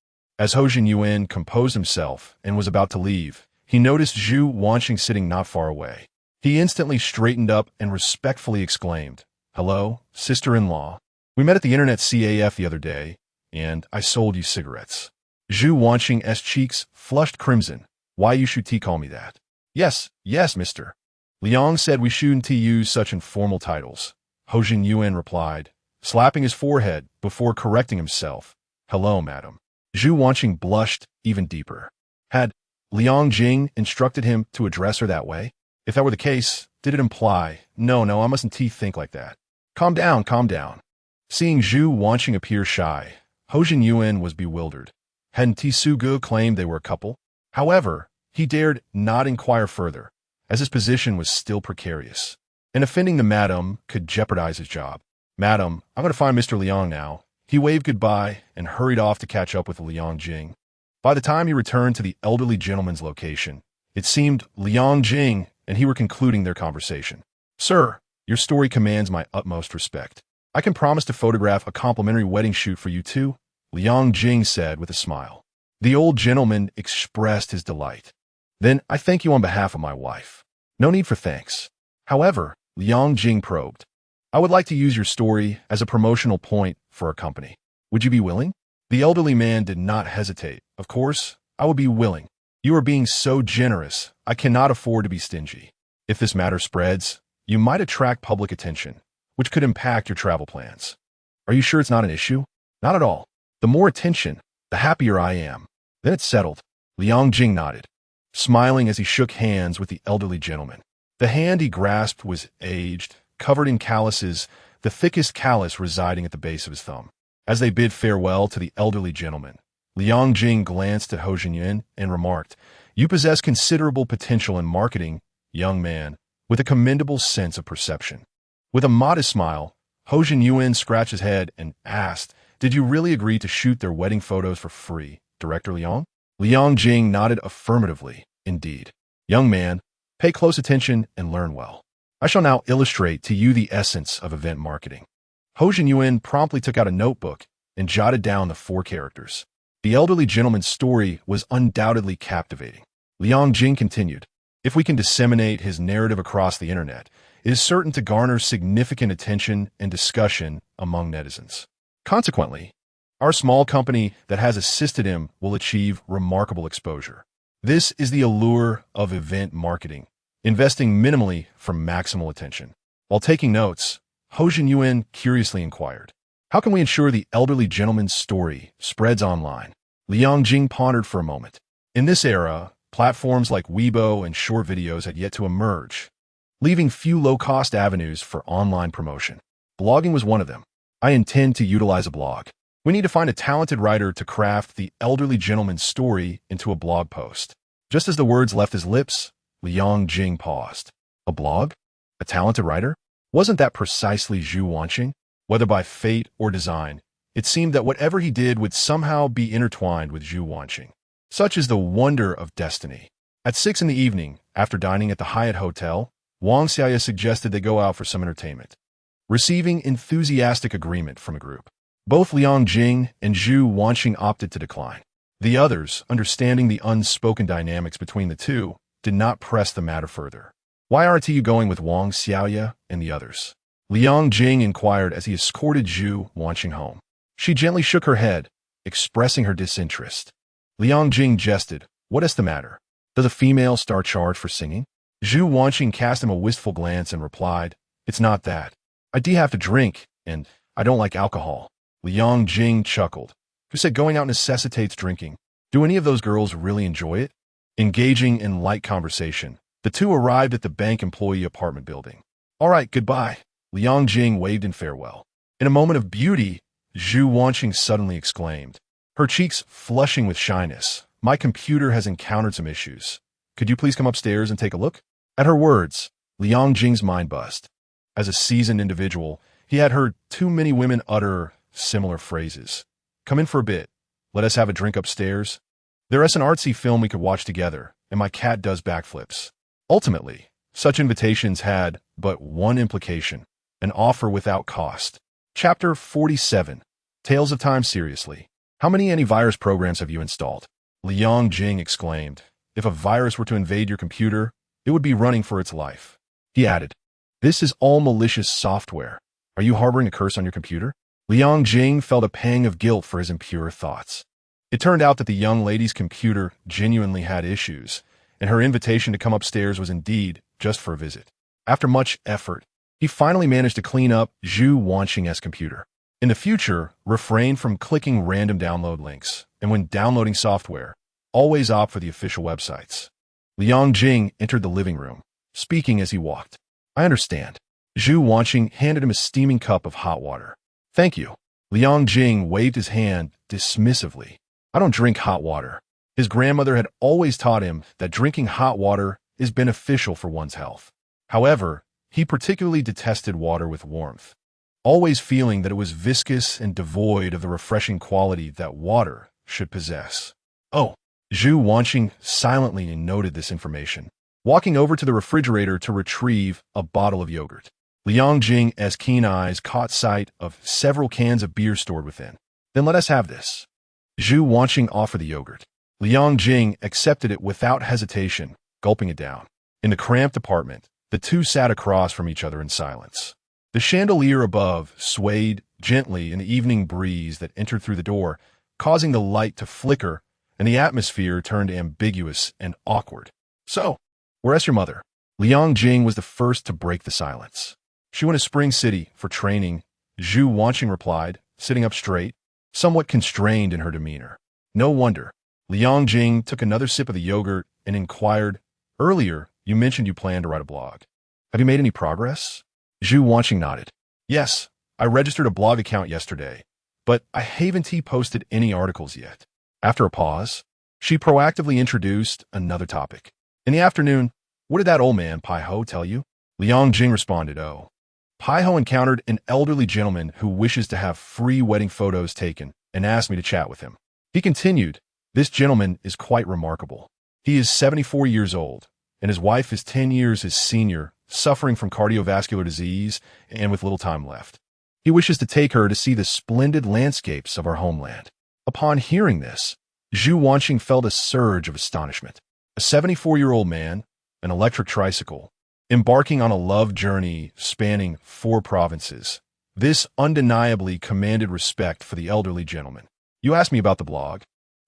As Ho Jinyuan composed himself and was about to leave, he noticed Zhu Wanxing sitting not far away. He instantly straightened up and respectfully exclaimed, "Hello, sister-in-law. We met at the internet CAF the other day, and I sold you cigarettes." Zhu Wanxing's cheeks flushed crimson. "Why you should call me that?" Yes, mister." Liang said we shouldn't use such informal titles. Ho Jinyuan replied, slapping his forehead before correcting himself. "Hello, madam." Zhu Wanxing blushed even deeper. Had Liang Jing instructed him to address her that way? If that were the case, did it imply, no, I mustn't think like that. Calm down. Seeing Zhu Wanxing appear shy, Ho Jinyuan was bewildered. Hadn't Suge claimed they were a couple? However, he dared not inquire further, as his position was still precarious, and offending the madam could jeopardize his job. "Madam, I'm going to find Mr. Liang now." He waved goodbye and hurried off to catch up with Liang Jing. By the time he returned to the elderly gentleman's location, it seemed Liang Jing and he were concluding their conversation. "Sir, your story commands my utmost respect. I can promise to photograph a complimentary wedding shoot for you too," Liang Jing said with a smile. The old gentleman expressed his delight. "Then I thank you on behalf of my wife." "No need for thanks." However, Liang Jing probed, "I would like to use your story as a promotional point for our company. Would you be willing?" The elderly man did not hesitate. "Of course, I would be willing. You are being so generous, I cannot afford to be stingy. If this matter spreads, you might attract public attention, which could impact your travel plans." "Are you sure it's not an issue?" "Not at all. The more attention, the happier I am." "Then it's settled." Liang Jing nodded, smiling as he shook hands with the elderly gentleman. The hand he grasped was aged, covered in calluses, the thickest callus residing at the base of his thumb. As they bid farewell to the elderly gentleman, Liang Jing glanced at Ho Jinyuan and remarked, "You possess considerable potential in marketing, young man, with a commendable sense of perception." With a modest smile, Ho Jinyuan scratched his head and asked, "Did you really agree to shoot their wedding photos for free, Director Liang?" Liang Jing nodded affirmatively. "Indeed. Young man, pay close attention and learn well. I shall now illustrate to you the essence of event marketing." Ho Jinyuan promptly took out a notebook and jotted down the 4 characters. The elderly gentleman's story was undoubtedly captivating. Liang Jing continued, "If we can disseminate his narrative across the internet, it is certain to garner significant attention and discussion among netizens. Consequently, Our small company that has assisted him will achieve remarkable exposure. This is the allure of event marketing, investing minimally for maximal attention. While taking notes, Ho Yuan curiously inquired, "How can we ensure the elderly gentleman's story spreads online?" Liang Jing pondered for a moment. In this era, platforms like Weibo and short videos had yet to emerge, leaving few low-cost avenues for online promotion. Blogging was one of them. I intend to utilize a blog. We need to find a talented writer to craft the elderly gentleman's story into a blog post. Just as the words left his lips, Liang Jing paused. A blog? A talented writer? Wasn't that precisely Zhu Wanxing? Whether by fate or design, it seemed that whatever he did would somehow be intertwined with Zhu Wanxing. Such is the wonder of destiny. At 6 in the evening, after dining at the Hyatt Hotel, Wang Xiaoya suggested they go out for some entertainment, receiving enthusiastic agreement from a group. Both Liang Jing and Zhu Wanxing opted to decline. The others, understanding the unspoken dynamics between the two, did not press the matter further. "Why aren't you going with Wang Xiaoya and the others?" Liang Jing inquired as he escorted Zhu Wanxing home. She gently shook her head, expressing her disinterest. Liang Jing jested, "What is the matter? Does a female star charge for singing?" Zhu Wanxing cast him a wistful glance and replied, "It's not that. I do have to drink, and I don't like alcohol." Liang Jing chuckled. "Who said going out necessitates drinking? Do any of those girls really enjoy it?" Engaging in light conversation, the two arrived at the bank employee apartment building. "All right, goodbye." Liang Jing waved in farewell. In a moment of beauty, Zhu Wanxing suddenly exclaimed, her cheeks flushing with shyness, "My computer has encountered some issues. Could you please come upstairs and take a look?" At her words, Liang Jing's mind buzzed. As a seasoned individual, he had heard too many women utter similar phrases. "Come in for a bit. Let us have a drink upstairs. There is an artsy film we could watch together, and my cat does backflips." Ultimately, such invitations had but one implication: an offer without cost. Chapter 47. Tales of Time Seriously. "How many antivirus programs have you installed?" Liang Jing exclaimed. "If a virus were to invade your computer, it would be running for its life." He added, "This is all malicious software. Are you harboring a curse on your computer?" Liang Jing felt a pang of guilt for his impure thoughts. It turned out that the young lady's computer genuinely had issues, and her invitation to come upstairs was indeed just for a visit. After much effort, he finally managed to clean up Zhu Wanxing's computer. In the future, refrain from clicking random download links, and when downloading software, always opt for the official websites. Liang Jing entered the living room, speaking as he walked. "I understand." Zhu Wanxing handed him a steaming cup of hot water. "Thank you." Liang Jing waved his hand dismissively. "I don't drink hot water." His grandmother had always taught him that drinking hot water is beneficial for one's health. However, he particularly detested water with warmth, always feeling that it was viscous and devoid of the refreshing quality that water should possess. "Oh." Zhu Wanxing silently noted this information, walking over to the refrigerator to retrieve a bottle of yogurt. Liang Jing's keen eyes caught sight of several cans of beer stored within. "Then let us have this." Zhu Wanxing offered the yogurt. Liang Jing accepted it without hesitation, gulping it down. In the cramped apartment, the two sat across from each other in silence. The chandelier above swayed gently in the evening breeze that entered through the door, causing the light to flicker, and the atmosphere turned ambiguous and awkward. "So, where's your mother?" Liang Jing was the first to break the silence. "She went to Spring City for training," Zhu Wanxing replied, sitting up straight, somewhat constrained in her demeanor. "No wonder." Liang Jing took another sip of the yogurt and inquired, "Earlier, you mentioned you planned to write a blog. Have you made any progress?" Zhu Wanxing nodded. "Yes, I registered a blog account yesterday, but I haven't posted any articles yet." After a pause, she proactively introduced another topic. "In the afternoon, what did that old man, Pai Ho, tell you?" Liang Jing responded, "Oh. Pai Ho encountered an elderly gentleman who wishes to have free wedding photos taken and asked me to chat with him." He continued, "This gentleman is quite remarkable. He is 74 years old, and his wife is 10 years his senior, suffering from cardiovascular disease and with little time left. He wishes to take her to see the splendid landscapes of our homeland." Upon hearing this, Zhu Wanxing felt a surge of astonishment. A 74-year-old man, an electric tricycle, embarking on a love journey spanning 4 provinces. This undeniably commanded respect for the elderly gentleman. You asked me about the blog.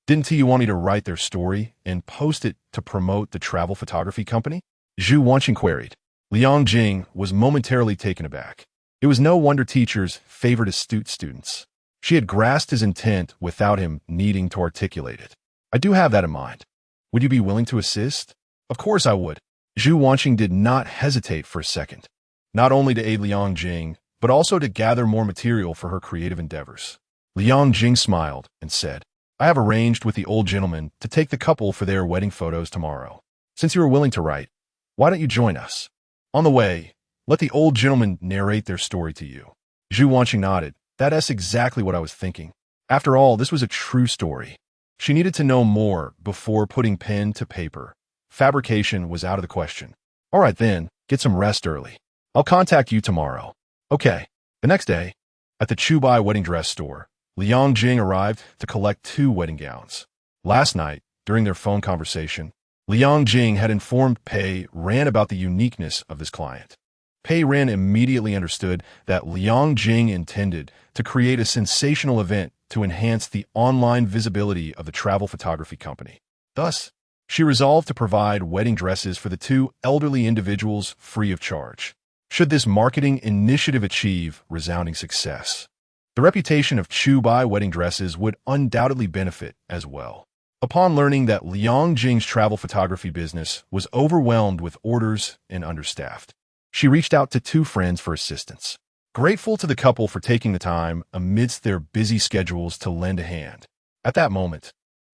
Didn't you want me to write their story and post it to promote the travel photography company? Zhu Wanxing queried. Liang Jing was momentarily taken aback. It was no wonder teachers favored astute students. She had grasped his intent without him needing to articulate it. I do have that in mind. Would you be willing to assist? Of course I would. Zhu Wanxing did not hesitate for a second, not only to aid Liang Jing, but also to gather more material for her creative endeavors. Liang Jing smiled and said, I have arranged with the old gentleman to take the couple for their wedding photos tomorrow. Since you are willing to write, why don't you join us? On the way, let the old gentleman narrate their story to you. Zhu Wanxing nodded. That's exactly what I was thinking. After all, this was a true story. She needed to know more before putting pen to paper. Fabrication was out of the question. All right then, get some rest early. I'll contact you tomorrow. Okay. The next day, at the Chubai wedding dress store, Liang Jing arrived to collect 2 wedding gowns. Last night, during their phone conversation, Liang Jing had informed Pei Ran about the uniqueness of this client. Pei Ran immediately understood that Liang Jing intended to create a sensational event to enhance the online visibility of the travel photography company. Thus, she resolved to provide wedding dresses for the 2 elderly individuals free of charge. Should this marketing initiative achieve resounding success, the reputation of Chubai wedding dresses would undoubtedly benefit as well. Upon learning that Liang Jing's travel photography business was overwhelmed with orders and understaffed, she reached out to 2 friends for assistance. Grateful to the couple for taking the time amidst their busy schedules to lend a hand. At that moment,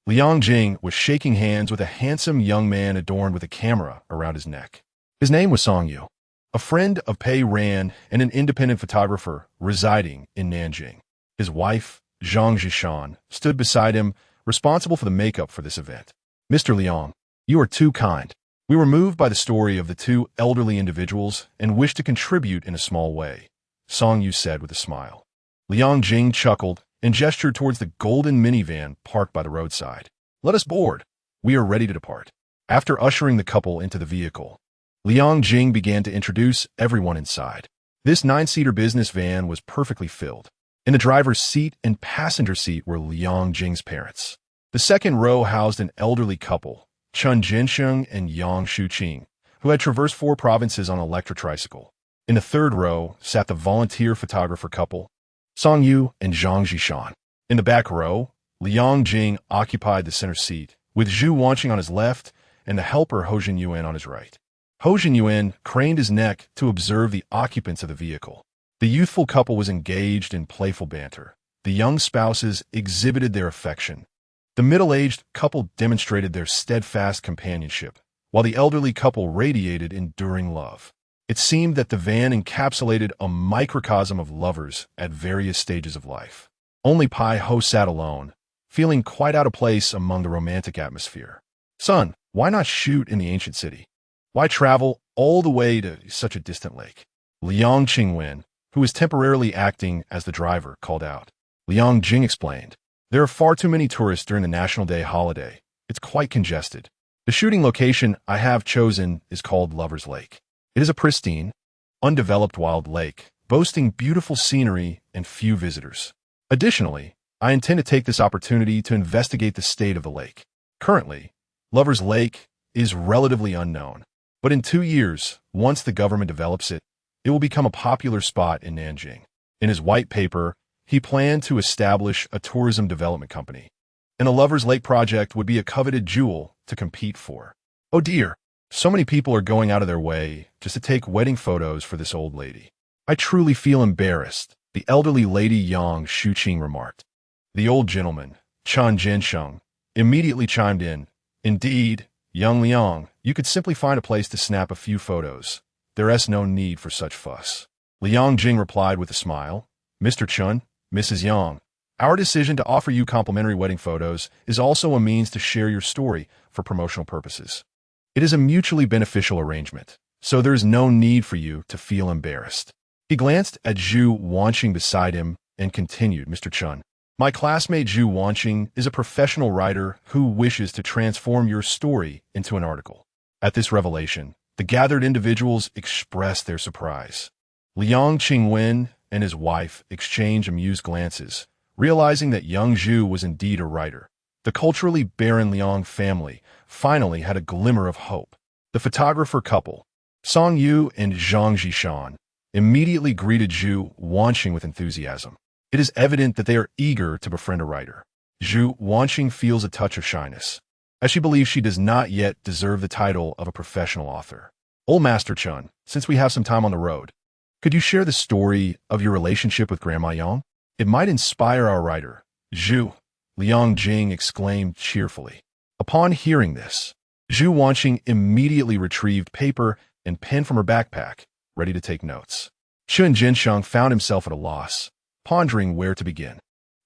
Liang Jing was shaking hands with a handsome young man adorned with a camera around his neck. His name was Song Yu, a friend of Pei Ran and an independent photographer residing in Nanjing. His wife, Zhang Zhishan, stood beside him, responsible for the makeup for this event. Mr. Liang, you are too kind. We were moved by the story of the 2 elderly individuals and wish to contribute in a small way, Song Yu said with a smile. Liang Jing chuckled and gestured towards the golden minivan parked by the roadside. Let us board. We are ready to depart. After ushering the couple into the vehicle, Liang Jing began to introduce everyone inside. This 9-seater business van was perfectly filled. In the driver's seat and passenger seat were Liang Jing's parents. The second row housed an elderly couple, Chun Jinsheng and Yang Shuqing, who had traversed 4 provinces on an electric tricycle. In the third row sat the volunteer photographer couple, Song Yu and Zhang Zhishan. In the back row, Liang Jing occupied the center seat, with Zhu Wanxing on his left and the helper Hojin Yuan on his right. Hojin Yuan craned his neck to observe the occupants of the vehicle. The youthful couple was engaged in playful banter. The young spouses exhibited their affection. The middle-aged couple demonstrated their steadfast companionship, while the elderly couple radiated enduring love. It seemed that the van encapsulated a microcosm of lovers at various stages of life. Only Pai Ho sat alone, feeling quite out of place among the romantic atmosphere. Son, why not shoot in the ancient city? Why travel all the way to such a distant lake? Liang Qingwen, who was temporarily acting as the driver, called out. Liang Jing explained, there are far too many tourists during the National Day holiday. It's quite congested. The shooting location I have chosen is called Lover's Lake. It is a pristine, undeveloped wild lake, boasting beautiful scenery and few visitors. Additionally, I intend to take this opportunity to investigate the state of the lake. Currently, Lover's Lake is relatively unknown, but in 2 years, once the government develops it, it will become a popular spot in Nanjing. In his white paper, he planned to establish a tourism development company, and the Lover's Lake project would be a coveted jewel to compete for. Oh dear, so many people are going out of their way just to take wedding photos for this old lady. I truly feel embarrassed, the elderly lady Yang Shuqing remarked. The old gentleman, Chun Jinsheng, immediately chimed in. Indeed, young Liang, you could simply find a place to snap a few photos. There is no need for such fuss. Liang Jing replied with a smile. Mr. Chun, Mrs. Yang, our decision to offer you complimentary wedding photos is also a means to share your story for promotional purposes. It is a mutually beneficial arrangement, so there is no need for you to feel embarrassed. He glanced at Zhu Wanxing beside him and continued, Mr. Chun, my classmate Zhu Wanxing is a professional writer who wishes to transform your story into an article. At this revelation, the gathered individuals expressed their surprise. Liang Qingwen and his wife exchange amused glances, realizing that young Zhu was indeed a writer. The culturally barren Liang family finally had a glimmer of hope. The photographer couple, Song Yu and Zhang Jishan, immediately greeted Zhu Wanxing with enthusiasm. It is evident that they are eager to befriend a writer. Zhu Wanxing feels a touch of shyness, as she believes she does not yet deserve the title of a professional author. Old Master Chun, since we have some time on the road, could you share the story of your relationship with Grandma Yang? It might inspire our writer. Zhu, Liang Jing exclaimed cheerfully. Upon hearing this, Zhu Wanxing immediately retrieved paper and pen from her backpack, ready to take notes. Chun Jinsheng found himself at a loss, pondering where to begin.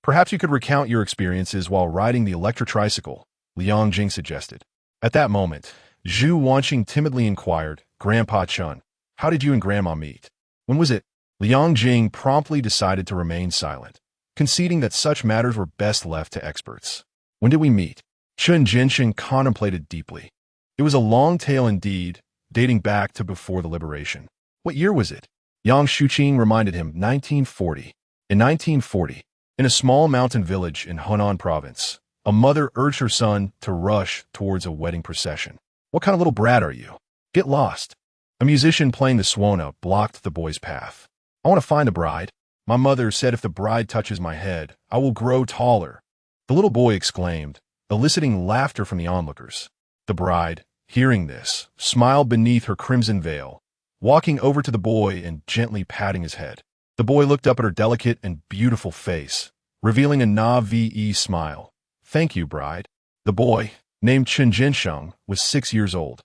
Perhaps you could recount your experiences while riding the electric tricycle, Liang Jing suggested. At that moment, Zhu Wanxing timidly inquired, Grandpa Chun, how did you and Grandma meet? When was it? Liang Jing promptly decided to remain silent, conceding that such matters were best left to experts. When did we meet? Chun Jinsheng contemplated deeply. It was a long tale indeed, dating back to before the liberation. What year was it? Yang Shuqing reminded him, 1940. In 1940, in a small mountain village in Hunan province, a mother urged her son to rush towards a wedding procession. What kind of little brat are you? Get lost. A musician playing the suona blocked the boy's path. I want to find a bride. My mother said if the bride touches my head, I will grow taller. The little boy exclaimed, eliciting laughter from the onlookers. The bride, hearing this, smiled beneath her crimson veil, walking over to the boy and gently patting his head. The boy looked up at her delicate and beautiful face, revealing a na-ve smile. Thank you, bride. The boy, named Chun Jinsheng, was 6 years old.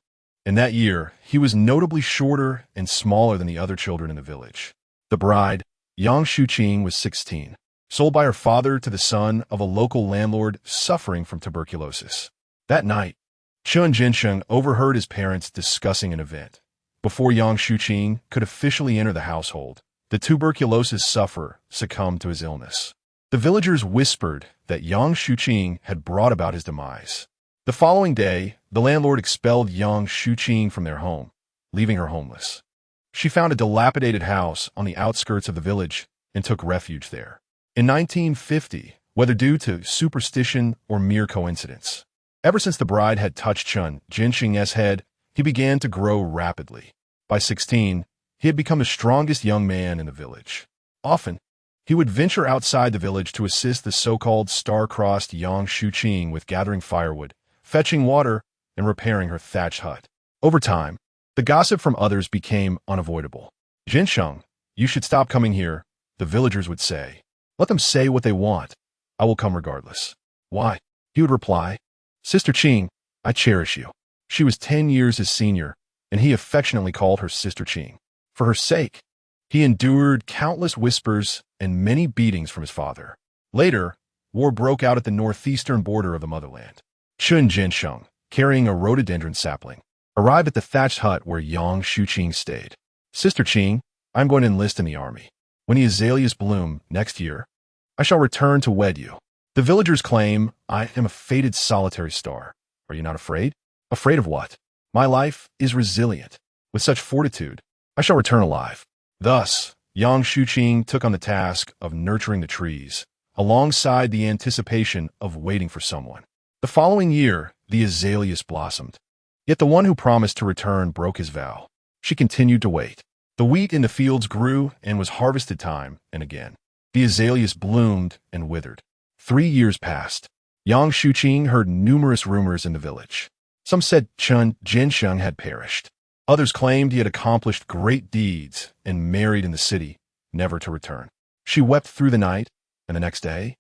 In that year, he was notably shorter and smaller than the other children in the village. The bride, Yang Shuqing, was 16, sold by her father to the son of a local landlord suffering from tuberculosis. That night, Chun Jinsheng overheard his parents discussing an event. Before Yang Shuqing could officially enter the household, the tuberculosis sufferer succumbed to his illness. The villagers whispered that Yang Shuqing had brought about his demise. The following day, the landlord expelled Yang Shuqing from their home, leaving her homeless. She found a dilapidated house on the outskirts of the village and took refuge there. In 1950, whether due to superstition or mere coincidence, ever since the bride had touched Chun Jinsheng's head, he began to grow rapidly. By 16, he had become the strongest young man in the village. Often, he would venture outside the village to assist the so-called star-crossed Yang Shuqing with gathering firewood, fetching water, and repairing her thatched hut. Over time, the gossip from others became unavoidable. Jinsheng, you should stop coming here, the villagers would say. Let them say what they want. I will come regardless. Why? He would reply, Sister Qing, I cherish you. She was 10 years his senior, and he affectionately called her Sister Qing. For her sake, he endured countless whispers and many beatings from his father. Later, war broke out at the northeastern border of the motherland. Chun Jinsheng, carrying a rhododendron sapling, arrived at the thatched hut where Yang Shuqing stayed. Sister Qing, I'm going to enlist in the army. When the azaleas bloom next year, I shall return to wed you. The villagers claim I am a fated solitary star. Are you not afraid? Afraid of what? My life is resilient. With such fortitude, I shall return alive. Thus, Yang Shuqing took on the task of nurturing the trees, alongside the anticipation of waiting for someone. The following year, the azaleas blossomed. Yet the one who promised to return broke his vow. She continued to wait. The wheat in the fields grew and was harvested time and again. The azaleas bloomed and withered. 3 years passed. Yang Shuqing heard numerous rumors in the village. Some said Chun Jinsheng had perished. Others claimed he had accomplished great deeds and married in the city, never to return. She wept through the night, and the next day,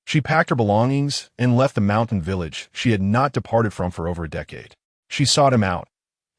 she packed her belongings and left the mountain village she had not departed from for over a decade. She sought him out.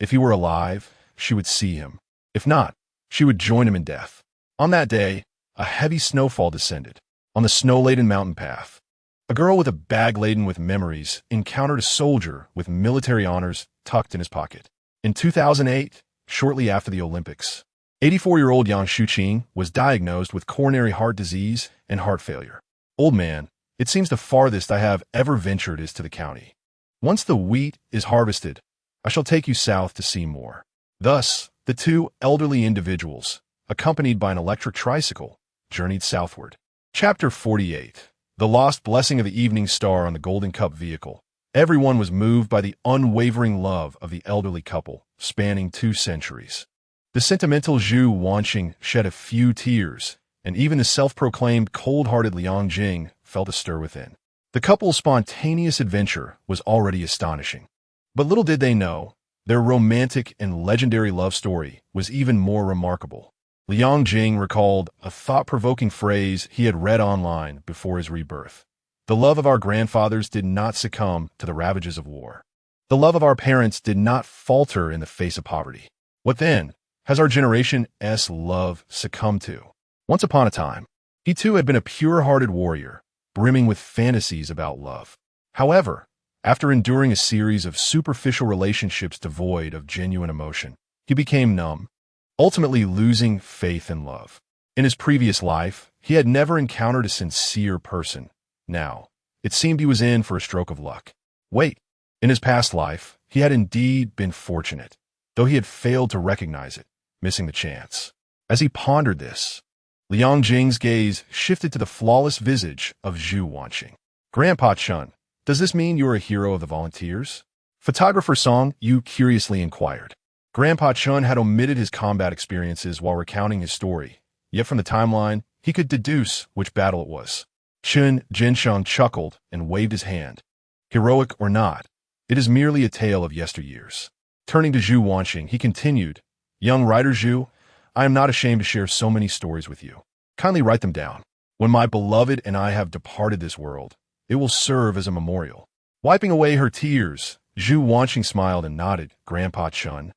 If he were alive, she would see him. If not, she would join him in death. On that day, a heavy snowfall descended. On the snow-laden mountain path, a girl with a bag laden with memories encountered a soldier with military honors tucked in his pocket. In 2008, shortly after the Olympics, 84-year-old Yang Shuqing was diagnosed with coronary heart disease and heart failure. Old man, it seems the farthest I have ever ventured is to the county. Once the wheat is harvested, I shall take you south to see more. Thus, the two elderly individuals, accompanied by an electric tricycle, journeyed southward. Chapter 48. The Lost Blessing of the Evening Star on the Golden Cup Vehicle. Everyone was moved by the unwavering love of the elderly couple, spanning 2 centuries. The sentimental Zhu Wanxing shed a few tears, and even the self-proclaimed cold-hearted Liang Jing felt a stir within. The couple's spontaneous adventure was already astonishing. But little did they know, their romantic and legendary love story was even more remarkable. Liang Jing recalled a thought-provoking phrase he had read online before his rebirth. The love of our grandfathers did not succumb to the ravages of war. The love of our parents did not falter in the face of poverty. What then has our generation's love succumbed to? Once upon a time, he too had been a pure-hearted warrior, brimming with fantasies about love. However, after enduring a series of superficial relationships devoid of genuine emotion, he became numb, ultimately losing faith in love. In his previous life, he had never encountered a sincere person. Now, it seemed he was in for a stroke of luck. Wait, in his past life, he had indeed been fortunate, though he had failed to recognize it, missing the chance. As he pondered this, Liang Jing's gaze shifted to the flawless visage of Zhu Wanxing. Grandpa Chun, does this mean you are a hero of the volunteers? Photographer Song Yu curiously inquired. Grandpa Chun had omitted his combat experiences while recounting his story, yet from the timeline, he could deduce which battle it was. Chun Jinshan chuckled and waved his hand. Heroic or not, it is merely a tale of yesteryears. Turning to Zhu Wanxing, he continued, Young writer Zhu, I am not ashamed to share so many stories with you. Kindly write them down. When my beloved and I have departed this world, it will serve as a memorial. Wiping away her tears, Zhu Wanxing smiled and nodded, Grandpa Chun.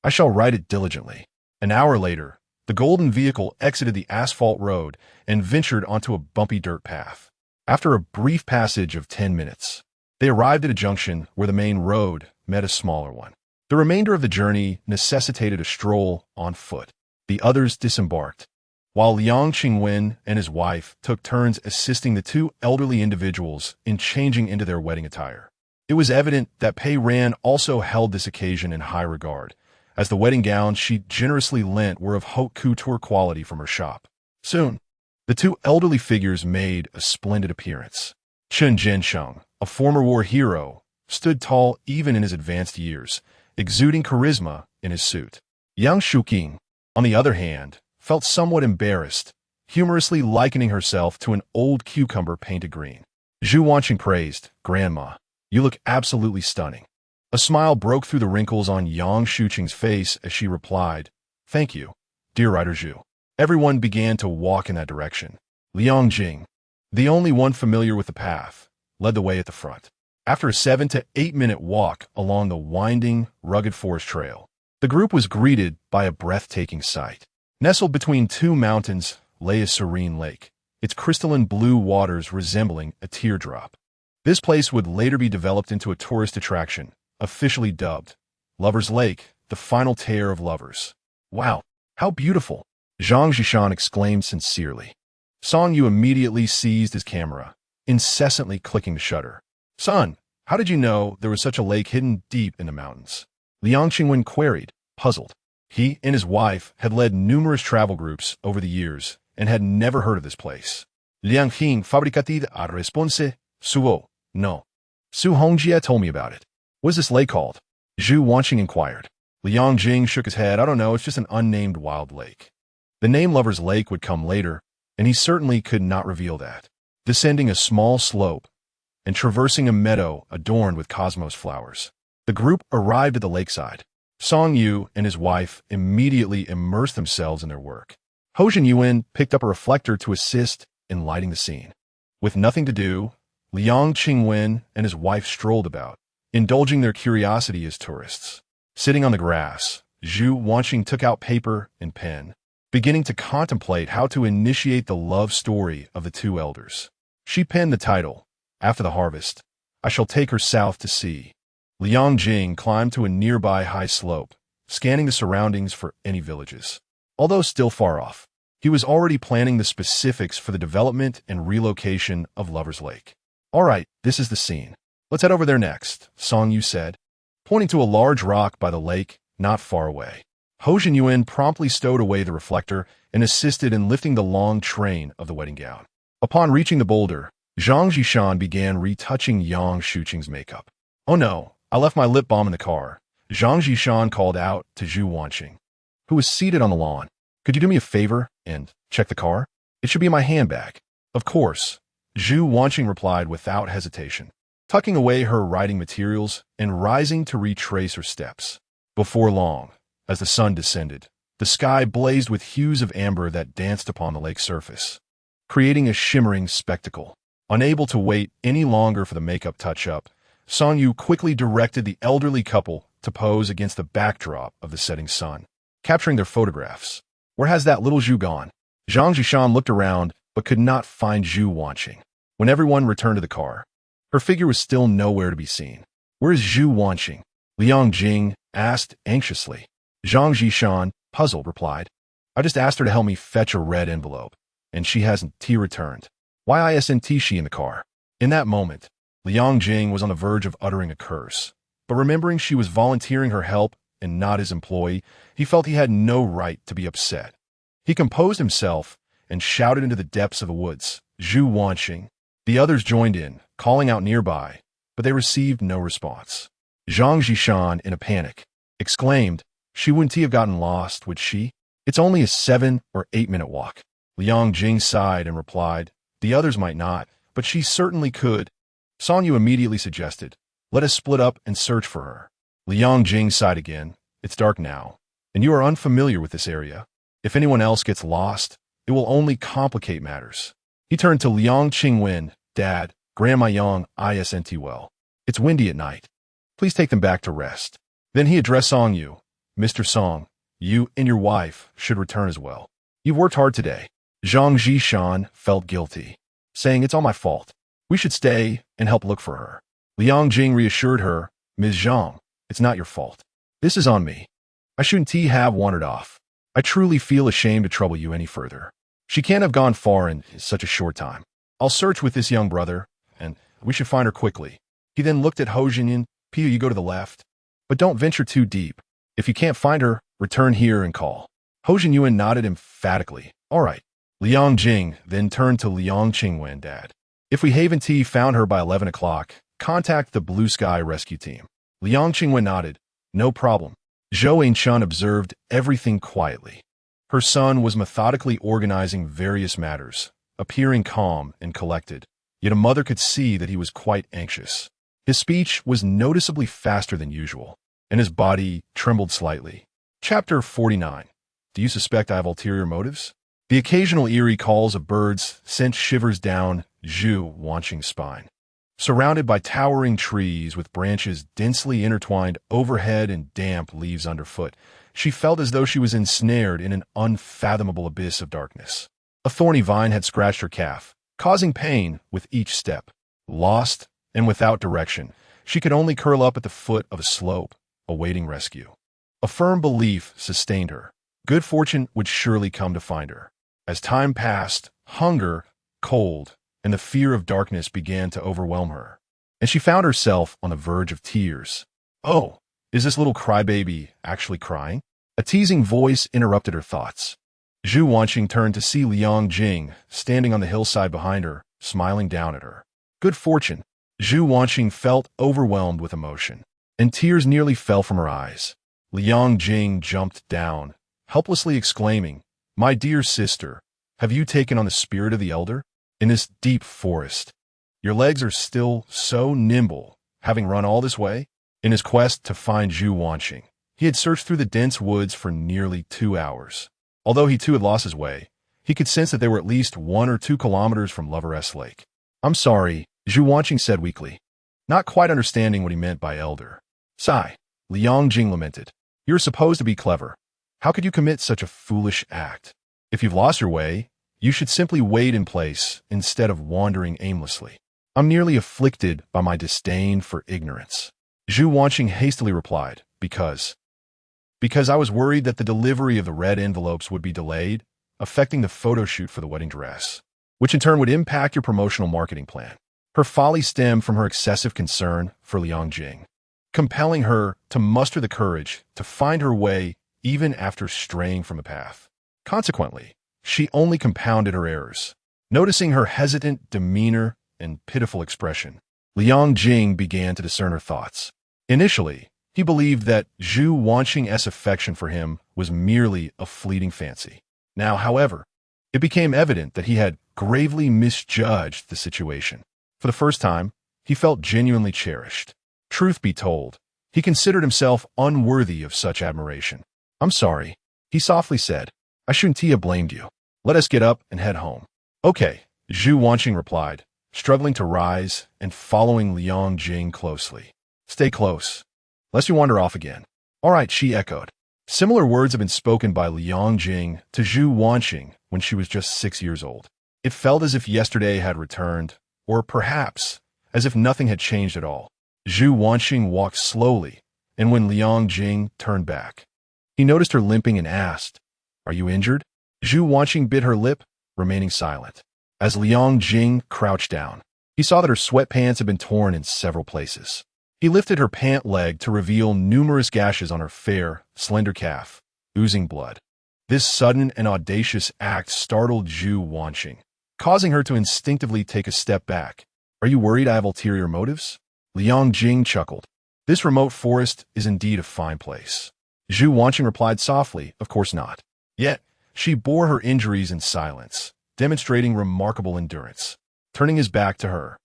I shall write it diligently. An hour later, the golden vehicle exited the asphalt road and ventured onto a bumpy dirt path. After a brief passage of 10 minutes, they arrived at a junction where the main road met a smaller one. The remainder of the journey necessitated a stroll on foot. The others disembarked, while Liang Qingwen and his wife took turns assisting the 2 elderly individuals in changing into their wedding attire. It was evident that Pei Ran also held this occasion in high regard, as the wedding gowns she generously lent were of haute couture quality from her shop. Soon, the 2 elderly figures made a splendid appearance. Chun Jiansheng, a former war hero, stood tall even in his advanced years, exuding charisma in his suit. Yang Shuqing, on the other hand, felt somewhat embarrassed, humorously likening herself to an old cucumber painted green. Zhu Wanxing praised, Grandma, you look absolutely stunning. A smile broke through the wrinkles on Yang Shuqing's face as she replied, Thank you, dear writer Zhu. Everyone began to walk in that direction. Liang Jing, the only one familiar with the path, led the way at the front. After a 7 to 8 minute walk along the winding, rugged forest trail, the group was greeted by a breathtaking sight. Nestled between 2 mountains lay a serene lake, its crystalline blue waters resembling a teardrop. This place would later be developed into a tourist attraction, officially dubbed Lover's Lake, the final tear of lovers. Wow, how beautiful! Zhang Zhishan exclaimed sincerely. Song Yu immediately seized his camera, incessantly clicking the shutter. Son, how did you know there was such a lake hidden deep in the mountains? Liang Qingwen queried, puzzled. He and his wife had led numerous travel groups over the years and had never heard of this place. Liang Jing fabricated a response, suo, no. Su Hongjie told me about it. What is this lake called? Zhu Wanxing inquired. Liang Jing shook his head. I don't know, it's just an unnamed wild lake. The name Lover's Lake would come later, and he certainly could not reveal that. Descending a small slope and traversing a meadow adorned with cosmos flowers, the group arrived at the lakeside. Song Yu and his wife immediately immersed themselves in their work. Hojin Yuan picked up a reflector to assist in lighting the scene. With nothing to do, Liang Qingwen and his wife strolled about, indulging their curiosity as tourists. Sitting on the grass, Zhu Wanxing took out paper and pen, beginning to contemplate how to initiate the love story of the 2 elders. She penned the title, After the Harvest, I Shall Take Her South to Sea. Liang Jing climbed to a nearby high slope, scanning the surroundings for any villages. Although still far off, he was already planning the specifics for the development and relocation of Lover's Lake. All right, this is the scene. Let's head over there next, Song Yu said, pointing to a large rock by the lake not far away. Ho Yuan promptly stowed away the reflector and assisted in lifting the long train of the wedding gown. Upon reaching the boulder, Zhang Jishan began retouching Yang Shuqing's makeup. "Oh no, I left my lip balm in the car," Zhang Jishan called out to Zhu Wanxing, who was seated on the lawn. "Could you do me a favor and check the car? It should be in my handbag." "Of course," Zhu Wanxing replied without hesitation, tucking away her writing materials and rising to retrace her steps. Before long, as the sun descended, the sky blazed with hues of amber that danced upon the lake's surface, creating a shimmering spectacle. Unable to wait any longer for the makeup touch-up, Song Yu quickly directed the elderly couple to pose against the backdrop of the setting sun, capturing their photographs. "Where has that little Zhu gone?" Zhang Jishan looked around but could not find Zhu Wanxing. When everyone returned to the car, her figure was still nowhere to be seen. "Where is Zhu Wanxing?" Liang Jing asked anxiously. Zhang Jishan, puzzled, replied, "I just asked her to help me fetch a red envelope, and she hasn't returned. Why isn't she in the car?" In that moment, Liang Jing was on the verge of uttering a curse, but remembering she was volunteering her help and not his employee, he felt he had no right to be upset. He composed himself and shouted into the depths of the woods, "Zhu Wanxing." The others joined in, calling out nearby, but they received no response. Zhang Jishan, in a panic, exclaimed, "She wouldn't have gotten lost, would she? It's only a 7 or 8 minute walk." Liang Jing sighed and replied, "The others might not, but she certainly could." Song Yu immediately suggested, "Let us split up and search for her." Liang Jing sighed again. "It's dark now, and you are unfamiliar with this area. If anyone else gets lost, it will only complicate matters." He turned to Liang Qingwen, "Dad, Grandma Yang isn't well. It's windy at night. Please take them back to rest." Then he addressed Song Yu, "Mr. Song, you and your wife should return as well. You've worked hard today." Zhang Jishan felt guilty, saying, "It's all my fault. We should stay and help look for her." Liang Jing reassured her, "Ms. Zhang, it's not your fault. This is on me. I shouldn't have wandered off. I truly feel ashamed to trouble you any further. She can't have gone far in such a short time. I'll search with this young brother, and we should find her quickly." He then looked at Ho Jinyan, "Pia, you go to the left, but don't venture too deep. If you can't find her, return here and call." Ho Jinyuan nodded emphatically. "All right." Liang Jing then turned to Liang Qingwen, "Dad, if we haven't found her by 11 o'clock, contact the Blue Sky Rescue Team." Liang Qingwen nodded. "No problem." Zhou Ainchun observed everything quietly. Her son was methodically organizing various matters, appearing calm and collected, yet a mother could see that he was quite anxious. His speech was noticeably faster than usual, and his body trembled slightly. Chapter 49. Do you suspect I have ulterior motives? The occasional eerie calls of birds sent shivers down Zhu Wanxing's spine. Surrounded by towering trees with branches densely intertwined overhead and damp leaves underfoot, she felt as though she was ensnared in an unfathomable abyss of darkness. A thorny vine had scratched her calf, causing pain with each step. Lost and without direction, she could only curl up at the foot of a slope, awaiting rescue. A firm belief sustained her. Good fortune would surely come to find her. As time passed, hunger, cold, and the fear of darkness began to overwhelm her, and she found herself on the verge of tears. "Oh, is this little crybaby actually crying?" A teasing voice interrupted her thoughts. Zhu Wanxing turned to see Liang Jing standing on the hillside behind her, smiling down at her. Good fortune. Zhu Wanxing felt overwhelmed with emotion, and tears nearly fell from her eyes. Liang Jing jumped down, helplessly exclaiming, "My dear sister, have you taken on the spirit of the elder? In this deep forest, your legs are still so nimble, having run all this way?" In his quest to find Zhu Wanxing, he had searched through the dense woods for nearly 2 hours. Although he too had lost his way, he could sense that they were at least 1 or 2 kilometers from Loveress Lake. "I'm sorry," Zhu Wanxing said weakly, not quite understanding what he meant by elder. "Sigh," Liang Jing lamented. "You're supposed to be clever. How could you commit such a foolish act? If you've lost your way, you should simply wait in place instead of wandering aimlessly. I'm nearly afflicted by my disdain for ignorance." Zhu Wanxing hastily replied, Because I was worried that the delivery of the red envelopes would be delayed, affecting the photo shoot for the wedding dress, which in turn would impact your promotional marketing plan." Her folly stemmed from her excessive concern for Liang Jing, compelling her to muster the courage to find her way even after straying from the path. Consequently, she only compounded her errors. Noticing her hesitant demeanor and pitiful expression, Liang Jing began to discern her thoughts. Initially, he believed that Zhu Wanxing's affection for him was merely a fleeting fancy. Now, however, it became evident that he had gravely misjudged the situation. For the first time, he felt genuinely cherished. Truth be told, he considered himself unworthy of such admiration. "I'm sorry," he softly said. "I shouldn't have blamed you. Let us get up and head home." "Okay," Zhu Wanxing replied, struggling to rise and following Liang Jing closely. "Stay close, lest you wander off again." "All right," she echoed. Similar words have been spoken by Liang Jing to Zhu Wanxing when she was just 6 years old. It felt as if yesterday had returned, or perhaps as if nothing had changed at all. Zhu Wanxing walked slowly, and when Liang Jing turned back, he noticed her limping and asked, "Are you injured?" Zhu Wanxing bit her lip, remaining silent. As Liang Jing crouched down, he saw that her sweatpants had been torn in several places. He lifted her pant leg to reveal numerous gashes on her fair, slender calf, oozing blood. This sudden and audacious act startled Zhu Wanxing, causing her to instinctively take a step back. "Are you worried I have ulterior motives?" Liang Jing chuckled. "This remote forest is indeed a fine place." Zhu Wanxing replied softly, "Of course not." Yet, she bore her injuries in silence, demonstrating remarkable endurance. Turning his back to her,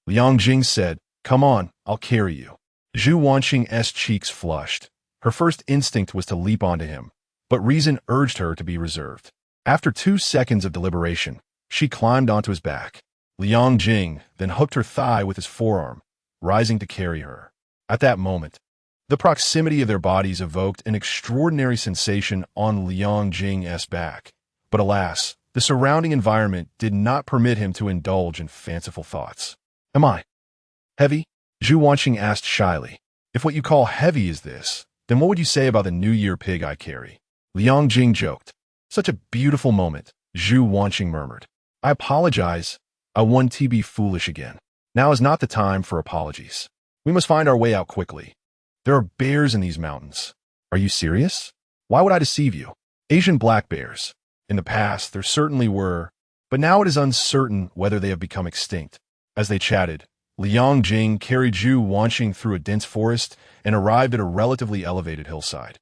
Liang Jing said, "Come on, I'll carry you." Zhu Wanxing's cheeks flushed. Her first instinct was to leap onto him, but reason urged her to be reserved. After 2 seconds of deliberation, she climbed onto his back. Liang Jing then hooked her thigh with his forearm, rising to carry her. At that moment, the proximity of their bodies evoked an extraordinary sensation on Liang Jing's back. But alas, the surrounding environment did not permit him to indulge in fanciful thoughts. "Am I heavy?" Zhu Wanxing asked shyly. "If what you call heavy is this, then what would you say about the New Year pig I carry?" Liang Jing joked. "Such a beautiful moment," Zhu Wanxing murmured. "I apologize. I want to be foolish again. Now is not the time for apologies. We must find our way out quickly. There are bears in these mountains." "Are you serious?" "Why would I deceive you? Asian black bears. In the past, there certainly were, but now it is uncertain whether they have become extinct." As they chatted, Liang Jing carried Zhu Wanxing through a dense forest and arrived at a relatively elevated hillside.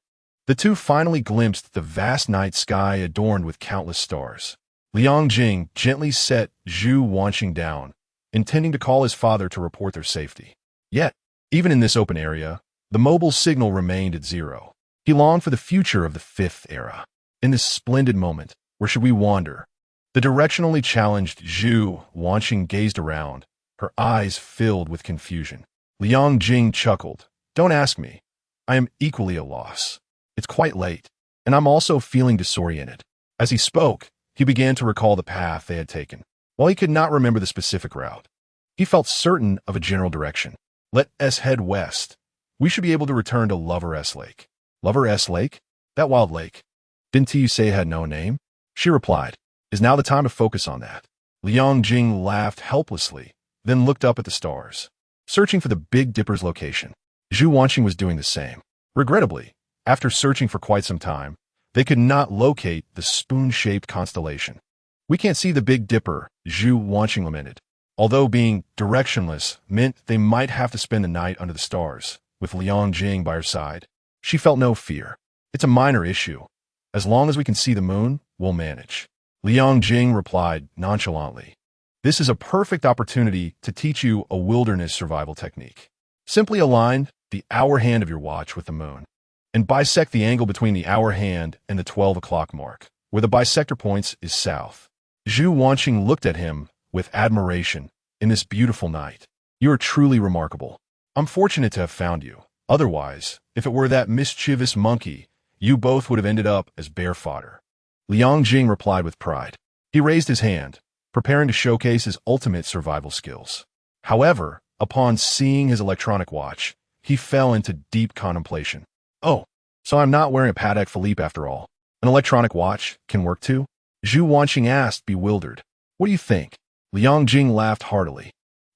The two finally glimpsed the vast night sky adorned with countless stars. Liang Jing gently set Zhu Wanxing down, intending to call his father to report their safety. Yet, even in this open area, the mobile signal remained at 0. He longed for the future of the 5th era. In this splendid moment, where should we wander? The directionally challenged Zhu Wanxing gazed around, her eyes filled with confusion. Liang Jing chuckled. "Don't ask me. I am equally at a loss. It's quite late, and I'm also feeling disoriented." As he spoke, he began to recall the path they had taken. While he could not remember the specific route, he felt certain of a general direction. "Let us head west. We should be able to return to Lover's Lake." "Lover's Lake? That wild lake. Didn't you say it had no name?" She replied. "Is now the time to focus on that." Liang Jing laughed helplessly, then looked up at the stars, searching for the Big Dipper's location. Zhu Wanxing was doing the same. Regrettably, after searching for quite some time, they could not locate the spoon-shaped constellation. "We can't see the Big Dipper," Zhu Wanxing lamented. Although being directionless meant they might have to spend the night under the stars, with Liang Jing by her side, she felt no fear. "It's a minor issue. As long as we can see the moon, we'll manage." Liang Jing replied nonchalantly. "This is a perfect opportunity to teach you a wilderness survival technique. Simply align the hour hand of your watch with the moon, and bisect the angle between the hour hand and the 12 o'clock mark, where the bisector points is south." Zhu Wanxing looked at him with admiration. "In this beautiful night, you are truly remarkable. I'm fortunate to have found you. Otherwise, if it were that mischievous monkey, you both would have ended up as bear fodder." Liang Jing replied with pride. He raised his hand, preparing to showcase his ultimate survival skills. However, upon seeing his electronic watch, he fell into deep contemplation. "Oh, so I'm not wearing a Patek Philippe after all. An electronic watch can work too?" Zhu Wanxing asked, bewildered. "What do you think?" Liang Jing laughed heartily.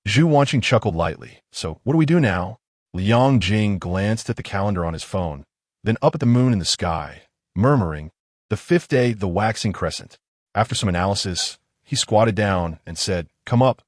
Zhu Wanxing chuckled lightly. "So, what do we do now?" Liang Jing glanced at the calendar on his phone, then up at the moon in the sky, murmuring, "The fifth day, the waxing crescent." After some analysis, he squatted down and said, "Come up.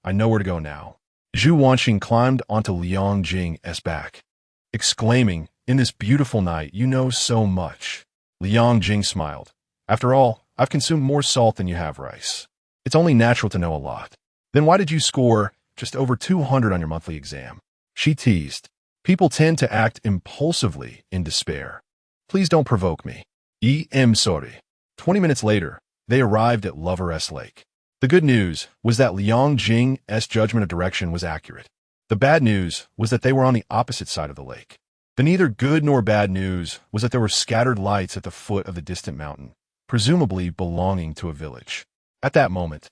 I know where to go now." Zhu Wanxing climbed onto Liang Jing's back, exclaiming, "In this beautiful night, you know so much." Liang Jing smiled. "After all, I've consumed more salt than you have rice. It's only natural to know a lot." "Then why did you score just over 200 on your monthly exam?" She teased. "People tend to act impulsively in despair. Please don't provoke me." I'm sorry. 20 minutes later, they arrived at Lover's Lake. The good news was that Liang Jing's judgment of direction was accurate. The bad news was that they were on the opposite side of the lake. The neither good nor bad news was that there were scattered lights at the foot of the distant mountain, presumably belonging to a village. At that moment,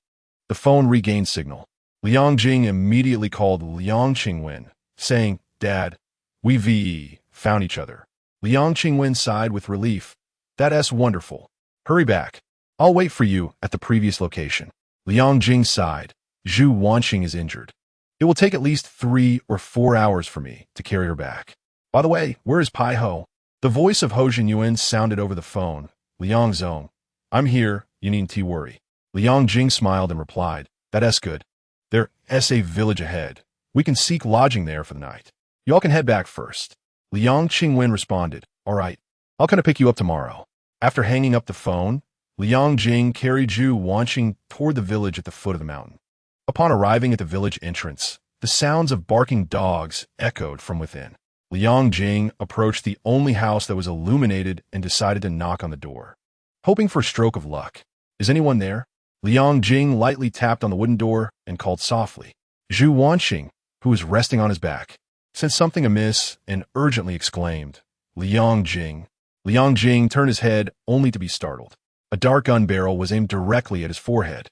the phone regained signal. Liang Jing immediately called Liang Qingwen, saying, "Dad, we found each other." Liang Qingwen sighed with relief. "That's wonderful. Hurry back. I'll wait for you at the previous location." Liang Jing sighed. "Zhu Wanxing is injured. It will take at least 3 or 4 hours for me to carry her back. By the way, where is Pai Ho?" The voice of Ho Jinyuan sounded over the phone. "Liang Zong, I'm here. You needn't worry." Liang Jing smiled and replied, "That's good. There's a village ahead. We can seek lodging there for the night. Y'all can head back first." Liang Qingwen responded, "All right. I'll come to pick you up tomorrow." After hanging up the phone, Liang Jing carried Zhu Wanxing toward the village at the foot of the mountain. Upon arriving at the village entrance, the sounds of barking dogs echoed from within. Liang Jing approached the only house that was illuminated and decided to knock on the door, hoping for a stroke of luck. "Is anyone there?" Liang Jing lightly tapped on the wooden door and called softly. Zhu Wanxing, who was resting on his back, sensed something amiss and urgently exclaimed, "Liang Jing." Liang Jing turned his head only to be startled. A dark gun barrel was aimed directly at his forehead.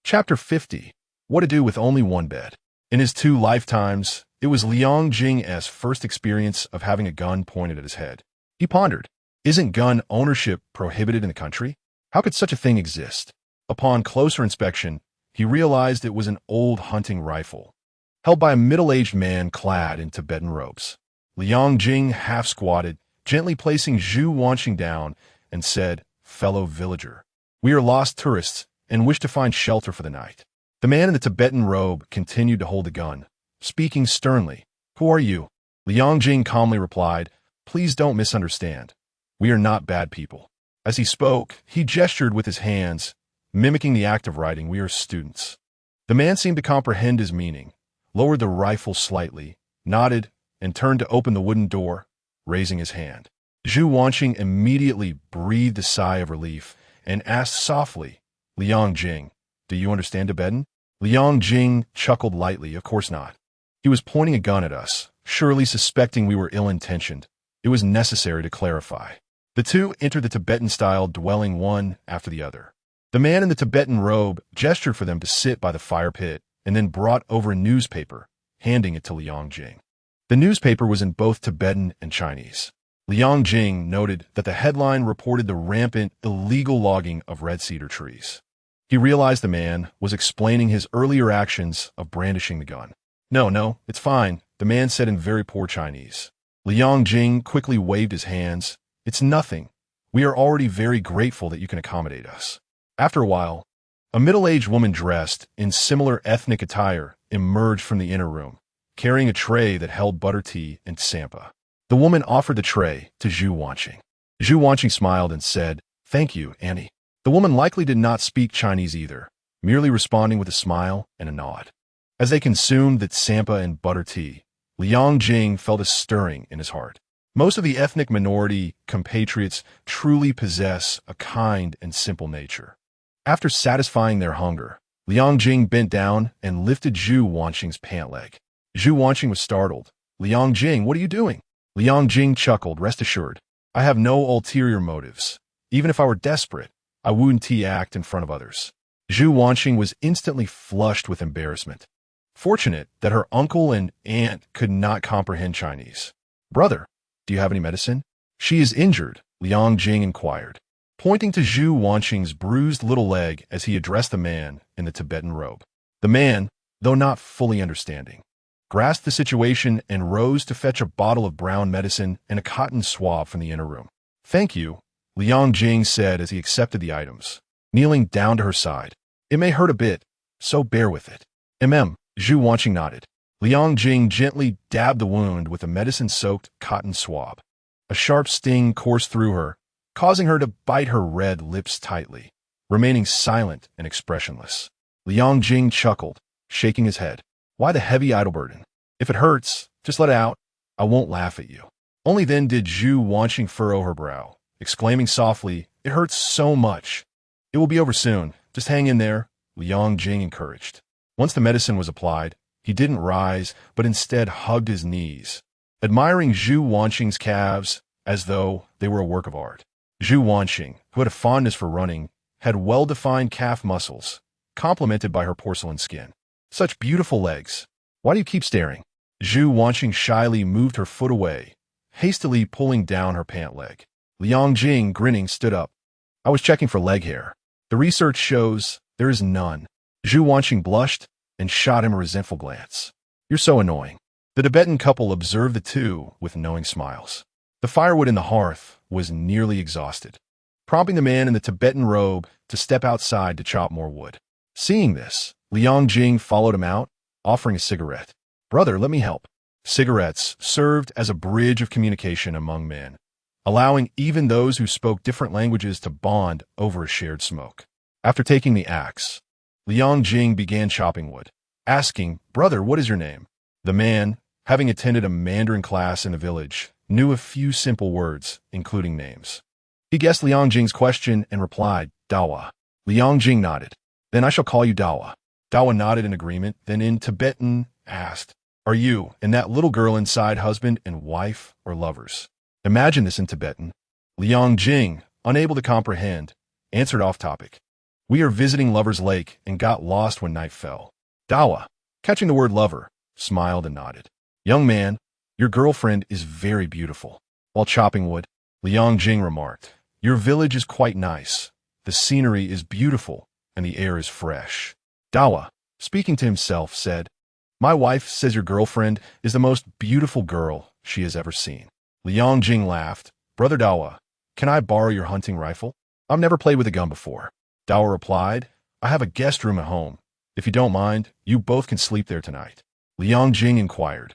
Chapter 50. What to do with only one bed. In his 2 lifetimes, it was Liang Jing's first experience of having a gun pointed at his head. He pondered, isn't gun ownership prohibited in the country? How could such a thing exist? Upon closer inspection, he realized it was an old hunting rifle, held by a middle-aged man clad in Tibetan robes. Liang Jing half-squatted, gently placing Zhu Wanxing down, and said, "Fellow villager, we are lost tourists and wish to find shelter for the night." The man in the Tibetan robe continued to hold the gun, speaking sternly. "Who are you?" Liang Jing calmly replied, "Please don't misunderstand. We are not bad people." As he spoke, he gestured with his hands, mimicking the act of writing, "We are students." The man seemed to comprehend his meaning, lowered the rifle slightly, nodded, and turned to open the wooden door, raising his hand. Zhu Wanxing immediately breathed a sigh of relief and asked softly, "Liang Jing, do you understand Tibetan?" Liang Jing chuckled lightly. "Of course not." He was pointing a gun at us, surely suspecting we were ill-intentioned. It was necessary to clarify. The two entered the Tibetan-style dwelling one after the other. The man in the Tibetan robe gestured for them to sit by the fire pit and then brought over a newspaper, handing it to Liang Jing. The newspaper was in both Tibetan and Chinese. Liang Jing noted that the headline reported the rampant, illegal logging of red cedar trees. He realized the man was explaining his earlier actions of brandishing the gun. No, it's fine," the man said in very poor Chinese. Liang Jing quickly waved his hands. "It's nothing. We are already very grateful that you can accommodate us." After a while, a middle-aged woman dressed in similar ethnic attire emerged from the inner room, carrying a tray that held butter tea and tsampa. The woman offered the tray to Zhu Wanxing. Zhu Wanxing smiled and said, "Thank you, Annie." The woman likely did not speak Chinese either, merely responding with a smile and a nod. As they consumed the tsampa and butter tea, Liang Jing felt a stirring in his heart. Most of the ethnic minority compatriots truly possess a kind and simple nature. After satisfying their hunger, Liang Jing bent down and lifted Zhu Wanxing's pant leg. Zhu Wanxing was startled. "Liang Jing, what are you doing?" Liang Jing chuckled. "Rest assured, I have no ulterior motives. Even if I were desperate, I wouldn't act in front of others." Zhu Wanxing was instantly flushed with embarrassment. Fortunate that her uncle and aunt could not comprehend Chinese. "Brother, do you have any medicine?" "She is injured," Liang Jing inquired, pointing to Zhu Wanxing's bruised little leg as he addressed the man in the Tibetan robe. The man, though not fully understanding, grasped the situation and rose to fetch a bottle of brown medicine and a cotton swab from the inner room. "Thank you," Liang Jing said as he accepted the items, kneeling down to her side. It may hurt a bit, so bear with it. Zhu Wanxing nodded. Liang Jing gently dabbed the wound with a medicine-soaked cotton swab. A sharp sting coursed through her, causing her to bite her red lips tightly, remaining silent and expressionless. Liang Jing chuckled, shaking his head. Why the heavy idle burden? If it hurts, just let it out. I won't laugh at you. Only then did Zhu Wanxing furrow her brow, exclaiming softly, it hurts so much. It will be over soon. Just hang in there, Liang Jing encouraged. Once the medicine was applied, he didn't rise, but instead hugged his knees, admiring Zhu Wanxing's calves as though they were a work of art. Zhu Wanxing, who had a fondness for running, had well-defined calf muscles, complemented by her porcelain skin. Such beautiful legs. Why do you keep staring? Zhu Wanxing shyly moved her foot away, hastily pulling down her pant leg. Liang Jing, grinning, stood up. I was checking for leg hair. The research shows there is none. Zhu Wanxing blushed and shot him a resentful glance. You're so annoying. The Tibetan couple observed the two with knowing smiles. The firewood in the hearth was nearly exhausted, prompting the man in the Tibetan robe to step outside to chop more wood. Seeing this, Liang Jing followed him out, offering a cigarette. Brother, let me help. Cigarettes served as a bridge of communication among men, allowing even those who spoke different languages to bond over a shared smoke. After taking the axe, Liang Jing began chopping wood, asking, Brother, what is your name? The man, having attended a Mandarin class in the village, knew a few simple words, including names. He guessed Liang Jing's question and replied, Dawa. Liang Jing nodded. Then I shall call you Dawa. Dawa nodded in agreement, then in Tibetan asked, Are you and that little girl inside husband and wife or lovers? Imagine this in Tibetan. Liang Jing, unable to comprehend, answered off topic. We are visiting Lover's Lake and got lost when night fell. Dawa, catching the word lover, smiled and nodded. Young man, your girlfriend is very beautiful. While chopping wood, Liang Jing remarked, Your village is quite nice. The scenery is beautiful and the air is fresh. Dawa, speaking to himself, said, My wife says your girlfriend is the most beautiful girl she has ever seen. Liang Jing laughed. Brother Dawa, can I borrow your hunting rifle? I've never played with a gun before. Dawa replied, I have a guest room at home. If you don't mind, you both can sleep there tonight. Liang Jing inquired,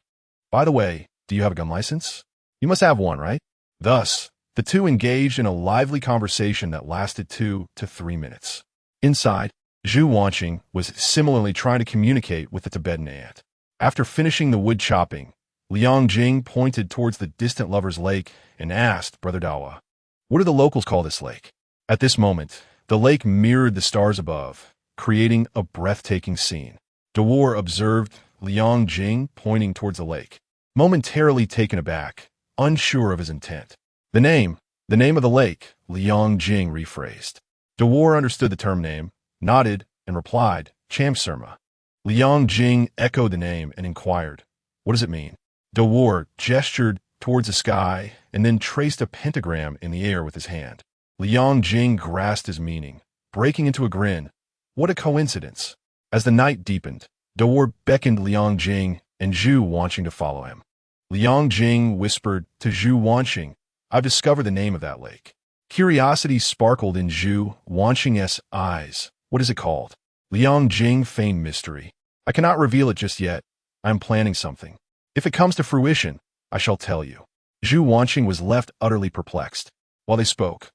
By the way, do you have a gun license? You must have one, right? Thus, the two engaged in a lively conversation that lasted 2 to 3 minutes. Inside, Zhu Wanxing was similarly trying to communicate with the Tibetan aunt. After finishing the wood chopping, Liang Jing pointed towards the distant Lover's Lake and asked Brother Dawa, What do the locals call this lake? At this moment, the lake mirrored the stars above, creating a breathtaking scene. Dawar observed Liang Jing pointing towards the lake, momentarily taken aback, unsure of his intent. The name of the lake, Liang Jing rephrased. Dawar understood the term name, nodded, and replied, Chamsurma. Liang Jing echoed the name and inquired, What does it mean? Dawar gestured towards the sky and then traced a pentagram in the air with his hand. Liang Jing grasped his meaning, breaking into a grin. What a coincidence! As the night deepened, Dawar beckoned Liang Jing and Zhu Wanxing to follow him. Liang Jing whispered to Zhu Wanxing, I've discovered the name of that lake. Curiosity sparkled in Zhu Wanxing's eyes. What is it called? Liang Jing feigned mystery. I cannot reveal it just yet. I am planning something. If it comes to fruition, I shall tell you. Zhu Wanxing was left utterly perplexed. While they spoke,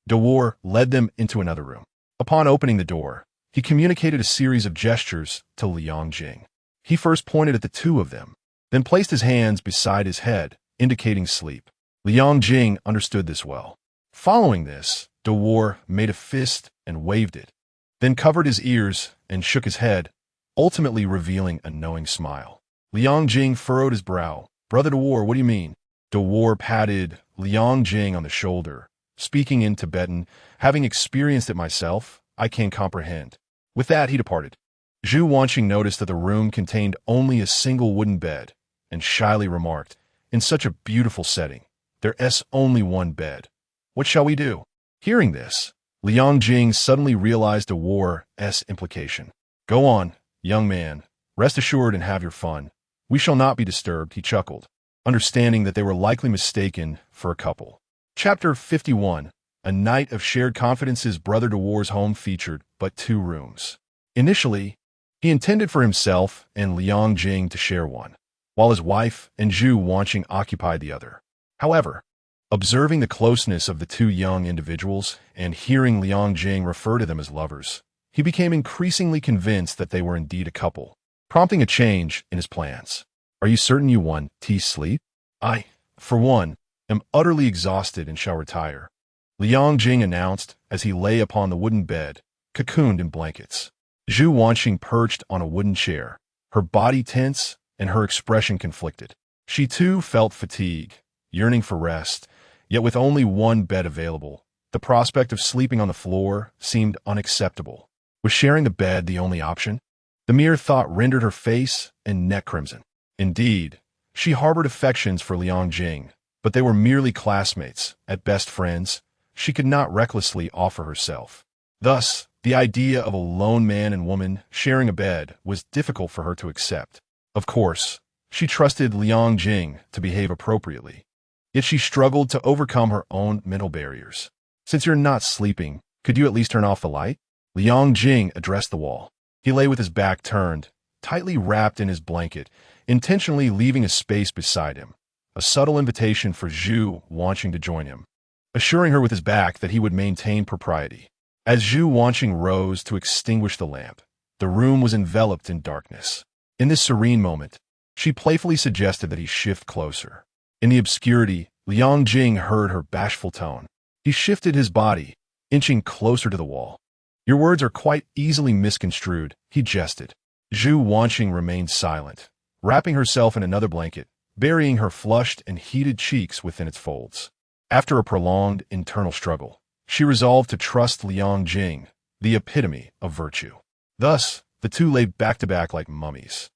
Dawar led them into another room. Upon opening the door, he communicated a series of gestures to Liang Jing. He first pointed at the two of them, then placed his hands beside his head, indicating sleep. Liang Jing understood this well. Following this, Dawar made a fist and waved it, then covered his ears and shook his head, ultimately revealing a knowing smile. Liang Jing furrowed his brow. Brother Dawar, what do you mean? Dawar patted Liang Jing on the shoulder, speaking in Tibetan. Having experienced it myself, I can comprehend. With that, he departed. Zhu Wanxing noticed that the room contained only a single wooden bed, and shyly remarked, In such a beautiful setting, there's only one bed. What shall we do? Hearing this, Liang Jing suddenly realized Dawar's implication. Go on, young man. Rest assured and have your fun. We shall not be disturbed, he chuckled, understanding that they were likely mistaken for a couple. Chapter 51. a night of shared confidence's brother de war's home featured but 2 rooms. Initially, he intended for himself and Liang Jing to share one, while his wife and Zhu Wanxing occupied the other. However, observing the closeness of the 2 young individuals and hearing Liang Jing refer to them as lovers, he became increasingly convinced that they were indeed a couple, prompting a change in his plans. "Are you certain you want to sleep? I, for one, am utterly exhausted and shall retire," Liang Jing announced as he lay upon the wooden bed, cocooned in blankets. Zhu Wanxing perched on a wooden chair, her body tense and her expression conflicted. She too felt fatigue, yearning for rest, yet with only one bed available, the prospect of sleeping on the floor seemed unacceptable. Was sharing the bed the only option? The mere thought rendered her face and neck crimson. Indeed, she harbored affections for Liang Jing, but they were merely classmates, at best friends. She could not recklessly offer herself. Thus, the idea of a lone man and woman sharing a bed was difficult for her to accept. Of course, she trusted Liang Jing to behave appropriately, yet she struggled to overcome her own mental barriers. "Since you're not sleeping, could you at least turn off the light?" Liang Jing addressed the wall. He lay with his back turned, tightly wrapped in his blanket, intentionally leaving a space beside him, a subtle invitation for Zhu Wanxing to join him, assuring her with his back that he would maintain propriety. As Zhu Wanxing rose to extinguish the lamp, the room was enveloped in darkness. In this serene moment, she playfully suggested that he shift closer. In the obscurity, Liang Jing heard her bashful tone. He shifted his body, inching closer to the wall. "Your words are quite easily misconstrued," he jested. Zhu Wanxing remained silent, wrapping herself in another blanket, burying her flushed and heated cheeks within its folds. After a prolonged internal struggle, she resolved to trust Liang Jing, the epitome of virtue. Thus, the 2 lay back-to-back like mummies,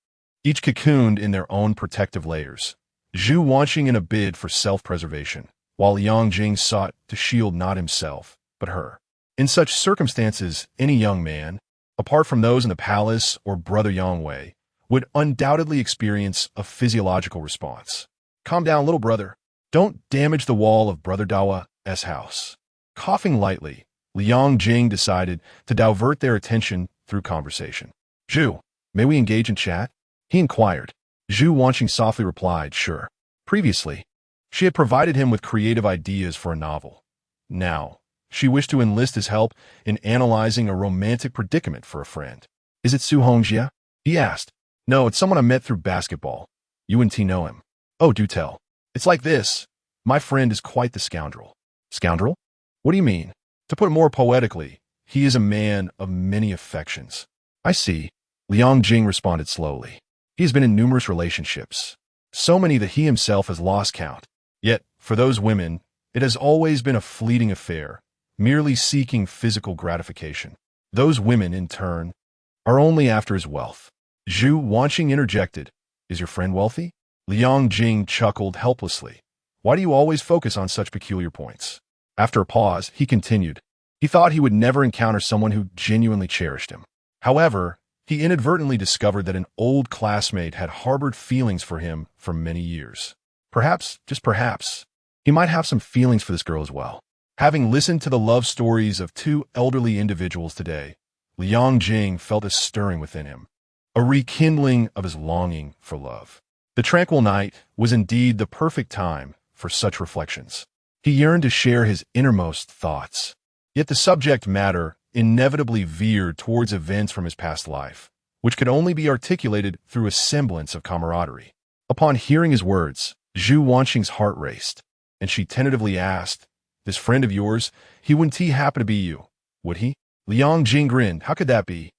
each cocooned in their own protective layers, Zhu Wanxing in a bid for self-preservation, while Liang Jing sought to shield not himself, but her. In such circumstances, any young man, apart from those in the palace or Brother Yang Wei, would undoubtedly experience a physiological response. "Calm down, little brother. Don't damage the wall of Brother Dawa's house." Coughing lightly, Liang Jing decided to divert their attention through conversation. "Zhu, may we engage in chat?" he inquired. Zhu Wanxing softly replied, "Sure." Previously, she had provided him with creative ideas for a novel. Now, she wished to enlist his help in analyzing a romantic predicament for a friend. "Is it Su Hongjia?" he asked. "No, it's someone I met through basketball. You and T know him." "Oh, do tell." "It's like this. My friend is quite the scoundrel." "Scoundrel? What do you mean?" "To put it more poetically, he is a man of many affections." "I see," Liang Jing responded slowly. "He has been in numerous relationships, so many that he himself has lost count. Yet, for those women, it has always been a fleeting affair, merely seeking physical gratification. Those women, in turn, are only after his wealth." Zhu Wanxing interjected, "Is your friend wealthy?" Liang Jing chuckled helplessly. "Why do you always focus on such peculiar points?" After a pause, he continued. He thought he would never encounter someone who genuinely cherished him. However, he inadvertently discovered that an old classmate had harbored feelings for him for many years. Perhaps, just perhaps, he might have some feelings for this girl as well. Having listened to the love stories of 2 elderly individuals today, Liang Jing felt a stirring within him, a rekindling of his longing for love. The tranquil night was indeed the perfect time for such reflections. He yearned to share his innermost thoughts. Yet the subject matter inevitably veered towards events from his past life, which could only be articulated through a semblance of camaraderie. Upon hearing his words, Zhu Wanxing's heart raced, and she tentatively asked, "This friend of yours, he wouldn't he happen to be you, would he?" Liang Jing grinned. "How could that be?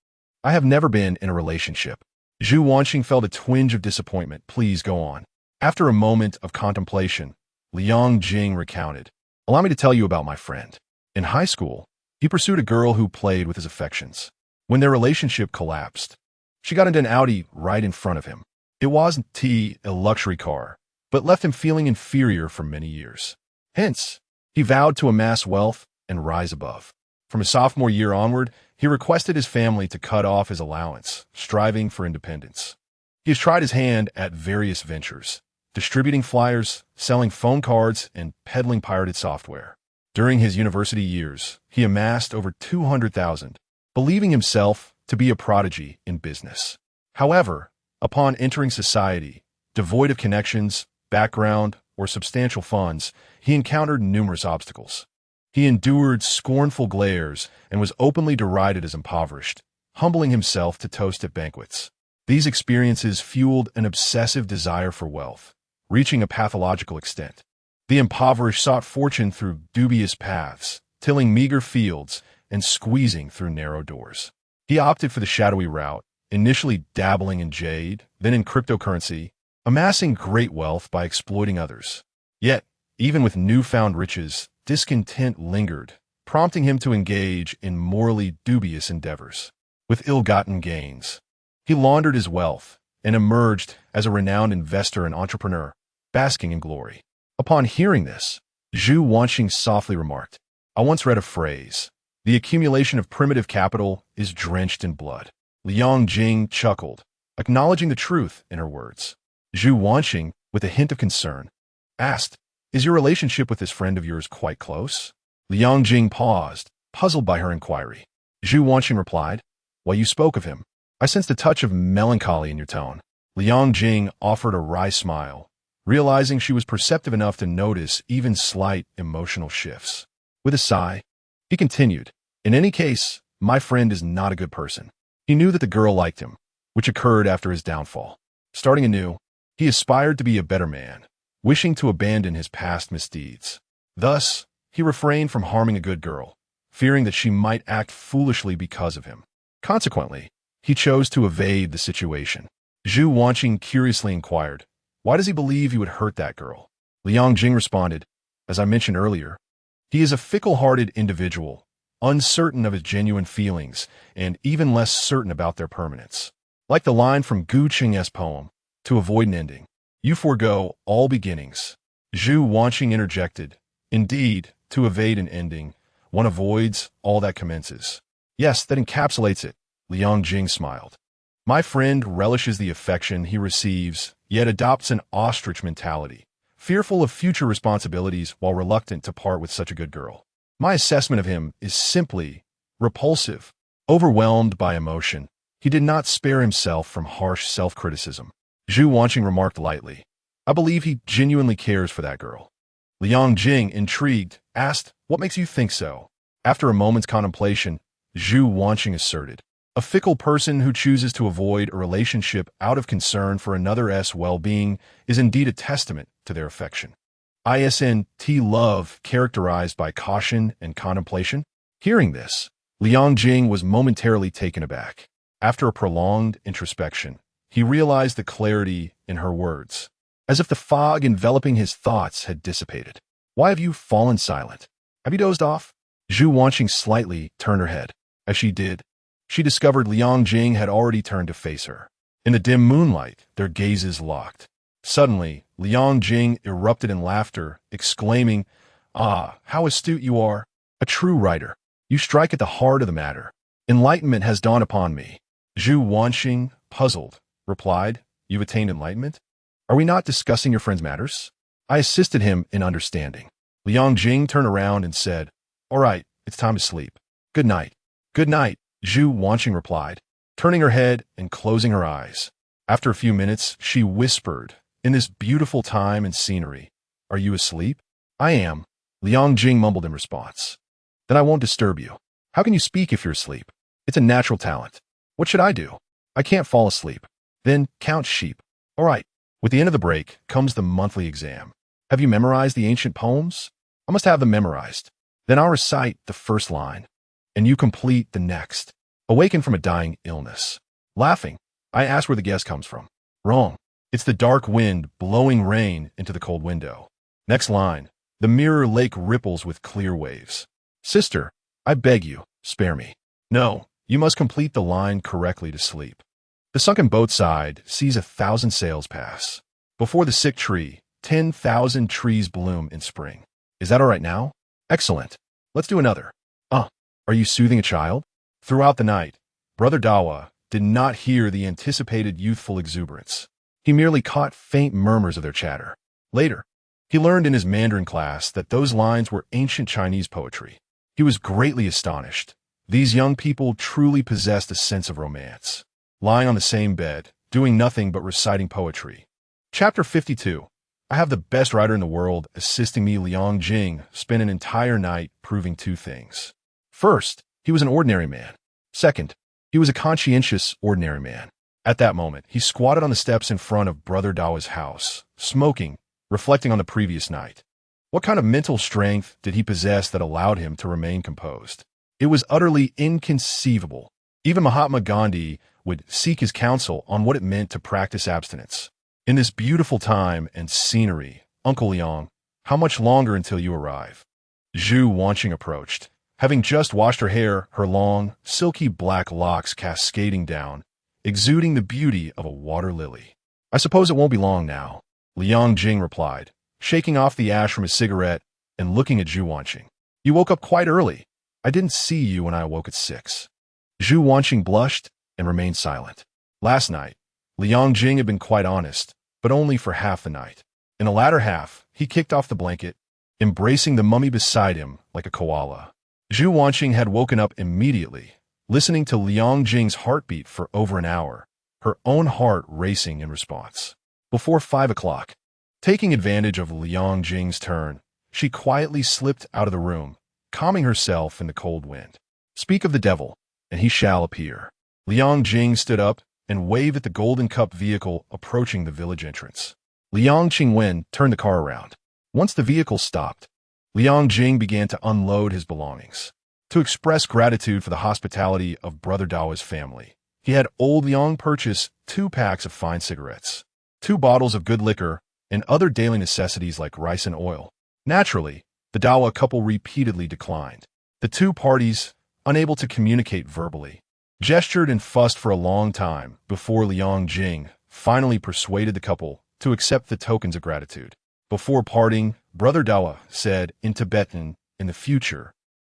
I have never been in a relationship." Zhu Wanxing felt a twinge of disappointment. "Please go on." After a moment of contemplation, Liang Jing recounted, "Allow me to tell you about my friend. In high school, he pursued a girl who played with his affections. When their relationship collapsed, she got into an Audi right in front of him. It wasn't a luxury car, but left him feeling inferior for many years. Hence, he vowed to amass wealth and rise above. From his sophomore year onward, he requested his family to cut off his allowance, striving for independence. He has tried his hand at various ventures, distributing flyers, selling phone cards, and peddling pirated software. During his university years, he amassed over 200,000, believing himself to be a prodigy in business. However, upon entering society, devoid of connections, background, or substantial funds, he encountered numerous obstacles. He endured scornful glares and was openly derided as impoverished, humbling himself to toast at banquets. These experiences fueled an obsessive desire for wealth, reaching a pathological extent. The impoverished sought fortune through dubious paths, tilling meager fields and squeezing through narrow doors. He opted for the shadowy route, initially dabbling in jade, then in cryptocurrency, amassing great wealth by exploiting others. Yet, even with newfound riches, discontent lingered, prompting him to engage in morally dubious endeavors. With ill-gotten gains, he laundered his wealth and emerged as a renowned investor and entrepreneur, basking in glory. Upon hearing this, Zhu Wanxing softly remarked, "I once read a phrase, 'The accumulation of primitive capital is drenched in blood.'" Liang Jing chuckled, acknowledging the truth in her words. Zhu Wanxing, with a hint of concern, asked, "Is your relationship with this friend of yours quite close?" Liang Jing paused, puzzled by her inquiry. Zhu Wanxing replied, "While you spoke of him, I sensed a touch of melancholy in your tone." Liang Jing offered a wry smile, realizing she was perceptive enough to notice even slight emotional shifts. With a sigh, he continued, "In any case, my friend is not a good person." He knew that the girl liked him, which occurred after his downfall. Starting anew, he aspired to be a better man, wishing to abandon his past misdeeds. Thus, he refrained from harming a good girl, fearing that she might act foolishly because of him. Consequently, he chose to evade the situation. Zhu Wanxing curiously inquired, "Why does he believe he would hurt that girl?" Liang Jing responded, "As I mentioned earlier, he is a fickle-hearted individual, uncertain of his genuine feelings, and even less certain about their permanence. Like the line from Gu Qing's poem, 'To avoid an ending, you forego all beginnings.'" Zhu Wanxing interjected, "Indeed, to evade an ending, one avoids all that commences." "Yes, that encapsulates it," Liang Jing smiled. "My friend relishes the affection he receives, yet adopts an ostrich mentality, fearful of future responsibilities while reluctant to part with such a good girl. My assessment of him is simply repulsive." Overwhelmed by emotion, he did not spare himself from harsh self-criticism. Zhu Wanxing remarked lightly, "I believe he genuinely cares for that girl." Liang Jing, intrigued, asked, "What makes you think so?" After a moment's contemplation, Zhu Wanxing asserted, "A fickle person who chooses to avoid a relationship out of concern for another's well-being is indeed a testament to their affection. ISNT love characterized by caution and contemplation." Hearing this, Liang Jing was momentarily taken aback. After a prolonged introspection, he realized the clarity in her words, as if the fog enveloping his thoughts had dissipated. "Why have you fallen silent? Have you dozed off?" Zhu Wanxing slightly turned her head. As she did, she discovered Liang Jing had already turned to face her. In the dim moonlight, their gazes locked. Suddenly, Liang Jing erupted in laughter, exclaiming, "Ah, how astute you are! A true writer. You strike at the heart of the matter. Enlightenment has dawned upon me." Zhu Wanxing, puzzled, replied, "You've attained enlightenment? Are we not discussing your friend's matters?" I assisted him in understanding. Liang Jing turned around and said, "All right, it's time to sleep. Good night." "Good night," Zhu Wanxing replied, turning her head and closing her eyes. After a few minutes, she whispered, "In this beautiful time and scenery, are you asleep?" "I am," Liang Jing mumbled in response. "Then I won't disturb you. How can you speak if you're asleep? It's a natural talent. What should I do?" "I can't fall asleep." "Then count sheep." "All right." With the end of the break comes the monthly exam. "Have you memorized the ancient poems?" "I must have them memorized." "Then I'll recite the first line, and you complete the next." Awakened from a dying illness. Laughing, I asked where the guess comes from. "Wrong. It's the dark wind blowing rain into the cold window." Next line, "The mirror lake ripples with clear waves." "Sister, I beg you, spare me." "No, you must complete the line correctly to sleep." The sunken boat side sees 1,000 sails pass. Before the sick tree, 10,000 trees bloom in spring. Is that all right now? Excellent. Let's do another. Are you soothing a child? Throughout the night, Brother Dawa did not hear the anticipated youthful exuberance. He merely caught faint murmurs of their chatter. Later, He learned in his Mandarin class that those lines were ancient Chinese poetry. He was greatly astonished. These young people truly possessed a sense of romance. Lying on the same bed, doing nothing but reciting poetry. Chapter 52. I have the best writer in the world assisting me. Liang Jing spent an entire night proving two things. First, he was an ordinary man. Second, he was a conscientious ordinary man. At that moment, he squatted on the steps in front of Brother Dao's house, smoking, reflecting on the previous night. What kind of mental strength did he possess that allowed him to remain composed? It was utterly inconceivable. Even Mahatma Gandhi would seek his counsel on what it meant to practice abstinence. In this beautiful time and scenery, Uncle Liang, how much longer until you arrive? Zhu Wanxing approached, having just washed her hair, her long, silky black locks cascading down, exuding the beauty of a water lily. I suppose it won't be long now, Liang Jing replied, shaking off the ash from his cigarette and looking at Zhu Wanxing. You woke up quite early. I didn't see you when I awoke at 6. Zhu Wanxing blushed and remained silent. Last night, Liang Jing had been quite honest, but only for half the night. In the latter half, he kicked off the blanket, embracing the mummy beside him like a koala. Zhu Wanxing had woken up immediately, listening to Liang Jing's heartbeat for over an hour, her own heart racing in response. Before 5 o'clock, taking advantage of Liang Jing's turn, she quietly slipped out of the room, calming herself in the cold wind. Speak of the devil, and he shall appear. Liang Jing stood up and waved at the Golden Cup vehicle approaching the village entrance. Liang Qingwen turned the car around. Once the vehicle stopped, Liang Jing began to unload his belongings. To express gratitude for the hospitality of Brother Dao's family, he had old Liang purchase 2 packs of fine cigarettes, 2 bottles of good liquor, and other daily necessities like rice and oil. Naturally, the Dawa couple repeatedly declined. The two parties, unable to communicate verbally, gestured and fussed for a long time before Liang Jing finally persuaded the couple to accept the tokens of gratitude. Before parting, Brother Dawa said in Tibetan, in the future,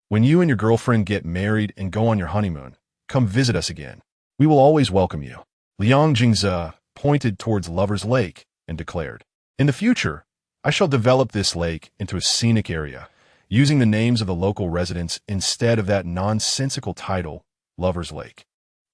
when you and your girlfriend get married and go on your honeymoon, come visit us again. We will always welcome you. Liang Jingze pointed towards Lover's Lake and declared, in the future, I shall develop this lake into a scenic area, using the names of the local residents instead of that nonsensical title, Lover's Lake.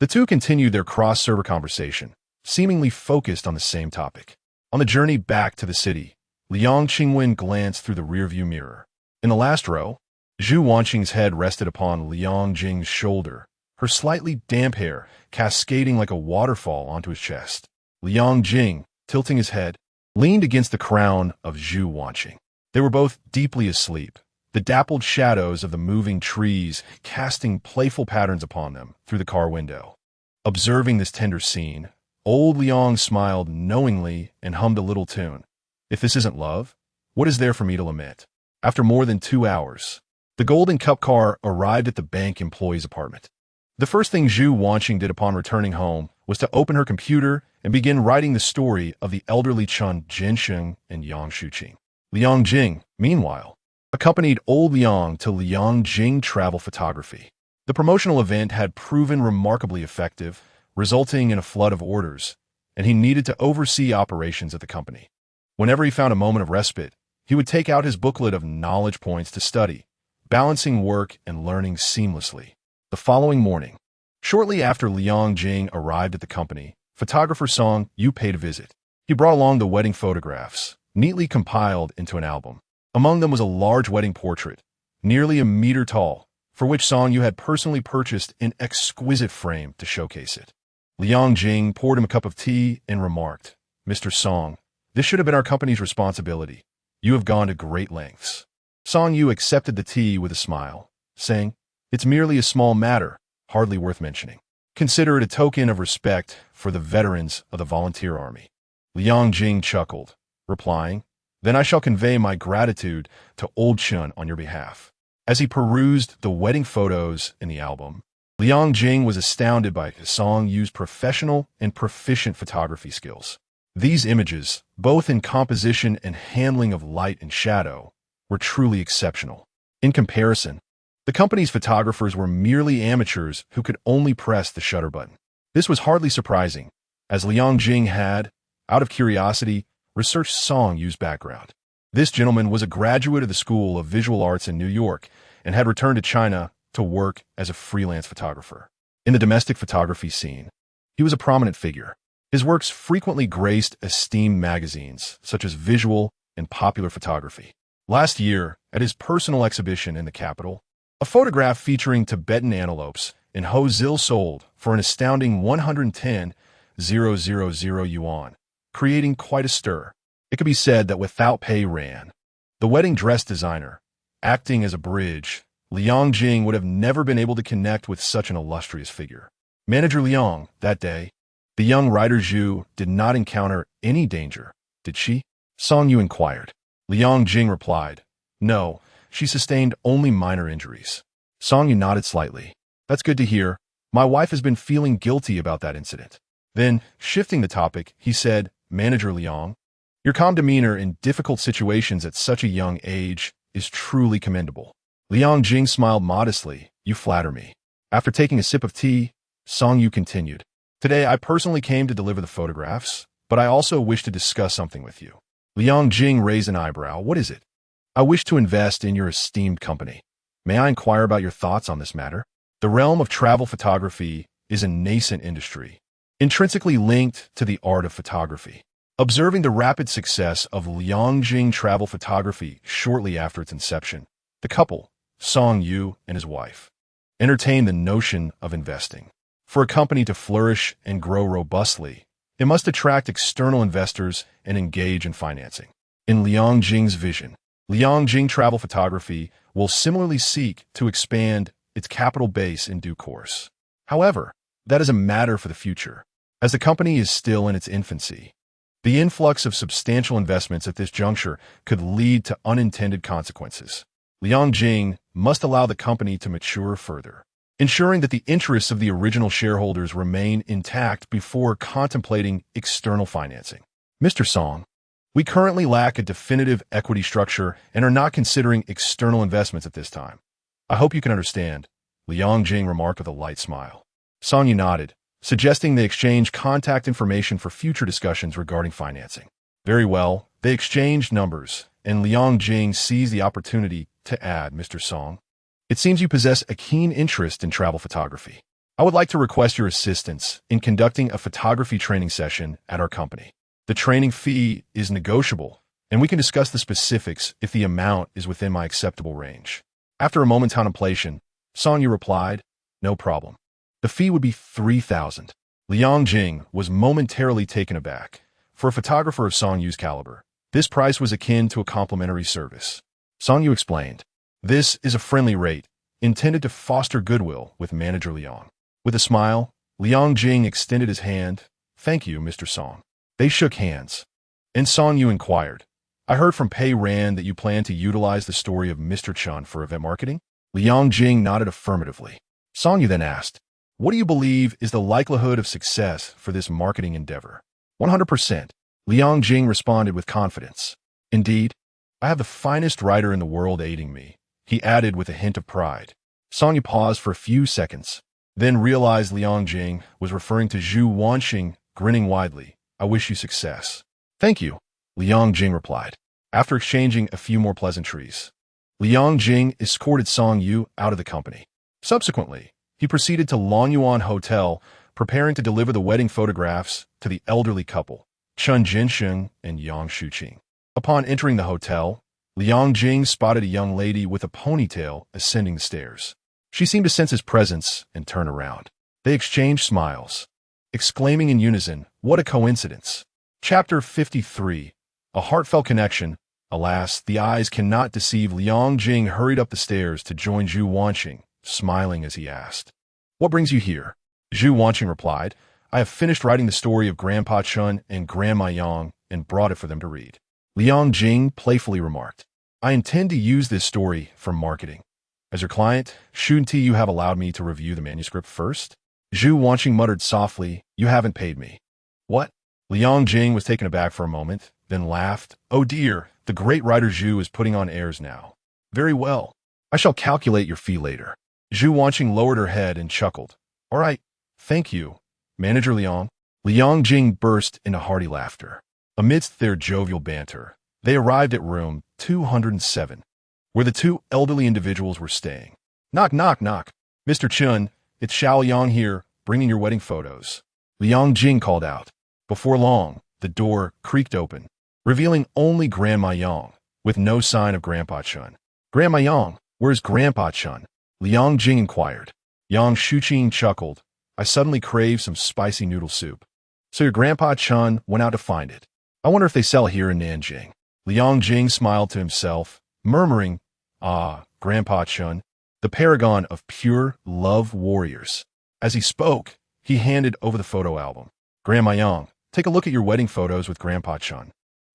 The two continued their cross-server conversation, seemingly focused on the same topic. On the journey back to the city, Liang Qingwen glanced through the rearview mirror. In the last row, Zhu Wanxing's head rested upon Liang Jing's shoulder, her slightly damp hair cascading like a waterfall onto his chest. Liang Jing, tilting his head, leaned against the crown of Zhu Wanxing. They were both deeply asleep, the dappled shadows of the moving trees casting playful patterns upon them through the car window. Observing this tender scene, old Liang smiled knowingly and hummed a little tune. If this isn't love, what is there for me to lament? After more than 2 hours, the Golden Cup car arrived at the bank employee's apartment. The first thing Zhu Wanxing did upon returning home was to open her computer and begin writing the story of the elderly Chun Jinsheng and Yang Shuqing. Liang Jing, meanwhile, accompanied old Liang to Liang Jing Travel Photography. The promotional event had proven remarkably effective, resulting in a flood of orders, and he needed to oversee operations at the company. Whenever he found a moment of respite, he would take out his booklet of knowledge points to study, balancing work and learning seamlessly. The following morning, shortly after Liang Jing arrived at the company, photographer Song Yu paid a visit. He brought along the wedding photographs, neatly compiled into an album. Among them was a large wedding portrait, nearly a meter tall, for which Song Yu had personally purchased an exquisite frame to showcase it. Liang Jing poured him a cup of tea and remarked, Mr. Song, this should have been our company's responsibility. You have gone to great lengths. Song Yu accepted the tea with a smile, saying, it's merely a small matter, hardly worth mentioning. Consider it a token of respect for the veterans of the volunteer army. Liang Jing chuckled, replying, then I shall convey my gratitude to Old Chun on your behalf. As he perused the wedding photos in the album, Liang Jing was astounded by Song Yu's professional and proficient photography skills. These images, both in composition and handling of light and shadow, were truly exceptional. In comparison, the company's photographers were merely amateurs who could only press the shutter button. This was hardly surprising, as Liang Jing had, out of curiosity, researched Song Yu's background. This gentleman was a graduate of the School of Visual Arts in New York and had returned to China to work as a freelance photographer. In the domestic photography scene, he was a prominent figure. His works frequently graced esteemed magazines such as Visual and Popular Photography. Last year, at his personal exhibition in the capital, a photograph featuring Tibetan antelopes in Ho Zil sold for an astounding 110,000 yuan, creating quite a stir. It could be said that without Pei Ran, the wedding dress designer, acting as a bridge, Liang Jing would have never been able to connect with such an illustrious figure. Manager Liang, that day, the young writer Zhu did not encounter any danger, did she? Song Yu inquired. Liang Jing replied, no, she sustained only minor injuries. Song Yu nodded slightly. That's good to hear. My wife has been feeling guilty about that incident. Then, shifting the topic, he said, Manager Liang, your calm demeanor in difficult situations at such a young age is truly commendable. Liang Jing smiled modestly. You flatter me. After taking a sip of tea, Song Yu continued. Today, I personally came to deliver the photographs, but I also wish to discuss something with you. Liang Jing raised an eyebrow. What is it? I wish to invest in your esteemed company. May I inquire about your thoughts on this matter? The realm of travel photography is a nascent industry, intrinsically linked to the art of photography. Observing the rapid success of Liang Jing travel photography shortly after its inception, the couple, Song Yu and his wife, entertained the notion of investing. For a company to flourish and grow robustly, it must attract external investors and engage in financing. In Liang Jing's vision, Liang Jing travel photography will similarly seek to expand its capital base in due course. However, that is a matter for the future, as the company is still in its infancy. The influx of substantial investments at this juncture could lead to unintended consequences. Liang Jing must allow the company to mature further, ensuring that the interests of the original shareholders remain intact before contemplating external financing. Mr. Song, we currently lack a definitive equity structure and are not considering external investments at this time. I hope you can understand, Liang Jing remarked with a light smile. Song Yu nodded, suggesting they exchange contact information for future discussions regarding financing. Very well, they exchanged numbers, and Liang Jing seized the opportunity to add, Mr. Song, it seems you possess a keen interest in travel photography. I would like to request your assistance in conducting a photography training session at our company. The training fee is negotiable, and we can discuss the specifics if the amount is within my acceptable range. After a moment's contemplation, Song Yu replied, no problem. The fee would be 3,000. Liang Jing was momentarily taken aback. For a photographer of Song Yu's caliber, this price was akin to a complimentary service. Song Yu explained, this is a friendly rate, intended to foster goodwill with Manager Liang. With a smile, Liang Jing extended his hand. Thank you, Mr. Song. They shook hands. And Song Yu inquired, I heard from Pei Ran that you plan to utilize the story of Mr. Chun for event marketing? Liang Jing nodded affirmatively. Song Yu then asked, what do you believe is the likelihood of success for this marketing endeavor? 100%. Liang Jing responded with confidence. Indeed, I have the finest writer in the world aiding me, he added with a hint of pride. Song Yu paused for a few seconds, then realized Liang Jing was referring to Zhu Wanxing, grinning widely. I wish you success. Thank you, Liang Jing replied. After exchanging a few more pleasantries, Liang Jing escorted Song Yu out of the company. Subsequently, he proceeded to Longyuan Hotel, preparing to deliver the wedding photographs to the elderly couple, Chun Jinsheng and Yang Shuqing. Upon entering the hotel, Liang Jing spotted a young lady with a ponytail ascending the stairs. She seemed to sense his presence and turn around. They exchanged smiles, exclaiming in unison, what a coincidence. Chapter 53. A heartfelt connection. Alas, the eyes cannot deceive. Liang Jing hurried up the stairs to join Zhu Wanxing, smiling as he asked, what brings you here? Zhu Wanxing replied, I have finished writing the story of Grandpa Chun and Grandma Yang and brought it for them to read. Liang Jing playfully remarked, I intend to use this story for marketing. As your client, shouldn't you have allowed me to review the manuscript first? Zhu Wanxing muttered softly, you haven't paid me. What? Liang Jing was taken aback for a moment, then laughed. Oh dear, the great writer Zhu is putting on airs now. Very well. I shall calculate your fee later. Zhu Wanxing lowered her head and chuckled. All right, thank you, Manager Liang. Liang Jing burst into hearty laughter. Amidst their jovial banter, They arrived at room 207, where the two elderly individuals were staying. Knock, knock, knock. Mr. Chun, it's Xiao Yang here, bringing your wedding photos. Liang Jing called out. Before long, the door creaked open, revealing only Grandma Yang, with no sign of Grandpa Chun. Grandma Yang, where's Grandpa Chun? Liang Jing inquired. Yang Shuqing chuckled. I suddenly crave some spicy noodle soup. So your Grandpa Chun went out to find it. I wonder if they sell here in Nanjing. Liang Jing smiled to himself, murmuring, Ah, Grandpa Chun, the paragon of pure love warriors. As he spoke, he handed over the photo album. Grandma Yang, take a look at your wedding photos with Grandpa Chun.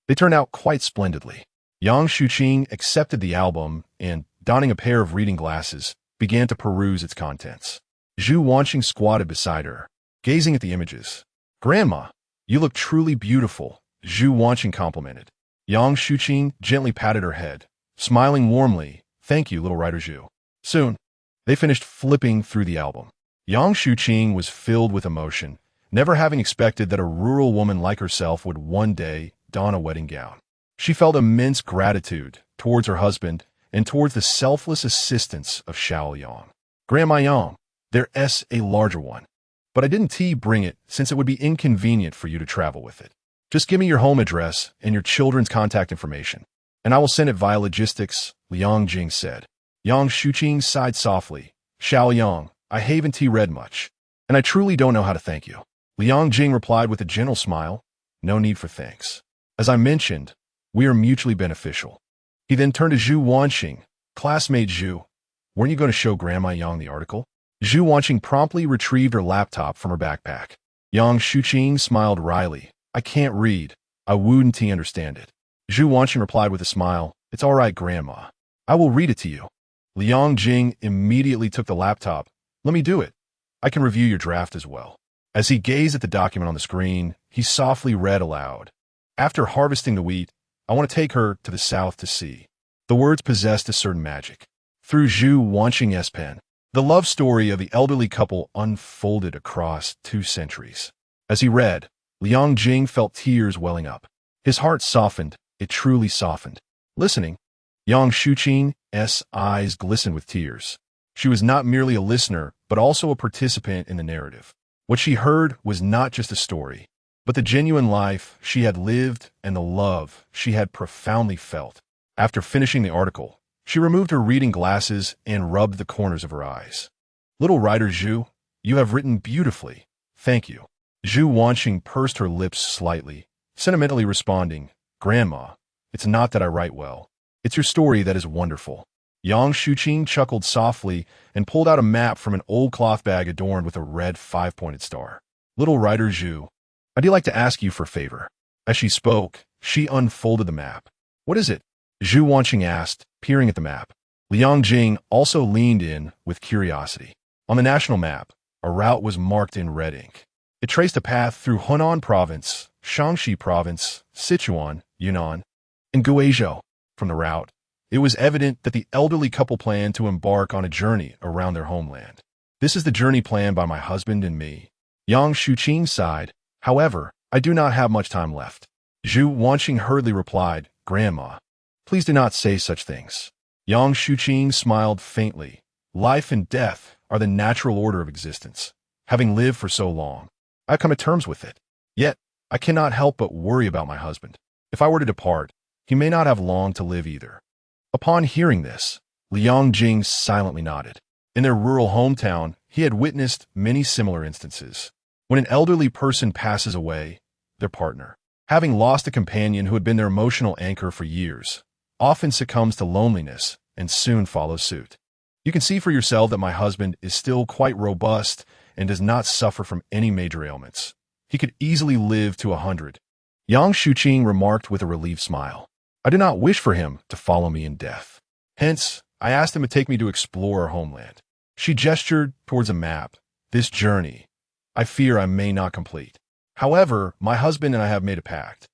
They turned out quite splendidly. Yang Shuqing accepted the album and, donning a pair of reading glasses, began to peruse its contents. Zhu Wanxing squatted beside her, gazing at the images. Grandma, you look truly beautiful, Zhu Wanxing complimented. Yang Shuqing gently patted her head, smiling warmly. Thank you, little writer Zhu. Soon, they finished flipping through the album. Yang Shuqing was filled with emotion, never having expected that a rural woman like herself would one day don a wedding gown. She felt immense gratitude towards her husband and towards the selfless assistance of Xiao Yang. Grandma Yang, there's a larger one. But I didn't bring it since it would be inconvenient for you to travel with it. Just give me your home address and your children's contact information, and I will send it via logistics, Liang Jing said. Yang Shuqing sighed softly. Xiao Yang, I haven't read much, and I truly don't know how to thank you. Liang Jing replied with a gentle smile. No need for thanks. As I mentioned, we are mutually beneficial. He then turned to Zhu Wanxing. Classmate Zhu, weren't you going to show Grandma Yang the article? Zhu Wanxing promptly retrieved her laptop from her backpack. Yang Shuqing smiled wryly. I can't read. I wouldn't understand it. Zhu Wanxing replied with a smile. It's all right, Grandma. I will read it to you. Liang Jing immediately took the laptop. Let me do it. I can review your draft as well. As he gazed at the document on the screen, he softly read aloud. After harvesting the wheat, I want to take her to the south to see. The words possessed a certain magic. Through Zhu Wanxing's pen, the love story of the elderly couple unfolded across 2 centuries. As he read, Liang Jing felt tears welling up. His heart softened. It truly softened. Listening, Yang Shuqing's eyes glistened with tears. She was not merely a listener, but also a participant in the narrative. What she heard was not just a story, but the genuine life she had lived and the love she had profoundly felt. After finishing the article, she removed her reading glasses and rubbed the corners of her eyes. Little writer Zhu, you have written beautifully. Thank you. Zhu Wanxing pursed her lips slightly, sentimentally responding, Grandma, it's not that I write well. It's your story that is wonderful. Yang Shuqing chuckled softly and pulled out a map from an old cloth bag adorned with a red 5-pointed star. Little writer Zhu, I'd like to ask you for a favor. As she spoke, she unfolded the map. What is it? Zhu Wanxing asked, peering at the map. Liang Jing also leaned in with curiosity. On the national map, a route was marked in red ink. It traced a path through Hunan Province, Shaanxi Province, Sichuan, Yunnan, and Guizhou. From the route, it was evident that the elderly couple planned to embark on a journey around their homeland. This is the journey planned by my husband and me. Yang Shuqing sighed. However, I do not have much time left. Zhu Wanxing hurriedly replied, Grandma, please do not say such things. Yang Shuqing smiled faintly. Life and death are the natural order of existence. Having lived for so long, I've come to terms with it. Yet, I cannot help but worry about my husband. If I were to depart, he may not have long to live either. Upon hearing this, Liang Jing silently nodded. In their rural hometown, he had witnessed many similar instances. When an elderly person passes away, their partner, having lost a companion who had been their emotional anchor for years, often succumbs to loneliness and soon follows suit. You can see for yourself that my husband is still quite robust and does not suffer from any major ailments. He could easily live to 100. Yang Shuqing remarked with a relieved smile. I do not wish for him to follow me in death. Hence, I asked him to take me to explore our homeland. She gestured towards a map. This journey, I fear I may not complete. However, my husband and I have made a pact.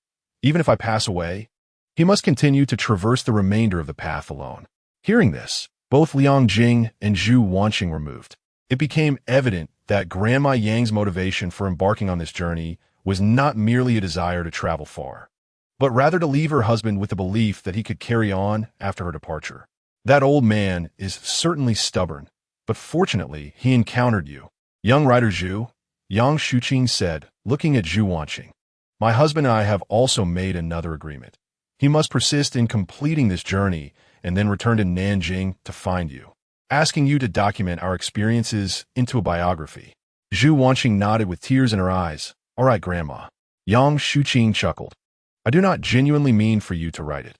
Even if I pass away, he must continue to traverse the remainder of the path alone. Hearing this, both Liang Jing and Zhu Wanxing were moved. It became evident that Grandma Yang's motivation for embarking on this journey was not merely a desire to travel far. but rather to leave her husband with the belief that he could carry on after her departure. That old man is certainly stubborn, but fortunately he encountered you. Young writer Zhu, Yang Shuqing said, looking at Zhu Wanxing. My husband and I have also made another agreement. He must persist in completing this journey and then return to Nanjing to find you, asking you to document our experiences into a biography. Zhu Wanxing nodded with tears in her eyes. All right, Grandma. Yang Shuqing chuckled. I do not genuinely mean for you to write it.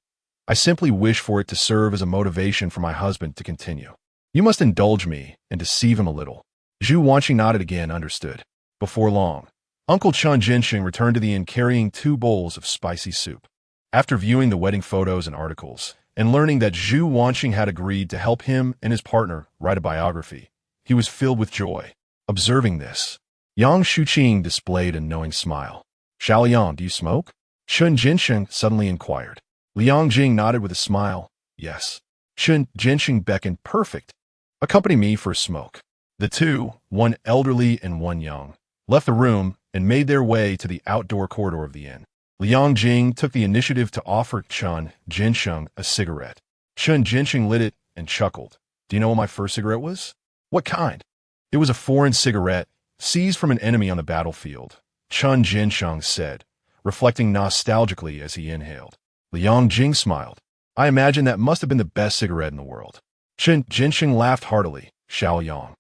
I simply wish for it to serve as a motivation for my husband to continue. You must indulge me and deceive him a little. Zhu Wanxing nodded again, understood. Before long, Uncle Chun Jinxing returned to the inn carrying 2 bowls of spicy soup. After viewing the wedding photos and articles, and learning that Zhu Wanxing had agreed to help him and his partner write a biography, he was filled with joy. Observing this, Yang Shuqing displayed a knowing smile. Xiao Yang, do you smoke? Chun Jinxing suddenly inquired. Liang Jing nodded with a smile. Yes. Chun Jinxing beckoned. Perfect. Accompany me for a smoke. The two, one elderly and one young, left the room and made their way to the outdoor corridor of the inn. Liang Jing took the initiative to offer Chun Jinxing a cigarette. Chun Jinxing lit it and chuckled. Do you know what my first cigarette was? What kind? It was a foreign cigarette, seized from an enemy on the battlefield, Chun Jinxing said, reflecting nostalgically as he inhaled. Liang Jing smiled. I imagine that must have been the best cigarette in the world. Chun Jinxing laughed heartily. Xiao Yang.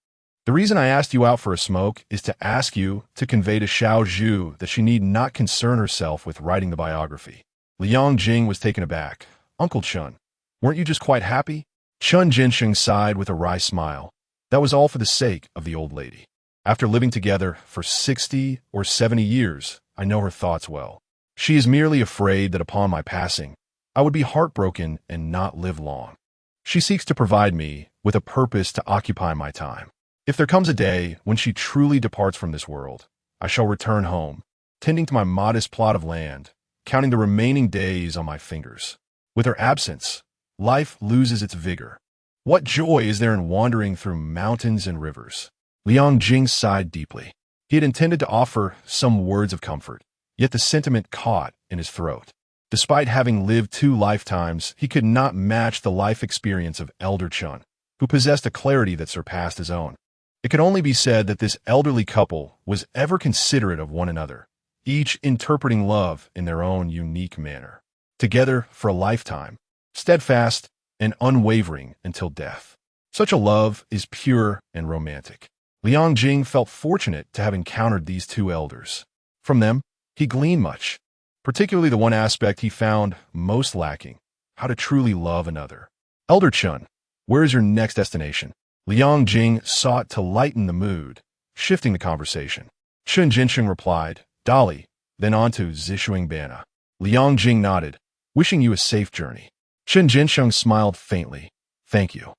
The reason I asked you out for a smoke is to ask you to convey to Xiao Zhu that she need not concern herself with writing the biography. Liang Jing was taken aback. Uncle Chun, weren't you just quite happy? Chun Jinxing sighed with a wry smile. That was all for the sake of the old lady. After living together for 60 or 70 years, I know her thoughts well. She is merely afraid that upon my passing, I would be heartbroken and not live long. She seeks to provide me with a purpose to occupy my time. If there comes a day when she truly departs from this world, I shall return home, tending to my modest plot of land, counting the remaining days on my fingers. With her absence, life loses its vigor. What joy is there in wandering through mountains and rivers? Liang Jing sighed deeply. He had intended to offer some words of comfort, yet the sentiment caught in his throat. Despite having lived 2 lifetimes, he could not match the life experience of Elder Chun, who possessed a clarity that surpassed his own. It could only be said that this elderly couple was ever considerate of one another, each interpreting love in their own unique manner. Together for a lifetime, steadfast and unwavering until death. Such a love is pure and romantic. Liang Jing felt fortunate to have encountered these 2 elders. From them, he gleaned much, particularly the one aspect he found most lacking, how to truly love another. Elder Chun, where is your next destination? Liang Jing sought to lighten the mood, shifting the conversation. Chun Jinxing replied, Dali, then on to Zishuing Bana. Liang Jing nodded, wishing you a safe journey. Chun Jinxing smiled faintly. Thank you.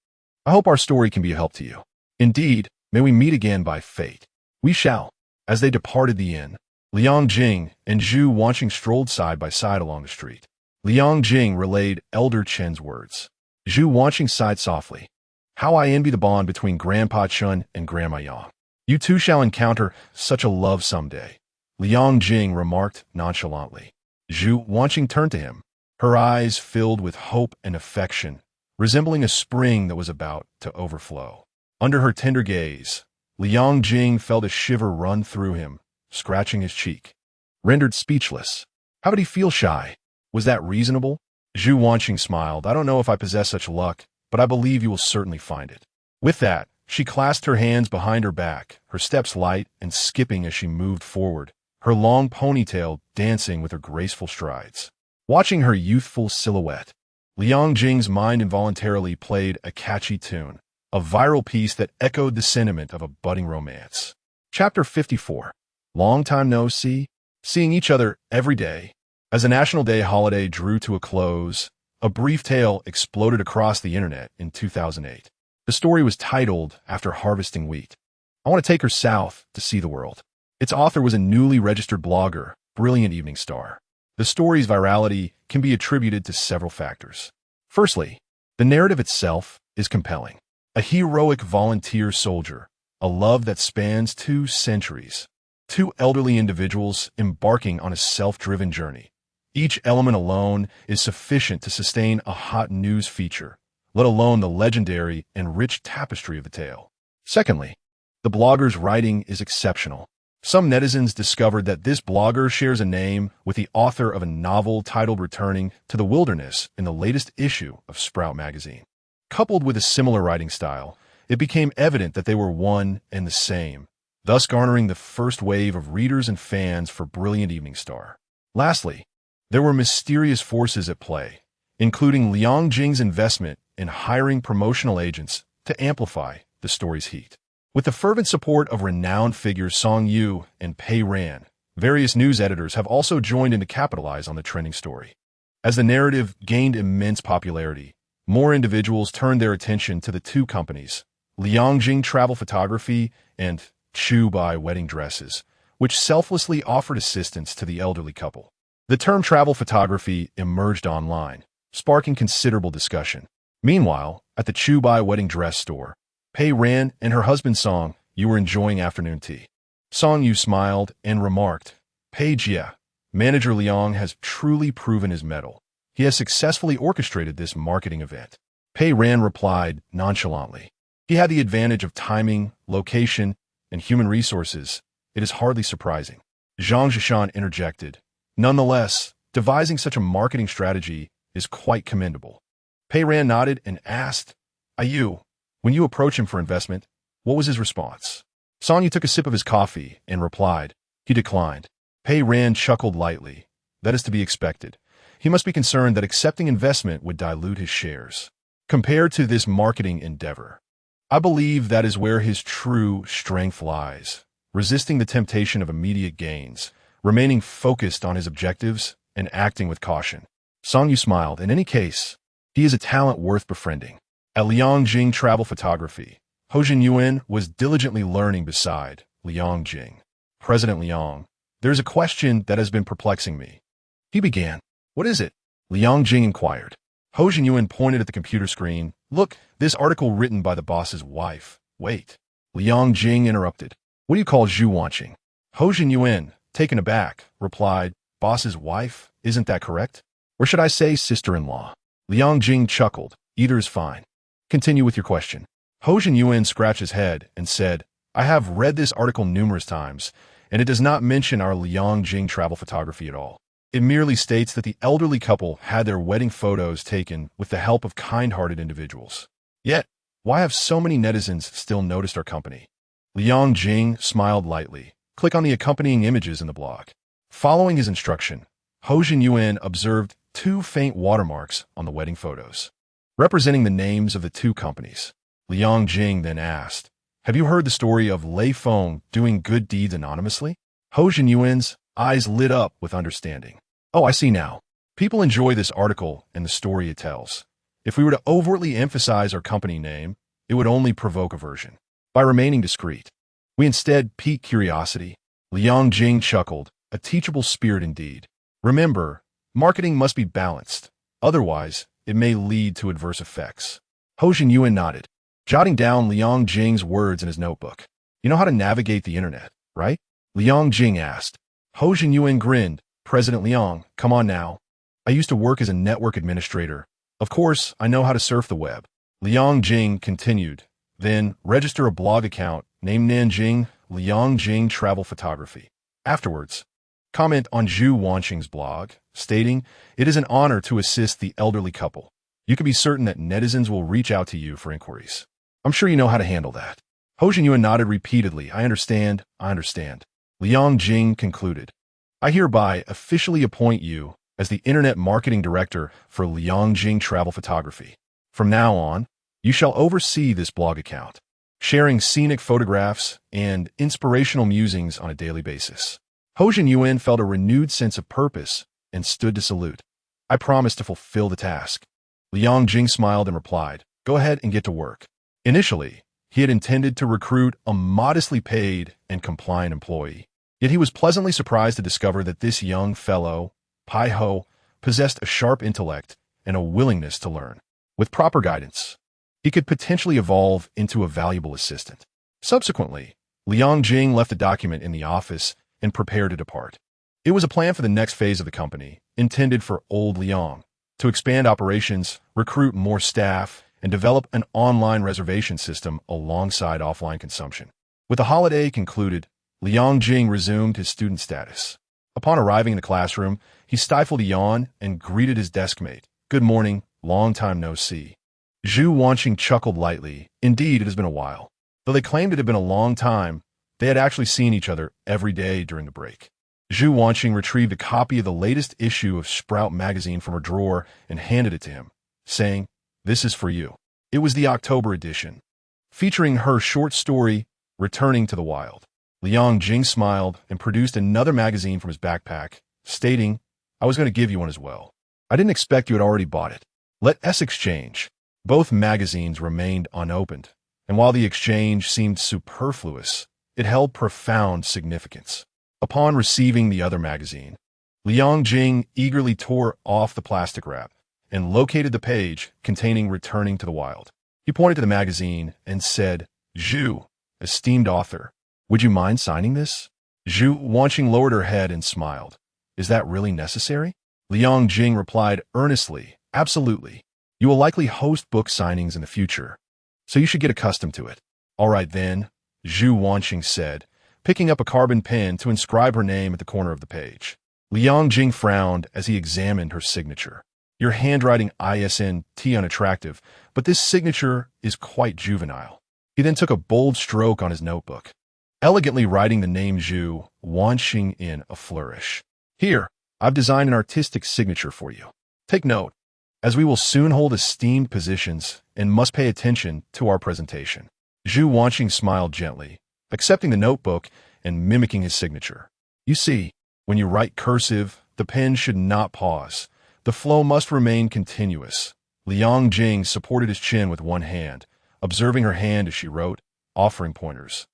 I hope our story can be a help to you. Indeed, may we meet again by fate. We shall. As they departed the inn, Liang Jing and Zhu Wanxing strolled side by side along the street. Liang Jing relayed Elder Chen's words. Zhu Wanxing sighed softly. How I envy the bond between Grandpa Chun and Grandma Yang. You two shall encounter such a love someday, Liang Jing remarked nonchalantly. Zhu Wanxing turned to him, her eyes filled with hope and affection, resembling a spring that was about to overflow. Under her tender gaze, Liang Jing felt a shiver run through him, scratching his cheek. Rendered speechless. How did he feel shy? Was that reasonable? Zhu Wanxing smiled. I don't know if I possess such luck, but I believe you will certainly find it. With that, she clasped her hands behind her back, her steps light and skipping as she moved forward, her long ponytail dancing with her graceful strides. Watching her youthful silhouette, Liang Jing's mind involuntarily played a catchy tune, a viral piece that echoed the sentiment of a budding romance. Chapter 54. Long time no see, seeing each other every day. As a National Day holiday drew to a close, a brief tale exploded across the internet in 2008. The story was titled after harvesting wheat. I want to take her south to see the world. Its author was a newly registered blogger, Brilliant Evening Star. The story's virality can be attributed to several factors. Firstly, the narrative itself is compelling. A heroic volunteer soldier, a love that spans 2 centuries, 2 elderly individuals embarking on a self-driven journey, Each element alone is sufficient to sustain a hot news feature, let alone the legendary and rich tapestry of the tale. Secondly, the blogger's writing is exceptional. Some netizens discovered that this blogger shares a name with the author of a novel titled Returning to the Wilderness in the latest issue of Sprout magazine. Coupled with a similar writing style, it became evident that they were one and the same, thus garnering the first wave of readers and fans for Brilliant Evening Star. Lastly, there were mysterious forces at play, including Liang Jing's investment in hiring promotional agents to amplify the story's heat. With the fervent support of renowned figures Song Yu and Pei Ran, various news editors have also joined in to capitalize on the trending story. As the narrative gained immense popularity, more individuals turned their attention to the two companies, Liang Jing Travel Photography and Chu Bai Wedding Dresses, which selflessly offered assistance to the elderly couple. The term travel photography emerged online, sparking considerable discussion. Meanwhile, at the Chu Bai Wedding Dress store, Pei Ran and her husband Song Yu were enjoying afternoon tea. Song Yu smiled and remarked, "Pei Jia, manager Liang has truly proven his mettle. He has successfully orchestrated this marketing event." Pei Ran replied nonchalantly, "He had the advantage of timing, location, and human resources. It is hardly surprising." Zhang Zhishan interjected, "Nonetheless, devising such a marketing strategy is quite commendable." Pei Ran nodded and asked, "Yu, when you approached him for investment, what was his response?" Song Yu took a sip of his coffee and replied, "He declined." Pei Ran chuckled lightly. "That is to be expected. He must be concerned that accepting investment would dilute his shares. Compared to this marketing endeavor, I believe that is where his true strength lies, resisting the temptation of immediate gains, remaining focused on his objectives, and acting with caution." Song Yu smiled. "In any case, he is a talent worth befriending." At Liang Jing Travel Photography, Ho Yuan was diligently learning beside Liang Jing. "President Liang, there is a question that has been perplexing me," he began. "What is it?" Liang Jing inquired. Ho Yuan pointed at the computer screen. "Look, this article written by the boss's wife." "Wait." Liang Jing interrupted. "What do you call Zhu Wanxing?" Ho Yuan, taken aback, replied, "Boss's wife? Isn't that correct? Or should I say sister-in-law?" Liang Jing chuckled. "Either is fine. Continue with your question." Ho Yuan scratched his head and said, "I have read this article numerous times, and it does not mention our Liang Jing Travel Photography at all. It merely states that the elderly couple had their wedding photos taken with the help of kind-hearted individuals. Yet, why have so many netizens still noticed our company?" Liang Jing smiled lightly. "Click on the accompanying images in the blog." Following his instruction, Ho Yuan observed two faint watermarks on the wedding photos, representing the names of the two companies. Liang Jing then asked, "Have you heard the story of Lei Feng doing good deeds anonymously?" Ho Yuan's eyes lit up with understanding. "Oh, I see now. People enjoy this article and the story it tells. If we were to overtly emphasize our company name, it would only provoke aversion. By remaining discreet, we instead pique curiosity." Liang Jing chuckled, "A teachable spirit indeed. Remember, marketing must be balanced. Otherwise, it may lead to adverse effects." Ho Yuan nodded, jotting down Liang Jing's words in his notebook. "You know how to navigate the internet, right?" Liang Jing asked. Ho Yuan grinned. "President Liang, come on now. I used to work as a network administrator. Of course, I know how to surf the web." Liang Jing continued. "Then, register a blog account named Nanjing Liang Jing Travel Photography. Afterwards, comment on Zhu Wanxing's blog, stating, 'It is an honor to assist the elderly couple.' You can be certain that netizens will reach out to you for inquiries. I'm sure you know how to handle that." Ho Yuan nodded repeatedly. "I understand, I understand." Liang Jing concluded, "I hereby officially appoint you as the Internet Marketing Director for Liang Jing Travel Photography. From now on, you shall oversee this blog account, sharing scenic photographs and inspirational musings on a daily basis." Ho Yuan felt a renewed sense of purpose and stood to salute. "I promise to fulfill the task." Liang Jing smiled and replied, "Go ahead and get to work." Initially, he had intended to recruit a modestly paid and compliant employee. Yet he was pleasantly surprised to discover that this young fellow, Pai Ho, possessed a sharp intellect and a willingness to learn. With proper guidance, he could potentially evolve into a valuable assistant. Subsequently, Liang Jing left the document in the office and prepared to depart. It was a plan for the next phase of the company, intended for old Liang, to expand operations, recruit more staff, and develop an online reservation system alongside offline consumption. With the holiday concluded, Liang Jing resumed his student status. Upon arriving in the classroom, he stifled a yawn and greeted his desk mate. "Good morning, long time no see." Zhu Wanxing chuckled lightly. Indeed, it has been a while. Though they claimed it had been a long time, they had actually seen each other every day during the break. Zhu Wanxing retrieved a copy of the latest issue of Sprout magazine from her drawer and handed it to him, saying, "This is for you." It was the October edition, featuring her short story, Returning to the Wild. Liang Jing smiled and produced another magazine from his backpack, stating, "I was going to give you one as well. I didn't expect you had already bought it. Let us exchange." Both magazines remained unopened, and while the exchange seemed superfluous, it held profound significance. Upon receiving the other magazine, Liang Jing eagerly tore off the plastic wrap and located the page containing Returning to the Wild. He pointed to the magazine and said, "Zhu, esteemed author, would you mind signing this?" Zhu Wanxing lowered her head and smiled. "Is that really necessary?" Liang Jing replied earnestly, "Absolutely. You will likely host book signings in the future, so you should get accustomed to it." "All right then," Zhu Wanxing said, picking up a carbon pen to inscribe her name at the corner of the page. Liang Jing frowned as he examined her signature. "Your handwriting isn't unattractive, but this signature is quite juvenile." He then took a bold stroke on his notebook, elegantly writing the name Zhu Wanxing in a flourish. "Here, I've designed an artistic signature for you. Take note, as we will soon hold esteemed positions and must pay attention to our presentation." Zhu Wanxing smiled gently, accepting the notebook and mimicking his signature. "You see, when you write cursive, the pen should not pause. The flow must remain continuous." Liang Jing supported his chin with one hand, observing her hand as she wrote, offering pointers.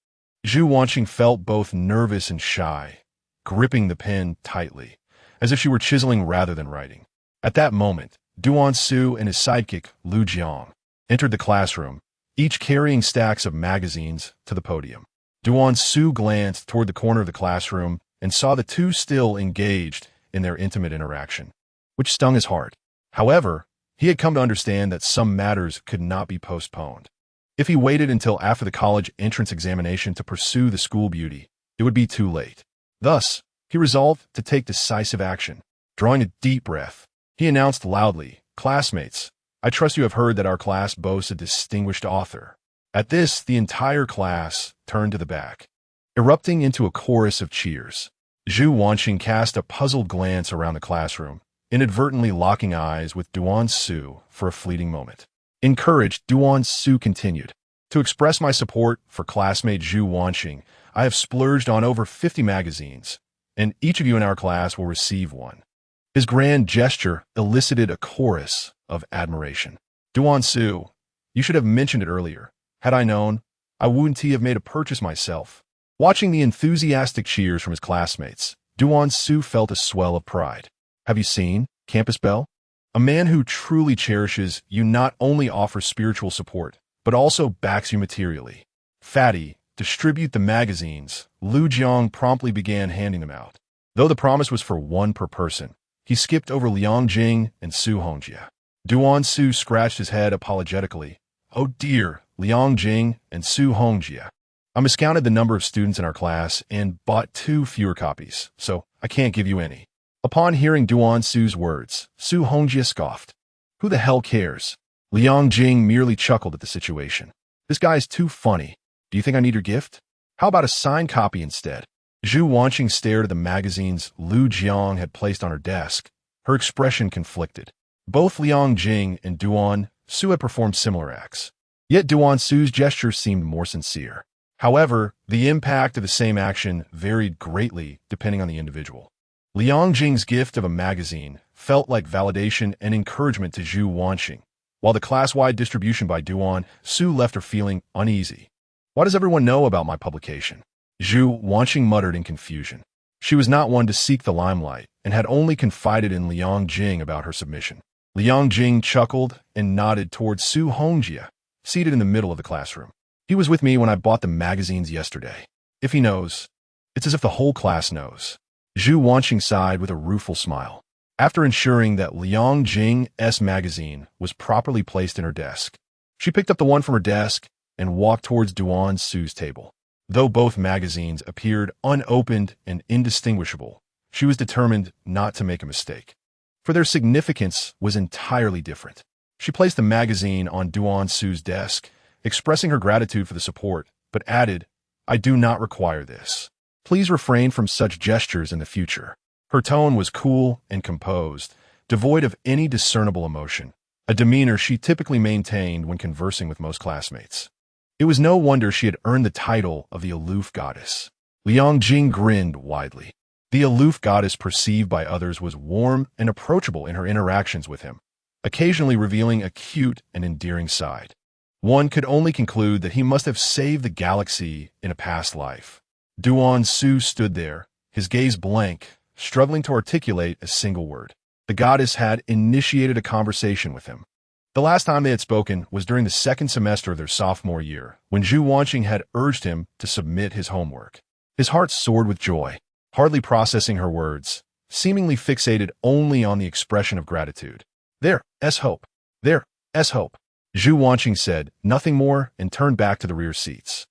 Zhu Wanxing felt both nervous and shy, gripping the pen tightly, as if she were chiseling rather than writing. At that moment, Duan Su and his sidekick, Liu Jiang, entered the classroom, each carrying stacks of magazines to the podium. Duan Su glanced toward the corner of the classroom and saw the two still engaged in their intimate interaction, which stung his heart. However, he had come to understand that some matters could not be postponed. If he waited until after the college entrance examination to pursue the school beauty, it would be too late. Thus, he resolved to take decisive action. Drawing a deep breath, he announced loudly, "Classmates, I trust you have heard that our class boasts a distinguished author." At this, the entire class turned to the back, erupting into a chorus of cheers. Zhu Wanxing cast a puzzled glance around the classroom, inadvertently locking eyes with Duan Su for a fleeting moment. Encouraged, Duan Su continued, "To express my support for classmate Zhu Wanxing, I have splurged on over 50 magazines, and each of you in our class will receive one." His grand gesture elicited a chorus of admiration. "Duan Su, you should have mentioned it earlier. Had I known, I wouldn't have made a purchase myself." Watching the enthusiastic cheers from his classmates, Duan Su felt a swell of pride. "Have you seen Campus Bell? A man who truly cherishes you not only offers spiritual support, but also backs you materially. Fatty, distribute the magazines." Liu Jiang promptly began handing them out. Though the promise was for one per person, he skipped over Liang Jing and Su Hongjie. Duan Su scratched his head apologetically. "Oh dear, Liang Jing and Su Hongjie. I miscounted the number of students in our class and bought 2 fewer copies, so I can't give you any." Upon hearing Duan Su's words, Su Hongjie scoffed. "Who the hell cares?" Liang Jing merely chuckled at the situation. "This guy's too funny. Do you think I need your gift? How about a signed copy instead?" Zhu Wanxing stared at the magazines Liu Jiang had placed on her desk, her expression conflicted. Both Liang Jing and Duan Su had performed similar acts. Yet Duan Su's gesture seemed more sincere. However, the impact of the same action varied greatly depending on the individual. Liang Jing's gift of a magazine felt like validation and encouragement to Zhu Wanxing, while the class-wide distribution by Duan Su left her feeling uneasy. "Why does everyone know about my publication?" Zhu Wanxing muttered in confusion. She was not one to seek the limelight and had only confided in Liang Jing about her submission. Liang Jing chuckled and nodded towards Su Hongjie, seated in the middle of the classroom. "He was with me when I bought the magazines yesterday. If he knows, it's as if the whole class knows." Zhu Wanxing sighed with a rueful smile. After ensuring that Liang Jing's magazine was properly placed in her desk, she picked up the one from her desk and walked towards Duan Su's table. Though both magazines appeared unopened and indistinguishable, she was determined not to make a mistake, for their significance was entirely different. She placed the magazine on Duan Su's desk, expressing her gratitude for the support, but added, "I do not require this. Please refrain from such gestures in the future." Her tone was cool and composed, devoid of any discernible emotion, a demeanor she typically maintained when conversing with most classmates. It was no wonder she had earned the title of the aloof goddess. Liang Jing grinned widely. The aloof goddess perceived by others was warm and approachable in her interactions with him, occasionally revealing a cute and endearing side. One could only conclude that he must have saved the galaxy in a past life. Duan Su stood there, his gaze blank, struggling to articulate a single word. The goddess had initiated a conversation with him. The last time they had spoken was during the second semester of their sophomore year, when Zhu Wanxing had urged him to submit his homework. His heart soared with joy, hardly processing her words, seemingly fixated only on the expression of gratitude. "There's hope. There's hope," Zhu Wanxing said, nothing more, and turned back to the rear seats.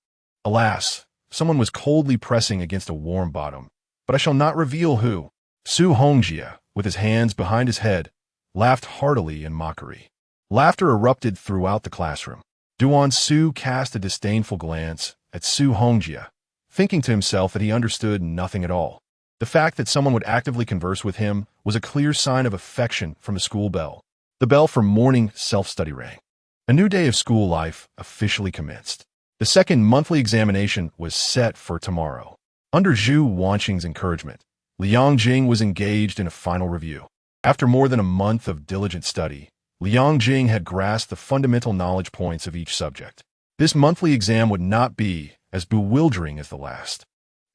Alas, someone was coldly pressing against a warm bottom, but I shall not reveal who. Su Hongjia, with his hands behind his head, laughed heartily in mockery. Laughter erupted throughout the classroom. Duan Su cast a disdainful glance at Su Hongjia, thinking to himself that he understood nothing at all. The fact that someone would actively converse with him was a clear sign of affection from the school bell. The bell for morning self-study rang. A new day of school life officially commenced. The second monthly examination was set for tomorrow. Under Zhu Wanxing's encouragement, Liang Jing was engaged in a final review. After more than a month of diligent study, Liang Jing had grasped the fundamental knowledge points of each subject. This monthly exam would not be as bewildering as the last.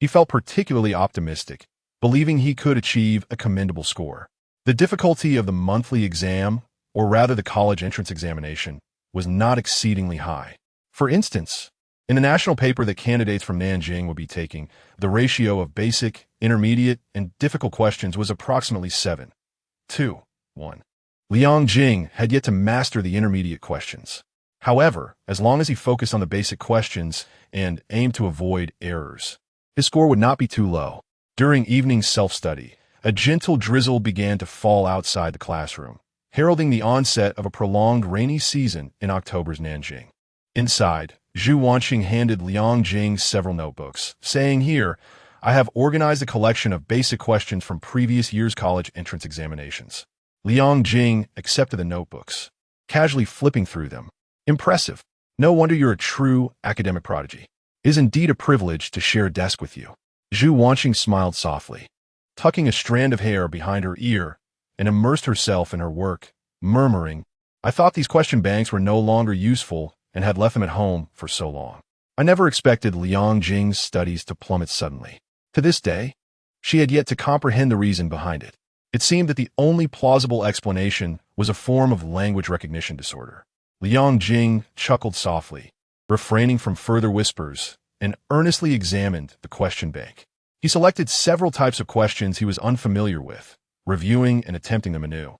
He felt particularly optimistic, believing he could achieve a commendable score. The difficulty of the monthly exam, or rather the college entrance examination, was not exceedingly high. For instance, in the national paper that candidates from Nanjing would be taking, the ratio of basic, intermediate, and difficult questions was approximately 7-to-1. Liang Jing had yet to master the intermediate questions. However, as long as he focused on the basic questions and aimed to avoid errors, his score would not be too low. During evening self-study, a gentle drizzle began to fall outside the classroom, heralding the onset of a prolonged rainy season in October's Nanjing. Inside, Zhu Wanxing handed Liang Jing several notebooks, saying, "Here, I have organized a collection of basic questions from previous year's college entrance examinations." Liang Jing accepted the notebooks, casually flipping through them. "Impressive. No wonder you're a true academic prodigy. It is indeed a privilege to share a desk with you." Zhu Wanxing smiled softly, tucking a strand of hair behind her ear, and immersed herself in her work, murmuring, "I thought these question banks were no longer useful and had left them at home for so long." I never expected Liang Jing's studies to plummet suddenly. To this day, she had yet to comprehend the reason behind it. It seemed that the only plausible explanation was a form of language recognition disorder. Liang Jing chuckled softly, refraining from further whispers, and earnestly examined the question bank. He selected several types of questions he was unfamiliar with, reviewing and attempting them anew.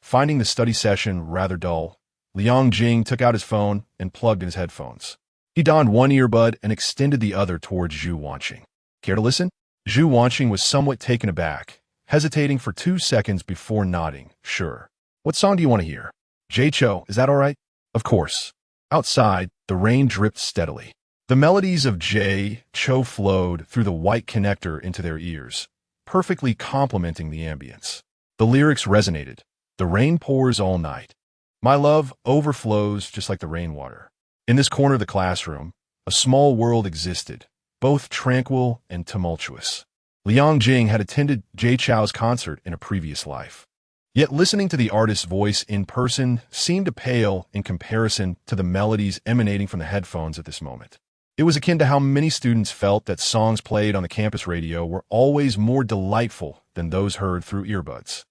Finding the study session rather dull, Liang Jing took out his phone and plugged in his headphones. He donned one earbud and extended the other towards Zhu Wanxing. "Care to listen?" Zhu Wanxing was somewhat taken aback, hesitating for 2 seconds before nodding. "Sure. What song do you want to hear?" "Jay Cho, is that all right?" "Of course." Outside, the rain dripped steadily. The melodies of Jay Cho flowed through the white connector into their ears, perfectly complementing the ambience. The lyrics resonated. "The rain pours all night. My love overflows just like the rainwater." In this corner of the classroom, a small world existed, both tranquil and tumultuous. Liang Jing had attended Jay Chou's concert in a previous life. Yet listening to the artist's voice in person seemed to pale in comparison to the melodies emanating from the headphones at this moment. It was akin to how many students felt that songs played on the campus radio were always more delightful than those heard through earbuds.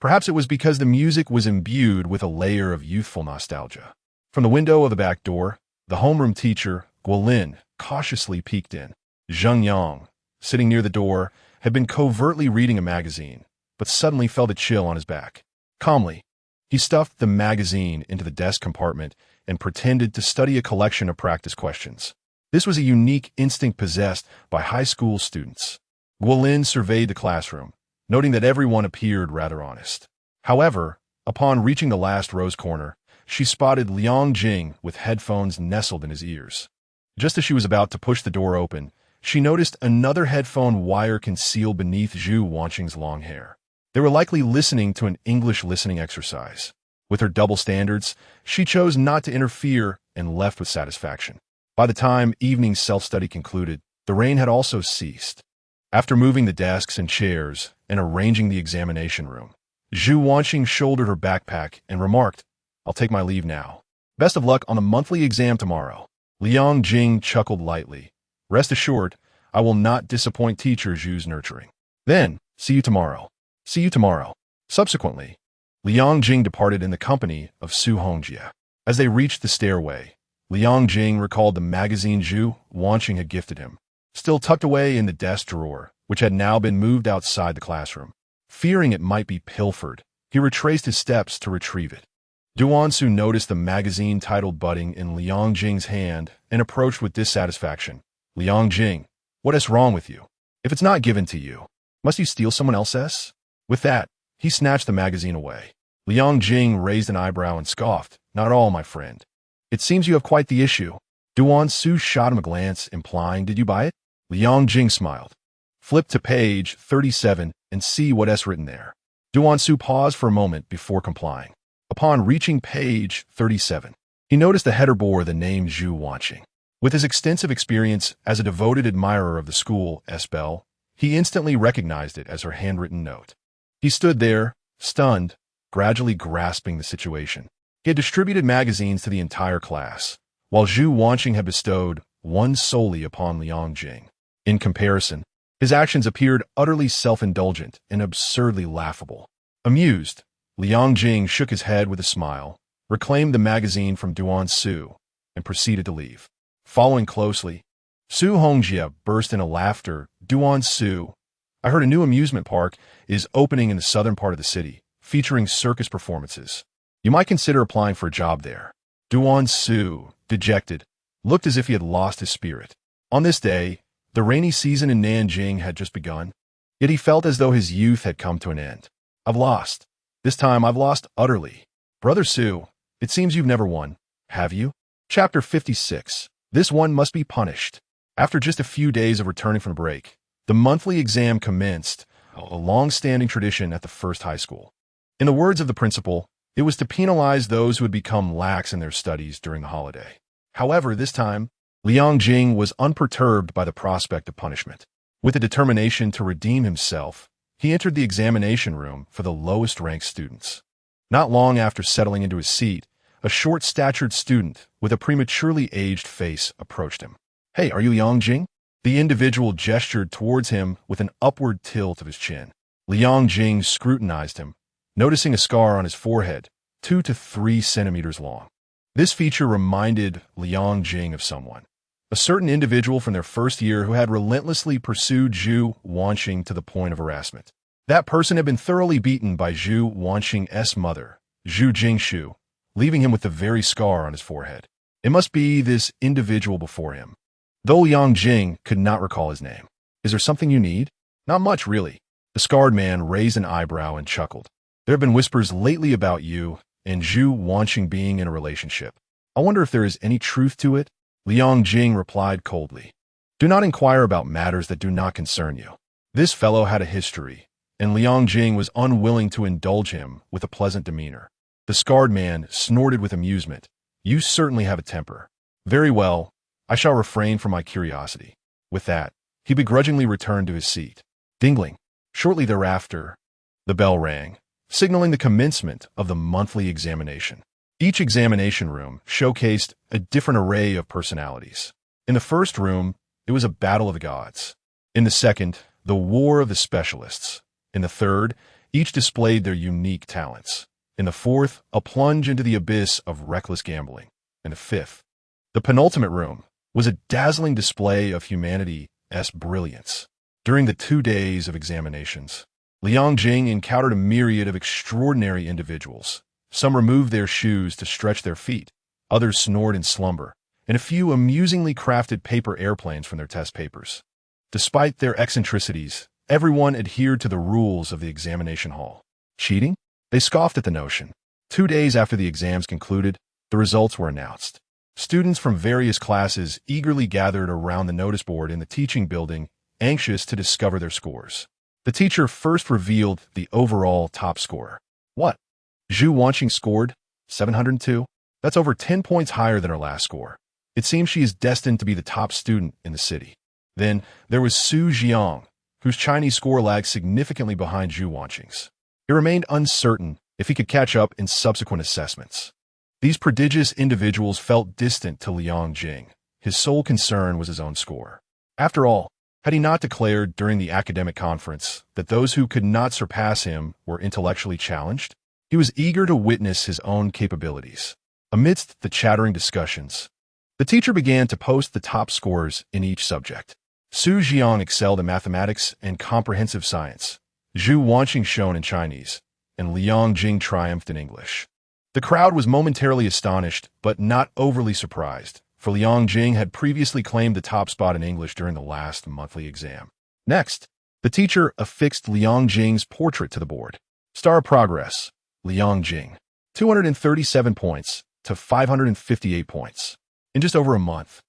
Perhaps it was because the music was imbued with a layer of youthful nostalgia. From the window of the back door, the homeroom teacher, Guolin, cautiously peeked in. Zheng Yang, sitting near the door, had been covertly reading a magazine, but suddenly felt a chill on his back. Calmly, he stuffed the magazine into the desk compartment and pretended to study a collection of practice questions. This was a unique instinct possessed by high school students. Guolin surveyed the classroom, noting that everyone appeared rather honest. However, upon reaching the last row's corner, she spotted Liang Jing with headphones nestled in his ears. Just as she was about to push the door open, she noticed another headphone wire concealed beneath Zhu Wanxing's long hair. They were likely listening to an English listening exercise. With her double standards, she chose not to interfere and left with satisfaction. By the time evening self-study concluded, the rain had also ceased. After moving the desks and chairs and arranging the examination room, Zhu Wanxing shouldered her backpack and remarked, "I'll take my leave now. Best of luck on the monthly exam tomorrow." Liang Jing chuckled lightly. "Rest assured, I will not disappoint teacher Zhu's nurturing." "Then, see you tomorrow." "See you tomorrow." Subsequently, Liang Jing departed in the company of Su Hongjie. As they reached the stairway, Liang Jing recalled the magazine Zhu Wanxing had gifted him, still tucked away in the desk drawer, which had now been moved outside the classroom. Fearing it might be pilfered, he retraced his steps to retrieve it. Duansu noticed the magazine titled budding in Liang Jing's hand and approached with dissatisfaction. "Liang Jing, what is wrong with you? If it's not given to you, must you steal someone else's?" With that, he snatched the magazine away. Liang Jing raised an eyebrow and scoffed. "Not at all, my friend. It seems you have quite the issue." Duansu shot him a glance, implying, "Did you buy it?" Liang Jing smiled. "Flip to page 37 and see what's written there." Duansu paused for a moment before complying. Upon reaching page 37, he noticed the header bore the name Zhu Wanxing. With his extensive experience as a devoted admirer of the school Belle, he instantly recognized it as her handwritten note. He stood there, stunned, gradually grasping the situation. He had distributed magazines to the entire class, while Zhu Wanxing had bestowed one solely upon Liang Jing. In comparison, his actions appeared utterly self-indulgent and absurdly laughable. Amused, Liang Jing shook his head with a smile, reclaimed the magazine from Duansu, and proceeded to leave. Following closely, Su Hongjie burst into laughter. "Duansu, I heard a new amusement park is opening in the southern part of the city, featuring circus performances. You might consider applying for a job there." Duansu, dejected, looked as if he had lost his spirit. On this day, the rainy season in Nanjing had just begun, yet he felt as though his youth had come to an end. "I've lost. This time I've lost utterly. Brother Su, it seems you've never won, have you?" Chapter 56. This one must be punished. After just a few days of returning from break, the monthly exam commenced, a long-standing tradition at the first high school. In the words of the principal, it was to penalize those who had become lax in their studies during the holiday. However, this time, Liang Jing was unperturbed by the prospect of punishment. With a determination to redeem himself, he entered the examination room for the lowest-ranked students. Not long after settling into his seat, a short-statured student with a prematurely aged face approached him. "Hey, are you Liang Jing?" The individual gestured towards him with an upward tilt of his chin. Liang Jing scrutinized him, noticing a scar on his forehead, 2 to 3 centimeters long. This feature reminded Liang Jing of someone, a certain individual from their first year who had relentlessly pursued Zhu Wanxing to the point of harassment. That person had been thoroughly beaten by Zhu Wanxing's mother, Zhu Jingshu, leaving him with the very scar on his forehead. It must be this individual before him. Though Liang Jing could not recall his name. "Is there something you need?" "Not much, really." The scarred man raised an eyebrow and chuckled. "There have been whispers lately about you and Zhu Wanxing being in a relationship. I wonder if there is any truth to it?" Liang Jing replied coldly. "Do not inquire about matters that do not concern you." This fellow had a history, and Liang Jing was unwilling to indulge him with a pleasant demeanor. The scarred man snorted with amusement. "You certainly have a temper. Very well, I shall refrain from my curiosity." With that, he begrudgingly returned to his seat. Dingling. Shortly thereafter, the bell rang, signaling the commencement of the monthly examination. Each examination room showcased a different array of personalities. In the first room, it was a battle of the gods. In the second, the war of the specialists. In the third, each displayed their unique talents. In the fourth, a plunge into the abyss of reckless gambling. In the fifth, the penultimate room, was a dazzling display of humanity's brilliance. During the 2 days of examinations, Liang Jing encountered a myriad of extraordinary individuals. Some removed their shoes to stretch their feet, others snored in slumber, and a few amusingly crafted paper airplanes from their test papers. Despite their eccentricities, everyone adhered to the rules of the examination hall. Cheating? They scoffed at the notion. 2 days after the exams concluded, the results were announced. Students from various classes eagerly gathered around the notice board in the teaching building, anxious to discover their scores. The teacher first revealed the overall top scorer. What? Zhu Wanxing scored 702? That's over 10 points higher than her last score. It seems she is destined to be the top student in the city. Then there was Su Jiang, whose Chinese score lagged significantly behind Zhu Wanxing's. It remained uncertain if he could catch up in subsequent assessments. These prodigious individuals felt distant to Liang Jing. His sole concern was his own score. After all, had he not declared during the academic conference that those who could not surpass him were intellectually challenged? He was eager to witness his own capabilities. Amidst the chattering discussions, the teacher began to post the top scores in each subject. Su Jiang excelled in mathematics and comprehensive science. Zhu Wanxing shone in Chinese, and Liang Jing triumphed in English. The crowd was momentarily astonished, but not overly surprised, for Liang Jing had previously claimed the top spot in English during the last monthly exam. Next, the teacher affixed Liang Jing's portrait to the board. Star of Progress, Liang Jing. 237 points to 558 points. In just over a month,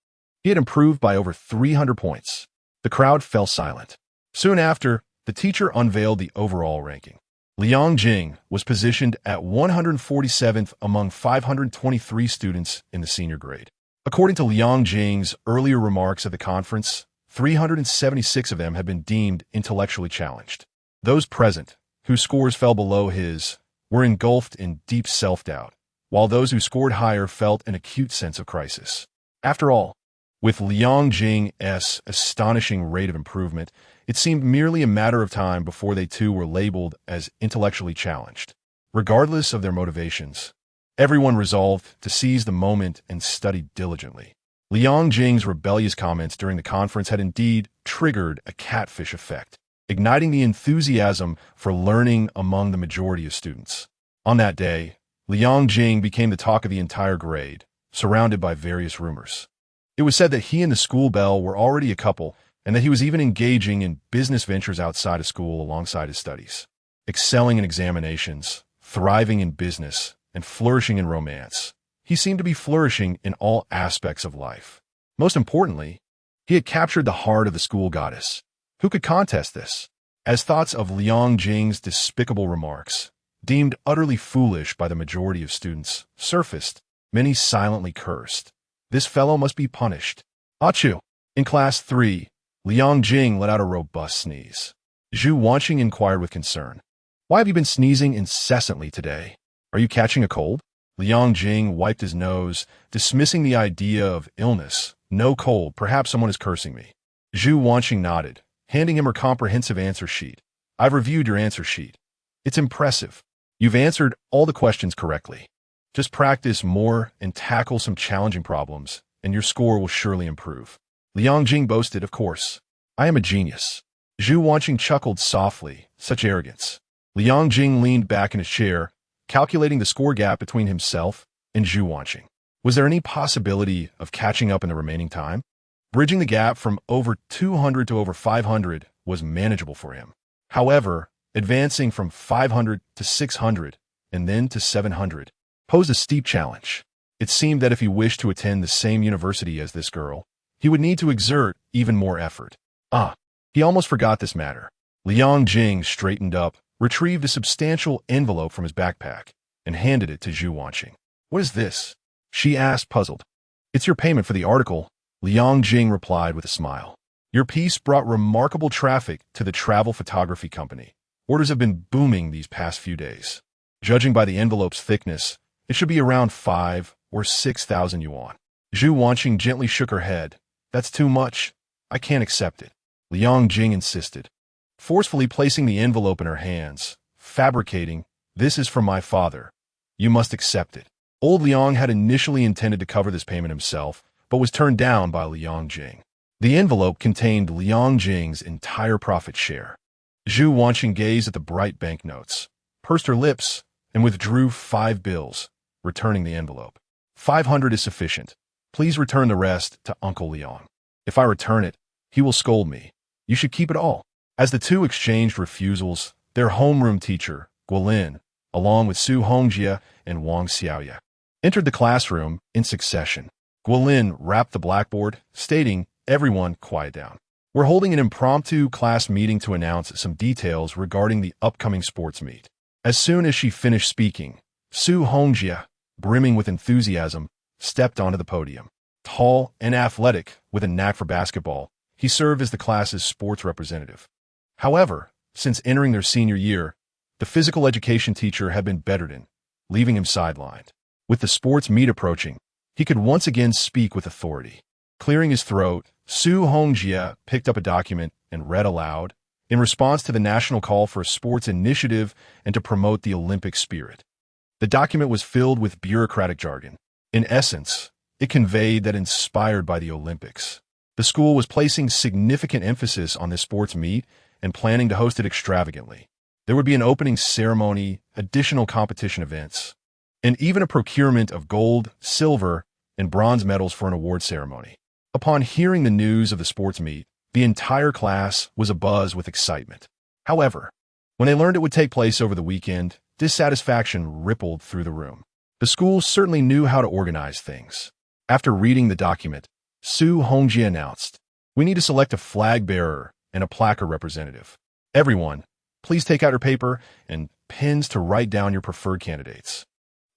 he had improved by over 300 points. The crowd fell silent. Soon after, the teacher unveiled the overall ranking. Liang Jing was positioned at 147th among 523 students in the senior grade. According to Liang Jing's earlier remarks at the conference, 376 of them had been deemed intellectually challenged. Those present, whose scores fell below his, were engulfed in deep self-doubt, while those who scored higher felt an acute sense of crisis. After all, with Liang Jing's astonishing rate of improvement, it seemed merely a matter of time before they too were labeled as intellectually challenged. Regardless of their motivations, everyone resolved to seize the moment and study diligently. Liang Jing's rebellious comments during the conference had indeed triggered a catfish effect, igniting the enthusiasm for learning among the majority of students. On that day, Liang Jing became the talk of the entire grade, surrounded by various rumors. It was said that he and the school belle were already a couple, and that he was even engaging in business ventures outside of school alongside his studies. Excelling in examinations, thriving in business, and flourishing in romance, he seemed to be flourishing in all aspects of life. Most importantly, he had captured the heart of the school goddess. Who could contest this? As thoughts of Liang Jing's despicable remarks, deemed utterly foolish by the majority of students, surfaced, many silently cursed. This fellow must be punished. Achoo! In class 3, Liang Jing let out a robust sneeze. Zhu Wanxing inquired with concern. Why have you been sneezing incessantly today? Are you catching a cold? Liang Jing wiped his nose, dismissing the idea of illness. No cold, perhaps someone is cursing me. Zhu Wanxing nodded, handing him her comprehensive answer sheet. I've reviewed your answer sheet. It's impressive. You've answered all the questions correctly. Just practice more and tackle some challenging problems, and your score will surely improve. Liang Jing boasted, of course. I am a genius. Zhu Wanxing chuckled softly, such arrogance. Liang Jing leaned back in his chair, calculating the score gap between himself and Zhu Wanxing. Was there any possibility of catching up in the remaining time? Bridging the gap from over 200 to over 500 was manageable for him. However, advancing from 500 to 600 and then to 700 posed a steep challenge. It seemed that if he wished to attend the same university as this girl, he would need to exert even more effort. He almost forgot this matter. Liang Jing straightened up, retrieved a substantial envelope from his backpack, and handed it to Zhu Wanxing. What is this? She asked, puzzled. It's your payment for the article, Liang Jing replied with a smile. Your piece brought remarkable traffic to the travel photography company. Orders have been booming these past few days. Judging by the envelope's thickness, it should be around 5 or 6,000 yuan. Zhu Wanxing gently shook her head. That's too much. I can't accept it. Liang Jing insisted, forcefully placing the envelope in her hands, fabricating, this is from my father. You must accept it. Old Liang had initially intended to cover this payment himself, but was turned down by Liang Jing. The envelope contained Liang Jing's entire profit share. Zhu Wanxing gazed at the bright banknotes, pursed her lips, and withdrew 5 bills, returning the envelope. 500 is sufficient. Please return the rest to Uncle Liang. If I return it, he will scold me. You should keep it all. As the two exchanged refusals, their homeroom teacher, Guolin, along with Su Hongjie and Wang Xiaoya, entered the classroom in succession. Guolin rapped the blackboard, stating, "Everyone, quiet down. We're holding an impromptu class meeting to announce some details regarding the upcoming sports meet." As soon as she finished speaking, Su Hongjie, brimming with enthusiasm, stepped onto the podium. Tall and athletic, with a knack for basketball, he served as the class's sports representative. However, since entering their senior year, the physical education teacher had been bedridden, leaving him sidelined. With the sports meet approaching, he could once again speak with authority. Clearing his throat, Su Hongjie picked up a document and read aloud, in response to the national call for a sports initiative and to promote the Olympic spirit. The document was filled with bureaucratic jargon. In essence, it conveyed that inspired by the Olympics, the school was placing significant emphasis on this sports meet and planning to host it extravagantly. There would be an opening ceremony, additional competition events, and even a procurement of gold, silver, and bronze medals for an award ceremony. Upon hearing the news of the sports meet, the entire class was abuzz with excitement. However, when they learned it would take place over the weekend, dissatisfaction rippled through the room. The school certainly knew how to organize things. After reading the document, Su Hongjie announced, "We need to select a flag bearer and a placard representative. Everyone, please take out your paper and pens to write down your preferred candidates.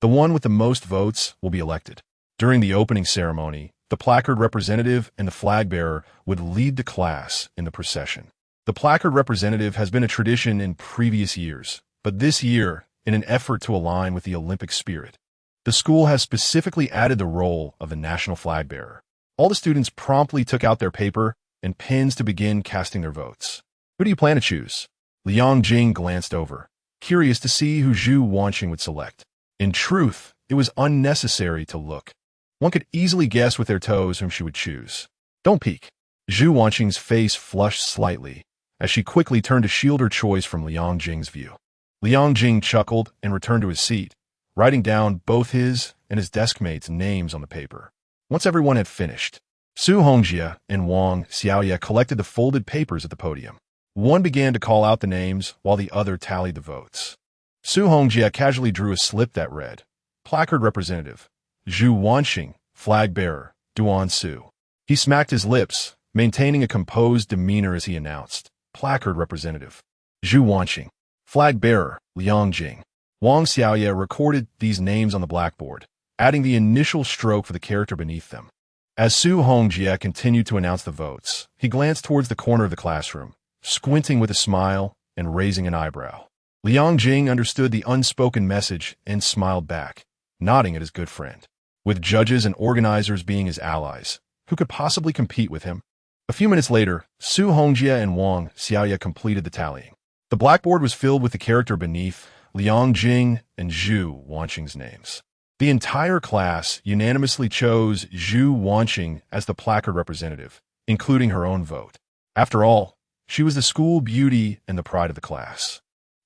The one with the most votes will be elected." During the opening ceremony, the placard representative and the flag bearer would lead the class in the procession. The placard representative has been a tradition in previous years, but this year, in an effort to align with the Olympic spirit, the school has specifically added the role of the national flag bearer. All the students promptly took out their paper and pens to begin casting their votes. "Who do you plan to choose?" Liang Jing glanced over, curious to see who Zhu Wanxing would select. In truth, it was unnecessary to look. One could easily guess with their toes whom she would choose. "Don't peek." Zhu Wanxing's face flushed slightly as she quickly turned to shield her choice from Liang Jing's view. Liang Jing chuckled and returned to his seat, writing down both his and his deskmate's names on the paper. Once everyone had finished, Su Hongjie and Wang Xiaoya collected the folded papers at the podium. One began to call out the names while the other tallied the votes. Su Hongjie casually drew a slip that read, "Placard representative, Zhu Wanxing, flag bearer, Duan Su." He smacked his lips, maintaining a composed demeanor as he announced, "Placard representative, Zhu Wanxing, flag bearer, Liang Jing." Wang Xiaoya recorded these names on the blackboard, adding the initial stroke for the character beneath them. As Su Hongjie continued to announce the votes, he glanced towards the corner of the classroom, squinting with a smile and raising an eyebrow. Liang Jing understood the unspoken message and smiled back, nodding at his good friend. With judges and organizers being his allies, who could possibly compete with him? A few minutes later, Su Hongjie and Wang Xiaoya completed the tallying. The blackboard was filled with the character beneath Liang Jing and Zhu Wanxing's names. The entire class unanimously chose Zhu Wanxing as the placard representative, including her own vote. After all, she was the school beauty and the pride of the class.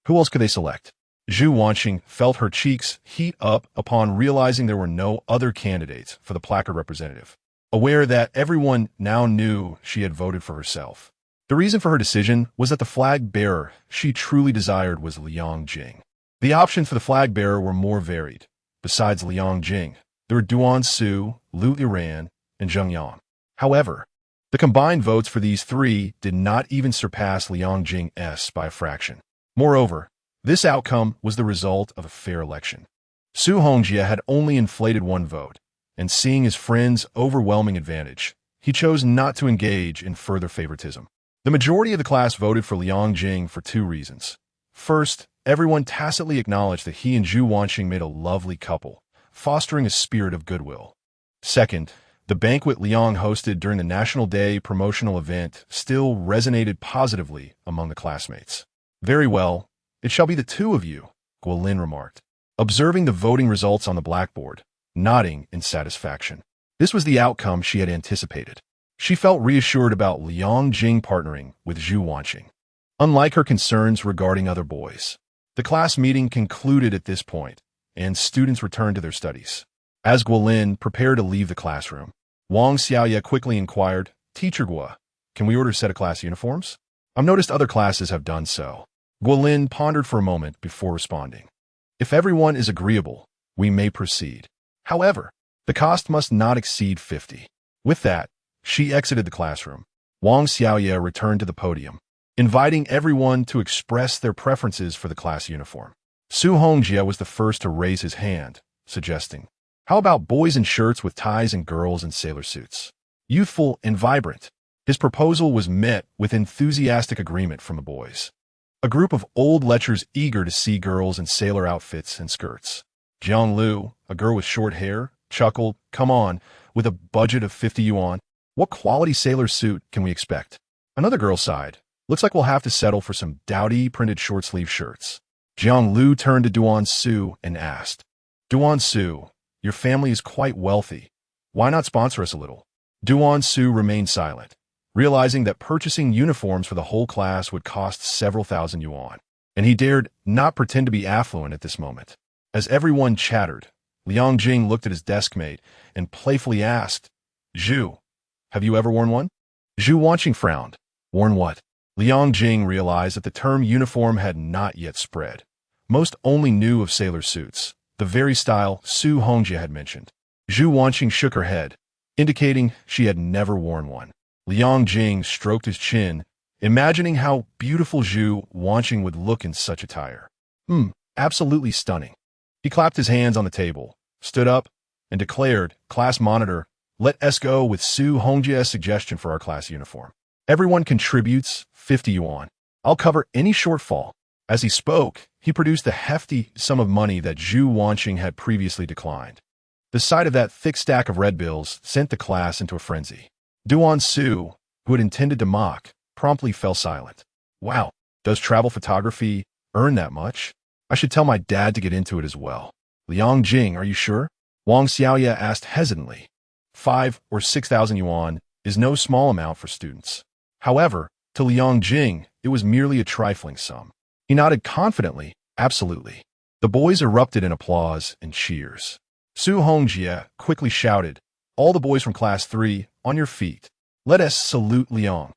Who else could they select? Zhu Wanxing felt her cheeks heat up upon realizing there were no other candidates for the placard representative, aware that everyone now knew she had voted for herself. The reason for her decision was that the flag bearer she truly desired was Liang Jing. The options for the flag bearer were more varied. Besides Liang Jing, there were Duan Su, Lu Yiran, and Zheng Yang. However, the combined votes for these three did not even surpass Liang Jing's by a fraction. Moreover, this outcome was the result of a fair election. Su Hongjie had only inflated one vote, and seeing his friend's overwhelming advantage, he chose not to engage in further favoritism. The majority of the class voted for Liang Jing for two reasons. First, everyone tacitly acknowledged that he and Zhu Wanxing made a lovely couple, fostering a spirit of goodwill. Second, the banquet Liang hosted during the National Day promotional event still resonated positively among the classmates. "Very well, it shall be the two of you," Guolin remarked, observing the voting results on the blackboard, nodding in satisfaction. This was the outcome she had anticipated. She felt reassured about Liang Jing partnering with Zhu Wanxing. Unlike her concerns regarding other boys, the class meeting concluded at this point, and students returned to their studies. As Guolin prepared to leave the classroom, Wang Xiaoye quickly inquired, "Teacher Guo, can we order a set of class uniforms? I've noticed other classes have done so." Guolin pondered for a moment before responding. "If everyone is agreeable, we may proceed. However, the cost must not exceed 50." With that, she exited the classroom. Wang Xiaoye returned to the podium, inviting everyone to express their preferences for the class uniform. Su Hongjie was the first to raise his hand, suggesting, "How about boys in shirts with ties and girls in sailor suits? Youthful and vibrant." His proposal was met with enthusiastic agreement from the boys. A group of old lechers eager to see girls in sailor outfits and skirts. Jiang Lu, a girl with short hair, chuckled, "Come on, with a budget of 50 yuan, what quality sailor suit can we expect?" Another girl sighed, "Looks like we'll have to settle for some dowdy printed short-sleeve shirts." Jiang Lu turned to Duan Su and asked, "Duan Su, your family is quite wealthy. Why not sponsor us a little?" Duan Su remained silent, realizing that purchasing uniforms for the whole class would cost several thousand yuan, and he dared not pretend to be affluent at this moment. As everyone chattered, Liang Jing looked at his deskmate and playfully asked, "Zhu, have you ever worn one?" Zhu Wanxing frowned. "Worn what?" Liang Jing realized that the term uniform had not yet spread. Most only knew of sailor suits, the very style Su Hongjie had mentioned. Zhu Wanxing shook her head, indicating she had never worn one. Liang Jing stroked his chin, imagining how beautiful Zhu Wanxing would look in such attire. Absolutely stunning. He clapped his hands on the table, stood up, and declared, "Class monitor, let us go with Su Hongjie's suggestion for our class uniform. Everyone contributes 50 yuan. I'll cover any shortfall." As he spoke, he produced a hefty sum of money that Zhu Wanxing had previously declined. The sight of that thick stack of red bills sent the class into a frenzy. Duan Su, who had intended to mock, promptly fell silent. "Wow, does travel photography earn that much? I should tell my dad to get into it as well." "Liang Jing, are you sure?" Wang Xiaoye asked hesitantly. 5 or 6,000 yuan is no small amount for students. However, to Liang Jing, it was merely a trifling sum. He nodded confidently, "Absolutely." The boys erupted in applause and cheers. Su Hongjie quickly shouted, "All the boys from Class 3, on your feet. Let us salute Liang."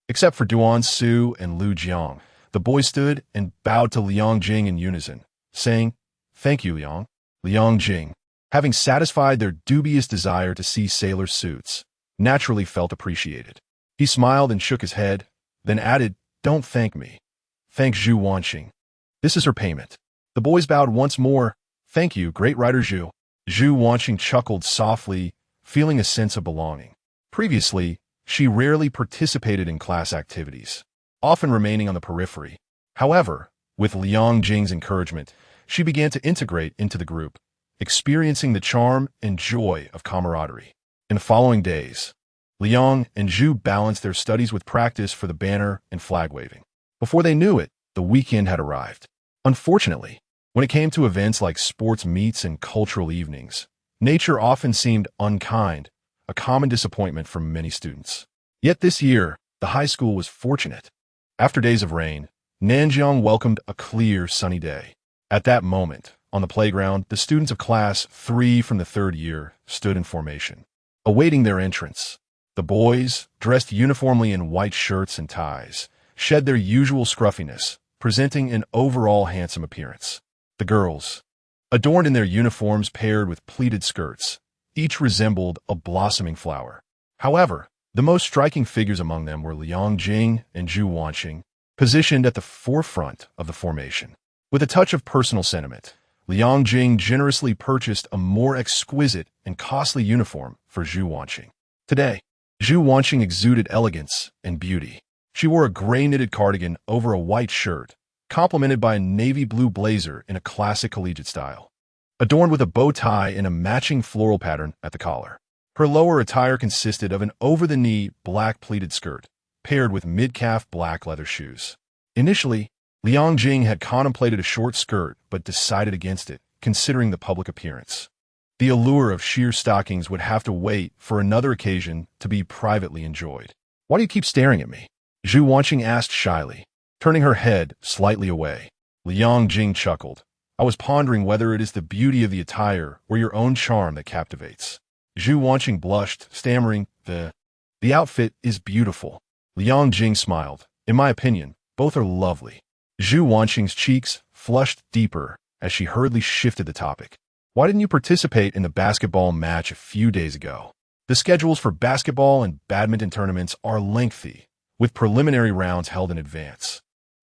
Except for Duan Su and Lu Jiang, the boys stood and bowed to Liang Jing in unison, saying, "Thank you, Liang." Liang Jing, having satisfied their dubious desire to see sailor suits, naturally felt appreciated. He smiled and shook his head, then added, "Don't thank me. Thank Zhu Wanxing. This is her payment." The boys bowed once more. "Thank you, great writer Zhu." Zhu Wanxing chuckled softly, feeling a sense of belonging. Previously, she rarely participated in class activities, often remaining on the periphery. However, with Liang Jing's encouragement, she began to integrate into the group, experiencing the charm and joy of camaraderie. In the following days, Liang and Zhu balanced their studies with practice for the banner and flag waving. Before they knew it, the weekend had arrived. Unfortunately, when it came to events like sports meets and cultural evenings, nature often seemed unkind, a common disappointment for many students. Yet this year, the high school was fortunate. After days of rain, Nanjiang welcomed a clear, sunny day. At that moment, on the playground, the students of Class 3 from the 3rd year stood in formation, awaiting their entrance. The boys, dressed uniformly in white shirts and ties, shed their usual scruffiness, presenting an overall handsome appearance. The girls, adorned in their uniforms paired with pleated skirts, each resembled a blossoming flower. However, the most striking figures among them were Liang Jing and Zhu Wanxing, positioned at the forefront of the formation. With a touch of personal sentiment, Liang Jing generously purchased a more exquisite and costly uniform for Zhu Wanxing. Today, Zhu Wanxing exuded elegance and beauty. She wore a gray knitted cardigan over a white shirt, complemented by a navy blue blazer in a classic collegiate style, adorned with a bow tie and a matching floral pattern at the collar. Her lower attire consisted of an over-the-knee black pleated skirt, paired with mid-calf black leather shoes. Initially, Liang Jing had contemplated a short skirt but decided against it, considering the public appearance. The allure of sheer stockings would have to wait for another occasion to be privately enjoyed. Why do you keep staring at me? Zhu Wanxing asked shyly, turning her head slightly away. Liang Jing chuckled. I was pondering whether it is the beauty of the attire or your own charm that captivates. Zhu Wanxing blushed, stammering, The outfit is beautiful. Liang Jing smiled. In my opinion, both are lovely. Zhu Wanxing's cheeks flushed deeper as she hurriedly shifted the topic. Why didn't you participate in the basketball match a few days ago? The schedules for basketball and badminton tournaments are lengthy, with preliminary rounds held in advance,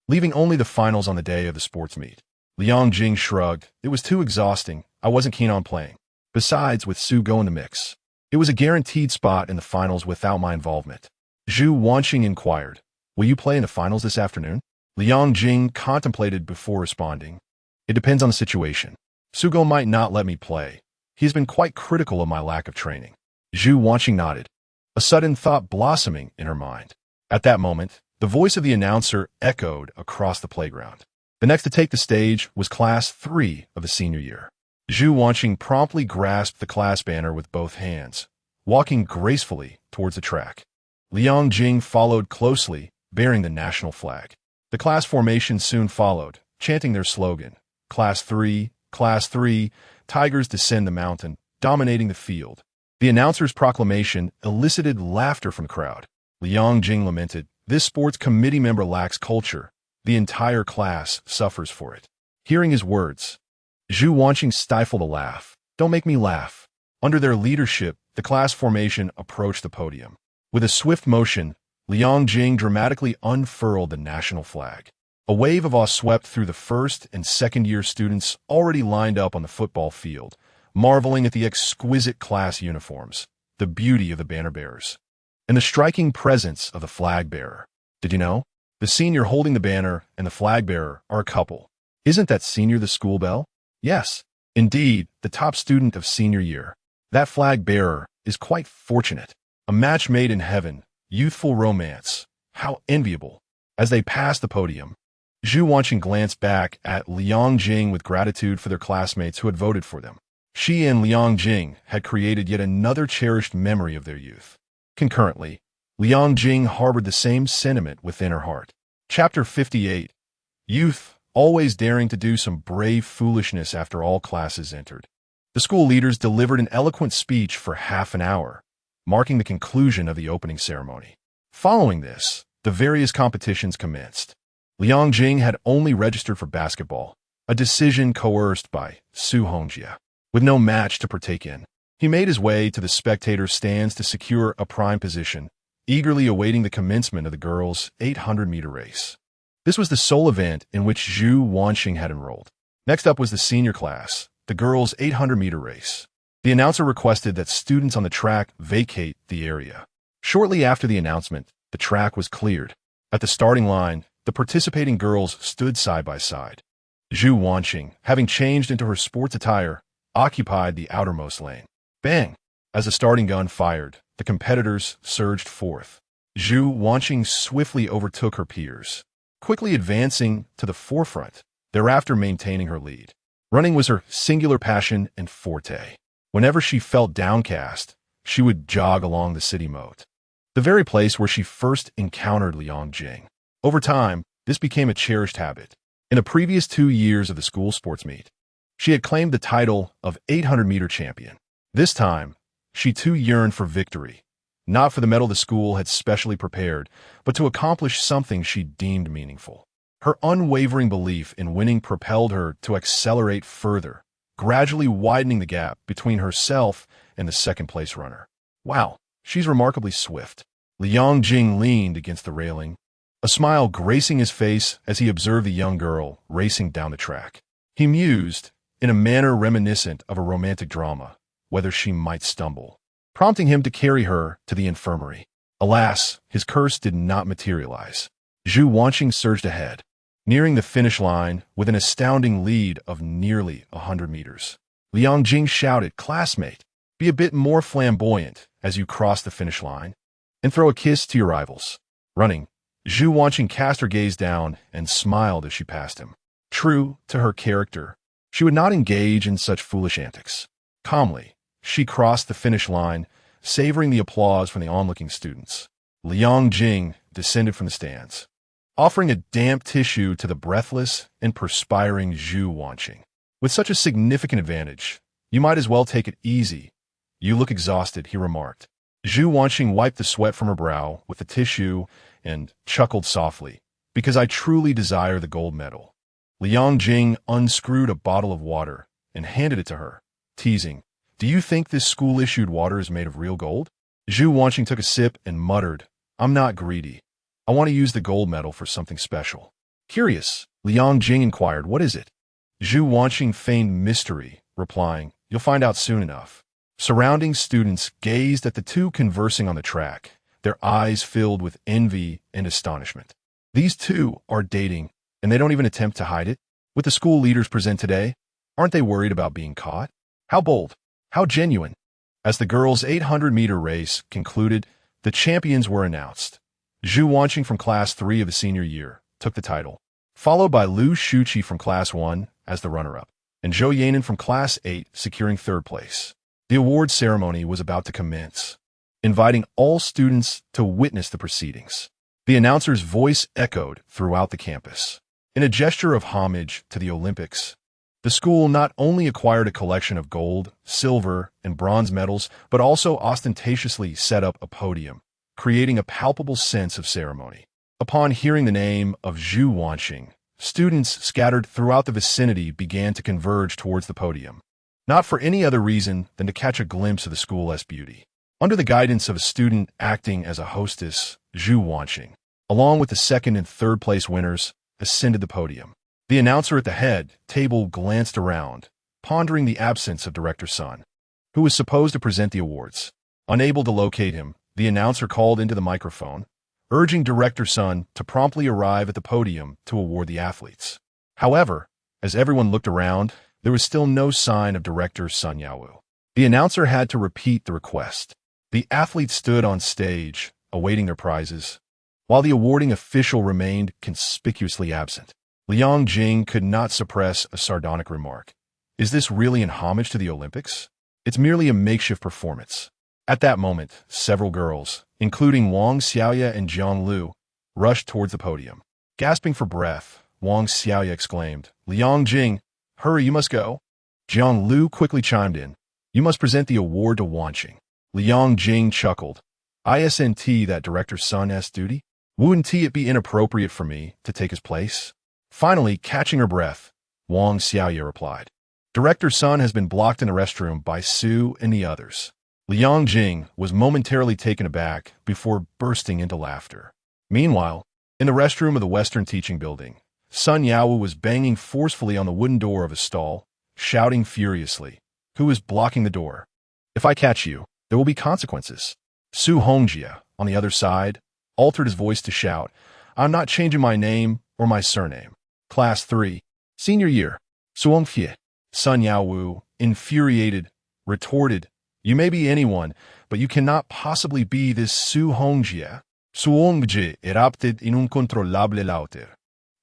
leaving only the finals on the day of the sports meet. Liang Jing shrugged. It was too exhausting. I wasn't keen on playing. Besides, with Su Go in the mix, it was a guaranteed spot in the finals without my involvement. Zhu Wanxing inquired, will you play in the finals this afternoon? Liang Jing contemplated before responding. It depends on the situation. Su Go might not let me play. He's been quite critical of my lack of training. Zhu Wanxing nodded, a sudden thought blossoming in her mind. At that moment, the voice of the announcer echoed across the playground. The next to take the stage was Class 3 of the senior year. Zhu Wanxing promptly grasped the class banner with both hands, walking gracefully towards the track. Liang Jing followed closely, bearing the national flag. The class formation soon followed, chanting their slogan, Class 3, Class 3, Tigers descend the mountain, dominating the field. The announcer's proclamation elicited laughter from the crowd. Liang Jing lamented, this sports committee member lacks culture. The entire class suffers for it. Hearing his words, Zhu Wanxing stifled a laugh. Don't make me laugh. Under their leadership, the class formation approached the podium. With a swift motion, Liang Jing dramatically unfurled the national flag. A wave of awe swept through the first and second-year students already lined up on the football field, marveling at the exquisite class uniforms, the beauty of the banner bearers, and the striking presence of the flag bearer. Did you know? The senior holding the banner and the flag bearer are a couple. Isn't that senior the school belle? Yes, indeed, the top student of senior year. That flag bearer is quite fortunate. A match made in heaven, youthful romance. How enviable. As they passed the podium, Zhu Wanxing glanced back at Liang Jing with gratitude for their classmates who had voted for them. She and Liang Jing had created yet another cherished memory of their youth. Concurrently, Liang Jing harbored the same sentiment within her heart. Chapter 58. Youth, always daring to do some brave foolishness after all classes entered. The school leaders delivered an eloquent speech for half an hour, marking the conclusion of the opening ceremony. Following this, the various competitions commenced. Liang Jing had only registered for basketball, a decision coerced by Su Hongjia. With no match to partake in, he made his way to the spectator stands to secure a prime position, eagerly awaiting the commencement of the girls' 800-meter race. This was the sole event in which Zhu Wanxing had enrolled. Next up was the senior class, the girls' 800-meter race. The announcer requested that students on the track vacate the area. Shortly after the announcement, the track was cleared. At the starting line, the participating girls stood side by side. Zhu Wanxing, having changed into her sports attire, occupied the outermost lane. Bang! As the starting gun fired, the competitors surged forth. Zhu Wanxing swiftly overtook her peers, quickly advancing to the forefront, thereafter maintaining her lead. Running was her singular passion and forte. Whenever she felt downcast, she would jog along the city moat, the very place where she first encountered Liang Jing. Over time, this became a cherished habit. In the previous 2 years of the school sports meet, she had claimed the title of 800-meter champion. This time, she too yearned for victory, not for the medal the school had specially prepared, but to accomplish something she deemed meaningful. Her unwavering belief in winning propelled her to accelerate further, gradually widening the gap between herself and the second-place runner. Wow, she's remarkably swift. Liang Jing leaned against the railing, a smile gracing his face as he observed the young girl racing down the track. He mused, in a manner reminiscent of a romantic drama, whether she might stumble, prompting him to carry her to the infirmary. Alas, his curse did not materialize. Zhu Wanxing surged ahead, nearing the finish line with an astounding lead of nearly 100 meters. Liang Jing shouted, "Classmate, be a bit more flamboyant as you cross the finish line, and throw a kiss to your rivals." Running, Zhu Wanxing cast her gaze down and smiled as she passed him. True to her character, she would not engage in such foolish antics. Calmly, she crossed the finish line, savoring the applause from the onlooking students. Liang Jing descended from the stands, offering a damp tissue to the breathless and perspiring Zhu Wanxing. With such a significant advantage, you might as well take it easy. You look exhausted, he remarked. Zhu Wanxing wiped the sweat from her brow with the tissue and chuckled softly, because I truly desire the gold medal. Liang Jing unscrewed a bottle of water and handed it to her, teasing, "Do you think this school-issued water is made of real gold?" Zhu Wanxing took a sip and muttered, "I'm not greedy. I want to use the gold medal for something special." Curious, Liang Jing inquired, "What is it?" Zhu Wanxing feigned mystery, replying, "You'll find out soon enough." Surrounding students gazed at the two conversing on the track, their eyes filled with envy and astonishment. These two are dating, and they don't even attempt to hide it? With the school leaders present today, aren't they worried about being caught? How bold, how genuine. As the girls' 800-meter race concluded, the champions were announced. Zhu Wanxing from Class 3 of the senior year took the title, followed by Liu Shuqi from Class 1 as the runner-up, and Zhou Yanan from Class 8 securing third place. The award ceremony was about to commence, inviting all students to witness the proceedings. The announcer's voice echoed throughout the campus. In a gesture of homage to the Olympics, the school not only acquired a collection of gold, silver, and bronze medals, but also ostentatiously set up a podium, creating a palpable sense of ceremony. Upon hearing the name of Zhu Wanxing, students scattered throughout the vicinity began to converge towards the podium, not for any other reason than to catch a glimpse of the school's beauty. Under the guidance of a student acting as a hostess, Zhu Wanxing, along with the second and third place winners, ascended the podium. The announcer at the head table glanced around, pondering the absence of Director Sun, who was supposed to present the awards. Unable to locate him, the announcer called into the microphone, urging Director Sun to promptly arrive at the podium to award the athletes. However, as everyone looked around, there was still no sign of Director Sun Yaowu. The announcer had to repeat the request. The athletes stood on stage, awaiting their prizes, while the awarding official remained conspicuously absent. Liang Jing could not suppress a sardonic remark. Is this really in homage to the Olympics? It's merely a makeshift performance. At that moment, several girls, including Wang Xiaoya and Jiang Lu, rushed towards the podium. Gasping for breath, Wang Xiaoya exclaimed, "Liang Jing, hurry, you must go." Jiang Lu quickly chimed in, "You must present the award to Wanxing." Liang Jing chuckled, "Isn't that Director Sun's duty? Wouldn't it be inappropriate for me to take his place?" Finally, catching her breath, Wang Xiaoya replied, "Director Sun has been blocked in the restroom by Su and the others." Liang Jing was momentarily taken aback before bursting into laughter. Meanwhile, in the restroom of the Western Teaching Building, Sun Yaowu was banging forcefully on the wooden door of his stall, shouting furiously, "Who is blocking the door? If I catch you, there will be consequences." Su Hongjia, on the other side, altered his voice to shout, "I'm not changing my name or my surname. Class 3, senior year, Suongfie." Sun Yaowu, infuriated, retorted, "You may be anyone, but you cannot possibly be this Su Hongjia. Suongjie erupted incontrollable lauter."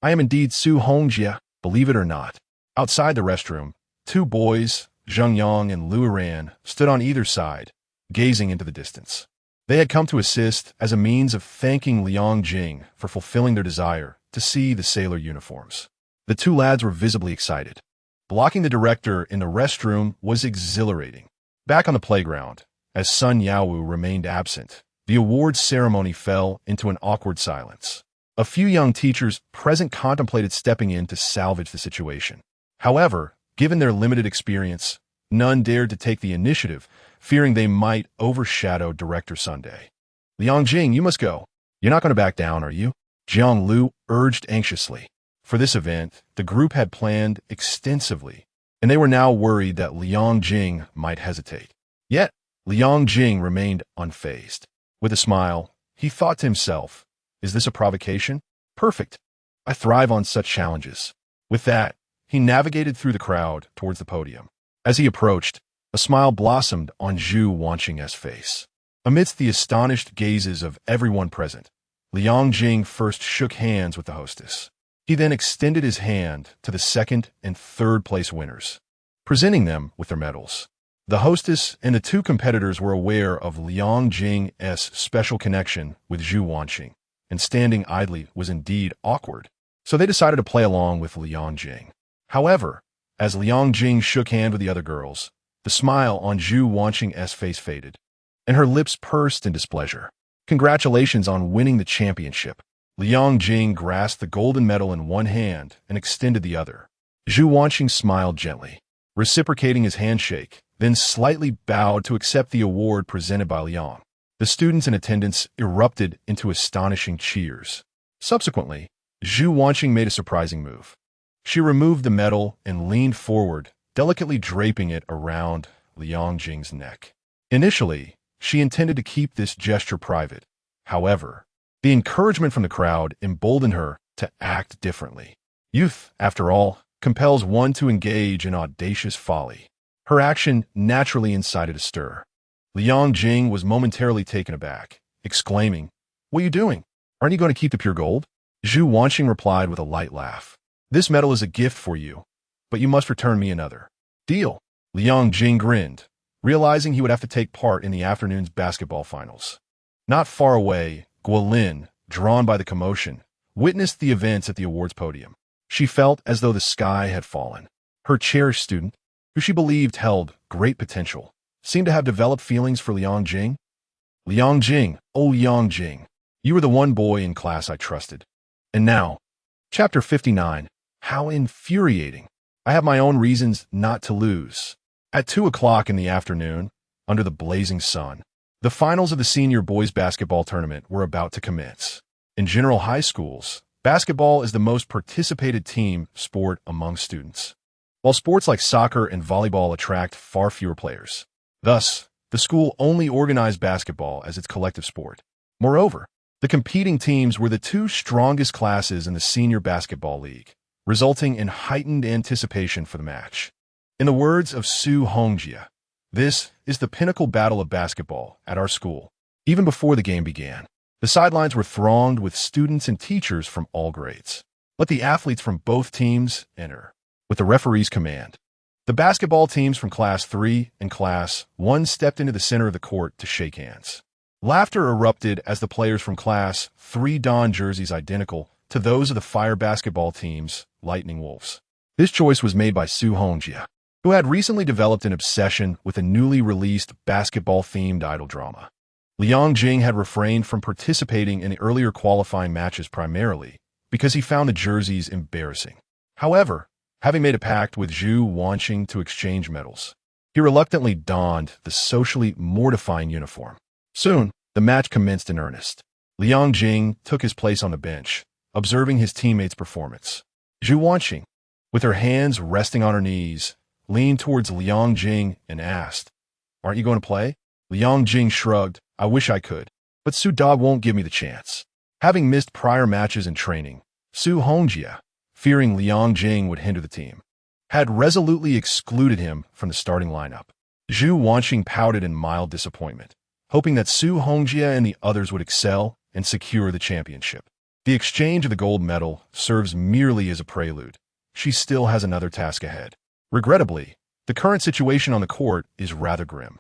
I am indeed Su Hongjia, believe it or not. Outside the restroom, two boys, Zheng Yang and Lu Ran, stood on either side, gazing into the distance. They had come to assist as a means of thanking Liang Jing for fulfilling their desire to see the sailor uniforms. The two lads were visibly excited. Blocking the director in the restroom was exhilarating. Back on the playground, as Sun Yaowu remained absent, the awards ceremony fell into an awkward silence. A few young teachers present contemplated stepping in to salvage the situation. However, given their limited experience, none dared to take the initiative, fearing they might overshadow Director Sunday. "Liang Jing, you must go. You're not going to back down, are you?" Jiang Lu urged anxiously. For this event, the group had planned extensively, and they were now worried that Liang Jing might hesitate. Yet, Liang Jing remained unfazed. With a smile, he thought to himself, "Is this a provocation? Perfect. I thrive on such challenges." With that, he navigated through the crowd towards the podium. As he approached, a smile blossomed on Zhu Wanxing's face. Amidst the astonished gazes of everyone present, Liang Jing first shook hands with the hostess. He then extended his hand to the second and third place winners, presenting them with their medals. The hostess and the two competitors were aware of Liang Jing's special connection with Zhu Wanxing, and standing idly was indeed awkward. So they decided to play along with Liang Jing. However, as Liang Jing shook hands with the other girls, the smile on Zhu Wanxing's face faded, and her lips pursed in displeasure. Congratulations on winning the championship. Liang Jing grasped the golden medal in one hand and extended the other. Zhu Wanxing smiled gently, reciprocating his handshake, then slightly bowed to accept the award presented by Liang. The students in attendance erupted into astonishing cheers. Subsequently, Zhu Wanxing made a surprising move. She removed the medal and leaned forward, delicately draping it around Liang Jing's neck. Initially, she intended to keep this gesture private. However, the encouragement from the crowd emboldened her to act differently. Youth, after all, compels one to engage in audacious folly. Her action naturally incited a stir. Liang Jing was momentarily taken aback, exclaiming, "What are you doing? Aren't you going to keep the pure gold?" Zhu Wanxing replied with a light laugh. "This medal is a gift for you, but you must return me another." "Deal." Liang Jing grinned, realizing he would have to take part in the afternoon's basketball finals. Not far away, Guolin, drawn by the commotion, witnessed the events at the awards podium. She felt as though the sky had fallen. Her cherished student, who she believed held great potential, seemed to have developed feelings for Liang Jing. "Liang Jing, oh Liang Jing, you were the one boy in class I trusted. And now," Chapter 59, how infuriating. I have my own reasons not to lose. At 2 o'clock in the afternoon, under the blazing sun, the finals of the senior boys basketball tournament were about to commence. In general high schools, basketball is the most participated team sport among students, while sports like soccer and volleyball attract far fewer players. Thus, the school only organized basketball as its collective sport. Moreover, the competing teams were the two strongest classes in the senior basketball league, resulting in heightened anticipation for the match. In the words of Zhu Wanxing, "This is the pinnacle battle of basketball at our school." Even before the game began, the sidelines were thronged with students and teachers from all grades. Let the athletes from both teams enter. With the referee's command, the basketball teams from Class 3 and Class 1 stepped into the center of the court to shake hands. Laughter erupted as the players from Class 3 donned jerseys identical to those of the Fire basketball team's Lightning Wolves. This choice was made by Zhu Wanxing, who had recently developed an obsession with a newly released basketball-themed idol drama. Liang Jing had refrained from participating in the earlier qualifying matches primarily because he found the jerseys embarrassing. However, having made a pact with Zhu Wanxing to exchange medals, he reluctantly donned the socially mortifying uniform. Soon, the match commenced in earnest. Liang Jing took his place on the bench, observing his teammates' performance. Zhu Wanxing, with her hands resting on her knees, leaned towards Liang Jing and asked, "Aren't you going to play?" Liang Jing shrugged, "I wish I could, but Su Dog won't give me the chance." Having missed prior matches and training, Zhu Wanxing, fearing Liang Jing would hinder the team, had resolutely excluded him from the starting lineup. Zhu Wanxing pouted in mild disappointment, hoping that Zhu Wanxing and the others would excel and secure the championship. The exchange of the gold medal serves merely as a prelude. She still has another task ahead. Regrettably, the current situation on the court is rather grim.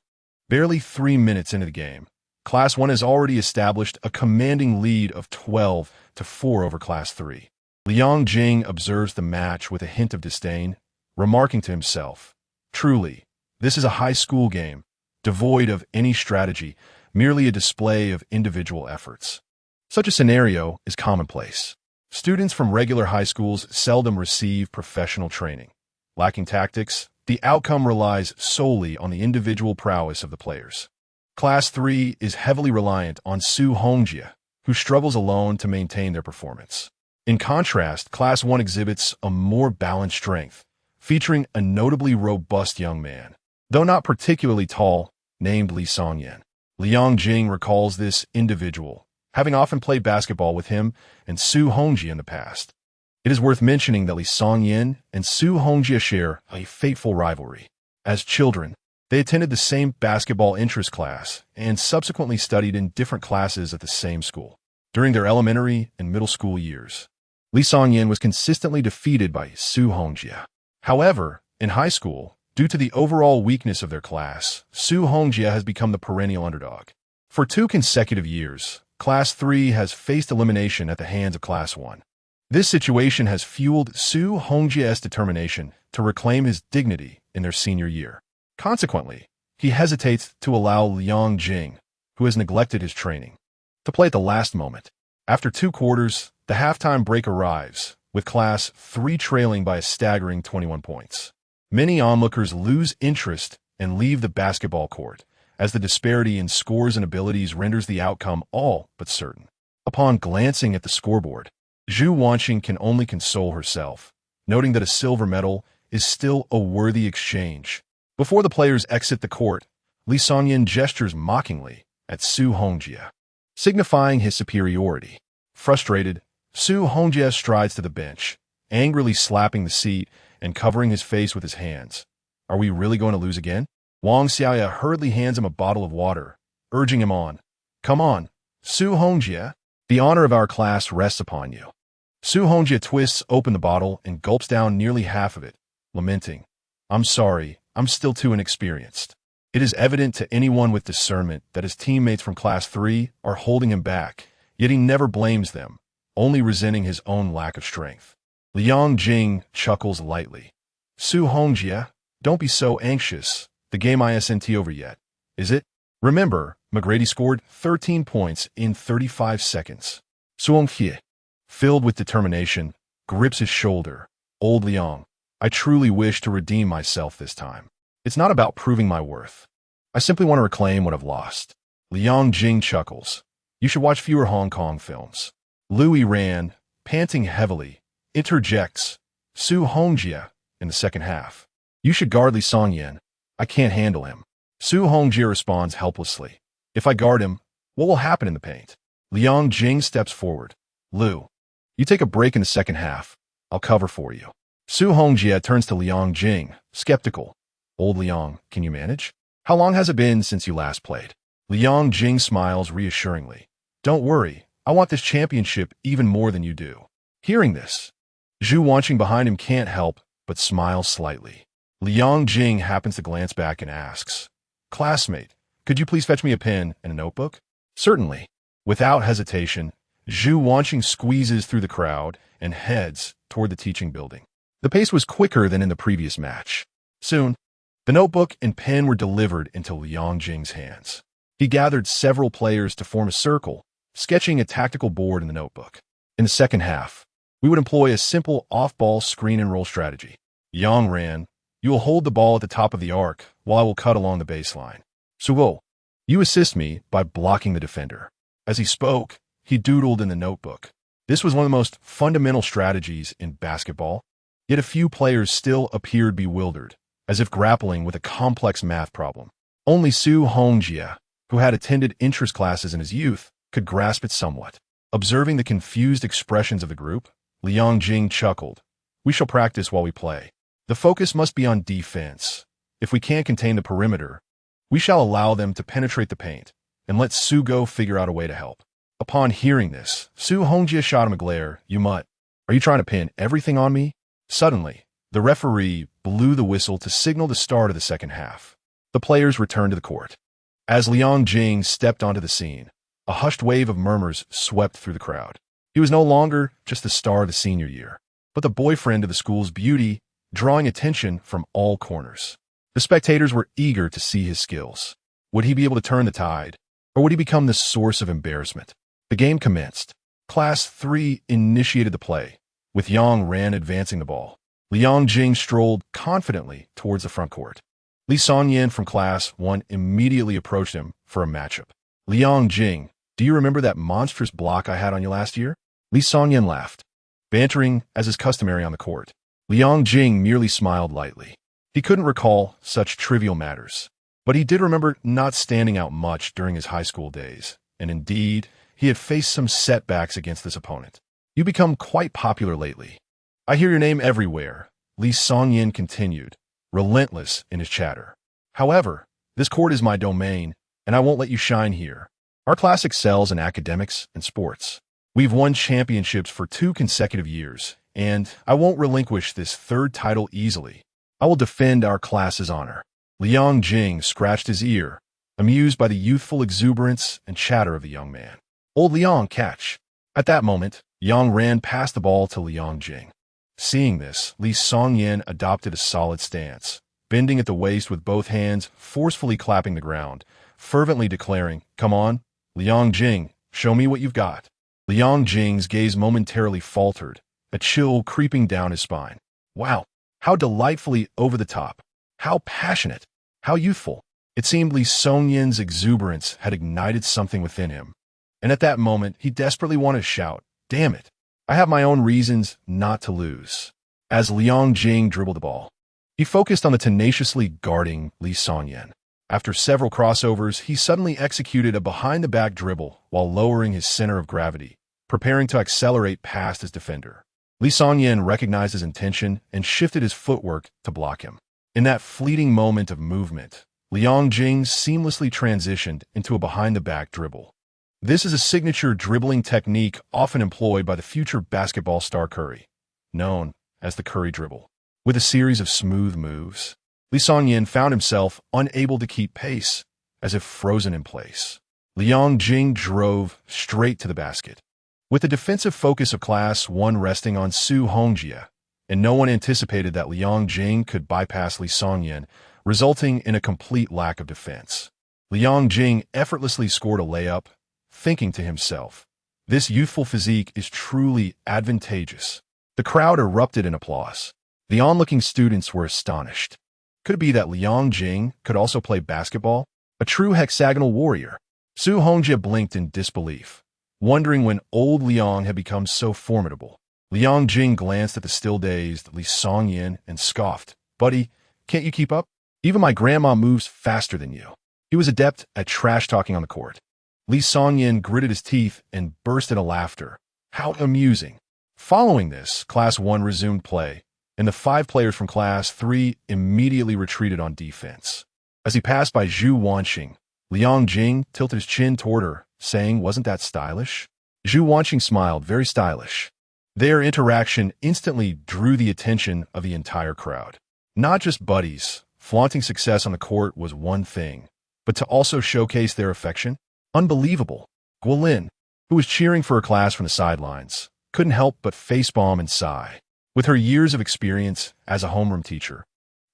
Barely 3 minutes into the game, Class 1 has already established a commanding lead of 12-4 over Class 3. Liang Jing observes the match with a hint of disdain, remarking to himself, "Truly, this is a high school game, devoid of any strategy, merely a display of individual efforts." Such a scenario is commonplace. Students from regular high schools seldom receive professional training. Lacking tactics, the outcome relies solely on the individual prowess of the players. Class 3 is heavily reliant on Zhu Wanxing, who struggles alone to maintain their performance. In contrast, Class 1 exhibits a more balanced strength, featuring a notably robust young man, though not particularly tall, named Li Songyan. Liang Jing recalls this individual, having often played basketball with him and Zhu Wanxing in the past. It is worth mentioning that Li Songyan and Zhu Wanxing share a fateful rivalry. As children, they attended the same basketball interest class and subsequently studied in different classes at the same school. During their elementary and middle school years, Li Songyan was consistently defeated by Zhu Wanxing. However, in high school, Due to the overall weakness of their class, Zhu Wanxing has become the perennial underdog. For 2 consecutive years, Class 3 has faced elimination at the hands of Class 1. This situation has fueled Zhu Wanxing's determination to reclaim his dignity in their senior year. Consequently, he hesitates to allow Liang Jing, who has neglected his training, to play at the last moment. After 2 quarters, the halftime break arrives, with Class 3 trailing by a staggering 21 points. Many onlookers lose interest and leave the basketball court, as the disparity in scores and abilities renders the outcome all but certain. Upon glancing at the scoreboard, Zhu Wanxing can only console herself, noting that a silver medal is still a worthy exchange. Before the players exit the court, Li Songyan gestures mockingly at Zhu Wanxing, signifying his superiority. Frustrated, Zhu Wanxing strides to the bench, angrily slapping the seat and covering his face with his hands. Are we really going to lose again? Wang Xiaoya hurriedly hands him a bottle of water, urging him on. Come on, Zhu Wanxing, the honor of our class rests upon you. Zhu Wanxing twists open the bottle and gulps down nearly half of it, lamenting, I'm sorry, I'm still too inexperienced. It is evident to anyone with discernment that his teammates from Class 3 are holding him back, yet he never blames them, only resenting his own lack of strength. Liang Jing chuckles lightly. Zhu Wanxing, don't be so anxious. The game isn't over yet, is it? Remember, McGrady scored 13 points in 35 seconds. Zhu Wanxing, filled with determination, grips his shoulder. Old Liang, I truly wish to redeem myself this time. It's not about proving my worth. I simply want to reclaim what I've lost. Liang Jing chuckles. You should watch fewer Hong Kong films. Louis Ran, panting heavily, interjects. Zhu Wanxing, in the second half. You should guard Li Songyan. I can't handle him. Zhu Wanxing responds helplessly. If I guard him, what will happen in the paint? Liang Jing steps forward. Lu, you take a break in the second half. I'll cover for you. Zhu Wanxing turns to Liang Jing, skeptical. Old Liang, can you manage? How long has it been since you last played? Liang Jing smiles reassuringly. Don't worry, I want this championship even more than you do. Hearing this, Zhu Wanxing behind him can't help but smile slightly. Liang Jing happens to glance back and asks, Classmate, could you please fetch me a pen and a notebook? Certainly. Without hesitation, Zhu Wanxing squeezes through the crowd and heads toward the teaching building. The pace was quicker than in the previous match. Soon, the notebook and pen were delivered into Liang Jing's hands. He gathered several players to form a circle, sketching a tactical board in the notebook. In the second half, we would employ a simple off-ball screen and roll strategy. Yang Ran, you will hold the ball at the top of the arc while I will cut along the baseline. Suo, you assist me by blocking the defender. As he spoke, he doodled in the notebook. This was one of the most fundamental strategies in basketball, yet a few players still appeared bewildered, as if grappling with a complex math problem. Only Zhu Wanxing, who had attended interest classes in his youth, could grasp it somewhat. Observing the confused expressions of the group, Liang Jing chuckled. We shall practice while we play. The focus must be on defense. If we can't contain the perimeter, we shall allow them to penetrate the paint, and let Sugo figure out a way to help. Upon hearing this, Zhu Wanxing shot him a glare. You mutt. Are you trying to pin everything on me? Suddenly, the referee blew the whistle to signal the start of the second half. The players returned to the court. As Liang Jing stepped onto the scene, a hushed wave of murmurs swept through the crowd. He was no longer just the star of the senior year, but the boyfriend of the school's beauty, drawing attention from all corners. The spectators were eager to see his skills. Would he be able to turn the tide, or would he become the source of embarrassment? The game commenced. Class 3 initiated the play, with Yang Ran advancing the ball. Liang Jing strolled confidently towards the front court. Li Songyan from Class 1 immediately approached him for a matchup. Liang Jing, do you remember that monstrous block I had on you last year? Li Songyan laughed, bantering as is customary on the court. Liang Jing merely smiled lightly. He couldn't recall such trivial matters, but he did remember not standing out much during his high school days, and indeed, he had faced some setbacks against this opponent. You become quite popular lately. I hear your name everywhere, Li Songyan continued, relentless in his chatter. However, this court is my domain, and I won't let you shine here. Our class excels in academics and sports. We've won championships for 2 consecutive years, and I won't relinquish this third title easily. I will defend our class's honor. Liang Jing scratched his ear, amused by the youthful exuberance and chatter of the young man. Old Liang, catch. At that moment, Yang ran past the ball to Liang Jing. Seeing this, Li Songyan adopted a solid stance, bending at the waist with both hands, forcefully clapping the ground, fervently declaring, "Come on, Liang Jing, show me what you've got." Liang Jing's gaze momentarily faltered, a chill creeping down his spine. Wow, how delightfully over the top, how passionate, how youthful. It seemed Li Songyan's exuberance had ignited something within him, and at that moment he desperately wanted to shout, "Damn it, I have my own reasons not to lose." As Liang Jing dribbled the ball, he focused on the tenaciously guarding Li Songyan. After several crossovers, he suddenly executed a behind-the-back dribble while lowering his center of gravity, preparing to accelerate past his defender. Li Songyan recognized his intention and shifted his footwork to block him. In that fleeting moment of movement, Liang Jing seamlessly transitioned into a behind-the-back dribble. This is a signature dribbling technique often employed by the future basketball star Curry, known as the Curry dribble. With a series of smooth moves, Li Songyan found himself unable to keep pace, as if frozen in place. Liang Jing drove straight to the basket. With the defensive focus of Class 1 resting on Zhu Wanxing, and no one anticipated that Liang Jing could bypass Li Songyan, resulting in a complete lack of defense. Liang Jing effortlessly scored a layup, thinking to himself, "This youthful physique is truly advantageous." The crowd erupted in applause. The onlooking students were astonished. Could it be that Liang Jing could also play basketball? A true hexagonal warrior. Zhu Wanxing blinked in disbelief, wondering when old Liang had become so formidable. Liang Jing glanced at the still-dazed Li Songyan and scoffed, "Buddy, can't you keep up? Even my grandma moves faster than you." He was adept at trash-talking on the court. Li Songyan gritted his teeth and burst into laughter. How amusing. Following this, Class 1 resumed play, and the 5 players from Class 3 immediately retreated on defense. As he passed by Zhu Wanxing, Liang Jing tilted his chin toward her, saying, "Wasn't that stylish?" Zhu Wanxing smiled, "Very stylish." Their interaction instantly drew the attention of the entire crowd. Not just buddies, flaunting success on the court was one thing, but to also showcase their affection? Unbelievable. Guolin, who was cheering for her class from the sidelines, couldn't help but facepalm and sigh. With her years of experience as a homeroom teacher,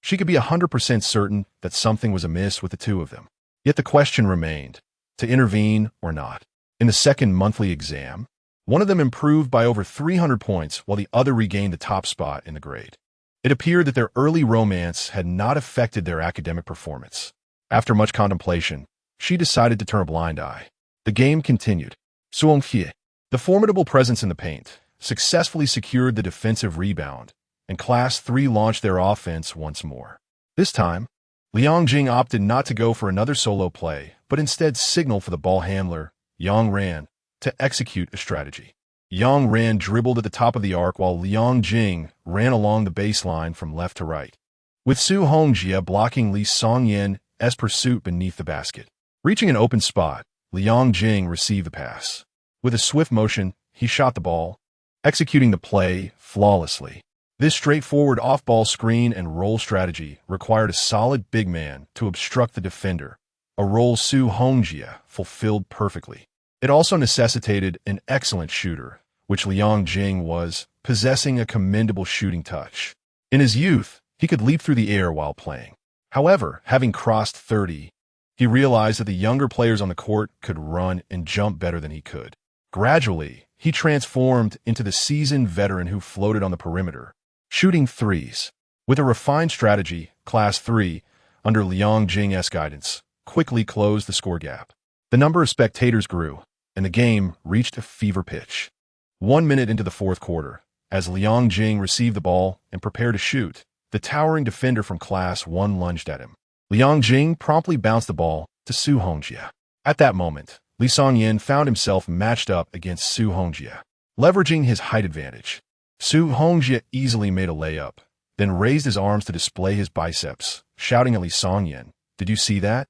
she could be 100% certain that something was amiss with the two of them. Yet the question remained, to intervene or not. In the second monthly exam, one of them improved by over 300 points while the other regained the top spot in the grade. It appeared that their early romance had not affected their academic performance. After much contemplation, she decided to turn a blind eye. The game continued. Zhu Wanxing, the formidable presence in the paint, successfully secured the defensive rebound, and Class 3 launched their offense once more. This time, Liang Jing opted not to go for another solo play, but instead signaled for the ball handler, Yang Ran, to execute a strategy. Yang Ran dribbled at the top of the arc while Liang Jing ran along the baseline from left to right, with Zhu Wanxing blocking Li Songyan's pursuit beneath the basket. Reaching an open spot, Liang Jing received the pass. With a swift motion, he shot the ball, executing the play flawlessly. This straightforward off-ball screen and roll strategy required a solid big man to obstruct the defender, a role Zhu Wanxing fulfilled perfectly. It also necessitated an excellent shooter, which Liang Jing was, possessing a commendable shooting touch. In his youth, he could leap through the air while playing. However, having crossed 30, he realized that the younger players on the court could run and jump better than he could. Gradually, he transformed into the seasoned veteran who floated on the perimeter, shooting threes. With a refined strategy, Class 3, under Liang Jing's guidance, quickly closed the score gap. The number of spectators grew, and the game reached a fever pitch. 1 minute into the fourth quarter, as Liang Jing received the ball and prepared to shoot, the towering defender from Class 1 lunged at him. Liang Jing promptly bounced the ball to Zhu Wanxing. At that moment, Li Songyan found himself matched up against Zhu Wanxing. Leveraging his height advantage, Zhu Wanxing easily made a layup, then raised his arms to display his biceps, shouting at Li Songyan, "Did you see that?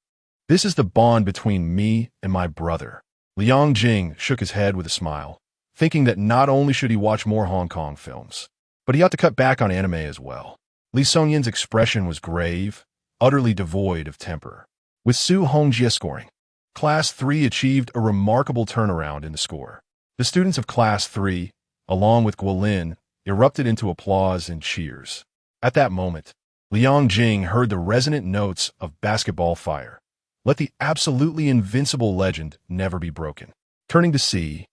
This is the bond between me and my brother." Liang Jing shook his head with a smile, thinking that not only should he watch more Hong Kong films, but he ought to cut back on anime as well. Li Songyan's expression was grave, utterly devoid of temper. With Su Hongjie scoring, Class 3 achieved a remarkable turnaround in the score. The students of Class 3, along with Guolin, erupted into applause and cheers. At that moment, Liang Jing heard the resonant notes of basketball fire. Let the absolutely invincible legend never be broken. Turning to C,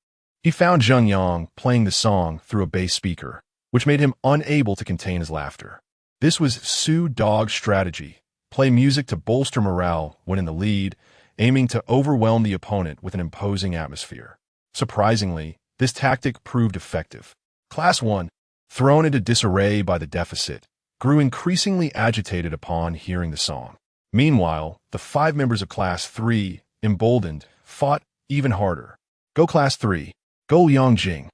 he found Zheng Yang playing the song through a bass speaker, which made him unable to contain his laughter. This was Su Dog's strategy: play music to bolster morale when in the lead, aiming to overwhelm the opponent with an imposing atmosphere. Surprisingly, this tactic proved effective. Class 1, thrown into disarray by the deficit, grew increasingly agitated upon hearing the song. Meanwhile, the 5 members of Class 3, emboldened, fought even harder. Go Class 3! Go Liang Jing!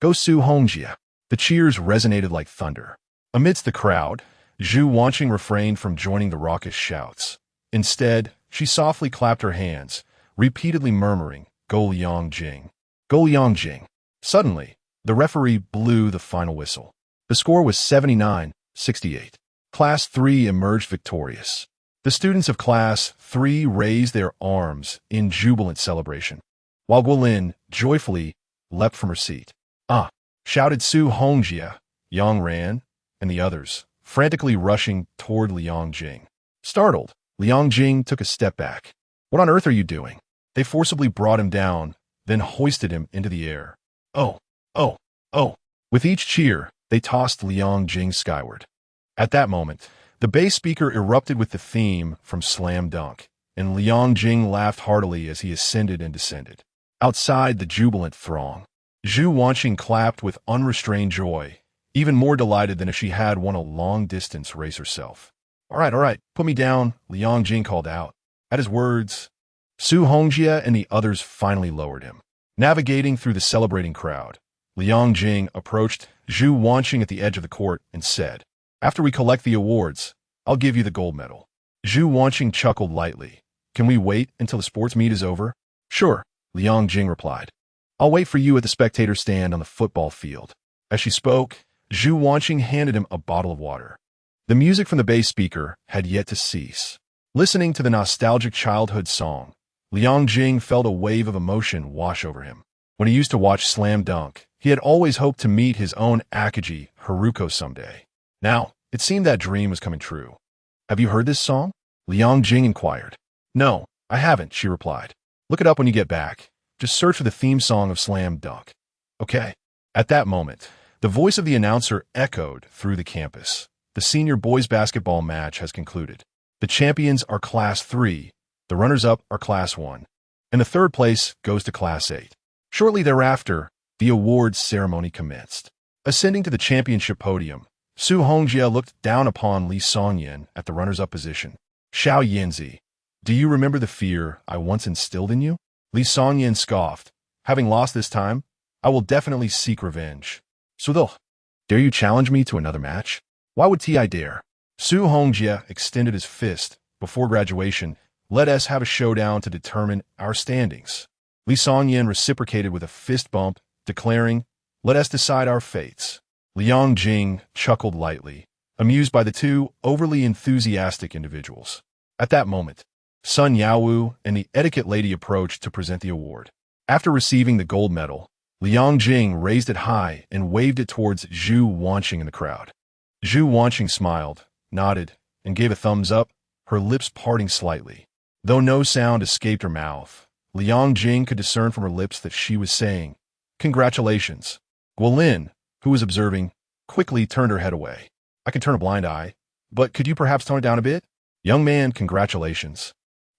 Go Su Hongjie! The cheers resonated like thunder. Amidst the crowd, Zhu Wanxing refrained from joining the raucous shouts. Instead, she softly clapped her hands, repeatedly murmuring, Go Liang Jing! Go Liang Jing! Suddenly, the referee blew the final whistle. The score was 79-68. Class 3 emerged victorious. The students of Class 3 raised their arms in jubilant celebration, while Guolin joyfully leapt from her seat. Ah! Shouted Su Hongjie. Yang ran, and the others, frantically rushing toward Liang Jing. Startled, Liang Jing took a step back. What on earth are you doing? They forcibly brought him down, then hoisted him into the air. Oh! Oh! Oh! With each cheer, they tossed Liang Jing skyward. At that moment, the bass speaker erupted with the theme from Slam Dunk, and Liang Jing laughed heartily as he ascended and descended. Outside the jubilant throng, Zhu Wanxing clapped with unrestrained joy, even more delighted than if she had won a long-distance race herself. All right, put me down, Liang Jing called out. At his words, Su Hongjie and the others finally lowered him. Navigating through the celebrating crowd, Liang Jing approached Zhu Wanxing at the edge of the court and said, After we collect the awards, I'll give you the gold medal. Zhu Wanxing chuckled lightly. Can we wait until the sports meet is over? Sure, Liang Jing replied. I'll wait for you at the spectator stand on the football field. As she spoke, Zhu Wanxing handed him a bottle of water. The music from the bass speaker had yet to cease. Listening to the nostalgic childhood song, Liang Jing felt a wave of emotion wash over him. When he used to watch Slam Dunk, he had always hoped to meet his own Akaji, Haruko, someday. Now, it seemed that dream was coming true. Have you heard this song? Liang Jing inquired. No, I haven't, she replied. Look it up when you get back. Just search for the theme song of Slam Dunk. Okay. At that moment, the voice of the announcer echoed through the campus. The senior boys basketball match has concluded. The champions are Class 3, the runners-up are Class 1, and the third place goes to Class 8. Shortly thereafter, the awards ceremony commenced. Ascending to the championship podium, Su Hongjie looked down upon Li Songyan at the runners-up position. Xiao Yanzi, do you remember the fear I once instilled in you? Li Songyan scoffed. Having lost this time, I will definitely seek revenge. Sudol, dare you challenge me to another match? Why would I dare? Su Hongjie extended his fist. Before graduation, let us have a showdown to determine our standings. Li Songyan reciprocated with a fist bump, declaring, let us decide our fates. Liang Jing chuckled lightly, amused by the two overly enthusiastic individuals. At that moment, Sun Yaowu and the etiquette lady approached to present the award. After receiving the gold medal, Liang Jing raised it high and waved it towards Zhu Wanxing in the crowd. Zhu Wanxing smiled, nodded, and gave a thumbs up, her lips parting slightly. Though no sound escaped her mouth, Liang Jing could discern from her lips that she was saying, Congratulations. Guolin, who was observing, quickly turned her head away. I can turn a blind eye, but could you perhaps tone it down a bit? Young man, congratulations.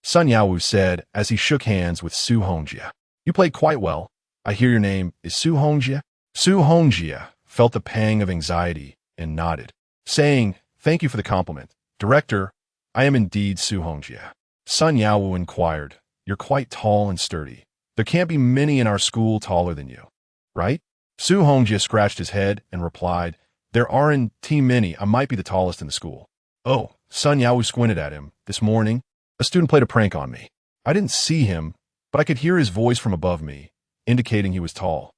Sun Yaowu said as he shook hands with Su Hongjie. You played quite well. I hear your name is Su Hongjie? Su Hongjie felt the pang of anxiety and nodded, saying, Thank you for the compliment. Director, I am indeed Su Hongjie. Sun Yaowu inquired, You're quite tall and sturdy. There can't be many in our school taller than you, right? Su Hongjie scratched his head and replied, There aren't too many. I might be the tallest in the school. Oh, Sun Yaowu squinted at him. This morning, a student played a prank on me. I didn't see him, but I could hear his voice from above me, indicating he was tall.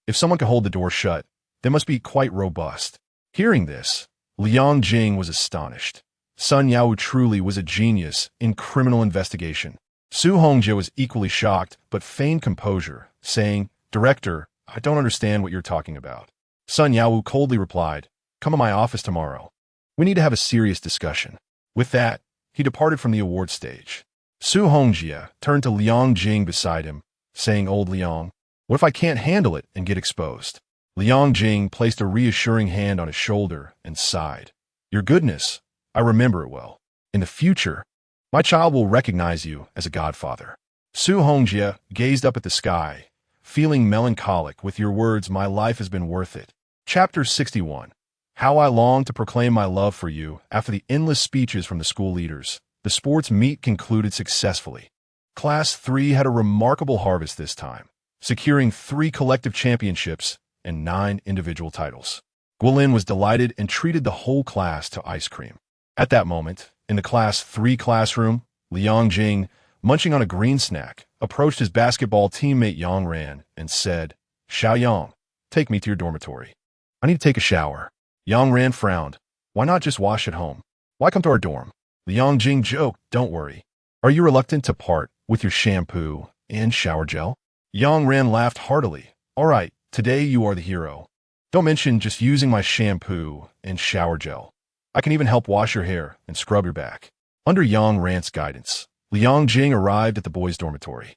If someone could hold the door shut, they must be quite robust. Hearing this, Liang Jing was astonished. Sun Yao truly was a genius in criminal investigation. Su Hongjie was equally shocked, but feigned composure, saying, "Director, I don't understand what you're talking about." Sun Yao coldly replied, "Come to my office tomorrow. We need to have a serious discussion." With that, he departed from the award stage. Su Hongjie turned to Liang Jing beside him, saying, "Old Liang, what if I can't handle it and get exposed?" Liang Jing placed a reassuring hand on his shoulder and sighed. "Your goodness, I remember it well. In the future, my child will recognize you as a godfather." Su Hongjie gazed up at the sky, feeling melancholic. "With your words, my life has been worth it." Chapter 61. How I long to proclaim my love for you. After the endless speeches from the school leaders, the sports meet concluded successfully. Class 3 had a remarkable harvest this time, securing 3 collective championships and 9 individual titles. Guilin was delighted and treated the whole class to ice cream. At that moment, in the Class 3 classroom, Liang Jing, munching on a green snack, approached his basketball teammate Yang Ran and said, "Xiao Yang, take me to your dormitory. I need to take a shower." Yang Ran frowned. "Why not just wash at home? Why come to our dorm?" Liang Jing joked, "Don't worry. Are you reluctant to part with your shampoo and shower gel?" Yang Ran laughed heartily. "All right, today you are the hero. Don't mention just using my shampoo and shower gel. I can even help wash your hair and scrub your back." Under Yang Ran's guidance, Liang Jing arrived at the boys' dormitory.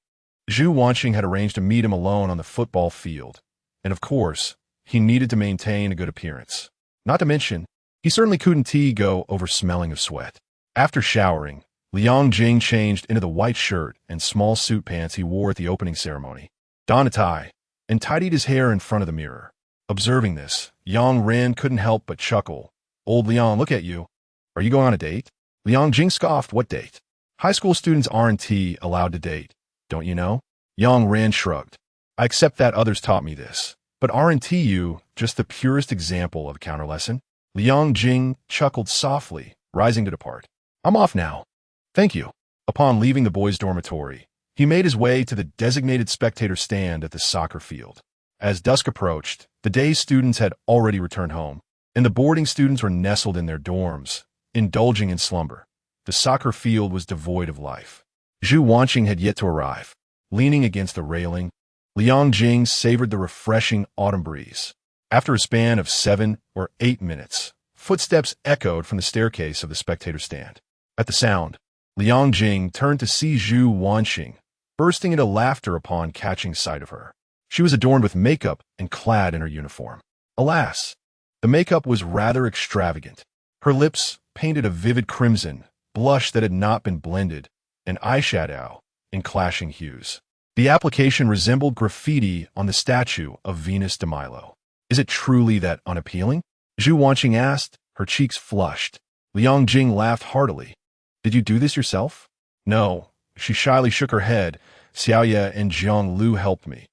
Zhu Wanxing had arranged to meet him alone on the football field, and of course, he needed to maintain a good appearance. Not to mention, he certainly couldn't go over smelling of sweat. After showering, Liang Jing changed into the white shirt and small suit pants he wore at the opening ceremony, donned a tie, and tidied his hair in front of the mirror. Observing this, Yang Ran couldn't help but chuckle. "Old Liang, look at you. Are you going on a date?" Liang Jing scoffed. "What date? High school students aren't allowed to date, don't you know?" Yang Ran shrugged. "I accept that others taught me this. But aren't you just the purest example of a counter lesson?" Liang Jing chuckled softly, rising to depart. "I'm off now. Thank you." Upon leaving the boys' dormitory, he made his way to the designated spectator stand at the soccer field. As dusk approached, the day's students had already returned home, and the boarding students were nestled in their dorms, indulging in slumber. The soccer field was devoid of life. Zhu Wanxing had yet to arrive. Leaning against the railing, Liang Jing savored the refreshing autumn breeze. After a span of 7 or 8 minutes, footsteps echoed from the staircase of the spectator stand. At the sound, Liang Jing turned to see Zhu Wanxing, bursting into laughter upon catching sight of her. She was adorned with makeup and clad in her uniform. Alas, the makeup was rather extravagant. Her lips painted a vivid crimson, blush that had not been blended, and eyeshadow in clashing hues. The application resembled graffiti on the statue of Venus de Milo. "Is it truly that unappealing?" Zhu Wanxing asked, her cheeks flushed. Liang Jing laughed heartily. "Did you do this yourself?" "No." She shyly shook her head. "Xiaoye and Jiang Lu helped me.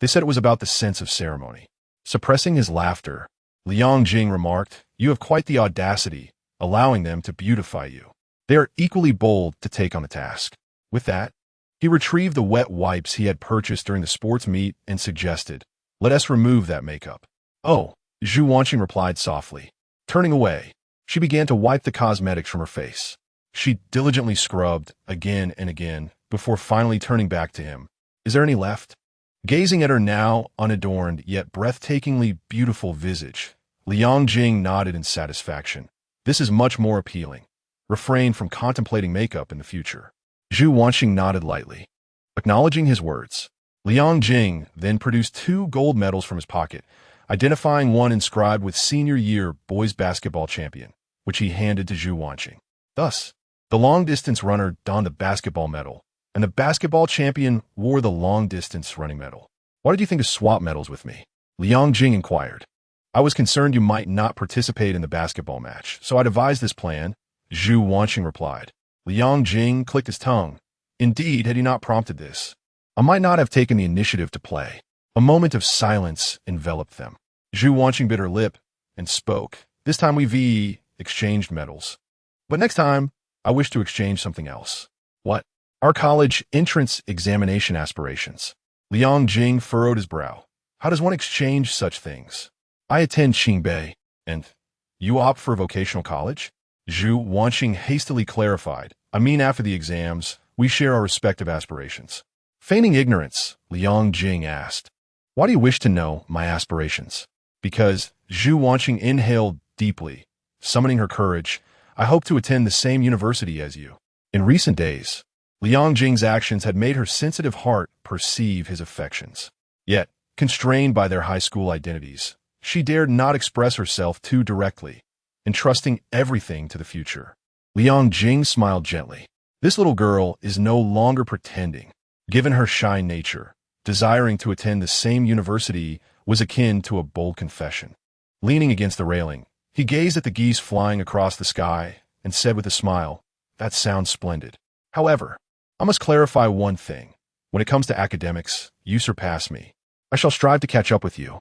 They said it was about the sense of ceremony." Suppressing his laughter, Liang Jing remarked, "You have quite the audacity, allowing them to beautify you. They are equally bold to take on the task." With that, he retrieved the wet wipes he had purchased during the sports meet and suggested, "Let us remove that makeup." "Oh," Zhu Wanxing replied softly. Turning away, she began to wipe the cosmetics from her face. She diligently scrubbed again and again before finally turning back to him. "Is there any left?" Gazing at her now unadorned yet breathtakingly beautiful visage, Liang Jing nodded in satisfaction. "This is much more appealing. Refrain from contemplating makeup in the future." Zhu Wanxing nodded lightly. Acknowledging his words, Liang Jing then produced 2 gold medals from his pocket, identifying one inscribed with Senior Year Boys Basketball Champion, which he handed to Zhu Wanxing. Thus, the long-distance runner donned the basketball medal, and the basketball champion wore the long-distance running medal. "Why did you think to swap medals with me?" Liang Jing inquired. "I was concerned you might not participate in the basketball match, so I devised this plan," Zhu Wanxing replied. Liang Jing clicked his tongue. Indeed, had he not prompted this, I might not have taken the initiative to play. A moment of silence enveloped them. Zhu Wanxing bit her lip and spoke. "This time we've exchanged medals. But next time, I wish to exchange something else." "What?" "Our college entrance examination aspirations." Liang Jing furrowed his brow. "How does one exchange such things?" "I attend Qingbei, and You opt for vocational college? Zhu Wanxing hastily clarified. I mean, after the exams, we share our respective aspirations. Feigning ignorance, Liang Jing asked. Why do you wish to know my aspirations? Because, Zhu Wanxing inhaled deeply, summoning her courage. I hope to attend the same university as you. In recent days, Liang Jing's actions had made her sensitive heart perceive his affections. Yet, constrained by their high school identities, she dared not express herself too directly, entrusting everything to the future. Liang Jing smiled gently. This little girl is no longer pretending. Given her shy nature, desiring to attend the same university was akin to a bold confession. Leaning against the railing, he gazed at the geese flying across the sky and said with a smile, that sounds splendid. However, I must clarify one thing. When it comes to academics, you surpass me. I shall strive to catch up with you.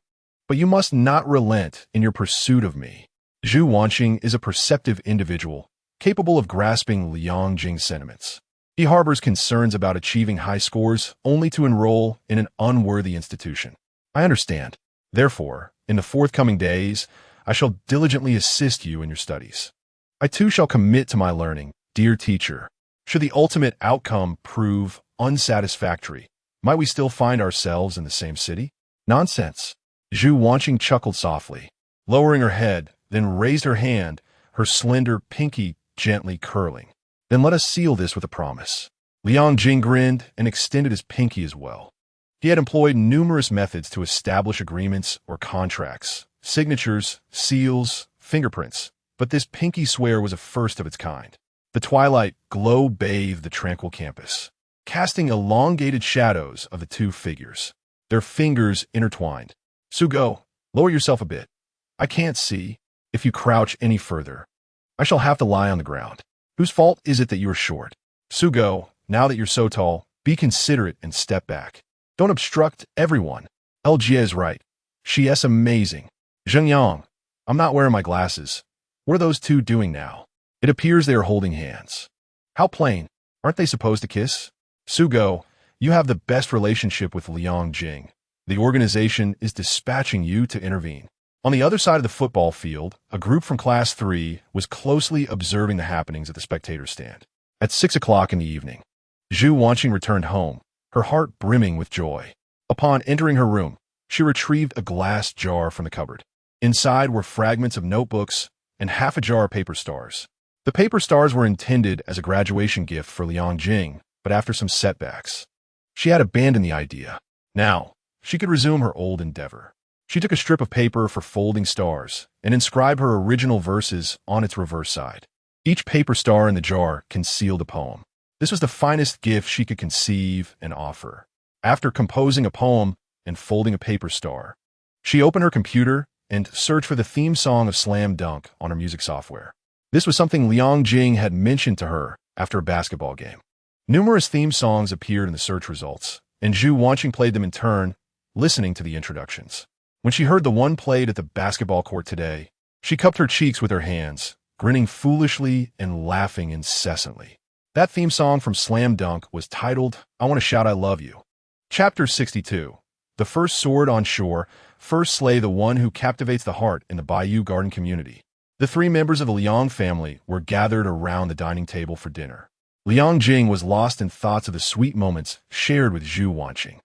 But you must not relent in your pursuit of me. Zhu Wanxing is a perceptive individual, capable of grasping Liang Jing's sentiments. He harbors concerns about achieving high scores only to enroll in an unworthy institution. I understand. Therefore, in the forthcoming days, I shall diligently assist you in your studies. I too shall commit to my learning, dear teacher. Should the ultimate outcome prove unsatisfactory, might we still find ourselves in the same city? Nonsense. Zhu Wanxing chuckled softly, lowering her head, then raised her hand, her slender pinky gently curling. Then let us seal this with a promise. Liang Jing grinned and extended his pinky as well. He had employed numerous methods to establish agreements or contracts, signatures, seals, fingerprints, but this pinky swear was a first of its kind. The twilight glow bathed the tranquil campus, casting elongated shadows of the two figures, their fingers intertwined. Sugo, lower yourself a bit. I can't see. If you crouch any further, I shall have to lie on the ground. Whose fault is it that you are short? Sugo, now that you're so tall, be considerate and step back. Don't obstruct everyone. Jie is right. She is amazing. Zhengyang, I'm not wearing my glasses. What are those two doing now? It appears they are holding hands. How plain. Aren't they supposed to kiss? Sugo, you have the best relationship with Liang Jing. The organization is dispatching you to intervene. On the other side of the football field, a group from Class 3 was closely observing the happenings at the spectator stand. At 6 o'clock in the evening, Zhu Wanxing returned home, her heart brimming with joy. Upon entering her room, she retrieved a glass jar from the cupboard. Inside were fragments of notebooks and half a jar of paper stars. The paper stars were intended as a graduation gift for Liang Jing, but after some setbacks, she had abandoned the idea. Now, she could resume her old endeavor. She took a strip of paper for folding stars and inscribed her original verses on its reverse side. Each paper star in the jar concealed a poem. This was the finest gift she could conceive and offer. After composing a poem and folding a paper star, she opened her computer and searched for the theme song of Slam Dunk on her music software. This was something Liang Jing had mentioned to her after a basketball game. Numerous theme songs appeared in the search results, and Zhu Wanxing played them in turn, listening to the introductions. When she heard the one played at the basketball court today, she cupped her cheeks with her hands, grinning foolishly and laughing incessantly. That theme song from Slam Dunk was titled, I Want to Shout I Love You. Chapter 62. The first sword on shore, first slay the one who captivates the heart in the Bayou Garden community. The three members of the Liang family were gathered around the dining table for dinner. Liang Jing was lost in thoughts of the sweet moments shared with Zhu Wanxing.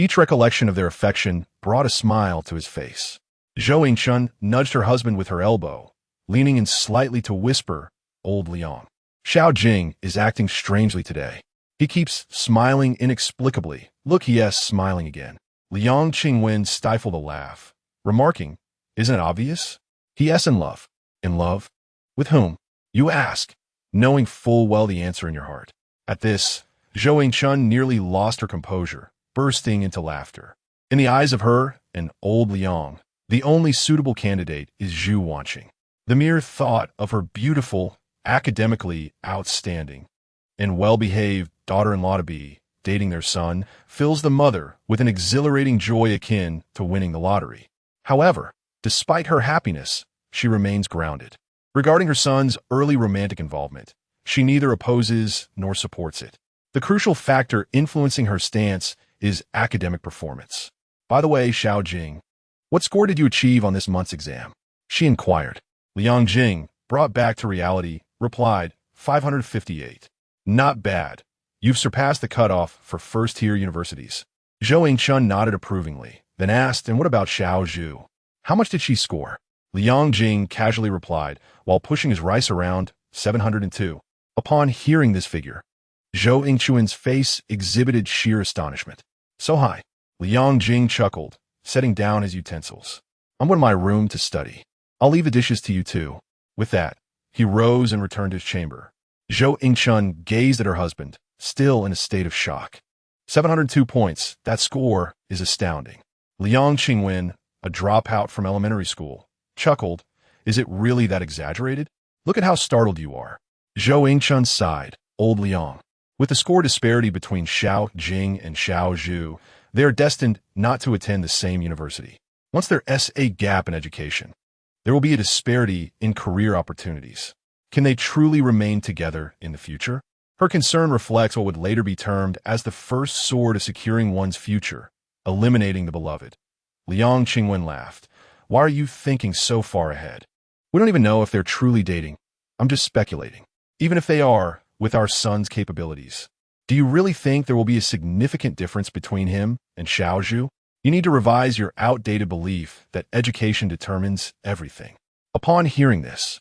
Each recollection of their affection brought a smile to his face. Zhou Yingchun nudged her husband with her elbow, leaning in slightly to whisper, Old Liang. Xiao Jing is acting strangely today. He keeps smiling inexplicably. Look, yes, smiling again. Liang Qingwen stifled a laugh, remarking, Isn't it obvious? He is in love. In love? With whom? You ask, knowing full well the answer in your heart. At this, Zhou Yingchun nearly lost her composure, bursting into laughter. In the eyes of her and old Liang, the only suitable candidate is Zhu Wanxing. The mere thought of her beautiful, academically outstanding, and well-behaved daughter-in-law to be dating their son fills the mother with an exhilarating joy akin to winning the lottery. However, despite her happiness, she remains grounded. Regarding her son's early romantic involvement, she neither opposes nor supports it. The crucial factor influencing her stance is academic performance. By the way, Xiao Jing, what score did you achieve on this month's exam? She inquired. Liang Jing, brought back to reality, replied, 558. Not bad. You've surpassed the cutoff for first-tier universities. Zhou Yingchun nodded approvingly, then asked, and what about Xiao Zhu? How much did she score? Liang Jing casually replied, while pushing his rice around, 702. Upon hearing this figure, Zhou Yingchun's face exhibited sheer astonishment. So high. Liang Jing chuckled, setting down his utensils. I'm going to my room to study. I'll leave the dishes to you too. With that, he rose and returned to his chamber. Zhou Yingchun gazed at her husband, still in a state of shock. 702 points. That score is astounding. Liang Qingwen, a dropout from elementary school, chuckled. Is it really that exaggerated? Look at how startled you are. Zhou Yingchun sighed. Old Liang. With the score disparity between Xiao Jing and Xiao Zhu, they are destined not to attend the same university. Once there's a gap in education, there will be a disparity in career opportunities. Can they truly remain together in the future? Her concern reflects what would later be termed as the first sword of securing one's future, eliminating the beloved. Liang Qingwen laughed. Why are you thinking so far ahead? We don't even know if they're truly dating. I'm just speculating. Even if they are, with our son's capabilities, do you really think there will be a significant difference between him and Xiao Zhu? You need to revise your outdated belief that education determines everything. Upon hearing this,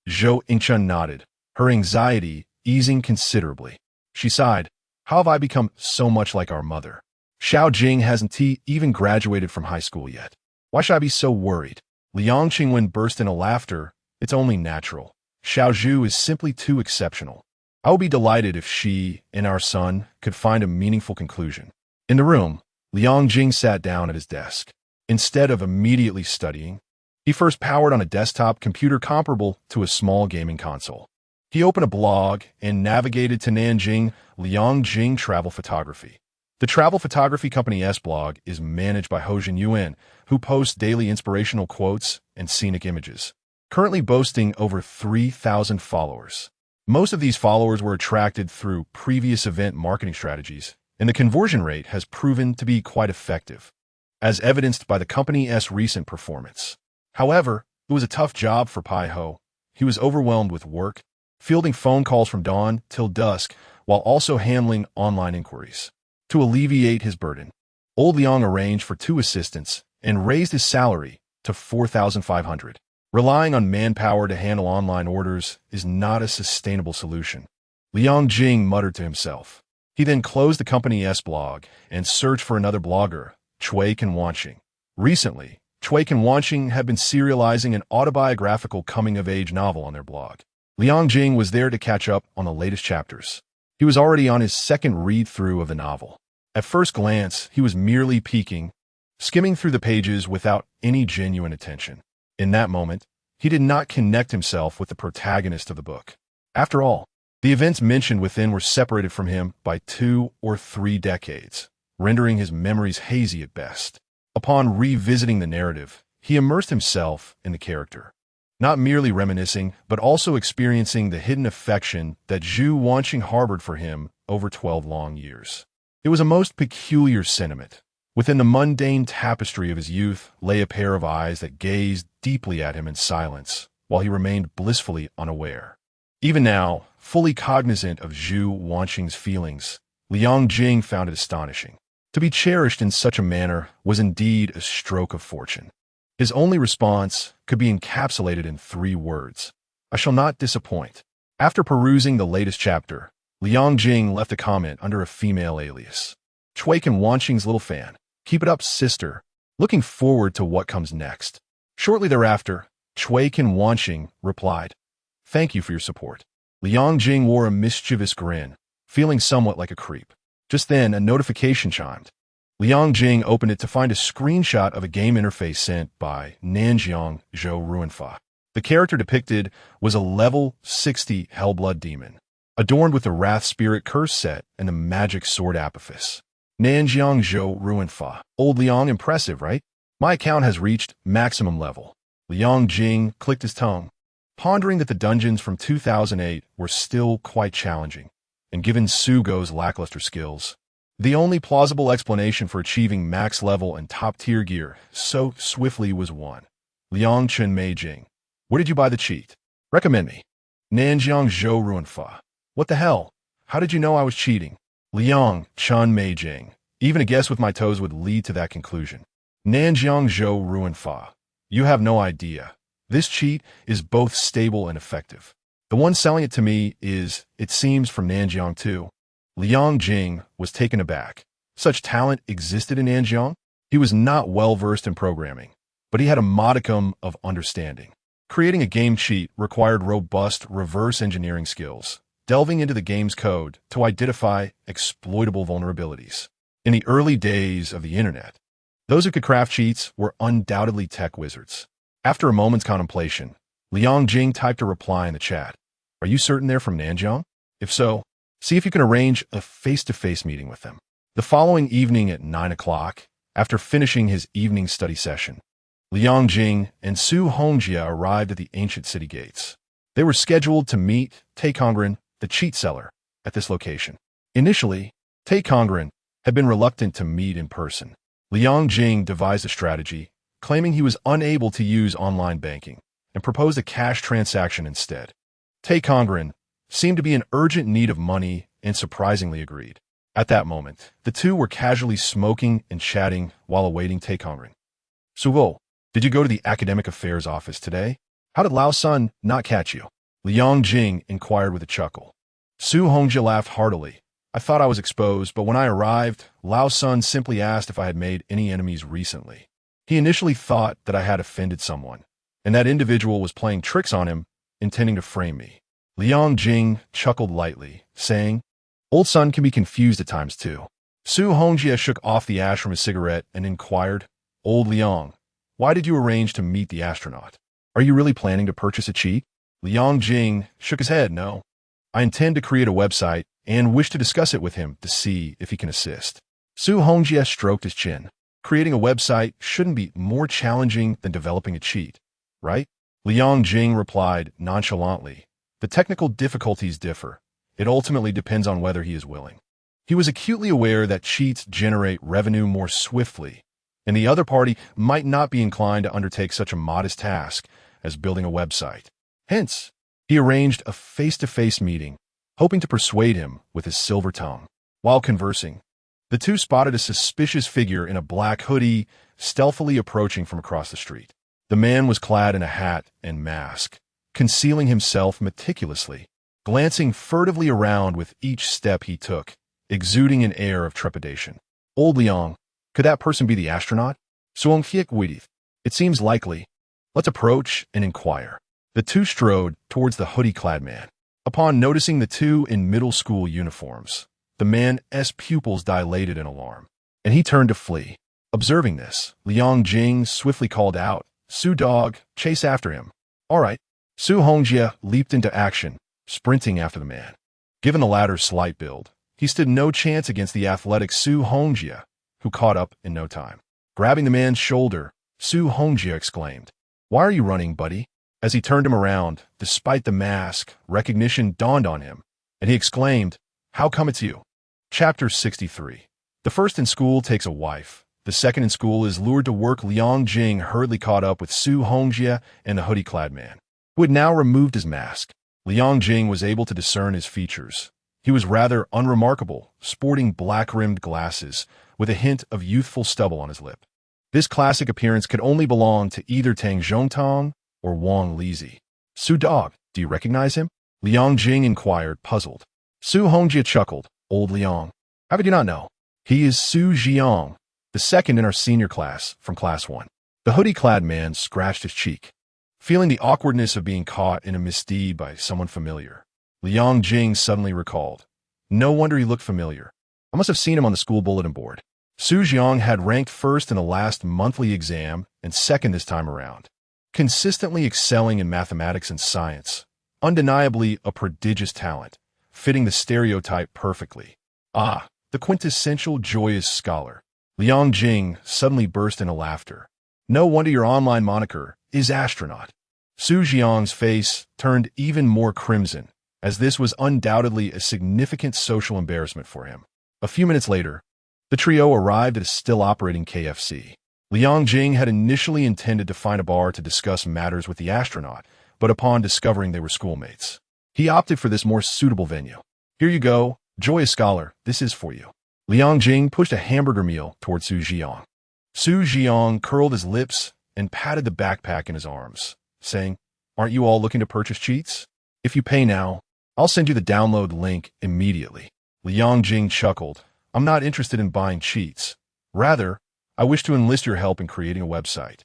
Zhou Yingchun nodded, her anxiety easing considerably. She sighed. How have I become so much like our mother? Xiao Jing hasn't even graduated from high school yet. Why should I be so worried? Liang Qingwen burst into laughter. It's only natural. Xiao Zhu is simply too exceptional. I would be delighted if she and our son could find a meaningful conclusion. In the room, Liang Jing sat down at his desk. Instead of immediately studying, he first powered on a desktop computer comparable to a small gaming console. He opened a blog and navigated to Nanjing Liang Jing Travel Photography. The travel photography company's blog is managed by Hojin Yuan, who posts daily inspirational quotes and scenic images, currently boasting over 3,000 followers. Most of these followers were attracted through previous event marketing strategies, and the conversion rate has proven to be quite effective, as evidenced by the company's recent performance. However, it was a tough job for Pai Ho. He was overwhelmed with work, fielding phone calls from dawn till dusk, while also handling online inquiries. To alleviate his burden, old Liang arranged for 2 assistants and raised his salary to 4,500. Relying on manpower to handle online orders is not a sustainable solution. Liang Jing muttered to himself. He then closed the company's blog and searched for another blogger, Zhu Wanxing. Recently, Zhu Wanxing had been serializing an autobiographical coming-of-age novel on their blog. Liang Jing was there to catch up on the latest chapters. He was already on his second read-through of the novel. At first glance, he was merely peeking, skimming through the pages without any genuine attention. In that moment, he did not connect himself with the protagonist of the book. After all, the events mentioned within were separated from him by 2 or 3 decades, rendering his memories hazy at best. Upon revisiting the narrative, he immersed himself in the character, not merely reminiscing, but also experiencing the hidden affection that Zhu Wanxing harbored for him over 12 long years. It was a most peculiar sentiment. Within the mundane tapestry of his youth lay a pair of eyes that gazed deeply at him in silence, while he remained blissfully unaware. Even now, fully cognizant of Zhu Wanxing's feelings, Liang Jing found it astonishing. To be cherished in such a manner was indeed a stroke of fortune. His only response could be encapsulated in 3 words. I shall not disappoint. After perusing the latest chapter, Liang Jing left a comment under a female alias. Zhu Wanxing's little fan. Keep it up, sister. Looking forward to what comes next. Shortly thereafter, Zhu Wanxing replied, Thank you for your support. Liang Jing wore a mischievous grin, feeling somewhat like a creep. Just then, a notification chimed. Liang Jing opened it to find a screenshot of a game interface sent by Nanjiang Zhou Ruanfa. The character depicted was a level 60 Hellblood demon, adorned with the Wrath Spirit curse set and the magic sword Apophis. Nanjiang Zhou Ruanfa. Old Liang, impressive, right? My account has reached maximum level. Liang Jing clicked his tongue, pondering that the dungeons from 2008 were still quite challenging, and given Sugo's lackluster skills, the only plausible explanation for achieving max level and top-tier gear so swiftly was one. Liang Chun Mei Jing. Where did you buy the cheat? Recommend me. Nanjiang Zhou Ruanfa. What the hell? How did you know I was cheating? Liang Chun Mei Jing. Even a guess with my toes would lead to that conclusion. Nanjiang Zhou Ruanfa. You have no idea. This cheat is both stable and effective. The one selling it to me is, it seems, from Nanjiang too. Liang Jing was taken aback. Such talent existed in Nanjiang? He was not well versed in programming, but he had a modicum of understanding. Creating a game cheat required robust reverse engineering skills, delving into the game's code to identify exploitable vulnerabilities. In the early days of the internet, those who could craft cheats were undoubtedly tech wizards. After a moment's contemplation, Liang Jing typed a reply in the chat. Are you certain they're from Nanjiang? If so, see if you can arrange a face-to-face meeting with them. The following evening at 9 o'clock, after finishing his evening study session, Liang Jing and Zhu Wanxing arrived at the ancient city gates. They were scheduled to meet Taekongren, the cheat seller, at this location. Initially, Taekongren had been reluctant to meet in person. Liang Jing devised a strategy, claiming he was unable to use online banking, and proposed a cash transaction instead. Taekongren seemed to be in urgent need of money and surprisingly agreed. At that moment, the two were casually smoking and chatting while awaiting Taekongren. Suvo, did you go to the academic affairs office today? How did Lao Sun not catch you? Liang Jing inquired with a chuckle. Zhu Wanxing laughed heartily. I thought I was exposed, but when I arrived, Lao Sun simply asked if I had made any enemies recently. He initially thought that I had offended someone, and that individual was playing tricks on him, intending to frame me. Liang Jing chuckled lightly, saying, Old Sun can be confused at times too. Zhu Wanxing shook off the ash from his cigarette and inquired, Old Liang, why did you arrange to meet the astronaut? Are you really planning to purchase a cheat? Liang Jing shook his head, no. I intend to create a website and wish to discuss it with him to see if he can assist. Zhu Wanxing stroked his chin. Creating a website shouldn't be more challenging than developing a cheat, right? Liang Jing replied nonchalantly. The technical difficulties differ. It ultimately depends on whether he is willing. He was acutely aware that cheats generate revenue more swiftly, and the other party might not be inclined to undertake such a modest task as building a website. Hence, he arranged a face-to-face meeting, hoping to persuade him with his silver tongue. While conversing, the two spotted a suspicious figure in a black hoodie stealthily approaching from across the street. The man was clad in a hat and mask, concealing himself meticulously, glancing furtively around with each step he took, exuding an air of trepidation. Old Liang, could that person be the astronaut? It seems likely. Let's approach and inquire. The two strode towards the hoodie-clad man. Upon noticing the two in middle school uniforms, the man's pupils dilated in alarm, and he turned to flee. Observing this, Liang Jing swiftly called out, Su Dog, chase after him. All right. Zhu Wanxing leaped into action, sprinting after the man. Given the latter's slight build, he stood no chance against the athletic Zhu Wanxing, who caught up in no time. Grabbing the man's shoulder, Zhu Wanxing exclaimed, Why are you running, buddy? As he turned him around, despite the mask, recognition dawned on him, and he exclaimed, How come it's you? Chapter 63. The first in school takes a wife. The second in school is lured to work. Liang Jing hurriedly caught up with Zhu Wanxing and the hoodie-clad man, who had now removed his mask. Liang Jing was able to discern his features. He was rather unremarkable, sporting black-rimmed glasses with a hint of youthful stubble on his lip. This classic appearance could only belong to either Tang Zhongtong or Wang Lizi. Su Dog, do you recognize him? Liang Jing inquired, puzzled. Zhu Wanxing chuckled. Old Liang, how could you not know? He is Su Jiang, the second in our senior class from class 1. The hoodie-clad man scratched his cheek, feeling the awkwardness of being caught in a misdeed by someone familiar. Liang Jing suddenly recalled. No wonder he looked familiar. I must have seen him on the school bulletin board. Su Jiang had ranked first in the last monthly exam and second this time around, consistently excelling in mathematics and science, undeniably a prodigious talent, fitting the stereotype perfectly. Ah, the quintessential joyous scholar. Liang Jing suddenly burst into laughter. No wonder your online moniker is astronaut. Su Jiang's face turned even more crimson, as this was undoubtedly a significant social embarrassment for him. A few minutes later, the trio arrived at a still-operating KFC. Liang Jing had initially intended to find a bar to discuss matters with the astronaut, but upon discovering they were schoolmates, he opted for this more suitable venue. Here you go, joyous scholar, this is for you. Liang Jing pushed a hamburger meal toward Su Jiang. Su Jiang curled his lips and patted the backpack in his arms, saying, "Aren't you all looking to purchase cheats? If you pay now, I'll send you the download link immediately." Liang Jing chuckled. "I'm not interested in buying cheats. Rather, I wish to enlist your help in creating a website."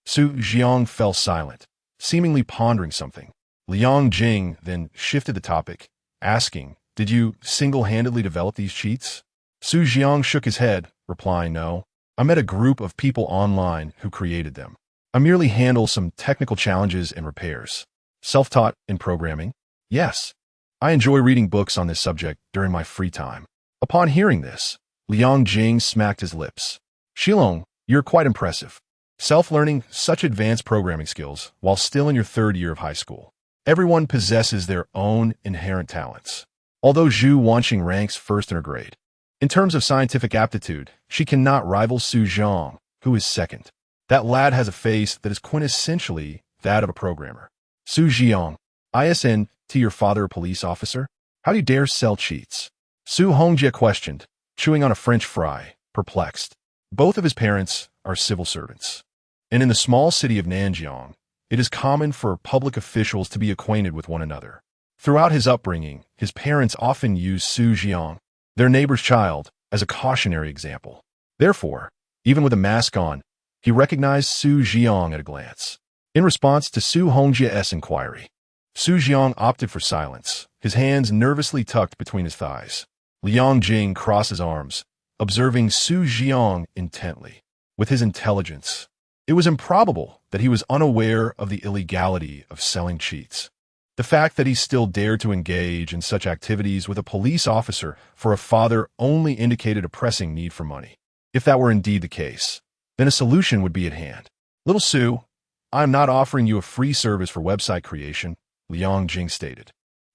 Su Jiang fell silent, seemingly pondering something. Liang Jing then shifted the topic, asking, "Did you single-handedly develop these cheats?" Su Jiang shook his head, replying, "No. I met a group of people online who created them. I merely handle some technical challenges and repairs." "Self-taught in programming?" "Yes. I enjoy reading books on this subject during my free time." Upon hearing this, Liang Jing smacked his lips. "Shilong, you're quite impressive. Self-learning such advanced programming skills while still in your third year of high school. Everyone possesses their own inherent talents. Although Zhu Wanxing ranks first in her grade, in terms of scientific aptitude, she cannot rival Su Jiang, who is second. That lad has a face that is quintessentially that of a programmer." "Su Jiang, ISN to your father a police officer? How do you dare sell cheats?" Su Hongjie questioned, chewing on a French fry, perplexed. Both of his parents are civil servants, and in the small city of Nanjiang, it is common for public officials to be acquainted with one another. Throughout his upbringing, his parents often used Su Jiang, their neighbor's child, as a cautionary example. Therefore, even with a mask on, he recognized Su Jiang at a glance. In response to Su Hongjie's inquiry, Su Jiang opted for silence, his hands nervously tucked between his thighs. Liang Jing crossed his arms, observing Su Jiang intently. With his intelligence, it was improbable that he was unaware of the illegality of selling cheats. The fact that he still dared to engage in such activities with a police officer for a father only indicated a pressing need for money. If that were indeed the case, then a solution would be at hand. "Little Su, I am not offering you a free service for website creation," Liang Jing stated.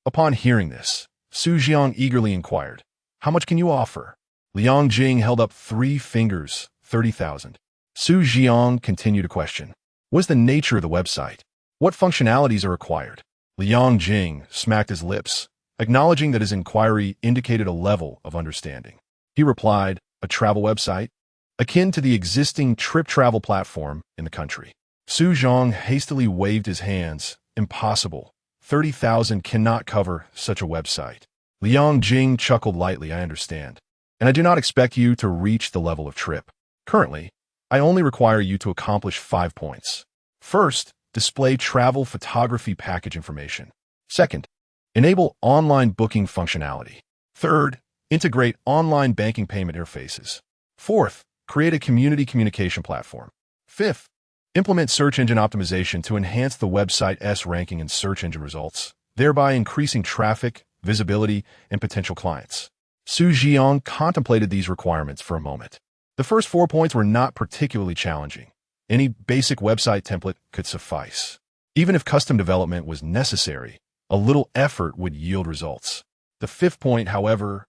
Upon hearing this, Su Jiang eagerly inquired, "How much can you offer?" Liang Jing held up 3 fingers, 30,000. Su Jiang continued to question, "What is the nature of the website? What functionalities are required?" Liang Jing smacked his lips, acknowledging that his inquiry indicated a level of understanding. He replied, "A travel website, akin to the existing trip travel platform in the country." Su Jiang hastily waved his hands. "Impossible. 30,000 cannot cover such a website." Liang Jing chuckled lightly. "I understand. And I do not expect you to reach the level of trip. Currently, I only require you to accomplish 5 points. First, display travel photography package information. Second, enable online booking functionality. Third, integrate online banking payment interfaces. Fourth, create a community communication platform. Fifth, implement search engine optimization to enhance the website's ranking in search engine results, thereby increasing traffic, visibility, and potential clients." Su Jiang contemplated these requirements for a moment. The first 4 points were not particularly challenging. Any basic website template could suffice. Even if custom development was necessary, a little effort would yield results. The 5th point, however,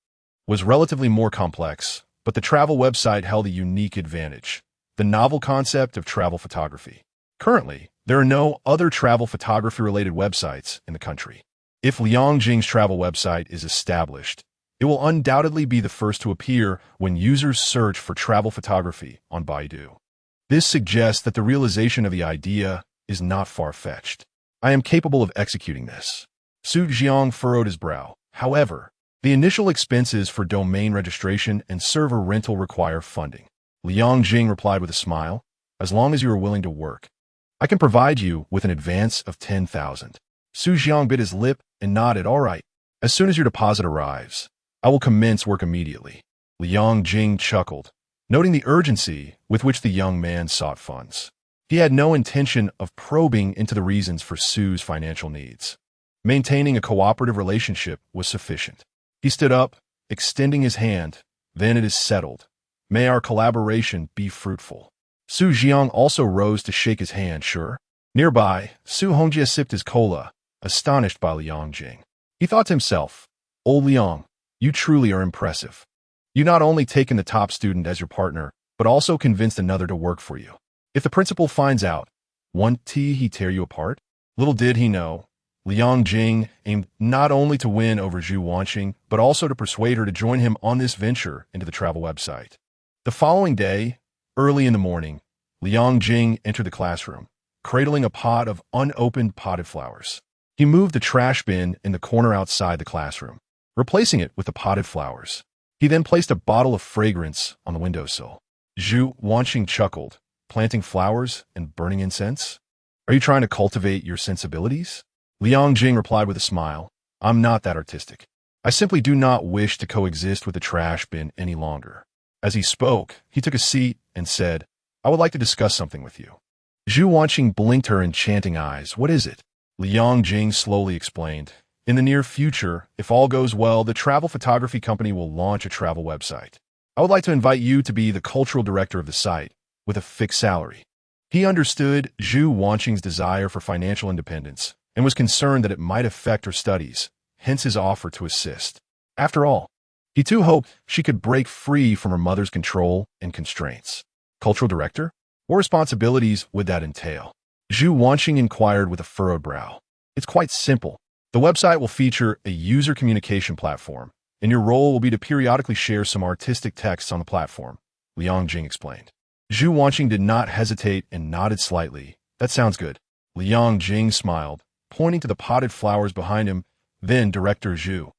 was relatively more complex, but the travel website held a unique advantage: the novel concept of travel photography. Currently, there are no other travel photography-related websites in the country. If Liang Jing's travel website is established, it will undoubtedly be the first to appear when users search for travel photography on Baidu. This suggests that the realization of the idea is not far-fetched. "I am capable of executing this." Su Jiang furrowed his brow. However, the initial expenses for domain registration and server rental require funding. Liang Jing replied with a smile, "As long as you are willing to work, I can provide you with an advance of 10,000. Su Jiang bit his lip and nodded. "All right. As soon as your deposit arrives, I will commence work immediately." Liang Jing chuckled, noting the urgency with which the young man sought funds. He had no intention of probing into the reasons for Su's financial needs. Maintaining a cooperative relationship was sufficient. He stood up, extending his hand. "Then it is settled. May our collaboration be fruitful." Su Jiang also rose to shake his hand. "Sure." Nearby, Su Hongjie sipped his cola, astonished by Liang Jing. He thought to himself, "Old Liang, you truly are impressive. You not only taken the top student as your partner, but also convinced another to work for you. If the principal finds out, won't he tear you apart?" Little did he know, Liang Jing aimed not only to win over Zhu Wanxing, but also to persuade her to join him on this venture into the travel website. The following day, early in the morning, Liang Jing entered the classroom, cradling a pot of unopened potted flowers. He moved the trash bin in the corner outside the classroom, replacing it with the potted flowers. He then placed a bottle of fragrance on the windowsill. Zhu Wanxing chuckled, planting flowers and burning incense? Are you trying to cultivate your sensibilities? Liang Jing replied with a smile, I'm not that artistic. I simply do not wish to coexist with the trash bin any longer. As he spoke, he took a seat and said, I would like to discuss something with you. Zhu Wanxing blinked her enchanting eyes. What is it? Liang Jing slowly explained, in the near future, if all goes well, the travel photography company will launch a travel website. I would like to invite you to be the cultural director of the site, with a fixed salary. He understood Zhu Wanxing's desire for financial independence and was concerned that it might affect her studies, hence his offer to assist. After all, he too hoped she could break free from her mother's control and constraints. Cultural director? What responsibilities would that entail? Zhu Wanxing inquired with a furrowed brow. It's quite simple. The website will feature a user communication platform, and your role will be to periodically share some artistic texts on the platform, Liang Jing explained. Zhu Wanxing did not hesitate and nodded slightly. That sounds good. Liang Jing smiled, pointing to the potted flowers behind him. Then, Director Zhu,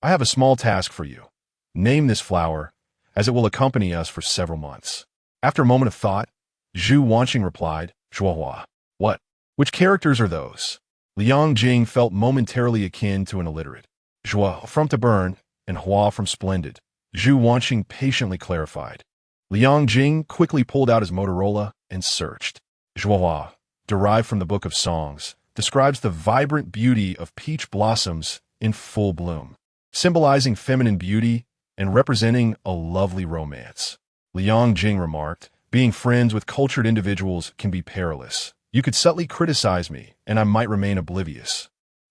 I have a small task for you. Name this flower, as it will accompany us for several months. After a moment of thought, Zhu Wanxing replied, Zhuohua. What? Which characters are those? Liang Jing felt momentarily akin to an illiterate. Zhuo from to burn, and Hua from splendid. Zhu Wanxing patiently clarified. Liang Jing quickly pulled out his Motorola and searched. Zhuohua, derived from the Book of Songs, describes the vibrant beauty of peach blossoms in full bloom, symbolizing feminine beauty and representing a lovely romance. Liang Jing remarked, being friends with cultured individuals can be perilous. You could subtly criticize me, and I might remain oblivious.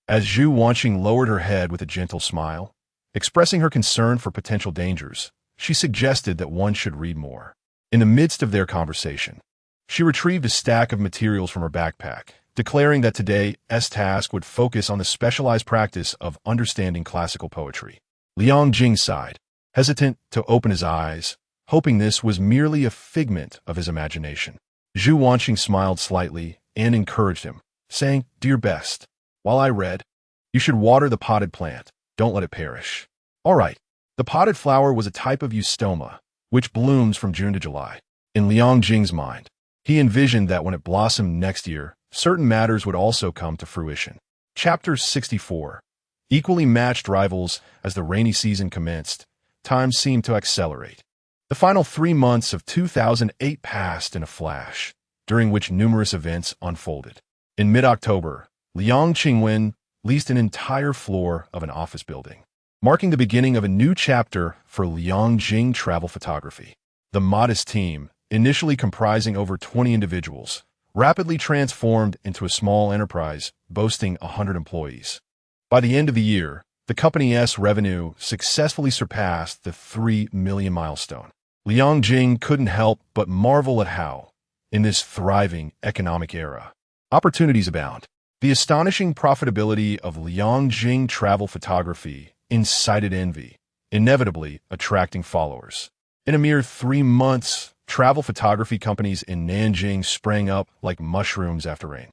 As Zhu Wanxing lowered her head with a gentle smile, expressing her concern for potential dangers, she suggested that one should read more. In the midst of their conversation, she retrieved a stack of materials from her backpack, declaring that today's task would focus on the specialized practice of understanding classical poetry. Liang Jing sighed, hesitant to open his eyes, hoping this was merely a figment of his imagination. Zhu Wanxing smiled slightly and encouraged him, saying, Do your best. While I read, you should water the potted plant. Don't let it perish. All right. The potted flower was a type of eustoma, which blooms from June to July. In Liang Jing's mind, he envisioned that when it blossomed next year, certain matters would also come to fruition. Chapter 64. Equally matched rivals. As the rainy season commenced, time seemed to accelerate. The final 3 months of 2008 passed in a flash, during which numerous events unfolded. In mid-October, Liang Qingwen leased an entire floor of an office building, marking the beginning of a new chapter for Liang Jing Travel Photography. The modest team, initially comprising over 20 individuals, rapidly transformed into a small enterprise boasting 100 employees. By the end of the year, the company's revenue successfully surpassed the 3 million milestone. Liang Jing couldn't help but marvel at how, in this thriving economic era, opportunities abound. The astonishing profitability of Liang Jing Travel Photography incited envy, inevitably attracting followers. In a mere 3 months, travel photography companies in Nanjing sprang up like mushrooms after rain,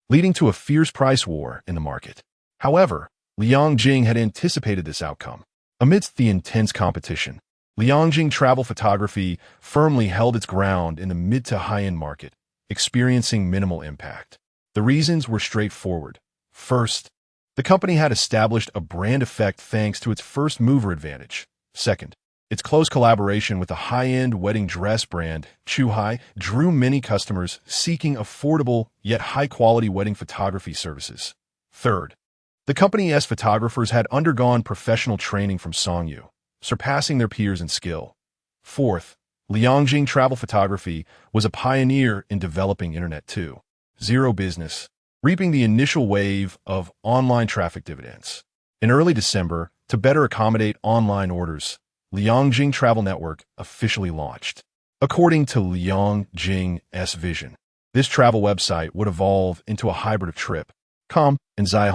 leading to a fierce price war in the market. However, Liang Jing had anticipated this outcome. Amidst the intense competition, Liang Jing Travel Photography firmly held its ground in the mid to high-end market, experiencing minimal impact. The reasons were straightforward. First, the company had established a brand effect thanks to its first-mover advantage. Second, its close collaboration with the high-end wedding dress brand, Chuhai, drew many customers seeking affordable yet high-quality wedding photography services. Third, the company's photographers had undergone professional training from Songyu, surpassing their peers in skill. Fourth, Liang Jing Travel Photography was a pioneer in developing Internet 2.0 business, reaping the initial wave of online traffic dividends. In early December, to better accommodate online orders, Liang Jing Travel Network officially launched. According to Liang Jing's vision, this travel website would evolve into a hybrid of trip, and Zai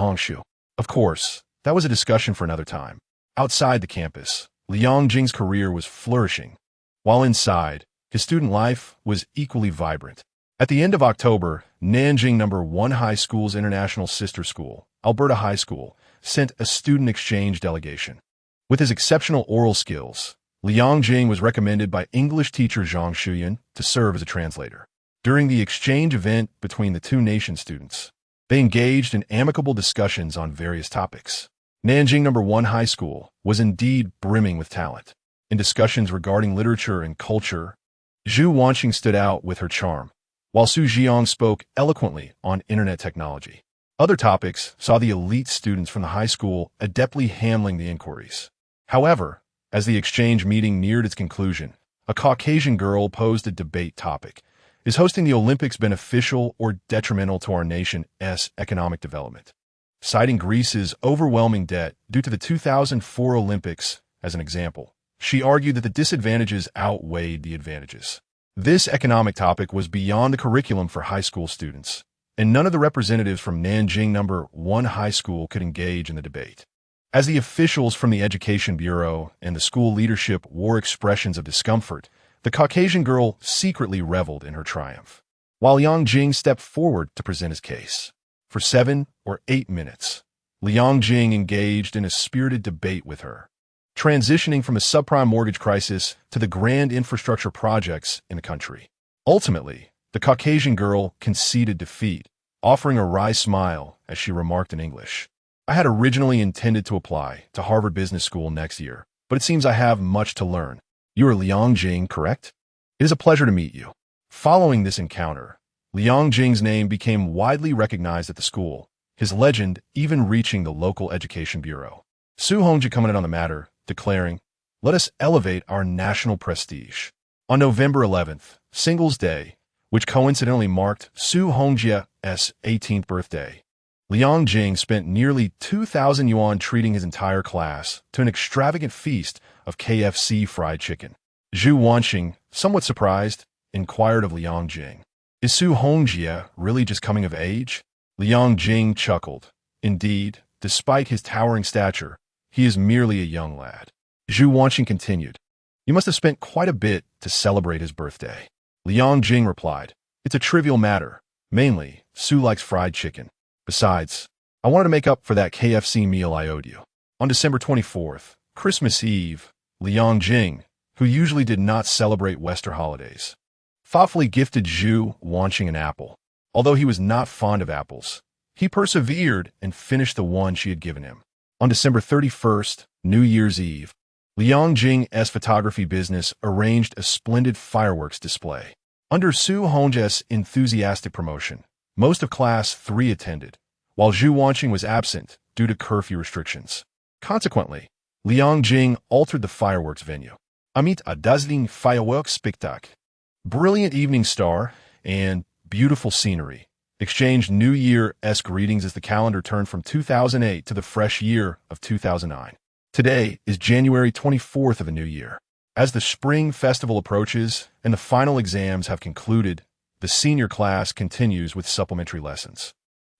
Of course, that was a discussion for another time. Outside the campus, Liang Jing's career was flourishing, while inside, his student life was equally vibrant. At the end of October, Nanjing No. 1 High School's international sister school, Alberta High School, sent a student exchange delegation. With his exceptional oral skills, Liang Jing was recommended by English teacher Zhang Shuyan to serve as a translator. During the exchange event between the two nation students, they engaged in amicable discussions on various topics. Nanjing No. 1 High School was indeed brimming with talent. In discussions regarding literature and culture, Zhu Wanxing stood out with her charm, while Su Jiang spoke eloquently on internet technology. Other topics saw the elite students from the high school adeptly handling the inquiries. However, as the exchange meeting neared its conclusion, a Caucasian girl posed a debate topic. Is hosting the Olympics beneficial or detrimental to our nation's economic development? Citing Greece's overwhelming debt due to the 2004 Olympics as an example, she argued that the disadvantages outweighed the advantages. This economic topic was beyond the curriculum for high school students, and none of the representatives from Nanjing No. 1 High School could engage in the debate. As the officials from the Education Bureau and the school leadership wore expressions of discomfort, the Caucasian girl secretly reveled in her triumph, while Liang Jing stepped forward to present his case. For 7 or 8 minutes, Liang Jing engaged in a spirited debate with her, transitioning from a subprime mortgage crisis to the grand infrastructure projects in the country. Ultimately, the Caucasian girl conceded defeat, offering a wry smile as she remarked in English, "I had originally intended to apply to Harvard Business School next year, but it seems I have much to learn. You are Liang Jing, correct? It is a pleasure to meet you." Following this encounter, Liang Jing's name became widely recognized at the school, his legend even reaching the local education bureau. Su Hongji commented on the matter, declaring, "Let us elevate our national prestige." On November 11th, Singles Day, which coincidentally marked Su Hongjia's 18th birthday, Liang Jing spent nearly 2,000 yuan treating his entire class to an extravagant feast of KFC fried chicken. Zhu Wanxing, somewhat surprised, inquired of Liang Jing, "Is Su Hongjia really just coming of age?" Liang Jing chuckled. "Indeed, despite his towering stature, he is merely a young lad." Zhu Wanxing continued, "You must have spent quite a bit to celebrate his birthday." Liang Jing replied, "It's a trivial matter. Mainly, Su likes fried chicken. Besides, I wanted to make up for that KFC meal I owed you." On December 24th, Christmas Eve, Liang Jing, who usually did not celebrate Western holidays, thoughtfully gifted Zhu Wanxing an apple. Although he was not fond of apples, he persevered and finished the one she had given him. On December 31st, New Year's Eve, Liang Jing's photography business arranged a splendid fireworks display. Under Su Hongjia's enthusiastic promotion, most of Class 3 attended, while Zhu Wanxing was absent due to curfew restrictions. Consequently, Liang Jing altered the fireworks venue. Amid a dazzling fireworks spectacle, brilliant evening star, and beautiful scenery, exchanged New Year-esque greetings as the calendar turned from 2008 to the fresh year of 2009. Today is January 24th of a new year. As the spring festival approaches and the final exams have concluded, the senior class continues with supplementary lessons.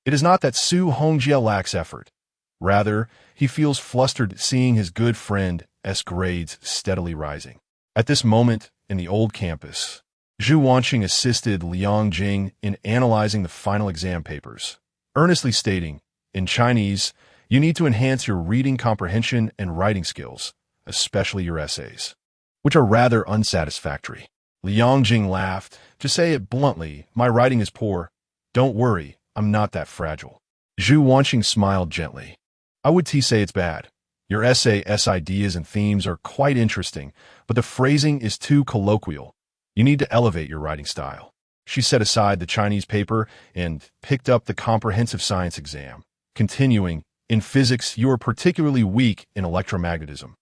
It is not that Su Hongjia lacks effort. Rather, he feels flustered seeing his good friend's grades steadily rising. At this moment, in the old campus, Zhu Wanxing assisted Liang Jing in analyzing the final exam papers, earnestly stating, "In Chinese, you need to enhance your reading comprehension and writing skills, especially your essays, which are rather unsatisfactory." Liang Jing laughed. "To say it bluntly, my writing is poor. Don't worry, I'm not that fragile." Zhu Wanxing smiled gently. "I would say it's bad. Your essay's ideas and themes are quite interesting, but the phrasing is too colloquial. You need to elevate your writing style." She set aside the Chinese paper and picked up the comprehensive science exam, continuing, "In physics, you are particularly weak in electromagnetism.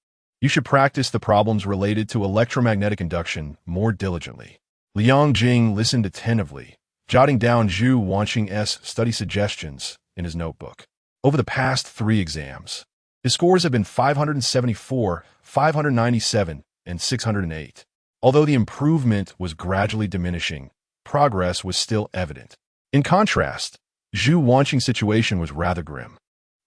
You should practice the problems related to electromagnetic induction more diligently." Liang Jing listened attentively, jotting down Zhu Wanxing's study suggestions in his notebook. Over the past 3 exams, his scores have been 574, 597, and 608. Although the improvement was gradually diminishing, progress was still evident. In contrast, Zhu Wanxing's situation was rather grim,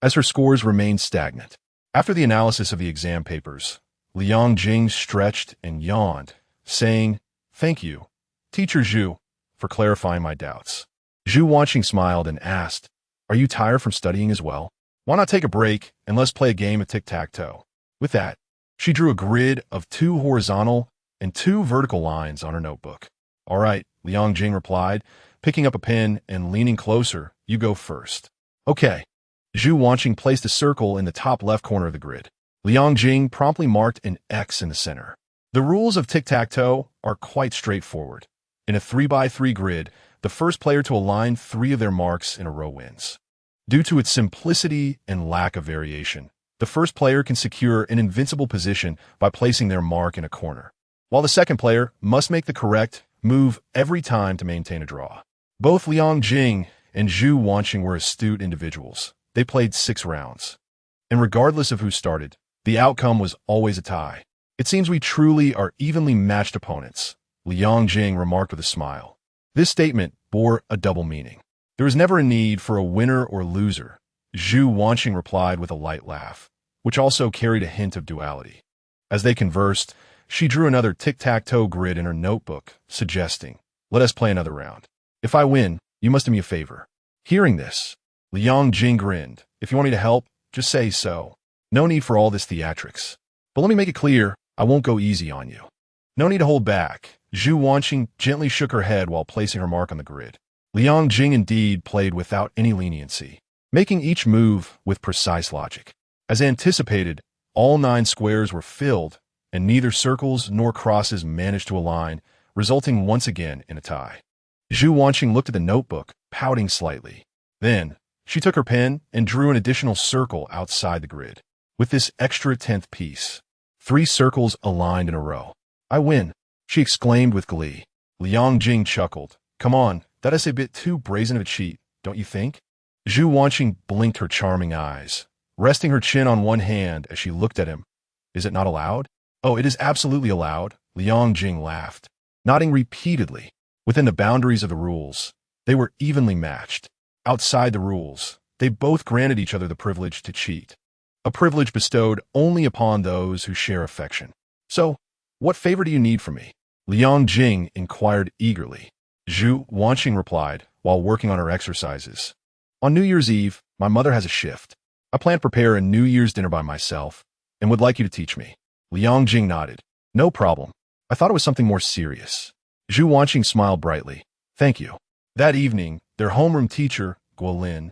as her scores remained stagnant. After the analysis of the exam papers, Liang Jing stretched and yawned, saying, "Thank you, Teacher Zhu, for clarifying my doubts." Zhu Wanxing smiled and asked, "Are you tired from studying as well? Why not take a break and let's play a game of tic-tac-toe?" With that, she drew a grid of 2 horizontal and 2 vertical lines on her notebook. "All right," Liang Jing replied, picking up a pen and leaning closer. "You go first." "Okay." Zhu Wanxing placed a circle in the top left corner of the grid. Liang Jing promptly marked an X in the center. The rules of tic-tac-toe are quite straightforward. In a 3x3 grid, the first player to align 3 of their marks in a row wins. Due to its simplicity and lack of variation, the first player can secure an invincible position by placing their mark in a corner, while the second player must make the correct move every time to maintain a draw. Both Liang Jing and Zhu Wanxing were astute individuals. They played 6 rounds. And regardless of who started, the outcome was always a tie. "It seems we truly are evenly matched opponents," Liang Jing remarked with a smile. This statement bore a double meaning. "There is never a need for a winner or loser," Zhu Wanxing replied with a light laugh, which also carried a hint of duality. As they conversed, she drew another tic-tac-toe grid in her notebook, suggesting, "Let us play another round. If I win, you must do me a favor." Hearing this, Liang Jing grinned. "If you want me to help, just say so. No need for all this theatrics. But let me make it clear, I won't go easy on you." "No need to hold back." Zhu Wanxing gently shook her head while placing her mark on the grid. Liang Jing indeed played without any leniency, making each move with precise logic. As anticipated, all 9 squares were filled, and neither circles nor crosses managed to align, resulting once again in a tie. Zhu Wanxing looked at the notebook, pouting slightly. Then, she took her pen and drew an additional circle outside the grid. With this extra 10th piece, 3 circles aligned in a row. "I win," she exclaimed with glee. Liang Jing chuckled. "Come on, that is a bit too brazen of a cheat, don't you think?" Zhu Wanxing blinked her charming eyes, resting her chin on one hand as she looked at him. "Is it not allowed?" "Oh, it is absolutely allowed," Liang Jing laughed, nodding repeatedly. Within the boundaries of the rules, they were evenly matched. Outside the rules, they both granted each other the privilege to cheat, a privilege bestowed only upon those who share affection. "So, what favor do you need from me?" Liang Jing inquired eagerly. Zhu Wanxing replied, while working on her exercises. "On New Year's Eve, my mother has a shift. I plan to prepare a New Year's dinner by myself, and would like you to teach me." Liang Jing nodded. "No problem. I thought it was something more serious." Zhu Wanxing smiled brightly. "Thank you." That evening, their homeroom teacher, Guolin,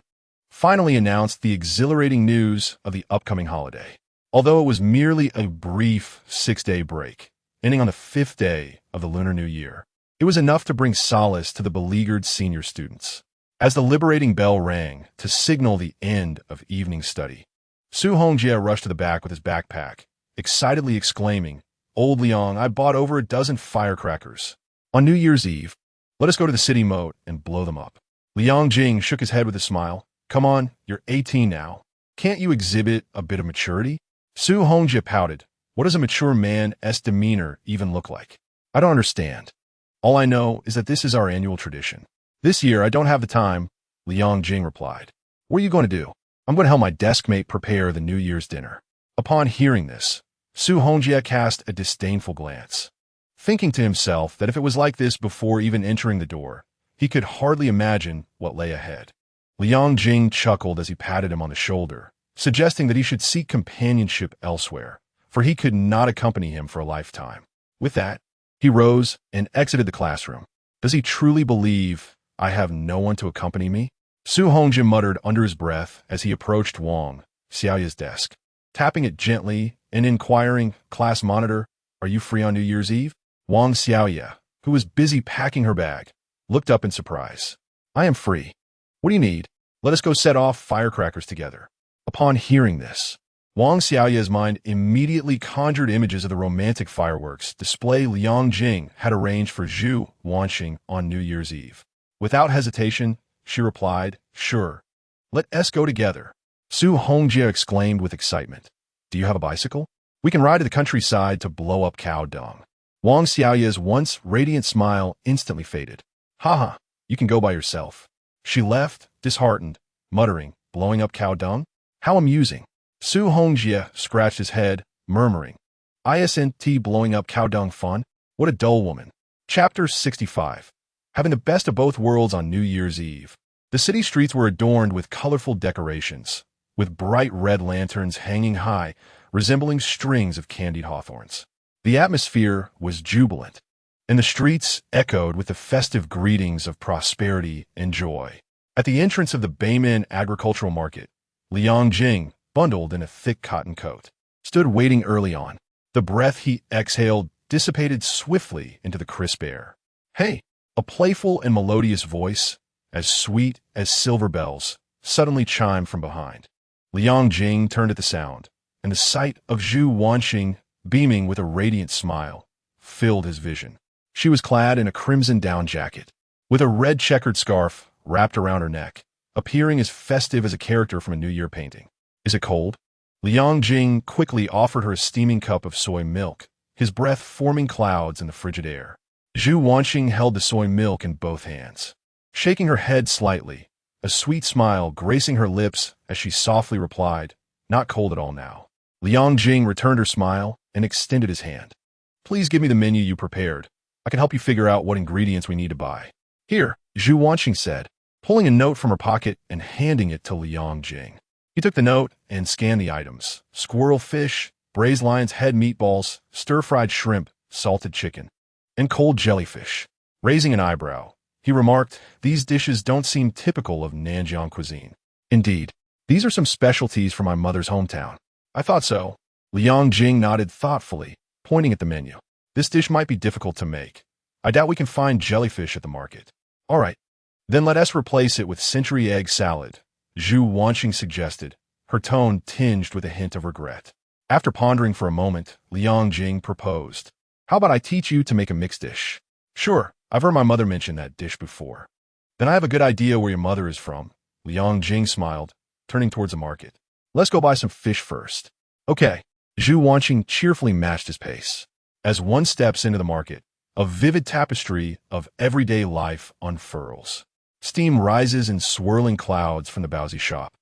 finally announced the exhilarating news of the upcoming holiday. Although it was merely a brief 6-day break, ending on the 5th day of the Lunar New Year, it was enough to bring solace to the beleaguered senior students. As the liberating bell rang to signal the end of evening study, Su Hongjie rushed to the back with his backpack, excitedly exclaiming, "Old Liang, I bought over a dozen firecrackers. On New Year's Eve, let us go to the city moat and blow them up." Liang Jing shook his head with a smile. "Come on, you're 18 now. Can't you exhibit a bit of maturity?" Su Hongjie pouted. "What does a mature man's demeanor even look like? I don't understand. All I know is that this is our annual tradition." "This year, I don't have the time," Liang Jing replied. "What are you going to do?" "I'm going to help my desk mate prepare the New Year's dinner." Upon hearing this, Su Hongjie cast a disdainful glance, thinking to himself that if it was like this before even entering the door, he could hardly imagine what lay ahead. Liang Jing chuckled as he patted him on the shoulder, suggesting that he should seek companionship elsewhere, for he could not accompany him for a lifetime. With that, he rose and exited the classroom. "Does he truly believe I have no one to accompany me?" Su Hongjie muttered under his breath as he approached Wang Xiaoya's desk, tapping it gently and inquiring, "Class monitor, are you free on New Year's Eve?" Wang Xiaoya, who was busy packing her bag, looked up in surprise. "I am free. What do you need? Let us go set off firecrackers together." Upon hearing this, Wang Xiaoya's mind immediately conjured images of the romantic fireworks display Liang Jing had arranged for Zhu Wanxing on New Year's Eve. Without hesitation, she replied, "Sure. Let us go together." Su Hongjie exclaimed with excitement. "Do you have a bicycle? We can ride to the countryside to blow up cow dung." Wang Xiaoya's once radiant smile instantly faded. "Haha, you can go by yourself. She left, disheartened, muttering, blowing up cow dung? How amusing. Su Hongjie scratched his head, murmuring, Isn't blowing up cow dung fun? What a dull woman. Chapter 65. Having the best of both worlds on New Year's Eve. The city streets were adorned with colorful decorations, with bright red lanterns hanging high, resembling strings of candied hawthorns. The atmosphere was jubilant, and the streets echoed with the festive greetings of prosperity and joy. At the entrance of the Beimin agricultural market, Liang Jing, bundled in a thick cotton coat, stood waiting early on. The breath he exhaled dissipated swiftly into the crisp air. Hey! A playful and melodious voice, as sweet as silver bells, suddenly chimed from behind. Liang Jing turned at the sound, and the sight of Zhu Wanxing, beaming with a radiant smile, filled his vision. She was clad in a crimson down jacket, with a red checkered scarf wrapped around her neck, appearing as festive as a character from a New Year painting. Is it cold? Liang Jing quickly offered her a steaming cup of soy milk, his breath forming clouds in the frigid air. Zhu Wanxing held the soy milk in both hands, shaking her head slightly, a sweet smile gracing her lips as she softly replied, Not cold at all now. Liang Jing returned her smile and extended his hand. Please give me the menu you prepared. I can help you figure out what ingredients we need to buy. Here, Zhu Wanxing said, pulling a note from her pocket and handing it to Liang Jing. He took the note and scanned the items: squirrel fish, braised lion's head meatballs, stir-fried shrimp, salted chicken, and cold jellyfish. Raising an eyebrow, he remarked, These dishes don't seem typical of Nanjiang cuisine. Indeed, these are some specialties from my mother's hometown. I thought so. Liang Jing nodded thoughtfully, pointing at the menu. This dish might be difficult to make. I doubt we can find jellyfish at the market. All right, then let us replace it with century egg salad, Zhu Wanxing suggested, her tone tinged with a hint of regret. After pondering for a moment, Liang Jing proposed, How about I teach you to make a mixed dish? Sure, I've heard my mother mention that dish before. Then I have a good idea where your mother is from. Liang Jing smiled, turning towards the market. Let's go buy some fish first. Okay. Zhu Wanxing cheerfully matched his pace. As one steps into the market, a vivid tapestry of everyday life unfurls. Steam rises in swirling clouds from the Baozi shop.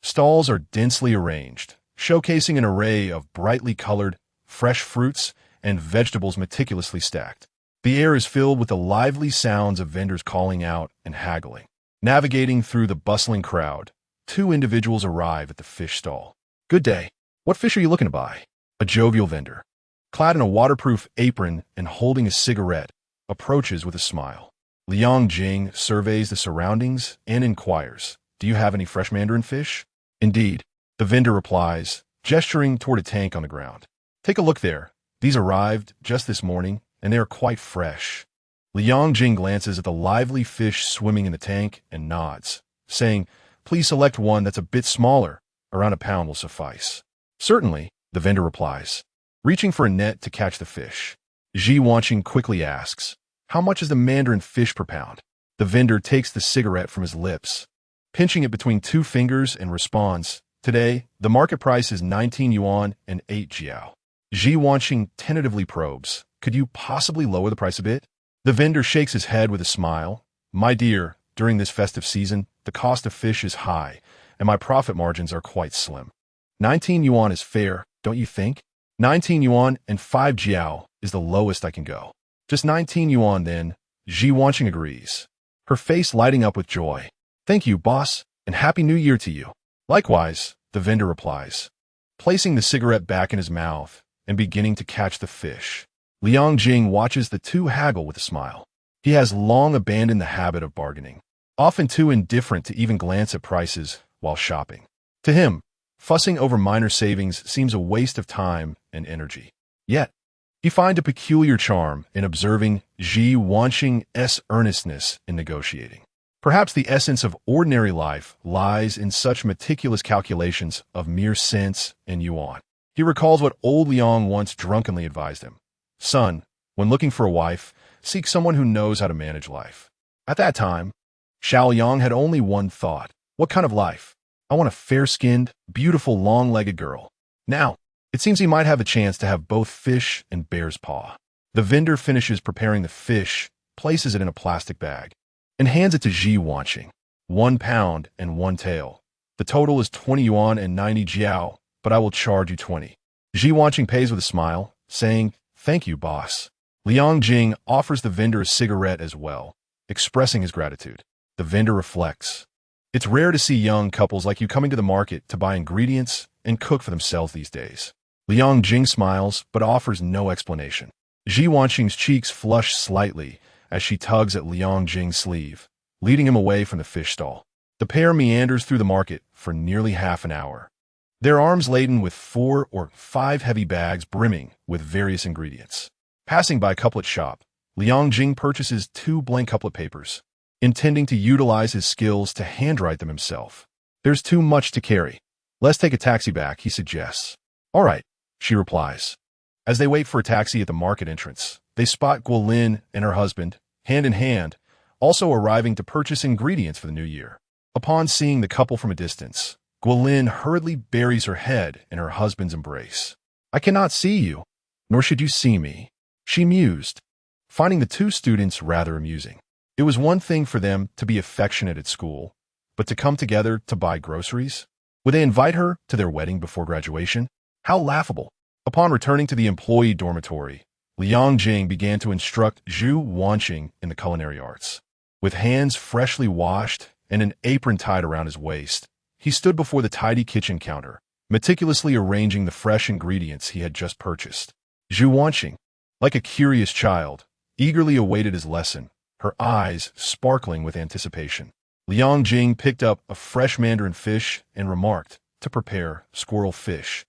Stalls are densely arranged, showcasing an array of brightly colored, fresh fruits and vegetables meticulously stacked. The air is filled with the lively sounds of vendors calling out and haggling. Navigating through the bustling crowd, two individuals arrive at the fish stall. Good day. What fish are you looking to buy? A jovial vendor, clad in a waterproof apron and holding a cigarette, approaches with a smile. Liang Jing surveys the surroundings and inquires, Do you have any fresh mandarin fish? Indeed, the vendor replies, gesturing toward a tank on the ground. Take a look there. These arrived just this morning, and they are quite fresh. Liang Jing glances at the lively fish swimming in the tank and nods, saying, Please select one that's a bit smaller. Around a pound will suffice. Certainly, the vendor replies, reaching for a net to catch the fish. Zhu Wanxing quickly asks, How much is the mandarin fish per pound? The vendor takes the cigarette from his lips, pinching it between two fingers, and responds, Today, the market price is 19 yuan and 8 jiao. Zhu Wanxing tentatively probes, Could you possibly lower the price a bit? The vendor shakes his head with a smile. My dear, during this festive season, the cost of fish is high, and my profit margins are quite slim. 19 yuan is fair, don't you think? 19 yuan and 5 jiao is the lowest I can go. Just 19 yuan then, Zhu Wanxing agrees, her face lighting up with joy. Thank you, boss, and Happy New Year to you. Likewise, the vendor replies, placing the cigarette back in his mouth and beginning to catch the fish. Liang Jing watches the two haggle with a smile. He has long abandoned the habit of bargaining, often too indifferent to even glance at prices while shopping. To him, fussing over minor savings seems a waste of time and energy. Yet, he finds a peculiar charm in observing Zhu Wanxing's earnestness in negotiating. Perhaps the essence of ordinary life lies in such meticulous calculations of mere cents and yuan. He recalls what old Liang once drunkenly advised him. Son, when looking for a wife, seek someone who knows how to manage life. At that time, Xiao Yang had only one thought. What kind of life? I want a fair-skinned, beautiful, long-legged girl. Now, it seems he might have a chance to have both fish and bear's paw. The vendor finishes preparing the fish, places it in a plastic bag, and hands it to Zhu Wanxing. 1 pound and 1 tael. The total is 20 yuan and 90 jiao, but I will charge you 20. Zhu Wanxing pays with a smile, saying, "Thank you, boss." Liang Jing offers the vendor a cigarette as well, expressing his gratitude. The vendor reflects. It's rare to see young couples like you coming to the market to buy ingredients and cook for themselves these days. Liang Jing smiles, but offers no explanation. Zhu Wanxing's cheeks flush slightly as she tugs at Liang Jing's sleeve, leading him away from the fish stall. The pair meanders through the market for nearly half an hour, their arms laden with 4 or 5 heavy bags brimming with various ingredients. Passing by a couplet shop, Liang Jing purchases 2 blank couplet papers, intending to utilize his skills to handwrite them himself. There's too much to carry. Let's take a taxi back, he suggests. All right, she replies. As they wait for a taxi at the market entrance, they spot Guolin and her husband, hand in hand, also arriving to purchase ingredients for the new year. Upon seeing the couple from a distance, Guolin hurriedly buries her head in her husband's embrace. "I cannot see you, nor should you see me," she mused, finding the 2 students rather amusing. It was one thing for them to be affectionate at school, but to come together to buy groceries? Would they invite her to their wedding before graduation? How laughable. Upon returning to the employee dormitory, Liang Jing began to instruct Zhu Wanxing in the culinary arts. With hands freshly washed and an apron tied around his waist, he stood before the tidy kitchen counter, meticulously arranging the fresh ingredients he had just purchased. Zhu Wanxing, like a curious child, eagerly awaited his lesson, her eyes sparkling with anticipation. Liang Jing picked up a fresh mandarin fish and remarked, "To prepare squirrel fish,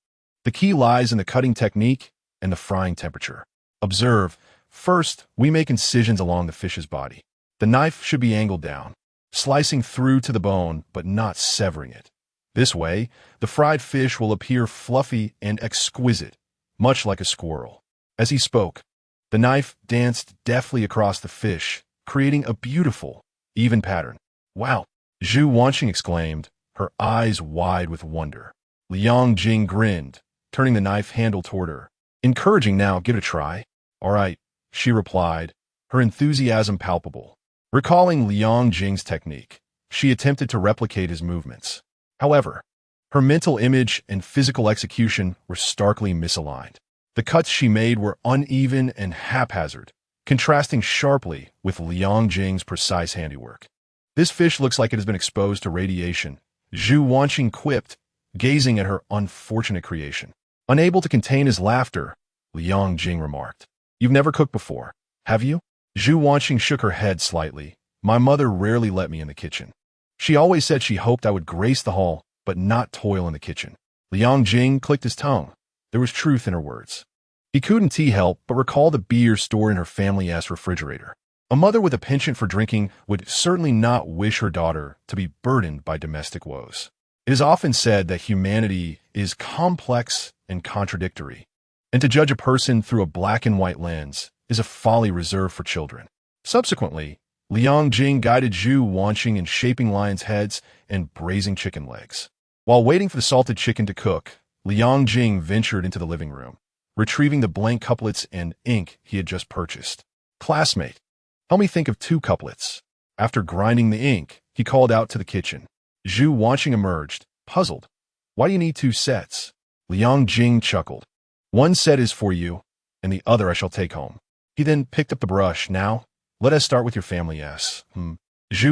the key lies in the cutting technique and the frying temperature. Observe, first, we make incisions along the fish's body. The knife should be angled down, slicing through to the bone but not severing it. This way, the fried fish will appear fluffy and exquisite, much like a squirrel." As he spoke, the knife danced deftly across the fish, creating a beautiful, even pattern. "Wow!" Zhu Wanxing exclaimed, her eyes wide with wonder. Liang Jing grinned, turning the knife handle toward her. "Encouraging now, give it a try." "All right," she replied, her enthusiasm palpable. Recalling Liang Jing's technique, she attempted to replicate his movements. However, her mental image and physical execution were starkly misaligned. The cuts she made were uneven and haphazard, contrasting sharply with Liang Jing's precise handiwork. "This fish looks like it has been exposed to radiation," Zhu Wanxing quipped, gazing at her unfortunate creation. Unable to contain his laughter, Liang Jing remarked, "You've never cooked before, have you?" Zhu Wanxing shook her head slightly. "My mother rarely let me in the kitchen. She always said she hoped I would grace the hall, but not toil in the kitchen." Liang Jing clicked his tongue. There was truth in her words. He couldn't help but recall the beer stored in her family-ass refrigerator. A mother with a penchant for drinking would certainly not wish her daughter to be burdened by domestic woes. It is often said that humanity is complex and contradictory, and to judge a person through a black and white lens is a folly reserved for children. Subsequently, Liang Jing guided Zhu Wanxing in shaping lions' heads and braising chicken legs. While waiting for the salted chicken to cook, Liang Jing ventured into the living room, retrieving the blank couplets and ink he had just purchased. "Classmate, help me think of 2 couplets." After grinding the ink, he called out to the kitchen. Zhu Wanxing emerged, puzzled. "Why do you need 2 sets?" Liang Jing chuckled. "One set is for you, and the other I shall take home." He then picked up the brush. "Now, let us start with your family S." Zhu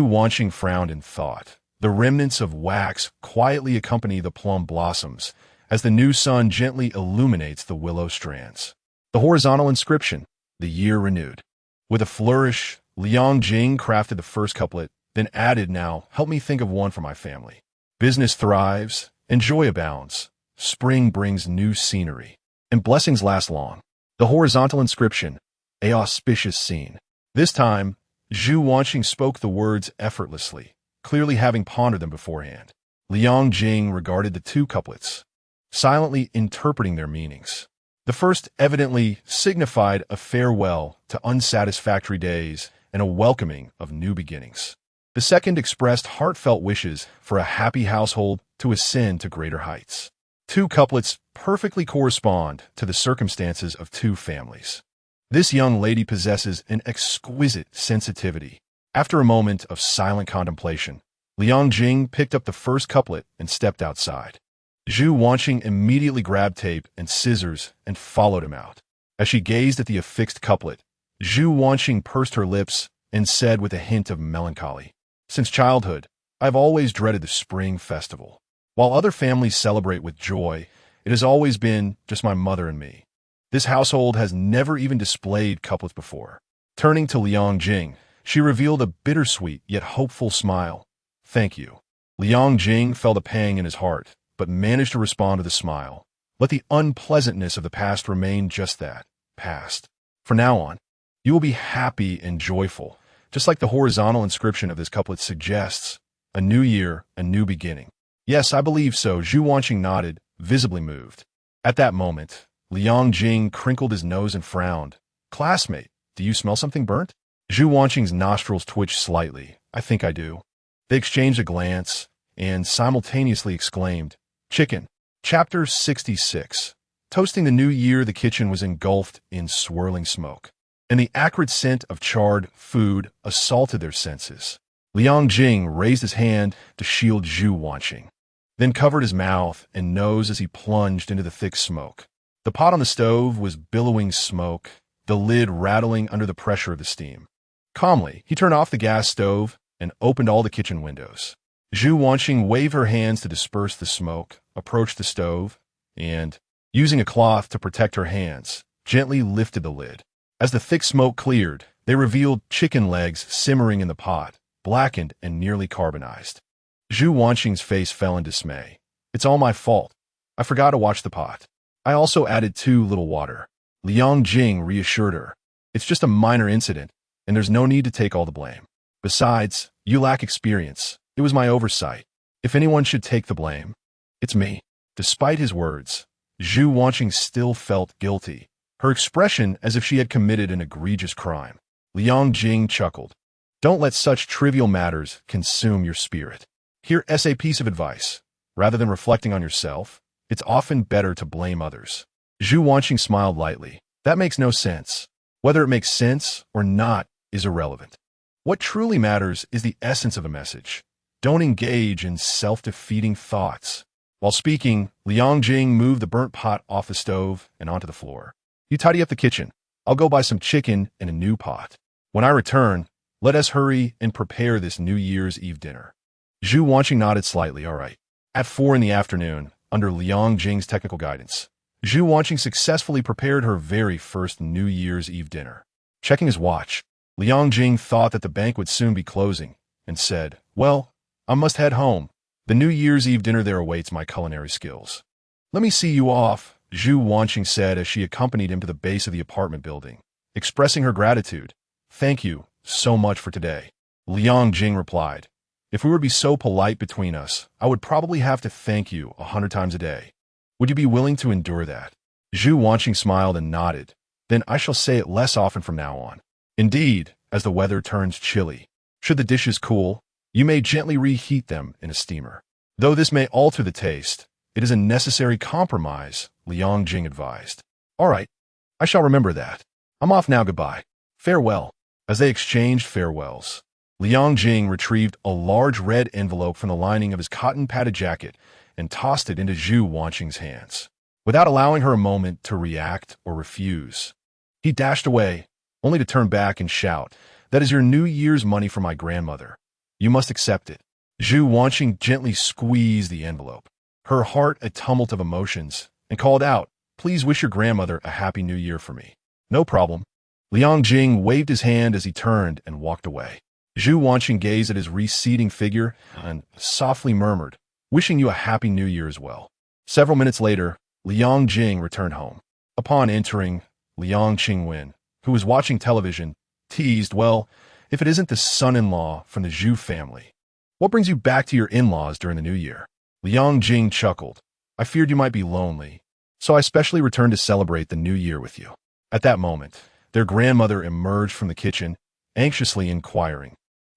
Wanxing frowned in thought. The remnants of wax quietly accompany the plum blossoms as the new sun gently illuminates the willow strands. The horizontal inscription, "The year renewed." With a flourish, Liang Jing crafted the first couplet, then added, "Now, help me think of one for my family. Business thrives, and joy abounds. Spring brings new scenery, and blessings last long." The horizontal inscription, "A auspicious scene." This time, Zhu Wanxing spoke the words effortlessly, clearly having pondered them beforehand. Liang Jing regarded the 2 couplets, silently interpreting their meanings. The first evidently signified a farewell to unsatisfactory days and a welcoming of new beginnings. The second expressed heartfelt wishes for a happy household to ascend to greater heights. 2 couplets perfectly correspond to the circumstances of 2 families. This young lady possesses an exquisite sensitivity. After a moment of silent contemplation, Liang Jing picked up the first couplet and stepped outside. Zhu Wanxing immediately grabbed tape and scissors and followed him out. As she gazed at the affixed couplet, Zhu Wanxing pursed her lips and said with a hint of melancholy, "Since childhood, I've always dreaded the spring festival. While other families celebrate with joy, it has always been just my mother and me. This household has never even displayed couplets before." Turning to Liang Jing, she revealed a bittersweet yet hopeful smile. "Thank you." Liang Jing felt a pang in his heart, but managed to respond to the smile. Let the unpleasantness of the past remain just that, past. From now on, you will be happy and joyful, just like the horizontal inscription of this couplet suggests. A new year, a new beginning. "Yes, I believe so," Zhu Wanxing nodded, visibly moved. At that moment, Liang Jing crinkled his nose and frowned. "Classmate, do you smell something burnt?" Zhu Wanxing's nostrils twitched slightly. "I think I do." They exchanged a glance and simultaneously exclaimed, "Chicken." Chapter 66. Toasting the new year, the kitchen was engulfed in swirling smoke, and the acrid scent of charred food assaulted their senses. Liang Jing raised his hand to shield Zhu Wanxing, then covered his mouth and nose as he plunged into the thick smoke. The pot on the stove was billowing smoke, the lid rattling under the pressure of the steam. Calmly, he turned off the gas stove and opened all the kitchen windows. Zhu Wanxing waved her hands to disperse the smoke, approached the stove, and, using a cloth to protect her hands, gently lifted the lid. As the thick smoke cleared, they revealed chicken legs simmering in the pot, blackened and nearly carbonized. Zhu Wanxing's face fell in dismay. "It's all my fault. I forgot to watch the pot. I also added too little water." Liang Jing reassured her. "It's just a minor incident, and there's no need to take all the blame. Besides, you lack experience. It was my oversight. If anyone should take the blame, it's me." Despite his words, Zhu Wanxing still felt guilty, her expression as if she had committed an egregious crime. Liang Jing chuckled. "Don't let such trivial matters consume your spirit. Here's a piece of advice. Rather than reflecting on yourself, it's often better to blame others." Zhu Wanxing smiled lightly. "That makes no sense. Whether it makes sense or not is irrelevant. What truly matters is the essence of a message. Don't engage in self-defeating thoughts." While speaking, Liang Jing moved the burnt pot off the stove and onto the floor. "You tidy up the kitchen. I'll go buy some chicken and a new pot. When I return, let us hurry and prepare this New Year's Eve dinner." Zhu Wanxing nodded slightly. "All right." At 4 in the afternoon, under Liang Jing's technical guidance, Zhu Wanxing successfully prepared her very first New Year's Eve dinner. Checking his watch, Liang Jing thought that the bank would soon be closing and said, "Well, I must head home. The New Year's Eve dinner there awaits my culinary skills." "Let me see you off," Zhu Wanxing said as she accompanied him to the base of the apartment building, expressing her gratitude. "Thank you so much for today." Liang Jing replied, "If we were to be so polite between us, I would probably have to thank you 100 times a day. Would you be willing to endure that?" Zhu Wanxing smiled and nodded. "Then I shall say it less often from now on." Indeed, as the weather turns chilly, should the dishes cool, you may gently reheat them in a steamer. Though this may alter the taste, it is a necessary compromise, Liang Jing advised. "All right, I shall remember that. I'm off now, goodbye." "Farewell." As they exchanged farewells, Liang Jing retrieved a large red envelope from the lining of his cotton-padded jacket and tossed it into Zhu Wanxing's hands. Without allowing her a moment to react or refuse, he dashed away, only to turn back and shout, "That is your New Year's money from my grandmother. You must accept it." Zhu Wanxing gently squeezed the envelope, her heart a tumult of emotions, and called out, "Please wish your grandmother a happy new year for me." "No problem." Liang Jing waved his hand as he turned and walked away. Zhu Wanxing gazed at his receding figure and softly murmured, "Wishing you a happy new year as well." Several minutes later, Liang Jing returned home. Upon entering, Liang Qingwen, who was watching television, teased, "Well, if it isn't the son-in-law from the Zhu family. What brings you back to your in-laws during the new year?" Liang Jing chuckled. "I feared you might be lonely, so I specially returned to celebrate the new year with you." At that moment, their grandmother emerged from the kitchen, anxiously inquiring,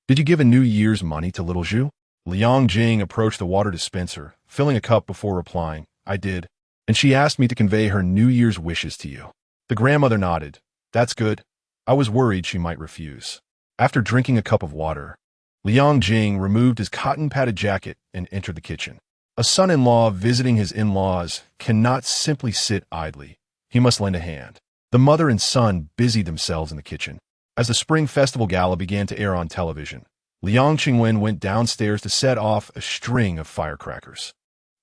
"Did you give a New Year's money to little Zhu?" Liang Jing approached the water dispenser, filling a cup before replying, "I did, and she asked me to convey her New Year's wishes to you." The grandmother nodded. "That's good. I was worried she might refuse." After drinking a cup of water, Liang Jing removed his cotton-padded jacket and entered the kitchen. A son-in-law visiting his in-laws cannot simply sit idly. He must lend a hand. The mother and son busied themselves in the kitchen. As the Spring Festival Gala began to air on television, Liang Qingwen went downstairs to set off a string of firecrackers.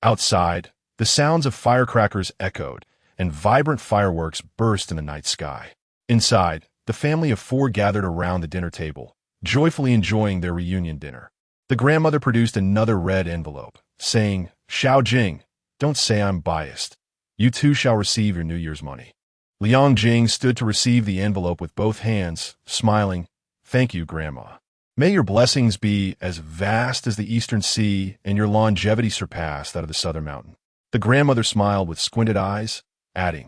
Outside, the sounds of firecrackers echoed, and vibrant fireworks burst in the night sky. Inside, the family of four gathered around the dinner table, joyfully enjoying their reunion dinner. The grandmother produced another red envelope, saying, "Xiao Jing, don't say I'm biased. You too shall receive your New Year's money." Liang Jing stood to receive the envelope with both hands, smiling, "Thank you, Grandma. May your blessings be as vast as the eastern sea and your longevity surpass that of the southern mountain." The grandmother smiled with squinted eyes, adding,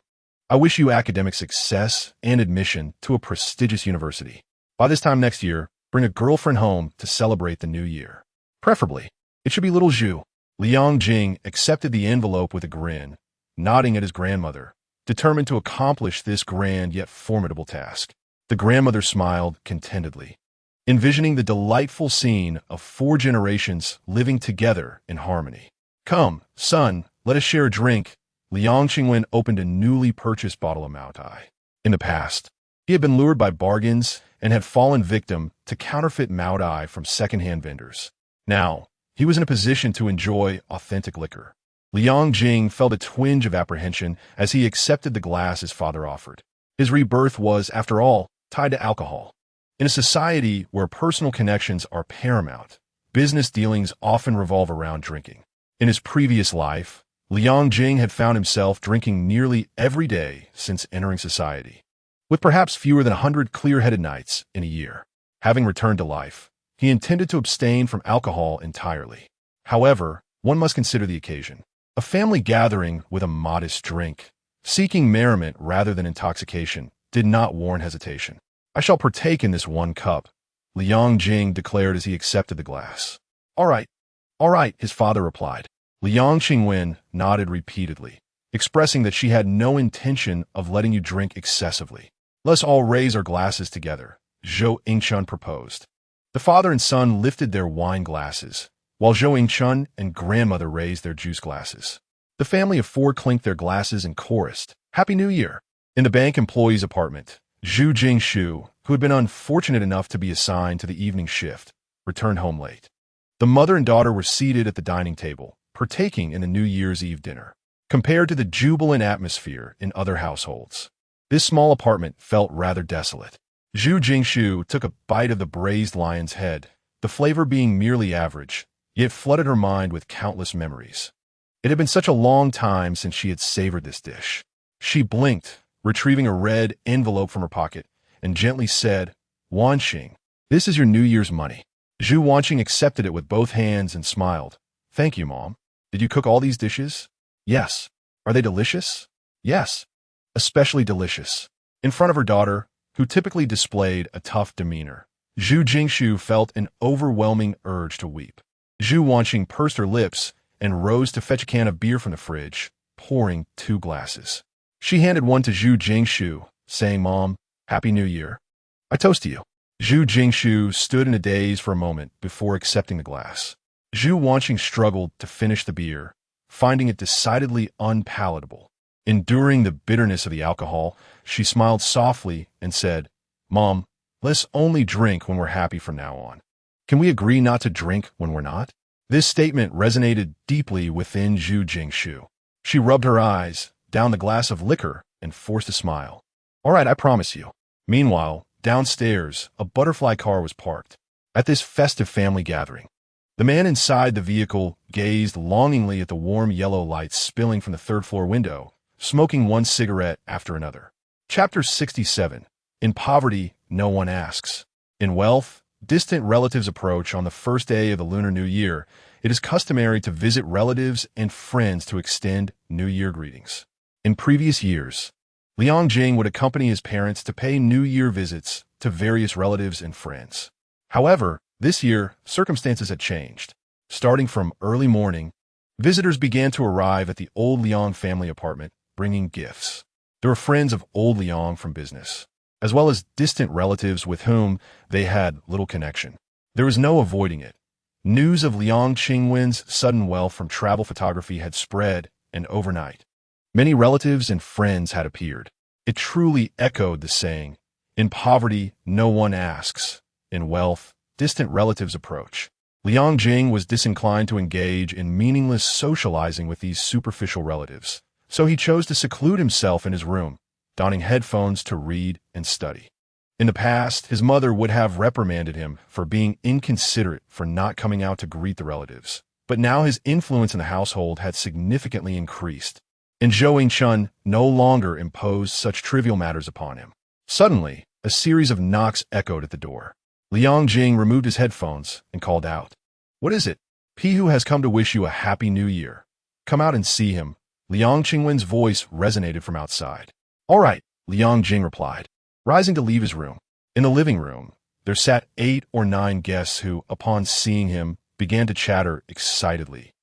"I wish you academic success and admission to a prestigious university. By this time next year, bring a girlfriend home to celebrate the new year. Preferably, it should be little Zhu." Liang Jing accepted the envelope with a grin, nodding at his grandmother, determined to accomplish this grand yet formidable task. The grandmother smiled contentedly, envisioning the delightful scene of four generations living together in harmony. "Come, son, let us share a drink." Liang Qingwen opened a newly purchased bottle of Mao Tai. In the past, he had been lured by bargains and had fallen victim to counterfeit Mao Tai from second-hand vendors. Now, he was in a position to enjoy authentic liquor. Liang Jing felt a twinge of apprehension as he accepted the glass his father offered. His rebirth was, after all, tied to alcohol. In a society where personal connections are paramount, business dealings often revolve around drinking. In his previous life, Liang Jing had found himself drinking nearly every day since entering society, with perhaps fewer than 100 clear-headed nights in a year. Having returned to life, he intended to abstain from alcohol entirely. However, one must consider the occasion. A family gathering with a modest drink, seeking merriment rather than intoxication, did not warrant hesitation. "I shall partake in this one cup," Liang Jing declared as he accepted the glass. All right, his father replied. Liang Qingwen nodded repeatedly, expressing that she had no intention of letting you drink excessively. "Let's all raise our glasses together," Zhou Yingchun proposed. The father and son lifted their wine glasses, while Zhou Yingchun and grandmother raised their juice glasses. The family of four clinked their glasses and chorused, "Happy New Year." In the bank employee's apartment, Zhu Jingshu, who had been unfortunate enough to be assigned to the evening shift, returned home late. The mother and daughter were seated at the dining table, partaking in the New Year's Eve dinner. Compared to the jubilant atmosphere in other households, this small apartment felt rather desolate. Zhu Jingshu took a bite of the braised lion's head, the flavor being merely average, yet flooded her mind with countless memories. It had been such a long time since she had savored this dish. She blinked, retrieving a red envelope from her pocket, and gently said, "Wanxing, this is your New Year's money." Zhu Wanxing accepted it with both hands and smiled. "Thank you, Mom. Did you cook all these dishes?" "Yes." "Are they delicious?" "Yes, especially delicious." In front of her daughter, who typically displayed a tough demeanor, Zhu Jingshu felt an overwhelming urge to weep. Zhu Wanxing pursed her lips and rose to fetch a can of beer from the fridge, pouring 2 glasses. She handed one to Zhu Jingshu, saying, "Mom, Happy New Year. I toast to you." Zhu Jingshu stood in a daze for a moment before accepting the glass. Zhu Wanxing struggled to finish the beer, finding it decidedly unpalatable. Enduring the bitterness of the alcohol, she smiled softly and said, "Mom, let's only drink when we're happy from now on. Can we agree not to drink when we're not?" This statement resonated deeply within Zhu Jingshu. She rubbed her eyes, downed the glass of liquor, and forced a smile. "All right, I promise you." Meanwhile, downstairs, a butterfly car was parked. At this festive family gathering, the man inside the vehicle gazed longingly at the warm yellow lights spilling from the third-floor window, smoking one cigarette after another. Chapter 67. In poverty, no one asks. In wealth, distant relatives approach on the first day of the Lunar New Year. It is customary to visit relatives and friends to extend New Year greetings. In previous years, Liang Jing would accompany his parents to pay New Year visits to various relatives and friends. However, this year, circumstances had changed. Starting from early morning, visitors began to arrive at the old Liang family apartment, bringing gifts. There were friends of old Liang from business, as well as distant relatives with whom they had little connection. There was no avoiding it. News of Liang Qingwen's sudden wealth from travel photography had spread, and overnight, many relatives and friends had appeared. It truly echoed the saying, "In poverty, no one asks. In wealth, distant relatives approach." Liang Jing was disinclined to engage in meaningless socializing with these superficial relatives, so he chose to seclude himself in his room, donning headphones to read and study. In the past, his mother would have reprimanded him for being inconsiderate for not coming out to greet the relatives, but now his influence in the household had significantly increased, and Zhou Wanxing no longer imposed such trivial matters upon him. Suddenly, a series of knocks echoed at the door. Liang Jing removed his headphones and called out, "What is it?" "He who has come to wish you a happy new year. Come out and see him." Liang Qingwen's voice resonated from outside. "All right," Liang Jing replied, rising to leave his room. In the living room, there sat 8 or 9 guests who, upon seeing him, began to chatter excitedly.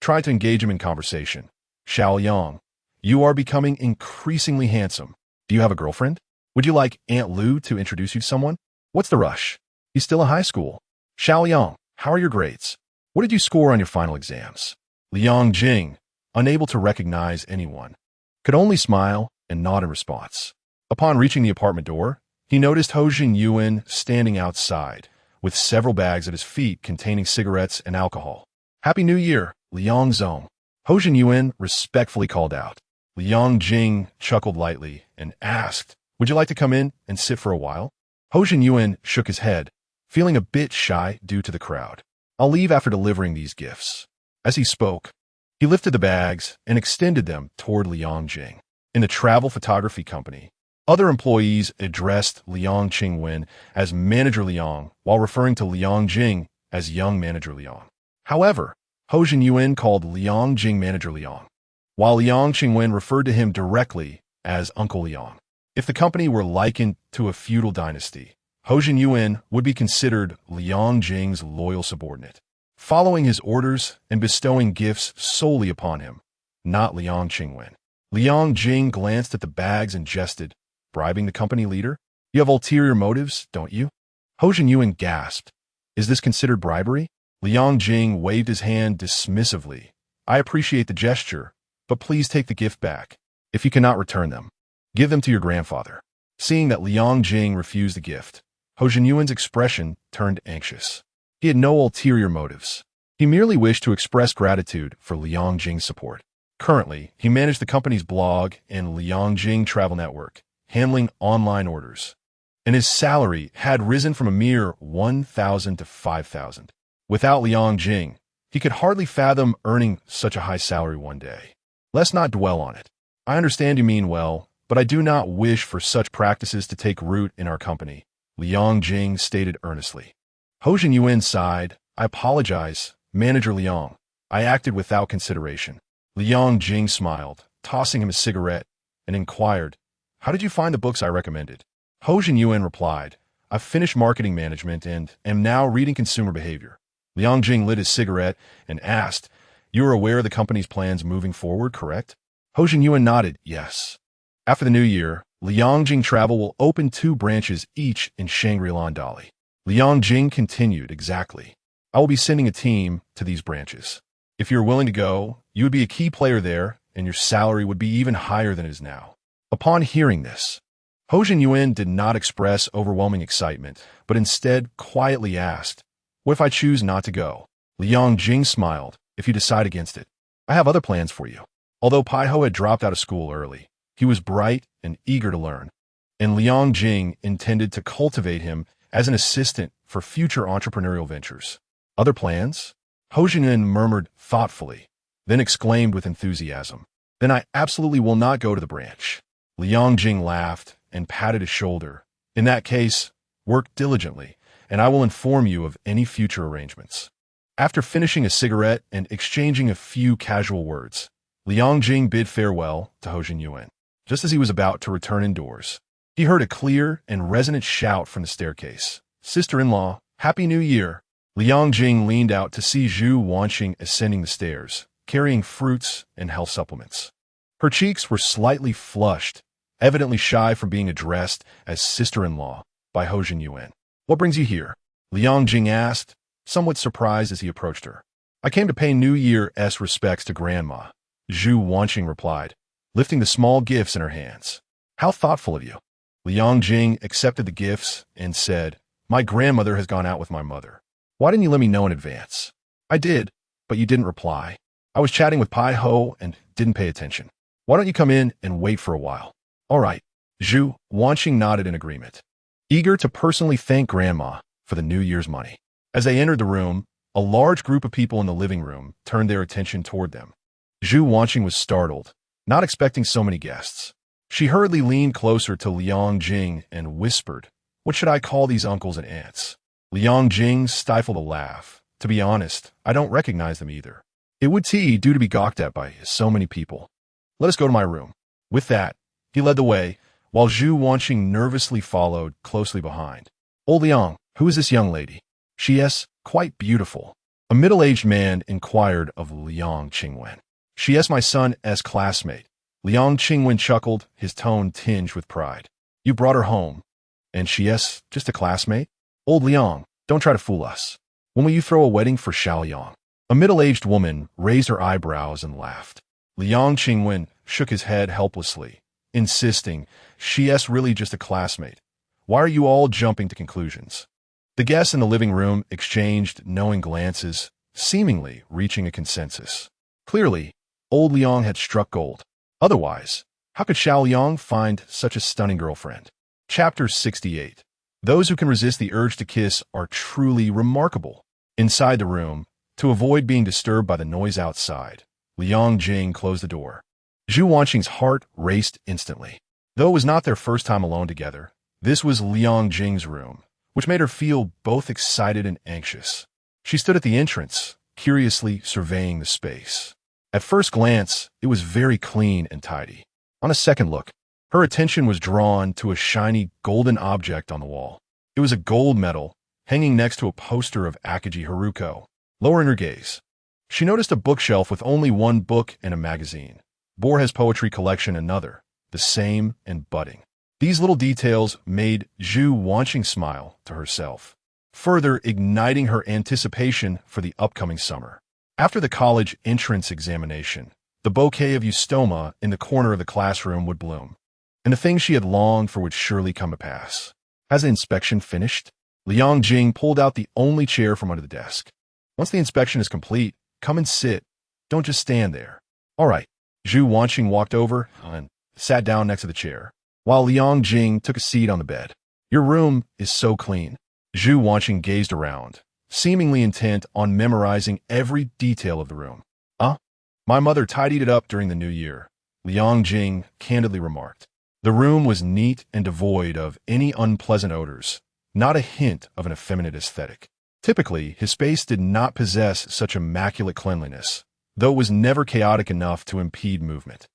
Tried to engage him in conversation. "Xiao Yang, you are becoming increasingly handsome. Do you have a girlfriend? Would you like Aunt Lu to introduce you to someone? What's the rush? He's still in high school. Xiao Yang, how are your grades? What did you score on your final exams?" Liang Jing, unable to recognize anyone, could only smile and nod in response. Upon reaching the apartment door, he noticed Ho Yuan standing outside, with several bags at his feet containing cigarettes and alcohol. "Happy New Year, Liang Zong," Ho Yuan respectfully called out. Liang Jing chuckled lightly and asked, "Would you like to come in and sit for a while?" Ho Yuan shook his head, feeling a bit shy due to the crowd. "I'll leave after delivering these gifts." As he spoke, he lifted the bags and extended them toward Liang Jing. In the travel photography company, other employees addressed Liang Qingwen as Manager Liang while referring to Liang Jing as Young Manager Liang. However, Ho Yuan called Liang Jing Manager Liang, while Liang Qingwen referred to him directly as Uncle Liang. If the company were likened to a feudal dynasty, Ho Yuan would be considered Liang Jing's loyal subordinate, following his orders and bestowing gifts solely upon him, not Liang Qingwen. Liang Jing glanced at the bags and jested, "Bribing the company leader? You have ulterior motives, don't you?" Ho Yuan gasped, "Is this considered bribery?" Liang Jing waved his hand dismissively. "I appreciate the gesture, but please take the gift back. If you cannot return them, give them to your grandfather." Seeing that Liang Jing refused the gift, Ho Yuan's expression turned anxious. He had no ulterior motives. He merely wished to express gratitude for Liang Jing's support. Currently, he managed the company's blog and Liang Jing Travel Network, handling online orders, and his salary had risen from a mere 1,000 to 5,000. Without Liang Jing, he could hardly fathom earning such a high salary one day. "Let's not dwell on it. I understand you mean well, but I do not wish for such practices to take root in our company," Liang Jing stated earnestly. Ho Yuan sighed. "I apologize, Manager Liang. I acted without consideration." Liang Jing smiled, tossing him a cigarette, and inquired, "How did you find the books I recommended?" Ho Yuan replied, "I've finished marketing management and am now reading consumer behavior." Liang Jing lit his cigarette and asked, "You are aware of the company's plans moving forward, correct?" Ho Yuan nodded, "Yes. After the new year, Liang Jing Travel will open 2 branches each in Shangri-La and Dali." Liang Jing continued, "Exactly. I will be sending a team to these branches. If you're willing to go, you would be a key player there, and your salary would be even higher than it is now." Upon hearing this, Ho Yuan did not express overwhelming excitement, but instead quietly asked, "What if I choose not to go?" Liang Jing smiled, "If you decide against it, I have other plans for you." Although Paiho had dropped out of school early, he was bright and eager to learn, and Liang Jing intended to cultivate him as an assistant for future entrepreneurial ventures. "Other plans?" Ho Yuan murmured thoughtfully, then exclaimed with enthusiasm, "Then I absolutely will not go to the branch." Liang Jing laughed and patted his shoulder. "In that case, work diligently, and I will inform you of any future arrangements." After finishing a cigarette and exchanging a few casual words, Liang Jing bid farewell to Ho Yuan. Just as he was about to return indoors, he heard a clear and resonant shout from the staircase. "Sister-in-law, Happy New Year!" Liang Jing leaned out to see Zhu Wanxing ascending the stairs, carrying fruits and health supplements. Her cheeks were slightly flushed, evidently shy from being addressed as sister-in-law by Ho Yuan. "What brings you here?" Liang Jing asked, somewhat surprised as he approached her. I came to pay New Year's respects to Grandma, Zhu Wanxing replied, lifting the small gifts in her hands. How thoughtful of you. Liang Jing accepted the gifts and said, my grandmother has gone out with my mother. Why didn't you let me know in advance? I did, but you didn't reply. I was chatting with Pai Ho and didn't pay attention. Why don't you come in and wait for a while? All right. Zhu Wanxing nodded in agreement, eager to personally thank Grandma for the New Year's money. As they entered the room, a large group of people in the living room turned their attention toward them. Zhu Wanxing was startled, not expecting so many guests. She hurriedly leaned closer to Liang Jing and whispered, what should I call these uncles and aunts? Liang Jing stifled a laugh. To be honest, I don't recognize them either. It would be due to be gawked at by so many people. Let us go to my room. With that, he led the way, while Zhu Wanxing nervously followed closely behind. Oh Liang, who is this young lady? She is quite beautiful. A middle-aged man inquired of Liang Qingwen. She is my son's classmate. Liang Qingwen chuckled, his tone tinged with pride. You brought her home, and she is just a classmate? Old Liang, don't try to fool us. When will you throw a wedding for Xiaoyang? A middle-aged woman raised her eyebrows and laughed. Liang Qingwen shook his head helplessly, insisting, she is really just a classmate. Why are you all jumping to conclusions? The guests in the living room exchanged knowing glances, seemingly reaching a consensus. Clearly, old Liang had struck gold. Otherwise, how could Xiaoyang find such a stunning girlfriend? Chapter 68. Those who can resist the urge to kiss are truly remarkable. Inside the room, to avoid being disturbed by the noise outside, Liang Jing closed the door. Zhu Wanxing's heart raced instantly. Though it was not their first time alone together, this was Liang Jing's room, which made her feel both excited and anxious. She stood at the entrance, curiously surveying the space. At first glance, it was very clean and tidy. On a second look, her attention was drawn to a shiny golden object on the wall. It was a gold medal, hanging next to a poster of Akagi Haruko. Lowering her gaze, she noticed a bookshelf with only one book and a magazine. Borges' poetry collection another, the same and budding. These little details made Zhu Wanxing smile to herself, further igniting her anticipation for the upcoming summer. After the college entrance examination, the bouquet of eustoma in the corner of the classroom would bloom, and the thing she had longed for would surely come to pass. Has the inspection finished? Liang Jing pulled out the only chair from under the desk. Once the inspection is complete, come and sit. Don't just stand there. All right. Zhu Wanxing walked over and sat down next to the chair, while Liang Jing took a seat on the bed. Your room is so clean. Zhu Wanxing gazed around, seemingly intent on memorizing every detail of the room. My mother tidied it up during the new year, Liang Jing candidly remarked. The room was neat and devoid of any unpleasant odors, not a hint of an effeminate aesthetic. Typically, his space did not possess such immaculate cleanliness, though it was never chaotic enough to impede movement.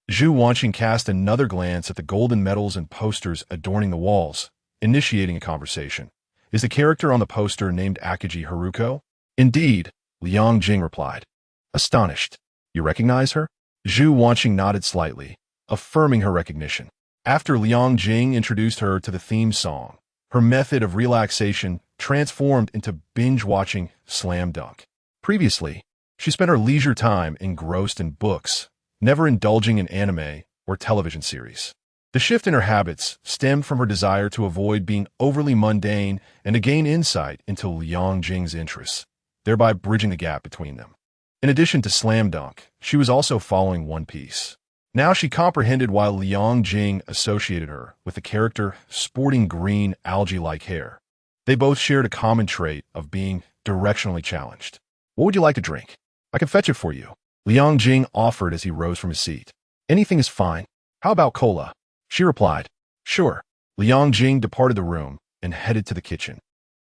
Zhu Wanxing cast another glance at the golden medals and posters adorning the walls, initiating a conversation. Is the character on the poster named Akagi Haruko? Indeed, Liang Jing replied. Astonished. You recognize her? Zhu Wanxing nodded slightly, affirming her recognition. After Liang Jing introduced her to the theme song, her method of relaxation transformed into binge-watching slam dunk. Previously, she spent her leisure time engrossed in books, never indulging in anime or television series. The shift in her habits stemmed from her desire to avoid being overly mundane and to gain insight into Liang Jing's interests, thereby bridging the gap between them. In addition to slam dunk, she was also following One Piece. Now she comprehended why Liang Jing associated her with the character sporting green algae-like hair. They both shared a common trait of being directionally challenged. What would you like to drink? I can fetch it for you, Liang Jing offered as he rose from his seat. Anything is fine. How about cola? She replied. Sure. Liang Jing departed the room and headed to the kitchen.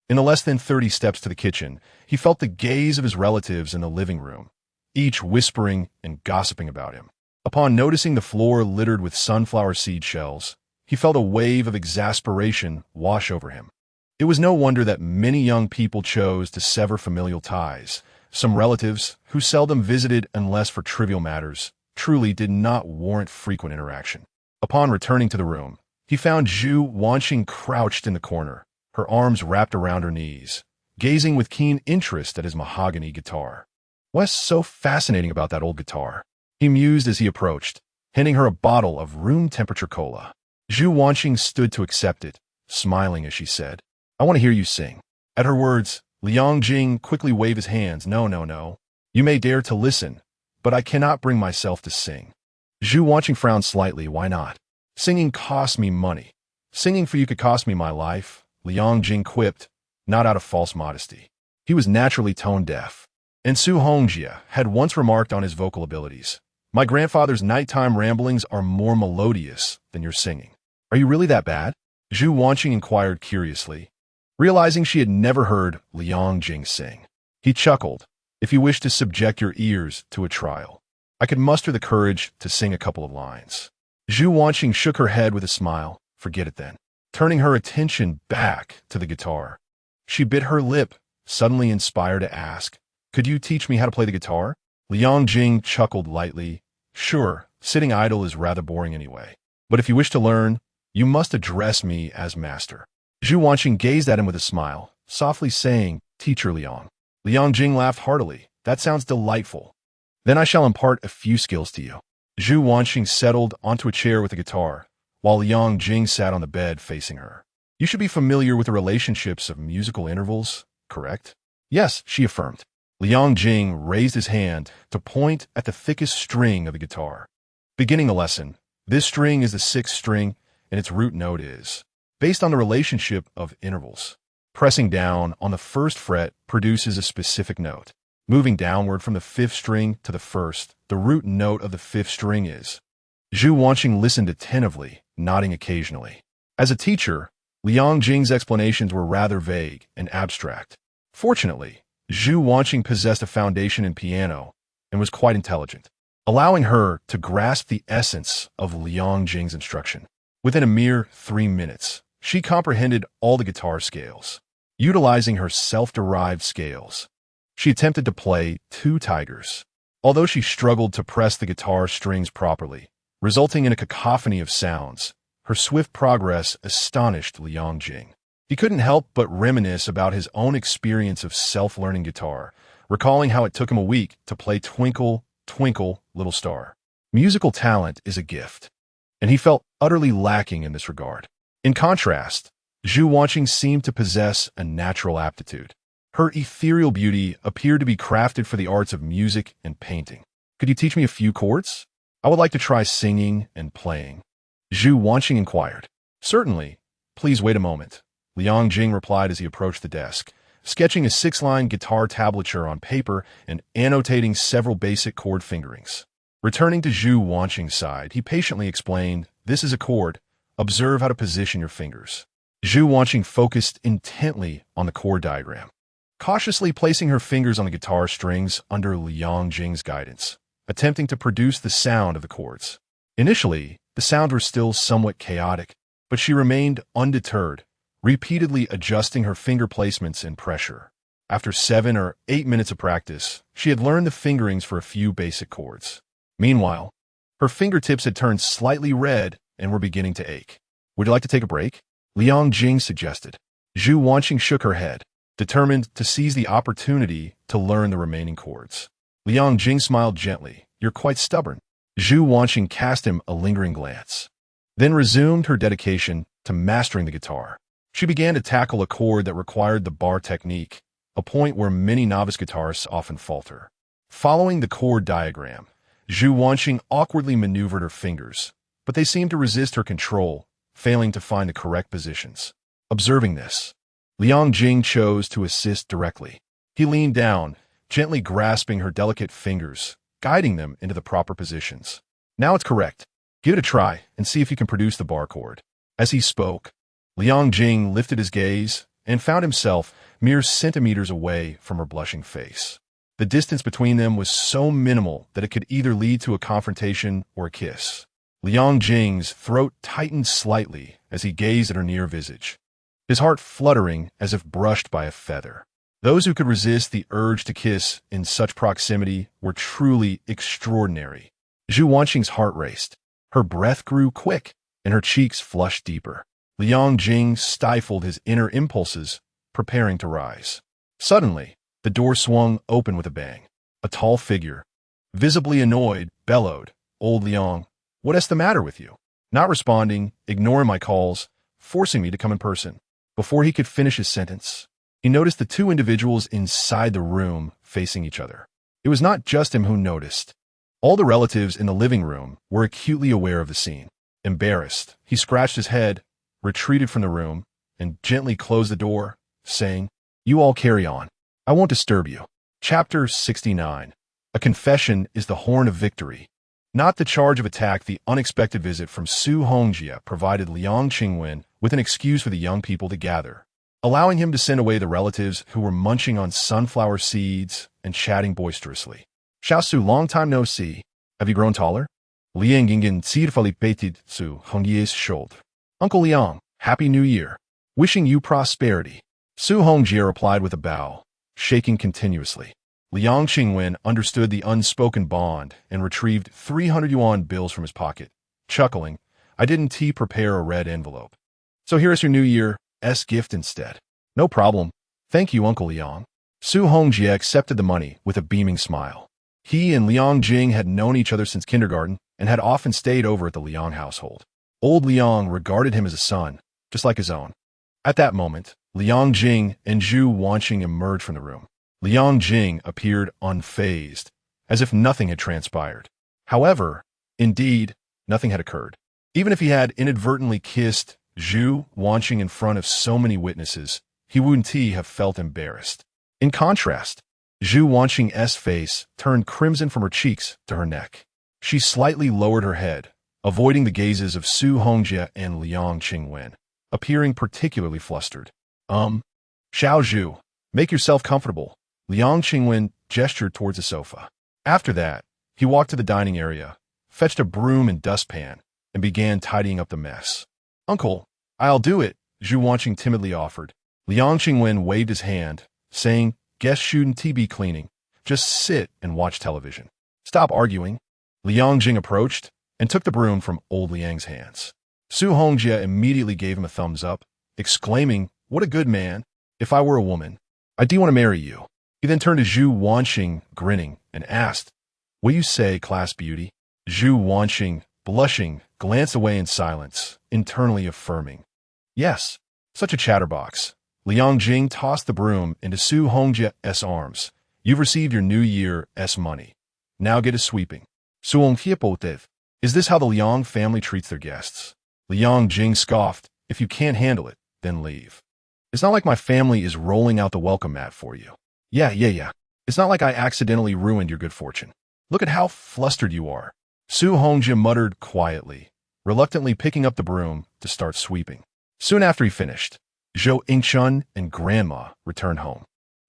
In the less than 30 steps to the kitchen, he felt the gaze of his relatives in the living room, each whispering and gossiping about him. Upon noticing the floor littered with sunflower seed shells, he felt a wave of exasperation wash over him. It was no wonder that many young people chose to sever familial ties. Some relatives, who seldom visited unless for trivial matters, truly did not warrant frequent interaction. Upon returning to the room, he found Zhu Wanxing crouched in the corner, her arms wrapped around her knees, gazing with keen interest at his mahogany guitar. "What's so fascinating about that old guitar?" he mused as he approached, handing her a bottle of room-temperature cola. Zhu Wanxing stood to accept it, smiling as she said, "I want to hear you sing." At her words, Liang Jing quickly waved his hands. "No, no, no. You may dare to listen, but I cannot bring myself to sing." Zhu Wanxing frowned slightly. "Why not? Singing costs me money. Singing for you could cost me my life," Liang Jing quipped, not out of false modesty. He was naturally tone-deaf, and Su Hongjie had once remarked on his vocal abilities. "My grandfather's nighttime ramblings are more melodious than your singing." "Are you really that bad?" Zhu Wanxing inquired curiously, realizing she had never heard Liang Jing sing. He chuckled. "If you wish to subject your ears to a trial, I could muster the courage to sing a couple of lines." Zhu Wanxing shook her head with a smile. "Forget it then." Turning her attention back to the guitar, she bit her lip, suddenly inspired to ask, "Could you teach me how to play the guitar?" Liang Jing chuckled lightly. "Sure, sitting idle is rather boring anyway. But if you wish to learn, you must address me as master." Zhu Wanxing gazed at him with a smile, softly saying, "Teacher Liang." Liang Jing laughed heartily. "That sounds delightful. Then I shall impart a few skills to you." Zhu Wanxing settled onto a chair with the guitar, while Liang Jing sat on the bed facing her. "You should be familiar with the relationships of musical intervals, correct?" "Yes," she affirmed. Liang Jing raised his hand to point at the thickest string of the guitar. Beginning the lesson, this string is the sixth string, and its root note is based on the relationship of intervals. Pressing down on the first fret produces a specific note. Moving downward from the fifth string to the first, the root note of the fifth string is. Zhu Wanxing listened attentively, nodding occasionally. As a teacher, Liang Jing's explanations were rather vague and abstract. Fortunately, Zhu Wanxing possessed a foundation in piano and was quite intelligent, allowing her to grasp the essence of Liang Jing's instruction. Within a mere 3 minutes, she comprehended all the guitar scales. Utilizing her self-derived scales, she attempted to play two tigers. Although she struggled to press the guitar strings properly, resulting in a cacophony of sounds, her swift progress astonished Liang Jing. He couldn't help but reminisce about his own experience of self-learning guitar, recalling how it took him a week to play Twinkle, Twinkle, Little Star. Musical talent is a gift, and he felt utterly lacking in this regard. In contrast, Zhu Wanxing seemed to possess a natural aptitude. Her ethereal beauty appeared to be crafted for the arts of music and painting. "Could you teach me a few chords? I would like to try singing and playing." Zhu Wanxing inquired. "Certainly. Please wait a moment," Liang Jing replied as he approached the desk, sketching a 6-line guitar tablature on paper and annotating several basic chord fingerings. Returning to Zhu Wanxing's side, he patiently explained, "This is a chord. Observe how to position your fingers." Zhu Wanxing focused intently on the chord diagram, cautiously placing her fingers on the guitar strings under Liang Jing's guidance, attempting to produce the sound of the chords. Initially, the sounds were still somewhat chaotic, but she remained undeterred, repeatedly adjusting her finger placements and pressure. After 7 or 8 minutes of practice, she had learned the fingerings for a few basic chords. Meanwhile, her fingertips had turned slightly red and were beginning to ache. "Would you like to take a break?" Liang Jing suggested. Zhu Wanxing shook her head, determined to seize the opportunity to learn the remaining chords. Liang Jing smiled gently. "You're quite stubborn." Zhu Wanxing cast him a lingering glance, then resumed her dedication to mastering the guitar. She began to tackle a chord that required the bar technique, a point where many novice guitarists often falter. Following the chord diagram, Zhu Wanxing awkwardly maneuvered her fingers, but they seemed to resist her control, failing to find the correct positions. Observing this, Liang Jing chose to assist directly. He leaned down, gently grasping her delicate fingers, guiding them into the proper positions. "Now it's correct. Give it a try and see if you can produce the bar chord." As he spoke, Liang Jing lifted his gaze and found himself mere centimeters away from her blushing face. The distance between them was so minimal that it could either lead to a confrontation or a kiss. Liang Jing's throat tightened slightly as he gazed at her near visage, his heart fluttering as if brushed by a feather. Those who could resist the urge to kiss in such proximity were truly extraordinary. Zhu Wanxing's heart raced, her breath grew quick, and her cheeks flushed deeper. Liang Jing stifled his inner impulses, preparing to rise. Suddenly, the door swung open with a bang. A tall figure, visibly annoyed, bellowed, "Old Liang, what is the matter with you?" Not responding, ignoring my calls, forcing me to come in person. Before he could finish his sentence, he noticed the two individuals inside the room facing each other. It was not just him who noticed. All the relatives in the living room were acutely aware of the scene. Embarrassed, he scratched his head, retreated from the room, and gently closed the door, saying, "You all carry on. I won't disturb you." Chapter 69. A confession is the horn of victory. Not the charge of attack. The unexpected visit from Su Hongjie provided Liang Jing with an excuse for the young people to gather, allowing him to send away the relatives who were munching on sunflower seeds and chatting boisterously. "Xiao Su, long time no see. Have you grown taller?" Liang Jing zierfully patted Su Hongjie's shoulder. "Uncle Liang, Happy New Year. Wishing you prosperity." Su Hongjie replied with a bow, shaking continuously. Liang Jing understood the unspoken bond and retrieved 300 yuan bills from his pocket, chuckling, "I didn't prepare a red envelope. So here is your New Year's gift instead." "No problem. Thank you, Uncle Liang." Su Hongjie accepted the money with a beaming smile. He and Liang Jing had known each other since kindergarten and had often stayed over at the Liang household. Old Liang regarded him as a son, just like his own. At that moment, Liang Jing and Zhu Wanxing emerged from the room. Liang Jing appeared unfazed, as if nothing had transpired. However, indeed, nothing had occurred. Even if he had inadvertently kissed Zhu Wanxing in front of so many witnesses, he wouldn't have felt embarrassed. In contrast, Zhu Wanxing's face turned crimson from her cheeks to her neck. She slightly lowered her head, avoiding the gazes of Su Hongjie and Liang Jing, appearing particularly flustered. Xiao Zhu, make yourself comfortable." Liang Jing gestured towards the sofa. After that, he walked to the dining area, fetched a broom and dustpan, and began tidying up the mess. "Uncle, I'll do it," Zhu Wanxing timidly offered. Liang Jing waved his hand, saying, "Guests shouldn't be cleaning. Just sit and watch television. Stop arguing." Liang Jing approached and took the broom from old Liang's hands. Su Hongjie immediately gave him a thumbs up, exclaiming, "What a good man. If I were a woman, I do want to marry you." He then turned to Zhu Wanxing, grinning, and asked, "Will you say, class beauty?" Zhu Wanxing, blushing, glanced away in silence, internally affirming, "Yes." Such a chatterbox. Liang Jing tossed the broom into Su Hongjie's arms. "You've received your New Year's money. Now get to sweeping." Su Hongjie, is this how the Liang family treats their guests? Liang Jing scoffed, "If you can't handle it, then leave. It's not like my family is rolling out the welcome mat for you. Yeah. It's not like I accidentally ruined your good fortune. Look at how flustered you are." Su Hongjie muttered quietly, reluctantly picking up the broom to start sweeping. Soon after he finished, Zhou Yingchun and Grandma returned home.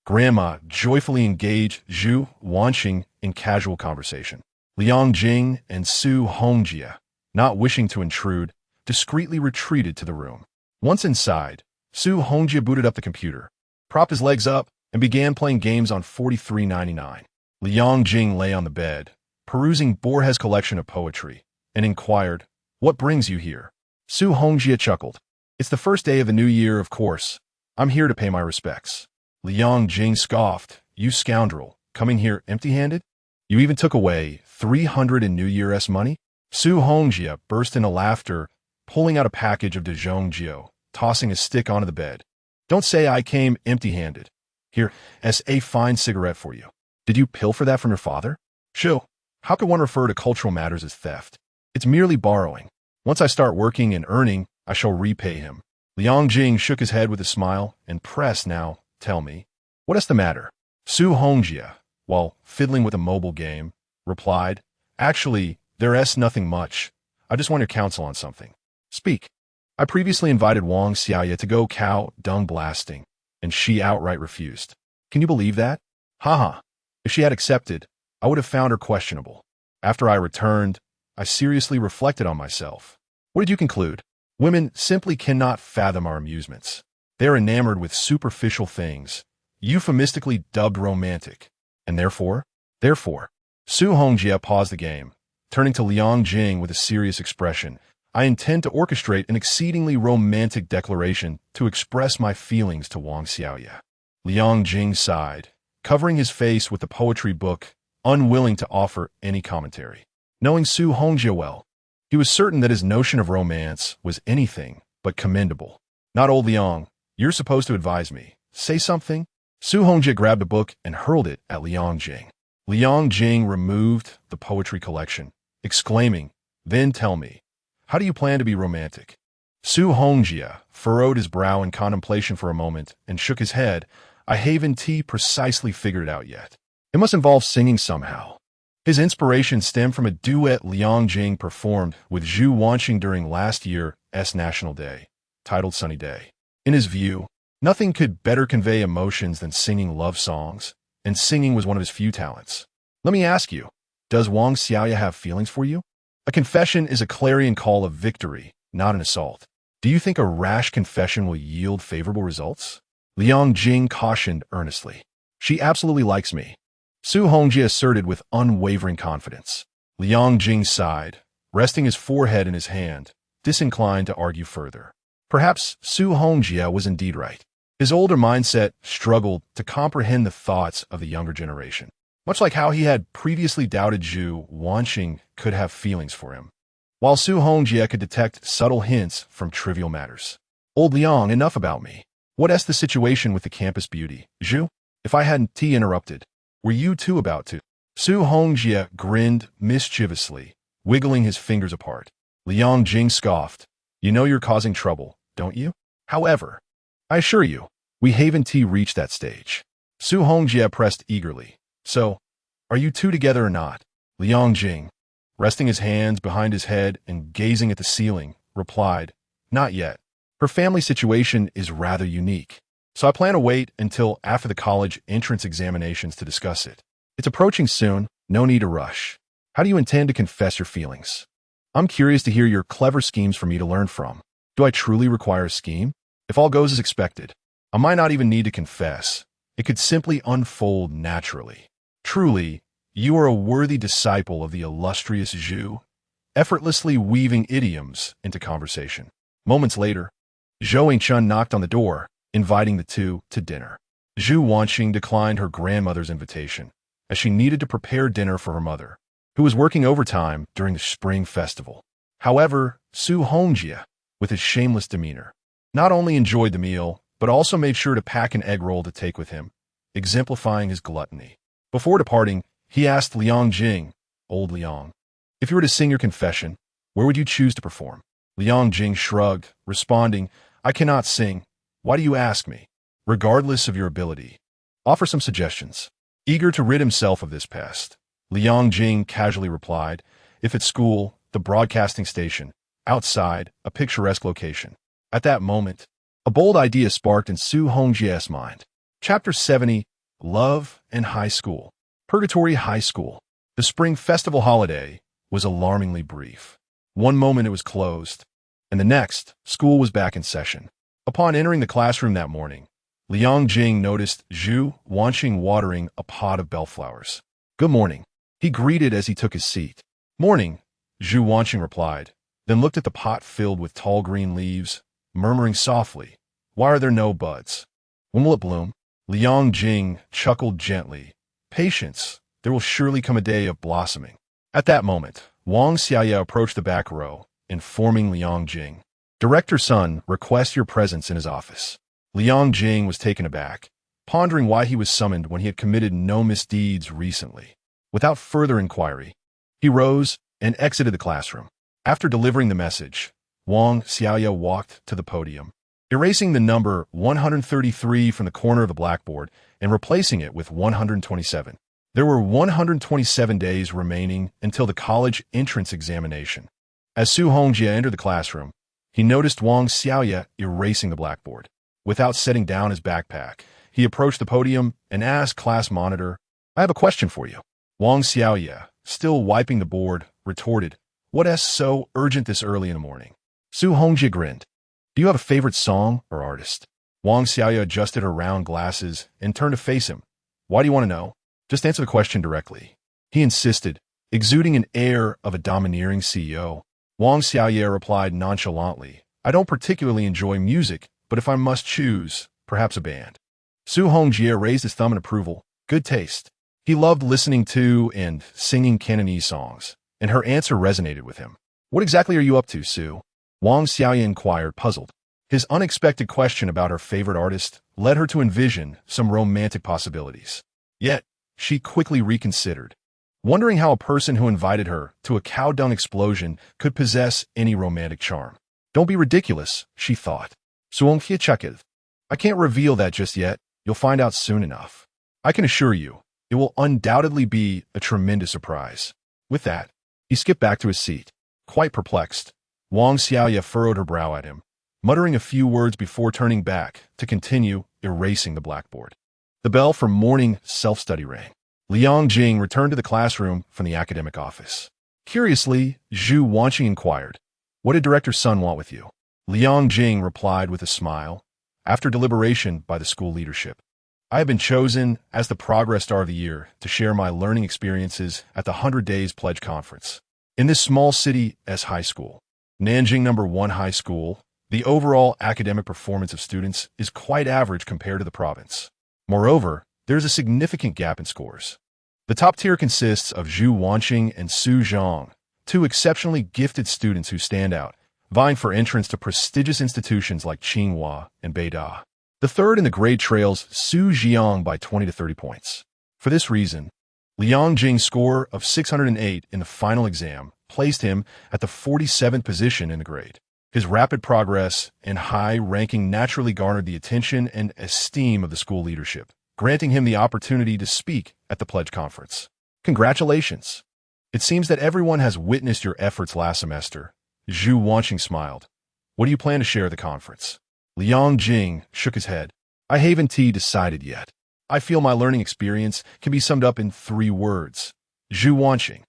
Grandma joyfully engaged Zhu Wanxing in casual conversation. Liang Jing and Su Hongjie, not wishing to intrude, discreetly retreated to the room. Once inside, Su Hongjie booted up the computer, propped his legs up, and began playing games on 4399. Liang Jing lay on the bed, perusing Borges' collection of poetry, and inquired, "What brings you here?" Su Hongjie chuckled. "It's the first day of the new year, of course. I'm here to pay my respects." Liang Jing scoffed, "You scoundrel, coming here empty-handed? You even took away 300 in New Year's money?" Su Hongjie burst into laughter, pulling out a package of Dezhongjio, tossing his stick onto the bed. "Don't say I came empty-handed. Here, as a fine cigarette for you. Did you pilfer that from your father?" "Shoo, how can one refer to cultural matters as theft? It's merely borrowing. Once I start working and earning, I shall repay him." Liang Jing shook his head with a smile and pressed, "Now, tell me, what is the matter?" Su Hongjie, while fiddling with a mobile game, replied, "Actually, there's nothing much. I just want your counsel on something." "Speak." "I previously invited Wang Xiaoye to go cow dung blasting, and she outright refused. Can you believe that? Haha. If she had accepted, I would have found her questionable. After I returned, I seriously reflected on myself. What did you conclude? Women simply cannot fathom our amusements. They are enamored with superficial things, euphemistically dubbed romantic. And therefore? Su Hongjie paused the game, turning to Liang Jing with a serious expression. "I intend to orchestrate an exceedingly romantic declaration to express my feelings to Wang Xiaoye. Liang Jing sighed, covering his face with the poetry book, unwilling to offer any commentary. Knowing Su Hongjie well, he was certain that his notion of romance was anything but commendable. Not old Liang, you're supposed to advise me. Say something? Su Hongjie grabbed a book and hurled it at Liang Jing. Liang Jing removed the poetry collection, exclaiming, "Then tell me, how do you plan to be romantic?" Su Hongjie furrowed his brow in contemplation for a moment and shook his head. I haven't precisely figured it out yet. It must involve singing somehow. His inspiration stemmed from a duet Liang Jing performed with Zhu Wanxing during last year's National Day, titled Sunny Day. In his view, nothing could better convey emotions than singing love songs, and singing was one of his few talents. Let me ask you, does Wang Xiaoya have feelings for you? A confession is a clarion call of victory, not an assault. Do you think a rash confession will yield favorable results? Liang Jing cautioned earnestly. She absolutely likes me, Su Hongjie asserted with unwavering confidence. Liang Jing sighed, resting his forehead in his hand, disinclined to argue further. Perhaps Su Hongjie was indeed right. His older mindset struggled to comprehend the thoughts of the younger generation, much like how he had previously doubted Zhu Wanxing could have feelings for him, while Su Hongjie could detect subtle hints from trivial matters. Old Liang, enough about me. What's the situation with the campus beauty, Zhu? If I hadn't interrupted, were you two about to? Su Hongjie grinned mischievously, wiggling his fingers apart. Liang Jing scoffed. You know you're causing trouble, don't you? However, I assure you, we haven't reached that stage. Su Hongjie pressed eagerly. So, are you two together or not? Liang Jing, resting his hands behind his head and gazing at the ceiling, replied, Not yet. Her family situation is rather unique, so I plan to wait until after the college entrance examinations to discuss it. It's approaching soon, no need to rush. How do you intend to confess your feelings? I'm curious to hear your clever schemes for me to learn from. Do I truly require a scheme? If all goes as expected, I might not even need to confess. It could simply unfold naturally. Truly, you are a worthy disciple of the illustrious Zhu, effortlessly weaving idioms into conversation. Moments later, Zhou Yingchun knocked on the door, inviting the two to dinner. Zhu Wanxing declined her grandmother's invitation, as she needed to prepare dinner for her mother, who was working overtime during the spring festival. However, Su Hongjie, with his shameless demeanor, not only enjoyed the meal, but also made sure to pack an egg roll to take with him, exemplifying his gluttony. Before departing, he asked Liang Jing, Old Liang, if you were to sing your confession, where would you choose to perform? Liang Jing shrugged, responding, I cannot sing. Why do you ask me? Regardless of your ability, offer some suggestions. Eager to rid himself of this pest, Liang Jing casually replied, if at school, the broadcasting station, outside, a picturesque location. At that moment, a bold idea sparked in Su Hongjie's mind. Chapter 70, Love and High School. Purgatory High School. The spring festival holiday was alarmingly brief. One moment it was closed, and the next, school was back in session. Upon entering the classroom that morning, Liang Jing noticed Zhu Wanxing watering a pot of bellflowers. Good morning, he greeted as he took his seat. Morning, Zhu Wanxing replied, then looked at the pot filled with tall green leaves, murmuring softly, Why are there no buds? When will it bloom? Liang Jing chuckled gently. Patience, there will surely come a day of blossoming. At that moment, Wang Xiaoya approached the back row, informing Liang Jing. Director's son requests your presence in his office. Liang Jing was taken aback, pondering why he was summoned when he had committed no misdeeds recently. Without further inquiry, he rose and exited the classroom. After delivering the message, Wang Xiaoya walked to the podium, erasing the number 133 from the corner of the blackboard and replacing it with 127. There were 127 days remaining until the college entrance examination. As Su Hongjie entered the classroom, he noticed Wang Xiaoya erasing the blackboard. Without setting down his backpack, he approached the podium and asked class monitor, I have a question for you. Wang Xiaoya, still wiping the board, retorted, What's so urgent this early in the morning? Su Hongjie grinned. Do you have a favorite song or artist? Wang Xiaoya adjusted her round glasses and turned to face him. Why do you want to know? Just answer the question directly. He insisted, exuding an air of a domineering CEO. Wang Xiaoya replied nonchalantly, I don't particularly enjoy music, but if I must choose, perhaps a band. Su Hongjie raised his thumb in approval. Good taste. He loved listening to and singing Cantonese songs, and her answer resonated with him. What exactly are you up to, Su? Wang Xiaoya inquired, puzzled. His unexpected question about her favorite artist led her to envision some romantic possibilities. Yet, she quickly reconsidered, wondering how a person who invited her to a cow dung explosion could possess any romantic charm. Don't be ridiculous, she thought. I can't reveal that just yet. You'll find out soon enough. I can assure you, it will undoubtedly be a tremendous surprise. With that, he skipped back to his seat. Quite perplexed, Wang Xiaoya furrowed her brow at him, muttering a few words before turning back to continue erasing the blackboard. The bell for morning self-study rang. Liang Jing returned to the classroom from the academic office. Curiously, Zhu Wanxing inquired, "What did Director Sun want with you?" Liang Jing replied with a smile, "After deliberation by the school leadership, I have been chosen as the Progress Star of the Year to share my learning experiences at the 100 Days Pledge Conference. In this small city as high school, Nanjing No. 1 High School, the overall academic performance of students is quite average compared to the province. Moreover, there is a significant gap in scores. The top tier consists of Zhu Wanxing and Su Zhang, two exceptionally gifted students who stand out, vying for entrance to prestigious institutions like Tsinghua and Beida. The third in the grade trails Su Jiang by 20 to 30 points. For this reason, Liang Jing's score of 608 in the final exam placed him at the 47th position in the grade. His rapid progress and high ranking naturally garnered the attention and esteem of the school leadership, granting him the opportunity to speak at the pledge conference. Congratulations! It seems that everyone has witnessed your efforts last semester. Zhu Wanxing smiled. What do you plan to share at the conference? Liang Jing shook his head. I haven't decided yet. I feel my learning experience can be summed up in 3 words. Zhu Wanxing.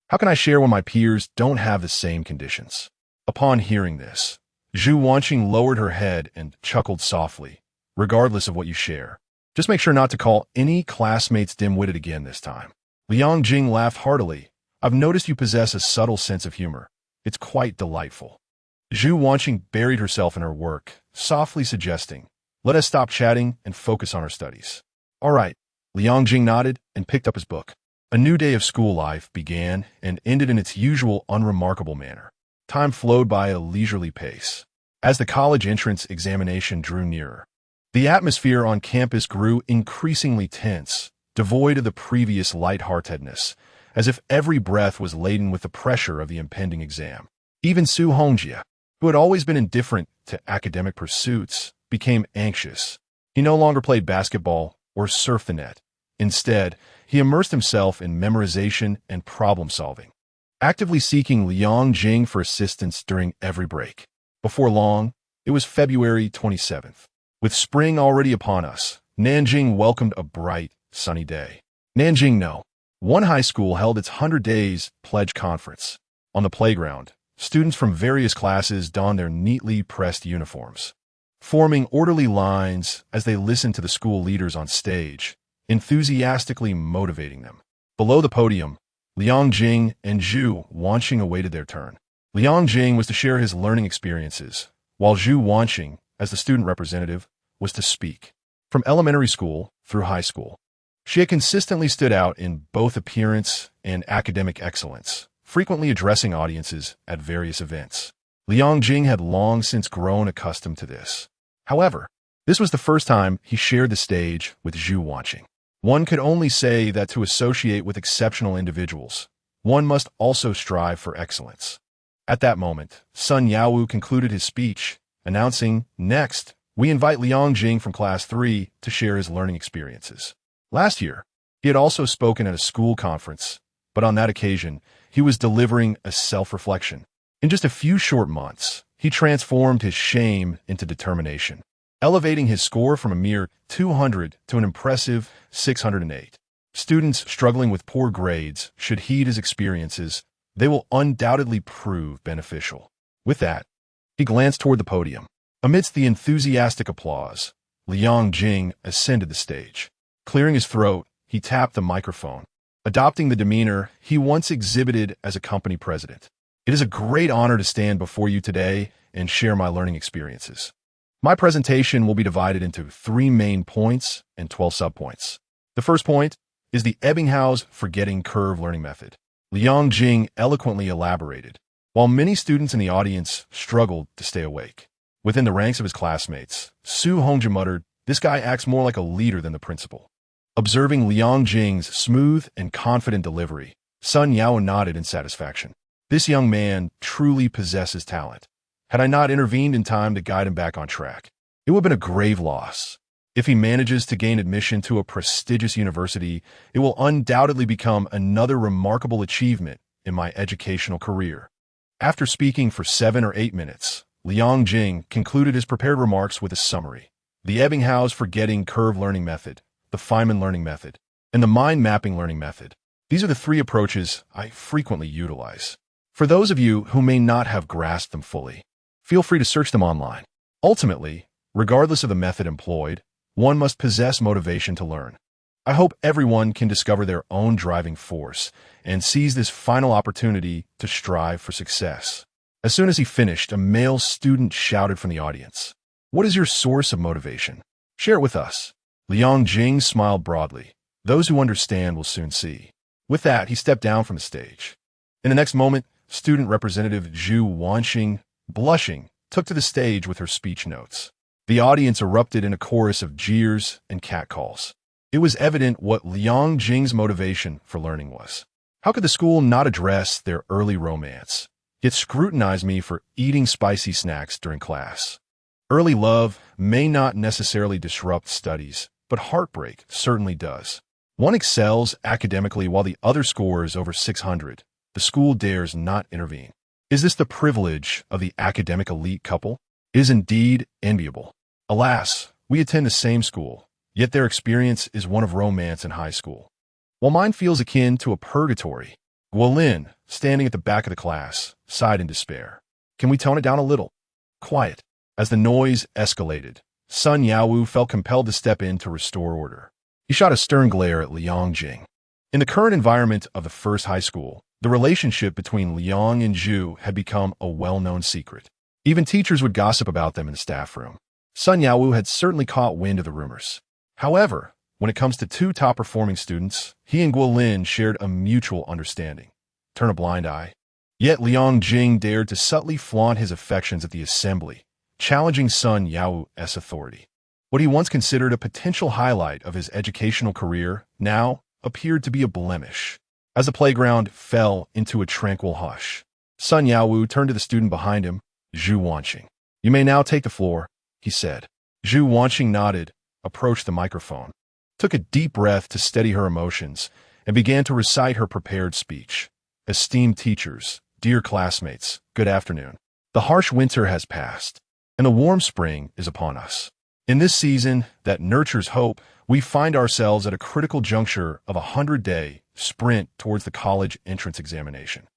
How can I share when my peers don't have the same conditions? Upon hearing this, Zhu Wanxing lowered her head and chuckled softly. Regardless of what you share, just make sure not to call any classmates dim-witted again this time. Liang Jing laughed heartily. I've noticed you possess a subtle sense of humor. It's quite delightful. Zhu Wanxing buried herself in her work, softly suggesting, let us stop chatting and focus on our studies. All right, Liang Jing nodded and picked up his book. A new day of school life began and ended in its usual unremarkable manner. Time flowed by at a leisurely pace. As the college entrance examination drew nearer, the atmosphere on campus grew increasingly tense, devoid of the previous lightheartedness, as if every breath was laden with the pressure of the impending exam. Even Su Hongjie, who had always been indifferent to academic pursuits, became anxious. He no longer played basketball or surfed the net. Instead, he immersed himself in memorization and problem-solving, actively seeking Liang Jing for assistance during every break. Before long, it was February 27th. With spring already upon us, Nanjing welcomed a bright, sunny day. Nanjing No. 1 High School held its 100 Days Pledge Conference. On the playground, students from various classes donned their neatly pressed uniforms, forming orderly lines as they listened to the school leaders on stage, enthusiastically motivating them. Below the podium, Liang Jing and Zhu Wanxing awaited their turn. Liang Jing was to share his learning experiences, while Zhu Wanxing, as the student representative, was to speak. From elementary school through high school, she had consistently stood out in both appearance and academic excellence, frequently addressing audiences at various events. Liang Jing had long since grown accustomed to this. However, this was the first time he shared the stage with Zhu Wanxing. One could only say that to associate with exceptional individuals, one must also strive for excellence. At that moment, Sun Yaowu concluded his speech, announcing, "Next, we invite Liang Jing from Class 3 to share his learning experiences." Last year, he had also spoken at a school conference, but on that occasion, he was delivering a self-reflection. In just a few short months, he transformed his shame into determination, elevating his score from a mere 200 to an impressive 608. Students struggling with poor grades should heed his experiences. They will undoubtedly prove beneficial. With that, he glanced toward the podium. Amidst the enthusiastic applause, Liang Jing ascended the stage. Clearing his throat, he tapped the microphone, adopting the demeanor he once exhibited as a company president. It is a great honor to stand before you today and share my learning experiences. My presentation will be divided into 3 main points and 12 subpoints. The first point is the Ebbinghaus forgetting curve learning method. Liang Jing eloquently elaborated, while many students in the audience struggled to stay awake. Within the ranks of his classmates, Su Hongzhi muttered, "This guy acts more like a leader than the principal." Observing Liang Jing's smooth and confident delivery, Sun Yao nodded in satisfaction. This young man truly possesses talent. Had I not intervened in time to guide him back on track, it would have been a grave loss. If he manages to gain admission to a prestigious university, it will undoubtedly become another remarkable achievement in my educational career. After speaking for 7 or 8 minutes, Liang Jing concluded his prepared remarks with a summary. The Ebbinghaus forgetting curve learning method, the Feynman learning method, and the mind mapping learning method. These are the 3 approaches I frequently utilize. For those of you who may not have grasped them fully, feel free to search them online. Ultimately, regardless of the method employed, one must possess motivation to learn. I hope everyone can discover their own driving force and seize this final opportunity to strive for success. As soon as he finished, a male student shouted from the audience, "What is your source of motivation? Share it with us." Liang Jing smiled broadly. "Those who understand will soon see." With that, he stepped down from the stage. In the next moment, student representative Zhu Wanxing, blushing, took to the stage with her speech notes. The audience erupted in a chorus of jeers and catcalls. It was evident what Liang Jing's motivation for learning was. How could the school not address their early romance, yet scrutinize me for eating spicy snacks during class? Early love may not necessarily disrupt studies, but heartbreak certainly does. One excels academically while the other scores over 600. The school dares not intervene. Is this the privilege of the academic elite couple? It is indeed enviable. Alas, we attend the same school, yet their experience is one of romance in high school. While mine feels akin to a purgatory, Guolin, standing at the back of the class, sighed in despair. Can we tone it down a little? Quiet. As the noise escalated, Sun Yaowu felt compelled to step in to restore order. He shot a stern glare at Liang Jing. In the current environment of the first high school, the relationship between Liang and Zhu had become a well-known secret. Even teachers would gossip about them in the staff room. Sun Yaowu had certainly caught wind of the rumors. However, when it comes to 2 top-performing students, he and Guolin shared a mutual understanding. Turn a blind eye. Yet Liang Jing dared to subtly flaunt his affections at the assembly, challenging Sun Yaowu's authority. What he once considered a potential highlight of his educational career now appeared to be a blemish. As the playground fell into a tranquil hush, Sun Yaowu turned to the student behind him, Zhu Wanxing. "You may now take the floor," he said. Zhu Wanxing nodded, approached the microphone, took a deep breath to steady her emotions, and began to recite her prepared speech. "Esteemed teachers, dear classmates, good afternoon. The harsh winter has passed, and the warm spring is upon us. In this season that nurtures hope, we find ourselves at a critical juncture of a 100-day sprint towards the college entrance examination."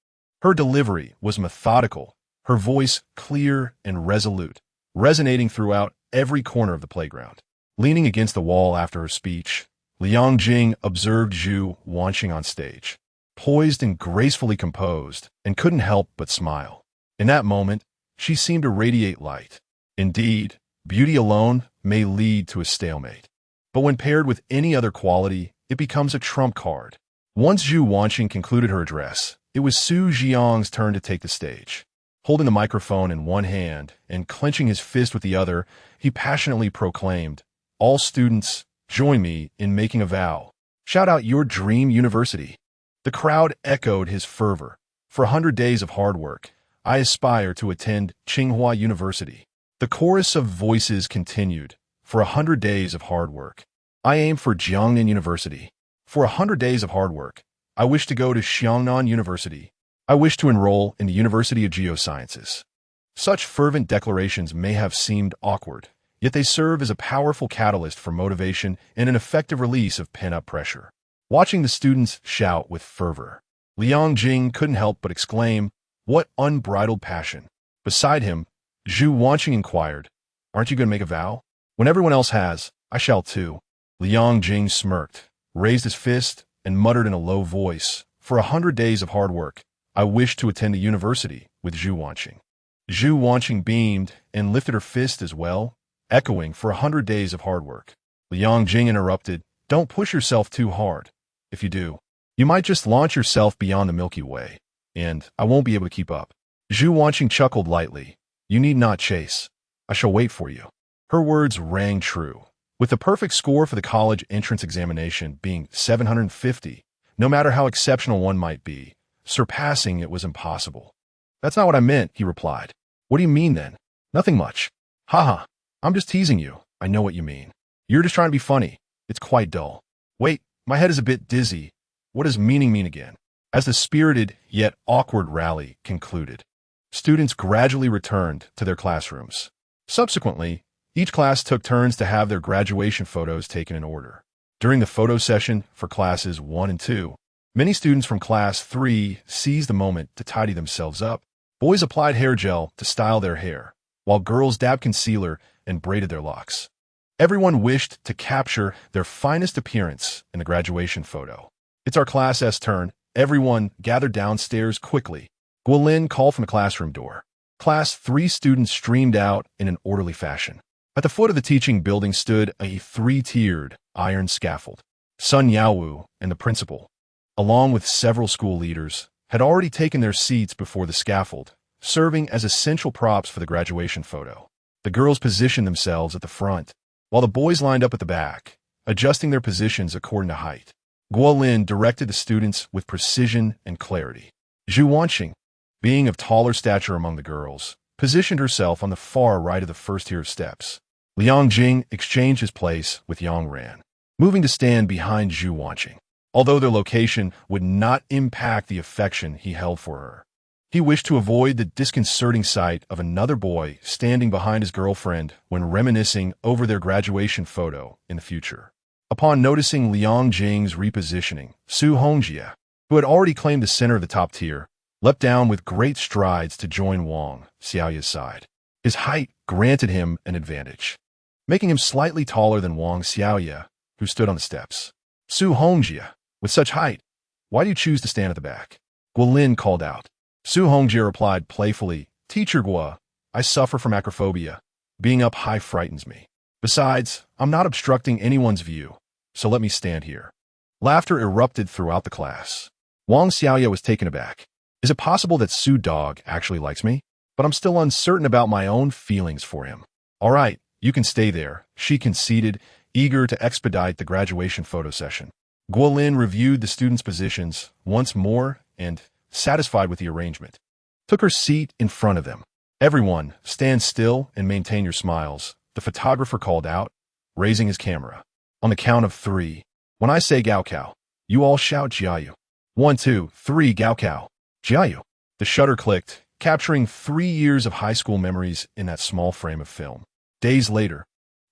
Her delivery was methodical, her voice clear and resolute, resonating throughout every corner of the playground. Leaning against the wall after her speech, Liang Jing observed Zhu Wanxing on stage, poised and gracefully composed, and couldn't help but smile. In that moment, she seemed to radiate light. Indeed, beauty alone may lead to a stalemate, but when paired with any other quality, it becomes a trump card. Once Zhu Wanxing concluded her address, it was Su Jiang's turn to take the stage. Holding the microphone in one hand and clenching his fist with the other, he passionately proclaimed, "All students, join me in making a vow. Shout out your dream university." The crowd echoed his fervor. "For 100 days of hard work, I aspire to attend Tsinghua University." The chorus of voices continued. "For 100 days of hard work, I aim for Jiangnan University. For 100 days of hard work, I wish to go to Xiangnan University. I wish to enroll in the University of Geosciences." Such fervent declarations may have seemed awkward, yet they serve as a powerful catalyst for motivation and an effective release of pent-up pressure. Watching the students shout with fervor, Liang Jing couldn't help but exclaim, "What unbridled passion!" Beside him, Zhu Wanxing inquired, "Aren't you going to make a vow?" "When everyone else has, I shall too." Liang Jing smirked, raised his fist, and muttered in a low voice, "For 100 days of hard work, I wish to attend a university with Zhu Wanxing." Zhu Wanxing beamed and lifted her fist as well, echoing for 100 days of hard work. Liang Jing interrupted, "Don't push yourself too hard. If you do, you might just launch yourself beyond the Milky Way, and I won't be able to keep up." Zhu Wanxing chuckled lightly. "You need not chase. I shall wait for you." Her words rang true. With the perfect score for the college entrance examination being 750, no matter how exceptional one might be, surpassing it was impossible. "That's not what I meant," he replied. "What do you mean then?" "Nothing much." "Haha, I'm just teasing you. I know what you mean. You're just trying to be funny. It's quite dull." "Wait, my head is a bit dizzy. What does meaning mean again?" As the spirited yet awkward rally concluded, students gradually returned to their classrooms. Subsequently, each class took turns to have their graduation photos taken in order. During the photo session for classes 1 and 2, many students from class 3 seized the moment to tidy themselves up. Boys applied hair gel to style their hair, while girls dabbed concealer and braided their locks. Everyone wished to capture their finest appearance in the graduation photo. "It's our class's turn. Everyone gathered downstairs quickly." Guolin called from the classroom door. Class 3 students streamed out in an orderly fashion. At the foot of the teaching building stood a 3-tiered iron scaffold. Sun Yaowu and the principal, along with several school leaders, had already taken their seats before the scaffold, serving as essential props for the graduation photo. The girls positioned themselves at the front, while the boys lined up at the back, adjusting their positions according to height. Guolin directed the students with precision and clarity. Zhu Wanxing, being of taller stature among the girls, positioned herself on the far right of the first tier of steps. Liang Jing exchanged his place with Yang Ran, moving to stand behind Zhu Wanxing. Although their location would not impact the affection he held for her, he wished to avoid the disconcerting sight of another boy standing behind his girlfriend when reminiscing over their graduation photo in the future. Upon noticing Liang Jing's repositioning, Su Hongjie, who had already claimed the center of the top tier, leapt down with great strides to join Wang Xiaoya's side. His height granted him an advantage, making him slightly taller than Wang Xiaoya, who stood on the steps. "Su Hongjie, with such height, why do you choose to stand at the back?" Guolin called out. Su Hongjie replied playfully, "Teacher Guo, I suffer from acrophobia. Being up high frightens me. Besides, I'm not obstructing anyone's view, so let me stand here." Laughter erupted throughout the class. Wang Xiaoya was taken aback. "Is it possible that Su Dog actually likes me? But I'm still uncertain about my own feelings for him." "All right, you can stay there," she conceded, eager to expedite the graduation photo session. Guolin reviewed the students' positions once more and, satisfied with the arrangement, took her seat in front of them. "Everyone, stand still and maintain your smiles," the photographer called out, raising his camera. "On the count of 3, when I say Gao Cao, you all shout Jiayu. 1, 2, 3, Gao Cao. Jiayu." The shutter clicked, capturing 3 years of high school memories in that small frame of film. Days later,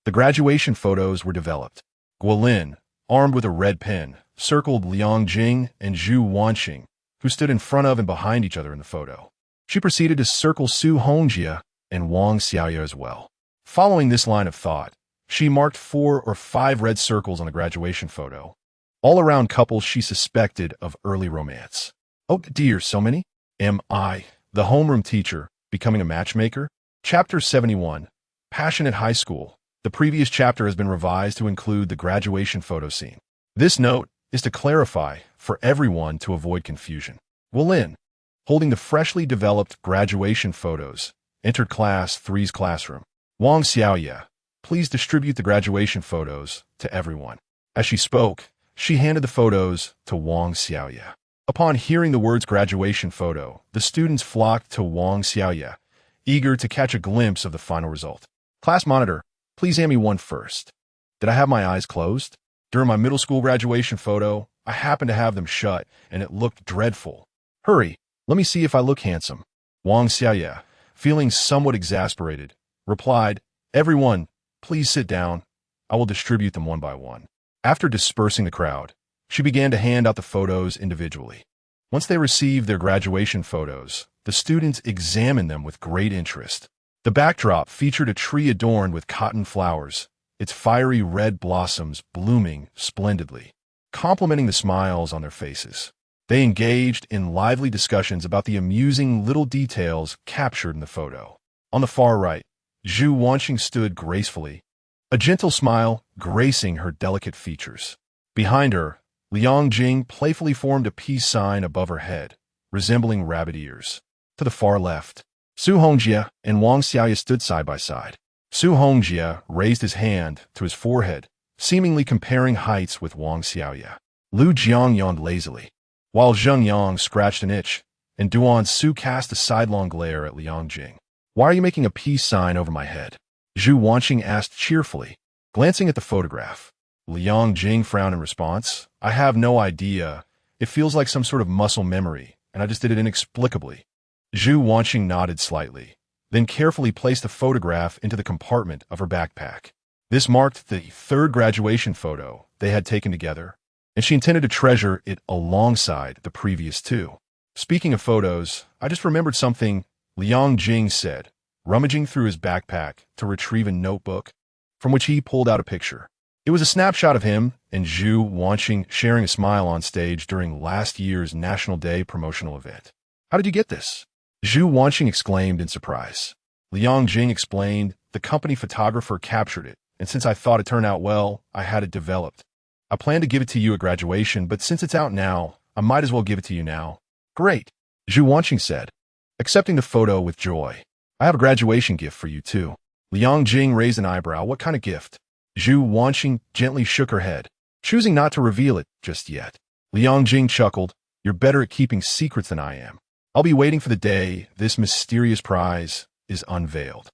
the graduation photos were developed. Guolin, armed with a red pen, circled Liang Jing and Zhu Wanxing, who stood in front of and behind each other in the photo. She proceeded to circle Su Hongjie and Wang Xiaoya as well. Following this line of thought, she marked 4 or 5 red circles on the graduation photo, all around couples she suspected of early romance. "Oh dear, so many? Am I, the homeroom teacher, becoming a matchmaker?" Chapter 71, Passionate High School. The previous chapter has been revised to include the graduation photo scene. This note is to clarify for everyone to avoid confusion. Guolin, holding the freshly developed graduation photos, entered Class 3's classroom. "Wang Xiaoya, please distribute the graduation photos to everyone." As she spoke, she handed the photos to Wang Xiaoya. Upon hearing the words graduation photo, the students flocked to Wang Xiaoya, eager to catch a glimpse of the final result. "Class monitor, please hand me one first." Did I have my eyes closed? During my middle school graduation photo, I happened to have them shut, and it looked dreadful. "Hurry, let me see if I look handsome." Wang Xiaoya, feeling somewhat exasperated, replied, "Everyone, please sit down. I will distribute them one by one." After dispersing the crowd, she began to hand out the photos individually. Once they received their graduation photos, the students examined them with great interest. The backdrop featured a tree adorned with cotton flowers, its fiery red blossoms blooming splendidly, complementing the smiles on their faces. They engaged in lively discussions about the amusing little details captured in the photo. On the far right, Zhu Wanxing stood gracefully, a gentle smile gracing her delicate features. Behind her, Liang Jing playfully formed a peace sign above her head, resembling rabbit ears. To the far left, Su Hongjie and Wang Xiaoya stood side by side. Su Hongjie raised his hand to his forehead, seemingly comparing heights with Wang Xiaoya. Lu Jiang yawned lazily, while Zheng Yang scratched an itch, and Duan Su cast a sidelong glare at Liang Jing. "Why are you making a peace sign over my head?" Zhu Wanxing asked cheerfully, glancing at the photograph. Liang Jing frowned in response. "I have no idea. It feels like some sort of muscle memory, and I just did it inexplicably." Zhu Wanxing nodded slightly, then carefully placed the photograph into the compartment of her backpack. This marked the third graduation photo they had taken together, and she intended to treasure it alongside the previous two. "Speaking of photos, I just remembered something," Liang Jing said, rummaging through his backpack to retrieve a notebook, from which he pulled out a picture. It was a snapshot of him and Zhu Wanxing sharing a smile on stage during last year's National Day promotional event. "How did you get this?" Zhu Wanxing exclaimed in surprise. Liang Jing explained, "The company photographer captured it, and since I thought it turned out well, I had it developed. I planned to give it to you at graduation, but since it's out now, I might as well give it to you now." "Great," Zhu Wanxing said, accepting the photo with joy. "I have a graduation gift for you, too." Liang Jing raised an eyebrow. "What kind of gift?" Zhu Wanxing gently shook her head, choosing not to reveal it just yet. Liang Jing chuckled. "You're better at keeping secrets than I am. I'll be waiting for the day this mysterious prize is unveiled."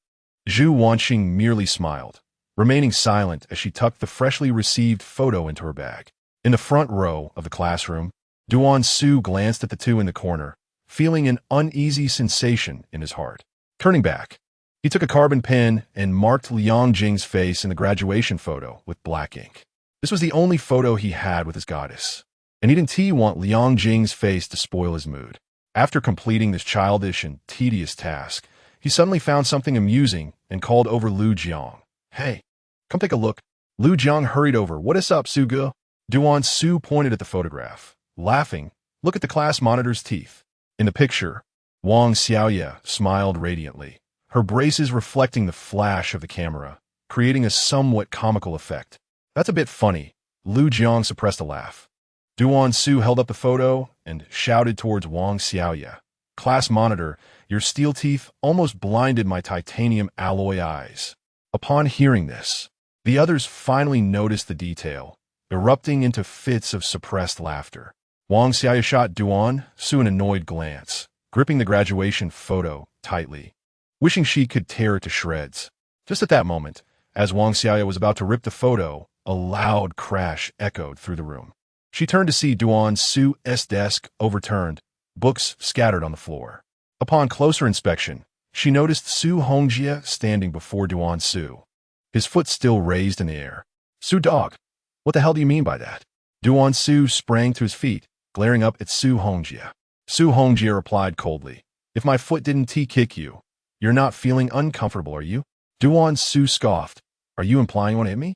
Zhu Wanxing merely smiled, remaining silent as she tucked the freshly received photo into her bag. In the front row of the classroom, Duan Su glanced at the two in the corner, feeling an uneasy sensation in his heart. Turning back, he took a carbon pen and marked Liang Jing's face in the graduation photo with black ink. This was the only photo he had with his goddess, and he didn't want Liang Jing's face to spoil his mood. After completing this childish and tedious task, he suddenly found something amusing and called over Lu Jiang. "Hey, come take a look." Lu Jiang hurried over. "What is up, Suge?" Duan Su pointed at the photograph, laughing. "Look at the class monitor's teeth." In the picture, Wang Xiaoya smiled radiantly, her braces reflecting the flash of the camera, creating a somewhat comical effect. "That's a bit funny." Lu Jiang suppressed a laugh. Duan Su held up the photo and shouted towards Wang Xiaoya. "Class monitor, your steel teeth almost blinded my titanium alloy eyes." Upon hearing this, the others finally noticed the detail, erupting into fits of suppressed laughter. Wang Xiaoya shot Duan Su an annoyed glance, gripping the graduation photo tightly, wishing she could tear it to shreds. Just at that moment, as Wang Xiaoya was about to rip the photo, a loud crash echoed through the room. She turned to see Duan Su's desk overturned, books scattered on the floor. Upon closer inspection, she noticed Su Hongjie standing before Duan Su, his foot still raised in the air. "Su dog, what the hell do you mean by that?" Duan Su sprang to his feet, glaring up at Su Hongjie. Su Hongjie replied coldly, "If my foot didn't kick you, you're not feeling uncomfortable, are you?" Duan Su scoffed. "Are you implying you want to hit me?"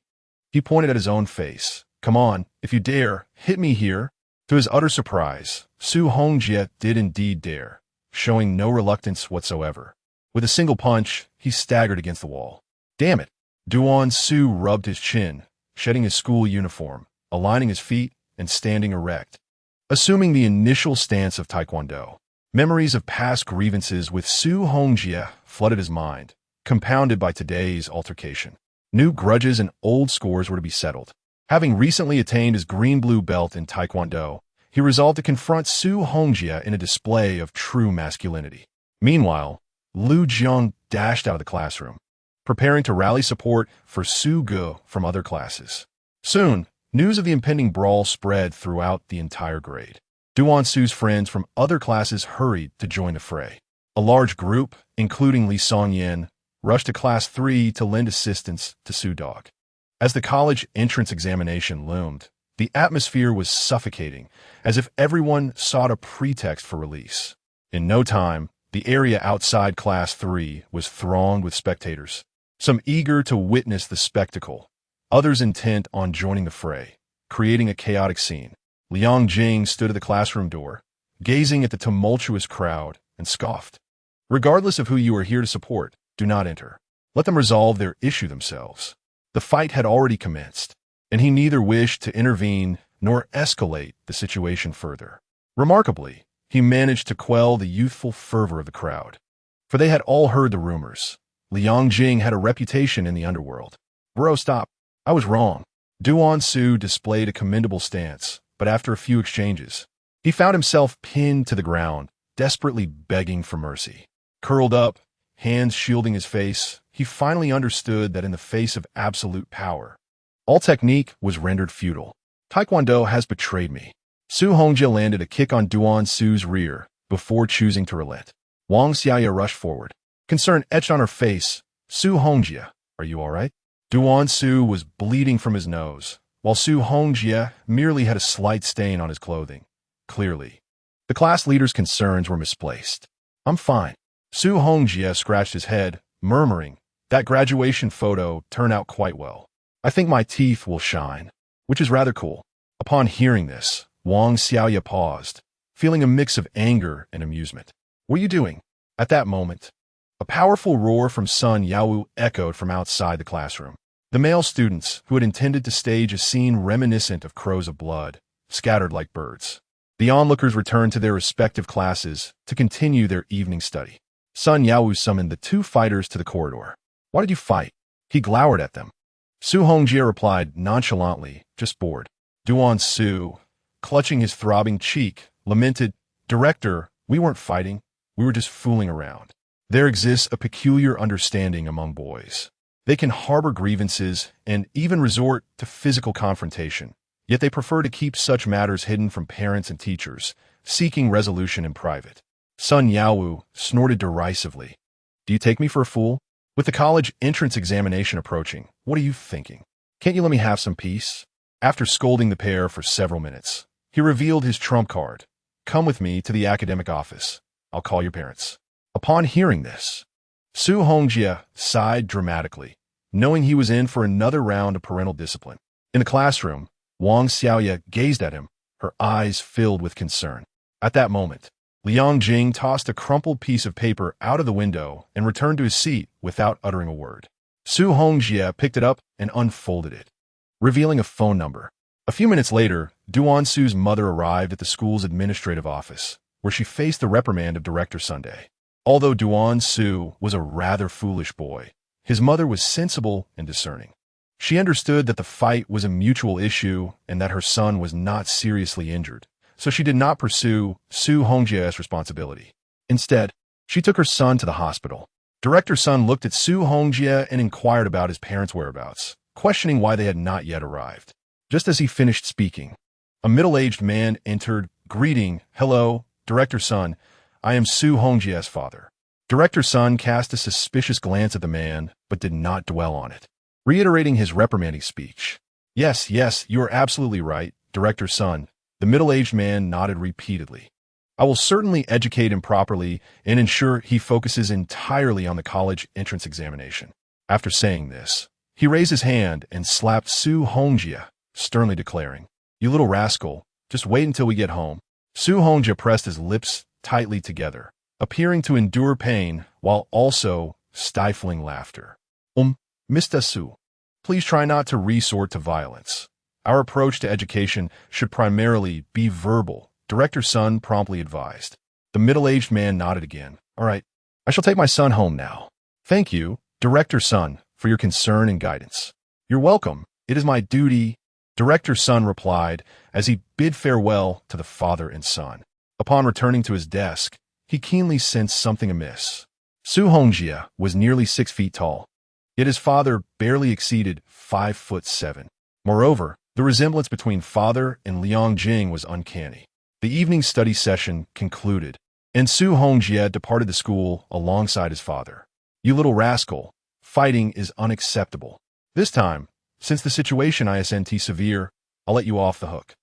He pointed at his own face. "Come on, if you dare, hit me here." To his utter surprise, Su Hongjie did indeed dare, showing no reluctance whatsoever. With a single punch, he staggered against the wall. "Damn it!" Duan Su rubbed his chin, shedding his school uniform, aligning his feet, and standing erect, assuming the initial stance of Taekwondo. Memories of past grievances with Su Hongjie flooded his mind, compounded by today's altercation. New grudges and old scores were to be settled. Having recently attained his green-blue belt in Taekwondo, he resolved to confront Su Hongjie in a display of true masculinity. Meanwhile, Lu Jiang dashed out of the classroom, preparing to rally support for Su Ge from other classes. Soon, news of the impending brawl spread throughout the entire grade. Duan Su's friends from other classes hurried to join the fray. A large group, including Li Songyan, rushed to Class 3 to lend assistance to Su Dog. As the college entrance examination loomed, the atmosphere was suffocating, as if everyone sought a pretext for release. In no time, the area outside Class 3 was thronged with spectators, some eager to witness the spectacle, others intent on joining the fray, creating a chaotic scene. Liang Jing stood at the classroom door, gazing at the tumultuous crowd, and scoffed. "Regardless of who you are here to support, do not enter." Let them resolve their issue themselves. The fight had already commenced, and he neither wished to intervene nor escalate the situation further. Remarkably, he managed to quell the youthful fervor of the crowd, for they had all heard the rumors. Liang Jing had a reputation in the underworld. Bro, stop. I was wrong. Zhu Wanxing displayed a commendable stance, but after a few exchanges, he found himself pinned to the ground, desperately begging for mercy. Curled up, hands shielding his face, he finally understood that in the face of absolute power, all technique was rendered futile. Taekwondo has betrayed me. Su Hongjie landed a kick on Duan Su's rear before choosing to relent. Wang Xiaoya rushed forward. Concern etched on her face. Su Hongjie, are you all right? Duan Su was bleeding from his nose, while Su Hongjie merely had a slight stain on his clothing. Clearly, the class leader's concerns were misplaced. I'm fine. Su Hongjie scratched his head, murmuring, that graduation photo turned out quite well. I think my teeth will shine, which is rather cool. Upon hearing this, Wang Xiaoya paused, feeling a mix of anger and amusement. What are you doing? At that moment, a powerful roar from Sun Yaowu echoed from outside the classroom. The male students, who had intended to stage a scene reminiscent of crows of blood, scattered like birds. The onlookers returned to their respective classes to continue their evening study. Sun Yaowu summoned the two fighters to the corridor. Why did you fight? He glowered at them. Su Hongjie replied nonchalantly, just bored. Duan Su, clutching his throbbing cheek, lamented, Director, we weren't fighting. We were just fooling around. There exists a peculiar understanding among boys. They can harbor grievances and even resort to physical confrontation, yet they prefer to keep such matters hidden from parents and teachers, seeking resolution in private. Sun Yaowu snorted derisively. Do you take me for a fool? With the college entrance examination approaching, what are you thinking? Can't you let me have some peace? After scolding the pair for several minutes, he revealed his trump card. Come with me to the academic office. I'll call your parents. Upon hearing this, Su Hongjie sighed dramatically, knowing he was in for another round of parental discipline. In the classroom, Wang Xiaoya gazed at him, her eyes filled with concern. At that moment, Liang Jing tossed a crumpled piece of paper out of the window and returned to his seat without uttering a word. Su Hongjie picked it up and unfolded it, revealing a phone number. A few minutes later, Duan Su's mother arrived at the school's administrative office, where she faced the reprimand of Director Sunday. Although Duan Su was a rather foolish boy, his mother was sensible and discerning. She understood that the fight was a mutual issue and that her son was not seriously injured, so she did not pursue Su Hongjie's responsibility. Instead, she took her son to the hospital. Director Sun looked at Su Hongjie and inquired about his parents' whereabouts, questioning why they had not yet arrived. Just as he finished speaking, a middle-aged man entered, greeting, Hello, Director Sun, I am Su Hongjie's father. Director Sun cast a suspicious glance at the man, but did not dwell on it, reiterating his reprimanding speech. Yes, you are absolutely right, Director Sun. The middle-aged man nodded repeatedly. I will certainly educate him properly and ensure he focuses entirely on the college entrance examination. After saying this, he raised his hand and slapped Su Hongjie, sternly declaring, You little rascal, just wait until we get home. Su Hongjie pressed his lips tightly together, appearing to endure pain while also stifling laughter. Mr. Su, please try not to resort to violence. Our approach to education should primarily be verbal, Director Sun promptly advised. The middle-aged man nodded again. All right, I shall take my son home now. Thank you, Director Sun, for your concern and guidance. You're welcome. It is my duty, Director Sun replied as he bid farewell to the father and son. Upon returning to his desk, he keenly sensed something amiss. Su Hongjie was nearly 6 feet tall, yet his father barely exceeded 5'7". Moreover, the resemblance between father and Liang Jing was uncanny. The evening study session concluded, and Su Hongjie departed the school alongside his father. You little rascal, fighting is unacceptable. This time, since the situation isn't severe, I'll let you off the hook.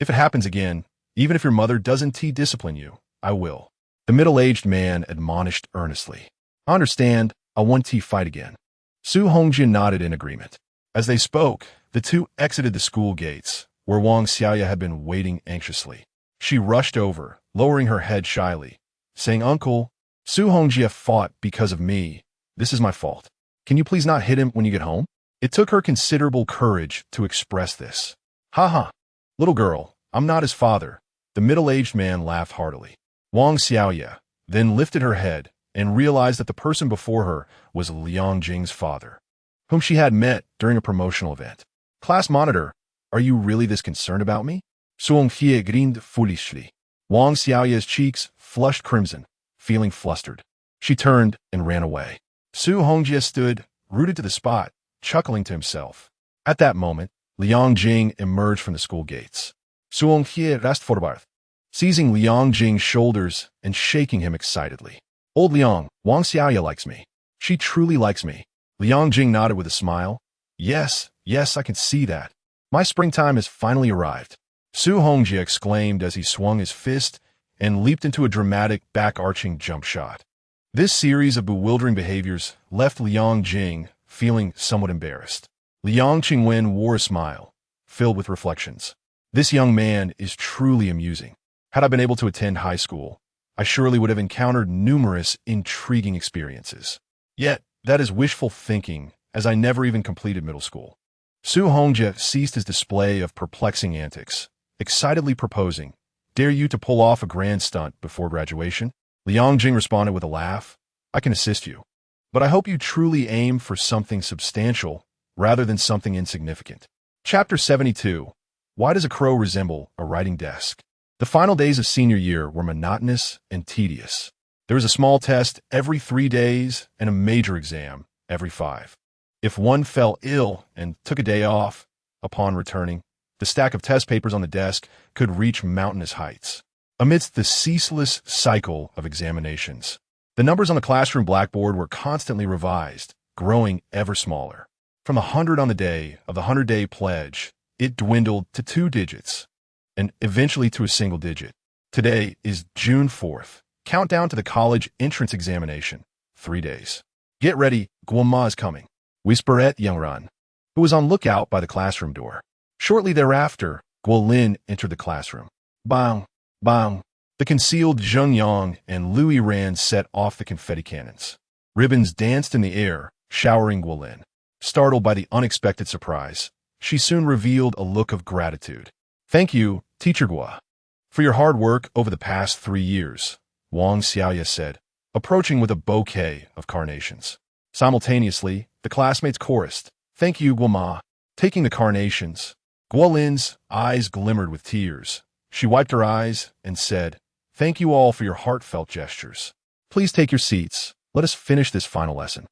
If it happens again, even if your mother doesn't discipline you, I will. The middle-aged man admonished earnestly. I understand, I won't fight again. Su Hongjie nodded in agreement. As they spoke, the two exited the school gates, where Wang Xiaoya had been waiting anxiously. She rushed over, lowering her head shyly, saying, Uncle, Su Hongjie fought because of me. This is my fault. Can you please not hit him when you get home? It took her considerable courage to express this. Ha ha. Little girl, I'm not his father. The middle-aged man laughed heartily. Wang Xiaoye then lifted her head and realized that the person before her was Liang Jing's father, whom she had met during a promotional event. Class monitor, are you really this concerned about me? Suong Fie grinned foolishly. Wang Xiaoye's cheeks flushed crimson, feeling flustered. She turned and ran away. Su Hongjie stood, rooted to the spot, chuckling to himself. At that moment, Liang Jing emerged from the school gates. Suong Fie rast forward, seizing Liang Jing's shoulders and shaking him excitedly. Old Liang, Wang Xiaoye likes me. She truly likes me. Liang Jing nodded with a smile. Yes, I can see that. My springtime has finally arrived. Su Hongjie exclaimed as he swung his fist and leaped into a dramatic back-arching jump shot. This series of bewildering behaviors left Liang Jing feeling somewhat embarrassed. Liang Qingwen wore a smile, filled with reflections. This young man is truly amusing. Had I been able to attend high school, I surely would have encountered numerous intriguing experiences. Yet, that is wishful thinking, as I never even completed middle school. Su Hongjie ceased his display of perplexing antics, excitedly proposing, "Dare you to pull off a grand stunt before graduation?" Liang Jing responded with a laugh, "I can assist you. But I hope you truly aim for something substantial rather than something insignificant." Chapter 72. Why does a crow resemble a writing desk? The final days of senior year were monotonous and tedious. There was a small test every 3 days and a major exam every 5. If one fell ill and took a day off, upon returning, the stack of test papers on the desk could reach mountainous heights. Amidst the ceaseless cycle of examinations, the numbers on the classroom blackboard were constantly revised, growing ever smaller. From 100 on the day of the 100-day pledge, it dwindled to 2 digits, and eventually to a single digit. Today is June 4th. Countdown to the college entrance examination. 3 days. Get ready, Guoma is coming, whispered Yangran, who was on lookout by the classroom door. Shortly thereafter, Guolin entered the classroom. Bang! Bang! The concealed Zheng Yang and Lu Yiran set off the confetti cannons. Ribbons danced in the air, showering Guolin. Startled by the unexpected surprise, she soon revealed a look of gratitude. "Thank you, Teacher Gua, for your hard work over the past 3 years," Wang Xiaoye said, approaching with a bouquet of carnations. Simultaneously, the classmates chorused, "Thank you, Guoma." Taking the carnations, Guolin's eyes glimmered with tears. She wiped her eyes and said, "Thank you all for your heartfelt gestures. Please take your seats. Let us finish this final lesson."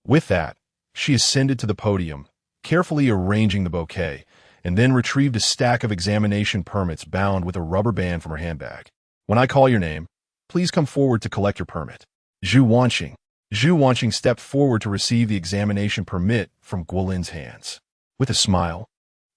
With that, she ascended to the podium, carefully arranging the bouquet, and then retrieved a stack of examination permits bound with a rubber band from her handbag. "When I call your name, please come forward to collect your permit." Zhu Wanxing. Zhu Wanxing stepped forward to receive the examination permit from Guolin's hands. With a smile,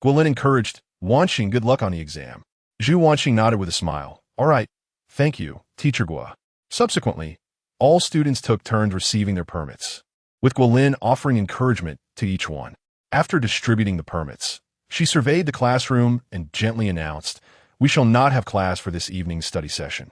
Guolin encouraged, "Wanxing, good luck on the exam." Zhu Wanxing nodded with a smile. "All right, thank you, Teacher Gua." Subsequently, all students took turns receiving their permits, with Guolin offering encouragement to each one. After distributing the permits, she surveyed the classroom and gently announced, "We shall not have class for this evening's study session.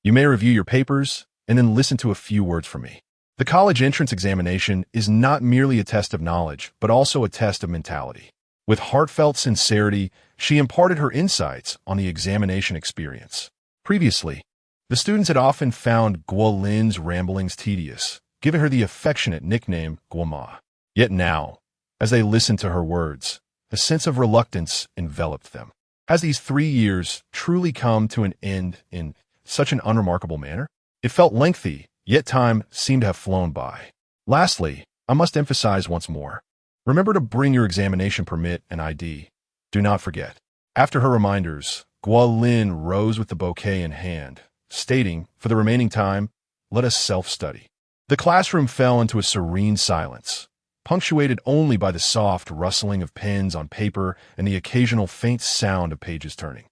You may review your papers and then listen to a few words from me." The college entrance examination is not merely a test of knowledge, but also a test of mentality. With heartfelt sincerity, she imparted her insights on the examination experience. Previously, the students had often found Guolin's ramblings tedious, giving her the affectionate nickname Guoma. Yet now, as they listened to her words, a sense of reluctance enveloped them. Has these 3 years truly come to an end in such an unremarkable manner? It felt lengthy, yet time seemed to have flown by. Lastly, I must emphasize once more. Remember to bring your examination permit and ID. Do not forget. After her reminders, Guolin rose with the bouquet in hand, stating, "For the remaining time, let us self-study." The classroom fell into a serene silence, punctuated only by the soft rustling of pens on paper and the occasional faint sound of pages turning.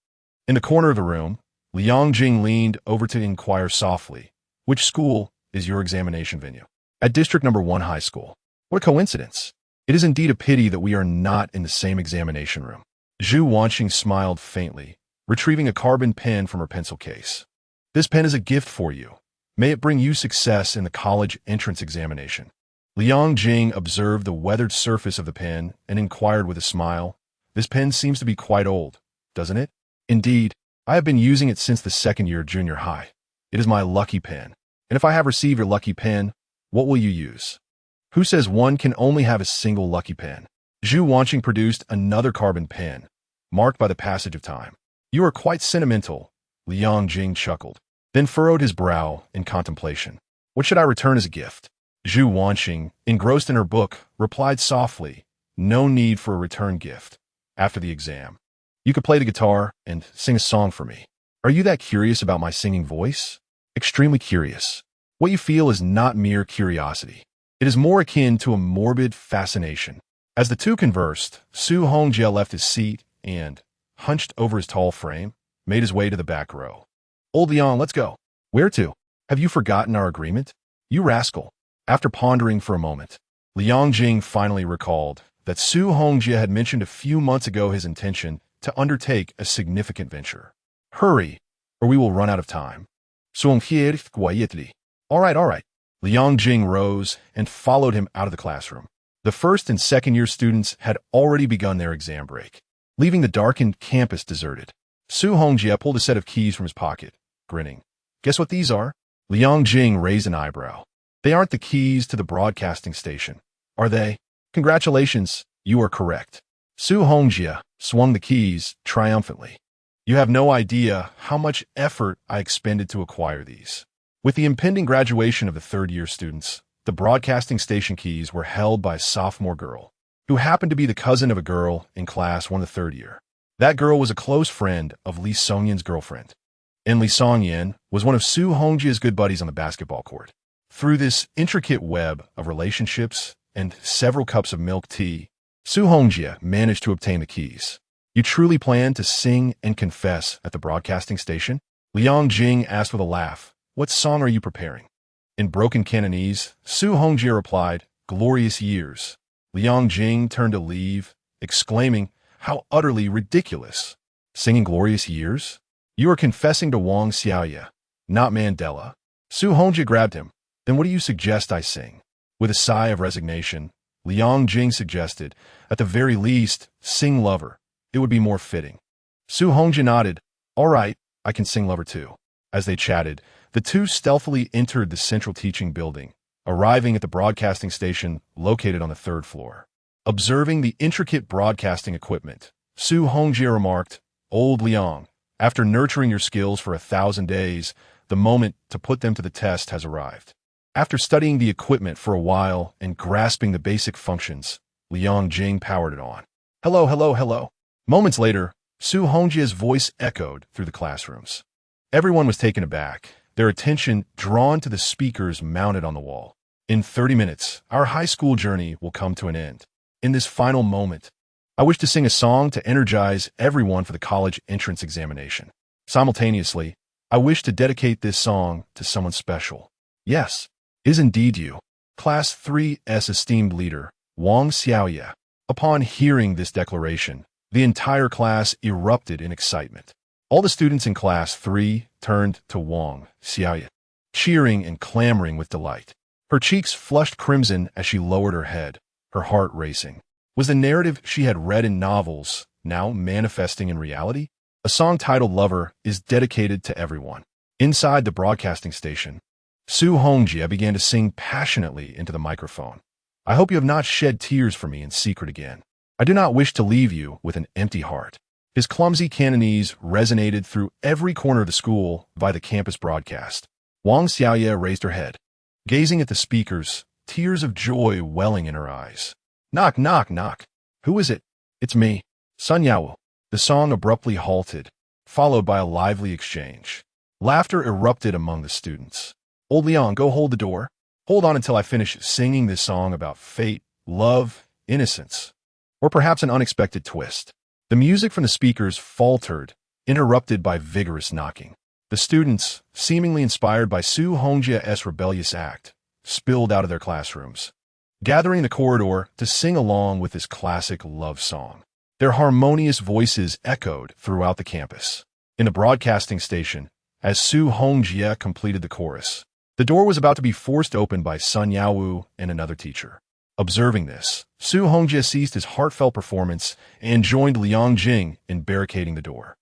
In the corner of the room, Liang Jing leaned over to inquire softly, "Which school is your examination venue?" "At District Number 1 High School." "What a coincidence. It is indeed a pity that we are not in the same examination room." Zhu Wanxing smiled faintly, retrieving a carbon pen from her pencil case. "This pen is a gift for you. May it bring you success in the college entrance examination." Liang Jing observed the weathered surface of the pen and inquired with a smile, "This pen seems to be quite old, doesn't it?" "Indeed, I have been using it since the second year of junior high. It is my lucky pen. And if I have received your lucky pen, what will you use?" "Who says one can only have a single lucky pen?" Zhu Wanxing produced another carbon pen, marked by the passage of time. "You are quite sentimental," Liang Jing chuckled, then furrowed his brow in contemplation. "What should I return as a gift?" Zhu Wanxing, engrossed in her book, replied softly, "No need for a return gift. After the exam, you could play the guitar and sing a song for me." "Are you that curious about my singing voice?" "Extremely curious. What you feel is not mere curiosity. It is more akin to a morbid fascination." As the two conversed, Su Hongjie left his seat and, hunched over his tall frame, made his way to the back row. "Old Liang, let's go." "Where to? Have you forgotten our agreement?" "You rascal." After pondering for a moment, Liang Jing finally recalled that Su Hongjie had mentioned a few months ago his intention to undertake a significant venture. "Hurry, or we will run out of time." All right. Liang Jing rose and followed him out of the classroom. The first and second year students had already begun their exam break, leaving the darkened campus deserted. Su Hongjie pulled a set of keys from his pocket, grinning. "Guess what these are?" Liang Jing raised an eyebrow. "They aren't the keys to the broadcasting station, are they?" "Congratulations, you are correct." Su Hongjie swung the keys triumphantly. "You have no idea how much effort I expended to acquire these." With the impending graduation of the third-year students, the broadcasting station keys were held by a sophomore girl, who happened to be the cousin of a girl in class 1 of the third year. That girl was a close friend of Li Songyan's girlfriend, and Li Songyan was one of Su Hongjie's good buddies on the basketball court. Through this intricate web of relationships and several cups of milk tea, Su Hongjie managed to obtain the keys. "You truly plan to sing and confess at the broadcasting station?" Liang Jing asked with a laugh. "What song are you preparing?" In broken Cantonese, Su Hongjie replied, "Glorious Years." Liang Jing turned to leave, exclaiming, "How utterly ridiculous! Singing Glorious Years? You are confessing to Wang Xiaoye, not Mandela." Su Hongjie grabbed him. "Then what do you suggest I sing?" With a sigh of resignation, Liang Jing suggested, "At the very least, sing Lover. It would be more fitting." Su Hongjie nodded. "All right, I can sing Lover too." As they chatted, the two stealthily entered the central teaching building, arriving at the broadcasting station located on the 3rd floor. Observing the intricate broadcasting equipment, Su Hongjie remarked, "Old Liang, after nurturing your skills for 1,000 days, the moment to put them to the test has arrived." After studying the equipment for a while and grasping the basic functions, Liang Jing powered it on. Hello. Moments later, Su Hongjie's voice echoed through the classrooms. Everyone was taken aback, their attention drawn to the speakers mounted on the wall. "In 30 minutes, our high school journey will come to an end. In this final moment, I wish to sing a song to energize everyone for the college entrance examination. Simultaneously, I wish to dedicate this song to someone special. Yes, it is indeed you, Class 3's esteemed leader, Wang Xiaoye." Upon hearing this declaration, the entire class erupted in excitement. All the students in Class 3 turned to Wang Xiaoye, cheering and clamoring with delight. Her cheeks flushed crimson as she lowered her head, her heart racing. Was the narrative she had read in novels now manifesting in reality? A song titled Lover is dedicated to everyone. Inside the broadcasting station, Su Hongjie began to sing passionately into the microphone. "I hope you have not shed tears for me in secret again. I do not wish to leave you with an empty heart." His clumsy Cantonese resonated through every corner of the school via the campus broadcast. Wang Xiaoye raised her head, gazing at the speakers, tears of joy welling in her eyes. "Knock. Who is it?" "It's me, Sun Yao." The song abruptly halted, followed by a lively exchange. Laughter erupted among the students. "Old Liang, go hold the door. Hold on until I finish singing this song about fate, love, innocence, or perhaps an unexpected twist." The music from the speakers faltered, interrupted by vigorous knocking. The students, seemingly inspired by Su Hongjie's rebellious act, spilled out of their classrooms, gathering in the corridor to sing along with this classic love song. Their harmonious voices echoed throughout the campus. In the broadcasting station, as Su Hongjie completed the chorus, The door was about to be forced open by Sun Yaowu and another teacher. Observing this, Su Hongjie ceased his heartfelt performance and joined Liang Jing in barricading the door.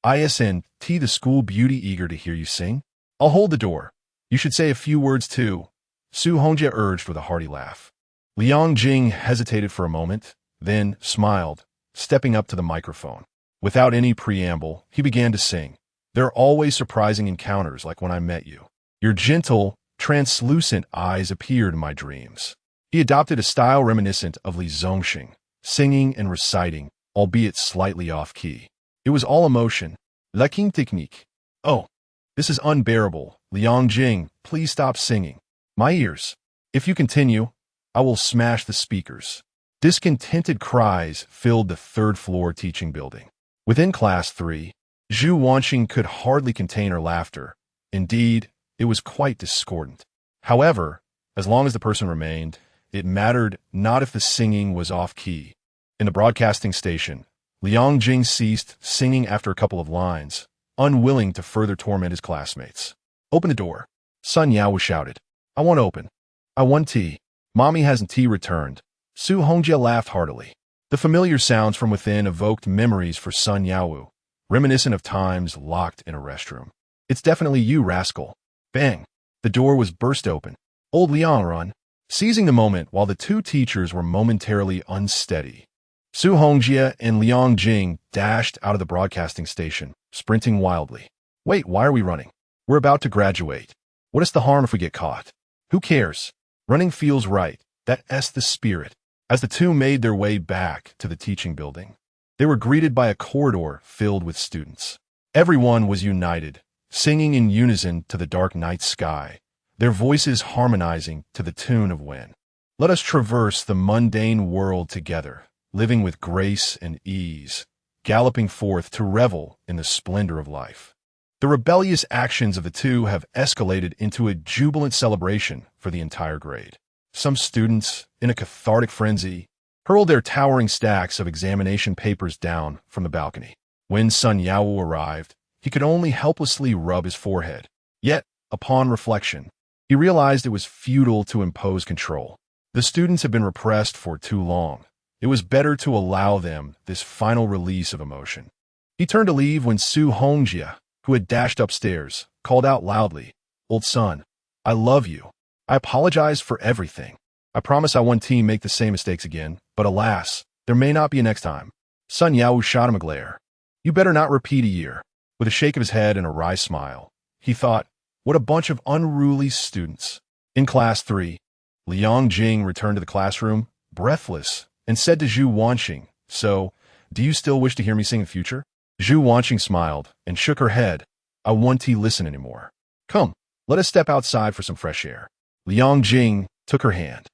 "ISNT, the school beauty eager to hear you sing? I'll hold the door. You should say a few words too," Su Hongjie urged with a hearty laugh. Liang Jing hesitated for a moment, then smiled, stepping up to the microphone. Without any preamble, he began to sing. "There are always surprising encounters like when I met you. Your gentle, translucent eyes appeared in my dreams." He adopted a style reminiscent of Li Zongxing, singing and reciting, albeit slightly off-key. It was all emotion. La King technique. "Oh, this is unbearable. Liang Jing, please stop singing. My ears. If you continue, I will smash the speakers." Discontented cries filled the third-floor teaching building. Within Class 3, Zhu Wanxing could hardly contain her laughter. Indeed, it was quite discordant. However, as long as the person remained, it mattered not if the singing was off-key. In the broadcasting station, Liang Jing ceased singing after a couple of lines, unwilling to further torment his classmates. "Open the door," Sun Yao shouted. "I want open. I want tea." "Mommy hasn't tea," returned. Su Hongjie laughed heartily. The familiar sounds from within evoked memories for Sun Yao, reminiscent of times locked in a restroom. "It's definitely you, rascal." Bang! The door was burst open. Old Liang run, seizing the moment while the two teachers were momentarily unsteady. Su Hongjie and Liang Jing dashed out of the broadcasting station, sprinting wildly. "Wait, why are we running? We're about to graduate. What is the harm if we get caught? Who cares? Running feels right. That's the spirit." As the two made their way back to the teaching building, they were greeted by a corridor filled with students. Everyone was united, singing in unison to the dark night sky, their voices harmonizing to the tune of When. "Let us traverse the mundane world together, living with grace and ease, galloping forth to revel in the splendor of life." The rebellious actions of the two have escalated into a jubilant celebration for the entire grade. Some students, in a cathartic frenzy, hurled their towering stacks of examination papers down from the balcony. When Sun Yao arrived, he could only helplessly rub his forehead. Yet, upon reflection, he realized it was futile to impose control. The students had been repressed for too long. It was better to allow them this final release of emotion. He turned to leave when Su Hongjie, who had dashed upstairs, called out loudly, "Old son, I love you. I apologize for everything. I promise I won't make the same mistakes again, but alas, there may not be a next time." Sun Yao shot him a glare. "You better not repeat a year." With a shake of his head and a wry smile, he thought, what a bunch of unruly students. In Class 3, Liang Jing returned to the classroom, breathless, and said to Zhu Wanxing, "So, do you still wish to hear me sing in future?" Zhu Wanxing smiled and shook her head. "I won't listen anymore. Come, let us step outside for some fresh air." Liang Jing took her hand,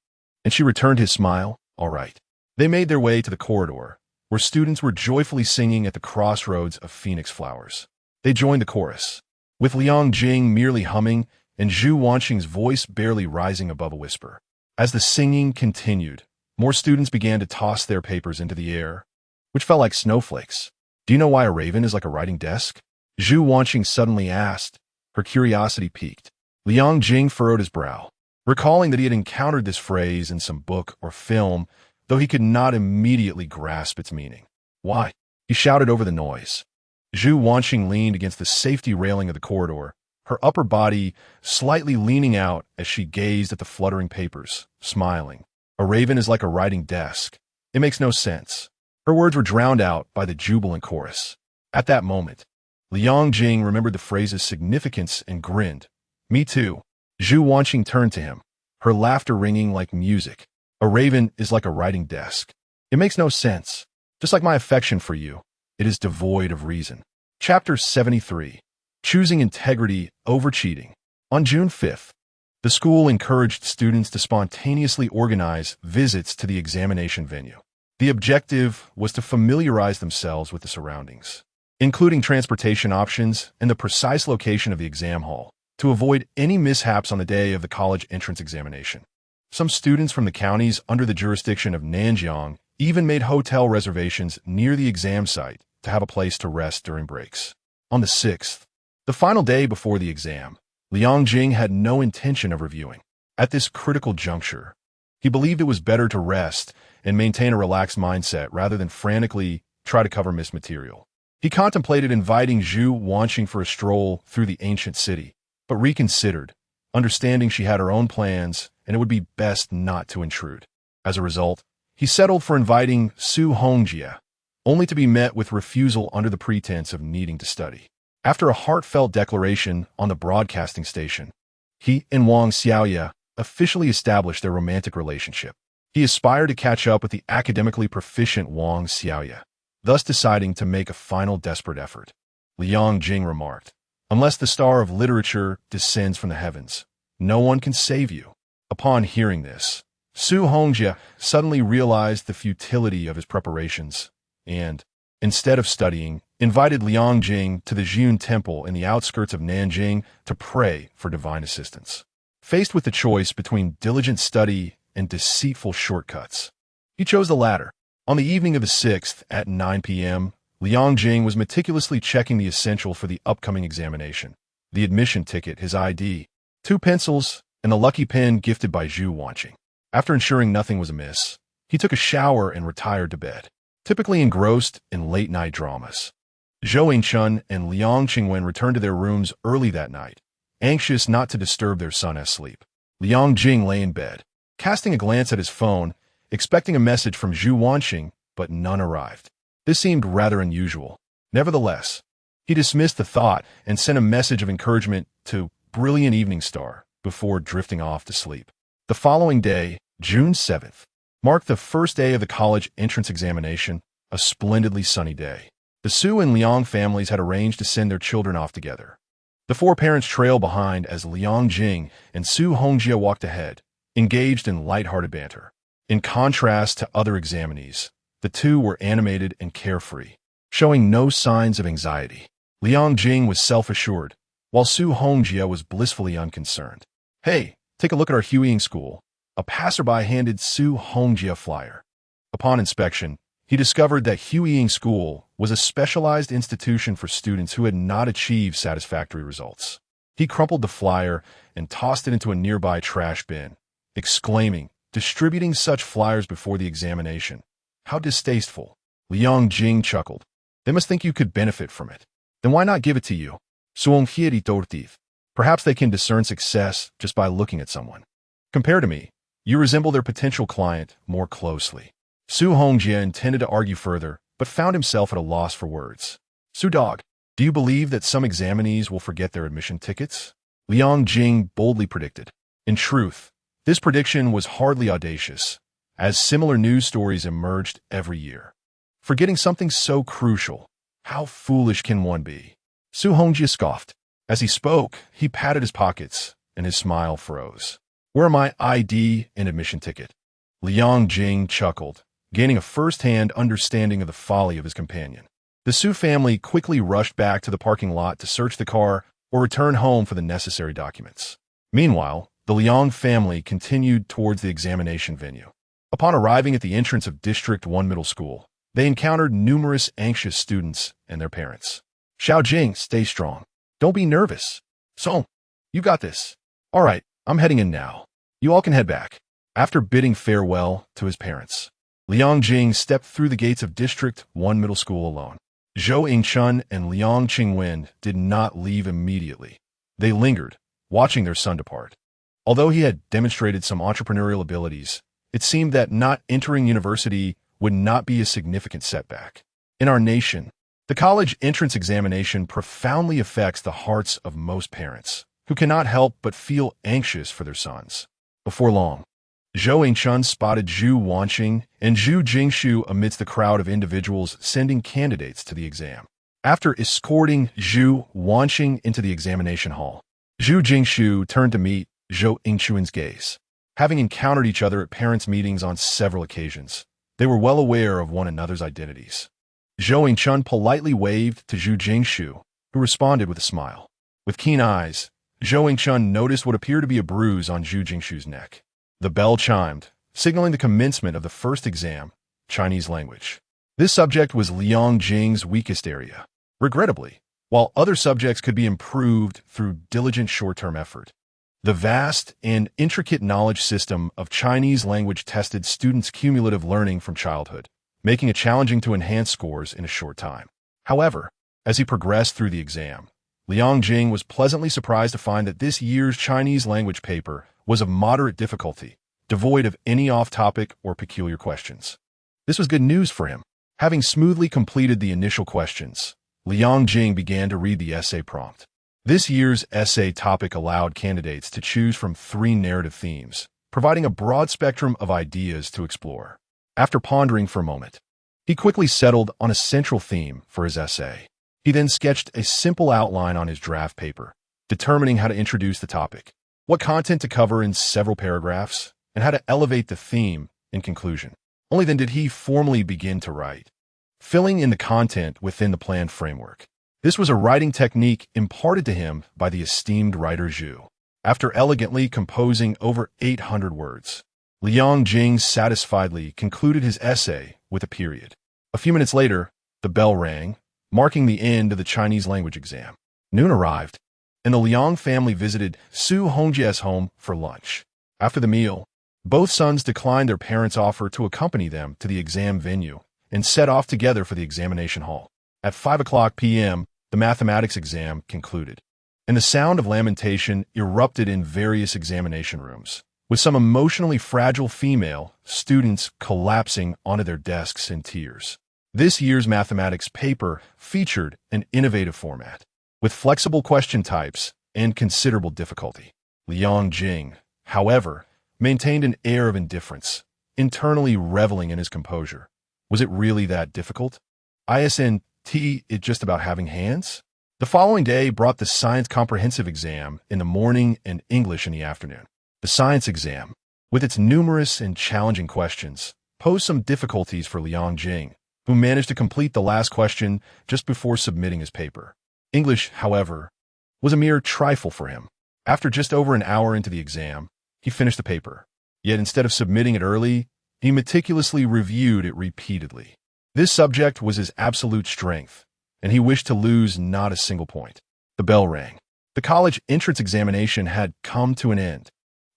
and she returned his smile. "All right." They made their way to the corridor, where students were joyfully singing at the crossroads of phoenix flowers. They joined the chorus, with Liang Jing merely humming and Zhu Wanxing's voice barely rising above a whisper. As the singing continued, more students began to toss their papers into the air, which felt like snowflakes. "Do you know why a raven is like a writing desk?" Zhu Wanxing suddenly asked, her curiosity piqued. Liang Jing furrowed his brow, recalling that he had encountered this phrase in some book or film, though he could not immediately grasp its meaning. "Why?" he shouted over the noise. Zhu Wanxing leaned against the safety railing of the corridor, her upper body slightly leaning out as she gazed at the fluttering papers, smiling. "A raven is like a writing desk. It makes no sense." Her words were drowned out by the jubilant chorus. At that moment, Liang Jing remembered the phrase's significance and grinned. "Me too." Zhu Wanxing turned to him, her laughter ringing like music. "A raven is like a writing desk. It makes no sense. Just like my affection for you, it is devoid of reason." Chapter 73. Choosing Integrity Over Cheating. On June 5th, the school encouraged students to spontaneously organize visits to the examination venue. The objective was to familiarize themselves with the surroundings, including transportation options and the precise location of the exam hall, to avoid any mishaps on the day of the college entrance examination. Some students from the counties under the jurisdiction of Nanjiang even made hotel reservations near the exam site to have a place to rest during breaks. On the 6th, the final day before the exam, Liang Jing had no intention of reviewing. At this critical juncture, he believed it was better to rest and maintain a relaxed mindset rather than frantically try to cover missed material. He contemplated inviting Zhu Wanxing for a stroll through the ancient city, but reconsidered, understanding she had her own plans and it would be best not to intrude. As a result, he settled for inviting Su Hongjie, only to be met with refusal under the pretense of needing to study. After a heartfelt declaration on the broadcasting station, he and Wang Xiaoye officially established their romantic relationship. He aspired to catch up with the academically proficient Wang Xiaoye, thus deciding to make a final desperate effort. Liang Jing remarked, "Unless the star of literature descends from the heavens, no one can save you." Upon hearing this, Su Hongjie suddenly realized the futility of his preparations and, instead of studying, invited Liang Jing to the Zhiyun Temple in the outskirts of Nanjing to pray for divine assistance. Faced with the choice between diligent study and deceitful shortcuts, he chose the latter. On the evening of the 6th at 9 p.m., Liang Jing was meticulously checking the essential for the upcoming examination: the admission ticket, his ID, 2 pencils, and the lucky pen gifted by Zhu Wanxing. After ensuring nothing was amiss, he took a shower and retired to bed, typically engrossed in late-night dramas. Zhou Yingchun and Liang Qingwen returned to their rooms early that night, anxious not to disturb their son's sleep. Liang Jing lay in bed, casting a glance at his phone, expecting a message from Zhu Wanxing, but none arrived. This seemed rather unusual. Nevertheless, he dismissed the thought and sent a message of encouragement to Brilliant Evening Star before drifting off to sleep. The following day, June 7th, marked the first day of the college entrance examination, a splendidly sunny day. The Su and Liang families had arranged to send their children off together. The 4 parents trailed behind as Liang Jing and Su Hongjie walked ahead, engaged in light-hearted banter. In contrast to other examinees, the two were animated and carefree, showing no signs of anxiety. Liang Jing was self-assured, while Su Hongjie was blissfully unconcerned. "Hey, take a look at our Huiying school." A passerby handed Su Hongjie a flyer. Upon inspection, he discovered that Huiying School was a specialized institution for students who had not achieved satisfactory results. He crumpled the flyer and tossed it into a nearby trash bin, exclaiming, "Distributing such flyers before the examination. How distasteful." Liang Jing chuckled. "They must think you could benefit from it. Then why not give it to you? Perhaps they can discern success just by looking at someone. Compare to me. You resemble their potential client more closely." Su Hongjie intended to argue further, but found himself at a loss for words. "Su Dog, do you believe that some examinees will forget their admission tickets?" Liang Jing boldly predicted. In truth, this prediction was hardly audacious, as similar news stories emerged every year. Forgetting something so crucial, how foolish can one be? Su Hongjie scoffed. As he spoke, he patted his pockets, and his smile froze. "Where are my ID and admission ticket?" Liang Jing chuckled, gaining a first-hand understanding of the folly of his companion. The Su family quickly rushed back to the parking lot to search the car or return home for the necessary documents. Meanwhile, the Liang family continued towards the examination venue. Upon arriving at the entrance of District 1 Middle School, they encountered numerous anxious students and their parents. "Xiao Jing, stay strong. Don't be nervous. So, you got this. All right, I'm heading in now. You all can head back." After bidding farewell to his parents, Liang Jing stepped through the gates of District 1 Middle School alone. Zhou Yingchun and Liang Qingwen did not leave immediately. They lingered, watching their son depart. Although he had demonstrated some entrepreneurial abilities, it seemed that not entering university would not be a significant setback. In our nation, the college entrance examination profoundly affects the hearts of most parents, who cannot help but feel anxious for their sons. Before long, Zhou Yingchun spotted Zhu Wanxing and Zhu Jingshu amidst the crowd of individuals sending candidates to the exam. After escorting Zhu Wanxing into the examination hall, Zhu Jingshu turned to meet Zhou Yingchun's gaze. Having encountered each other at parents' meetings on several occasions, they were well aware of one another's identities. Zhou Yingchun politely waved to Zhu Jingshu, who responded with a smile. With keen eyes, Zhou Yingchun noticed what appeared to be a bruise on Zhu Jingshu's neck. The bell chimed, signaling the commencement of the first exam, Chinese language. This subject was Liang Jing's weakest area. Regrettably, while other subjects could be improved through diligent short-term effort. The vast and intricate knowledge system of Chinese language tested students' cumulative learning from childhood, making it challenging to enhance scores in a short time. However, as he progressed through the exam, Liang Jing was pleasantly surprised to find that this year's Chinese language paper was of moderate difficulty, devoid of any off-topic or peculiar questions. This was good news for him. Having smoothly completed the initial questions, Liang Jing began to read the essay prompt. This year's essay topic allowed candidates to choose from 3 narrative themes, providing a broad spectrum of ideas to explore. After pondering for a moment, he quickly settled on a central theme for his essay. He then sketched a simple outline on his draft paper, determining how to introduce the topic, what content to cover in several paragraphs, and how to elevate the theme in conclusion. Only then did he formally begin to write, filling in the content within the planned framework. This was a writing technique imparted to him by the esteemed writer Zhu. After elegantly composing over 800 words, Liang Jing satisfiedly concluded his essay with a period. A few minutes later, the bell rang, marking the end of the Chinese language exam. Noon arrived, and the Liang family visited Su Hongjia's home for lunch. After the meal, both sons declined their parents' offer to accompany them to the exam venue and set off together for the examination hall. At 5 p.m., the mathematics exam concluded, and the sound of lamentation erupted in various examination rooms, with some emotionally fragile female students collapsing onto their desks in tears. This year's mathematics paper featured an innovative format, with flexible question types and considerable difficulty. Liang Jing, however, maintained an air of indifference, internally reveling in his composure. Was it really that difficult? Isn't it just about having hands? The following day brought the science comprehensive exam in the morning and English in the afternoon. The science exam, with its numerous and challenging questions, posed some difficulties for Liang Jing, who managed to complete the last question just before submitting his paper. English, however, was a mere trifle for him. After just over an hour into the exam, he finished the paper. Yet instead of submitting it early, he meticulously reviewed it repeatedly. This subject was his absolute strength, and he wished to lose not a single point. The bell rang. The college entrance examination had come to an end.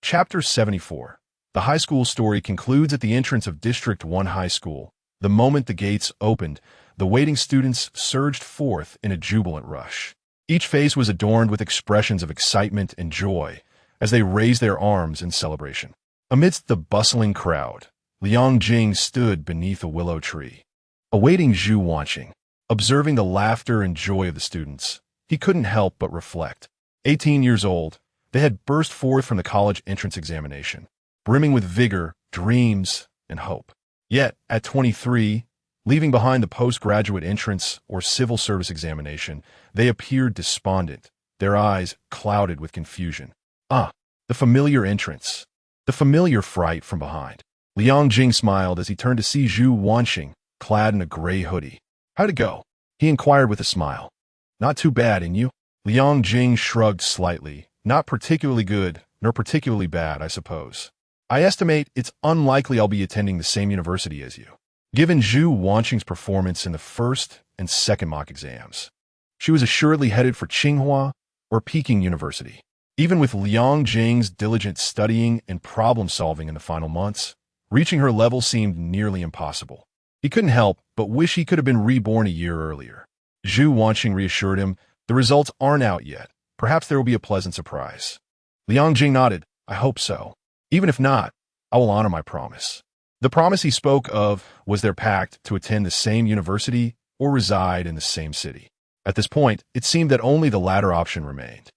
Chapter 74. The high school story concludes at the entrance of District 1 High School. The moment the gates opened, the waiting students surged forth in a jubilant rush. Each face was adorned with expressions of excitement and joy as they raised their arms in celebration. Amidst the bustling crowd, Liang Jing stood beneath a willow tree, awaiting Zhu Wanxing. Observing the laughter and joy of the students, he couldn't help but reflect. 18 years old, they had burst forth from the college entrance examination, brimming with vigor, dreams, and hope. Yet, at 23, leaving behind the postgraduate entrance or civil service examination, they appeared despondent, their eyes clouded with confusion. The familiar entrance, the familiar fright from behind. Liang Jing smiled as he turned to see Zhu Wanxing, clad in a gray hoodie. How'd it go? He inquired with a smile. Not too bad, and you? Liang Jing shrugged slightly. Not particularly good, nor particularly bad, I suppose. I estimate it's unlikely I'll be attending the same university as you. Given Zhu Wanxing's performance in the first and second mock exams, she was assuredly headed for Tsinghua or Peking University. Even with Liang Jing's diligent studying and problem-solving in the final months, reaching her level seemed nearly impossible. He couldn't help but wish he could have been reborn a year earlier. Zhu Wanxing reassured him, the results aren't out yet. Perhaps there will be a pleasant surprise. Liang Jing nodded, I hope so. Even if not, I will honor my promise. The promise he spoke of was their pact to attend the same university or reside in the same city. At this point, it seemed that only the latter option remained.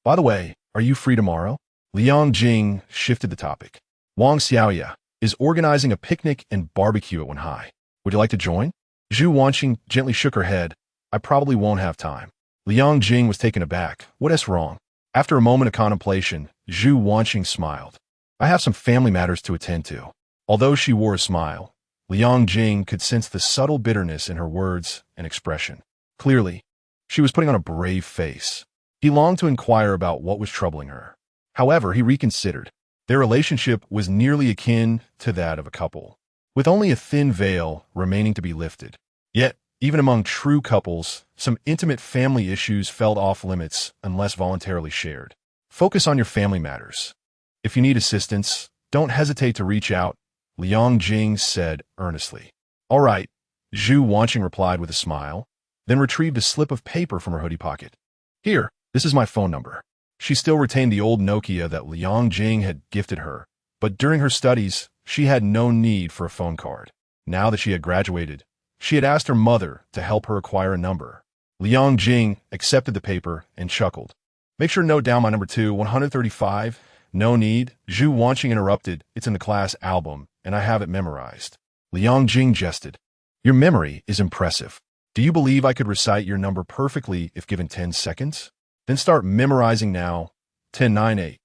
By the way, are you free tomorrow? Liang Jing shifted the topic. Wang Xiaoya is organizing a picnic and barbecue at Wenhai. Would you like to join? Zhu Wanxing gently shook her head. I probably won't have time. Liang Jing was taken aback. What is wrong? After a moment of contemplation, Zhu Wanxing smiled. I have some family matters to attend to. Although she wore a smile, Liang Jing could sense the subtle bitterness in her words and expression. Clearly, she was putting on a brave face. He longed to inquire about what was troubling her. However, he reconsidered. Their relationship was nearly akin to that of a couple, with only a thin veil remaining to be lifted. Yet, Even among true couples, some intimate family issues felt off limits unless voluntarily shared. Focus on your family matters. If you need assistance, don't hesitate to reach out, Liang Jing said earnestly. All right, Zhu Wanxing replied with a smile, then retrieved a slip of paper from her hoodie pocket. Here, this is my phone number. She still retained the old Nokia that Liang Jing had gifted her, but during her studies, she had no need for a phone card. Now that she had graduated, she had asked her mother to help her acquire a number. Liang Jing accepted the paper and chuckled. Make sure to note down my number too, 135. No need, Zhu Wanxing interrupted. It's in the class album, and I have it memorized. Liang Jing jested. Your memory is impressive. Do you believe I could recite your number perfectly if given 10 seconds? Then start memorizing now. 10, 9, 8.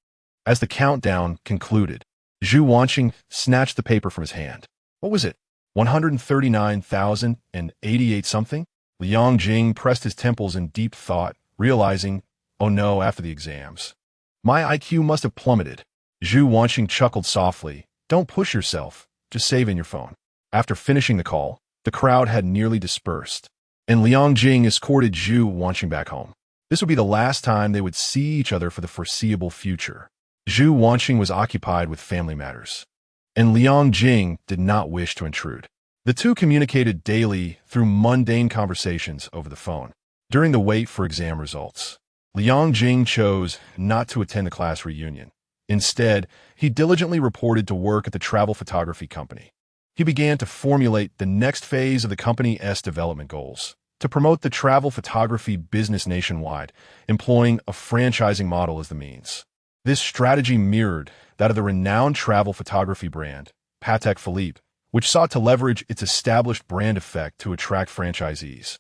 As the countdown concluded, Zhu Wanxing snatched the paper from his hand. What was it? 139,088 something? Liang Jing pressed his temples in deep thought, realizing, oh no, after the exams. My IQ must have plummeted. Zhu Wanxing chuckled softly. Don't push yourself. Just save in your phone. After finishing the call, the crowd had nearly dispersed, and Liang Jing escorted Zhu Wanxing back home. This would be the last time they would see each other for the foreseeable future. Zhu Wanxing was occupied with family matters, and Liang Jing did not wish to intrude. The two communicated daily through mundane conversations over the phone. During the wait for exam results, Liang Jing chose not to attend the class reunion. Instead, he diligently reported to work at the travel photography company. He began to formulate the next phase of the company's development goals, to promote the travel photography business nationwide, employing a franchising model as the means. This strategy mirrored that of the renowned travel photography brand, Patek Philippe, which sought to leverage its established brand effect to attract franchisees,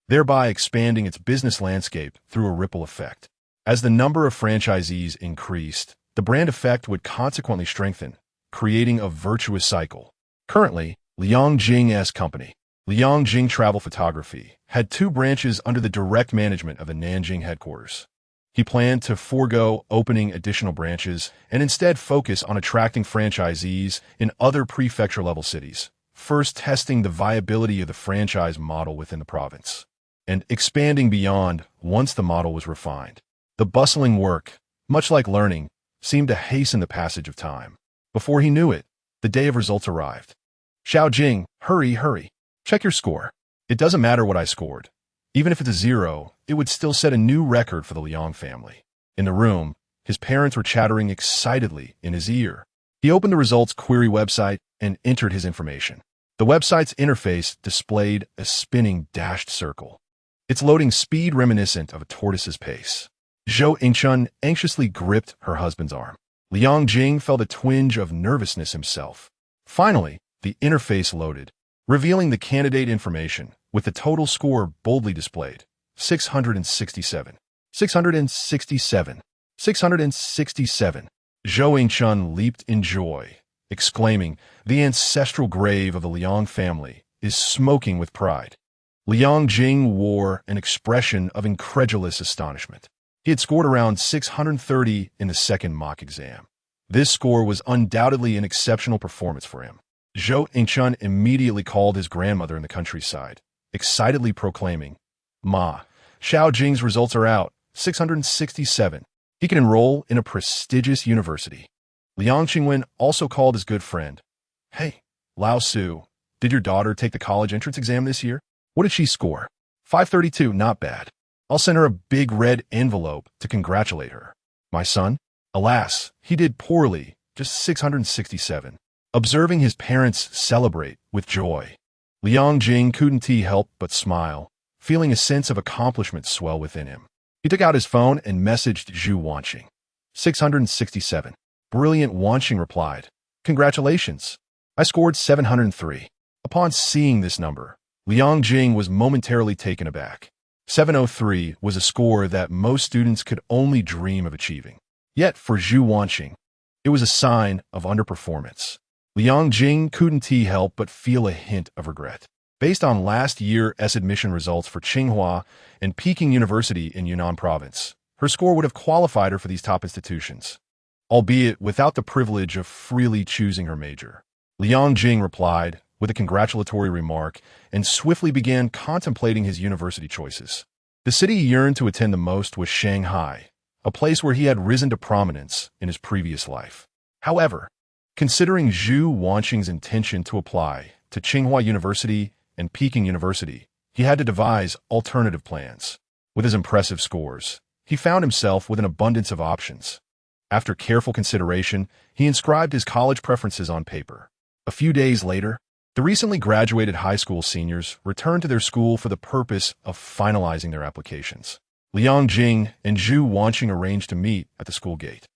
thereby expanding its business landscape through a ripple effect. As the number of franchisees increased, the brand effect would consequently strengthen, creating a virtuous cycle. Currently, Liang Jing's company, Liang Jing Travel Photography, had 2 branches under the direct management of the Nanjing headquarters. He planned to forego opening additional branches and instead focus on attracting franchisees in other prefecture-level cities, first testing the viability of the franchise model within the province, and expanding beyond once the model was refined. The bustling work, much like learning, seemed to hasten the passage of time. Before he knew it, the day of results arrived. Xiao Jing, hurry, hurry. Check your score. It doesn't matter what I scored. Even if it's a 0, it would still set a new record for the Liang family. In the room, his parents were chattering excitedly in his ear. He opened the results query website and entered his information. The website's interface displayed a spinning dashed circle, its loading speed reminiscent of a tortoise's pace. Zhou Wanxing anxiously gripped her husband's arm. Liang Jing felt a twinge of nervousness himself. Finally, the interface loaded, revealing the candidate information, with the total score boldly displayed. 667. 667. 667. Zhou Wanxing leaped in joy, exclaiming, the ancestral grave of the Liang family is smoking with pride. Liang Jing wore an expression of incredulous astonishment. He had scored around 630 in the second mock exam. This score was undoubtedly an exceptional performance for him. Zhou Wanxing immediately called his grandmother in the countryside, excitedly proclaiming, Ma, Xiao Jing's results are out, 667. He can enroll in a prestigious university. Liang Qingwen also called his good friend. Hey, Lao Su, did your daughter take the college entrance exam this year? What did she score? 532, not bad. I'll send her a big red envelope to congratulate her. My son? Alas, he did poorly, just 667. Observing his parents celebrate with joy, Liang Jing couldn't help but smile, feeling a sense of accomplishment swell within him. He took out his phone and messaged Zhu Wanxing. 667. Brilliant, Wanxing replied. Congratulations. I scored 703. Upon seeing this number, Liang Jing was momentarily taken aback. 703 was a score that most students could only dream of achieving. Yet for Zhu Wanxing, it was a sign of underperformance. Liang Jing couldn't help but feel a hint of regret. Based on last year's admission results for Tsinghua and Peking University in Yunnan Province, her score would have qualified her for these top institutions, albeit without the privilege of freely choosing her major. Liang Jing replied, with a congratulatory remark and swiftly began contemplating his university choices. The city he yearned to attend the most was Shanghai, a place where he had risen to prominence in his previous life. However, considering Zhu Wanxing's intention to apply to Tsinghua University and Peking University, he had to devise alternative plans. With his impressive scores, he found himself with an abundance of options. After careful consideration, he inscribed his college preferences on paper. A few days later, the recently graduated high school seniors returned to their school for the purpose of finalizing their applications. Liang Jing and Zhu Wanxing arranged to meet at the school gate.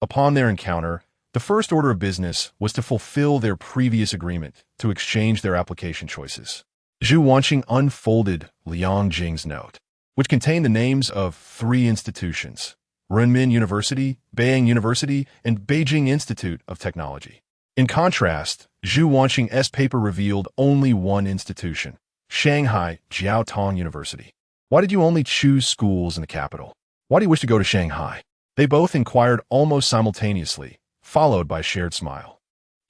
Upon their encounter, the first order of business was to fulfill their previous agreement to exchange their application choices. Zhu Wanxing unfolded Liang Jing's note, which contained the names of 3 institutions: Renmin University, Beiyang University, and Beijing Institute of Technology. In contrast, Zhu Wanxing's paper revealed only one institution: Shanghai Jiaotong University. Why did you only choose schools in the capital? Why do you wish to go to Shanghai? They both inquired almost simultaneously, followed by a shared smile.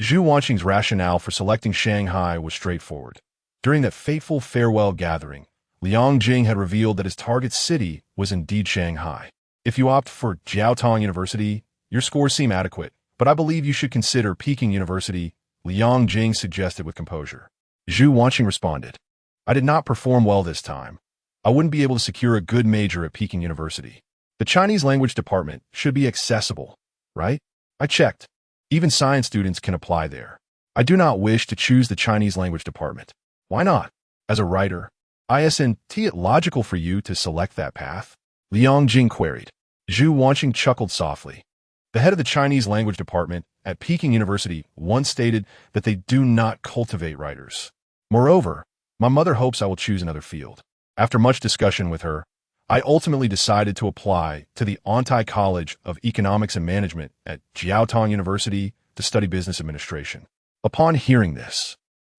Zhu Wanxing's rationale for selecting Shanghai was straightforward. During that fateful farewell gathering, Liang Jing had revealed that his target city was indeed Shanghai. If you opt for Jiaotong University, your scores seem adequate, but I believe you should consider Peking University, Liang Jing suggested with composure. Zhu Wanxing responded, I did not perform well this time. I wouldn't be able to secure a good major at Peking University. The Chinese language department should be accessible, right? I checked. Even science students can apply there. I do not wish to choose the Chinese language department. Why not? As a writer, isn't it logical for you to select that path? Liang Jing queried. Zhu Wanxing chuckled softly. The head of the Chinese language department at Peking University once stated that they do not cultivate writers. Moreover, my mother hopes I will choose another field. After much discussion with her, I ultimately decided to apply to the Antai College of Economics and Management at Jiaotong University to study business administration. Upon hearing this,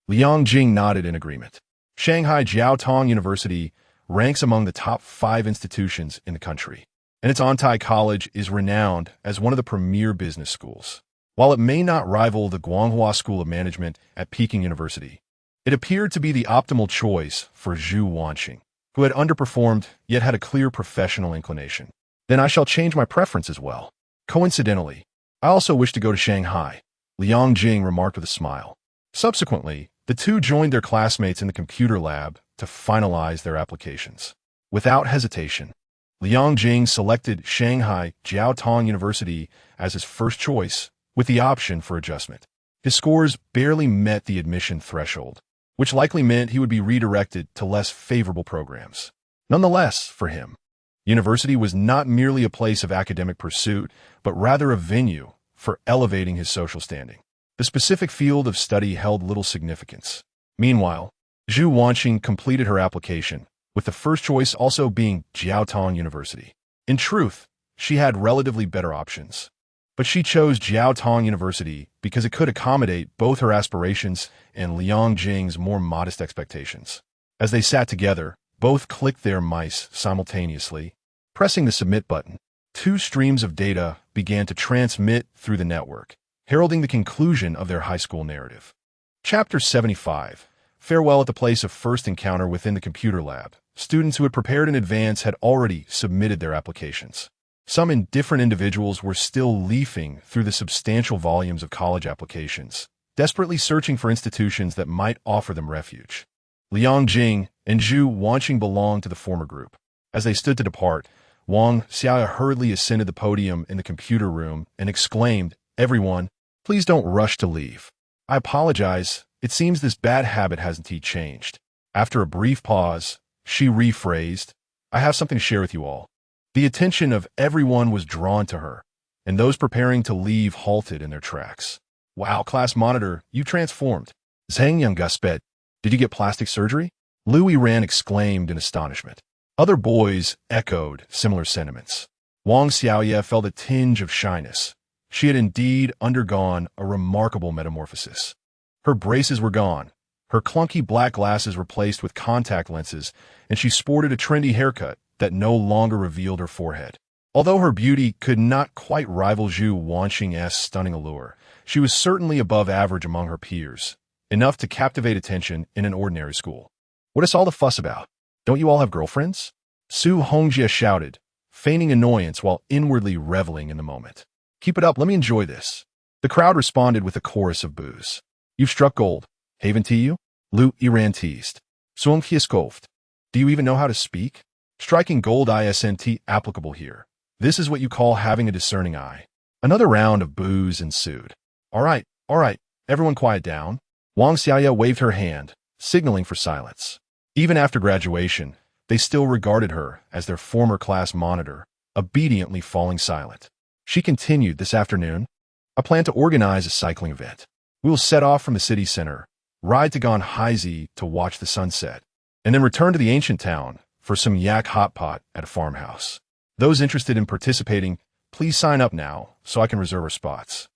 Liang Jing nodded in agreement. Shanghai Jiaotong University ranks among the top 5 institutions in the country, and its Antai College is renowned as one of the premier business schools. While it may not rival the Guanghua School of Management at Peking University, it appeared to be the optimal choice for Zhu Wanxing, who had underperformed yet had a clear professional inclination. Then I shall change my preference as well. Coincidentally, I also wish to go to Shanghai, Liang Jing remarked with a smile. Subsequently, the two joined their classmates in the computer lab to finalize their applications. Without hesitation, Liang Jing selected Shanghai Jiaotong University as his first choice, with the option for adjustment. His scores barely met the admission threshold, which likely meant he would be redirected to less favorable programs. Nonetheless, for him, university was not merely a place of academic pursuit, but rather a venue for elevating his social standing. The specific field of study held little significance. Meanwhile, Zhu Wanxing completed her application, with the first choice also being Jiaotong University. In truth, she had relatively better options, but she chose Jiaotong University because it could accommodate both her aspirations and Liang Jing's more modest expectations. As they sat together, both clicked their mice simultaneously. Pressing the submit button, 2 streams of data began to transmit through the network, heralding the conclusion of their high school narrative. Chapter 75. Farewell at the place of first encounter within the computer lab. Students who had prepared in advance had already submitted their applications. Some indifferent individuals were still leafing through the substantial volumes of college applications, desperately searching for institutions that might offer them refuge. Liang Jing and Zhu Wanxing belonged to the former group. As they stood to depart, Wang Xiaoya hurriedly ascended the podium in the computer room and exclaimed, "Everyone, please don't rush to leave. I apologize. It seems this bad habit hasn't changed." After a brief pause, she rephrased, "I have something to share with you all." The attention of everyone was drawn to her, and those preparing to leave halted in their tracks. "Wow, class monitor, you transformed." Zhang Yangguspet, "Did you get plastic surgery?" Lu Yiran exclaimed in astonishment. Other boys echoed similar sentiments. Wang Xiaoye felt a tinge of shyness. She had indeed undergone a remarkable metamorphosis. Her braces were gone, her clunky black glasses replaced with contact lenses, and she sported a trendy haircut that no longer revealed her forehead. Although her beauty could not quite rival Zhu Wanxing's stunning allure, she was certainly above average among her peers, enough to captivate attention in an ordinary school. What is all the fuss about? Don't you all have girlfriends? Su Hongjie shouted, feigning annoyance while inwardly reveling in the moment. Keep it up, let me enjoy this. The crowd responded with a chorus of boos. You've struck gold. Haven to you? Lu Iran teased. Suong scoffed. Do you even know how to speak? Striking gold isn't applicable here. This is what you call having a discerning eye. Another round of boos ensued. All right, everyone quiet down. Wang Xiaoya waved her hand, signaling for silence. Even after graduation, they still regarded her as their former class monitor, obediently falling silent. She continued, this afternoon, I plan to organize a cycling event. We will set off from the city center, ride to Ganhaizi to watch the sunset, and then return to the ancient town for some yak hot pot at a farmhouse. Those interested in participating, please sign up now so I can reserve our spots.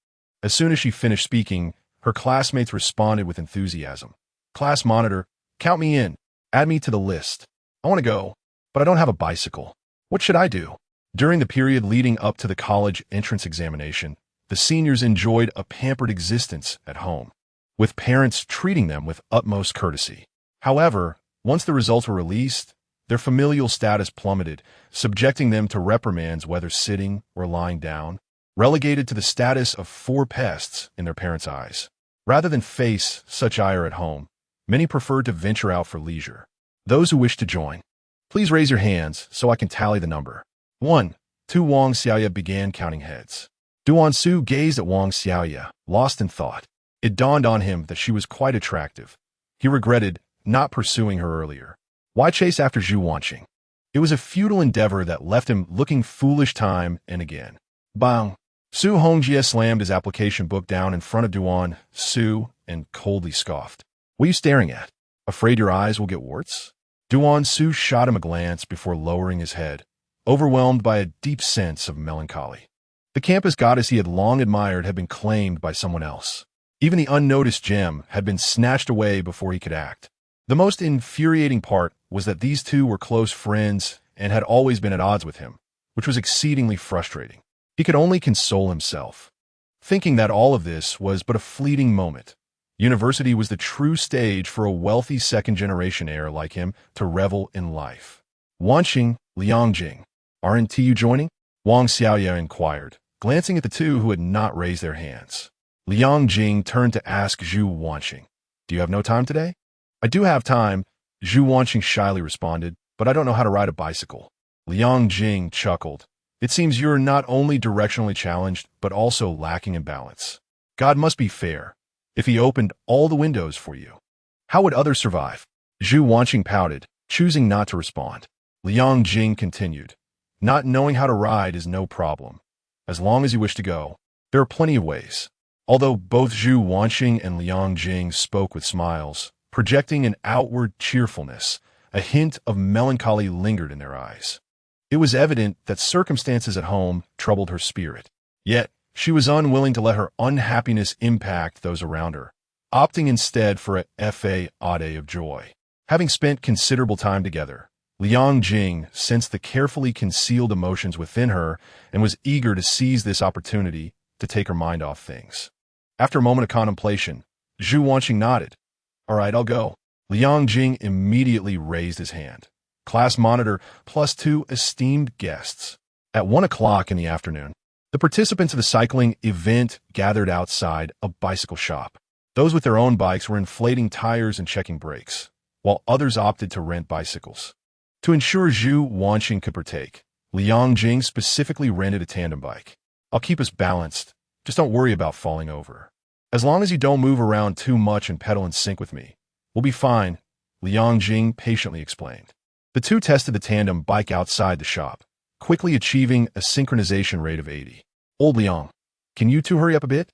As soon as she finished speaking, her classmates responded with enthusiasm. Class monitor, count me in. Add me to the list. I want to go, but I don't have a bicycle. What should I do? During the period leading up to the college entrance examination, the seniors enjoyed a pampered existence at home, with parents treating them with utmost courtesy. However, once the results were released, their familial status plummeted, subjecting them to reprimands whether sitting or lying down, relegated to the status of four pests in their parents' eyes. Rather than face such ire at home, many preferred to venture out for leisure. Those who wish to join, please raise your hands so I can tally the number. 1, 2. Wang Xiaoya began counting heads. Duansu gazed at Wang Xiaoya, lost in thought. It dawned on him that she was quite attractive. He regretted not pursuing her earlier. Why chase after Zhu Wanxing? It was a futile endeavor that left him looking foolish time and again. Bang! Su Hongjie slammed his application book down in front of Duan Su and coldly scoffed. What are you staring at? Afraid your eyes will get warts? Duan Su shot him a glance before lowering his head, overwhelmed by a deep sense of melancholy. The campus goddess he had long admired had been claimed by someone else. Even the unnoticed gem had been snatched away before he could act. The most infuriating part was that these two were close friends and had always been at odds with him, which was exceedingly frustrating. He could only console himself, thinking that all of this was but a fleeting moment. University was the true stage for a wealthy second-generation heir like him to revel in life. Wanxing, Liang Jing, aren't you joining? Wang Xiaoya inquired, glancing at the two who had not raised their hands. Liang Jing turned to ask Zhu Wanxing, do you have no time today? I do have time, Zhu Wanxing shyly responded, but I don't know how to ride a bicycle. Liang Jing chuckled. It seems you're not only directionally challenged, but also lacking in balance. God must be fair. If he opened all the windows for you, how would others survive? Zhu Wanxing pouted, choosing not to respond. Liang Jing continued, not knowing how to ride is no problem. As long as you wish to go, there are plenty of ways. Although both Zhu Wanxing and Liang Jing spoke with smiles, projecting an outward cheerfulness, a hint of melancholy lingered in their eyes. It was evident that circumstances at home troubled her spirit. Yet, she was unwilling to let her unhappiness impact those around her, opting instead for a fa ade of joy. Having spent considerable time together, Liang Jing sensed the carefully concealed emotions within her and was eager to seize this opportunity to take her mind off things. After a moment of contemplation, Zhu Wanxing nodded. All right, I'll go. Liang Jing immediately raised his hand. Class monitor plus 2 esteemed guests. At 1 o'clock in the afternoon, the participants of the cycling event gathered outside a bicycle shop. Those with their own bikes were inflating tires and checking brakes, while others opted to rent bicycles. To ensure Zhu Wanxing could partake, Liang Jing specifically rented a tandem bike. I'll keep us balanced. Just don't worry about falling over. As long as you don't move around too much and pedal in sync with me, we'll be fine, Liang Jing patiently explained. The two tested the tandem bike outside the shop, quickly achieving a synchronization rate of 80. Old Liang, can you two hurry up a bit?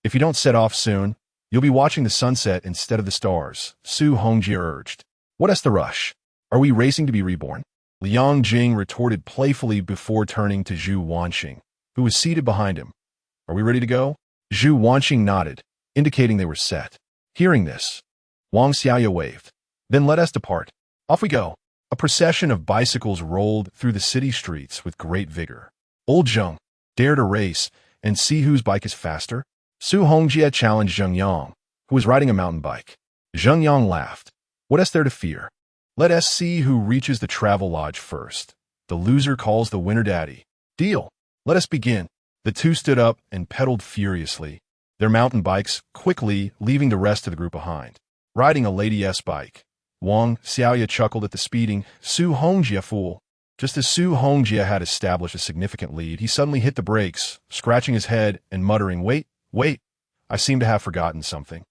If you don't set off soon, you'll be watching the sunset instead of the stars, Su Hongjie urged. What's the rush? Are we racing to be reborn? Liang Jing retorted playfully before turning to Zhu Wanxing, who was seated behind him. Are we ready to go? Zhu Wanxing nodded, indicating they were set. Hearing this, Wang Xiaoya waved. Then let us depart. Off we go. A procession of bicycles rolled through the city streets with great vigor. Old Zheng, dare to race and see whose bike is faster? Su Hongjie challenged Zheng Yang, who was riding a mountain bike. Zheng Yang laughed. What is there to fear? Let us see who reaches the travel lodge first. The loser calls the winner daddy. Deal. Let us begin. The two stood up and pedaled furiously, their mountain bikes quickly leaving the rest of the group behind. Riding a Lady S bike, Wang Xiaoya chuckled at the speeding Su Hongjie fool. Just as Su Hongjie had established a significant lead, he suddenly hit the brakes, scratching his head and muttering, Wait, I seem to have forgotten something.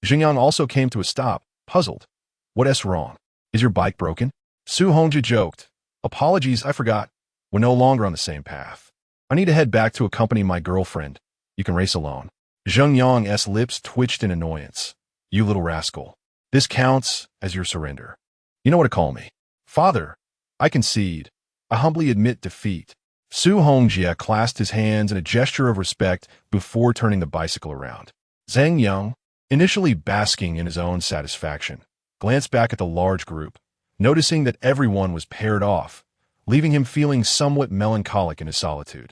Xingyang also came to a stop, puzzled. What's wrong? Is your bike broken? Su Hongjie joked. Apologies, I forgot. We're no longer on the same path. I need to head back to accompany my girlfriend. You can race alone. Zheng Yang's lips twitched in annoyance. You little rascal. This counts as your surrender. You know what to call me. Father, I concede. I humbly admit defeat. Su Hongjie clasped his hands in a gesture of respect before turning the bicycle around. Zhang Yang, initially basking in his own satisfaction, glanced back at the large group, noticing that everyone was paired off, leaving him feeling somewhat melancholic in his solitude.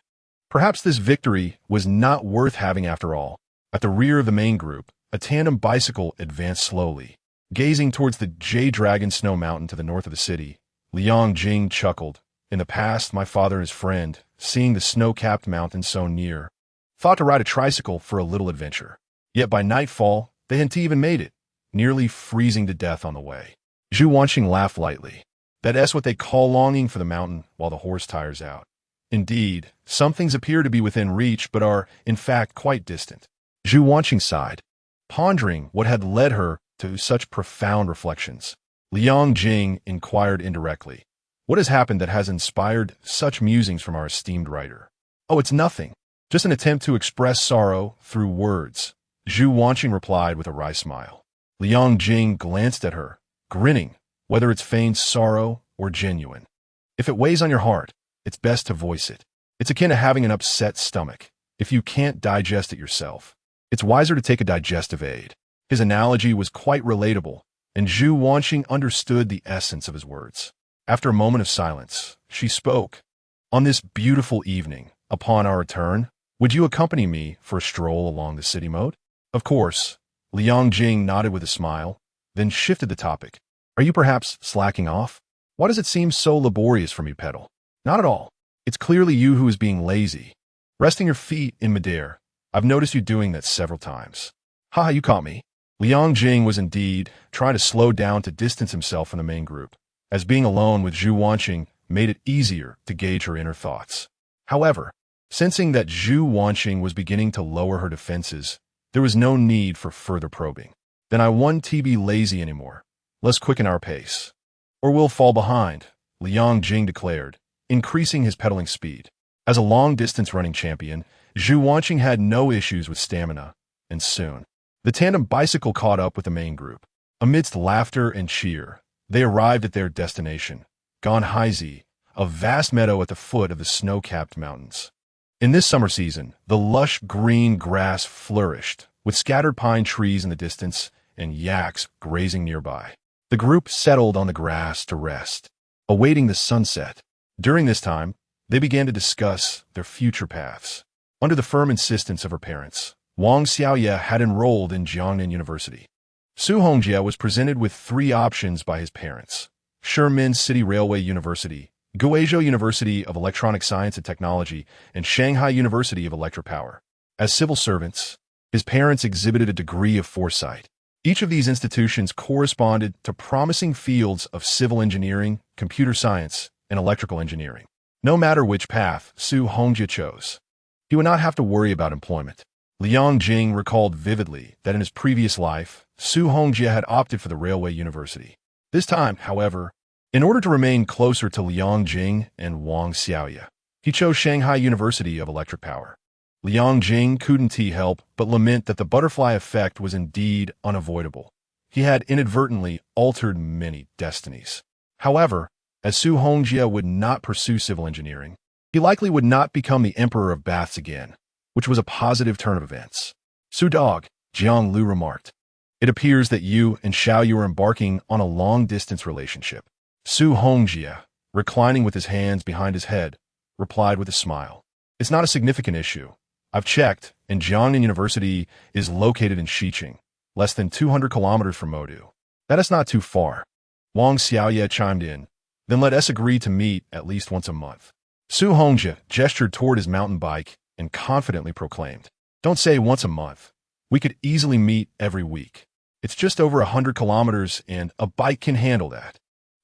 Perhaps this victory was not worth having after all. At the rear of the main group, a tandem bicycle advanced slowly. Gazing towards the J-Dragon Snow Mountain to the north of the city, Liang Jing chuckled. In the past, my father and his friend, seeing the snow-capped mountain so near, thought to ride a tricycle for a little adventure. Yet by nightfall, they hadn't even made it, nearly freezing to death on the way. Zhu Wanxing laughed lightly. That's what they call longing for the mountain while the horse tires out. Indeed, some things appear to be within reach but are, in fact, quite distant. Zhu Wanxing sighed, pondering what had led her to such profound reflections. Liang Jing inquired indirectly. What has happened that has inspired such musings from our esteemed writer? Oh, it's nothing. Just an attempt to express sorrow through words. Zhu Wanxing replied with a wry smile. Liang Jing glanced at her, grinning, whether it's feigned sorrow or genuine. If it weighs on your heart, it's best to voice it. It's akin to having an upset stomach. If you can't digest it yourself, it's wiser to take a digestive aid. His analogy was quite relatable, and Zhu Wanxing understood the essence of his words. After a moment of silence, she spoke. On this beautiful evening, upon our return, would you accompany me for a stroll along the city moat? Of course. Liang Jing nodded with a smile, then shifted the topic. Are you perhaps slacking off? Why does it seem so laborious for me to pedal? Not at all. It's clearly you who is being lazy. Resting your feet in midair. I've noticed you doing that several times. Haha, you caught me. Liang Jing was indeed trying to slow down to distance himself from the main group, as being alone with Zhu Wanxing made it easier to gauge her inner thoughts. However, sensing that Zhu Wanxing was beginning to lower her defenses, there was no need for further probing. Then I won't be lazy anymore. Let's quicken our pace. Or we'll fall behind, Liang Jing declared, increasing his pedaling speed. As a long-distance running champion, Zhu Wanxing had no issues with stamina, and soon, the tandem bicycle caught up with the main group. Amidst laughter and cheer, they arrived at their destination, Ganhaizi, a vast meadow at the foot of the snow-capped mountains. In this summer season, the lush green grass flourished, with scattered pine trees in the distance and yaks grazing nearby. The group settled on the grass to rest, awaiting the sunset. During this time, they began to discuss their future paths. Under the firm insistence of her parents, Wang Xiaoya had enrolled in Jiangnan University. Su Hongjie was presented with 3 options by his parents: Shimin City Railway University, Guizhou University of Electronic Science and Technology, and Shanghai University of Electropower. As civil servants, his parents exhibited a degree of foresight. Each of these institutions corresponded to promising fields of civil engineering, computer science, and electrical engineering. No matter which path Su Hongjie chose, he would not have to worry about employment. Liang Jing recalled vividly that in his previous life, Su Hongjie had opted for the railway university. This time, however, in order to remain closer to Liang Jing and Wang Xiaoya, he chose Shanghai University of Electric Power. Liang Jing couldn't help but lament that the butterfly effect was indeed unavoidable. He had inadvertently altered many destinies. However, as Su Hongjie would not pursue civil engineering, he likely would not become the Emperor of Baths again, which was a positive turn of events. Su Dog, Jiang Lu remarked, it appears that you and Xiaoyu are embarking on a long-distance relationship. Su Hongjie, reclining with his hands behind his head, replied with a smile. It's not a significant issue. I've checked, and Jiangnan University is located in Xiqing, less than 200 kilometers from Modu. That is not too far. Wang Xiaoye chimed in. Then let us agree to meet at least once a month. Su Hongjie gestured toward his mountain bike and confidently proclaimed, Don't say once a month. We could easily meet every week. It's just over 100 kilometers and a bike can handle that.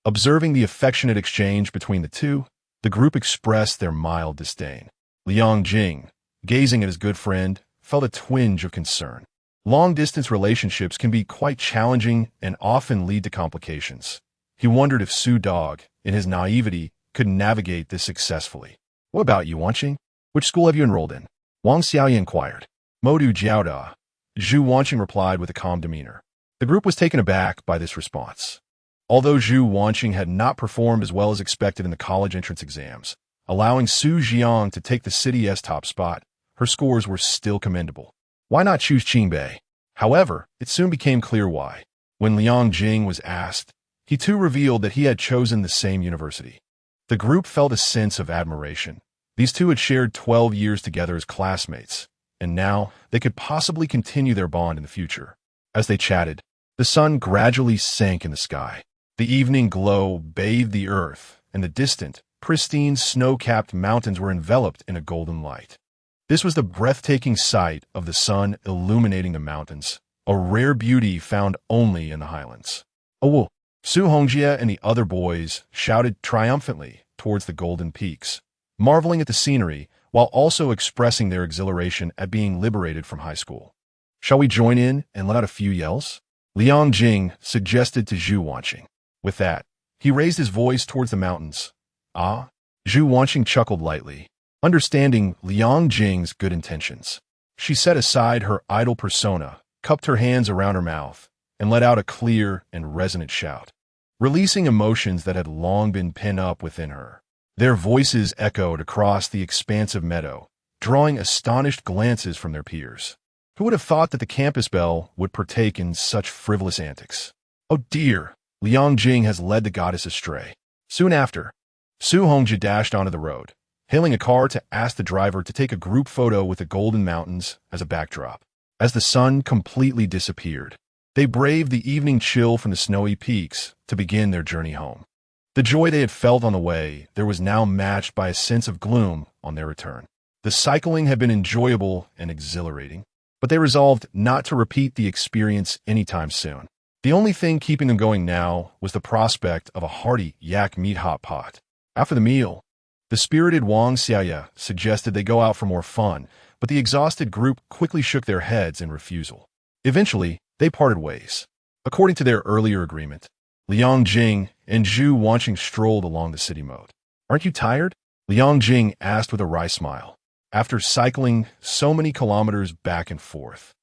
Observing the affectionate exchange between the two, the group expressed their mild disdain. Liang Jing, gazing at his good friend, felt a twinge of concern. Long-distance relationships can be quite challenging and often lead to complications. He wondered if Su Dog, in his naivety, could navigate this successfully. What about you, Wanxing? Which school have you enrolled in? Wang Xiaoye inquired. Modu Jiaoda. Zhu Wanxing replied with a calm demeanor. The group was taken aback by this response. Although Zhu Wanxing had not performed as well as expected in the college entrance exams, allowing Su Jiang to take the city's top spot, her scores were still commendable. Why not choose Qingbei? However, it soon became clear why. When Liang Jing was asked, he too revealed that he had chosen the same university. The group felt a sense of admiration. These two had shared 12 years together as classmates, and now they could possibly continue their bond in the future. As they chatted, the sun gradually sank in the sky. The evening glow bathed the earth, and the distant, pristine, snow-capped mountains were enveloped in a golden light. This was the breathtaking sight of the sun illuminating the mountains, a rare beauty found only in the highlands. Oh, Su Hongjie and the other boys shouted triumphantly towards the golden peaks, marveling at the scenery while also expressing their exhilaration at being liberated from high school. Shall we join in and let out a few yells? Liang Jing suggested to Zhu Wanxing. With that, he raised his voice towards the mountains. Ah? Zhu Wanxing chuckled lightly, understanding Liang Jing's good intentions. She set aside her idle persona, cupped her hands around her mouth, and let out a clear and resonant shout, releasing emotions that had long been pent up within her. Their voices echoed across the expansive meadow, drawing astonished glances from their peers. Who would have thought that the campus belle would partake in such frivolous antics? Oh dear, Liang Jing has led the goddess astray. Soon after, Su Hongjie dashed onto the road, hailing a car to ask the driver to take a group photo with the golden mountains as a backdrop. As the sun completely disappeared, they braved the evening chill from the snowy peaks to begin their journey home. The joy they had felt on the way there was now matched by a sense of gloom on their return. The cycling had been enjoyable and exhilarating, but they resolved not to repeat the experience anytime soon. The only thing keeping them going now was the prospect of a hearty yak meat hot pot. After the meal, the spirited Wang Xiaoye suggested they go out for more fun, but the exhausted group quickly shook their heads in refusal. Eventually, they parted ways. According to their earlier agreement, Liang Jing and Zhu Wanxing strolled along the city moat. Aren't you tired? Liang Jing asked with a wry smile. After cycling so many kilometers back and forth,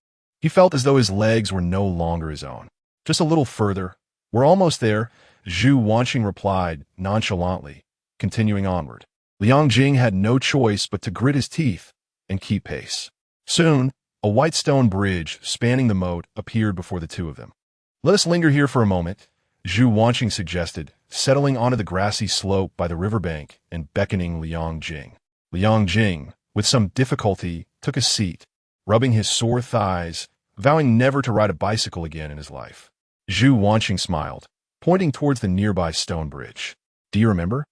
he felt as though his legs were no longer his own. Just a little further. We're almost there, Zhu Wanxing replied nonchalantly, continuing onward. Liang Jing had no choice but to grit his teeth and keep pace. Soon, a white stone bridge spanning the moat appeared before the two of them. Let us linger here for a moment, Zhu Wanxing suggested, settling onto the grassy slope by the riverbank and beckoning Liang Jing. Liang Jing, with some difficulty, took a seat, rubbing his sore thighs, vowing never to ride a bicycle again in his life. Zhu Wanxing smiled, pointing towards the nearby stone bridge. Do you remember?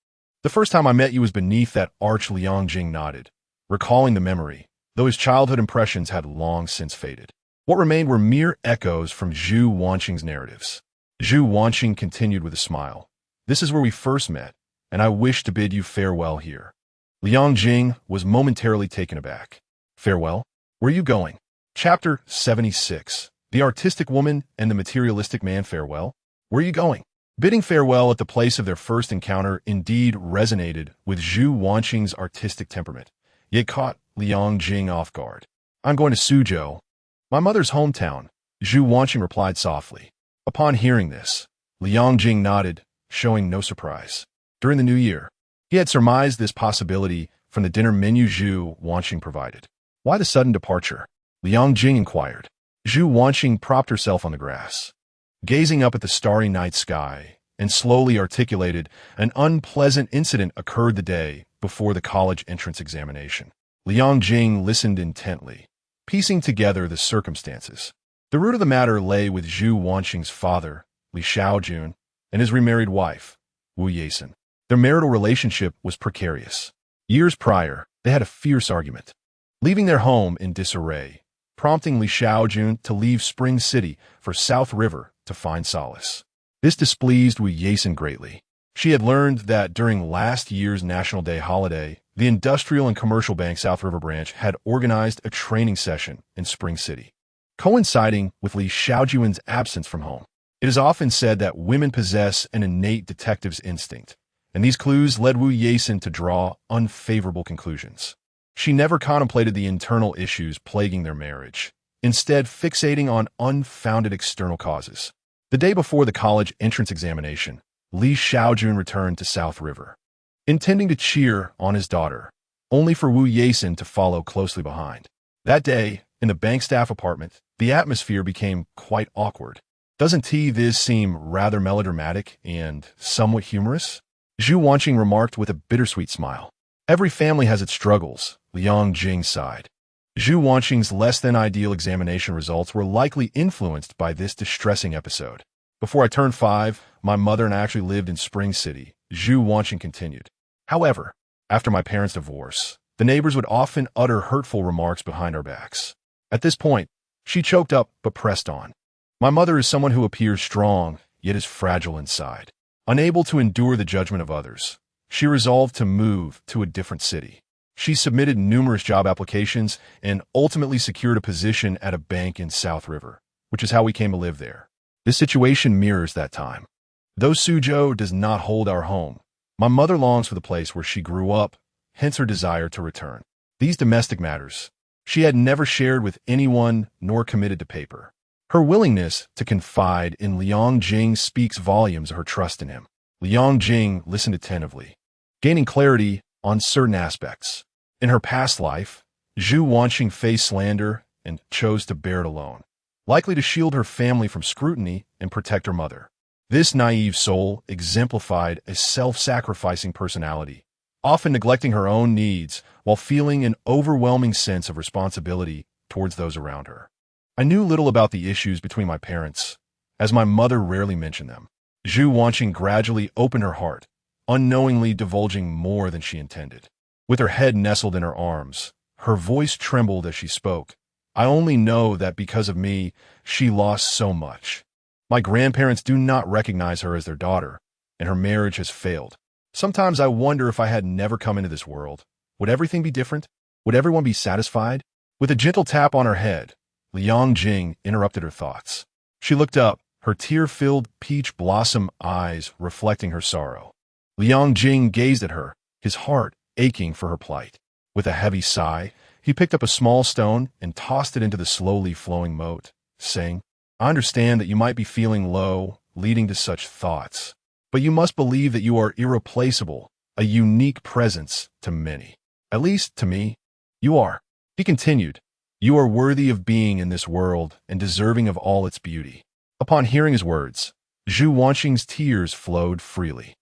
The first time I met you was beneath that arch. Liang Jing nodded, recalling the memory, though his childhood impressions had long since faded. What remained were mere echoes from Zhu Wanxing's narratives. Zhu Wanxing continued with a smile. This is where we first met, and I wish to bid you farewell here. Liang Jing was momentarily taken aback. Farewell? Where are you going? Chapter 76. The Artistic Woman and the Materialistic Man. Farewell? Where are you going? Bidding farewell at the place of their first encounter indeed resonated with Zhu Wanxing's artistic temperament, yet caught Liang Jing off guard. I'm going to Suzhou, my mother's hometown, Zhu Wanxing replied softly. Upon hearing this, Liang Jing nodded, showing no surprise. During the new year, he had surmised this possibility from the dinner menu Zhu Wanxing provided. Why the sudden departure? Liang Jing inquired. Zhu Wanxing propped herself on the grass, gazing up at the starry night sky, and slowly articulated an unpleasant incident occurred the day before the college entrance examination. Liang Jing listened intently, piecing together the circumstances. The root of the matter lay with Zhu Wanxing's father, Li Xiaojun, and his remarried wife, Wu Yeixin. Their marital relationship was precarious. Years prior, they had a fierce argument, leaving their home in disarray, prompting Li Xiaojun to leave Spring City for South River to find solace. This displeased Wu Yeixin greatly. She had learned that during last year's National Day holiday, the Industrial and Commercial Bank South River branch had organized a training session in Spring City, coinciding with Li Xiaojun's absence from home. It is often said that women possess an innate detective's instinct, and these clues led Wu Yeixin to draw unfavorable conclusions. She never contemplated the internal issues plaguing their marriage, instead fixating on unfounded external causes. The day before the college entrance examination, Li Xiaojun returned to South River, intending to cheer on his daughter, only for Wu Yeixin to follow closely behind. That day, in the bank staff apartment, the atmosphere became quite awkward. Doesn't this seem rather melodramatic and somewhat humorous? Zhu Wanxing remarked with a bittersweet smile. Every family has its struggles, Liang Jing sighed. Zhu Wanxing's less-than-ideal examination results were likely influenced by this distressing episode. Before I turned 5, my mother and I actually lived in Spring City, Zhu Wanxing continued. However, after my parents' divorce, the neighbors would often utter hurtful remarks behind our backs. At this point, she choked up but pressed on. My mother is someone who appears strong, yet is fragile inside. Unable to endure the judgment of others, she resolved to move to a different city. She submitted numerous job applications and ultimately secured a position at a bank in South River, which is how we came to live there. This situation mirrors that time. Though Suzhou does not hold our home, my mother longs for the place where she grew up, hence her desire to return. These domestic matters she had never shared with anyone nor committed to paper. Her willingness to confide in Liang Jing speaks volumes of her trust in him. Liang Jing listened attentively, gaining clarity on certain aspects. In her past life, Zhu Wanxing faced slander and chose to bear it alone, likely to shield her family from scrutiny and protect her mother. This naive soul exemplified a self-sacrificing personality, often neglecting her own needs while feeling an overwhelming sense of responsibility towards those around her. I knew little about the issues between my parents, as my mother rarely mentioned them. Zhu Wanxing gradually opened her heart, unknowingly divulging more than she intended. With her head nestled in her arms, her voice trembled as she spoke. I only know that because of me, she lost so much. My grandparents do not recognize her as their daughter, and her marriage has failed. Sometimes I wonder if I had never come into this world, would everything be different? Would everyone be satisfied? With a gentle tap on her head, Liang Jing interrupted her thoughts. She looked up, her tear-filled peach blossom eyes reflecting her sorrow. Liang Jing gazed at her, his heart aching for her plight. With a heavy sigh, he picked up a small stone and tossed it into the slowly flowing moat, saying, I understand that you might be feeling low, leading to such thoughts, but you must believe that you are irreplaceable, a unique presence to many. At least, to me, you are. He continued, you are worthy of being in this world and deserving of all its beauty. Upon hearing his words, Zhu Wanxing's tears flowed freely.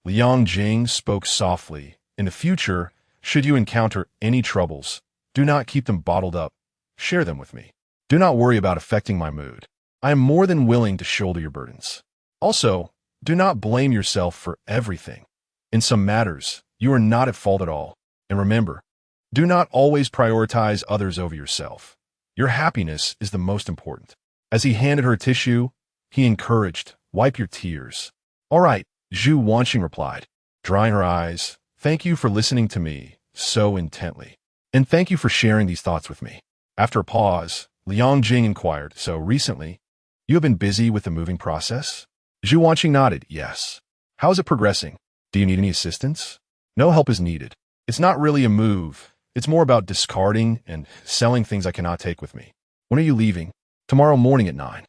Liang Jing spoke softly. In the future, should you encounter any troubles, do not keep them bottled up. Share them with me. Do not worry about affecting my mood. I am more than willing to shoulder your burdens. Also, do not blame yourself for everything. In some matters, you are not at fault at all. And remember, do not always prioritize others over yourself. Your happiness is the most important. As he handed her a tissue, he encouraged, wipe your tears. All right, Zhu Wanxing replied, drying her eyes. Thank you for listening to me so intently. And thank you for sharing these thoughts with me. After a pause, Liang Jing inquired, so recently, you have been busy with the moving process? Zhu Wanxing nodded, yes. How is it progressing? Do you need any assistance? No help is needed. It's not really a move. It's more about discarding and selling things I cannot take with me. When are you leaving? Tomorrow morning at 9.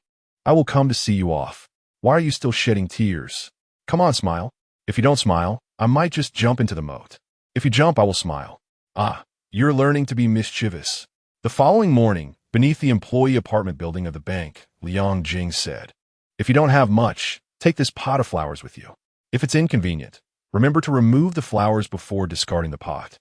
I will come to see you off. Why are you still shedding tears? Come on, smile. If you don't smile, I might just jump into the moat. If you jump, I will smile. Ah, you're learning to be mischievous. The following morning, beneath the employee apartment building of the bank, Liang Jing said, if you don't have much, take this pot of flowers with you. If it's inconvenient, remember to remove the flowers before discarding the pot.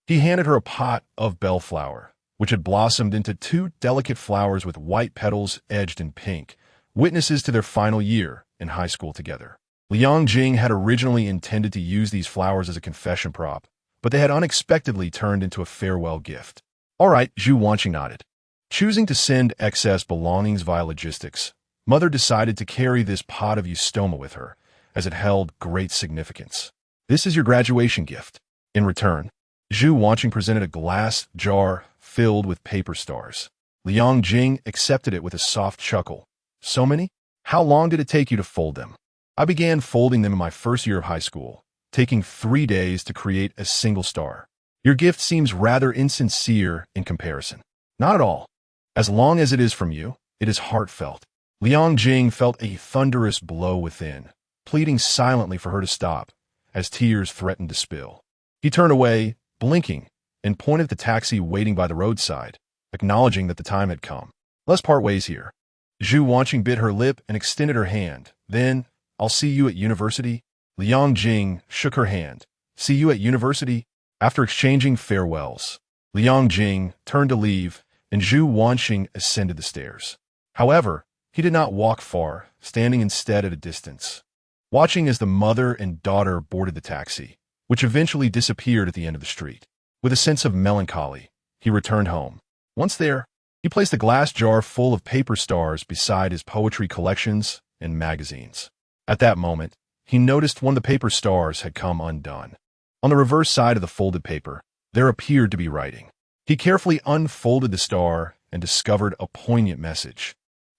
He handed her a pot of bellflower, which had blossomed into two delicate flowers with white petals edged in pink, witnesses to their final year in high school together. Liang Jing had originally intended to use these flowers as a confession prop, but they had unexpectedly turned into a farewell gift. All right, Zhu Wanxing nodded. Choosing to send excess belongings via logistics, Mother decided to carry this pot of eustoma with her, as it held great significance. This is your graduation gift. In return, Zhu Wanxing presented a glass jar filled with paper stars. Liang Jing accepted it with a soft chuckle. So many? How long did it take you to fold them? I began folding them in my first year of high school, taking 3 days to create a single star. Your gift seems rather insincere in comparison. Not at all. As long as it is from you, it is heartfelt. Liang Jing felt a thunderous blow within, pleading silently for her to stop, as tears threatened to spill. He turned away, blinking, and pointed at the taxi waiting by the roadside, acknowledging that the time had come. Let's part ways here. Zhu Wanxing bit her lip and extended her hand. Then, I'll see you at university. Liang Jing shook her hand. See you at university? After exchanging farewells, Liang Jing turned to leave, and Zhu Wanxing ascended the stairs. However, he did not walk far, standing instead at a distance, watching as the mother and daughter boarded the taxi, which eventually disappeared at the end of the street. With a sense of melancholy, he returned home. Once there, he placed a glass jar full of paper stars beside his poetry collections and magazines. At that moment, he noticed one of the paper stars had come undone. On the reverse side of the folded paper, there appeared to be writing. He carefully unfolded the star and discovered a poignant message.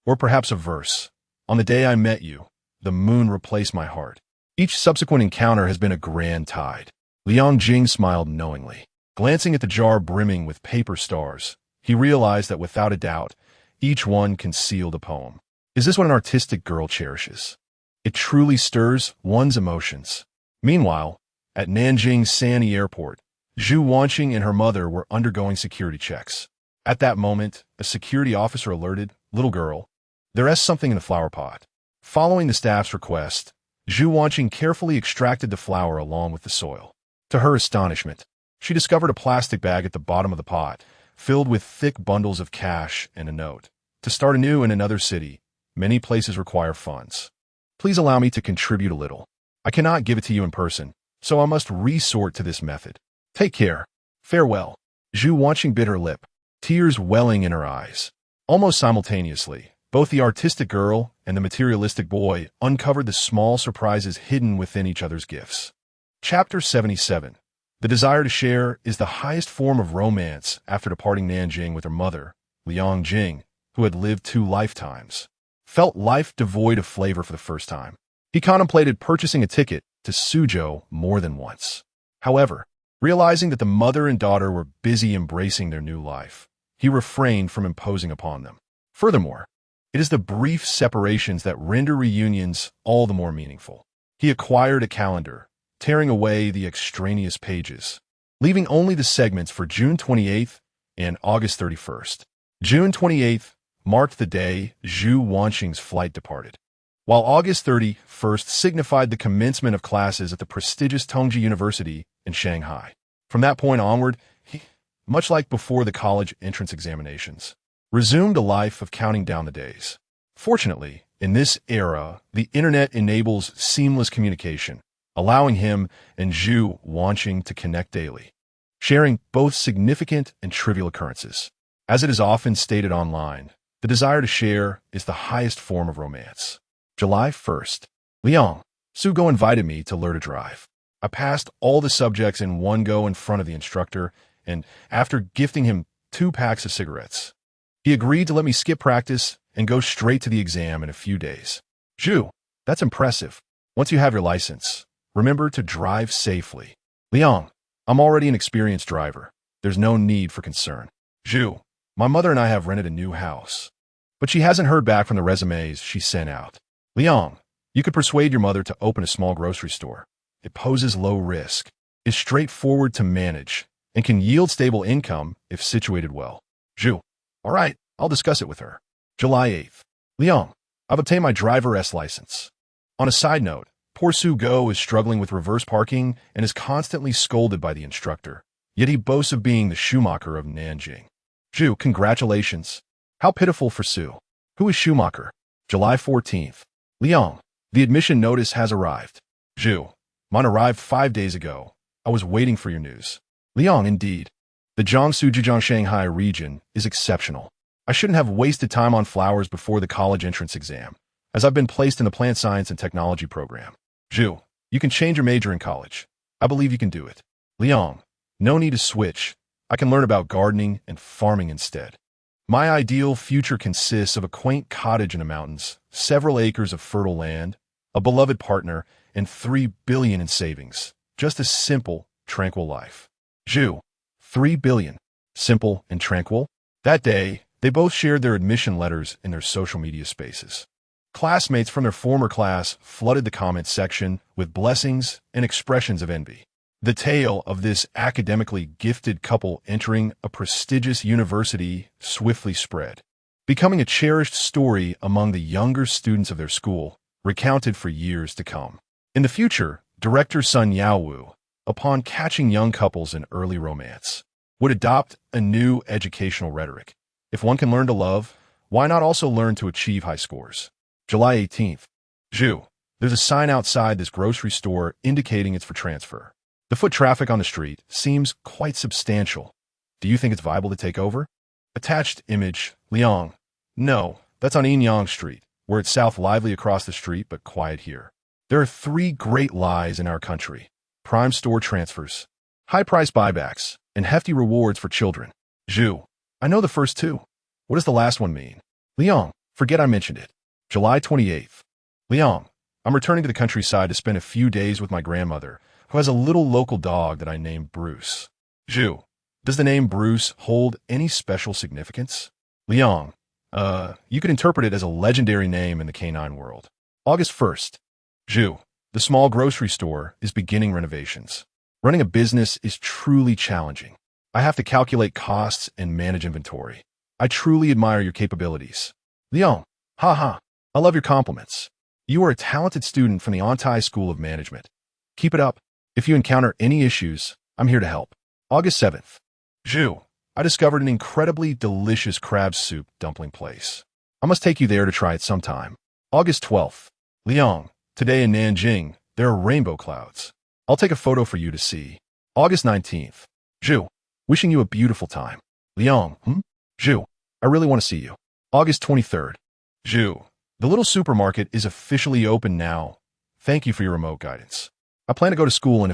Or perhaps a verse. On the day I met you, the moon replaced my heart. Each subsequent encounter has been a grand tide. Liang Jing smiled knowingly. Glancing at the jar brimming with paper stars, he realized that without a doubt, each one concealed a poem. Is this what an artistic girl cherishes? It truly stirs one's emotions. Meanwhile, at Nanjing Sani Airport, Zhu Wanxing and her mother were undergoing security checks. At that moment, a security officer alerted, "Little girl, there's something in the flower pot." Following the staff's request, Zhu Wanxing carefully extracted the flower along with the soil. To her astonishment, she discovered a plastic bag at the bottom of the pot, filled with thick bundles of cash and a note. To start anew in another city, many places require funds. Please allow me to contribute a little. I cannot give it to you in person, so I must resort to this method. Take care. Farewell. Zhu Wanxing bit her lip, tears welling in her eyes. Almost simultaneously, both the artistic girl and the materialistic boy uncovered the small surprises hidden within each other's gifts. Chapter 77. The desire to share is the highest form of romance after departing Nanjing with her mother, Liang Jing, who had lived 2 lifetimes. Felt life devoid of flavor for the first time. He contemplated purchasing a ticket to Suzhou more than once. However, realizing that the mother and daughter were busy embracing their new life, he refrained from imposing upon them. Furthermore, it is the brief separations that render reunions all the more meaningful. He acquired a calendar, tearing away the extraneous pages, leaving only the segments for June 28th and August 31st. June 28th marked the day Zhu Wanxing's flight departed, while August 31st signified the commencement of classes at the prestigious Tongji University in Shanghai. From that point onward, he, much like before the college entrance examinations, resumed a life of counting down the days. Fortunately, in this era, the internet enables seamless communication, allowing him and Zhu Wanxing to connect daily, sharing both significant and trivial occurrences. As it is often stated online, the desire to share is the highest form of romance. July 1st. Liang, Sugo invited me to learn to drive. I passed all the subjects in one go in front of the instructor, and after gifting him 2 packs of cigarettes, he agreed to let me skip practice and go straight to the exam in a few days. Zhu, that's impressive. Once you have your license, remember to drive safely. Liang, I'm already an experienced driver. There's no need for concern. Zhu, my mother and I have rented a new house, but she hasn't heard back from the resumes she sent out. Liang, you could persuade your mother to open a small grocery store. It poses low risk, is straightforward to manage, and can yield stable income if situated well. Zhu, all right, I'll discuss it with her. July 8th. Liang, I've obtained my driver S license. On a side note, poor Sugo is struggling with reverse parking and is constantly scolded by the instructor, yet he boasts of being the Schumacher of Nanjing. Zhu, congratulations. How pitiful for Sue. Who is Schumacher? July 14th. Liang, the admission notice has arrived. Zhu, mine arrived 5 days ago. I was waiting for your news. Liang, indeed. The Jiangsu Shanghai region is exceptional. I shouldn't have wasted time on flowers before the college entrance exam, as I've been placed in the plant science and technology program. Zhu, you can change your major in college. I believe you can do it. Liang, no need to switch. I can learn about gardening and farming instead. My ideal future consists of a quaint cottage in the mountains, several acres of fertile land, a beloved partner, and 3 billion in savings. Just a simple, tranquil life. Zhu, 3 billion. Simple and tranquil? That day, they both shared their admission letters in their social media spaces. Classmates from their former class flooded the comment section with blessings and expressions of envy. The tale of this academically gifted couple entering a prestigious university swiftly spread, becoming a cherished story among the younger students of their school, recounted for years to come. In the future, director Sun Yaowu, upon catching young couples in early romance, would adopt a new educational rhetoric. If one can learn to love, why not also learn to achieve high scores? July 18th. Zhu, there's a sign outside this grocery store indicating it's for transfer. The foot traffic on the street seems quite substantial. Do you think it's viable to take over? Attached image, Liang. No, that's on Inyang Street, where it's south lively across the street but quiet here. There are 3 great lies in our country. Prime store transfers, high price buybacks, and hefty rewards for children. Zhu, I know the first 2. What does the last one mean? Liang, forget I mentioned it. July 28th. Liang, I'm returning to the countryside to spend a few days with my grandmother, who has a little local dog that I named Bruce. Zhu, does the name Bruce hold any special significance? Liang, you could interpret it as a legendary name in the canine world. August 1st. Zhu, the small grocery store is beginning renovations. Running a business is truly challenging. I have to calculate costs and manage inventory. I truly admire your capabilities. Liang, haha, I love your compliments. You are a talented student from the Antai School of Management. Keep it up. If you encounter any issues, I'm here to help. August 7th. Zhu, I discovered an incredibly delicious crab soup dumpling place. I must take you there to try it sometime. August 12th. Liang, today in Nanjing, there are rainbow clouds. I'll take a photo for you to see. August 19th. Zhu, wishing you a beautiful time. Liang, Zhu, I really want to see you. August 23rd. Zhu, the little supermarket is officially open now. Thank you for your remote guidance. I plan to go to school in a